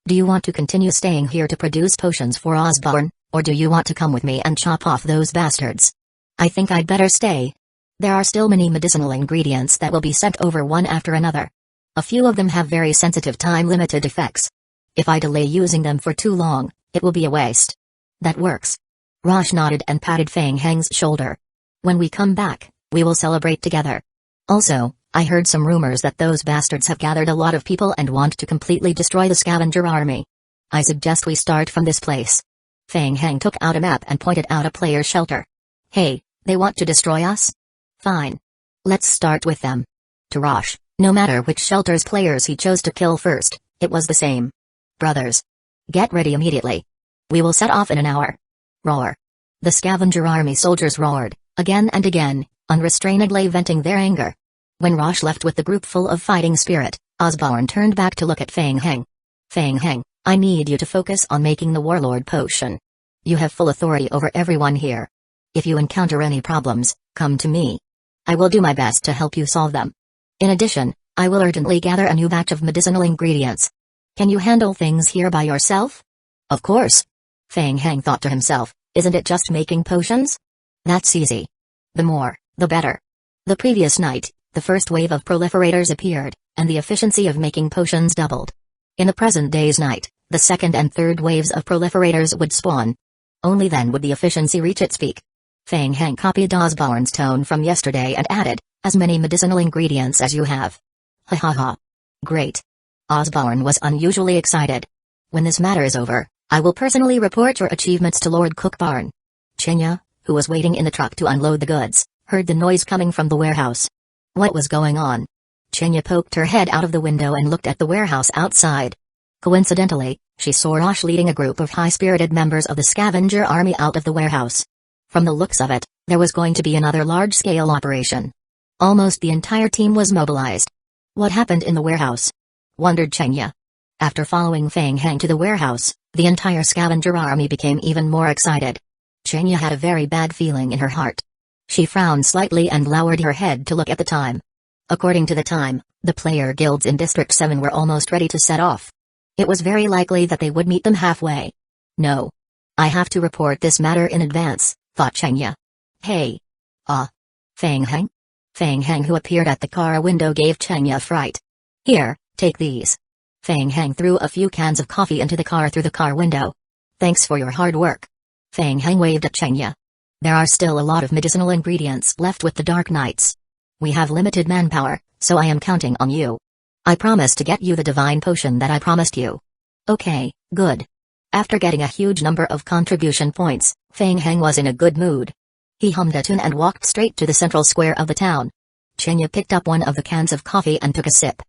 Do you want to continue staying here to produce potions for Osborne, or do you want to come with me and chop off those bastards? I think I'd better stay. There are still many medicinal ingredients that will be sent over one after another. A few of them have very sensitive time-limited effects. If I delay using them for too long, it will be a waste. That works. Rosh nodded and patted Fang Heng's shoulder. When we come back, we will celebrate together. Also, I heard some rumors that those bastards have gathered a lot of people and want to completely destroy the scavenger army. I suggest we start from this place. Fang Heng took out a map and pointed out a player's shelter. Hey, they want to destroy us? Fine. Let's start with them. To Rosh, no matter which shelter's players he chose to kill first, it was the same. Brothers. Get ready immediately. We will set off in an hour. Roar. The scavenger army soldiers roared, again and again, unrestrainedly venting their anger. When Rosh left with the group full of fighting spirit, Osborne turned back to look at Fang Heng. Fang Heng, I need you to focus on making the warlord potion. You have full authority over everyone here. If you encounter any problems, come to me. I will do my best to help you solve them. In addition, I will urgently gather a new batch of medicinal ingredients. Can you handle things here by yourself? Of course. Fang Heng thought to himself, isn't it just making potions? That's easy. The more, the better. The previous night, the first wave of proliferators appeared, and the efficiency of making potions doubled. In the present day's night, the second and third waves of proliferators would spawn. Only then would the efficiency reach its peak. Fang Heng copied Osborne's tone from yesterday and added, as many medicinal ingredients as you have. Ha ha ha. Great. Osborne was unusually excited. When this matter is over, I will personally report your achievements to Lord Cookbarn. Chenya, who was waiting in the truck to unload the goods, heard the noise coming from the warehouse. What was going on? Chenya poked her head out of the window and looked at the warehouse outside. Coincidentally, she saw Rosh leading a group of high-spirited members of the scavenger army out of the warehouse. From the looks of it, there was going to be another large-scale operation. Almost the entire team was mobilized. What happened in the warehouse? Wondered Chenya. After following Fang Heng to the warehouse, the entire scavenger army became even more excited. Chenya had a very bad feeling in her heart. She frowned slightly and lowered her head to look at the time. According to the time, the player guilds in District 7 were almost ready to set off. It was very likely that they would meet them halfway. No. I have to report this matter in advance, thought Chenya. Hey. Fang Heng? Fang Heng, who appeared at the car window, gave Chenya fright. Here, take these. Fang Heng threw a few cans of coffee into the car through the car window. Thanks for your hard work. Fang Heng waved at Chenya. There are still a lot of medicinal ingredients left with the Dark Knights. We have limited manpower, so I am counting on you. I promise to get you the divine potion that I promised you. Okay, good. After getting a huge number of contribution points, Fang Heng was in a good mood. He hummed a tune and walked straight to the central square of the town. Chenya picked up one of the cans of coffee and took a sip.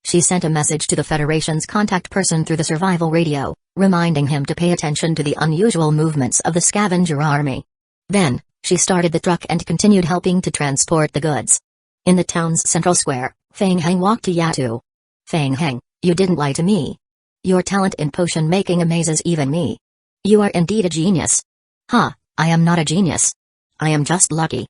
She sent a message to the Federation's contact person through the survival radio, reminding him to pay attention to the unusual movements of the scavenger army. Then, she started the truck and continued helping to transport the goods. In the town's central square, Feng Heng walked to Yatu. Feng Heng, you didn't lie to me. Your talent in potion making amazes even me. You are indeed a genius. Ha, I am not a genius. I am just lucky.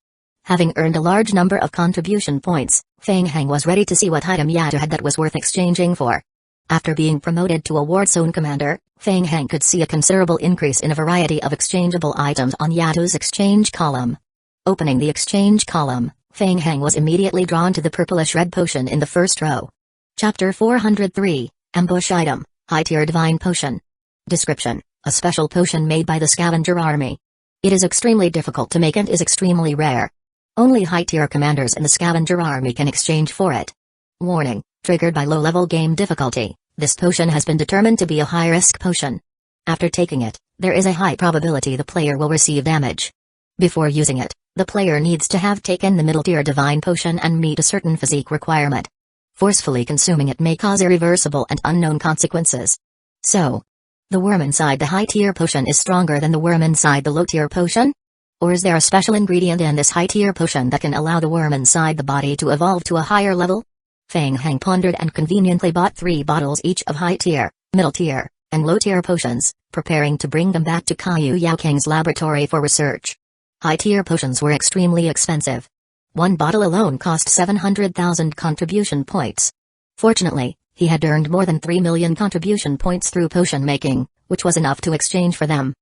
Having earned a large number of contribution points, Feng Heng was ready to see what item Yatu had that was worth exchanging for. After being promoted to a ward zone commander, Feng Heng could see a considerable increase in a variety of exchangeable items on Yatu's exchange column. Opening the exchange column, Feng Heng was immediately drawn to the purplish-red potion in the first row. Chapter 403, Ambush Item, High-Tier Divine Potion. Description: a special potion made by the scavenger army. It is extremely difficult to make and is extremely rare. Only high-tier commanders in the scavenger army can exchange for it. Warning: triggered by low-level game difficulty, this potion has been determined to be a high-risk potion. After taking it, there is a high probability the player will receive damage. Before using it, the player needs to have taken the middle-tier divine potion and meet a certain physique requirement. Forcefully consuming it may cause irreversible and unknown consequences. So, the worm inside the high-tier potion is stronger than the worm inside the low-tier potion? Or is there a special ingredient in this high-tier potion that can allow the worm inside the body to evolve to a higher level? Feng Heng pondered and conveniently bought 3 bottles each of high-tier, middle-tier, and low-tier potions, preparing to bring them back to Kaiyu Yaoking's laboratory for research. High-tier potions were extremely expensive. 1 bottle alone cost 700,000 contribution points. Fortunately, he had earned more than 3 million contribution points through potion making, which was enough to exchange for them.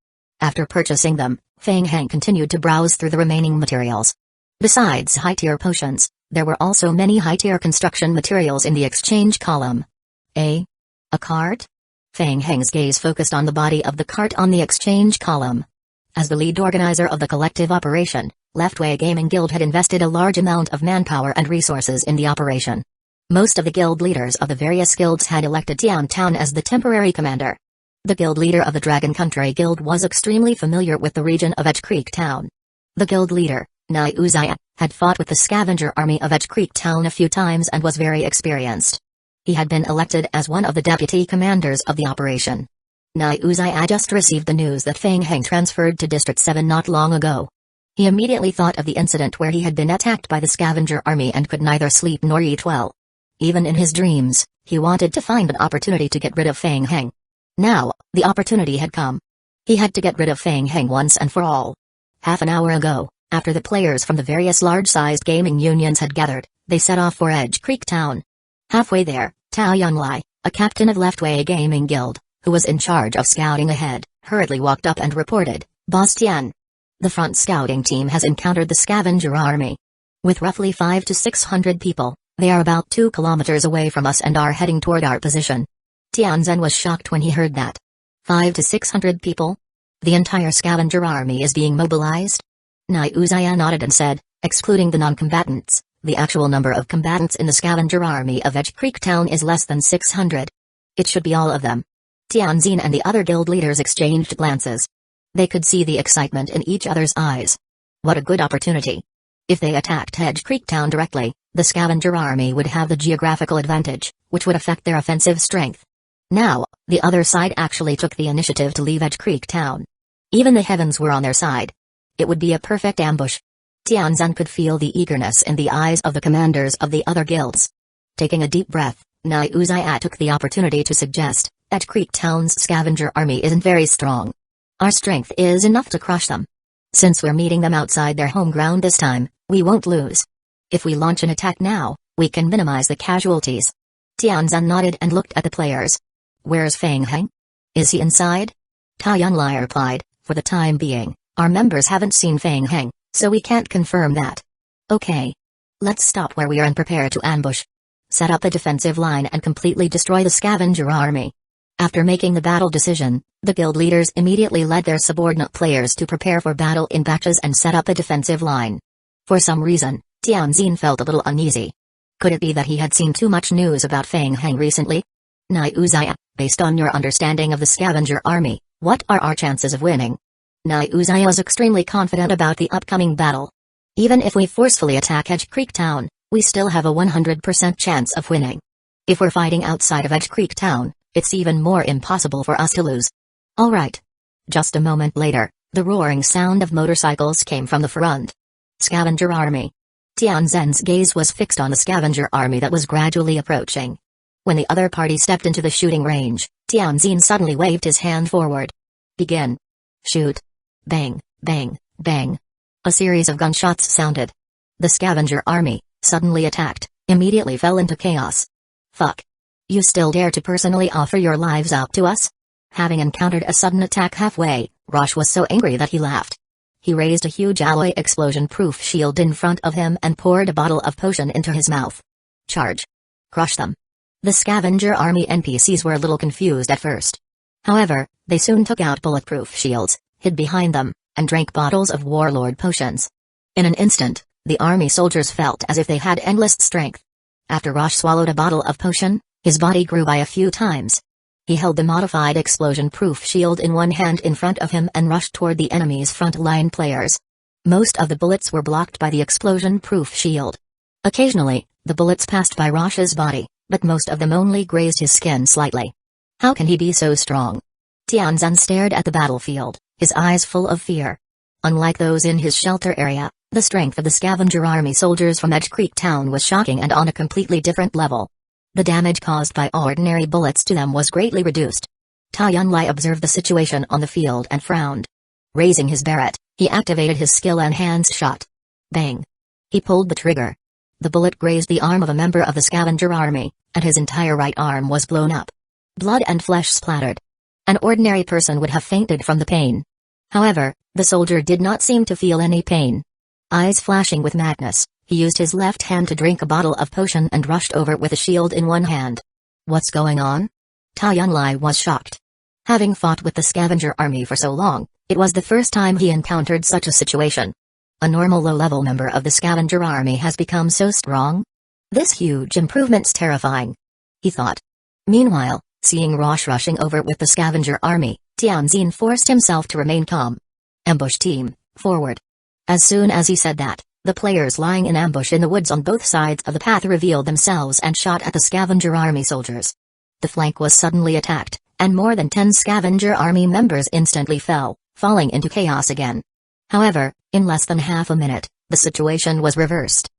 After purchasing them, Feng Heng continued to browse through the remaining materials. Besides high-tier potions, there were also many high-tier construction materials in the exchange column. A cart? Feng Heng's gaze focused on the body of the cart on the exchange column. As the lead organizer of the collective operation, Leftway Gaming Guild had invested a large amount of manpower and resources in the operation. Most of the guild leaders of the various guilds had elected Tian Town as the temporary commander. The guild leader of the Dragon Country Guild was extremely familiar with the region of Edge Creek Town. The guild leader, Nai Uzaya, had fought with the scavenger army of Edge Creek Town a few times and was very experienced. He had been elected as one of the deputy commanders of the operation. Nai Uzaya just received the news that Feng Heng transferred to District 7 not long ago. He immediately thought of the incident where he had been attacked by the scavenger army and could neither sleep nor eat well. Even in his dreams, he wanted to find an opportunity to get rid of Feng Heng. Now, the opportunity had come. He had to get rid of Feng Heng once and for all. Half an hour ago, after the players from the various large-sized gaming unions had gathered, they set off for Edge Creek Town. Halfway there, Tao Yunlai, a captain of Leftway Gaming Guild, who was in charge of scouting ahead, hurriedly walked up and reported, "Boss Tian. The front scouting team has encountered the scavenger army. With roughly 500 to 600 people, they are about 2 kilometers away from us and are heading toward our position." Tianzhen was shocked when he heard that. 500 to 600 people? The entire scavenger army is being mobilized? Nai Uzaya nodded and said, "Excluding the non-combatants, the actual number of combatants in the scavenger army of Edge Creek Town is less than 600. It should be all of them." Tianzhen and the other guild leaders exchanged glances. They could see the excitement in each other's eyes. What a good opportunity. If they attacked Edge Creek Town directly, the scavenger army would have the geographical advantage, which would affect their offensive strength. Now, the other side actually took the initiative to leave Edge Creek Town. Even the heavens were on their side. It would be a perfect ambush. Tianzhen could feel the eagerness in the eyes of the commanders of the other guilds. Taking a deep breath, Nai Uzaya took the opportunity to suggest, "Edge Creek Town's scavenger army isn't very strong. Our strength is enough to crush them. Since we're meeting them outside their home ground this time, we won't lose. If we launch an attack now, we can minimize the casualties." Tianzhen nodded and looked at the players. "Where's Feng Heng? Is he inside?" Ta Yunlai replied, "For the time being, our members haven't seen Feng Heng, so we can't confirm that." "Okay. Let's stop where we are and prepare to ambush. Set up a defensive line and completely destroy the scavenger army." After making the battle decision, the guild leaders immediately led their subordinate players to prepare for battle in batches and set up a defensive line. For some reason, Tianzhen felt a little uneasy. Could it be that he had seen too much news about Feng Heng recently? "Nai Uzaya, based on your understanding of the scavenger army, what are our chances of winning?" Nai Uzaya was extremely confident about the upcoming battle. "Even if we forcefully attack Edge Creek Town, we still have a 100% chance of winning. If we're fighting outside of Edge Creek Town, it's even more impossible for us to lose. All right. Just a moment later, the roaring sound of motorcycles came from the front. Scavenger Army. Tianzhen's gaze was fixed on the scavenger army that was gradually approaching. When the other party stepped into the shooting range, Tianzhen suddenly waved his hand forward. Begin. Shoot. Bang, bang, bang. A series of gunshots sounded. The scavenger army, suddenly attacked, immediately fell into chaos. Fuck. You still dare to personally offer your lives out to us? Having encountered a sudden attack halfway, Rosh was so angry that he laughed. He raised a huge alloy explosion-proof shield in front of him and poured a bottle of potion into his mouth. Charge. Crush them. The scavenger army NPCs were a little confused at first. However, they soon took out bulletproof shields, hid behind them, and drank bottles of warlord potions. In an instant, the army soldiers felt as if they had endless strength. After Rosh swallowed a bottle of potion, his body grew by a few times. He held the modified explosion-proof shield in one hand in front of him and rushed toward the enemy's front-line players. Most of the bullets were blocked by the explosion-proof shield. Occasionally, the bullets passed by Rosh's body, but most of them only grazed his skin slightly. How can he be so strong? Tianzhen stared at the battlefield, his eyes full of fear. Unlike those in his shelter area, the strength of the scavenger army soldiers from Edge Creek Town was shocking and on a completely different level. The damage caused by ordinary bullets to them was greatly reduced. Ta Yunlai observed the situation on the field and frowned. Raising his beret, he activated his skill and hands shot. Bang. He pulled the trigger. The bullet grazed the arm of a member of the scavenger army, and his entire right arm was blown up. Blood and flesh splattered. An ordinary person would have fainted from the pain. However, the soldier did not seem to feel any pain. Eyes flashing with madness, he used his left hand to drink a bottle of potion and rushed over with a shield in one hand. What's going on? Ta Yunlai was shocked. Having fought with the scavenger army for so long, it was the first time he encountered such a situation. A normal low-level member of the scavenger army has become so strong? This huge improvement's terrifying, he thought. Meanwhile, seeing Rosh rushing over with the scavenger army, Tianzhen forced himself to remain calm. Ambush team, forward. As soon as he said that, the players lying in ambush in the woods on both sides of the path revealed themselves and shot at the scavenger army soldiers. The flank was suddenly attacked, and more than 10 scavenger army members instantly fell, falling into chaos again. However, in less than half a minute, the situation was reversed.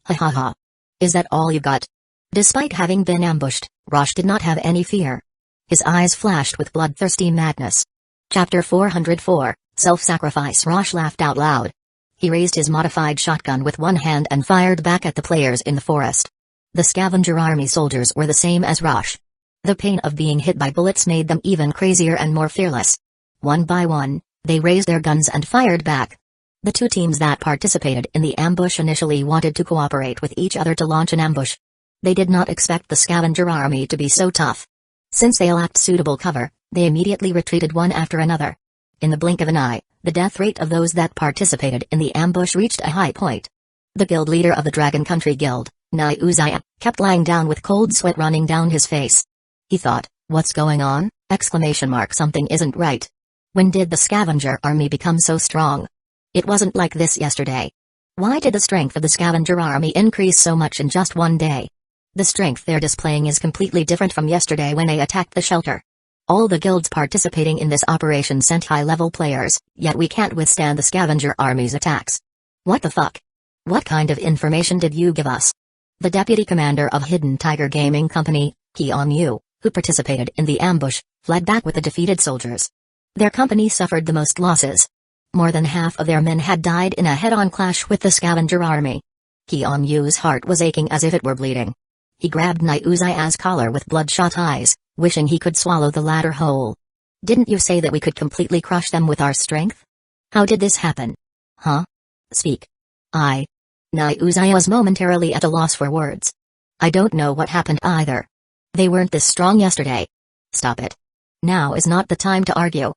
Ha ha ha. Is that all you got? Despite having been ambushed, Rosh did not have any fear. His eyes flashed with bloodthirsty madness. Chapter 404, Self-Sacrifice. Rosh laughed out loud. He raised his modified shotgun with one hand and fired back at the players in the forest. The scavenger army soldiers were the same as Rosh. The pain of being hit by bullets made them even crazier and more fearless. One by one, they raised their guns and fired back. The two teams that participated in the ambush initially wanted to cooperate with each other to launch an ambush. They did not expect the scavenger army to be so tough. Since they lacked suitable cover, they immediately retreated one after another. In the blink of an eye, the death rate of those that participated in the ambush reached a high point. The guild leader of the Dragon Country Guild, Uchiha, kept lying down with cold sweat running down his face. He thought, what's going on? Something isn't right. When did the scavenger army become so strong? It wasn't like this yesterday. Why did the strength of the scavenger army increase so much in just one day? The strength they're displaying is completely different from yesterday when they attacked the shelter. All the guilds participating in this operation sent high-level players, yet we can't withstand the scavenger army's attacks. What the fuck? What kind of information did you give us? The deputy commander of Hidden Tiger Gaming Company, Yu, who participated in the ambush, fled back with the defeated soldiers. Their company suffered the most losses. More than half of their men had died in a head-on clash with the scavenger army. Yu's heart was aching as if it were bleeding. He grabbed Uchiha's collar with bloodshot eyes, wishing he could swallow the latter whole. Didn't you say that we could completely crush them with our strength? How did this happen? Huh? Speak. Uchiha was momentarily at a loss for words. I don't know what happened either. They weren't this strong yesterday. Stop it. Now is not the time to argue.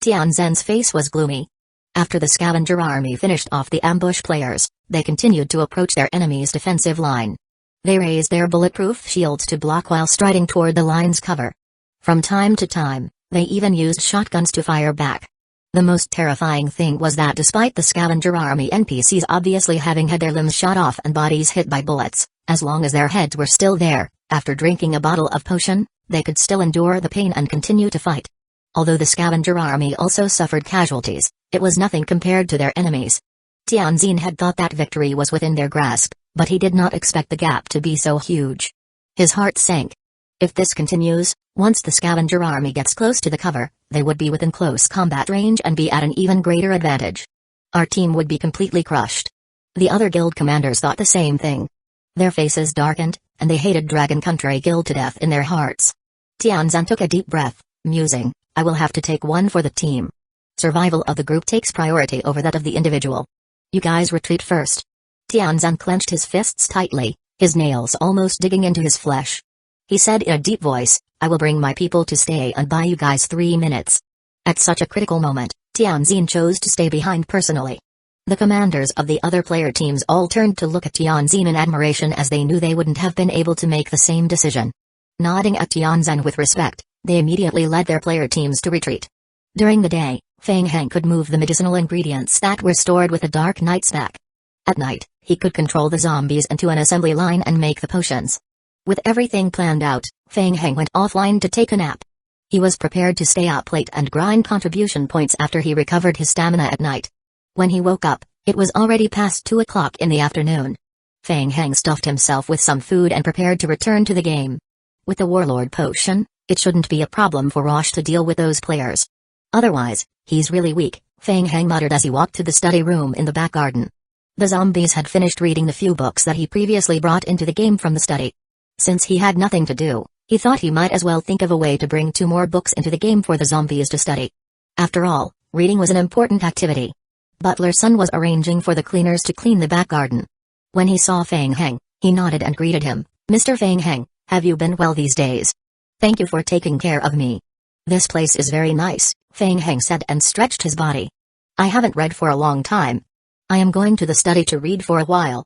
Tianzhen's face was gloomy. After the scavenger army finished off the ambush players, they continued to approach their enemy's defensive line. They raised their bulletproof shields to block while striding toward the line's cover. From time to time, they even used shotguns to fire back. The most terrifying thing was that despite the scavenger army NPCs obviously having had their limbs shot off and bodies hit by bullets, as long as their heads were still there, After drinking a bottle of potion, they could still endure the pain and continue to fight. Although the scavenger army also suffered casualties, it was nothing compared to their enemies. Tianjin had thought that victory was within their grasp, but he did not expect the gap to be so huge. His heart sank. If this continues, once the scavenger army gets close to the cover, they would be within close combat range and be at an even greater advantage. Our team would be completely crushed. The other guild commanders thought the same thing. Their faces darkened, and they hated Dragon Country Guild to death in their hearts. Tianjin took a deep breath, musing, I will have to take one for the team. Survival of the group takes priority over that of the individual. You guys retreat first. Tianjin clenched his fists tightly, his nails almost digging into his flesh. He said in a deep voice, I will bring my people to stay and buy you guys 3 minutes. At such a critical moment, Tianjin chose to stay behind personally. The commanders of the other player teams all turned to look at Tianjin in admiration as they knew they wouldn't have been able to make the same decision. Nodding at Tianjin with respect, they immediately led their player teams to retreat. During the day, Feng Heng could move the medicinal ingredients that were stored with the Dark Knight's pack. At night, he could control the zombies into an assembly line and make the potions. With everything planned out, Feng Heng went offline to take a nap. He was prepared to stay up late and grind contribution points after he recovered his stamina at night. When he woke up, it was already past 2 o'clock in the afternoon. Feng Heng stuffed himself with some food and prepared to return to the game. With the Warlord potion, it shouldn't be a problem for Rosh to deal with those players. Otherwise, he's really weak, Feng Heng muttered as he walked to the study room in the back garden. The zombies had finished reading the few books that he previously brought into the game from the study. Since he had nothing to do, he thought he might as well think of a way to bring 2 more books into the game for the zombies to study. After all, reading was an important activity. Butler's son was arranging for the cleaners to clean the back garden. When he saw Feng Heng, he nodded and greeted him. Mr. Feng Heng, have you been well these days? Thank you for taking care of me. This place is very nice, Feng Heng said and stretched his body. I haven't read for a long time. I am going to the study to read for a while.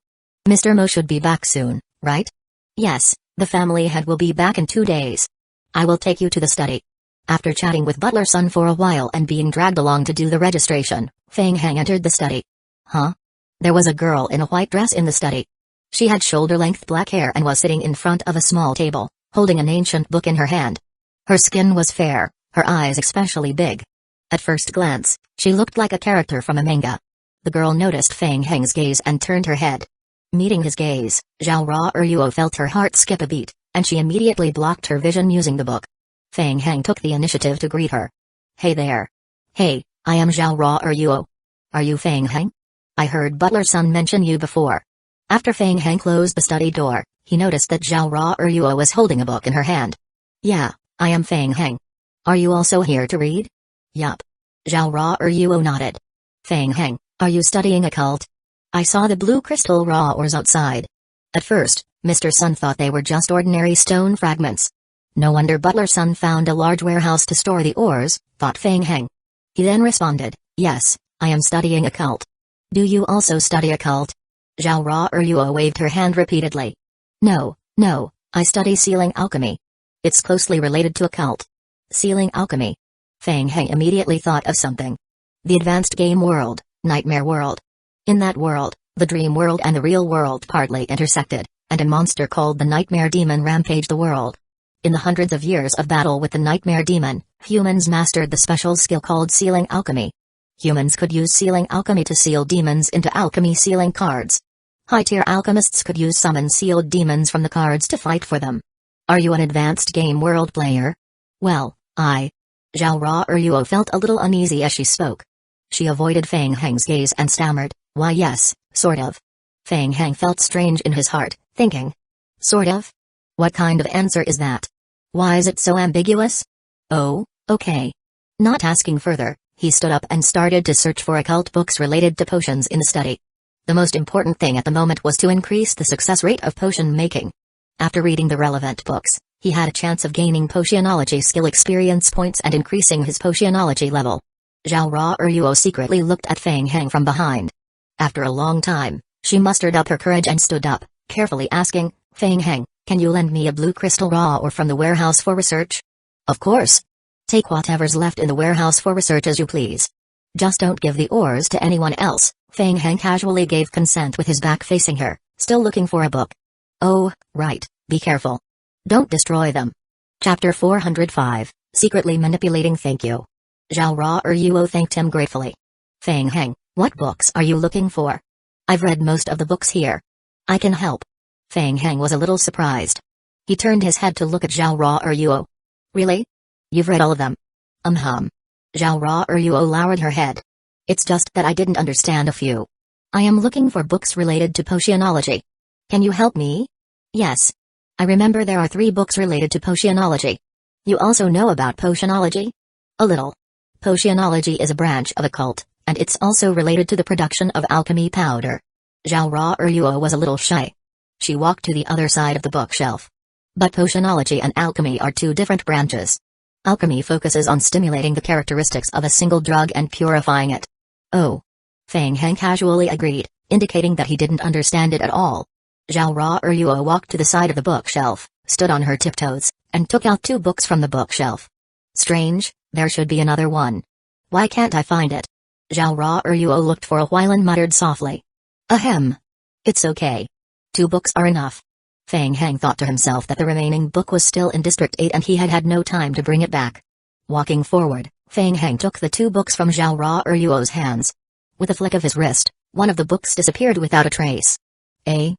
Mr. Mo should be back soon, right? Yes, the family head will be back in 2 days. I will take you to the study. After chatting with Butler's son for a while and being dragged along to do the registration, Feng Heng entered the study. Huh? There was a girl in a white dress in the study. She had shoulder-length black hair and was sitting in front of a small table, holding an ancient book in her hand. Her skin was fair, her eyes especially big. At first glance, she looked like a character from a manga. The girl noticed Feng Heng's gaze and turned her head. Meeting his gaze, Zhao Ra Eryuo felt her heart skip a beat, and she immediately blocked her vision using the book. Feng Heng took the initiative to greet her. Hey there. Hey, I am Zhao Ra Eryuo. Are you Feng Heng? I heard Butler's son mention you before. After Feng Heng closed the study door, he noticed that Zhao Ra Eryuo was holding a book in her hand. Yeah, I am Feng Heng. Are you also here to read? Yup. Zhao Ra Eryuo nodded. Feng Heng, are you studying occult? I saw the blue crystal raw ores outside. At first, Mr. Sun thought they were just ordinary stone fragments. No wonder Butler's son found a large warehouse to store the ores, thought Feng Heng. He then responded, yes, I am studying occult. Do you also study occult? Zhao Ra Eryuo waved her hand repeatedly. No, I study sealing alchemy. It's closely related to occult. Sealing alchemy. Feng Heng immediately thought of something. The advanced game world, Nightmare World. In that world, the dream world and the real world partly intersected, and a monster called the Nightmare Demon rampaged the world. In the hundreds of years of battle with the Nightmare Demon, humans mastered the special skill called sealing alchemy. Humans could use sealing alchemy to seal demons into alchemy sealing cards. High-tier alchemists could use summon sealed demons from the cards to fight for them. Are you an advanced game world player? Well, Zhao Ra Eryuo felt a little uneasy as she spoke. She avoided Feng Heng's gaze and stammered, why yes, sort of. Feng Heng felt strange in his heart, thinking. Sort of? What kind of answer is that? Why is it so ambiguous? Oh, okay. Not asking further, he stood up and started to search for occult books related to potions in the study. The most important thing at the moment was to increase the success rate of potion making. After reading the relevant books, he had a chance of gaining potionology skill experience points and increasing his potionology level. Zhao Ra Eryuo secretly looked at Feng Heng from behind. After a long time, she mustered up her courage and stood up, carefully asking, Feng Heng, can you lend me a blue crystal raw ore from the warehouse for research? Of course. Take whatever's left in the warehouse for research as you please. Just don't give the ores to anyone else. Feng Heng casually gave consent with his back facing her, still looking for a book. Oh, right, be careful. Don't destroy them. Chapter 405, Secretly Manipulating. Thank you. Zhao Ruo thanked him gratefully. Feng Heng, what books are you looking for? I've read most of the books here. I can help. Feng Heng was a little surprised. He turned his head to look at Zhao Ruo. Really? You've read all of them? Zhao Ruo lowered her head. It's just that I didn't understand a few. I am looking for books related to potionology. Can you help me? Yes. I remember there are 3 books related to potionology. You also know about potionology? A little. Potionology is a branch of occult, and it's also related to the production of alchemy powder. Zhao Ruo was a little shy. She walked to the other side of the bookshelf. But potionology and alchemy are 2 different branches. Alchemy focuses on stimulating the characteristics of a single drug and purifying it. Oh. Feng Heng casually agreed, indicating that he didn't understand it at all. Zhao Ruo walked to the side of the bookshelf, stood on her tiptoes, and took out 2 books from the bookshelf. Strange, there should be another one. Why can't I find it? Zhao Ruo looked for a while and muttered softly. Ahem. It's okay. 2 books are enough. Feng Heng thought to himself that the remaining book was still in District 8 and he had had no time to bring it back. Walking forward, Feng Heng took the 2 books from Zhao Ruo's hands. With a flick of his wrist, one of the books disappeared without a trace. Eh?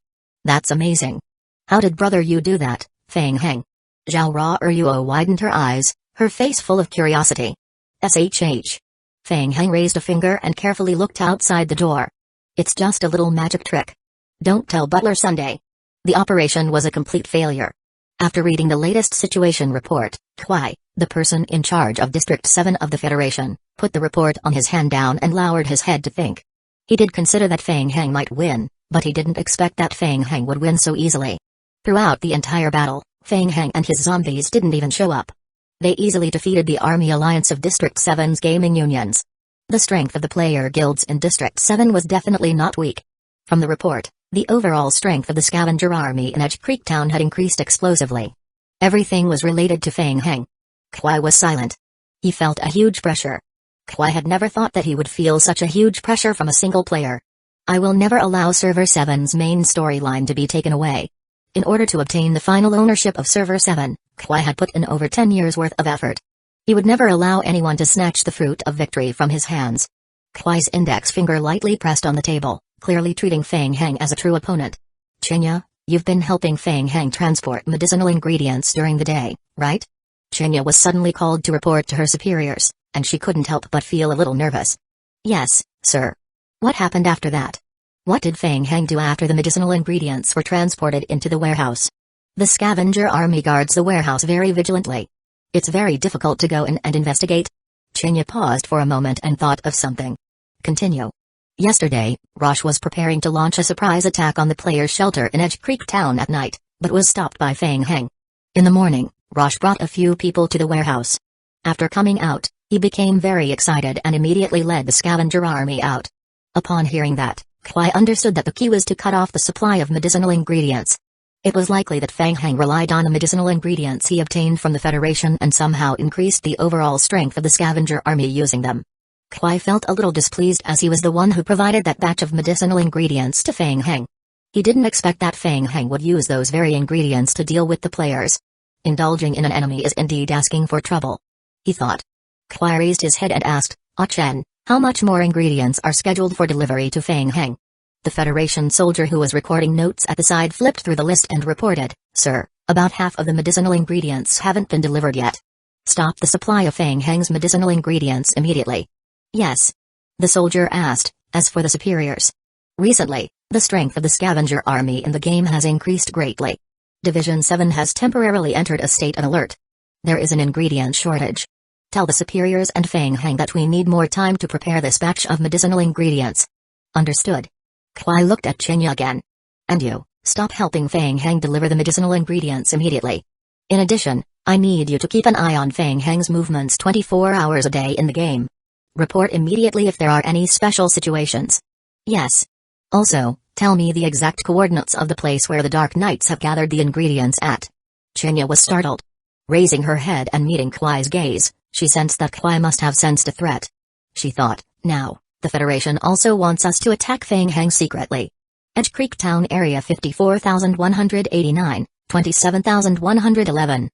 That's amazing. How did brother you do that, Feng Heng? Zhao Ruo widened her eyes, her face full of curiosity. SHH. Feng Heng raised a finger and carefully looked outside the door. It's just a little magic trick. Don't tell Butler Sunday. The operation was a complete failure. After reading the latest situation report, Kwai, the person in charge of District 7 of the Federation, put the report on his hand down and lowered his head to think. He did consider that Feng Heng might win, but he didn't expect that Feng Heng would win so easily. Throughout the entire battle, Feng Heng and his zombies didn't even show up. They easily defeated the Army Alliance of District 7's gaming unions. The strength of the player guilds in District 7 was definitely not weak. From the report, the overall strength of the scavenger army in Edge Creek Town had increased explosively. Everything was related to Feng Heng. Kwai was silent. He felt a huge pressure. Kwai had never thought that he would feel such a huge pressure from a single player. I will never allow Server 7's main storyline to be taken away. In order to obtain the final ownership of Server 7, Kwai had put in over 10 years' worth of effort. He would never allow anyone to snatch the fruit of victory from his hands. Kwai's index finger lightly pressed on the table, clearly treating Feng Heng as a true opponent. Chinya, you've been helping Feng Heng transport medicinal ingredients during the day, right? Chinya was suddenly called to report to her superiors, and she couldn't help but feel a little nervous. Yes, sir. What happened after that? What did Feng Heng do after the medicinal ingredients were transported into the warehouse? The scavenger army guards the warehouse very vigilantly. It's very difficult to go in and investigate. Chinya paused for a moment and thought of something. Continue. Yesterday, Rosh was preparing to launch a surprise attack on the player's shelter in Edge Creek Town at night, but was stopped by Feng Heng. In the morning, Rosh brought a few people to the warehouse. After coming out, he became very excited and immediately led the scavenger army out. Upon hearing that, Kwai understood that the key was to cut off the supply of medicinal ingredients. It was likely that Feng Heng relied on the medicinal ingredients he obtained from the Federation and somehow increased the overall strength of the scavenger army using them. Kwai felt a little displeased as he was the one who provided that batch of medicinal ingredients to Feng Heng. He didn't expect that Feng Heng would use those very ingredients to deal with the players. Indulging in an enemy is indeed asking for trouble, he thought. Kwai raised his head and asked, "Ah Chen, how much more ingredients are scheduled for delivery to Feng Heng?" The Federation soldier who was recording notes at the side flipped through the list and reported, "Sir, about half of the medicinal ingredients haven't been delivered yet. Stop the supply of Feng Heng's medicinal ingredients immediately." "Yes?" the soldier asked. As for the superiors, recently, the strength of the scavenger army in the game has increased greatly. Division 7 has temporarily entered a state of alert. There is an ingredient shortage. Tell the superiors and Feng Heng that we need more time to prepare this batch of medicinal ingredients. Understood. Kwai looked at Chinya again. And you, stop helping Feng Heng deliver the medicinal ingredients immediately. In addition, I need you to keep an eye on Feng Heng's movements 24 hours a day in the game. Report immediately if there are any special situations. Yes. Also, tell me the exact coordinates of the place where the Dark Knights have gathered the ingredients at. Chinya was startled. Raising her head and meeting Kwai's gaze, she sensed that Kwai must have sensed a threat. She thought, now, the Federation also wants us to attack Feng Heng secretly. Edge Creek Town Area 54189, 27,111.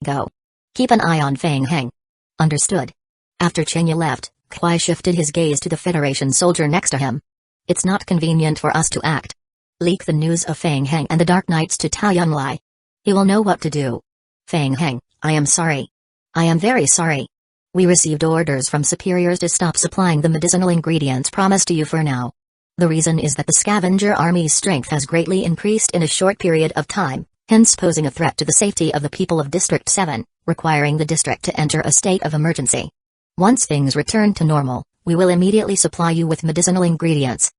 Go. Keep an eye on Feng Heng. Understood. After Chenya left, Kuai shifted his gaze to the Federation soldier next to him. It's not convenient for us to act. Leak the news of Feng Heng and the Dark Knights to Tao Yunlai. He will know what to do. Feng Heng, I am sorry. I am very sorry. We received orders from superiors to stop supplying the medicinal ingredients promised to you for now. The reason is that the scavenger army's strength has greatly increased in a short period of time, hence posing a threat to the safety of the people of District 7, requiring the district to enter a state of emergency. Once things return to normal, we will immediately supply you with medicinal ingredients.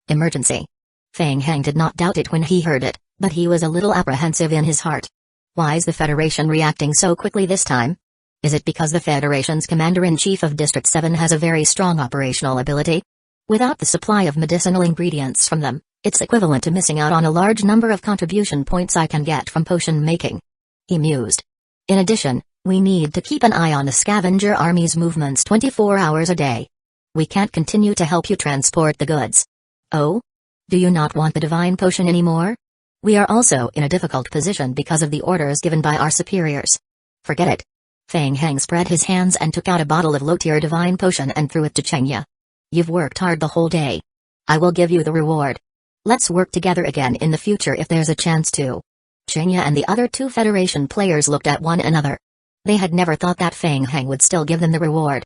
Emergency. Feng Heng did not doubt it when he heard it, but he was a little apprehensive in his heart. Why is the Federation reacting so quickly this time? Is it because the Federation's Commander-in-Chief of District 7 has a very strong operational ability? Without the supply of medicinal ingredients from them, it's equivalent to missing out on a large number of contribution points I can get from potion making. He mused. In addition, we need to keep an eye on the scavenger army's movements 24 hours a day. We can't continue to help you transport the goods. Oh? Do you not want the divine potion anymore? We are also in a difficult position because of the orders given by our superiors. Forget it. Feng Heng spread his hands and took out a bottle of low-tier divine potion and threw it to Chenya. You've worked hard the whole day. I will give you the reward. Let's work together again in the future if there's a chance to. Chenya and the other two Federation players looked at one another. They had never thought that Feng Heng would still give them the reward.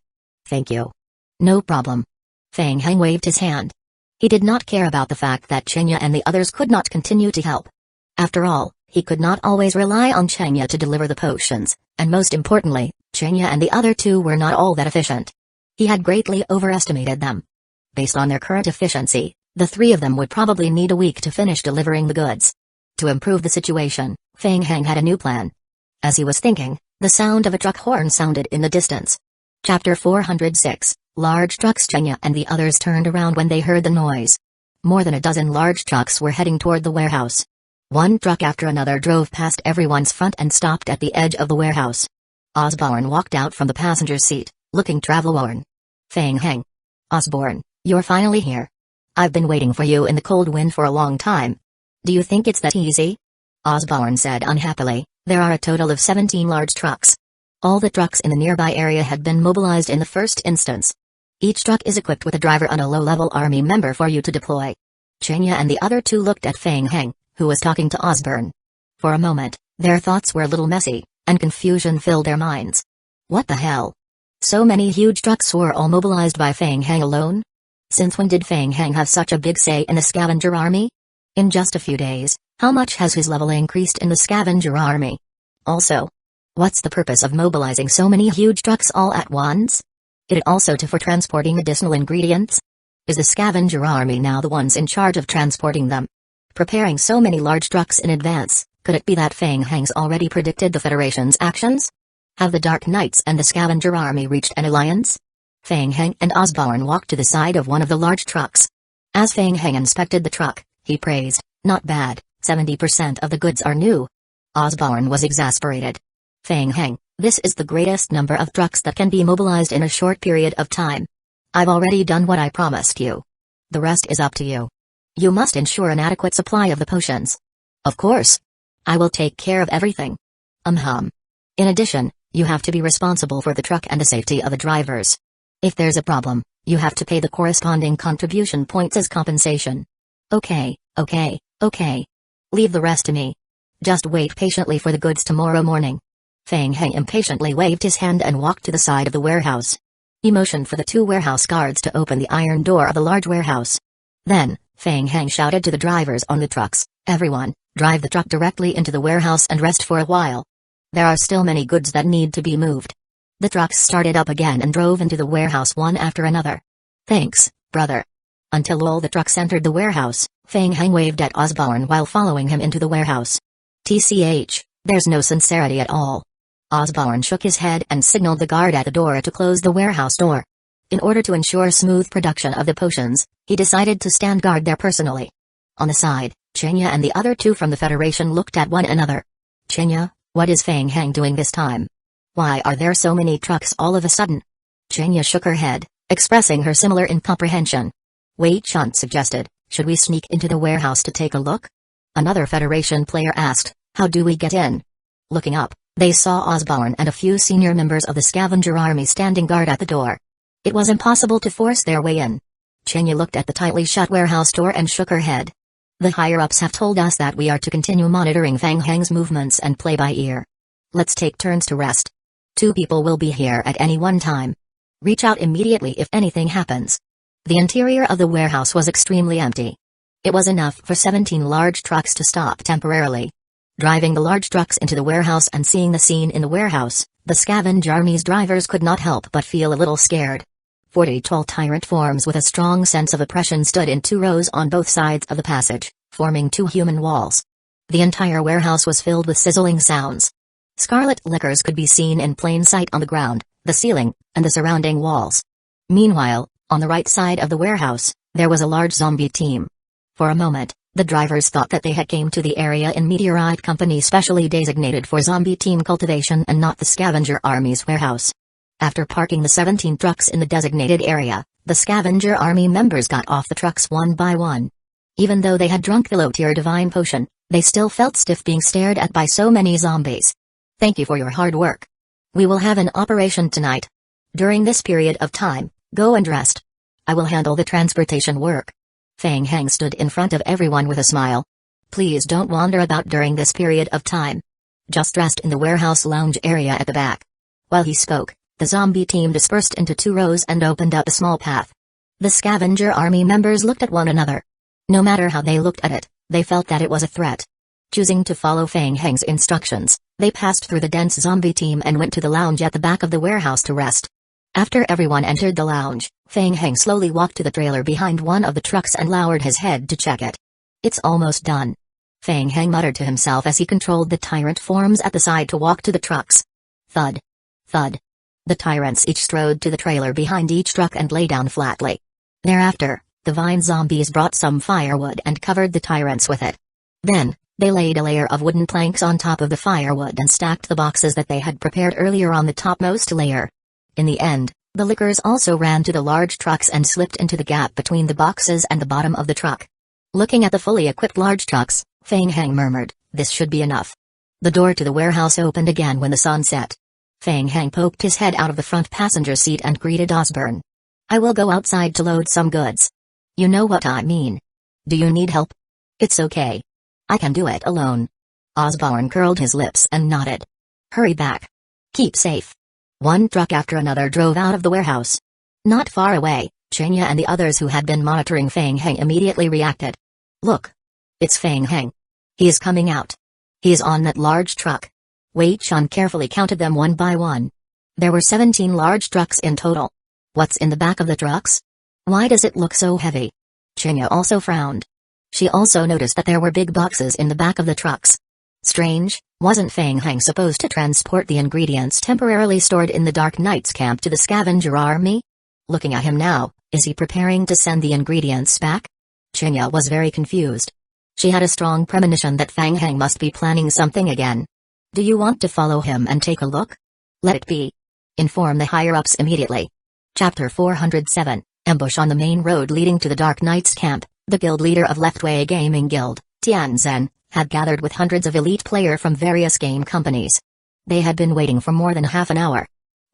Thank you. No problem. Feng Heng waved his hand. He did not care about the fact that Chenya and the others could not continue to help. After all, he could not always rely on Chenya to deliver the potions, and most importantly, Chenya and the other two were not all that efficient. He had greatly overestimated them. Based on their current efficiency, the three of them would probably need a week to finish delivering the goods. To improve the situation, Feng Heng had a new plan. As he was thinking, the sound of a truck horn sounded in the distance. Chapter 406, Large Trucks. Chenya and the others turned around when they heard the noise. More than a dozen large trucks were heading toward the warehouse. One truck after another drove past everyone's front and stopped at the edge of the warehouse. Osborne walked out from the passenger seat, looking travel-worn. Feng Heng. Osborne, you're finally here. I've been waiting for you in the cold wind for a long time. Do you think it's that easy? Osborne said unhappily. There are a total of 17 large trucks. All the trucks in the nearby area had been mobilized in the first instance. Each truck is equipped with a driver and a low-level army member for you to deploy. Chenya and the other two looked at Feng Heng, who was talking to Osborne. For a moment, their thoughts were a little messy, and confusion filled their minds. What the hell? So many huge trucks were all mobilized by Feng Heng alone? Since when did Feng Heng have such a big say in the scavenger army? In just a few days, how much has his level increased in the scavenger army? Also, what's the purpose of mobilizing so many huge trucks all at once? Is it also for transporting medicinal ingredients? Is the scavenger army now the ones in charge of transporting them? Preparing so many large trucks in advance, could it be that Feng Heng's already predicted the Federation's actions? Have the Dark Knights and the scavenger army reached an alliance? Feng Heng and Osborne walked to the side of one of the large trucks. As Feng Heng inspected the truck, he praised, "Not bad, 70% of the goods are new." Osborne was exasperated. Feng Heng, this is the greatest number of trucks that can be mobilized in a short period of time. I've already done what I promised you. The rest is up to you. You must ensure an adequate supply of the potions. Of course. I will take care of everything. In addition, you have to be responsible for the truck and the safety of the drivers. If there's a problem, you have to pay the corresponding contribution points as compensation. Okay. Leave the rest to me. Just wait patiently for the goods tomorrow morning. Feng Heng impatiently waved his hand and walked to the side of the warehouse. He motioned for the two warehouse guards to open the iron door of the large warehouse. Then, Feng Heng shouted to the drivers on the trucks, "Everyone, drive the truck directly into the warehouse and rest for a while. There are still many goods that need to be moved." The trucks started up again and drove into the warehouse one after another. "Thanks, brother." Until all the trucks entered the warehouse, Feng Heng waved at Osborne while following him into the warehouse. There's no sincerity at all. Osborne shook his head and signaled the guard at the door to close the warehouse door. In order to ensure smooth production of the potions, he decided to stand guard there personally. On the side, Chenya and the other two from the Federation looked at one another. "Chenya, what is Feng Heng doing this time? Why are there so many trucks all of a sudden?" Chenya shook her head, expressing her similar incomprehension. Wei Chun suggested, "Should we sneak into the warehouse to take a look?" Another Federation player asked, How do we get in? Looking up, they saw Osborne and a few senior members of the scavenger army standing guard at the door. It was impossible to force their way in. Chinya looked at the tightly shut warehouse door and shook her head. The higher-ups have told us that we are to continue monitoring Fang Heng's movements and play by ear. Let's take turns to rest. 2 people will be here at any one time. Reach out immediately if anything happens. The interior of the warehouse was extremely empty. It was enough for 17 large trucks to stop temporarily. Driving the large trucks into the warehouse and seeing the scene in the warehouse, the scavenger army's drivers could not help but feel a little scared. 40 tall tyrant forms with a strong sense of oppression stood in 2 rows on both sides of the passage, forming 2 human walls. The entire warehouse was filled with sizzling sounds. Scarlet liquors could be seen in plain sight on the ground, the ceiling, and the surrounding walls. Meanwhile, on the right side of the warehouse, there was a large zombie team. For a moment, the drivers thought that they had came to the area in Meteorite Company specially designated for zombie team cultivation and not the scavenger army's warehouse. After parking the 17 trucks in the designated area, the scavenger army members got off the trucks one by one. Even though they had drunk the low-tier divine potion, they still felt stiff being stared at by so many zombies. Thank you for your hard work. We will have an operation tonight. During this period of time, go and rest. I will handle the transportation work. Fang Heng stood in front of everyone with a smile. Please don't wander about during this period of time. Just rest in the warehouse lounge area at the back. While he spoke, the zombie team dispersed into 2 rows and opened up a small path. The scavenger army members looked at one another. No matter how they looked at it, they felt that it was a threat. Choosing to follow Fang Heng's instructions, they passed through the dense zombie team and went to the lounge at the back of the warehouse to rest. After everyone entered the lounge, Fang Heng slowly walked to the trailer behind one of the trucks and lowered his head to check it. It's almost done. Fang Heng muttered to himself as he controlled the tyrant forms at the side to walk to the trucks. Thud. Thud. The tyrants each strode to the trailer behind each truck and lay down flatly. Thereafter, the vine zombies brought some firewood and covered the tyrants with it. Then, they laid a layer of wooden planks on top of the firewood and stacked the boxes that they had prepared earlier on the topmost layer. In the end, the liquors also ran to the large trucks and slipped into the gap between the boxes and the bottom of the truck. Looking at the fully equipped large trucks, Fang Heng murmured, "This should be enough." The door to the warehouse opened again when the sun set. Fang Heng poked his head out of the front passenger seat and greeted Osborne. "I will go outside to load some goods. You know what I mean. Do you need help?" "It's okay. I can do it alone." Osborne curled his lips and nodded. "Hurry back. Keep safe." One truck after another drove out of the warehouse. Not far away, Chinya and the others who had been monitoring Fang Heng immediately reacted. "Look. It's Fang Heng. He is coming out. He is on that large truck." Wei Chun carefully counted them one by one. There were 17 large trucks in total. What's in the back of the trucks? Why does it look so heavy? Chinya also frowned. She also noticed that there were big boxes in the back of the trucks. Strange, wasn't Fang Heng supposed to transport the ingredients temporarily stored in the Dark Knight's camp to the scavenger army? Looking at him now, is he preparing to send the ingredients back? Chinya was very confused. She had a strong premonition that Fang Heng must be planning something again. "Do you want to follow him and take a look?" "Let it be. Inform the higher-ups immediately." Chapter 407, Ambush on the main road leading to the Dark Knight's camp. The guild leader of Leftway Gaming Guild, Tianzhen, had gathered with hundreds of elite players from various game companies. They had been waiting for more than half an hour.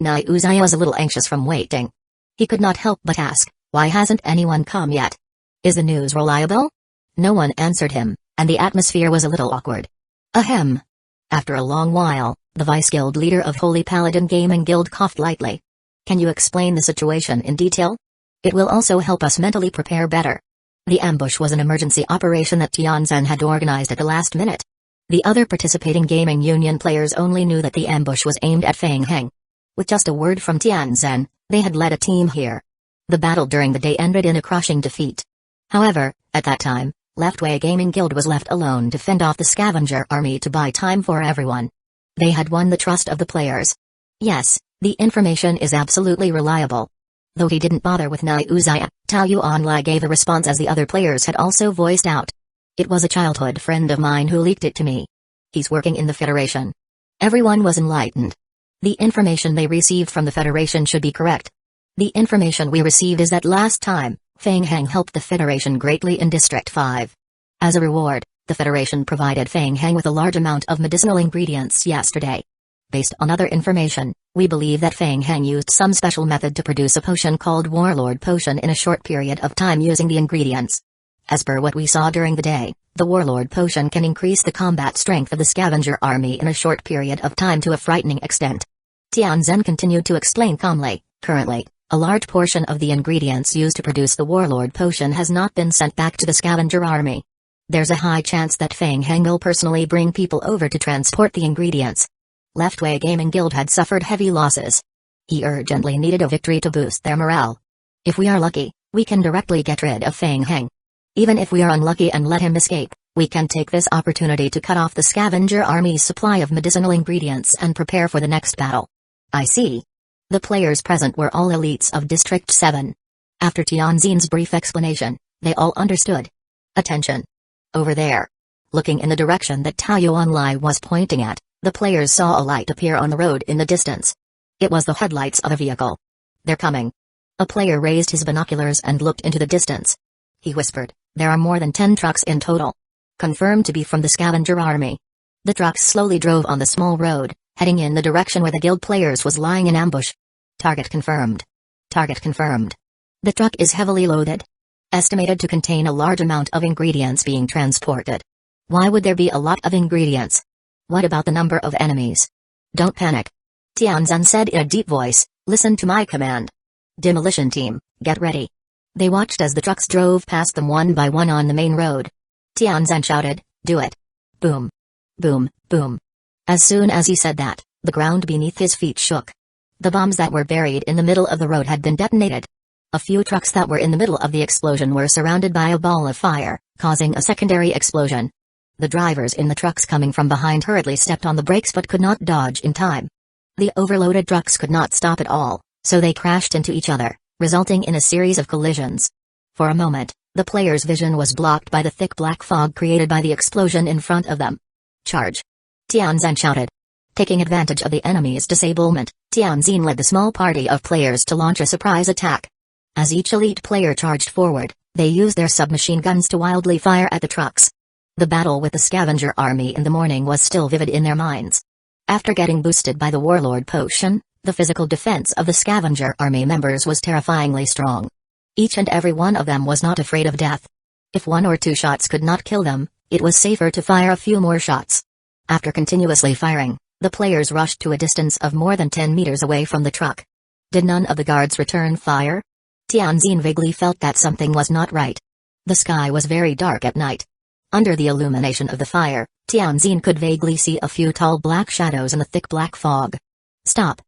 Nauzai was a little anxious from waiting. He could not help but ask, "Why hasn't anyone come yet? Is the news reliable?" No one answered him, and the atmosphere was a little awkward. Ahem. After a long while, the vice-guild leader of Holy Paladin Gaming Guild coughed lightly. "Can you explain the situation in detail? It will also help us mentally prepare better." The ambush was an emergency operation that Tianzhen had organized at the last minute. The other participating gaming union players only knew that the ambush was aimed at Fang Heng. With just a word from Tianzhen, they had led a team here. The battle during the day ended in a crushing defeat. However, at that time, Leftway Gaming Guild was left alone to fend off the scavenger army to buy time for everyone. They had won the trust of the players. Yes, the information is absolutely reliable. Though he didn't bother with Nauzai, Tao Yuanlai gave a response as the other players had also voiced out. "It was a childhood friend of mine who leaked it to me. He's working in the Federation." Everyone was enlightened. The information they received from the Federation should be correct. The information we received is that last time, Fang Heng helped the Federation greatly in District 5. As a reward, The Federation provided Fang Hang with a large amount of medicinal ingredients yesterday. Based on other information, we believe that Fang Hang used some special method to produce a potion called Warlord Potion in a short period of time using the ingredients. As per what we saw during the day, the Warlord Potion can increase the combat strength of the scavenger army in a short period of time to a frightening extent. Tianzhen continued to explain calmly. Currently, a large portion of the ingredients used to produce the Warlord Potion has not been sent back to the scavenger army. There's a high chance that Fang Hang will personally bring people over to transport the ingredients. Leftway Gaming Guild had suffered heavy losses. He urgently needed a victory to boost their morale. If we are lucky, we can directly get rid of Fang Hang. Even if we are unlucky and let him escape, we can take this opportunity to cut off the scavenger army's supply of medicinal ingredients and prepare for the next battle. I see. The players present were all elites of District 7. After Tianzin's brief explanation, they all understood. Attention! Over there. Looking in the direction that Tao Yuanlai was pointing at, the players saw a light appear on the road in the distance. It was the headlights of a vehicle. They're coming. A player raised his binoculars and looked into the distance. He whispered, there are more than 10 trucks in total. Confirmed to be from the scavenger army. The trucks slowly drove on the small road, heading in the direction where the guild players was lying in ambush. Target confirmed. Target confirmed. The truck is heavily loaded. Estimated to contain a large amount of ingredients being transported. Why would there be a lot of ingredients? What about the number of enemies? Don't panic. Tianzhen said in a deep voice, listen to my command. Demolition team, get ready. They watched as the trucks drove past them one by one on the main road. Tianzhen shouted, do it. Boom. Boom, boom. As soon as he said that, the ground beneath his feet shook. The bombs that were buried in the middle of the road had been detonated. A few trucks that were in the middle of the explosion were surrounded by a ball of fire, causing a secondary explosion. The drivers in the trucks coming from behind hurriedly stepped on the brakes but could not dodge in time. The overloaded trucks could not stop at all, so they crashed into each other, resulting in a series of collisions. For a moment, the player's vision was blocked by the thick black fog created by the explosion in front of them. Charge! Tianzhen shouted. Taking advantage of the enemy's disablement, Tianzhen led the small party of players to launch a surprise attack. As each elite player charged forward, they used their submachine guns to wildly fire at the trucks. The battle with the scavenger army in the morning was still vivid in their minds. After getting boosted by the Warlord Potion, the physical defense of the scavenger army members was terrifyingly strong. Each and every one of them was not afraid of death. If 1 or 2 shots could not kill them, it was safer to fire a few more shots. After continuously firing, the players rushed to a distance of more than 10 meters away from the truck. Did none of the guards return fire? Tianzhen vaguely felt that something was not right. The sky was very dark at night. Under the illumination of the fire, Tianzhen could vaguely see a few tall black shadows in the thick black fog. Stop!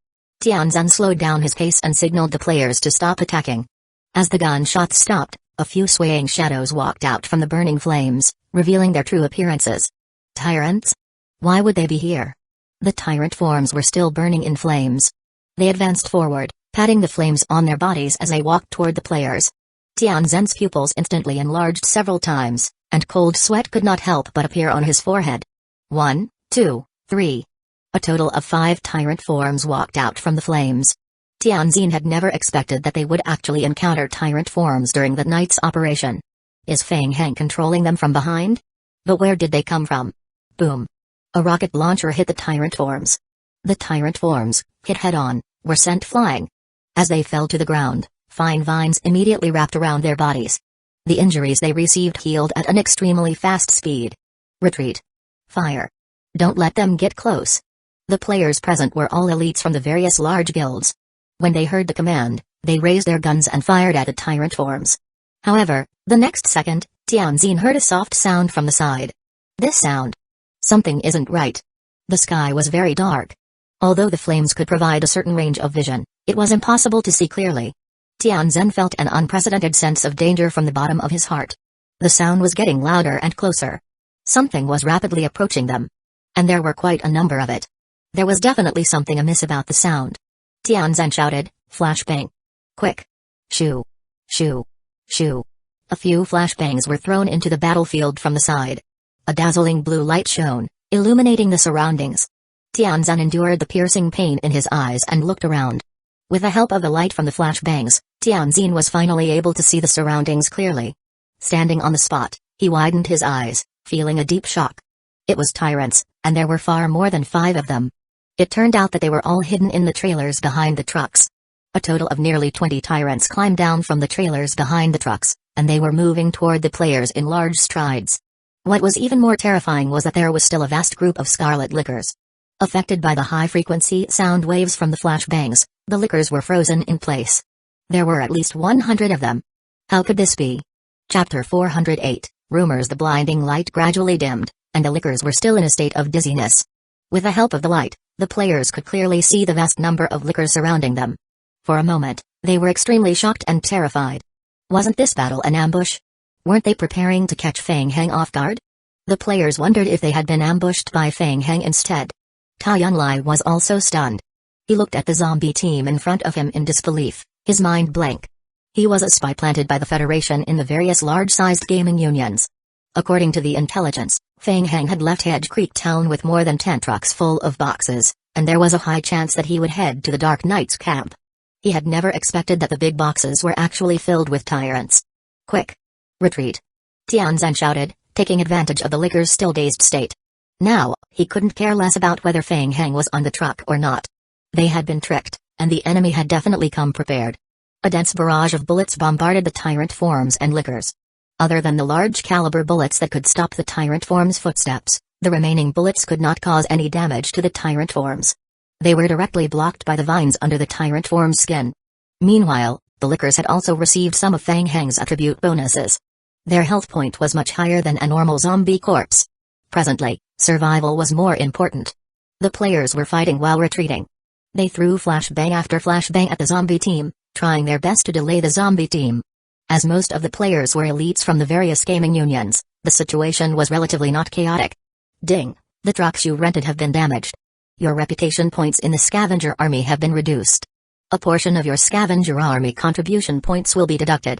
Tianzhen slowed down his pace and signaled the players to stop attacking. As the gunshots stopped, a few swaying shadows walked out from the burning flames, revealing their true appearances. Tyrants? Why would they be here? The tyrant forms were still burning in flames. They advanced forward, patting the flames on their bodies as they walked toward the players. Tianzhen's pupils instantly enlarged several times, and cold sweat could not help but appear on his forehead. 1, 2, 3. A total of 5 tyrant forms walked out from the flames. Tianzhen had never expected that they would actually encounter tyrant forms during that night's operation. Is Fang Hang controlling them from behind? But where did they come from? Boom. A rocket launcher hit the tyrant forms. The tyrant forms, hit head-on, were sent flying. As they fell to the ground, fine vines immediately wrapped around their bodies. The injuries they received healed at an extremely fast speed. Retreat. Fire. Don't let them get close. The players present were all elites from the various large guilds. When they heard the command, they raised their guns and fired at the tyrant forms. However, the next second, Tianzhen heard a soft sound from the side. This sound. Something isn't right. The sky was very dark. Although the flames could provide a certain range of vision, it was impossible to see clearly. Tianzhen felt an unprecedented sense of danger from the bottom of his heart. The sound was getting louder and closer. Something was rapidly approaching them. And there were quite a number of it. There was definitely something amiss about the sound. Tianzhen shouted, flashbang. Quick. Shoo. Shoo. Shoo. A few flashbangs were thrown into the battlefield from the side. A dazzling blue light shone, illuminating the surroundings. Tianzhen endured the piercing pain in his eyes and looked around. With the help of the light from the flashbangs, Tianzhen was finally able to see the surroundings clearly. Standing on the spot, he widened his eyes, feeling a deep shock. It was tyrants, and there were far more than 5 of them. It turned out that they were all hidden in the trailers behind the trucks. A total of nearly 20 tyrants climbed down from the trailers behind the trucks, and they were moving toward the players in large strides. What was even more terrifying was that there was still a vast group of scarlet lickers. Affected by the high-frequency sound waves from the flashbangs, the lickers were frozen in place. There were at least 100 of them. How could this be? Chapter 408, Rumors. The blinding light gradually dimmed, and the lickers were still in a state of dizziness. With the help of the light, the players could clearly see the vast number of lickers surrounding them. For a moment, they were extremely shocked and terrified. Wasn't this battle an ambush? Weren't they preparing to catch Fang Heng off guard? The players wondered if they had been ambushed by Fang Heng instead. Ta Yunlai was also stunned. He looked at the zombie team in front of him in disbelief, his mind blank. He was a spy planted by the Federation in the various large-sized gaming unions. According to the intelligence, Fang Heng had left Hedge Creek Town with more than 10 trucks full of boxes, and there was a high chance that he would head to the Dark Knight's camp. He had never expected that the big boxes were actually filled with tyrants. Quick! Retreat! Tianzan shouted, taking advantage of the licker's still dazed state. Now, he couldn't care less about whether Fang Heng was on the truck or not. They had been tricked, and the enemy had definitely come prepared. A dense barrage of bullets bombarded the tyrant forms and lickers. Other than the large-caliber bullets that could stop the tyrant form's footsteps, the remaining bullets could not cause any damage to the tyrant forms. They were directly blocked by the vines under the tyrant form's skin. Meanwhile, the lickers had also received some of Fang Heng's attribute bonuses. Their health point was much higher than a normal zombie corpse. Presently, survival was more important. The players were fighting while retreating. They threw flashbang after flashbang at the zombie team, trying their best to delay the zombie team. As most of the players were elites from the various gaming unions, the situation was relatively not chaotic. Ding! The trucks you rented have been damaged. Your reputation points in the scavenger army have been reduced. A portion of your scavenger army contribution points will be deducted.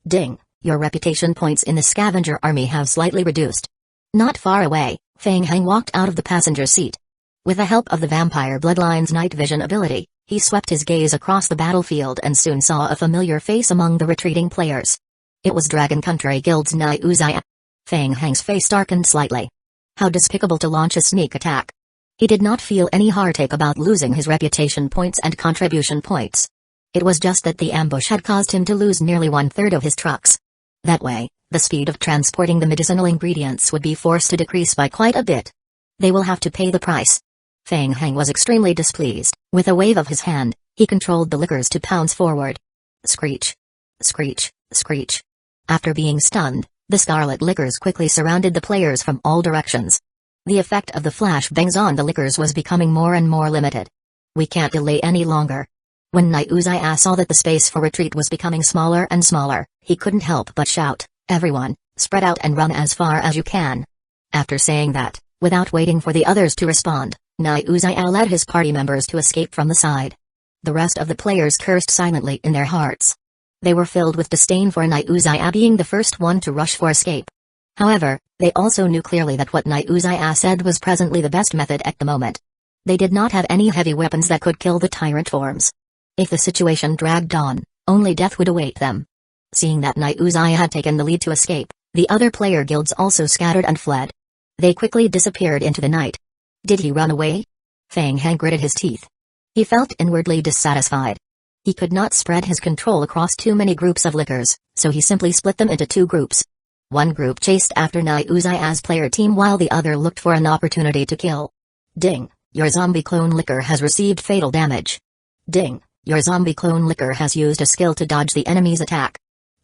Ding! Your reputation points in the scavenger army have slightly reduced. Not far away, Fang Heng walked out of the passenger seat. With the help of the Vampire Bloodline's night vision ability, he swept his gaze across the battlefield and soon saw a familiar face among the retreating players. It was Dragon Country Guild's Nai Uzai. Fang Heng's face darkened slightly. How despicable to launch a sneak attack. He did not feel any heartache about losing his reputation points and contribution points. It was just that the ambush had caused him to lose nearly 1/3 of his trucks. That way, the speed of transporting the medicinal ingredients would be forced to decrease by quite a bit. They will have to pay the price. Fang Heng was extremely displeased. With a wave of his hand, he controlled the lickers to pounce forward. Screech! Screech! Screech! After being stunned, the scarlet lickers quickly surrounded the players from all directions. The effect of the flashbangs on the lickers was becoming more and more limited. We can't delay any longer. When Niuzai saw that the space for retreat was becoming smaller and smaller, he couldn't help but shout, "Everyone, spread out and run as far as you can." After saying that, without waiting for the others to respond, Niuzai led his party members to escape from the side. The rest of the players cursed silently in their hearts. They were filled with disdain for Niuzai being the first one to rush for escape. However, they also knew clearly that what Niuzai said was presently the best method at the moment. They did not have any heavy weapons that could kill the tyrant forms. If the situation dragged on, only death would await them. Seeing that Niuzai had taken the lead to escape, the other player guilds also scattered and fled. They quickly disappeared into the night. Did he run away? Fang Heng gritted his teeth. He felt inwardly dissatisfied. He could not spread his control across too many groups of lickers, so he simply split them into 2 groups. One group chased after Niuzai's player team while the other looked for an opportunity to kill. Ding! Your zombie clone licker has received fatal damage. Ding! Your zombie clone licker has used a skill to dodge the enemy's attack.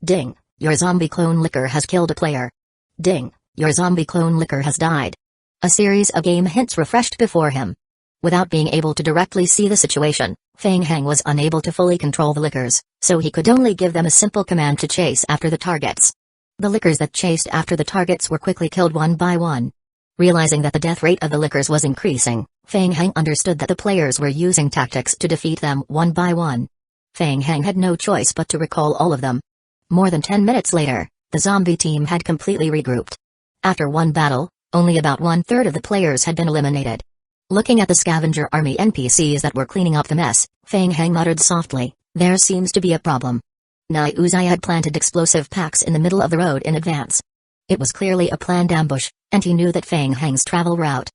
Ding! Your zombie clone licker has killed a player. Ding! Your zombie clone licker has died. A series of game hints refreshed before him. Without being able to directly see the situation, Fang Heng was unable to fully control the lickers, so he could only give them a simple command to chase after the targets. The lickers that chased after the targets were quickly killed one by one. Realizing that the death rate of the lickers was increasing, Fang Heng understood that the players were using tactics to defeat them one by one. Fang Heng had no choice but to recall all of them. More than 10 minutes later, the zombie team had completely regrouped. After one battle, only about 1/3 of the players had been eliminated. Looking at the scavenger army NPCs that were cleaning up the mess, Fang Heng muttered softly, "There seems to be a problem." Niuzai had planted explosive packs in the middle of the road in advance. It was clearly a planned ambush, and he knew that Fang Heng's travel route.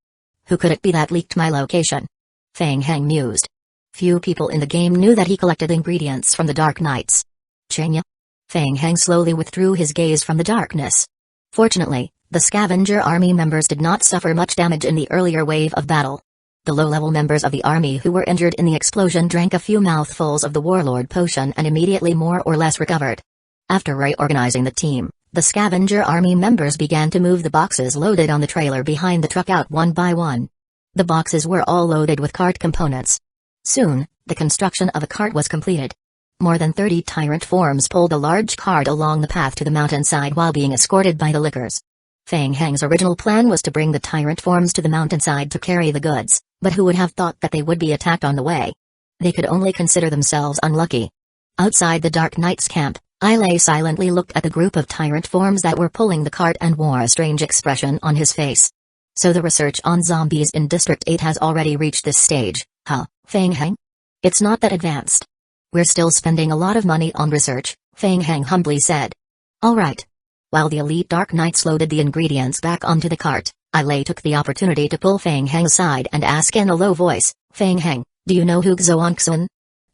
Who could it be that leaked my location? Fang Heng mused. Few people in the game knew that he collected ingredients from the Dark Knights. Chenya? Fang Heng slowly withdrew his gaze from the darkness. Fortunately, the scavenger army members did not suffer much damage in the earlier wave of battle. The low-level members of the army who were injured in the explosion drank a few mouthfuls of the warlord potion and immediately more or less recovered. After reorganizing the team, the scavenger army members began to move the boxes loaded on the trailer behind the truck out one by one. The boxes were all loaded with cart components. Soon, the construction of a cart was completed. More than 30 tyrant forms pulled a large cart along the path to the mountainside while being escorted by the lickers. Fang Heng's original plan was to bring the tyrant forms to the mountainside to carry the goods, but who would have thought that they would be attacked on the way? They could only consider themselves unlucky. Outside the Dark Knight's camp, Aile silently looked at the group of tyrant forms that were pulling the cart and wore a strange expression on his face. So the research on zombies in District 8 has already reached this stage, huh, Fang Heng? It's not that advanced. We're still spending a lot of money on research, Fang Heng humbly said. All right. While the elite Dark Knights loaded the ingredients back onto the cart, Aile took the opportunity to pull Fang Heng aside and ask in a low voice, Fang Heng, do you know Hueco?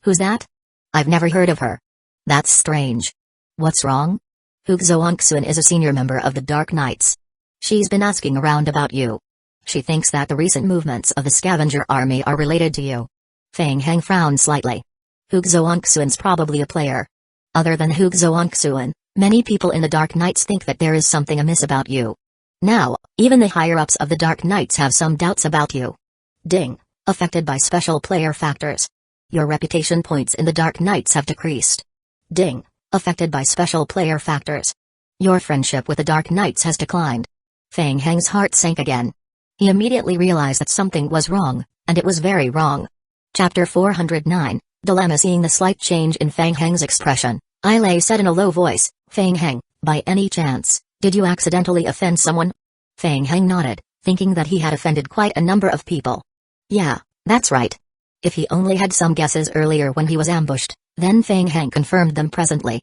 Who's that? I've never heard of her. That's strange. What's wrong? Hueco is a senior member of the Dark Knights. She's been asking around about you. She thinks that the recent movements of the scavenger army are related to you. Fang Heng frowned slightly. Hueco's probably a player. Other than Hueco, many people in the Dark Knights think that there is something amiss about you. Now, even the higher-ups of the Dark Knights have some doubts about you. Ding. Affected by special player factors. Your reputation points in the Dark Knights have decreased. Ding. Affected by special player factors. Your friendship with the Dark Knights has declined. Fang Heng's heart sank again. He immediately realized that something was wrong, and it was very wrong. Chapter 409, Dilemma. Seeing the slight change in Fang Heng's expression, Aile said in a low voice, Fang Heng, by any chance, did you accidentally offend someone? Fang Heng nodded, thinking that he had offended quite a number of people. Yeah, that's right. If he only had some guesses earlier when he was ambushed, then Fang Heng confirmed them presently.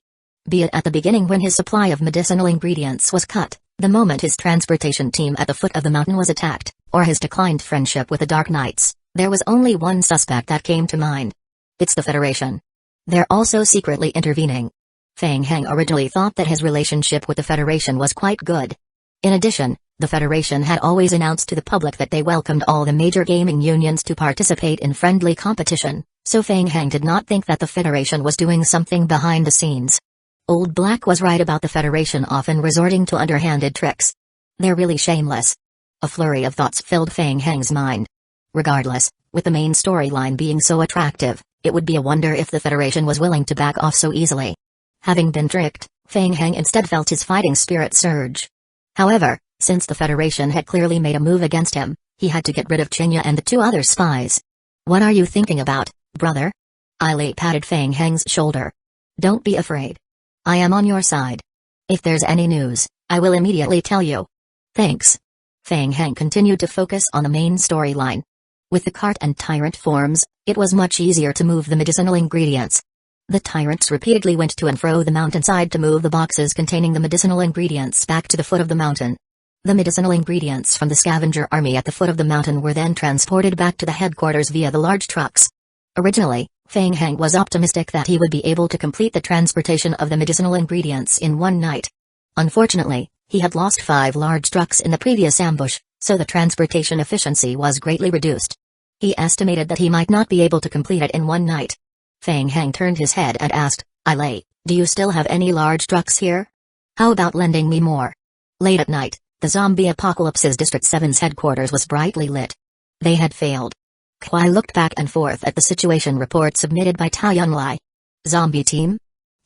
Be it at the beginning when his supply of medicinal ingredients was cut, the moment his transportation team at the foot of the mountain was attacked, or his declined friendship with the Dark Knights, there was only one suspect that came to mind. It's the Federation. They're also secretly intervening. Fang Heng originally thought that his relationship with the Federation was quite good. In addition, the Federation had always announced to the public that they welcomed all the major gaming unions to participate in friendly competition, so Fang Heng did not think that the Federation was doing something behind the scenes. Old Black was right about the Federation often resorting to underhanded tricks. They're really shameless. A flurry of thoughts filled Fang Heng's mind. Regardless, with the main storyline being so attractive, it would be a wonder if the Federation was willing to back off so easily. Having been tricked, Fang Heng instead felt his fighting spirit surge. However, since the Federation had clearly made a move against him, he had to get rid of Chenya and the two other spies. What are you thinking about, brother? Aile patted Fang Heng's shoulder. Don't be afraid. I am on your side. If there's any news, I will immediately tell you. Thanks. Fang Heng continued to focus on the main storyline. With the cart and tyrant forms, it was much easier to move the medicinal ingredients. The tyrants repeatedly went to and fro the mountainside to move the boxes containing the medicinal ingredients back to the foot of the mountain. The medicinal ingredients from the scavenger army at the foot of the mountain were then transported back to the headquarters via the large trucks. Originally, Fang Heng was optimistic that he would be able to complete the transportation of the medicinal ingredients in one night. Unfortunately, he had lost 5 large trucks in the previous ambush, so the transportation efficiency was greatly reduced. He estimated that he might not be able to complete it in one night. Fang Heng turned his head and asked, Aile, do you still have any large trucks here? How about lending me more? Late at night, the zombie apocalypse's District 7's headquarters was brightly lit. They had failed. Kwai looked back and forth at the situation report submitted by Tao Yunlai. Zombie team?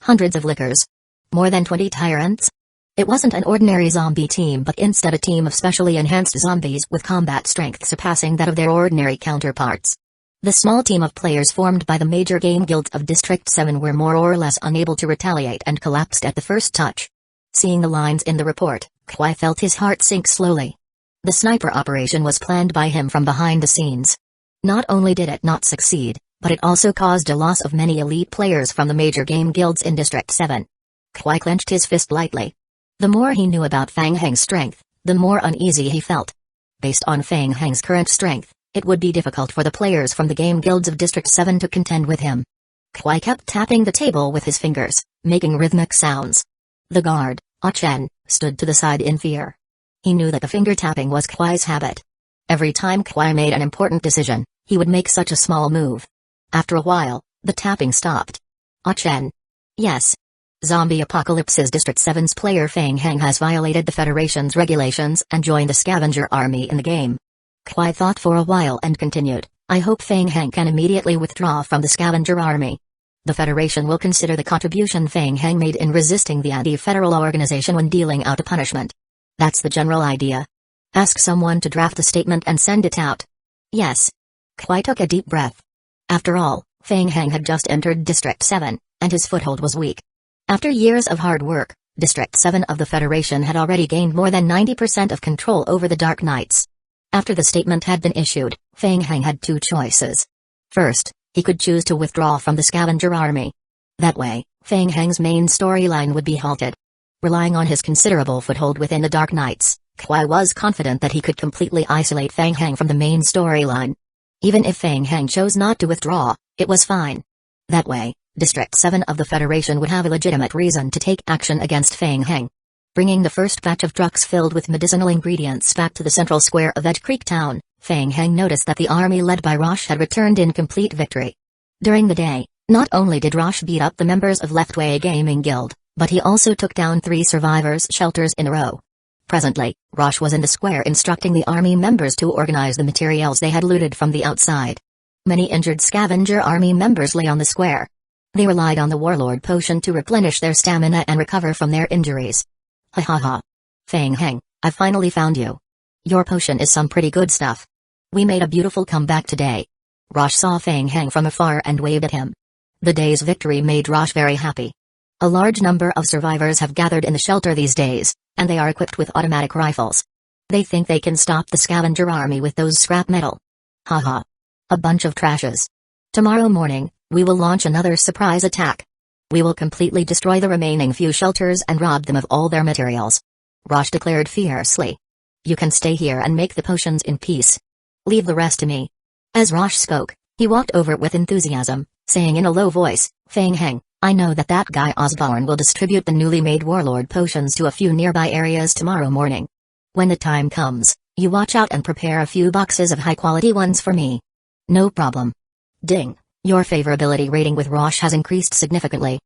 Hundreds of lickers. More than 20 tyrants? It wasn't an ordinary zombie team but instead a team of specially enhanced zombies with combat strength surpassing that of their ordinary counterparts. The small team of players formed by the major game guilds of District 7 were more or less unable to retaliate and collapsed at the first touch. Seeing the lines in the report, Kwai felt his heart sink slowly. The sniper operation was planned by him from behind the scenes. Not only did it not succeed, but it also caused a loss of many elite players from the major game guilds in District 7. Kwai clenched his fist lightly. The more he knew about Fang Heng's strength, the more uneasy he felt. Based on Fang Heng's current strength, it would be difficult for the players from the game guilds of District 7 to contend with him. Kwai kept tapping the table with his fingers, making rhythmic sounds. The guard, Chen, stood to the side in fear. He knew that the finger tapping was Kwai's habit. Every time Kwai made an important decision, he would make such a small move. After a while, the tapping stopped. Chen. Yes. Zombie Apocalypse's District 7's player Fang Heng has violated the Federation's regulations and joined the scavenger army in the game. Kwai thought for a while and continued, I hope Fang Heng can immediately withdraw from the scavenger army. The Federation will consider the contribution Fang Heng made in resisting the anti-federal organization when dealing out a punishment. That's the general idea. Ask someone to draft a statement and send it out. Yes. Kwai took a deep breath. After all, Fang Heng had just entered District 7, and his foothold was weak. After years of hard work, District 7 of the Federation had already gained more than 90% of control over the Dark Knights. After the statement had been issued, Fang Heng had two choices. First, he could choose to withdraw from the scavenger army. That way, Fang Heng's main storyline would be halted. Relying on his considerable foothold within the Dark Knights, Kwai was confident that he could completely isolate Fang Heng from the main storyline. Even if Fang Heng chose not to withdraw, it was fine. That way, District 7 of the Federation would have a legitimate reason to take action against Fang Heng. Bringing the first batch of trucks filled with medicinal ingredients back to the central square of Edge Creek Town, Fang Heng noticed that the army led by Rosh had returned in complete victory. During the day, not only did Rosh beat up the members of Leftway Gaming Guild, but he also took down 3 survivors' shelters in a row. Presently, Rosh was in the square instructing the army members to organize the materials they had looted from the outside. Many injured scavenger army members lay on the square. They relied on the warlord potion to replenish their stamina and recover from their injuries. Ha ha ha. Fang Heng, I finally found you. Your potion is some pretty good stuff. We made a beautiful comeback today. Rosh saw Fang Heng from afar and waved at him. The day's victory made Rosh very happy. A large number of survivors have gathered in the shelter these days, and they are equipped with automatic rifles. They think they can stop the scavenger army with those scrap metal. Haha. A bunch of trashes. Tomorrow morning, we will launch another surprise attack. We will completely destroy the remaining few shelters and rob them of all their materials. Rosh declared fiercely. You can stay here and make the potions in peace. Leave the rest to me. As Rosh spoke, he walked over with enthusiasm, saying in a low voice, Fang Heng, I know that guy Osborne will distribute the newly made warlord potions to a few nearby areas tomorrow morning. When the time comes, you watch out and prepare a few boxes of high-quality ones for me. No problem. Ding. Your favorability rating with Rosh has increased significantly.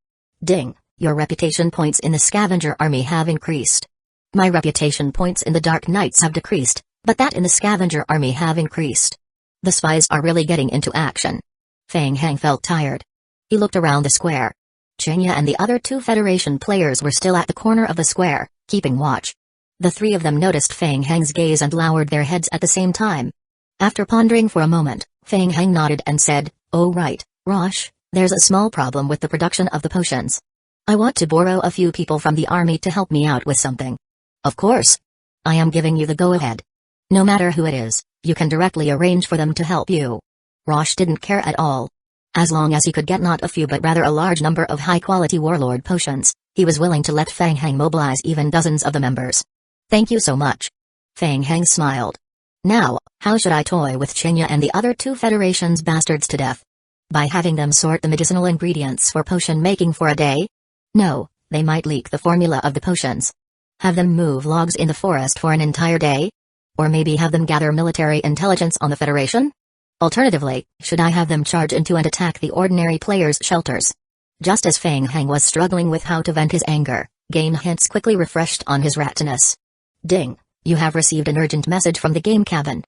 Ding. Your reputation points in the scavenger army have increased. My reputation points in the Dark Knights have decreased, but that in the scavenger army have increased. The spies are really getting into action. Fang Heng felt tired. He looked around the square. Chenya and the other 2 Federation players were still at the corner of the square, keeping watch. The 3 of them noticed Fang Heng's gaze and lowered their heads at the same time. After pondering for a moment, Fang Heng nodded and said, Oh right, Rosh, there's a small problem with the production of the potions. I want to borrow a few people from the army to help me out with something. Of course. I am giving you the go-ahead. No matter who it is, you can directly arrange for them to help you. Rosh didn't care at all. As long as he could get not a few but rather a large number of high-quality warlord potions, he was willing to let Fang Heng mobilize even dozens of the members. Thank you so much. Fang Heng smiled. Now, how should I toy with Chenya and the other 2 Federation's bastards to death? By having them sort the medicinal ingredients for potion making for a day? No, they might leak the formula of the potions. Have them move logs in the forest for an entire day? Or maybe have them gather military intelligence on the Federation? Alternatively, should I have them charge into and attack the ordinary players' shelters? Just as Fang Heng was struggling with how to vent his anger, game hints quickly refreshed on his retinas. Ding, you have received an urgent message from the game cabin.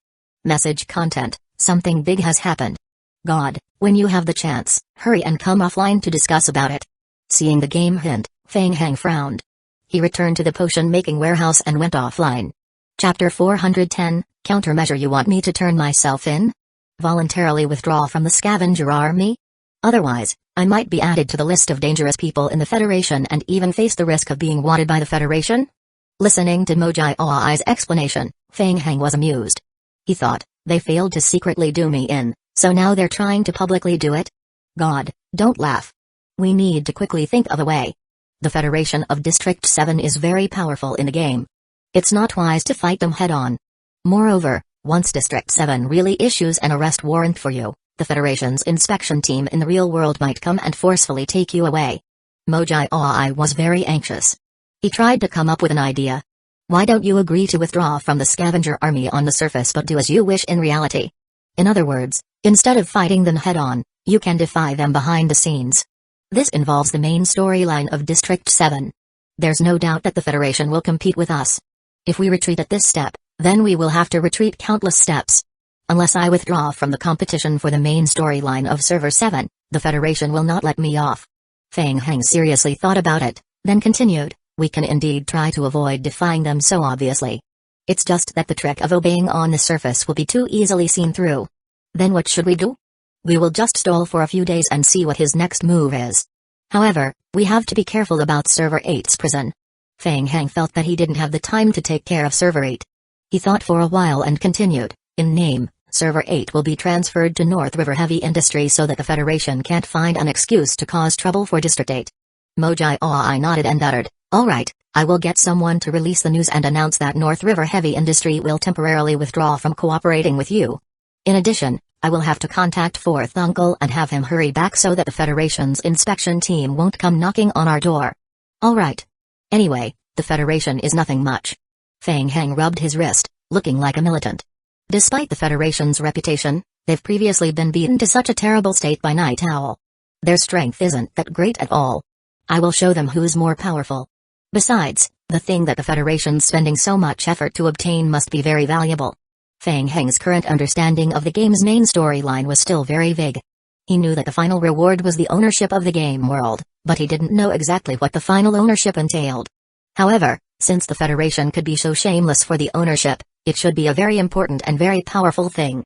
Message content, something big has happened. God, when you have the chance, hurry and come offline to discuss about it. Seeing the game hint, Fang Heng frowned. He returned to the potion-making warehouse and went offline. Chapter 410, Countermeasure. You want me to turn myself in? Voluntarily withdraw from the scavenger army? Otherwise, I might be added to the list of dangerous people in the Federation and even face the risk of being wanted by the Federation? Listening to Mojai Oai's explanation, Fang Heng was amused. He thought, they failed to secretly do me in, so now they're trying to publicly do it? God, don't laugh. We need to quickly think of a way. The Federation of District 7 is very powerful in the game. It's not wise to fight them head-on. Moreover, once District 7 really issues an arrest warrant for you, the Federation's inspection team in the real world might come and forcefully take you away. Mojai was very anxious. He tried to come up with an idea. Why don't you agree to withdraw from the scavenger army on the surface but do as you wish in reality? In other words, instead of fighting them head-on, you can defy them behind the scenes. This involves the main storyline of District 7. There's no doubt that the Federation will compete with us. If we retreat at this step, then we will have to retreat countless steps. Unless I withdraw from the competition for the main storyline of Server 7, the Federation will not let me off. Feng Heng seriously thought about it, then continued, we can indeed try to avoid defying them so obviously. It's just that the trick of obeying on the surface will be too easily seen through. Then what should we do? We will just stall for a few days and see what his next move is. However, we have to be careful about Server 8's prison. Feng Heng felt that he didn't have the time to take care of Server 8. He thought for a while and continued, in name, Server 8 will be transferred to North River Heavy Industry so that the Federation can't find an excuse to cause trouble for District 8. Mojai nodded and uttered, alright, I will get someone to release the news and announce that North River Heavy Industry will temporarily withdraw from cooperating with you. In addition, I will have to contact Fourth Uncle and have him hurry back so that the Federation's inspection team won't come knocking on our door. Alright. Anyway, the Federation is nothing much. Feng Heng rubbed his wrist, looking like a militant. Despite the Federation's reputation, they've previously been beaten to such a terrible state by Night Owl. Their strength isn't that great at all. I will show them who's more powerful. Besides, the thing that the Federation's spending so much effort to obtain must be very valuable. Feng Heng's current understanding of the game's main storyline was still very vague. He knew that the final reward was the ownership of the game world, but he didn't know exactly what the final ownership entailed. However, since the Federation could be so shameless for the ownership, it should be a very important and very powerful thing.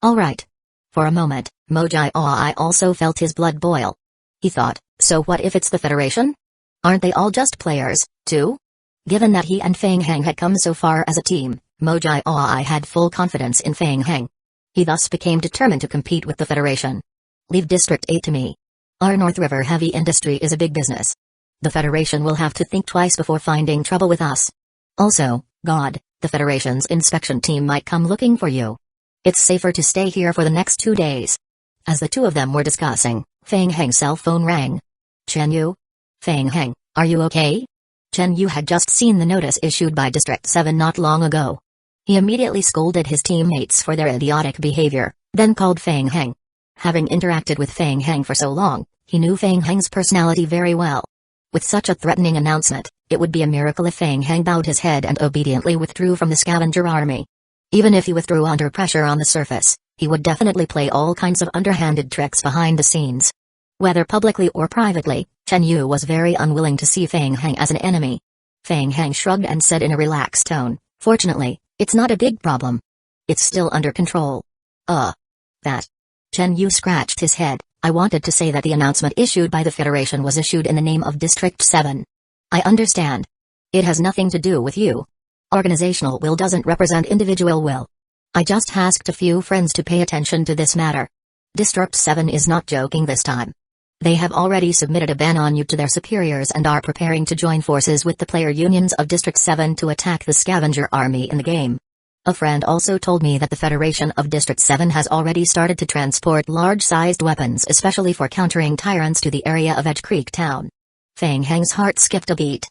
Alright. For a moment, Mojai also felt his blood boil. He thought, so what if it's the Federation? Aren't they all just players, too? Given that he and Feng Heng had come so far as a team, Mojai had full confidence in Feng Heng. He thus became determined to compete with the Federation. Leave District 8 to me. Our North River Heavy Industry is a big business. The Federation will have to think twice before finding trouble with us. Also, God, the Federation's inspection team might come looking for you. It's safer to stay here for the next 2 days. As the two of them were discussing, Feng Heng's cell phone rang. Chen Yu? Feng Heng, are you okay? Chen Yu had just seen the notice issued by District 7 not long ago. He immediately scolded his teammates for their idiotic behavior, then called Feng Heng. Having interacted with Feng Heng for so long, he knew Feng Heng's personality very well. With such a threatening announcement, it would be a miracle if Feng Heng bowed his head and obediently withdrew from the scavenger army. Even if he withdrew under pressure on the surface, he would definitely play all kinds of underhanded tricks behind the scenes. Whether publicly or privately, Chen Yu was very unwilling to see Feng Heng as an enemy. Feng Heng shrugged and said in a relaxed tone, fortunately, it's not a big problem. It's still under control. That. Chen Yu scratched his head. I wanted to say that the announcement issued by the Federation was issued in the name of District 7. I understand. It has nothing to do with you. Organizational will doesn't represent individual will. I just asked a few friends to pay attention to this matter. District 7 is not joking this time. They have already submitted a ban on you to their superiors and are preparing to join forces with the player unions of District 7 to attack the scavenger army in the game. A friend also told me that the Federation of District 7 has already started to transport large-sized weapons especially for countering tyrants to the area of Edge Creek Town. Feng Heng's heart skipped a beat.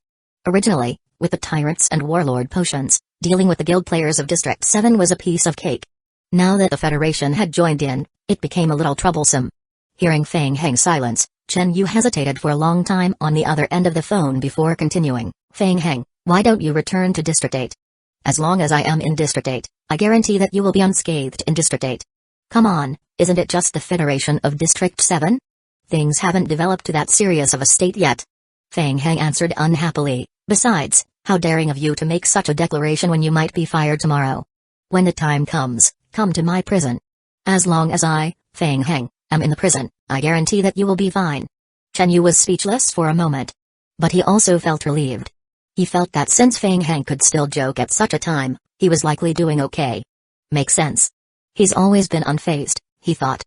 Originally, with the tyrants and warlord potions, dealing with the guild players of District 7 was a piece of cake. Now that the Federation had joined in, it became a little troublesome. Hearing Feng Heng's silence, Chen Yu hesitated for a long time on the other end of the phone before continuing. Feng Heng, why don't you return to District 8? As long as I am in District 8, I guarantee that you will be unscathed in District 8. Come on, isn't it just the Federation of District 7? Things haven't developed to that serious of a state yet. Feng Heng answered unhappily, besides, how daring of you to make such a declaration when you might be fired tomorrow. When the time comes, come to my prison. As long as I, Feng Heng, am in the prison, I guarantee that you will be fine. Chen Yu was speechless for a moment. But he also felt relieved. He felt that since Feng Heng could still joke at such a time, he was likely doing okay. Makes sense. He's always been unfazed, he thought.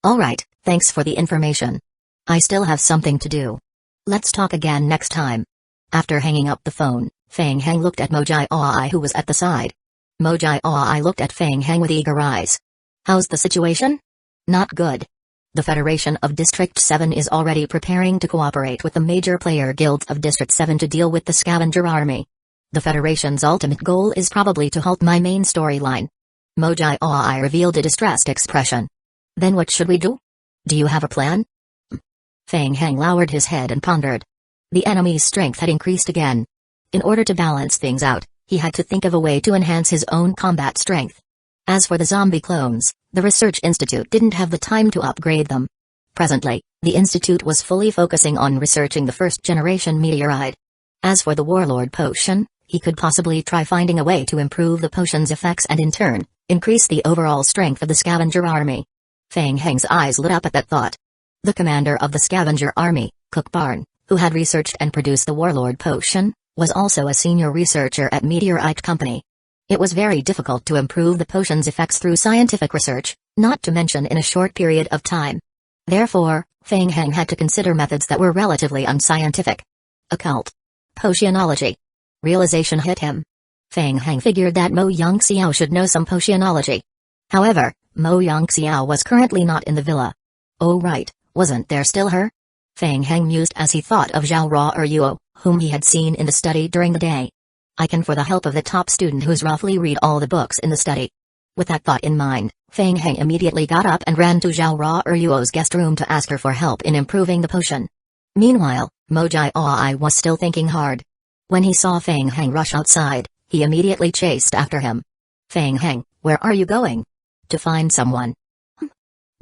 Alright, thanks for the information. I still have something to do. Let's talk again next time. After hanging up the phone, Fang Heng looked at Mojai Aoi who was at the side. Mojai Aoi looked at Fang Heng with eager eyes. How's the situation? Not good. The Federation of District 7 is already preparing to cooperate with the major player guilds of District 7 to deal with the scavenger army. The Federation's ultimate goal is probably to halt my main storyline. Mojai Aoi revealed a distressed expression. Then what should we do? Do you have a plan? Fang Heng lowered his head and pondered. The enemy's strength had increased again. In order to balance things out, he had to think of a way to enhance his own combat strength. As for the zombie clones, the research institute didn't have the time to upgrade them. Presently, the institute was fully focusing on researching the first-generation meteorite. As for the warlord potion, he could possibly try finding a way to improve the potion's effects and in turn, increase the overall strength of the scavenger army. Fang Heng's eyes lit up at that thought. The commander of the scavenger army, Cook Barn, who had researched and produced the warlord potion, was also a senior researcher at Meteorite Company. It was very difficult to improve the potion's effects through scientific research, not to mention in a short period of time. Therefore, Fang Heng had to consider methods that were relatively unscientific. Occult. Potionology. Realization hit him. Fang Heng figured that Mo Yongxiao should know some potionology. However, Mo Yongxiao was currently not in the villa. Oh right, wasn't there still her? Fang Heng mused as he thought of Zhao Ra or Yuo, whom he had seen in the study during the day. I can for the help of the top student who's roughly read all the books in the study. With that thought in mind, Fang Heng immediately got up and ran to Zhao Ra or Yuo's guest room to ask her for help in improving the potion. Meanwhile, Mojai Aoi was still thinking hard. When he saw Fang Heng rush outside, he immediately chased after him. Fang Heng, where are you going? To find someone.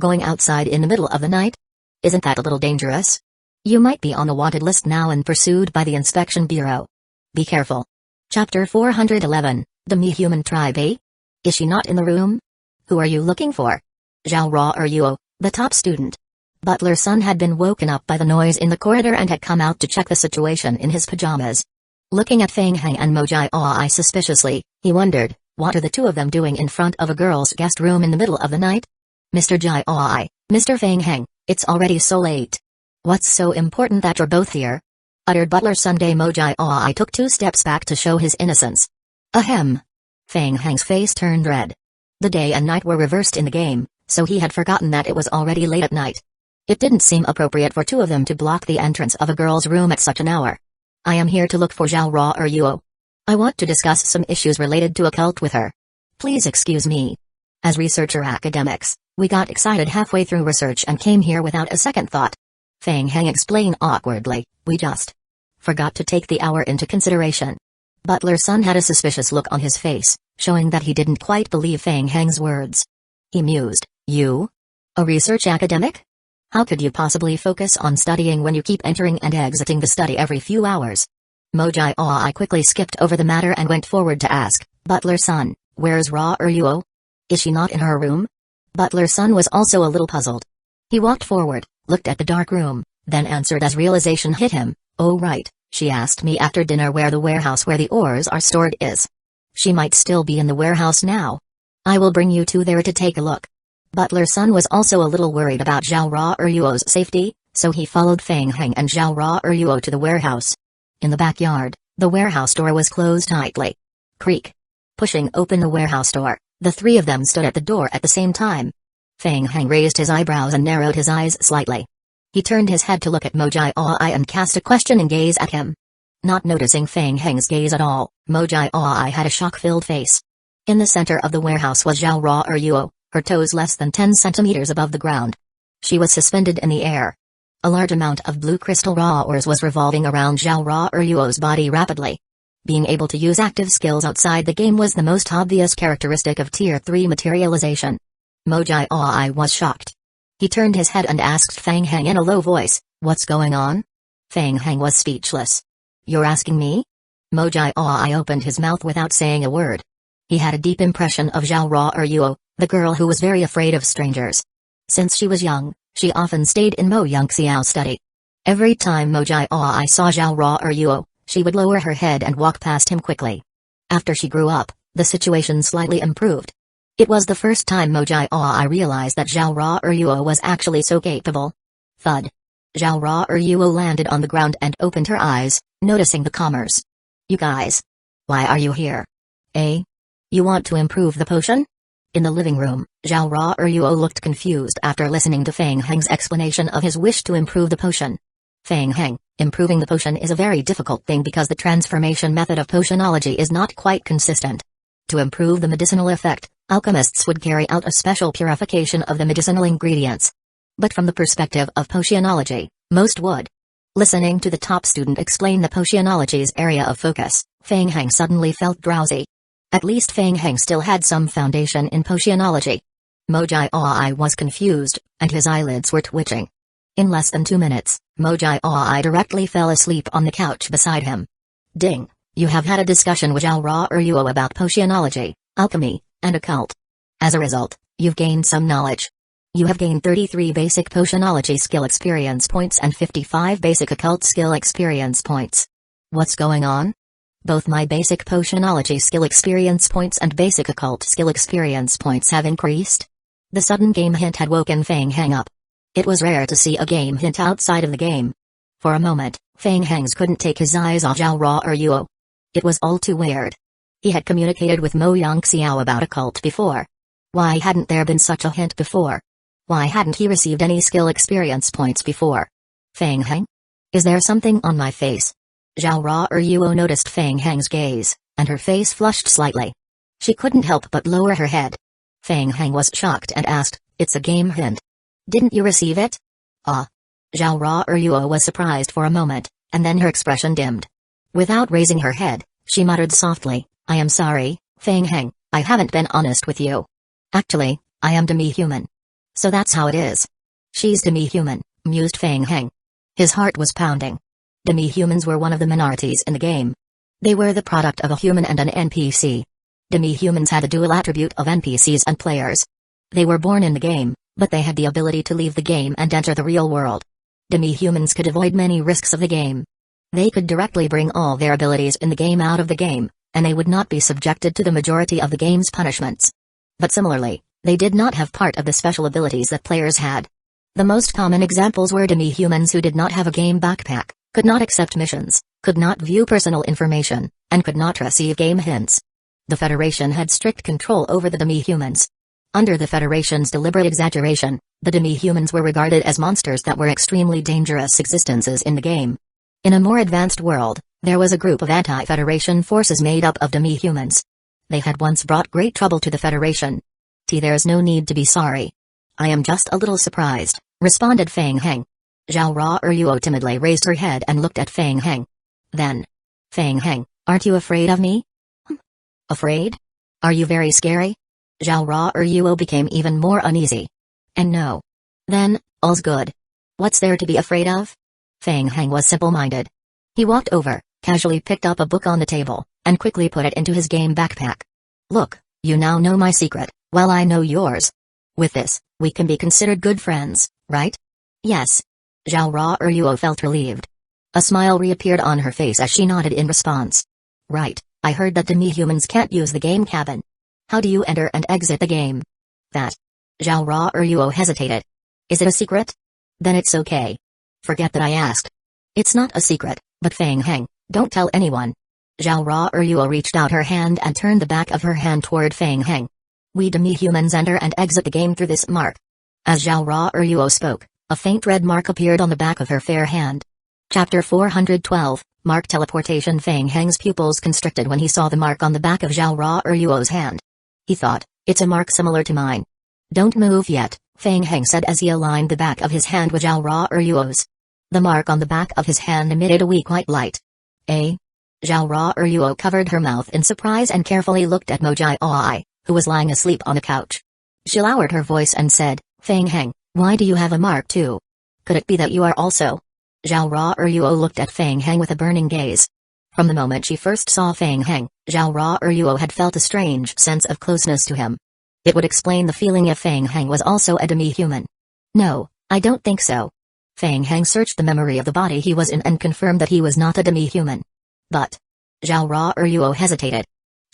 Going outside in the middle of the night? Isn't that a little dangerous? You might be on the wanted list now and pursued by the Inspection Bureau. Be careful. Chapter 411, The Me-Human Tribe, eh? Is she not in the room? Who are you looking for? Zhao Ra or Yuo, the top student. Butler's son had been woken up by the noise in the corridor and had come out to check the situation in his pajamas. Looking at Fang Heng and Mojai Aoi suspiciously, he wondered, what are the two of them doing in front of a girl's guest room in the middle of the night? Mr. Jai Aoi, Mr. Fang Heng, it's already so late. What's so important that you're both here? Uttered Butler's son. Mojai Aoi took 2 steps back to show his innocence. Ahem. Fang Heng's face turned red. The day and night were reversed in the game, so he had forgotten that it was already late at night. It didn't seem appropriate for two of them to block the entrance of a girl's room at such an hour. I am here to look for Zhao Ra or Yuo. I want to discuss some issues related to occult with her. Please excuse me. As researcher academics, we got excited halfway through research and came here without a second thought. Fang Heng explained awkwardly, we just forgot to take the hour into consideration. Butler's son had a suspicious look on his face, showing that he didn't quite believe Fang Heng's words. He mused, you? A research academic? How could you possibly focus on studying when you keep entering and exiting the study every few hours? Mojai Aoi quickly skipped over the matter and went forward to ask, Butler's son, where's Ra or Yuo? Is she not in her room? Butler's son was also a little puzzled. He walked forward, looked at the dark room, then answered as realization hit him, oh right, she asked me after dinner where the warehouse where the ores are stored is. She might still be in the warehouse now. I will bring you two there to take a look. Butler's son was also a little worried about Zhao Ra or Yuo's safety, so he followed Fang Heng and Zhao Ra or Yuo to the warehouse. In the backyard, the warehouse door was closed tightly. Creak. Pushing open the warehouse door, the three of them stood at the door at the same time. Fang Heng raised his eyebrows and narrowed his eyes slightly. He turned his head to look at Mojai Aoi and cast a questioning gaze at him. Not noticing Fang Heng's gaze at all, Mojai Aoi had a shock-filled face. In the center of the warehouse was Zhao Ra or Yuo, her toes less than 10 centimeters above the ground. She was suspended in the air. A large amount of blue crystal raw ores was revolving around Zhao Ra or Yuo's body rapidly. Being able to use active skills outside the game was the most obvious characteristic of Tier 3 materialization. Mojai Aoi was shocked. He turned his head and asked Fang Heng in a low voice, what's going on? Fang Heng was speechless. You're asking me? Mojai Aoi opened his mouth without saying a word. He had a deep impression of Zhao Ra or Yuo, the girl who was very afraid of strangers. Since she was young, she often stayed in Mo Yongxiao's study. Every time Mojai Aoi saw Zhao Ra or Yuo, she would lower her head and walk past him quickly. After she grew up, the situation slightly improved. It was the first time Mojai Aoi realized that Zhao Ra or Yuo was actually so capable. Thud. Zhao Ruo landed on the ground and opened her eyes, noticing the comers. You guys. Why are you here? Eh? You want to improve the potion? In the living room, Zhao Ruo looked confused after listening to Feng Heng's explanation of his wish to improve the potion. Feng Heng, improving the potion is a very difficult thing because the transformation method of potionology is not quite consistent. To improve the medicinal effect, alchemists would carry out a special purification of the medicinal ingredients. But from the perspective of potionology, most would. Listening to the top student explain the potionology's area of focus, Feng Heng suddenly felt drowsy. At least Feng Heng still had some foundation in potionology. Mojai was confused, and his eyelids were twitching. In less than 2 minutes, Mojai directly fell asleep on the couch beside him. Ding, you have had a discussion with Zhao Ruo about potionology, alchemy, and occult. As a result, you've gained some knowledge. You have gained 33 basic potionology skill experience points and 55 basic occult skill experience points. What's going on? Both my basic potionology skill experience points and basic occult skill experience points have increased. The sudden game hint had woken Feng Heng up. It was rare to see a game hint outside of the game. For a moment, Feng Heng couldn't take his eyes off Zhao Ruo. It was all too weird. He had communicated with Mo Yangxiao about occult before. Why hadn't there been such a hint before? Why hadn't he received any skill experience points before? Feng Heng? Is there something on my face? Zhao Ruo noticed Feng Heng's gaze, and her face flushed slightly. She couldn't help but lower her head. Feng Heng was shocked and asked, "It's a game hint. Didn't you receive it?" Ah. Zhao Ruo was surprised for a moment, and then her expression dimmed. Without raising her head, she muttered softly, "I am sorry, Feng Heng, I haven't been honest with you. Actually, I am demi-human." So that's how it is. She's demi-human, mused Feng Heng. His heart was pounding. Demi-humans were one of the minorities in the game. They were the product of a human and an NPC. Demi-humans had a dual attribute of NPCs and players. They were born in the game, but they had the ability to leave the game and enter the real world. Demi-humans could avoid many risks of the game. They could directly bring all their abilities in the game out of the game, and they would not be subjected to the majority of the game's punishments. But similarly, they did not have part of the special abilities that players had. The most common examples were demi-humans who did not have a game backpack, could not accept missions, could not view personal information, and could not receive game hints. The Federation had strict control over the demi-humans. Under the Federation's deliberate exaggeration, the demi-humans were regarded as monsters that were extremely dangerous existences in the game. In a more advanced world, there was a group of anti-Federation forces made up of demi-humans. They had once brought great trouble to the Federation. There's no need to be sorry. I am just a little surprised, responded Feng Heng. Zhao Ruo timidly raised her head and looked at Feng Heng. Then, Feng Heng, aren't you afraid of me? Afraid? Are you very scary? Zhao Ruo became even more uneasy. And no. Then, all's good. What's there to be afraid of? Feng Heng was simple-minded. He walked over, casually picked up a book on the table, and quickly put it into his game backpack. Look, you now know my secret, while I know yours. With this, we can be considered good friends, right? Yes. Zhao Ruo felt relieved. A smile reappeared on her face as she nodded in response. Right, I heard that demi-humans can't use the game cabin. How do you enter and exit the game? That. Zhao Ruo hesitated. Is it a secret? Then it's okay. Forget that I asked. It's not a secret, but Feng Heng, don't tell anyone. Zhao Ruo reached out her hand and turned the back of her hand toward Feng Heng. We demi-humans enter and exit the game through this mark. As Zhao Ruo spoke, a faint red mark appeared on the back of her fair hand. Chapter 412, Mark Teleportation. Feng Heng's pupils constricted when he saw the mark on the back of Zhao Ruo's hand. He thought, it's a mark similar to mine. Don't move yet, Feng Heng said as he aligned the back of his hand with Zhao Ruo's. The mark on the back of his hand emitted a weak white light. Eh? Zhao Ruo covered her mouth in surprise and carefully looked at Mojai, who was lying asleep on the couch. She lowered her voice and said, Feng Heng, why do you have a mark too? Could it be that you are also? Zhao Ruo looked at Feng Heng with a burning gaze. From the moment she first saw Feng Heng, Zhao Ruo had felt a strange sense of closeness to him. It would explain the feeling if Feng Heng was also a demi-human. No, I don't think so. Feng Heng searched the memory of the body he was in and confirmed that he was not a demi-human. But Zhao Ruo hesitated.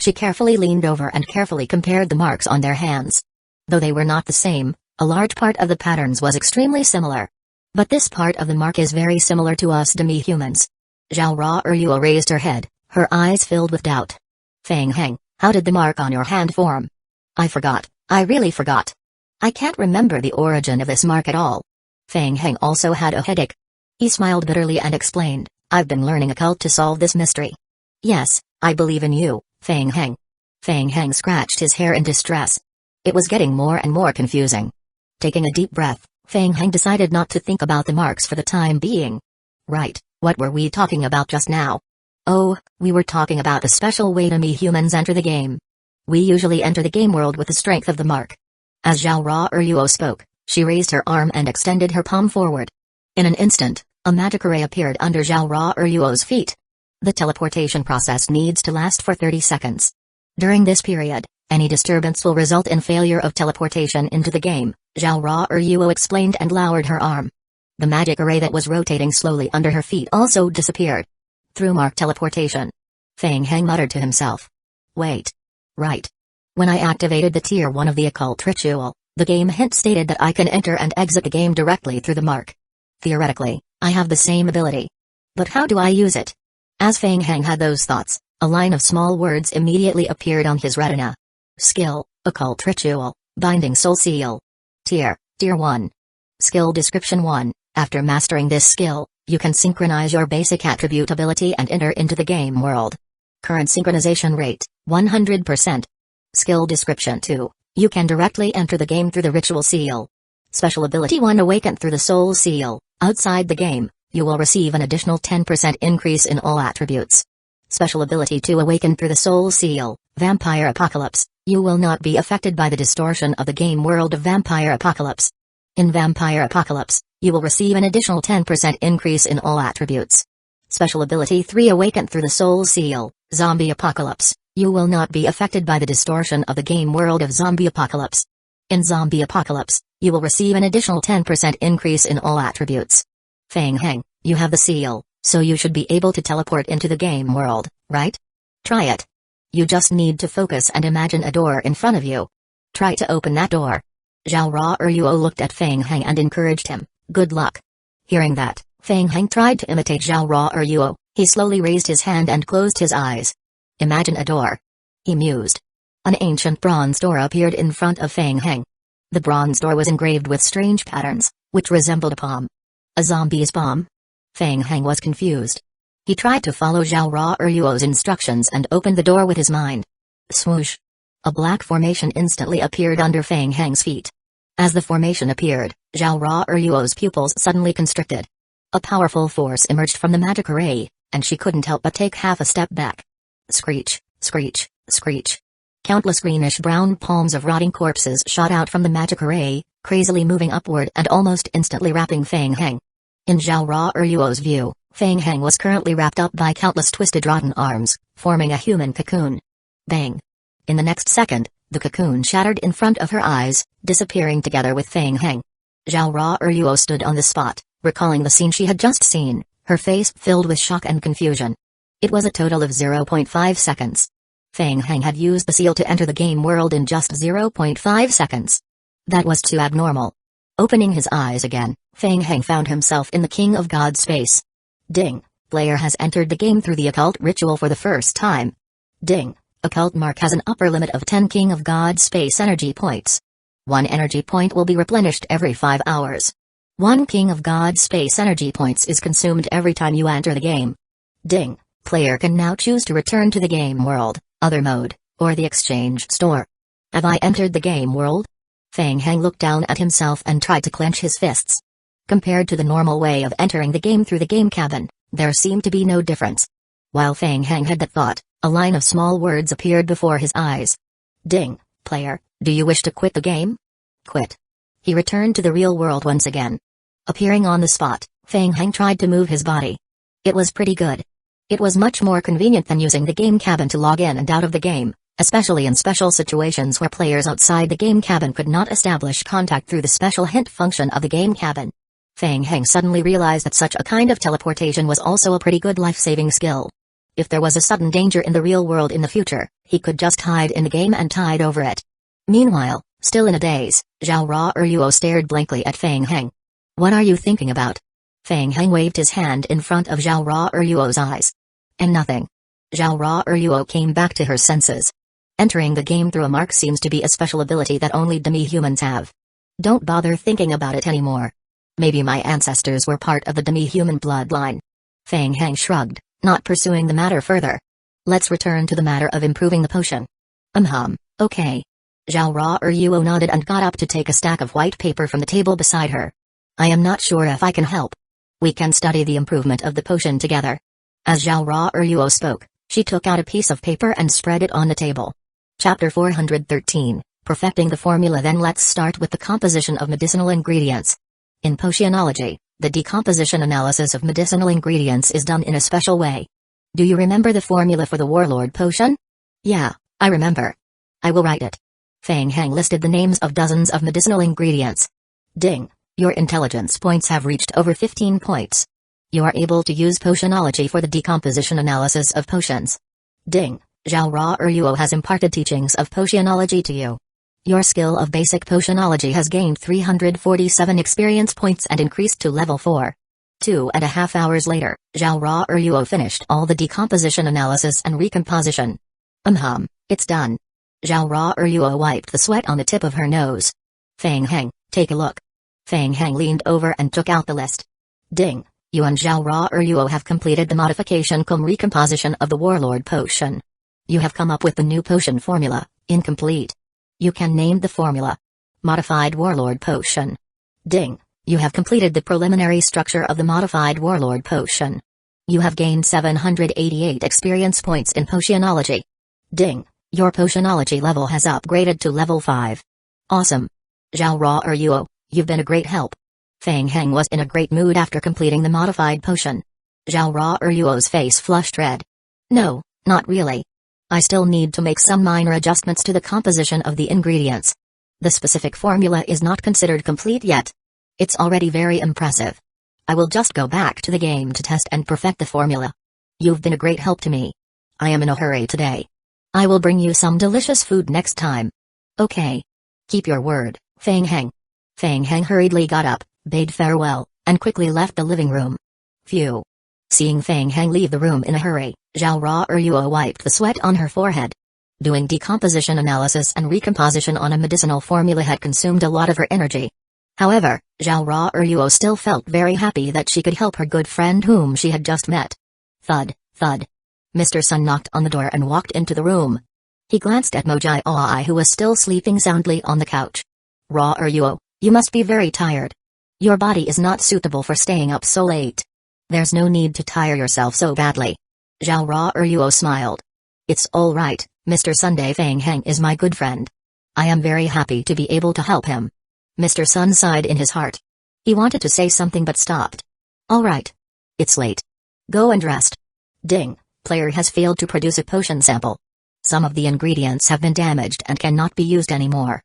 She carefully leaned over and carefully compared the marks on their hands. Though they were not the same, a large part of the patterns was extremely similar. But this part of the mark is very similar to us demi-humans. Zhao Ra Eryuo raised her head, her eyes filled with doubt. Feng Heng, how did the mark on your hand form? I forgot, I really forgot. I can't remember the origin of this mark at all. Feng Heng also had a headache. He smiled bitterly and explained, I've been learning occult to solve this mystery. Yes, I believe in you, Feng Heng. Feng Heng scratched his hair in distress. It was getting more and more confusing. Taking a deep breath, Feng Heng decided not to think about the marks for the time being. Right, what were we talking about just now? Oh, we were talking about the special way demi-humans enter the game. We usually enter the game world with the strength of the mark. As Zhao Ra Eryuo spoke, she raised her arm and extended her palm forward. In an instant, a magic array appeared under Zhao Ra Eryuo's feet. The teleportation process needs to last for 30 seconds. During this period, any disturbance will result in failure of teleportation into the game, Zhao Ra Eryuo explained and lowered her arm. The magic array that was rotating slowly under her feet also disappeared. Through mark teleportation. Feng Heng muttered to himself. Wait. Right. When I activated the Tier 1 of the occult ritual, the game hint stated that I can enter and exit the game directly through the mark. Theoretically, I have the same ability. But how do I use it? As Feng Heng had those thoughts, a line of small words immediately appeared on his retina. Skill, Occult Ritual, Binding Soul Seal. Tier 1. Skill Description 1. After mastering this skill, you can synchronize your basic attribute ability and enter into the game world. Current synchronization rate, 100%. Skill Description 2. You can directly enter the game through the Ritual Seal. Special Ability 1 Awaken through the Soul Seal. Outside the game, you will receive an additional 10% increase in all attributes. Special Ability 2 Awaken through the Soul Seal. Vampire Apocalypse. You will not be affected by the distortion of the game world of Vampire Apocalypse. In Vampire Apocalypse, you will receive an additional 10% increase in all attributes. Special Ability 3 Awaken through the Soul Seal. Zombie Apocalypse. You will not be affected by the distortion of the game world of Zombie Apocalypse. In Zombie Apocalypse, you will receive an additional 10% increase in all attributes. Feng Heng, you have the seal, so you should be able to teleport into the game world, right? Try it. You just need to focus and imagine a door in front of you. Try to open that door. Zhao Ra Eryuo looked at Feng Heng and encouraged him, good luck. Hearing that, Feng Heng tried to imitate Zhao Ra Eryuo. He slowly raised his hand and closed his eyes. Imagine a door. He mused. An ancient bronze door appeared in front of Feng Heng. The bronze door was engraved with strange patterns, which resembled a palm. A zombie's palm? Feng Heng was confused. He tried to follow Zhao Ra Eryuo's instructions and opened the door with his mind. Swoosh! A black formation instantly appeared under Feng Heng's feet. As the formation appeared, Zhao Ra Eryuo's pupils suddenly constricted. A powerful force emerged from the magic array, and she couldn't help but take half a step back. Screech, screech, screech. Countless greenish-brown palms of rotting corpses shot out from the magic array, crazily moving upward and almost instantly wrapping Feng Heng. In Zhao Ra Eryuo's view, Feng Heng was currently wrapped up by countless twisted rotten arms, forming a human cocoon. Bang! In the next second, the cocoon shattered in front of her eyes, disappearing together with Feng Heng. Zhao Ra Eryuo stood on the spot, recalling the scene she had just seen, her face filled with shock and confusion. It was a total of 0.5 seconds. Feng Heng had used the seal to enter the game world in just 0.5 seconds. That was too abnormal. Opening his eyes again, Feng Heng found himself in the King of God space. Ding! Player has entered the game through the occult ritual for the first time. Ding! Occult mark has an upper limit of 10 King of God space energy points. 1 energy point will be replenished every 5 hours. 1 King of God space energy points is consumed every time you enter the game. Ding! Player can now choose to return to the game world, other mode, or the exchange store. Have I entered the game world? Feng Heng looked down at himself and tried to clench his fists. Compared to the normal way of entering the game through the game cabin, there seemed to be no difference. While Feng Heng had that thought, a line of small words appeared before his eyes. Ding! Player, do you wish to quit the game? Quit. He returned to the real world once again. Appearing on the spot, Feng Heng tried to move his body. It was pretty good. It was much more convenient than using the game cabin to log in and out of the game, especially in special situations where players outside the game cabin could not establish contact through the special hint function of the game cabin. Feng Heng suddenly realized that such a kind of teleportation was also a pretty good life-saving skill. If there was a sudden danger in the real world in the future, he could just hide in the game and tide over it. Meanwhile, still in a daze, Zhao Ra Eryuo stared blankly at Feng Heng. What are you thinking about? Feng Heng waved his hand in front of Zhao Ra Eryuo's eyes. And nothing. Zhao Ra Eryuo came back to her senses. Entering the game through a mark seems to be a special ability that only demi-humans have. Don't bother thinking about it anymore. Maybe my ancestors were part of the demi-human bloodline. Feng Heng shrugged, not pursuing the matter further. Let's return to the matter of improving the potion. Okay. Zhao Ra Eryuo nodded and got up to take a stack of white paper from the table beside her. I am not sure if I can help. We can study the improvement of the potion together. As Zhao Ra Eryuo spoke, she took out a piece of paper and spread it on the table. Chapter 413, Perfecting the Formula. Then let's start with the composition of medicinal ingredients. In potionology, the decomposition analysis of medicinal ingredients is done in a special way. Do you remember the formula for the Warlord potion? Yeah, I remember. I will write it. Feng Heng listed the names of dozens of medicinal ingredients. Ding, your intelligence points have reached over 15 points. You are able to use potionology for the decomposition analysis of potions. Ding, Zhao Ra Eryuo has imparted teachings of potionology to you. Your skill of basic potionology has gained 347 experience points and increased to level 4. 2.5 hours later, Zhao Ra Eryuo finished all the decomposition analysis and recomposition. It's done. Zhao Ra Eryuo wiped the sweat on the tip of her nose. Feng Heng, take a look. Feng Heng leaned over and took out the list. Ding, you and Zhao Ra Eryuo have completed the modification cum recomposition of the Warlord potion. You have come up with the new potion formula, incomplete. You can name the formula. Modified Warlord potion. Ding, you have completed the preliminary structure of the modified Warlord potion. You have gained 788 experience points in potionology. Ding, your potionology level has upgraded to level 5. Awesome. Zhao Ra Eryuo, you've been a great help. Feng Heng was in a great mood after completing the modified potion. Zhao Ra Eryuo's face flushed red. No, not really. I still need to make some minor adjustments to the composition of the ingredients. The specific formula is not considered complete yet. It's already very impressive. I will just go back to the game to test and perfect the formula. You've been a great help to me. I am in a hurry today. I will bring you some delicious food next time. Okay. Keep your word, Feng Heng. Feng Heng hurriedly got up, bade farewell, and quickly left the living room. Phew. Seeing Feng Heng leave the room in a hurry, Zhao Ra Eryuo wiped the sweat on her forehead. Doing decomposition analysis and recomposition on a medicinal formula had consumed a lot of her energy. However, Zhao Ra Eryuo still felt very happy that she could help her good friend whom she had just met. Thud, thud. Mr. Sun knocked on the door and walked into the room. He glanced at Mojai Oi, who was still sleeping soundly on the couch. Ra Eryuo, you must be very tired. Your body is not suitable for staying up so late. There's no need to tire yourself so badly. Zhao Ra Eryuo smiled. It's all right, Mr. Sunday. Feng Heng is my good friend. I am very happy to be able to help him. Mr. Sun sighed in his heart. He wanted to say something but stopped. All right. It's late. Go and rest. Ding, player has failed to produce a potion sample. Some of the ingredients have been damaged and cannot be used anymore.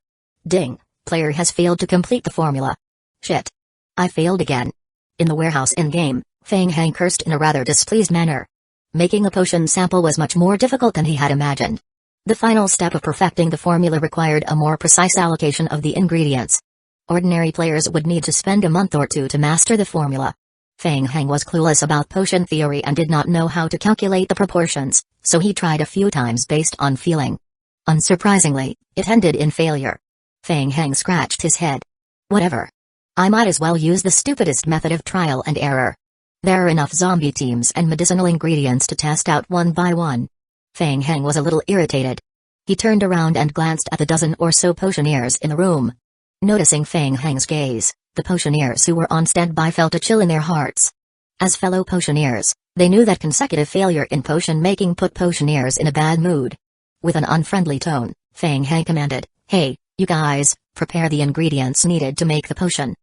Ding, player has failed to complete the formula. Shit. I failed again. In the warehouse in-game, Feng Heng cursed in a rather displeased manner. Making a potion sample was much more difficult than he had imagined. The final step of perfecting the formula required a more precise allocation of the ingredients. Ordinary players would need to spend a month or two to master the formula. Feng Heng was clueless about potion theory and did not know how to calculate the proportions, so he tried a few times based on feeling. Unsurprisingly, it ended in failure. Feng Heng scratched his head. Whatever. I might as well use the stupidest method of trial and error. There are enough zombie teams and medicinal ingredients to test out one by one. Feng Heng was a little irritated. He turned around and glanced at the dozen or so potioneers in the room. Noticing Feng Heng's gaze, the potioneers who were on standby felt a chill in their hearts. As fellow potioneers, they knew that consecutive failure in potion making put potioneers in a bad mood. With an unfriendly tone, Feng Heng commanded, "Hey, you guys, prepare the ingredients needed to make the potion.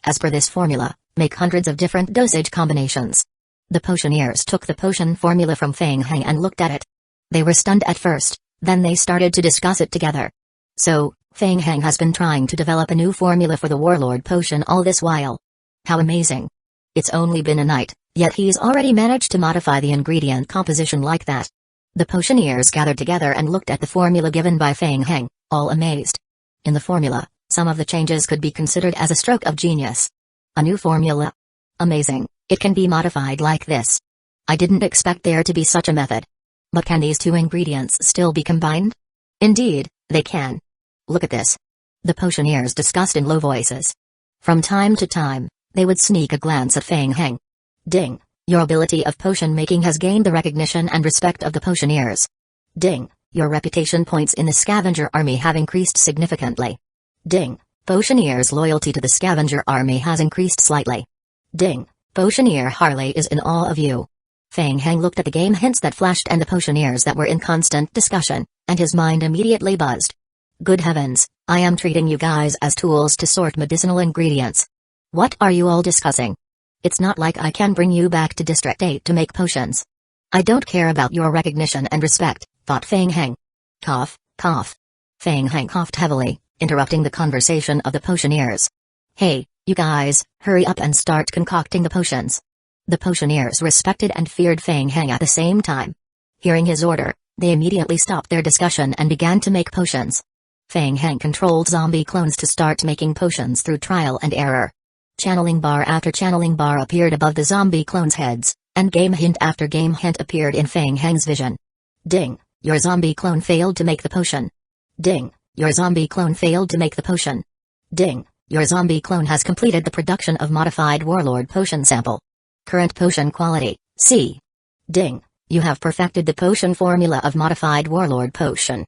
As per this formula, make hundreds of different dosage combinations." The potioneers took the potion formula from Feng Heng and looked at it. They were stunned at first, then they started to discuss it together. So, Feng Heng has been trying to develop a new formula for the Warlord potion all this while. How amazing. It's only been a night, yet he's already managed to modify the ingredient composition like that. The potioneers gathered together and looked at the formula given by Feng Heng, all amazed. In the formula, some of the changes could be considered as a stroke of genius. A new formula. Amazing, it can be modified like this. I didn't expect there to be such a method. But can these two ingredients still be combined? Indeed, they can. Look at this. The potioneers discussed in low voices. From time to time, they would sneak a glance at Feng Heng. Ding, your ability of potion making has gained the recognition and respect of the potioneers. Ding, your reputation points in the scavenger army have increased significantly. Ding, potioneers' loyalty to the scavenger army has increased slightly. Ding, potioneer Harley is in awe of you. Feng Heng looked at the game hints that flashed and the potioneers that were in constant discussion, and his mind immediately buzzed. Good heavens, I am treating you guys as tools to sort medicinal ingredients. What are you all discussing? It's not like I can bring you back to District 8 to make potions. I don't care about your recognition and respect, thought Feng Heng. Cough, cough. Feng Heng coughed heavily, interrupting the conversation of the potioneers. Hey, you guys, hurry up and start concocting the potions. The potioneers respected and feared Feng Heng at the same time. Hearing his order, they immediately stopped their discussion and began to make potions. Feng Heng controlled zombie clones to start making potions through trial and error. Channeling bar after channeling bar appeared above the zombie clones' heads, and game hint after game hint appeared in Feng Heng's vision. Ding, your zombie clone failed to make the potion. Ding, your zombie clone failed to make the potion. Ding, your zombie clone has completed the production of modified warlord potion sample. Current potion quality, C. Ding, you have perfected the potion formula of modified warlord potion.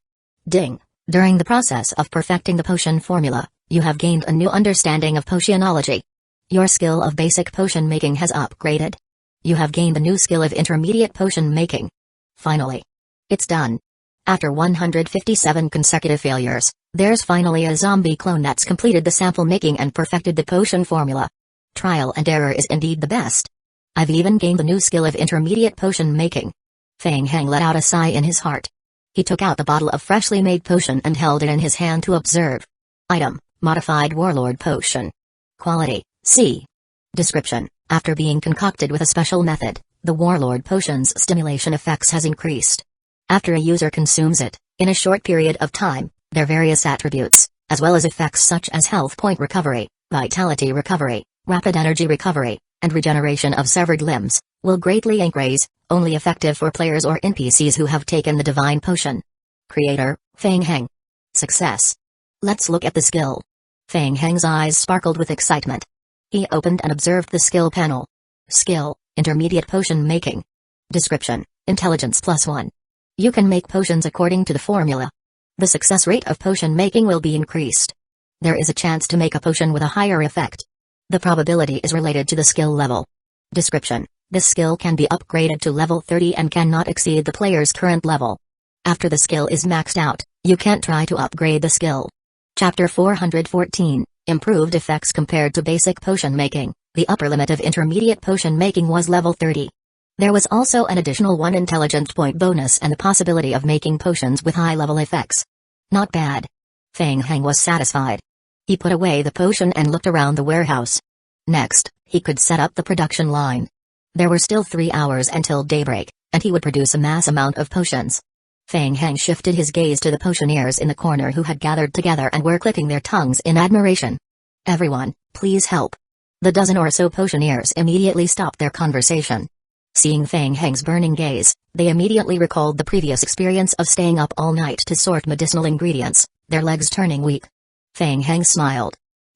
Ding, during the process of perfecting the potion formula, you have gained a new understanding of potionology. Your skill of basic potion making has upgraded. You have gained a new skill of intermediate potion making. Finally. It's done. After 157 consecutive failures, there's finally a zombie clone that's completed the sample making and perfected the potion formula. Trial and error is indeed the best. I've even gained the new skill of intermediate potion making. Feng Heng let out a sigh in his heart. He took out the bottle of freshly made potion and held it in his hand to observe. Item, modified warlord potion. Quality, C. Description, after being concocted with a special method, the warlord potion's stimulation effects has increased. After a user consumes it, in a short period of time, their various attributes, as well as effects such as health point recovery, vitality recovery, rapid energy recovery, and regeneration of severed limbs, will greatly increase, only effective for players or NPCs who have taken the divine potion. Creator, Feng Heng. Success. Let's look at the skill. Feng Heng's eyes sparkled with excitement. He opened and observed the skill panel. Skill, intermediate potion making. Description, intelligence +1. You can make potions according to the formula. The success rate of potion making will be increased. There is a chance to make a potion with a higher effect. The probability is related to the skill level. Description, this skill can be upgraded to level 30 and cannot exceed the player's current level. After the skill is maxed out, you can't try to upgrade the skill. Chapter 414, Improved Effects compared to Basic Potion Making. The upper limit of intermediate potion making was level 30. There was also an additional 1 intelligence point bonus and the possibility of making potions with high-level effects. Not bad. Feng Heng was satisfied. He put away the potion and looked around the warehouse. Next, he could set up the production line. There were still 3 hours until daybreak, and he would produce a mass amount of potions. Feng Heng shifted his gaze to the potioneers in the corner who had gathered together and were clicking their tongues in admiration. Everyone, please help. The dozen or so potioneers immediately stopped their conversation. Seeing Feng Heng's burning gaze, they immediately recalled the previous experience of staying up all night to sort medicinal ingredients, their legs turning weak. Feng Heng smiled.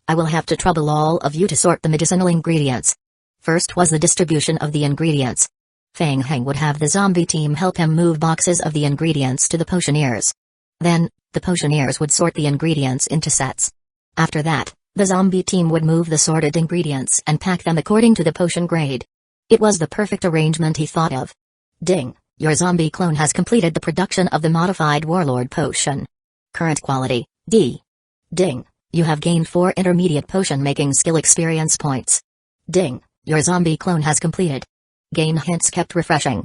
I will have to trouble all of you to sort the medicinal ingredients. First was the distribution of the ingredients. Feng Heng would have the zombie team help him move boxes of the ingredients to the potioneers. Then, the potioneers would sort the ingredients into sets. After that, the zombie team would move the sorted ingredients and pack them according to the potion grade. It was the perfect arrangement he thought of. Ding, your zombie clone has completed the production of the modified warlord potion. Current quality, D. Ding, you have gained 4 intermediate potion making skill experience points. Ding, your zombie clone has completed. Game hints kept refreshing.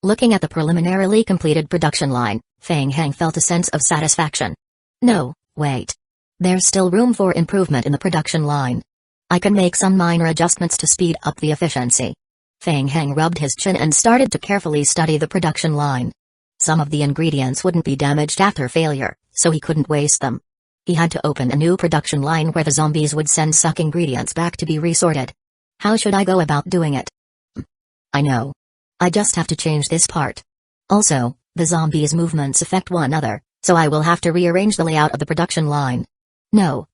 Looking at the preliminarily completed production line, Feng Heng felt a sense of satisfaction. No, wait. There's still room for improvement in the production line. I can make some minor adjustments to speed up the efficiency. Feng Heng rubbed his chin and started to carefully study the production line. Some of the ingredients wouldn't be damaged after failure, so he couldn't waste them. He had to open a new production line where the zombies would send suck ingredients back to be resorted. How should I go about doing it? I know. I just have to change this part. Also, the zombies' movements affect one another, so I will have to rearrange the layout of the production line. No,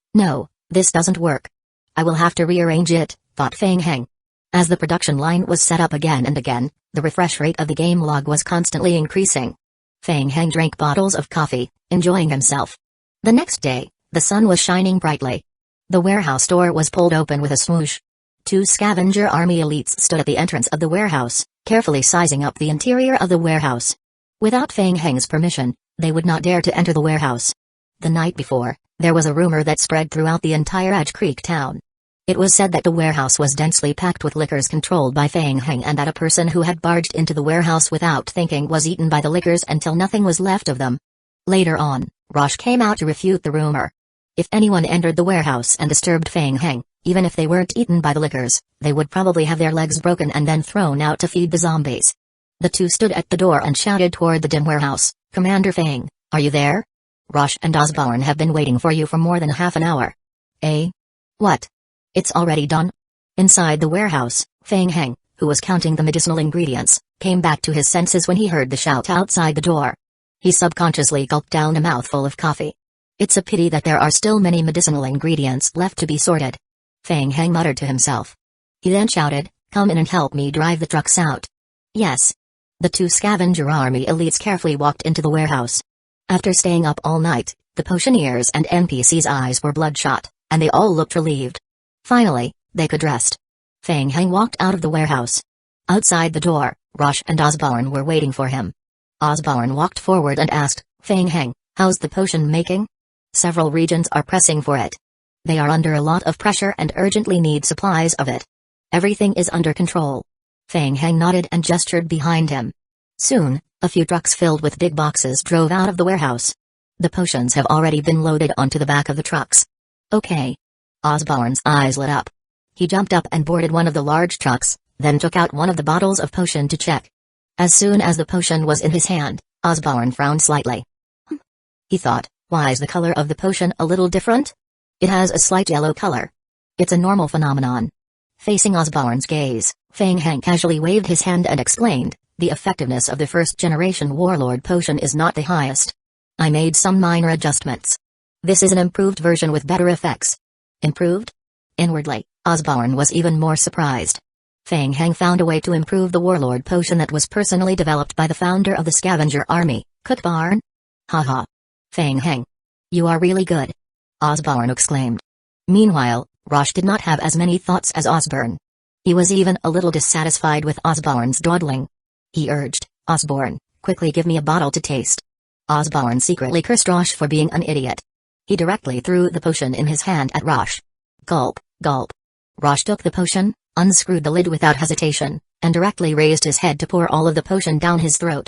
this doesn't work. I will have to rearrange it, thought Feng Heng. As the production line was set up again and again, the refresh rate of the game log was constantly increasing. Feng Heng drank bottles of coffee, enjoying himself. The next day, the sun was shining brightly. The warehouse door was pulled open with a swoosh. 2 scavenger army elites stood at the entrance of the warehouse, carefully sizing up the interior of the warehouse. Without Feng Heng's permission, they would not dare to enter the warehouse. The night before, there was a rumor that spread throughout the entire Edge Creek town. It was said that the warehouse was densely packed with liquors controlled by Feng Heng and that a person who had barged into the warehouse without thinking was eaten by the liquors until nothing was left of them. Later on, Rosh came out to refute the rumor. If anyone entered the warehouse and disturbed Feng Heng, even if they weren't eaten by the liquors, they would probably have their legs broken and then thrown out to feed the zombies. The two stood at the door and shouted toward the dim warehouse, "Commander Feng, are you there? Rosh and Osborne have been waiting for you for more than half an hour." "Eh? What? It's already done?" Inside the warehouse, Feng Heng, who was counting the medicinal ingredients, came back to his senses when he heard the shout outside the door. He subconsciously gulped down a mouthful of coffee. It's a pity that there are still many medicinal ingredients left to be sorted. Feng Heng muttered to himself. He then shouted, "Come in and help me drive the trucks out." Yes. The 2 scavenger army elites carefully walked into the warehouse. After staying up all night, the potioneers and NPCs' eyes were bloodshot, and they all looked relieved. Finally, they could rest. Feng Heng walked out of the warehouse. Outside the door, Rosh and Osborne were waiting for him. Osborne walked forward and asked, "Feng Heng, how's the potion making?" "Several regions are pressing for it. They are under a lot of pressure and urgently need supplies of it. Everything is under control." Feng Heng nodded and gestured behind him. Soon, a few trucks filled with big boxes drove out of the warehouse. The potions have already been loaded onto the back of the trucks. "Okay." Osborne's eyes lit up. He jumped up and boarded one of the large trucks, then took out one of the bottles of potion to check. As soon as the potion was in his hand, Osborne frowned slightly. He thought, why is the color of the potion a little different? It has a slight yellow color. It's a normal phenomenon. Facing Osborne's gaze, Feng Heng casually waved his hand and explained, "The effectiveness of the first-generation Warlord potion is not the highest. I made some minor adjustments. This is an improved version with better effects." Improved? Inwardly, Osborne was even more surprised. Feng Heng found a way to improve the Warlord potion that was personally developed by the founder of the scavenger army, Kutbarn? Haha. Feng Heng. You are really good. Osborne exclaimed. Meanwhile, Rosh did not have as many thoughts as Osborne. He was even a little dissatisfied with Osborne's dawdling. He urged, "Osborne, quickly give me a bottle to taste." Osborne secretly cursed Rosh for being an idiot. He directly threw the potion in his hand at Rosh. Gulp, gulp. Rosh took the potion, unscrewed the lid without hesitation, and directly raised his head to pour all of the potion down his throat.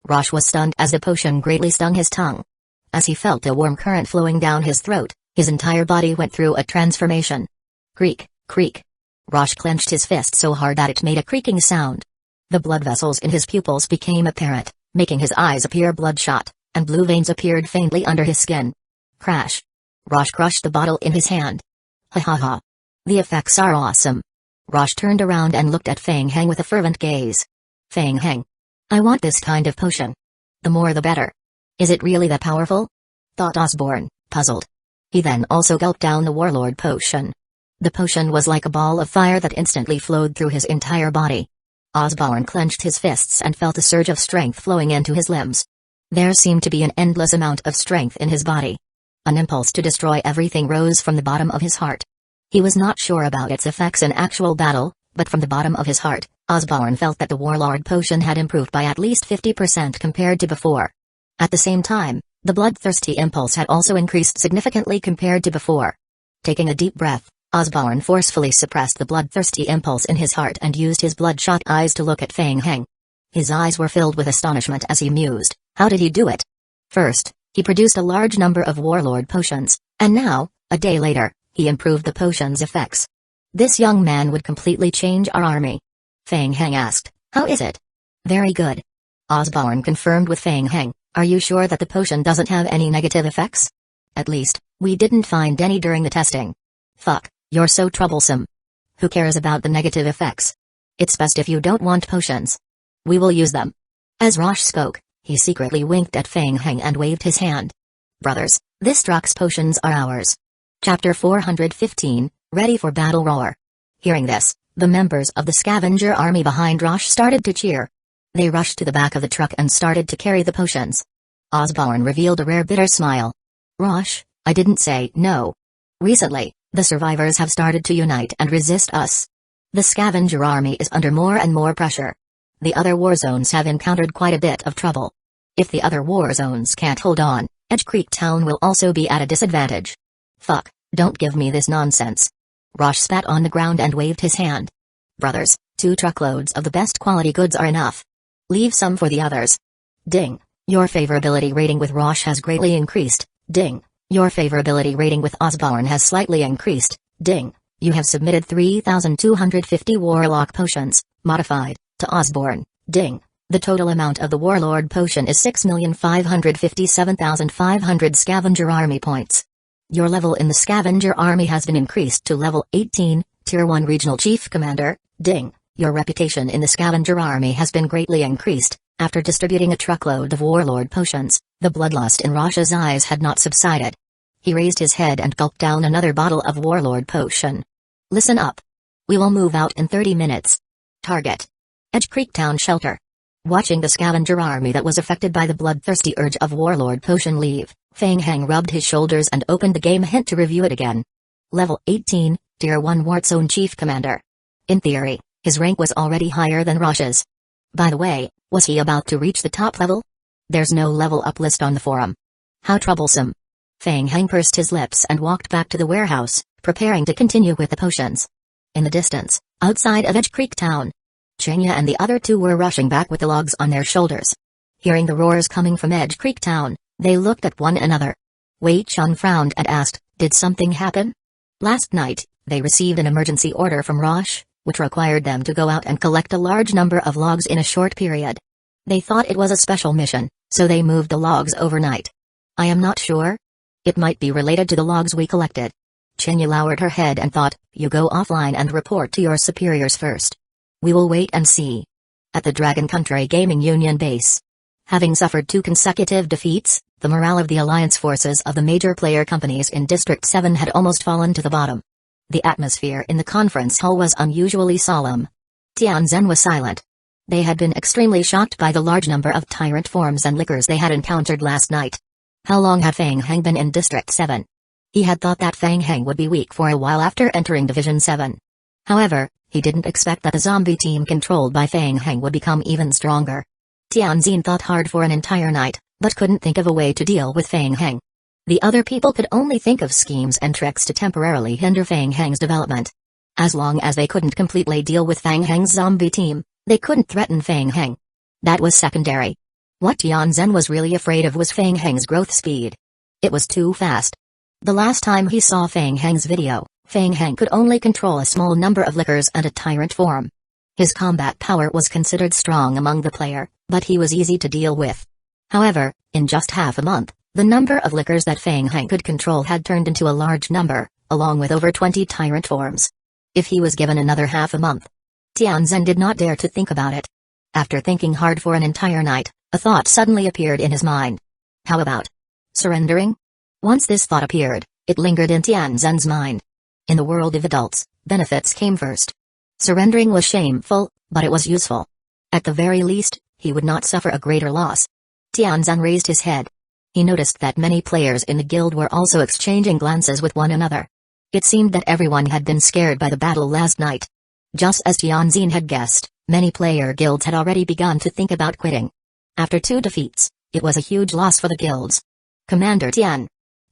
Rosh was stunned as the potion greatly stung his tongue. As he felt a warm current flowing down his throat, his entire body went through a transformation. Creak, creak. Rosh clenched his fist so hard that it made a creaking sound. The blood vessels in his pupils became apparent, making his eyes appear bloodshot, and blue veins appeared faintly under his skin. Crash. Rosh crushed the bottle in his hand. Ha ha ha. The effects are awesome. Rosh turned around and looked at Feng Heng with a fervent gaze. Feng Heng. I want this kind of potion. The more the better. Is it really that powerful? Thought Osborne, puzzled. He then also gulped down the Warlord potion. The potion was like a ball of fire that instantly flowed through his entire body. Osborne clenched his fists and felt a surge of strength flowing into his limbs. There seemed to be an endless amount of strength in his body. An impulse to destroy everything rose from the bottom of his heart. He was not sure about its effects in actual battle, but from the bottom of his heart, Osborne felt that the Warlord potion had improved by at least 50% compared to before. At the same time, the bloodthirsty impulse had also increased significantly compared to before. Taking a deep breath, Osborne forcefully suppressed the bloodthirsty impulse in his heart and used his bloodshot eyes to look at Feng Heng. His eyes were filled with astonishment as he mused, how did he do it? First, he produced a large number of Warlord potions, and now, a day later, he improved the potion's effects. This young man would completely change our army. Feng Heng asked, how is it? Very good. Osborne confirmed with Feng Heng, are you sure that the potion doesn't have any negative effects? At least, We didn't find any during the testing. Fuck, you're so troublesome. Who cares about the negative effects? It's best if you don't want potions. We will use them. As Rosh spoke, he secretly winked at Fang Heng and waved his hand. Brothers, this Drox potions are ours. Chapter 415, Ready for Battle Roar. Hearing this, the members of the scavenger army behind Rosh started to cheer. They rushed to the back of the truck and started to carry the potions. Osborne revealed a rare bitter smile. Rosh, I didn't say no. Recently, the survivors have started to unite and resist us. The scavenger army is under more and more pressure. The other war zones have encountered quite a bit of trouble. If the other war zones can't hold on, Edge Creek Town will also be at a disadvantage. Fuck, don't give me this nonsense. Rosh spat on the ground and waved his hand. Brothers, 2 truckloads of the best quality goods are enough. Leave some for the others. Ding, your favorability rating with Rosh has greatly increased. Ding, your favorability rating with Osborne has slightly increased. Ding, you have submitted 3,250 Warlock potions, modified, to Osborne. Ding, the total amount of the Warlord potion is 6,557,500 Scavenger Army points. Your level in the Scavenger Army has been increased to level 18, Tier 1 Regional Chief Commander. Ding, your reputation in the Scavenger Army has been greatly increased. After distributing a truckload of Warlord potions, the bloodlust in Rosh's eyes had not subsided. He raised his head and gulped down another bottle of Warlord potion. Listen up. We will move out in 30 minutes. Target: Edge Creek Town Shelter. Watching the scavenger army that was affected by the bloodthirsty urge of Warlord potion leave, Fang Heng rubbed his shoulders and opened the game hint to review it again. Level 18, Tier 1 Warzone Chief Commander. In theory, his rank was already higher than Rosh's. By the way, was he about to reach the top level? There's no level up list on the forum. How troublesome. Fang Heng pursed his lips and walked back to the warehouse, preparing to continue with the potions. In the distance, outside of Edge Creek Town, Chenya and the other 2 were rushing back with the logs on their shoulders. Hearing the roars coming from Edge Creek Town, they looked at one another. Wei Chun frowned and asked, did something happen? Last night, they received an emergency order from Rosh, which required them to go out and collect a large number of logs in a short period. They thought it was a special mission, so they moved the logs overnight. I am not sure. It might be related to the logs we collected. Chenya lowered her head and thought, you go offline and report to your superiors first. We will wait and see. At the Dragon Country Gaming Union base. Having suffered 2 consecutive defeats, the morale of the alliance forces of the major player companies in District 7 had almost fallen to the bottom. The atmosphere in the conference hall was unusually solemn. Tianzhen was silent. They had been extremely shocked by the large number of tyrant forms and lickers they had encountered last night. How long had Fang Heng been in District 7? He had thought that Fang Heng would be weak for a while after entering Division 7. However, he didn't expect that the zombie team controlled by Fang Heng would become even stronger. Tianzhen thought hard for an entire night, but couldn't think of a way to deal with Fang Heng. The other people could only think of schemes and tricks to temporarily hinder Fang Heng's development. As long as they couldn't completely deal with Fang Heng's zombie team, they couldn't threaten Fang Heng. That was secondary. What Tianzhen was really afraid of was Fang Heng's growth speed. It was too fast. The last time he saw Fang Heng's video, Fang Heng could only control a small number of lickers and a tyrant form. His combat power was considered strong among the player, but he was easy to deal with. However, in just half a month, the number of lickers that Fang Heng could control had turned into a large number, along with over 20 tyrant forms. If he was given another half a month, Tianzhen did not dare to think about it. After thinking hard for an entire night, a thought suddenly appeared in his mind. How about surrendering? Once this thought appeared, it lingered in Tianzhen's mind. In the world of adults, benefits came first. Surrendering was shameful, but it was useful. At the very least, he would not suffer a greater loss. Tianzhen raised his head. He noticed that many players in the guild were also exchanging glances with one another. It seemed that everyone had been scared by the battle last night. Just as Tianzhen had guessed, many player guilds had already begun to think about quitting. After 2 defeats, it was a huge loss for the guilds. Commander Tian.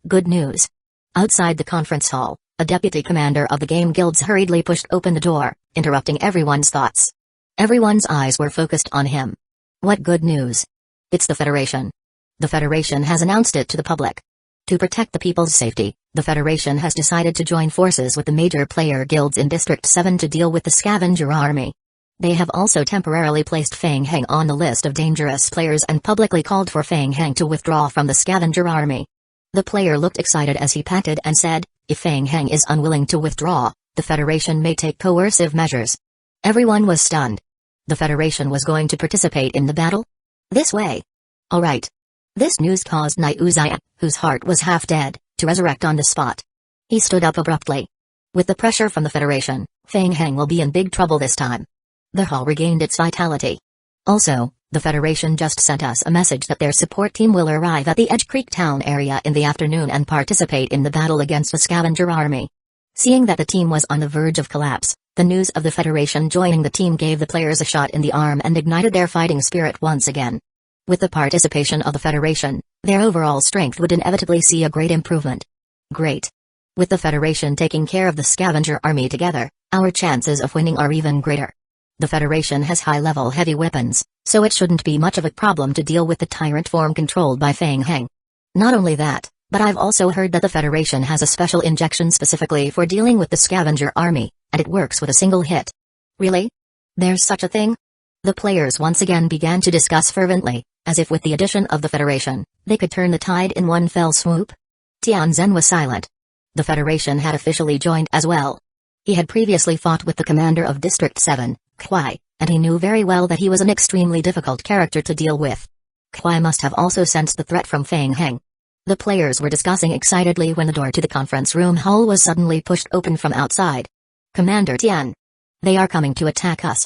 Good news. Outside the conference hall, a deputy commander of the game guilds hurriedly pushed open the door, interrupting everyone's thoughts. Everyone's eyes were focused on him. What good news? It's the Federation. The Federation has announced it to the public. To protect the people's safety, the Federation has decided to join forces with the major player guilds in District 7 to deal with the scavenger army. They have also temporarily placed Fang Heng on the list of dangerous players and publicly called for Fang Heng to withdraw from the scavenger army. The player looked excited as he panted and said, if Fang Heng is unwilling to withdraw, the Federation may take coercive measures. Everyone was stunned. The Federation was going to participate in the battle? This way. Alright. This news caused Uchiha, whose heart was half dead, to resurrect on the spot. He stood up abruptly. With the pressure from the Federation, Fang Heng will be in big trouble this time. The hall regained its vitality. Also, the Federation just sent us a message that their support team will arrive at the Edge Creek town area in the afternoon and participate in the battle against the scavenger army. Seeing that the team was on the verge of collapse, the news of the Federation joining the team gave the players a shot in the arm and ignited their fighting spirit once again. With the participation of the Federation, their overall strength would inevitably see a great improvement. Great. With the Federation taking care of the scavenger army together, our chances of winning are even greater. The Federation has high-level heavy weapons, so it shouldn't be much of a problem to deal with the tyrant form controlled by Fang Heng. Not only that, but I've also heard that the Federation has a special injection specifically for dealing with the scavenger army, and it works with a single hit. Really? There's such a thing? The players once again began to discuss fervently, as if with the addition of the Federation, they could turn the tide in one fell swoop. Tianzhen was silent. The Federation had officially joined as well. He had previously fought with the commander of District 7, Kuai, and he knew very well that he was an extremely difficult character to deal with. Kuai must have also sensed the threat from Fang Heng. The players were discussing excitedly when the door to the conference room hall was suddenly pushed open from outside. Commander Tian. They are coming to attack us.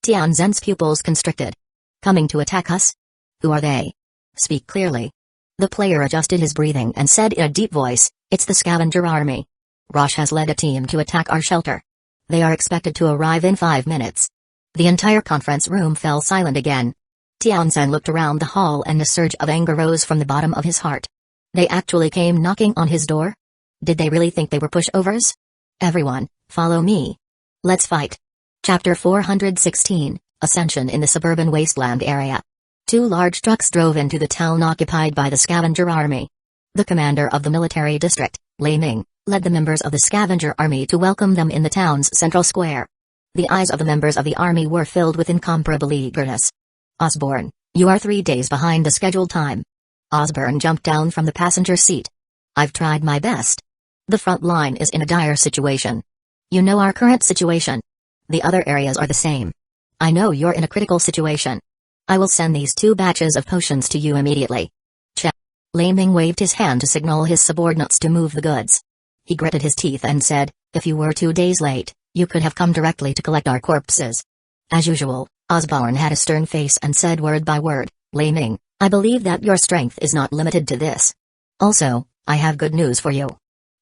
Tianzhen's pupils constricted. Coming to attack us? Who are they? Speak clearly. The player adjusted his breathing and said in a deep voice, it's the scavenger army. Rosh has led a team to attack our shelter. They are expected to arrive in 5 minutes. The entire conference room fell silent again. Tianzhen looked around the hall and a surge of anger rose from the bottom of his heart. They actually came knocking on his door? Did they really think they were pushovers? Everyone, follow me. Let's fight. Chapter 416, Ascension in the Suburban Wasteland Area. 2 large trucks drove into the town occupied by the scavenger army. The commander of the military district, Lei Ming, led the members of the scavenger army to welcome them in the town's central square. The eyes of the members of the army were filled with incomparable eagerness. Osborne, you are 3 days behind the scheduled time. Osborne jumped down from the passenger seat. I've tried my best. The front line is in a dire situation. You know our current situation. The other areas are the same. I know you're in a critical situation. I will send these 2 batches of potions to you immediately. Check. Lei Ming waved his hand to signal his subordinates to move the goods. He gritted his teeth and said, if you were 2 days late, you could have come directly to collect our corpses. As usual, Osborne had a stern face and said word by word, Lei Ming, I believe that your strength is not limited to this. Also, I have good news for you.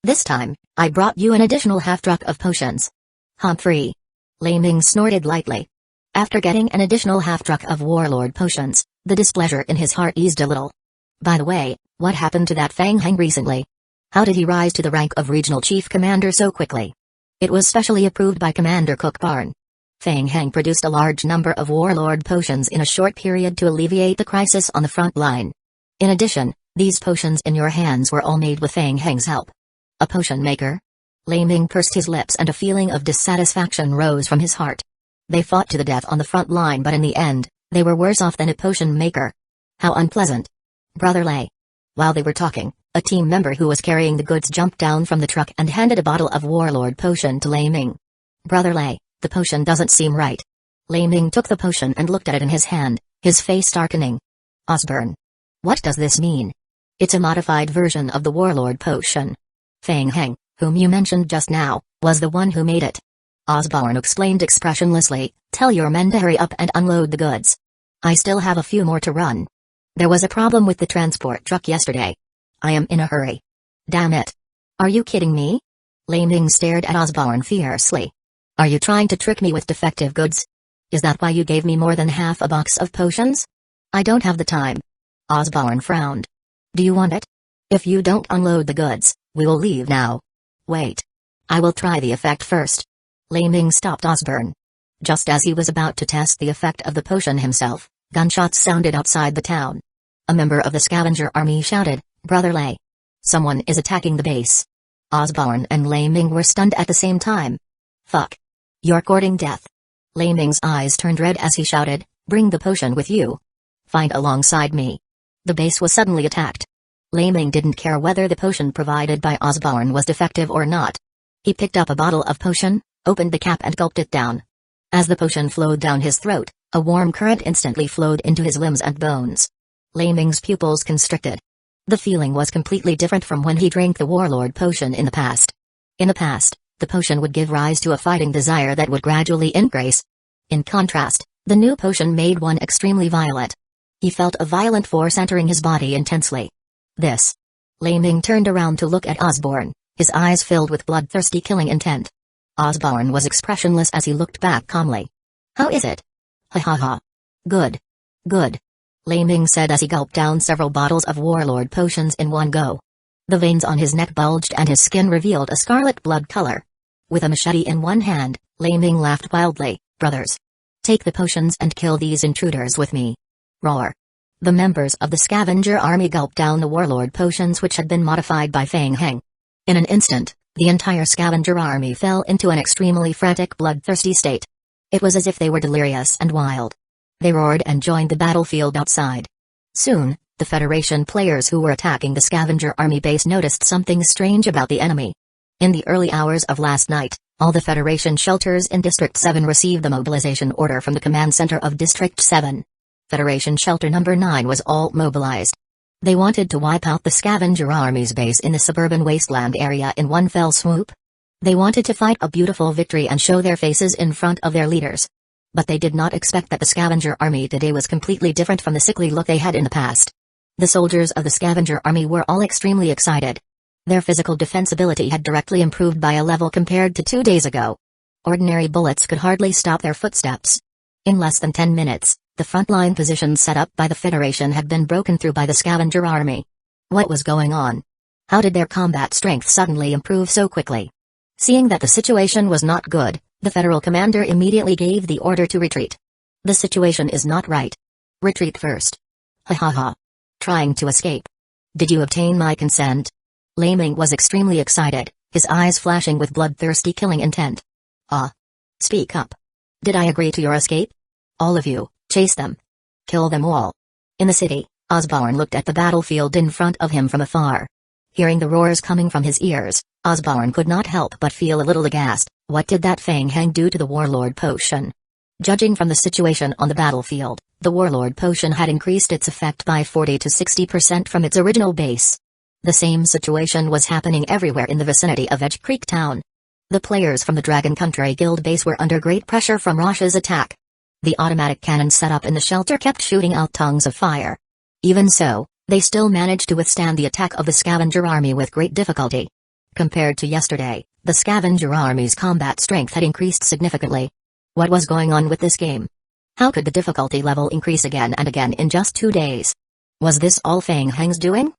This time, I brought you an additional half-truck of potions. Humphrey. Lei Ming snorted lightly. After getting an additional half-truck of warlord potions, the displeasure in his heart eased a little. By the way, what happened to that Fang Heng recently? How did he rise to the rank of regional chief commander so quickly? It was specially approved by Commander Cook Barn. Fang Heng produced a large number of warlord potions in a short period to alleviate the crisis on the front line. In addition, these potions in your hands were all made with Fang Heng's help. A potion maker? Lei Ming pursed his lips and a feeling of dissatisfaction rose from his heart. They fought to the death on the front line, but in the end, they were worse off than a potion maker. How unpleasant. Brother Lei. While they were talking, a team member who was carrying the goods jumped down from the truck and handed a bottle of warlord potion to Lei Ming. Brother Lei, the potion doesn't seem right. Lei Ming took the potion and looked at it in his hand, his face darkening. Osborne. What does this mean? It's a modified version of the warlord potion. Fang Heng, whom you mentioned just now, was the one who made it. Osborne explained expressionlessly, tell your men to hurry up and unload the goods. I still have a few more to run. There was a problem with the transport truck yesterday. I am in a hurry. Damn it. Are you kidding me? Lei Ming stared at Osborne fiercely. Are you trying to trick me with defective goods? Is that why you gave me more than half a box of potions? I don't have the time. Osborne frowned. Do you want it? If you don't unload the goods, we will leave now. Wait. I will try the effect first. Lei Ming stopped Osborne. Just as he was about to test the effect of the potion himself, gunshots sounded outside the town. A member of the scavenger army shouted, Brother Lei. Someone is attacking the base. Osborne and Lei Ming were stunned at the same time. Fuck. You're courting death. Lei Ming's eyes turned red as he shouted, bring the potion with you. Find alongside me. The base was suddenly attacked. Laming didn't care whether the potion provided by Osborne was defective or not. He picked up a bottle of potion, opened the cap and gulped it down. As the potion flowed down his throat, a warm current instantly flowed into his limbs and bones. Laming's pupils constricted. The feeling was completely different from when he drank the Warlord potion in the past. In the past, the potion would give rise to a fighting desire that would gradually increase. In contrast, the new potion made one extremely violent. He felt a violent force entering his body intensely. This. Laming turned around to look at Osborne, his eyes filled with bloodthirsty killing intent. Osborne was expressionless as he looked back calmly. "How is it?" "Ha ha ha. Good. Good," Laming said as he gulped down several bottles of Warlord potions in one go. The veins on his neck bulged and his skin revealed a scarlet blood color. With a machete in one hand, Laming laughed wildly. "Brothers, take the potions and kill these intruders with me." Roar. The members of the scavenger army gulped down the Warlord potions which had been modified by Feng Heng. In an instant, the entire scavenger army fell into an extremely frantic bloodthirsty state. It was as if they were delirious and wild. They roared and joined the battlefield outside. Soon, the Federation players who were attacking the scavenger army base noticed something strange about the enemy. In the early hours of last night, all the Federation shelters in District 7 received the mobilization order from the command center of District 7. Federation Shelter Number 9 was all mobilized. They wanted to wipe out the scavenger army's base in the suburban wasteland area in one fell swoop. They wanted to fight a beautiful victory and show their faces in front of their leaders. But they did not expect that the scavenger army today was completely different from the sickly look they had in the past. The soldiers of the scavenger army were all extremely excited. Their physical defensibility had directly improved by a level compared to 2 days ago. Ordinary bullets could hardly stop their footsteps. In less than 10 minutes, the frontline positions set up by the Federation had been broken through by the scavenger army. What was going on? How did their combat strength suddenly improve so quickly? Seeing that the situation was not good, the federal commander immediately gave the order to retreat. "The situation is not right. Retreat first." "Ha ha ha. Trying to escape. Did you obtain my consent?" Laming was extremely excited, his eyes flashing with bloodthirsty killing intent. "Ah. Speak up. Did I agree to your escape? All of you, chase them. Kill them all." In the city, Osborne looked at the battlefield in front of him from afar. Hearing the roars coming from his ears, Osborne could not help but feel a little aghast. What did that Feng Heng do to the Warlord potion? Judging from the situation on the battlefield, the Warlord potion had increased its effect by 40 to 60% from its original base. The same situation was happening everywhere in the vicinity of Edge Creek Town. The players from the Dragon Country Guild base were under great pressure from Rosh's attack. The automatic cannons set up in the shelter kept shooting out tongues of fire. Even so, they still managed to withstand the attack of the scavenger army with great difficulty. Compared to yesterday, the scavenger army's combat strength had increased significantly. What was going on with this game? How could the difficulty level increase again and again in just 2 days? Was this all Feng Heng's doing?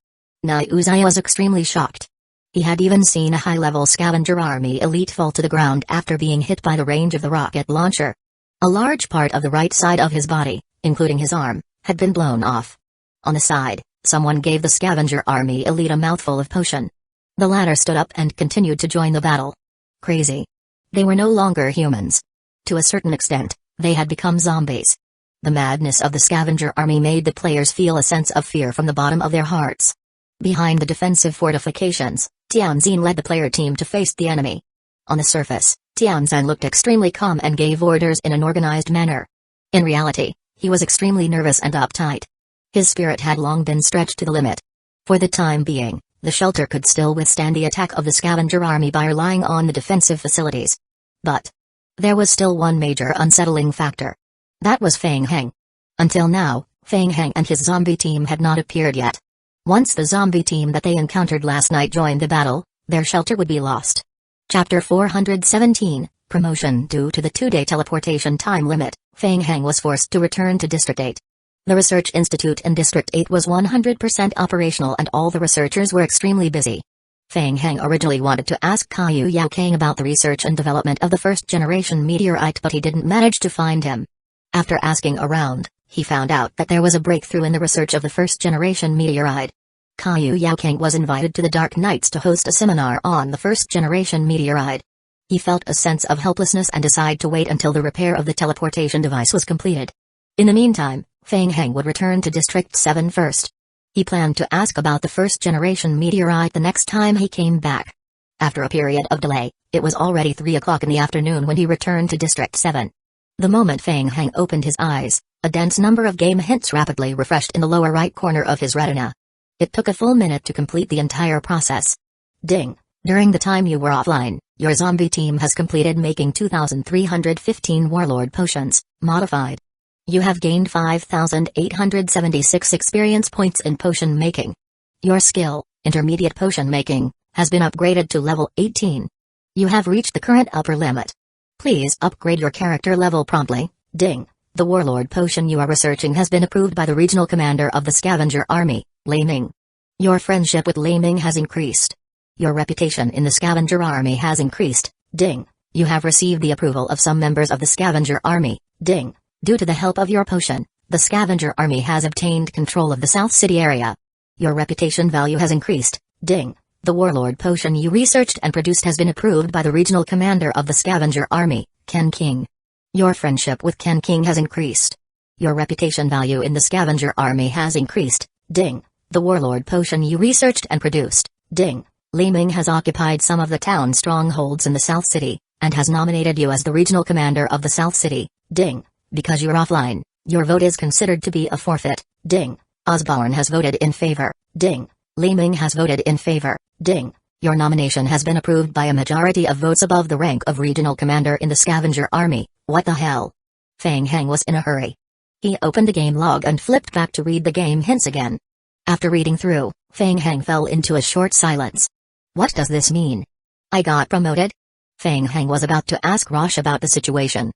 Uchiha was extremely shocked. He had even seen a high-level scavenger army elite fall to the ground after being hit by the range of the rocket launcher. A large part of the right side of his body, including his arm, had been blown off. On the side, someone gave the scavenger army elite a mouthful of potion. The latter stood up and continued to join the battle. Crazy. They were no longer humans. To a certain extent, they had become zombies. The madness of the scavenger army made the players feel a sense of fear from the bottom of their hearts. Behind the defensive fortifications, Tianzin led the player team to face the enemy. On the surface, Tianzin looked extremely calm and gave orders in an organized manner. In reality, he was extremely nervous and uptight. His spirit had long been stretched to the limit. For the time being, the shelter could still withstand the attack of the scavenger army by relying on the defensive facilities. But there was still one major unsettling factor. That was Feng Heng. Until now, Feng Heng and his zombie team had not appeared yet. Once the zombie team that they encountered last night joined the battle, their shelter would be lost. Chapter 417, Promotion. Due to the 2-day teleportation time limit, Feng Heng was forced to return to District 8. The Research Institute in District 8 was 100% operational and all the researchers were extremely busy. Feng Heng originally wanted to ask Caillou Yaokang about the research and development of the first-generation meteorite, but he didn't manage to find him. After asking around, he found out that there was a breakthrough in the research of the first-generation meteorite. Caillou Yaokang was invited to the Dark Knights to host a seminar on the first-generation meteorite. He felt a sense of helplessness and decided to wait until the repair of the teleportation device was completed. In the meantime, Feng Heng would return to District 7 first. He planned to ask about the first-generation meteorite the next time he came back. After a period of delay, it was already 3 o'clock in the afternoon when he returned to District 7. The moment Feng Heng opened his eyes, a dense number of game hints rapidly refreshed in the lower right corner of his retina. It took a full minute to complete the entire process. Ding! During the time you were offline, your zombie team has completed making 2,315 Warlord potions, modified. You have gained 5,876 experience points in potion making. Your skill, Intermediate Potion Making, has been upgraded to level 18. You have reached the current upper limit. Please upgrade your character level promptly. Ding! The Warlord potion you are researching has been approved by the Regional Commander of the Scavenger Army, Lei Ming. Your friendship with Lei Ming has increased. Your reputation in the Scavenger Army has increased. Ding! You have received the approval of some members of the Scavenger Army. Ding! Due to the help of your potion, the Scavenger Army has obtained control of the South City area. Your reputation value has increased. Ding! The Warlord potion you researched and produced has been approved by the Regional Commander of the Scavenger Army, Ken King. Your friendship with Ken King has increased. Your reputation value in the Scavenger Army has increased. Ding! The Warlord potion you researched and produced. Ding! Li Ming has occupied some of the town strongholds in the South City, and has nominated you as the Regional Commander of the South City. Ding! Because you're offline, your vote is considered to be a forfeit. Ding! Osborne has voted in favor. Ding! Li Ming has voted in favor. Ding! Your nomination has been approved by a majority of votes above the rank of Regional Commander in the Scavenger Army. What the hell? Feng Heng was in a hurry. He opened the game log and flipped back to read the game hints again. After reading through, Feng Heng fell into a short silence. What does this mean? I got promoted? Feng Heng was about to ask Rosh about the situation.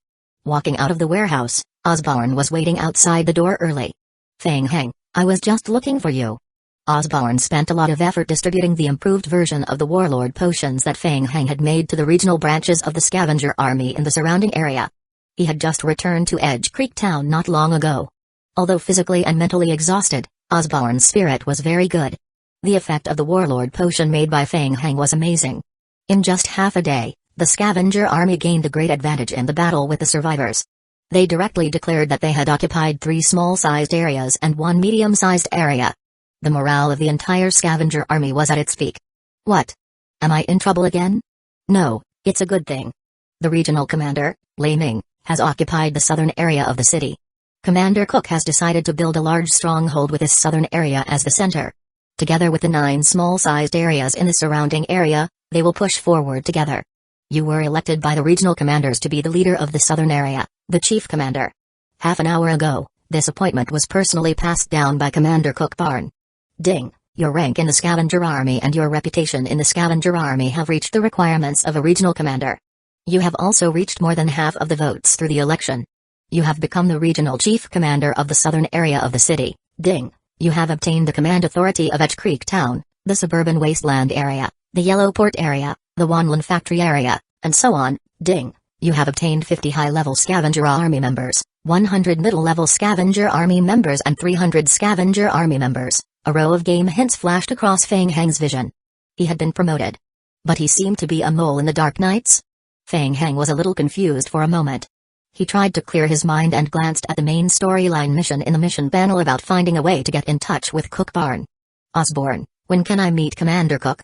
Walking out of the warehouse, Osborne was waiting outside the door early. Feng Heng, I was just looking for you. Osborne spent a lot of effort distributing the improved version of the Warlord potions that Feng Heng had made to the regional branches of the Scavenger Army in the surrounding area. He had just returned to Edge Creek Town not long ago. Although physically and mentally exhausted, Osborne's spirit was very good. The effect of the Warlord potion made by Feng Heng was amazing. In just half a day, the Scavenger Army gained a great advantage in the battle with the survivors. They directly declared that they had occupied 3 small-sized areas and 1 medium-sized area. The morale of the entire Scavenger Army was at its peak. What? Am I in trouble again? No, it's a good thing. The regional commander, Lei Ming, has occupied the southern area of the city. Commander Cook has decided to build a large stronghold with this southern area as the center. Together with the 9 small-sized areas in the surrounding area, they will push forward together. You were elected by the regional commanders to be the leader of the southern area, the chief commander. Half an hour ago, this appointment was personally passed down by Commander Cook Barn. Ding! Your rank in the Scavenger Army and your reputation in the Scavenger Army have reached the requirements of a regional commander. You have also reached more than half of the votes through the election. You have become the regional chief commander of the southern area of the city. Ding! You have obtained the command authority of Edge Creek Town, the suburban wasteland area, the Yellow Port area, the Wanlan factory area, and so on. Ding! You have obtained 50 high-level Scavenger Army members, 100 middle-level Scavenger Army members and 300 Scavenger Army members. A row of game hints flashed across Feng Heng's vision. He had been promoted. But he seemed to be a mole in the dark nights? Feng Heng was a little confused for a moment. He tried to clear his mind and glanced at the main storyline mission in the mission panel about finding a way to get in touch with Cook Barn. Osborne, when can I meet Commander Cook?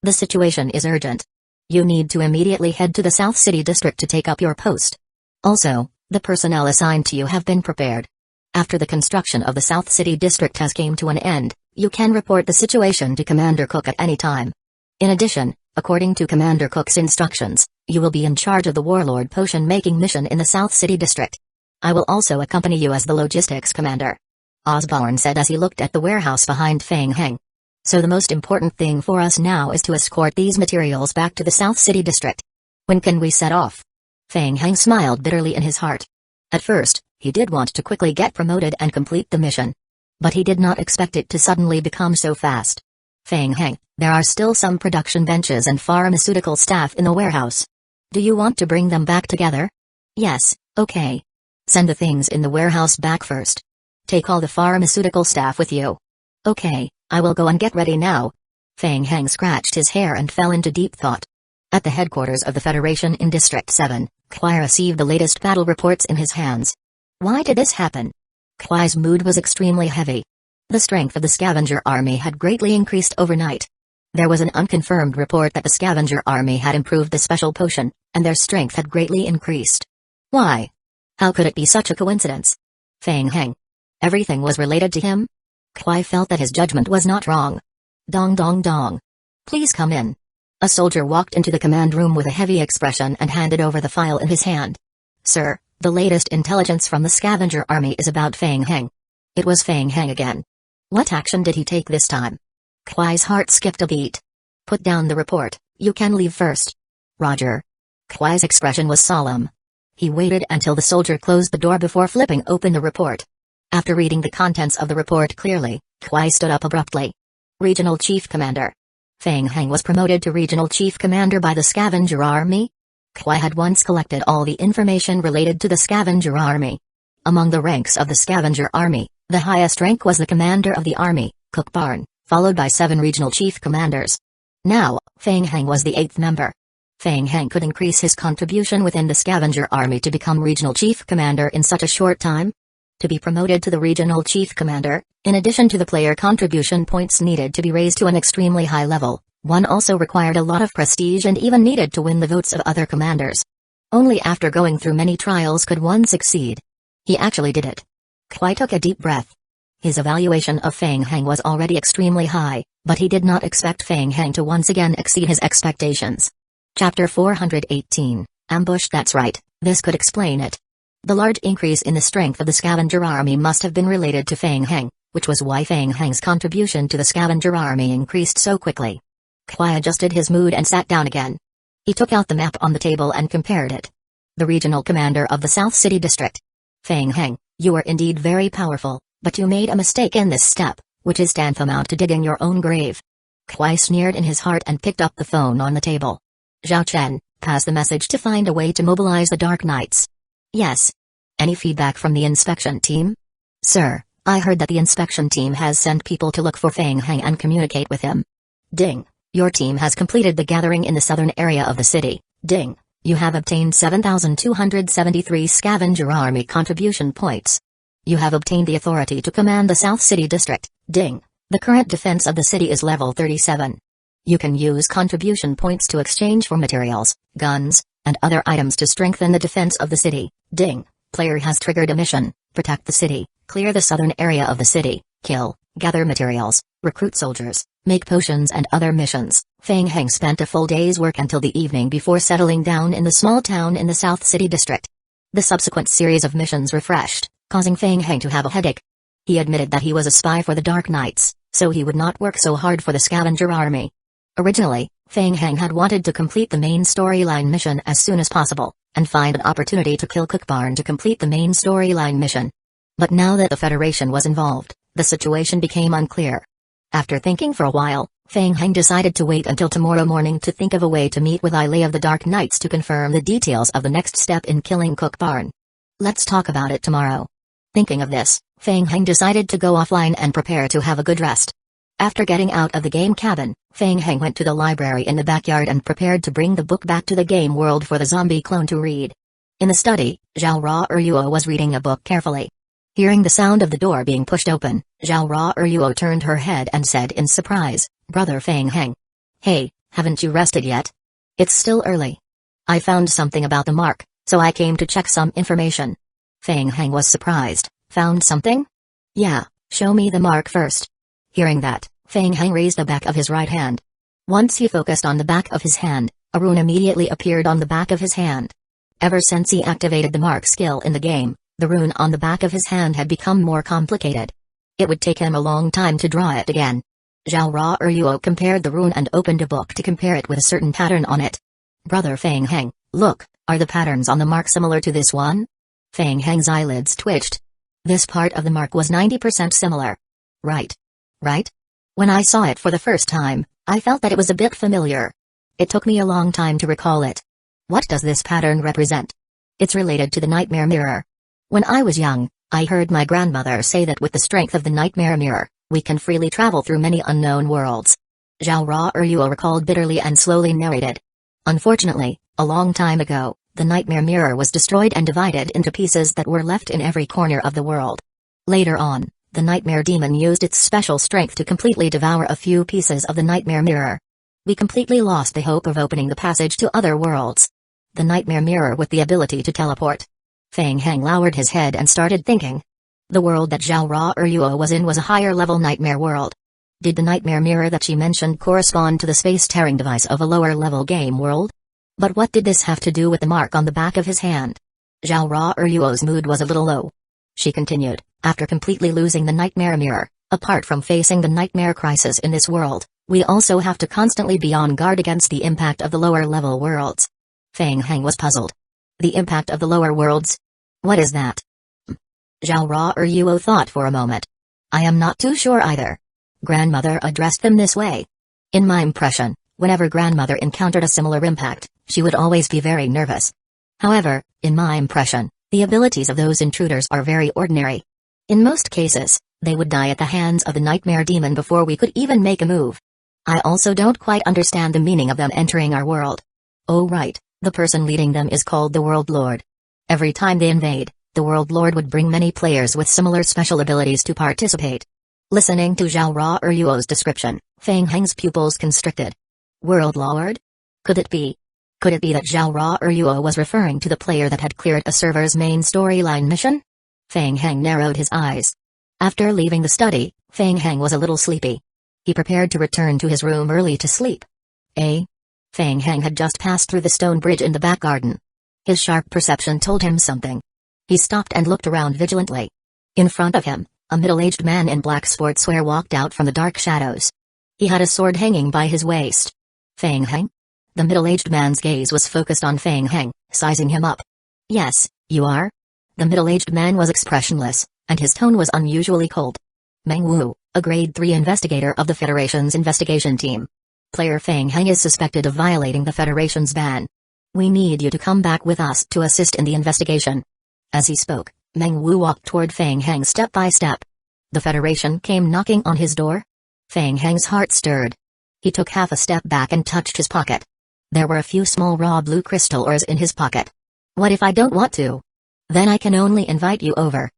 The situation is urgent. You need to immediately head to the South City District to take up your post. Also, the personnel assigned to you have been prepared. After the construction of the South City District has came to an end, you can report the situation to Commander Cook at any time. In addition, according to Commander Cook's instructions, you will be in charge of the Warlord Potion Making mission in the South City District. I will also accompany you as the logistics commander. Osborne said as he looked at the warehouse behind Feng Heng. So the most important thing for us now is to escort these materials back to the South City District. When can we set off? Feng Heng smiled bitterly in his heart. At first, he did want to quickly get promoted and complete the mission. But he did not expect it to suddenly become so fast. Feng Heng, there are still some production benches and pharmaceutical staff in the warehouse. Do you want to bring them back together? Yes, okay. Send the things in the warehouse back first. Take all the pharmaceutical staff with you. Okay, I will go and get ready now. Feng Heng scratched his hair and fell into deep thought. At the headquarters of the Federation in District 7, Kwai received the latest battle reports in his hands. Why did this happen? Kwai's mood was extremely heavy. The strength of the scavenger army had greatly increased overnight. There was an unconfirmed report that the scavenger army had improved the special potion, and their strength had greatly increased. Why? How could it be such a coincidence? Feng Heng. Everything was related to him? Kuai felt that his judgment was not wrong. Dong dong dong. Please come in. A soldier walked into the command room with a heavy expression and handed over the file in his hand. Sir, the latest intelligence from the scavenger army is about Feng Heng. It was Feng Heng again. What action did he take this time? Kuai's heart skipped a beat. Put down the report, you can leave first. Roger. Kuai's expression was solemn. He waited until the soldier closed the door before flipping open the report. After reading the contents of the report clearly, Kuai stood up abruptly. Regional Chief Commander. Feng Heng was promoted to Regional Chief Commander by the Scavenger Army? Kuai had once collected all the information related to the Scavenger Army. Among the ranks of the Scavenger Army, the highest rank was the Commander of the Army, Cook Barn, followed by 7 Regional Chief Commanders. Now, Feng Heng was the 8th member. Feng Heng could increase his contribution within the Scavenger Army to become Regional Chief Commander in such a short time? To be promoted to the Regional Chief Commander, in addition to the player contribution points needed to be raised to an extremely high level, one also required a lot of prestige and even needed to win the votes of other commanders. Only after going through many trials could one succeed. He actually did it. Kuai took a deep breath. His evaluation of Feng Heng was already extremely high, but he did not expect Feng Heng to once again exceed his expectations. Chapter 418, Ambush. That's right, this could explain it. The large increase in the strength of the Scavenger Army must have been related to Feng Heng, which was why Feng Heng's contribution to the Scavenger Army increased so quickly. Kuai adjusted his mood and sat down again. He took out the map on the table and compared it. The regional commander of the South City District. Feng Heng, you are indeed very powerful, but you made a mistake in this step, which is tantamount to digging your own grave. Kuai sneered in his heart and picked up the phone on the table. Zhao Chen, pass the message to find a way to mobilize the Dark Knights. Yes. Any feedback from the inspection team? Sir, I heard that the inspection team has sent people to look for Feng Heng and communicate with him. Ding. Your team has completed the gathering in the southern area of the city. Ding. You have obtained 7,273 Scavenger Army contribution points. You have obtained the authority to command the South City District. Ding. The current defense of the city is level 37. You can use contribution points to exchange for materials, guns, and other items to strengthen the defense of the city. Ding. Player has triggered a mission. Protect the city, clear the southern area of the city, kill, gather materials, recruit soldiers, make potions and other missions. Feng Heng spent a full day's work until the evening before settling down in the small town in the South City District. The subsequent series of missions refreshed, causing Feng Heng to have a headache. He admitted that he was a spy for the Dark Knights, so he would not work so hard for the Scavenger Army. Originally, Feng Heng had wanted to complete the main storyline mission as soon as possible, and find an opportunity to kill Cook Barn to complete the main storyline mission. But now that the Federation was involved, the situation became unclear. After thinking for a while, Feng Heng decided to wait until tomorrow morning to think of a way to meet with Ilay of the Dark Knights to confirm the details of the next step in killing Cook Barn. Let's talk about it tomorrow. Thinking of this, Feng Heng decided to go offline and prepare to have a good rest. After getting out of the game cabin, Feng Heng went to the library in the backyard and prepared to bring the book back to the game world for the zombie clone to read. In the study, Zhao Ruo was reading a book carefully. Hearing the sound of the door being pushed open, Zhao Ruo turned her head and said in surprise, "Brother Feng Heng. Hey, haven't you rested yet? It's still early. I found something about the mark, so I came to check some information." Feng Heng was surprised. Found something? Yeah, show me the mark first. Hearing that, Feng Heng raised the back of his right hand. Once he focused on the back of his hand, a rune immediately appeared on the back of his hand. Ever since he activated the mark skill in the game, the rune on the back of his hand had become more complicated. It would take him a long time to draw it again. Zhao Ruo compared the rune and opened a book to compare it with a certain pattern on it. Brother Feng Heng, look, are the patterns on the mark similar to this one? Feng Heng's eyelids twitched. This part of the mark was 90% similar. Right? When I saw it for the first time, I felt that it was a bit familiar. It took me a long time to recall it. What does this pattern represent? It's related to the Nightmare Mirror. When I was young, I heard my grandmother say that with the strength of the Nightmare Mirror, we can freely travel through many unknown worlds. Zhao Ruo recalled bitterly and slowly narrated. Unfortunately, a long time ago, the Nightmare Mirror was destroyed and divided into pieces that were left in every corner of the world. Later on, The nightmare demon used its special strength to completely devour a few pieces of the nightmare mirror. We completely lost the hope of opening the passage to other worlds. The nightmare mirror with the ability to teleport. Feng Heng lowered his head and started thinking. The world that Zhao Ra Yuo was in was a higher-level nightmare world. Did the nightmare mirror that she mentioned correspond to the space-tearing device of a lower-level game world? But what did this have to do with the mark on the back of his hand? Zhao Ra Yuo's mood was a little low. She continued, after completely losing the nightmare mirror, apart from facing the nightmare crisis in this world, we also have to constantly be on guard against the impact of the lower-level worlds. Feng Heng was puzzled. The impact of the lower worlds? What is that? Zhao Ra Yuo thought for a moment. I am not too sure either. Grandmother addressed them this way. In my impression, whenever grandmother encountered a similar impact, she would always be very nervous. However, in my impression, the abilities of those intruders are very ordinary. In most cases, they would die at the hands of the nightmare demon before we could even make a move. I also don't quite understand the meaning of them entering our world. Oh right, the person leading them is called the World Lord. Every time they invade, the World Lord would bring many players with similar special abilities to participate. Listening to Zhao Ra Yuo's description, Feng Heng's pupils constricted. World Lord? Could it be? Could it be that Zhao Ra Yuo was referring to the player that had cleared a server's main storyline mission? Feng Heng narrowed his eyes. After leaving the study, Feng Heng was a little sleepy. He prepared to return to his room early to sleep. Feng Heng had just passed through the stone bridge in the back garden. His sharp perception told him something. He stopped and looked around vigilantly. In front of him, a middle-aged man in black sportswear walked out from the dark shadows. He had a sword hanging by his waist. Feng Heng? The middle-aged man's gaze was focused on Feng Heng, sizing him up. Yes, you are? The middle-aged man was expressionless, and his tone was unusually cold. Meng Wu, a grade 3 investigator of the Federation's investigation team. Player Feng Heng is suspected of violating the Federation's ban. We need you to come back with us to assist in the investigation. As he spoke, Meng Wu walked toward Feng Heng step by step. The Federation came knocking on his door? Feng Heng's heart stirred. He took half a step back and touched his pocket. There were a few small raw blue crystal ores in his pocket. What if I don't want to? Then I can only invite you over.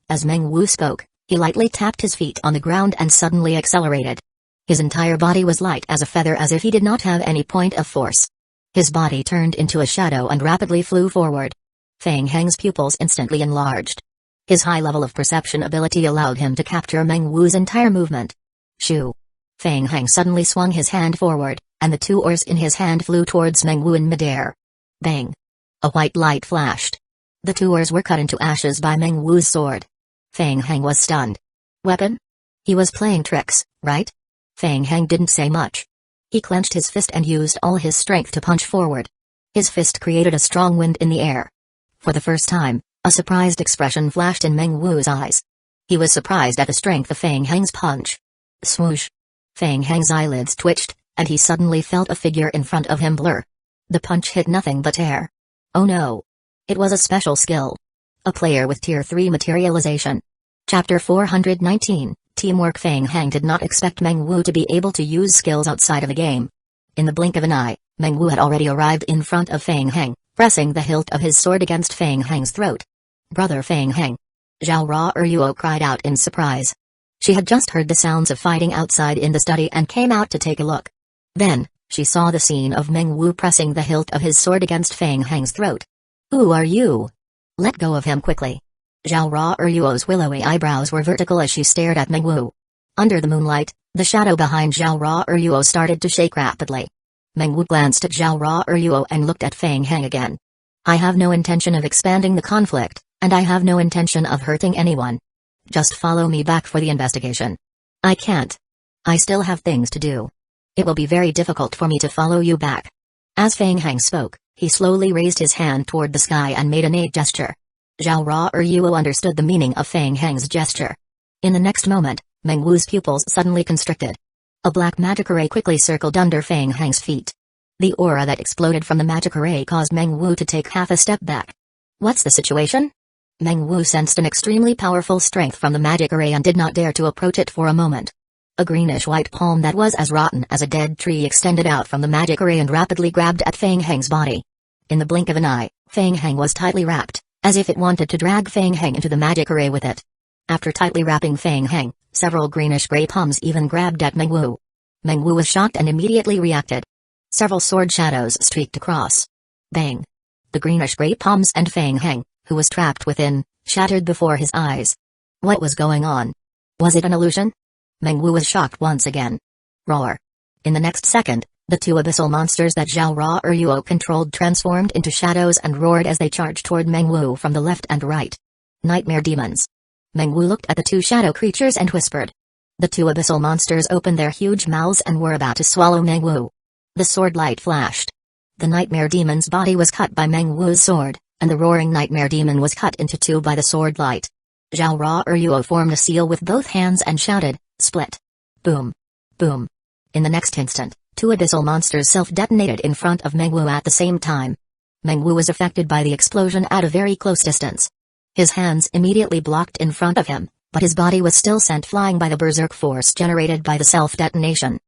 As Meng Wu spoke, he lightly tapped his feet on the ground and suddenly accelerated. His entire body was light as a feather, as if he did not have any point of force. His body turned into a shadow and rapidly flew forward. Feng Heng's pupils instantly enlarged. His high level of perception ability allowed him to capture Meng Wu's entire movement. Shoo! Feng Heng suddenly swung his hand forward, and the 2 oars in his hand flew towards Meng Wu in midair. Bang! A white light flashed. The 2 oars were cut into ashes by Meng Wu's sword. Feng Heng was stunned. Weapon? He was playing tricks, right? Feng Heng didn't say much. He clenched his fist and used all his strength to punch forward. His fist created a strong wind in the air. For the first time, a surprised expression flashed in Meng Wu's eyes. He was surprised at the strength of Feng Heng's punch. Swoosh! Feng Heng's eyelids twitched, and he suddenly felt a figure in front of him blur. The punch hit nothing but air. Oh no! It was a special skill. A player with Tier 3 materialization. Chapter 419, Teamwork. Feng Heng did not expect Meng Wu to be able to use skills outside of the game. In the blink of an eye, Meng Wu had already arrived in front of Feng Heng, pressing the hilt of his sword against Feng Heng's throat. Brother Feng Heng! Zhao Ra Yuo cried out in surprise. She had just heard the sounds of fighting outside in the study and came out to take a look. Then, she saw the scene of Meng Wu pressing the hilt of his sword against Feng Heng's throat. Who are you? Let go of him quickly. Zhao Ra Yuo's willowy eyebrows were vertical as she stared at Meng Wu. Under the moonlight, the shadow behind Zhao Ra Yuo started to shake rapidly. Meng Wu glanced at Zhao Ra Yuo and looked at Feng Heng again. I have no intention of expanding the conflict, and I have no intention of hurting anyone. Just follow me back for the investigation. I can't. I still have things to do. It will be very difficult for me to follow you back. As Feng Heng spoke, he slowly raised his hand toward the sky and made a nade gesture. Zhao Ra Yuo understood the meaning of Feng Heng's gesture. In the next moment, Meng Wu's pupils suddenly constricted. A black magic array quickly circled under Feng Heng's feet. The aura that exploded from the magic array caused Meng Wu to take half a step back. What's the situation? Meng Wu sensed an extremely powerful strength from the magic array and did not dare to approach it for a moment. A greenish-white palm that was as rotten as a dead tree extended out from the magic array and rapidly grabbed at Feng Heng's body. In the blink of an eye, Feng Heng was tightly wrapped, as if it wanted to drag Feng Heng into the magic array with it. After tightly wrapping Fang Heng, several greenish-gray palms even grabbed at Meng Wu. Meng Wu was shocked and immediately reacted. Several sword shadows streaked across. Bang! The greenish-gray palms and Fang Heng, who was trapped within, shattered before his eyes. What was going on? Was it an illusion? Meng Wu was shocked once again. Roar! In the next second, the two abyssal monsters that Zhao Ruo controlled transformed into shadows and roared as they charged toward Meng Wu from the left and right. Nightmare demons. Meng Wu looked at the two shadow creatures and whispered. The two abyssal monsters opened their huge mouths and were about to swallow Meng Wu. The sword light flashed. The nightmare demon's body was cut by Meng Wu's sword, and the roaring nightmare demon was cut into two by the sword light. Zhao Ruo formed a seal with both hands and shouted, "Split!" Boom! Boom! In the next instant, two abyssal monsters self-detonated in front of Meng Wu at the same time. Meng Wu was affected by the explosion at a very close distance. His hands immediately blocked in front of him, but his body was still sent flying by the berserk force generated by the self-detonation.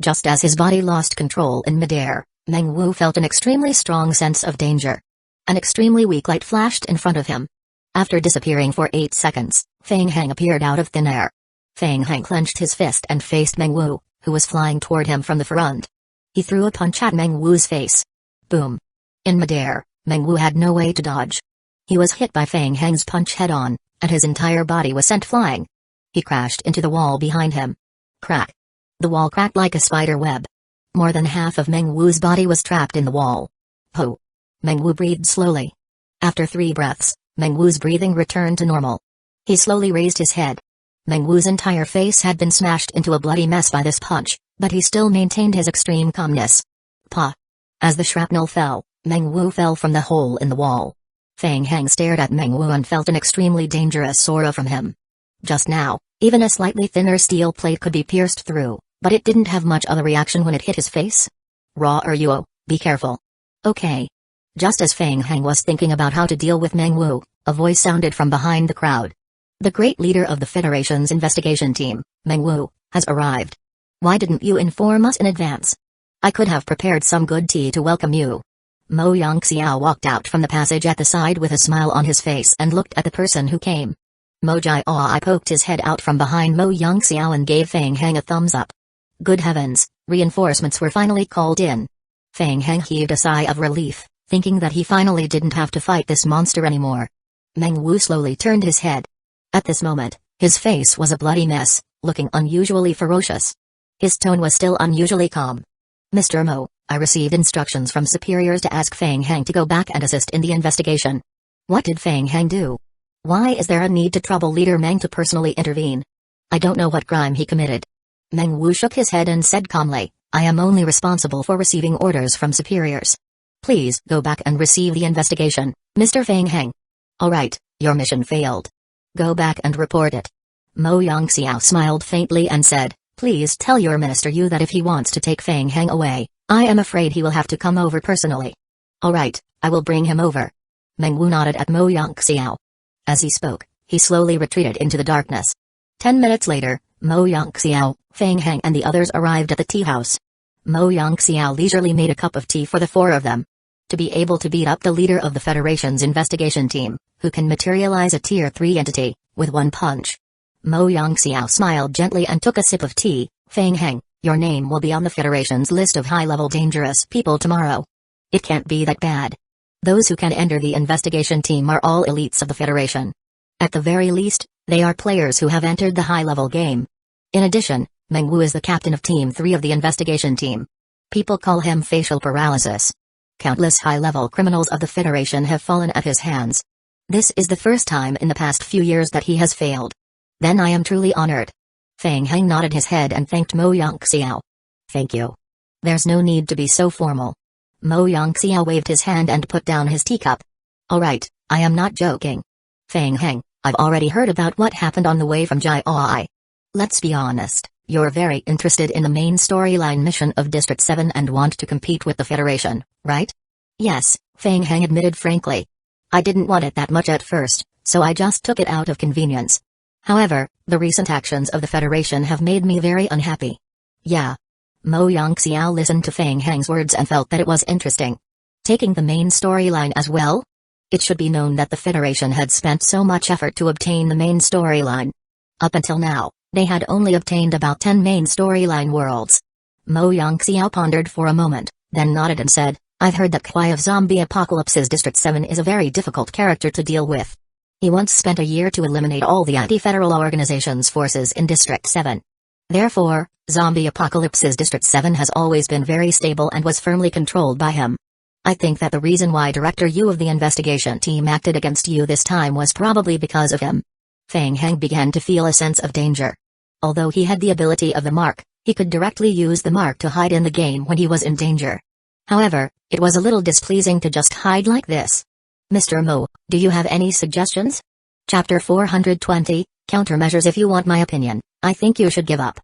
Just as his body lost control in midair, Meng Wu felt an extremely strong sense of danger. An extremely weak light flashed in front of him. After disappearing for 8 seconds, Fang Heng appeared out of thin air. Fang Heng clenched his fist and faced Meng Wu, who was flying toward him from the front. He threw a punch at Meng Wu's face. Boom! In midair, Meng Wu had no way to dodge. He was hit by Fang Heng's punch head-on, and his entire body was sent flying. He crashed into the wall behind him. Crack! The wall cracked like a spider web. More than half of Meng Wu's body was trapped in the wall. Ho! Meng Wu breathed slowly. After 3 breaths, Meng Wu's breathing returned to normal. He slowly raised his head. Meng Wu's entire face had been smashed into a bloody mess by this punch, but he still maintained his extreme calmness. Pa! As the shrapnel fell, Meng Wu fell from the hole in the wall. Fang Heng stared at Meng Wu and felt an extremely dangerous aura from him. Just now, even a slightly thinner steel plate could be pierced through, but it didn't have much of a reaction when it hit his face. Ruo, be careful. Okay. Just as Fang Heng was thinking about how to deal with Meng Wu, a voice sounded from behind the crowd. The great leader of the Federation's investigation team, Meng Wu, has arrived. Why didn't you inform us in advance? I could have prepared some good tea to welcome you. Mo Yongxiao walked out from the passage at the side with a smile on his face and looked at the person who came. Mo Jiaoi poked his head out from behind Mo Yongxiao and gave Fang Heng a thumbs up. Good heavens, reinforcements were finally called in. Fang Heng heaved a sigh of relief, thinking that he finally didn't have to fight this monster anymore. Meng Wu slowly turned his head. At this moment, his face was a bloody mess, looking unusually ferocious. His tone was still unusually calm. Mr. Mo, I received instructions from superiors to ask Fang Heng to go back and assist in the investigation. What did Fang Heng do? Why is there a need to trouble Leader Meng to personally intervene? I don't know what crime he committed. Meng Wu shook his head and said calmly, I am only responsible for receiving orders from superiors. Please go back and receive the investigation, Mr. Fang Heng. Alright, your mission failed. Go back and report it. Mo Yongxiao smiled faintly and said, please tell your minister Yu that if he wants to take Fang Heng away, I am afraid he will have to come over personally. Alright, I will bring him over. Meng Wu nodded at Mo Yongxiao. As he spoke, he slowly retreated into the darkness. 10 minutes later, Mo Yongxiao, Fang Heng and the others arrived at the tea house. Mo Yongxiao leisurely made a cup of tea for the 4 of them. To be able to beat up the leader of the Federation's investigation team, who can materialize a Tier 3 entity, with one punch. Mo Yongxiao smiled gently and took a sip of tea. Fang Heng, your name will be on the Federation's list of high-level dangerous people tomorrow. It can't be that bad. Those who can enter the investigation team are all elites of the Federation. At the very least, they are players who have entered the high-level game. In addition, Meng Wu is the captain of Team 3 of the investigation team. People call him facial paralysis. Countless high-level criminals of the Federation have fallen at his hands. This is the first time in the past few years that he has failed. Then I am truly honored. Fang Heng nodded his head and thanked Mo Yongxiao. Thank you. There's no need to be so formal. Mo Yongxiao waved his hand and put down his teacup. Alright, I am not joking. Fang Heng, I've already heard about what happened on the way from Jiaoi. Let's be honest, you're very interested in the main storyline mission of District 7 and want to compete with the Federation, right? Yes, Fang Heng admitted frankly. I didn't want it that much at first, so I just took it out of convenience. However, the recent actions of the Federation have made me very unhappy. Yeah. Mo Yongxiao listened to Fang Heng's words and felt that it was interesting. Taking the main storyline as well? It should be known that the Federation had spent so much effort to obtain the main storyline. Up until now, they had only obtained about 10 main storyline worlds. Mo Yongxiao pondered for a moment, then nodded and said, I've heard that Kwai of Zombie Apocalypse's District 7 is a very difficult character to deal with. He once spent a year to eliminate all the anti-federal organization's forces in District 7. Therefore, Zombie Apocalypse's District 7 has always been very stable and was firmly controlled by him. I think that the reason why Director Yu of the investigation team acted against you this time was probably because of him. Feng Heng began to feel a sense of danger. Although he had the ability of the mark, he could directly use the mark to hide in the game when he was in danger. However, it was a little displeasing to just hide like this. Mr. Mo, do you have any suggestions? Chapter 420, Countermeasures. If you want my opinion, I think you should give up.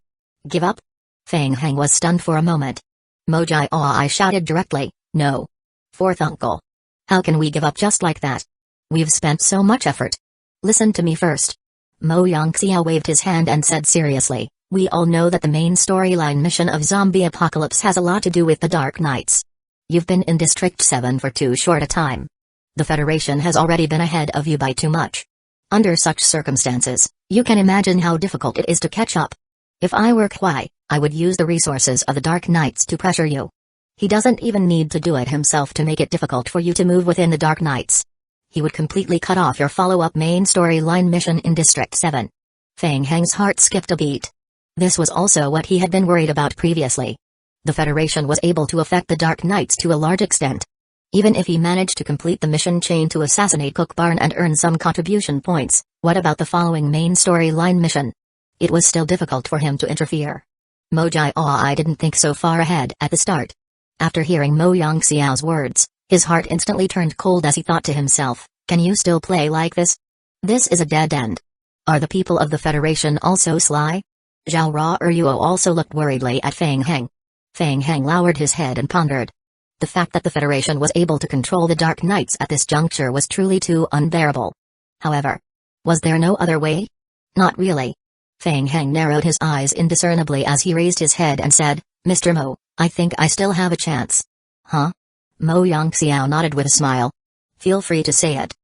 Give up? Feng Heng was stunned for a moment. Mojai I shouted directly, no. Fourth uncle. How can we give up just like that? We've spent so much effort. Listen to me first. Mo Yongxiao waved his hand and said seriously, we all know that the main storyline mission of Zombie Apocalypse has a lot to do with the Dark Knights. You've been in District 7 for too short a time. The Federation has already been ahead of you by too much. Under such circumstances, you can imagine how difficult it is to catch up. If I were Kwai, I would use the resources of the Dark Knights to pressure you. He doesn't even need to do it himself to make it difficult for you to move within the Dark Knights. He would completely cut off your follow-up main storyline mission in District 7. Feng Heng's heart skipped a beat. This was also what he had been worried about previously. The Federation was able to affect the Dark Knights to a large extent. Even if he managed to complete the mission chain to assassinate Cook Barn and earn some contribution points, what about the following main storyline mission? It was still difficult for him to interfere. Mojai I didn't think so far ahead at the start. After hearing Mo Yongxiao's words, his heart instantly turned cold as he thought to himself, can you still play like this? This is a dead end. Are the people of the Federation also sly? Zhao Ra Yuo also looked worriedly at Feng Heng. Feng Heng lowered his head and pondered. The fact that the Federation was able to control the Dark Knights at this juncture was truly too unbearable. However, was there no other way? Not really. Feng Heng narrowed his eyes indiscernibly as he raised his head and said, Mr. Mo, I think I still have a chance. Huh? Mo Yongxiao nodded with a smile. Feel free to say it.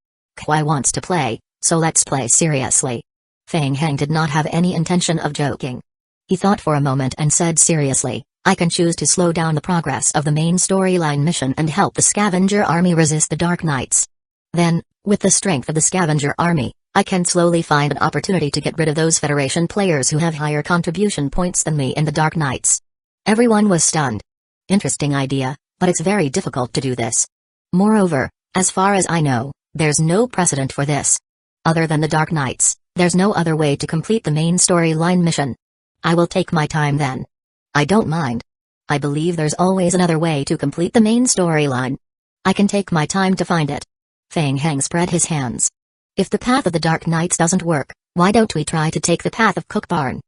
Kwai wants to play, so let's play seriously. Feng Heng did not have any intention of joking. He thought for a moment and said seriously, I can choose to slow down the progress of the main storyline mission and help the scavenger army resist the Dark Knights. Then, with the strength of the scavenger army, I can slowly find an opportunity to get rid of those Federation players who have higher contribution points than me in the Dark Knights. Everyone was stunned. Interesting idea, but it's very difficult to do this. Moreover, as far as I know, there's no precedent for this. Other than the Dark Knights, there's no other way to complete the main storyline mission. I will take my time then. I don't mind. I believe there's always another way to complete the main storyline. I can take my time to find it. Feng Heng spread his hands. If the path of the Dark Knights doesn't work, why don't we try to take the path of Cook Barn?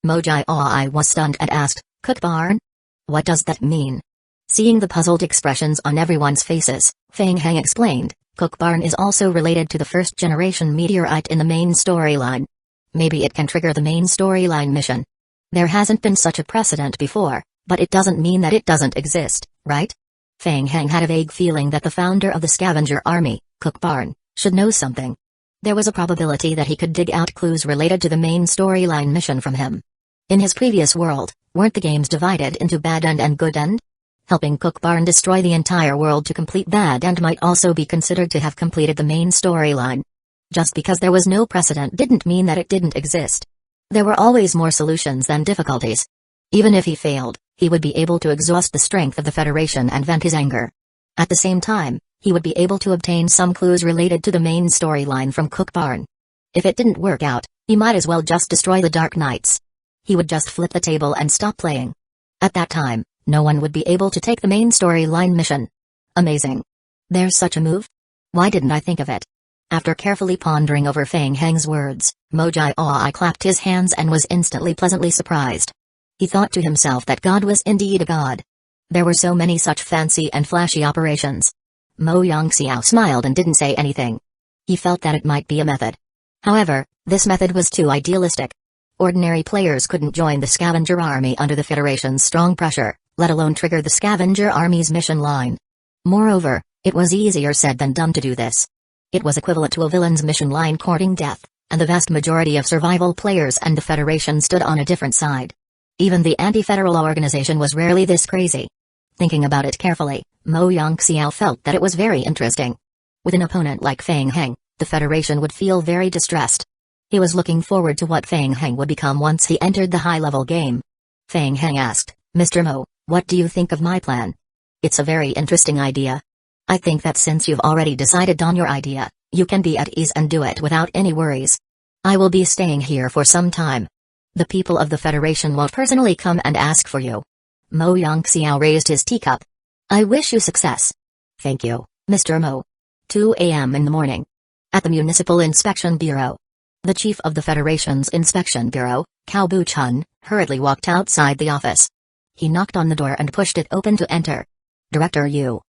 Mojai I was stunned and asked, Cook Barn? What does that mean? Seeing the puzzled expressions on everyone's faces, Feng Heng explained, Cook Barn is also related to the first-generation meteorite in the main storyline. Maybe it can trigger the main storyline mission. There hasn't been such a precedent before, but it doesn't mean that it doesn't exist, right? Feng Heng had a vague feeling that the founder of the scavenger army, Cook Barn, should know something. There was a probability that he could dig out clues related to the main storyline mission from him. In his previous world, weren't the games divided into Bad End and Good End? Helping Cook Barn destroy the entire world to complete Bad End might also be considered to have completed the main storyline. Just because there was no precedent didn't mean that it didn't exist. There were always more solutions than difficulties. Even if he failed, he would be able to exhaust the strength of the Federation and vent his anger. At the same time, he would be able to obtain some clues related to the main storyline from Cook Barn. If it didn't work out, he might as well just destroy the Dark Knights. He would just flip the table and stop playing. At that time, no one would be able to take the main storyline mission. Amazing. There's such a move? Why didn't I think of it? After carefully pondering over Feng Heng's words, Mojai I clapped his hands and was instantly pleasantly surprised. He thought to himself that God was indeed a god. There were so many such fancy and flashy operations. Mo Yongxiao smiled and didn't say anything. He felt that it might be a method. However, this method was too idealistic. Ordinary players couldn't join the scavenger army under the Federation's strong pressure, let alone trigger the scavenger army's mission line. Moreover, it was easier said than done to do this. It was equivalent to a villain's mission line courting death, and the vast majority of survival players and the Federation stood on a different side. Even the anti-federal organization was rarely this crazy. Thinking about it carefully, Mo Yongxiao felt that it was very interesting. With an opponent like Fang Heng, the Federation would feel very distressed. He was looking forward to what Fang Heng would become once he entered the high-level game. Fang Heng asked, "Mr. Mo, what do you think of my plan?" "It's a very interesting idea. I think that since you've already decided on your idea, you can be at ease and do it without any worries. I will be staying here for some time. The people of the Federation won't personally come and ask for you." Mo Yongxiao raised his teacup. "I wish you success." "Thank you, Mr. Mo." 2 a.m. in the morning. At the Municipal Inspection Bureau. The chief of the Federation's Inspection Bureau, Cao Bu-chun, hurriedly walked outside the office. He knocked on the door and pushed it open to enter. "Director Yu.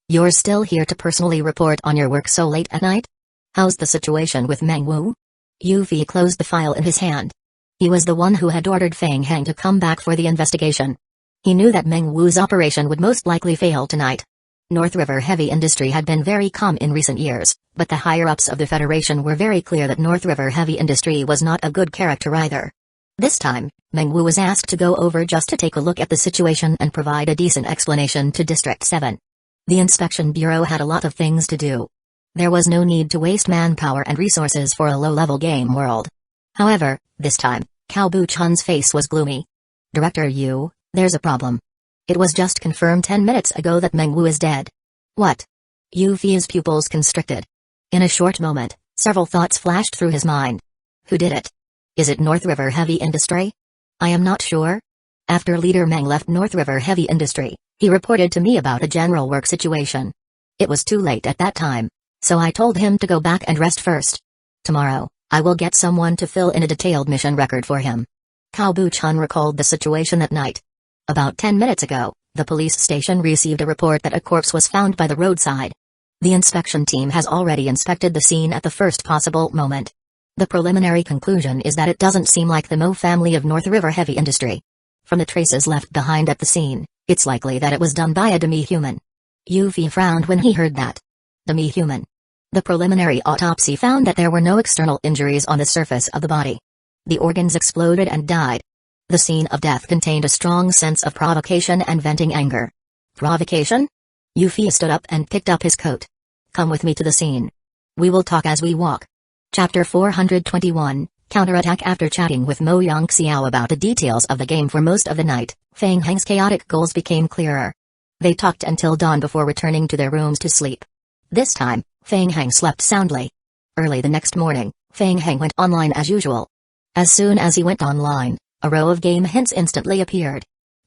You're still here to personally report on your work so late at night? How's the situation with Meng Wu?" Yu Fi closed the file in his hand. He was the one who had ordered Fang Heng to come back for the investigation. He knew that Meng Wu's operation would most likely fail tonight. North River Heavy Industry had been very calm in recent years, but the higher-ups of the Federation were very clear that North River Heavy Industry was not a good character either. This time, Meng Wu was asked to go over just to take a look at the situation and provide a decent explanation to District 7. The Inspection Bureau had a lot of things to do. There was no need to waste manpower and resources for a low-level game world. However, this time, Cao Bu-chun's face was gloomy. "Director Yu, there's a problem. It was just confirmed 10 minutes ago that Meng Wu is dead." "What?" Yu Fi's pupils constricted. In a short moment, several thoughts flashed through his mind. Who did it? Is it North River Heavy Industry? I am not sure. After Leader Meng left North River Heavy Industry, he reported to me about a general work situation. It was too late at that time, so I told him to go back and rest first. Tomorrow, I will get someone to fill in a detailed mission record for him. Cao Bu-chun recalled the situation that night. About 10 minutes ago, the police station received a report that a corpse was found by the roadside. The inspection team has already inspected the scene at the first possible moment. The preliminary conclusion is that it doesn't seem like the Mo family of North River Heavy Industry. From the traces left behind at the scene, it's likely that it was done by a demi-human. Yu Fi frowned when he heard that. Demi-human. The preliminary autopsy found that there were no external injuries on the surface of the body. The organs exploded and died. The scene of death contained a strong sense of provocation and venting anger. Provocation? Yu Fi stood up and picked up his coat. "Come with me to the scene. We will talk as we walk." Chapter 421, Counterattack. After chatting with Mo Yongxiao about the details of the game for most of the night, Fang Heng's chaotic goals became clearer. They talked until dawn before returning to their rooms to sleep. This time, Fang Heng slept soundly. Early the next morning, Fang Heng went online as usual. As soon as he went online, a row of game hints instantly appeared.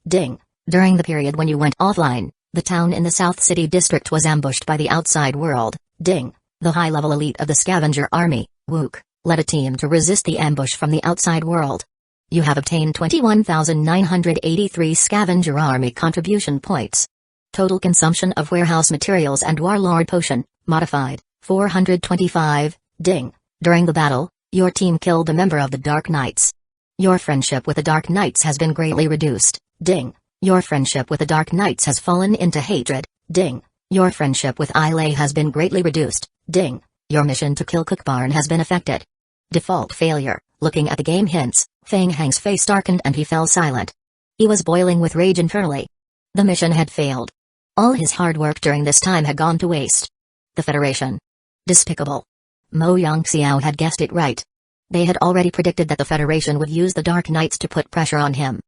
Ding! During the period when you went offline, the town in the South City district was ambushed by the outside world. Ding! The high-level elite of the scavenger army, Wook, led a team to resist the ambush from the outside world. You have obtained 21,983 scavenger army contribution points. Total consumption of warehouse materials and warlord potion, modified, 425, ding. During the battle, your team killed a member of the Dark Knights. Your friendship with the Dark Knights has been greatly reduced, ding. Your friendship with the Dark Knights has fallen into hatred, ding. Your friendship with Ilay has been greatly reduced, ding. Your mission to kill Cookbarn has been affected. Default failure. Looking at the game hints, Fang Heng's face darkened and he fell silent. He was boiling with rage internally. The mission had failed. All his hard work during this time had gone to waste. The Federation. Despicable. Mo Yongxiao had guessed it right. They had already predicted that the Federation would use the Dark Knights to put pressure on him.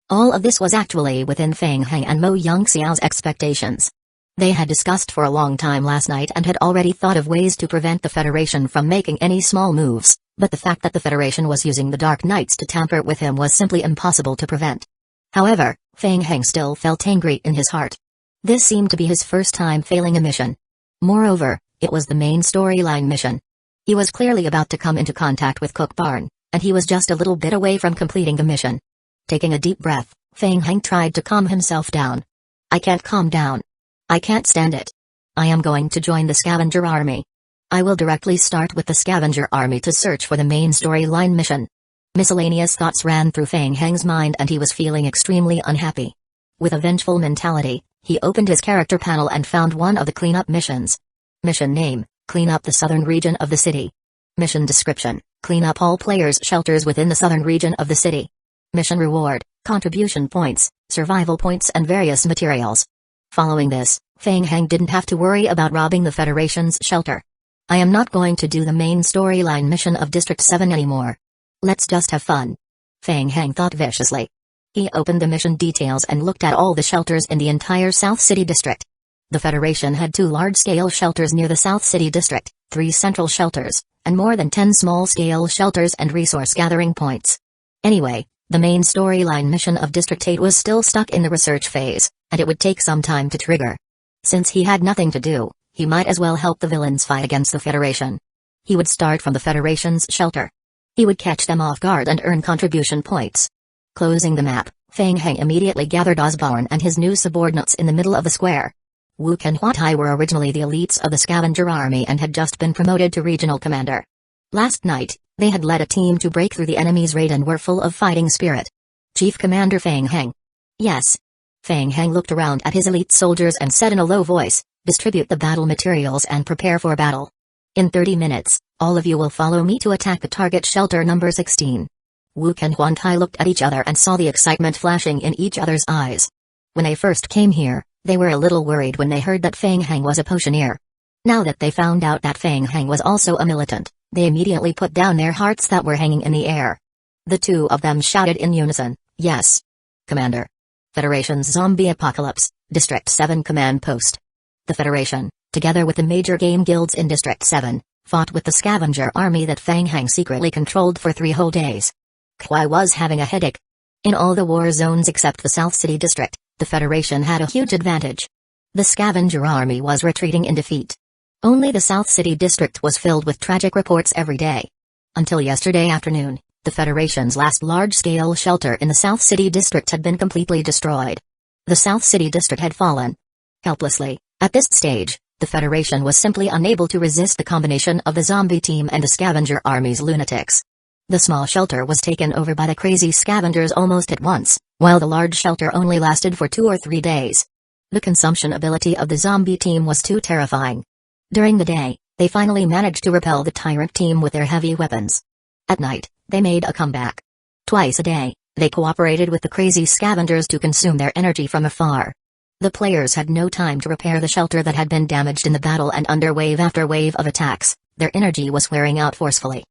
All of this was actually within Fang Heng and Mo Yongxiao's expectations. They had discussed for a long time last night and had already thought of ways to prevent the Federation from making any small moves, but the fact that the Federation was using the Dark Knights to tamper with him was simply impossible to prevent. However, Fang Heng still felt angry in his heart. This seemed to be his first time failing a mission. Moreover, it was the main storyline mission. He was clearly about to come into contact with Cookbarn, and he was just a little bit away from completing the mission. Taking a deep breath, Fang Heng tried to calm himself down. I can't calm down. I can't stand it. I am going to join the scavenger army. I will directly start with the scavenger army to search for the main storyline mission. Miscellaneous thoughts ran through Fang Heng's mind and he was feeling extremely unhappy. With a vengeful mentality, he opened his character panel and found one of the cleanup missions. Mission name, Clean up the southern region of the city. Mission description: clean up all players' shelters within the southern region of the city. Mission reward: contribution points, survival points and various materials. Following this, Feng Heng didn't have to worry about robbing the Federation's shelter. I am not going to do the main storyline mission of District 7 anymore. Let's just have fun. Feng Heng thought viciously. He opened the mission details and looked at all the shelters in the entire South City District. The Federation had 2 large-scale shelters near the South City District, 3 central shelters, and more than 10 small-scale shelters and resource-gathering points. Anyway, the main storyline mission of District 8 was still stuck in the research phase, and it would take some time to trigger. Since he had nothing to do, he might as well help the villains fight against the Federation. He would start from the Federation's shelter. He would catch them off guard and earn contribution points. Closing the map, Feng Heng immediately gathered Osborne and his new subordinates in the middle of the square. Wu and Huatai were originally the elites of the scavenger army and had just been promoted to regional commander. Last night, they had led a team to break through the enemy's raid and were full of fighting spirit. Chief Commander Feng Heng. Yes. Feng Heng looked around at his elite soldiers and said in a low voice, distribute the battle materials and prepare for battle. In 30 minutes, all of you will follow me to attack the target shelter number 16. Wu and Huatai looked at each other and saw the excitement flashing in each other's eyes. When they first came here, they were a little worried when they heard that Feng Heng was a potioneer. Now that they found out that Feng Heng was also a militant, they immediately put down their hearts that were hanging in the air. The 2 of them shouted in unison, yes. Commander. Federation's Zombie Apocalypse, District 7 Command Post. The Federation, together with the major game guilds in District 7, fought with the scavenger army that Feng Heng secretly controlled for 3 whole days. Kwai was having a headache. In all the war zones except the South City District, the Federation had a huge advantage. The scavenger army was retreating in defeat. Only the South City District was filled with tragic reports every day. Until yesterday afternoon, the Federation's last large-scale shelter in the South City District had been completely destroyed. The South City District had fallen. Helplessly, at this stage, the Federation was simply unable to resist the combination of the zombie team and the scavenger army's lunatics. The small shelter was taken over by the crazy scavengers almost at once, while the large shelter only lasted for 2 or 3 days. The consumption ability of the zombie team was too terrifying. During the day, they finally managed to repel the tyrant team with their heavy weapons. At night, they made a comeback. Twice a day, they cooperated with the crazy scavengers to consume their energy from afar. The players had no time to repair the shelter that had been damaged in the battle, and under wave after wave of attacks, their energy was wearing out forcefully.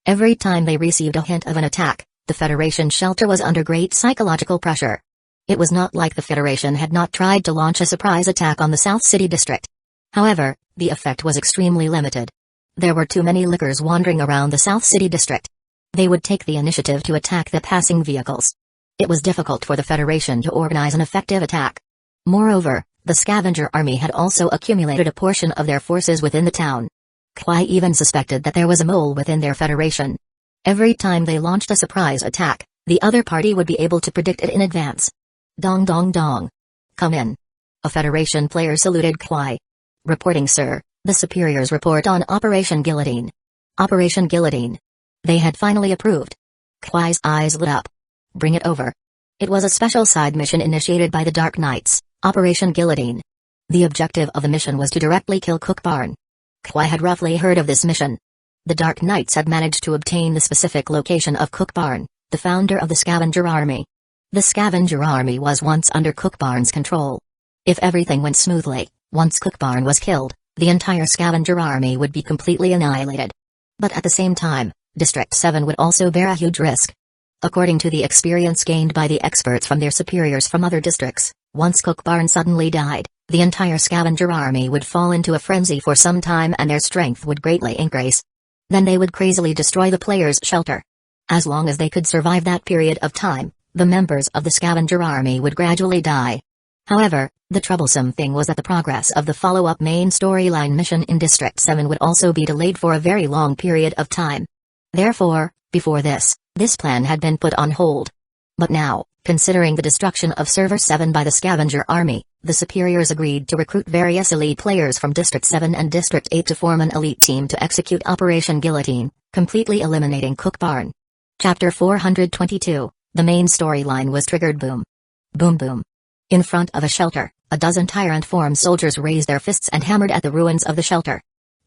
Every time they received a hint of an attack, the Federation shelter was under great psychological pressure. It was not like the Federation had not tried to launch a surprise attack on the South City District. However, the effect was extremely limited. There were too many lickers wandering around the South City District. They would take the initiative to attack the passing vehicles. It was difficult for the Federation to organize an effective attack. Moreover, the scavenger army had also accumulated a portion of their forces within the town. Kwai even suspected that there was a mole within their Federation. Every time they launched a surprise attack, the other party would be able to predict it in advance. Dong dong dong. Come in. A Federation player saluted Kwai. Reporting, sir. The superiors report on Operation Guillotine. Operation Guillotine. They had finally approved. Kwai's eyes lit up. Bring it over. It was a special side mission initiated by the Dark Knights, Operation Guillotine. The objective of the mission was to directly kill Cook Barn. Kwai had roughly heard of this mission. The Dark Knights had managed to obtain the specific location of Cook Barn, the founder of the Scavenger Army. The Scavenger Army was once under Cook Barn's control. If everything went smoothly, once Cook Barn was killed, the entire Scavenger Army would be completely annihilated. But at the same time, District 7 would also bear a huge risk. According to the experience gained by the experts from their superiors from other districts, once Cook Barn suddenly died, the entire Scavenger Army would fall into a frenzy for some time and their strength would greatly increase. Then they would crazily destroy the players' shelter. As long as they could survive that period of time, the members of the Scavenger Army would gradually die. However, the troublesome thing was that the progress of the follow-up main storyline mission in District 7 would also be delayed for a very long period of time. Therefore, before this plan had been put on hold. But now, considering the destruction of Server 7 by the Scavenger Army, the superiors agreed to recruit various elite players from District 7 and District 8 to form an elite team to execute Operation Guillotine, completely eliminating Cook Barn. Chapter 422, the main storyline was triggered. Boom. Boom boom. In front of a shelter, a dozen tyrant form soldiers raised their fists and hammered at the ruins of the shelter.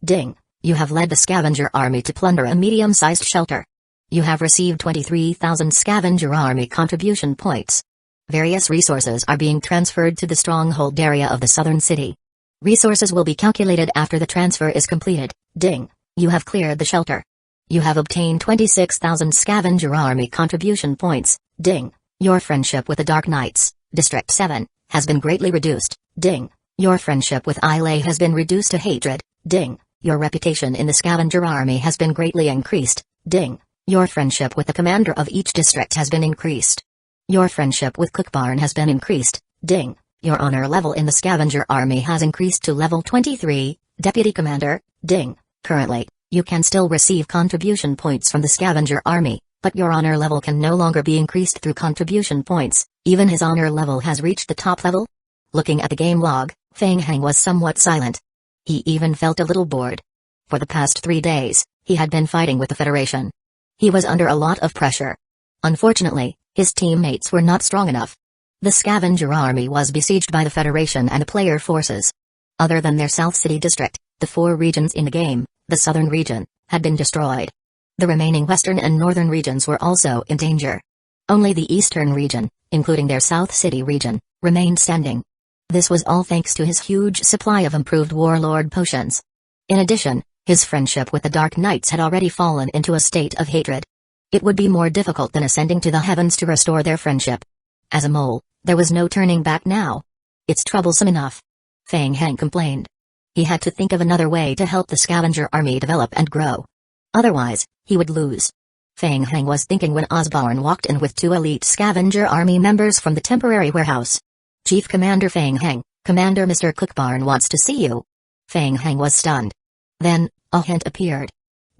Ding, You have led the scavenger army to plunder a medium-sized shelter. You have received 23,000 scavenger army contribution points. Various resources are being transferred to the stronghold area of the southern city. Resources will be calculated after the transfer is completed. Ding. You have cleared the shelter. You have obtained 26,000 scavenger army contribution points. Ding. Your friendship with the Dark Knights, District 7, has been greatly reduced. Ding. Your friendship with Islay has been reduced to hatred. Ding. Your reputation in the scavenger army has been greatly increased. Ding. Your friendship with the commander of each district has been increased. Your friendship with Cookbarn has been increased. Ding. Your honor level in the scavenger army has increased to level 23, Deputy Commander. Ding. Currently, you can still receive contribution points from the scavenger army, but your honor level can no longer be increased through contribution points. Even his honor level has reached the top level. Looking at the game log, Feng Heng was somewhat silent. He even felt a little bored. For the past 3 days, he had been fighting with the Federation. He was under a lot of pressure. Unfortunately, his teammates were not strong enough. The scavenger army was besieged by the Federation and the player forces. Other than their South City district, the 4 regions in the game, the southern region, had been destroyed. The remaining western and northern regions were also in danger. Only the eastern region, including their South City region, remained standing. This was all thanks to his huge supply of improved warlord potions. In addition, his friendship with the Dark Knights had already fallen into a state of hatred. It would be more difficult than ascending to the heavens to restore their friendship. As a mole, there was no turning back now. It's troublesome enough. Feng Heng complained. He had to think of another way to help the scavenger army develop and grow. Otherwise, he would lose. Feng Heng was thinking when Osborne walked in with 2 elite scavenger army members from the temporary warehouse. Chief Commander Feng Heng, Commander Mr. Cookbarn wants to see you. Feng Heng was stunned. Then, a hint appeared.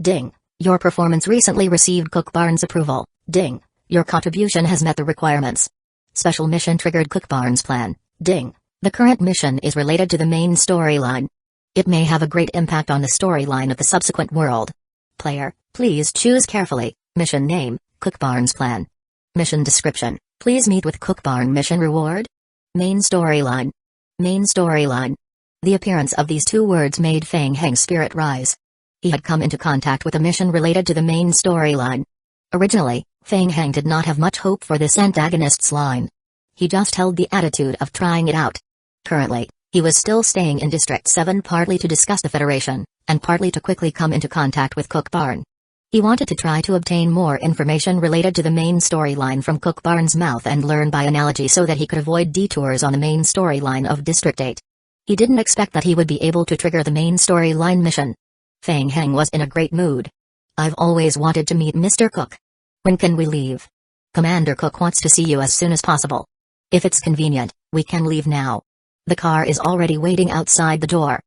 Ding. Your performance recently received Cookbarn's approval. Ding. Your contribution has met the requirements. Special mission triggered Cookbarn's plan. Ding. The current mission is related to the main storyline. It may have a great impact on the storyline of the subsequent world. Player, please choose carefully. Mission name, Cookbarn's plan. Mission description, please meet with Cookbarn mission reward. Main storyline. Main storyline. The appearance of these 2 words made Feng Heng's spirit rise. He had come into contact with a mission related to the main storyline. Originally, Feng Heng did not have much hope for this antagonist's line. He just held the attitude of trying it out. Currently, he was still staying in District 7 partly to discuss the Federation, and partly to quickly come into contact with Cookbarn. He wanted to try to obtain more information related to the main storyline from Cookbarn's mouth and learn by analogy so that he could avoid detours on the main storyline of District 8. He didn't expect that he would be able to trigger the main storyline mission. Feng Heng was in a great mood. I've always wanted to meet Mr. Cook. When can we leave? Commander Cook wants to see you as soon as possible. If it's convenient, we can leave now. The car is already waiting outside the door.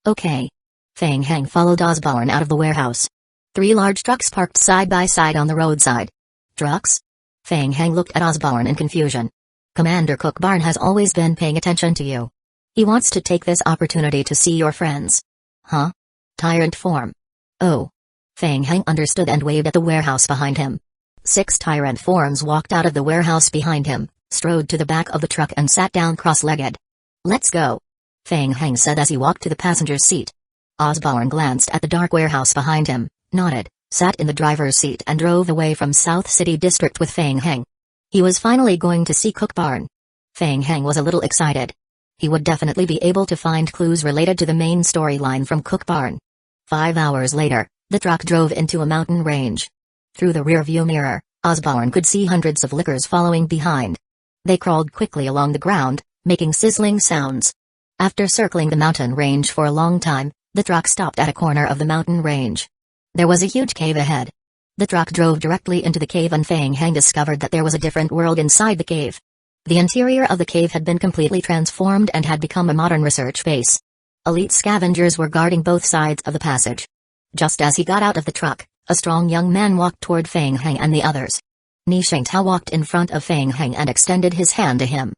Okay. Feng Heng followed Osborne out of the warehouse. 3 large trucks parked side by side on the roadside. Trucks? Feng Heng looked at Osborne in confusion. Commander Cookbarn has always been paying attention to you. He wants to take this opportunity to see your friends. Huh? Tyrant form. Oh. Feng Heng understood and waved at the warehouse behind him. 6 tyrant forms walked out of the warehouse behind him, strode to the back of the truck and sat down cross-legged. Let's go. Feng Heng said as he walked to the passenger's seat. Osborne glanced at the dark warehouse behind him, nodded, sat in the driver's seat and drove away from South City District with Feng Heng. He was finally going to see Cookbarn. Feng Heng was a little excited. He would definitely be able to find clues related to the main storyline from Cookbarn. 5 hours later, the truck drove into a mountain range. Through the rearview mirror, Osborne could see hundreds of lickers following behind. They crawled quickly along the ground, making sizzling sounds. After circling the mountain range for a long time, the truck stopped at a corner of the mountain range. There was a huge cave ahead. The truck drove directly into the cave and Feng Heng discovered that there was a different world inside the cave. The interior of the cave had been completely transformed and had become a modern research base. Elite scavengers were guarding both sides of the passage. Just as he got out of the truck, a strong young man walked toward Feng Heng and the others. Ni Shengtao walked in front of Feng Heng and extended his hand to him.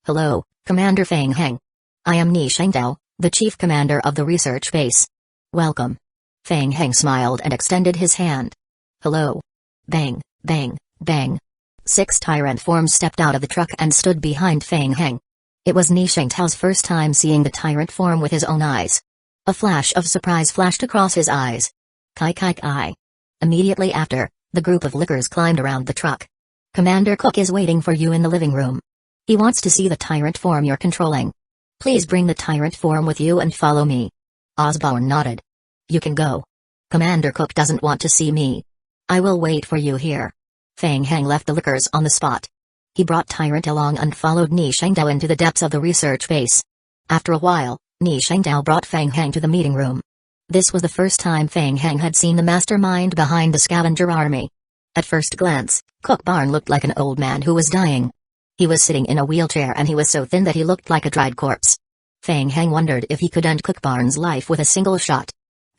Hello, Commander Feng Heng. I am Ni Shengtao, the chief commander of the research base. Welcome. Feng Heng smiled and extended his hand. Hello. Bang, bang, bang. 6 tyrant forms stepped out of the truck and stood behind Feng Heng. It was Ni Shengtao's first time seeing the tyrant form with his own eyes. A flash of surprise flashed across his eyes. Kai kai kai. Immediately after, the group of lickers climbed around the truck. Commander Cook is waiting for you in the living room. He wants to see the tyrant form you're controlling. Please bring the tyrant form with you and follow me. Osborne nodded. You can go. Commander Cook doesn't want to see me. I will wait for you here. Feng Heng left the lickers on the spot. He brought Tyrant along and followed Ni Shengdao into the depths of the research base. After a while, Ni Shengdao brought Feng Heng to the meeting room. This was the first time Feng Heng had seen the mastermind behind the scavenger army. At first glance, Cook Barn looked like an old man who was dying. He was sitting in a wheelchair and he was so thin that he looked like a dried corpse. Feng Heng wondered if he could end Cook Barn's life with a single shot.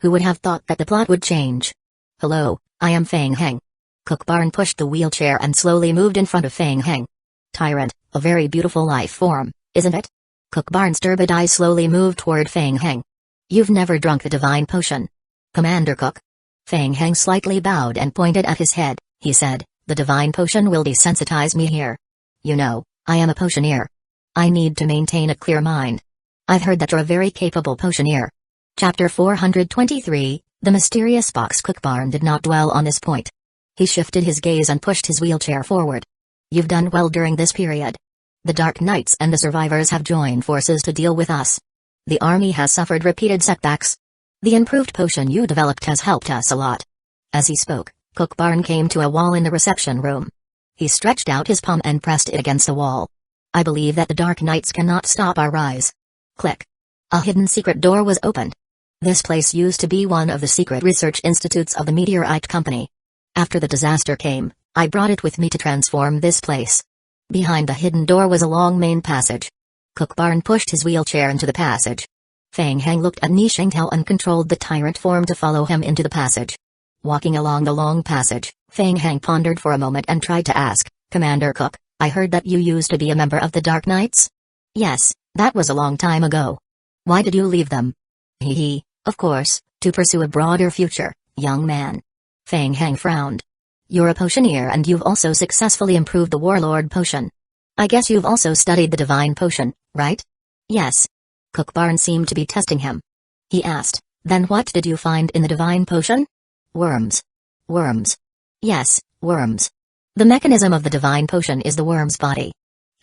Who would have thought that the plot would change? Hello, I am Feng Heng. Cook Barn pushed the wheelchair and slowly moved in front of Feng Heng. Tyrant, a very beautiful life form, isn't it? Cook Barn's turbid eyes slowly moved toward Feng Heng. You've never drunk the divine potion. Commander Cook. Feng Heng slightly bowed and pointed at his head. He said, the divine potion will desensitize me here. You know, I am a potioneer. I need to maintain a clear mind. I've heard that you're a very capable potioneer. Chapter 423, The Mysterious Box. Cook Barn did not dwell on this point. He shifted his gaze and pushed his wheelchair forward. You've done well during this period. The Dark Knights and the survivors have joined forces to deal with us. The army has suffered repeated setbacks. The improved potion you developed has helped us a lot. As he spoke, Cook Barn came to a wall in the reception room. He stretched out his palm and pressed it against the wall. I believe that the Dark Knights cannot stop our rise. Click. A hidden secret door was opened. This place used to be one of the secret research institutes of the Meteorite Company. After the disaster came, I brought it with me to transform this place. Behind the hidden door was a long main passage. Cook Barn pushed his wheelchair into the passage. Feng Heng looked at Ni Shengtao and controlled the tyrant form to follow him into the passage. Walking along the long passage, Feng Heng pondered for a moment and tried to ask, Commander Cook, I heard that you used to be a member of the Dark Knights? Yes, that was a long time ago. Why did you leave them? Hee, of course, to pursue a broader future, young man. Feng Heng frowned. You're a potioneer and you've also successfully improved the Warlord potion. I guess you've also studied the Divine Potion, right? Yes. Cook Barn seemed to be testing him. He asked, then what did you find in the Divine Potion? Worms. Worms. Yes, worms. The mechanism of the Divine Potion is the worm's body.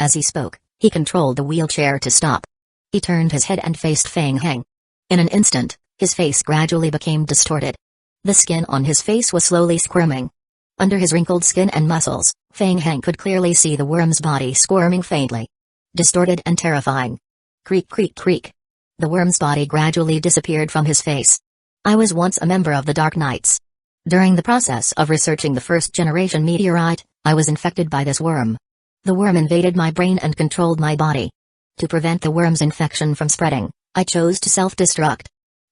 As he spoke, he controlled the wheelchair to stop. He turned his head and faced Feng Heng. In an instant, his face gradually became distorted. The skin on his face was slowly squirming. Under his wrinkled skin and muscles, Feng Heng could clearly see the worm's body squirming faintly. Distorted and terrifying. Creak creak creak. The worm's body gradually disappeared from his face. I was once a member of the Dark Knights. During the process of researching the first-generation meteorite, I was infected by this worm. The worm invaded my brain and controlled my body. To prevent the worm's infection from spreading, I chose to self-destruct.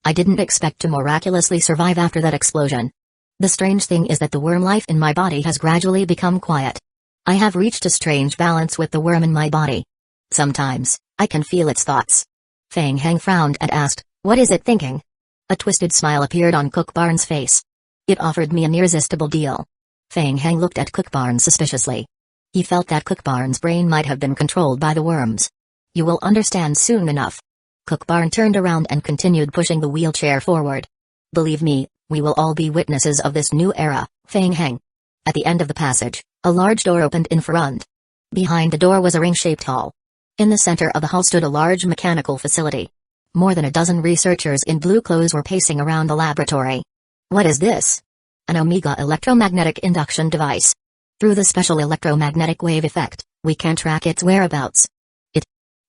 I didn't expect to miraculously survive after that explosion. The strange thing is that the worm life in my body has gradually become quiet. I have reached a strange balance with the worm in my body. Sometimes, I can feel its thoughts. Feng Heng frowned and asked, what is it thinking? A twisted smile appeared on Cook Barn's face. It offered me an irresistible deal. Feng Heng looked at Cook Barn suspiciously. He felt that Cook Barn's brain might have been controlled by the worms. You will understand soon enough. Cook Barn turned around and continued pushing the wheelchair forward. Believe me, we will all be witnesses of this new era, Feng Heng. At the end of the passage, a large door opened in front. Behind the door was a ring-shaped hall. In the center of the hall stood a large mechanical facility. More than a dozen researchers in blue clothes were pacing around the laboratory. What is this? An Omega electromagnetic induction device. Through the special electromagnetic wave effect, we can track its whereabouts.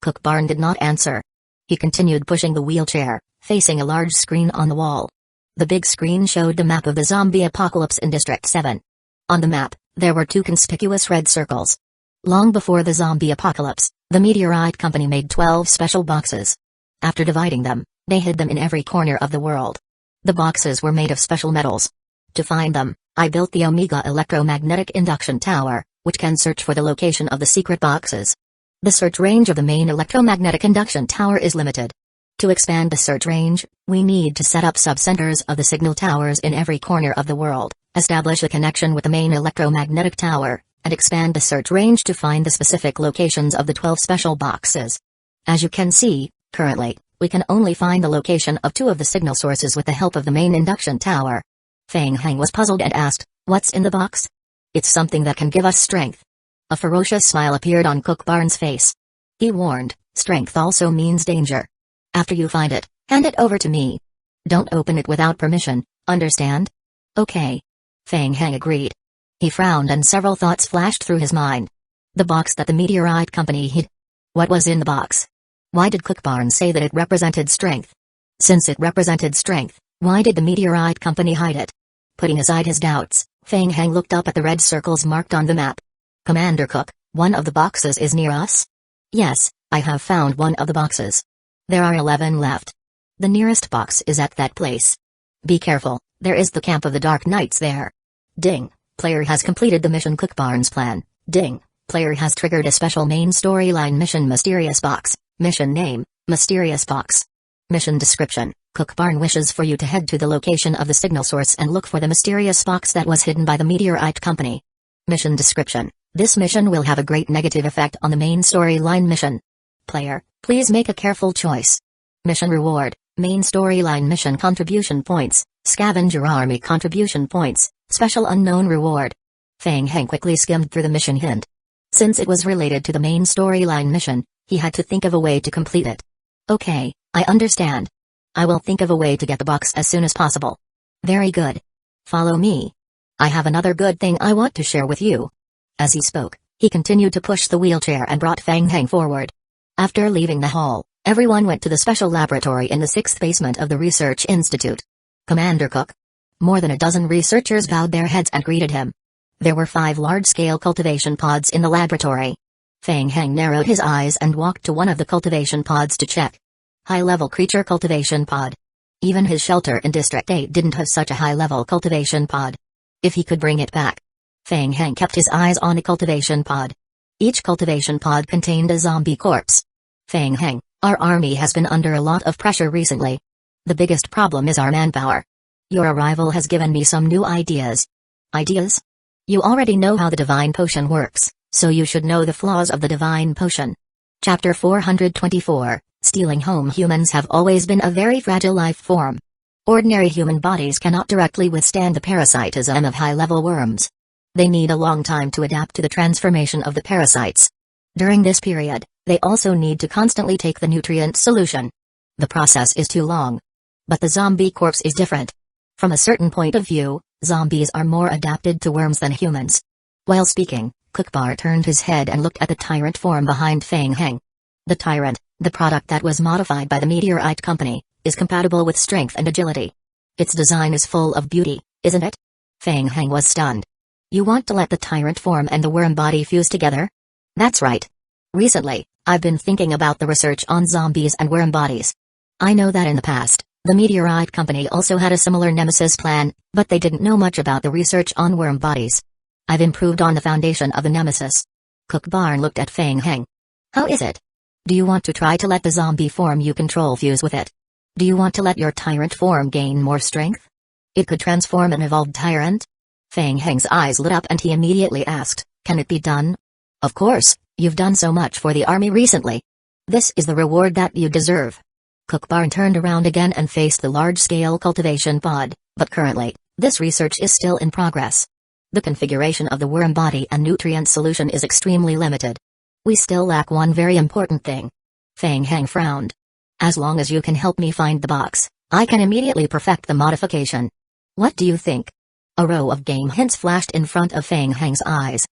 Cook Barn did not answer. He continued pushing the wheelchair, facing a large screen on the wall. The big screen showed the map of the zombie apocalypse in District 7. On the map, there were two conspicuous red circles. Long before the zombie apocalypse, the Meteorite Company made 12 special boxes. After dividing them, they hid them in every corner of the world. The boxes were made of special metals. To find them, I built the Omega Electromagnetic Induction Tower, which can search for the location of the secret boxes. The search range of the main electromagnetic induction tower is limited. To expand the search range, we need to set up sub-centers of the signal towers in every corner of the world, establish a connection with the main electromagnetic tower, and expand the search range to find the specific locations of the 12 special boxes. As you can see, currently, We can only find the location of 2 of the signal sources with the help of the main induction tower. Feng Heng was puzzled and asked, "What's in the box?" "It's something that can give us strength." A ferocious smile appeared on Cook Barn's face. He warned, "Strength also means danger. After you find it, hand it over to me. Don't open it without permission, understand?" "Okay." Feng Heng agreed. He frowned and several thoughts flashed through his mind. The box that the meteorite company hid. What was in the box? Why did Cook Barn say that it represented strength? Since it represented strength, why did the meteorite company hide it? Putting aside his doubts, Feng Heng looked up at the red circles marked on the map. "Commander Cook, one of the boxes is near us?" "Yes, I have found one of the boxes. There are 11 left. The nearest box is at that place. Be careful, there is the camp of the Dark Knights there." Ding. Player has completed the mission Cook Barn's plan. Ding. Player has triggered a special main storyline mission Mysterious Box. Mission name, Mysterious Box. Mission description, Cook Barn wishes for you to head to the location of the signal source and look for the mysterious box that was hidden by the meteorite company. Mission description, this mission will have a great negative effect on the main storyline mission. Player, please make a careful choice. Mission reward, main storyline mission contribution points, scavenger army contribution points, special unknown reward. Feng Heng quickly skimmed through the mission hint. Since it was related to the main storyline mission, he had to think of a way to complete it. "Okay, I understand. I will think of a way to get the box as soon as possible." "Very good. Follow me. I have another good thing I want to share with you." As he spoke, he continued to push the wheelchair and brought Feng Heng forward. After leaving the hall, everyone went to the special laboratory in the 6th basement of the Research Institute. "Commander Cook." More than a dozen researchers bowed their heads and greeted him. There were 5 large-scale cultivation pods in the laboratory. Feng Heng narrowed his eyes and walked to one of the cultivation pods to check. High-level creature cultivation pod. Even his shelter in District 8 didn't have such a high-level cultivation pod. If he could bring it back. Feng Heng kept his eyes on a cultivation pod. Each cultivation pod contained a zombie corpse. "Feng Heng, our army has been under a lot of pressure recently. The biggest problem is our manpower. Your arrival has given me some new ideas." "Ideas?" "You already know how the divine potion works, so you should know the flaws of the divine potion." Chapter 424, Stealing Home. Humans have always been a very fragile life form. Ordinary human bodies cannot directly withstand the parasitism of high-level worms. They need a long time to adapt to the transformation of the parasites. During this period, they also need to constantly take the nutrient solution. The process is too long. But the zombie corpse is different. From a certain point of view, zombies are more adapted to worms than humans. While speaking, Cookbar turned his head and looked at the tyrant form behind Feng Heng. The tyrant, the product that was modified by the meteorite company, is compatible with strength and agility. Its design is full of beauty, isn't it? Feng Heng was stunned. You want to let the tyrant form and the worm body fuse together? That's right. Recently, I've been thinking about the research on zombies and worm bodies. I know that in the past, the meteorite company also had a similar nemesis plan, but they didn't know much about the research on worm bodies. I've improved on the foundation of the nemesis. Cook Barn looked at Feng Heng. How is it? Do you want to try to let the zombie form you control fuse with it? Do you want to let your tyrant form gain more strength? It could transform an evolved tyrant? Feng Heng's eyes lit up and he immediately asked, can it be done? Of course, you've done so much for the army recently. This is the reward that you deserve. Cook Barn turned around again and faced the large-scale cultivation pod, but currently, this research is still in progress. The configuration of the worm body and nutrient solution is extremely limited. We still lack one very important thing. Feng Heng frowned. As long as you can help me find the box, I can immediately perfect the modification. What do you think? A row of game hints flashed in front of Feng Heng's eyes.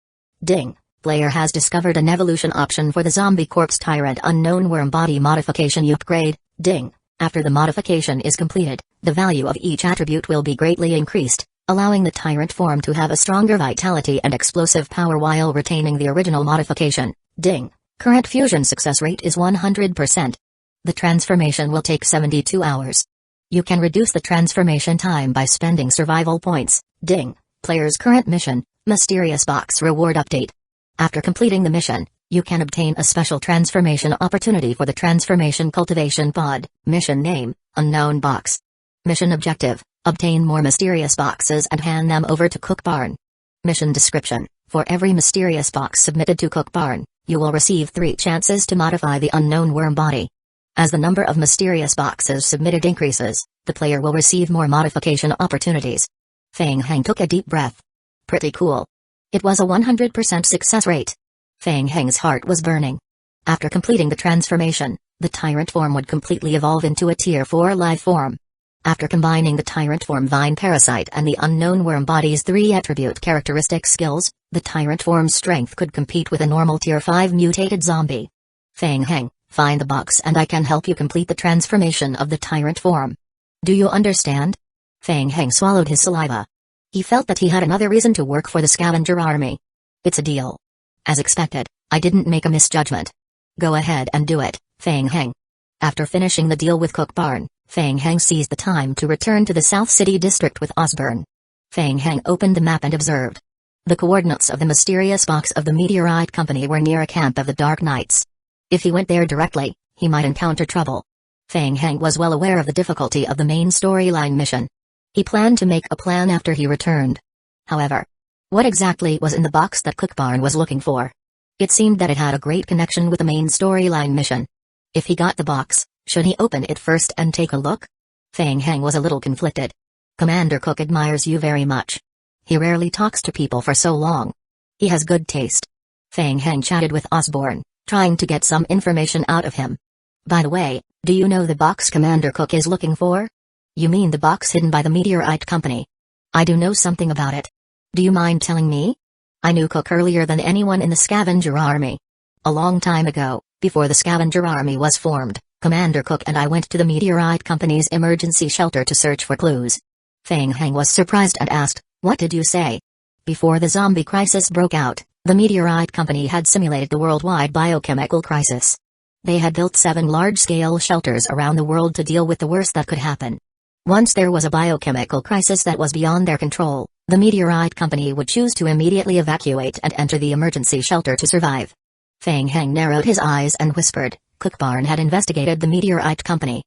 Ding. Player has discovered an evolution option for the zombie corpse tyrant unknown worm body modification upgrade. Ding. After the modification is completed, the value of each attribute will be greatly increased, allowing the tyrant form to have a stronger vitality and explosive power while retaining the original modification. Ding. Current fusion success rate is 100%. The transformation will take 72 hours. You can reduce the transformation time by spending survival points. Ding. Player's current mission, Mysterious Box Reward Update. After completing the mission, you can obtain a special transformation opportunity for the Transformation Cultivation Pod. Mission name, Unknown Box. Mission objective, obtain more mysterious boxes and hand them over to Cook Barn. Mission description, for every mysterious box submitted to Cook Barn, you will receive 3 chances to modify the unknown worm body. As the number of mysterious boxes submitted increases, the player will receive more modification opportunities. Feng Heng took a deep breath. Pretty cool. It was a 100% success rate. Feng Heng's heart was burning. After completing the transformation, the tyrant form would completely evolve into a Tier 4 life form. After combining the tyrant form Vine Parasite and the unknown worm body's 3 attribute characteristic skills, the tyrant form's strength could compete with a normal Tier 5 mutated zombie. Feng Heng, find the box and I can help you complete the transformation of the tyrant form. Do you understand? Feng Heng swallowed his saliva. He felt that he had another reason to work for the scavenger army. It's a deal. As expected, I didn't make a misjudgment. Go ahead and do it, Feng Heng. After finishing the deal with Cook Barn, Feng Heng seized the time to return to the South City district with Osborne. Feng Heng opened the map and observed. The coordinates of the mysterious box of the Meteorite Company were near a camp of the Dark Knights. If he went there directly, he might encounter trouble. Feng Heng was well aware of the difficulty of the main storyline mission. He planned to make a plan after he returned. However, what exactly was in the box that Cook Barn was looking for? It seemed that it had a great connection with the main storyline mission. If he got the box, should he open it first and take a look? Feng Heng was a little conflicted. Commander Cook admires you very much. He rarely talks to people for so long. He has good taste. Feng Heng chatted with Osborne, trying to get some information out of him. By the way, do you know the box Commander Cook is looking for? You mean the box hidden by the Meteorite Company? I do know something about it. Do you mind telling me? I knew Cook earlier than anyone in the scavenger army. A long time ago, before the scavenger army was formed, Commander Cook and I went to the Meteorite Company's emergency shelter to search for clues. Feng Heng was surprised and asked, what did you say? Before the zombie crisis broke out, the Meteorite Company had simulated the worldwide biochemical crisis. They had built 7 large-scale shelters around the world to deal with the worst that could happen. Once there was a biochemical crisis that was beyond their control, the Meteorite Company would choose to immediately evacuate and enter the emergency shelter to survive. Feng Heng narrowed his eyes and whispered, Cook Barn had investigated the Meteorite Company.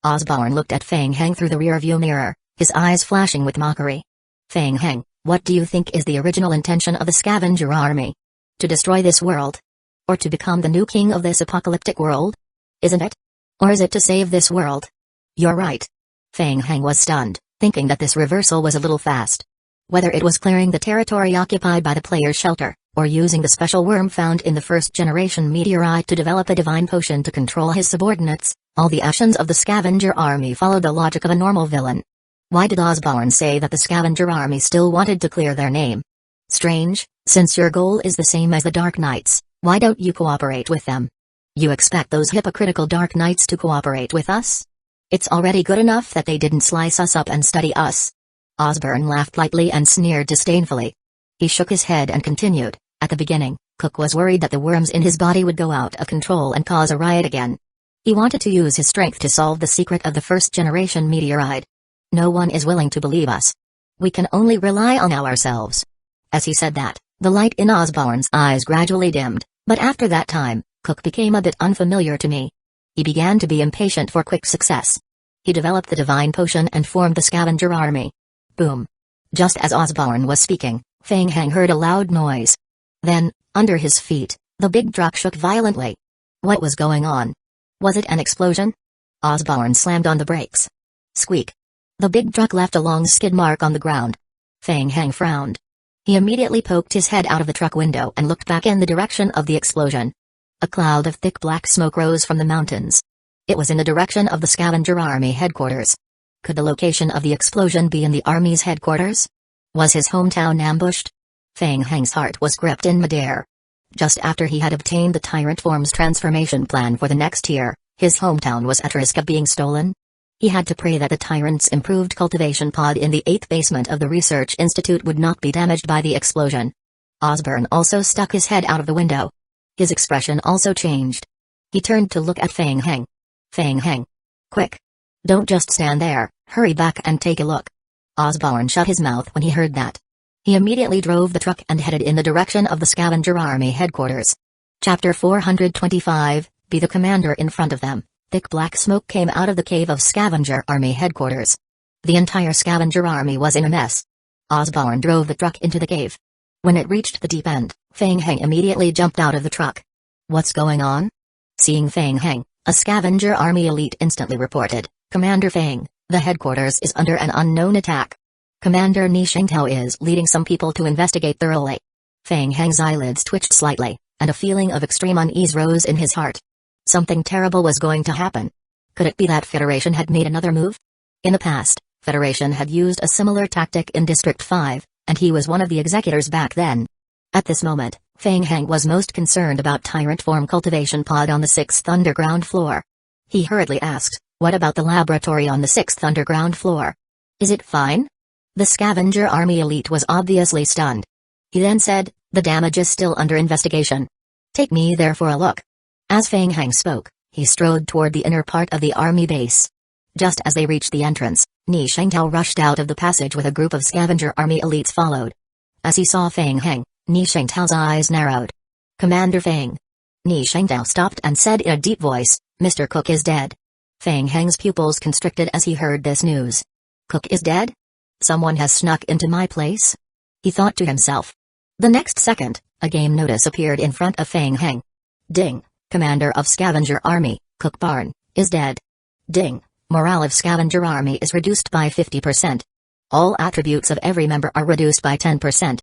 Osborne looked at Feng Heng through the rearview mirror, his eyes flashing with mockery. Feng Heng, what do you think is the original intention of the scavenger army? To destroy this world? Or to become the new king of this apocalyptic world? Isn't it? Or is it to save this world? You're right. Feng Heng was stunned, thinking that this reversal was a little fast. Whether it was clearing the territory occupied by the player's shelter, or using the special worm found in the first-generation meteorite to develop a divine potion to control his subordinates, all the actions of the scavenger army followed the logic of a normal villain. Why did Osborne say that the scavenger army still wanted to clear their name? Strange, since your goal is the same as the Dark Knights, why don't you cooperate with them? You expect those hypocritical Dark Knights to cooperate with us? It's already good enough that they didn't slice us up and study us. Osborne laughed lightly and sneered disdainfully. He shook his head and continued, at the beginning, Cook was worried that the worms in his body would go out of control and cause a riot again. He wanted to use his strength to solve the secret of the first-generation meteorite. No one is willing to believe us. We can only rely on ourselves. As he said that, the light in Osborne's eyes gradually dimmed, but after that time, Cook became a bit unfamiliar to me. He began to be impatient for quick success. He developed the divine potion and formed the scavenger army. Boom. Just as Osborne was speaking, Feng Heng heard a loud noise. Then, under his feet, the big truck shook violently. What was going on? Was it an explosion? Osborne slammed on the brakes. Squeak. The big truck left a long skid mark on the ground. Feng Heng frowned. He immediately poked his head out of the truck window and looked back in the direction of the explosion. A cloud of thick black smoke rose from the mountains. It was in the direction of the scavenger army headquarters. Could the location of the explosion be in the army's headquarters? Was his hometown ambushed? Feng Heng's heart was gripped in midair. Just after he had obtained the Tyrant Form's transformation plan for the next year, his hometown was at risk of being stolen. He had to pray that the Tyrant's improved cultivation pod in the 8th basement of the Research Institute would not be damaged by the explosion. Osborne also stuck his head out of the window. His expression also changed. He turned to look at Feng Heng. Feng Heng. Quick. Don't just stand there, hurry back and take a look. Osborne shut his mouth when he heard that. He immediately drove the truck and headed in the direction of the scavenger army headquarters. Chapter 425, Be the commander in front of them. Thick black smoke came out of the cave of scavenger army headquarters. The entire scavenger army was in a mess. Osborne drove the truck into the cave. When it reached the deep end, Feng Heng immediately jumped out of the truck. What's going on? Seeing Feng Heng, A scavenger army elite instantly reported, Commander Fang, the headquarters is under an unknown attack. Commander Ni Shengtao is leading some people to investigate thoroughly. Fang Heng's eyelids twitched slightly, and a feeling of extreme unease rose in his heart. Something terrible was going to happen. Could it be that Federation had made another move? In the past, Federation had used a similar tactic in District 5, and he was one of the executors back then. At this moment, Fang Heng was most concerned about Tyrant Form Cultivation Pod on the 6th underground floor. He hurriedly asked, "What about the laboratory on the 6th underground floor? Is it fine?" The scavenger army elite was obviously stunned. He then said, "The damage is still under investigation. Take me there for a look." As Fang Heng spoke, he strode toward the inner part of the army base. Just as they reached the entrance, Ni Shengtao rushed out of the passage with a group of scavenger army elites followed. As he saw Fang Heng, Ni Shengtao's eyes narrowed. "Commander Fang." Ni Shengtao stopped and said in a deep voice, "Mr. Cook is dead." Fang Heng's pupils constricted as he heard this news. "Cook is dead? Someone has snuck into my place?" he thought to himself. The next second, a game notice appeared in front of Fang Heng. Ding, Commander of Scavenger Army, Cook Barn, is dead. Ding, morale of Scavenger Army is reduced by 50%. All attributes of every member are reduced by 10%.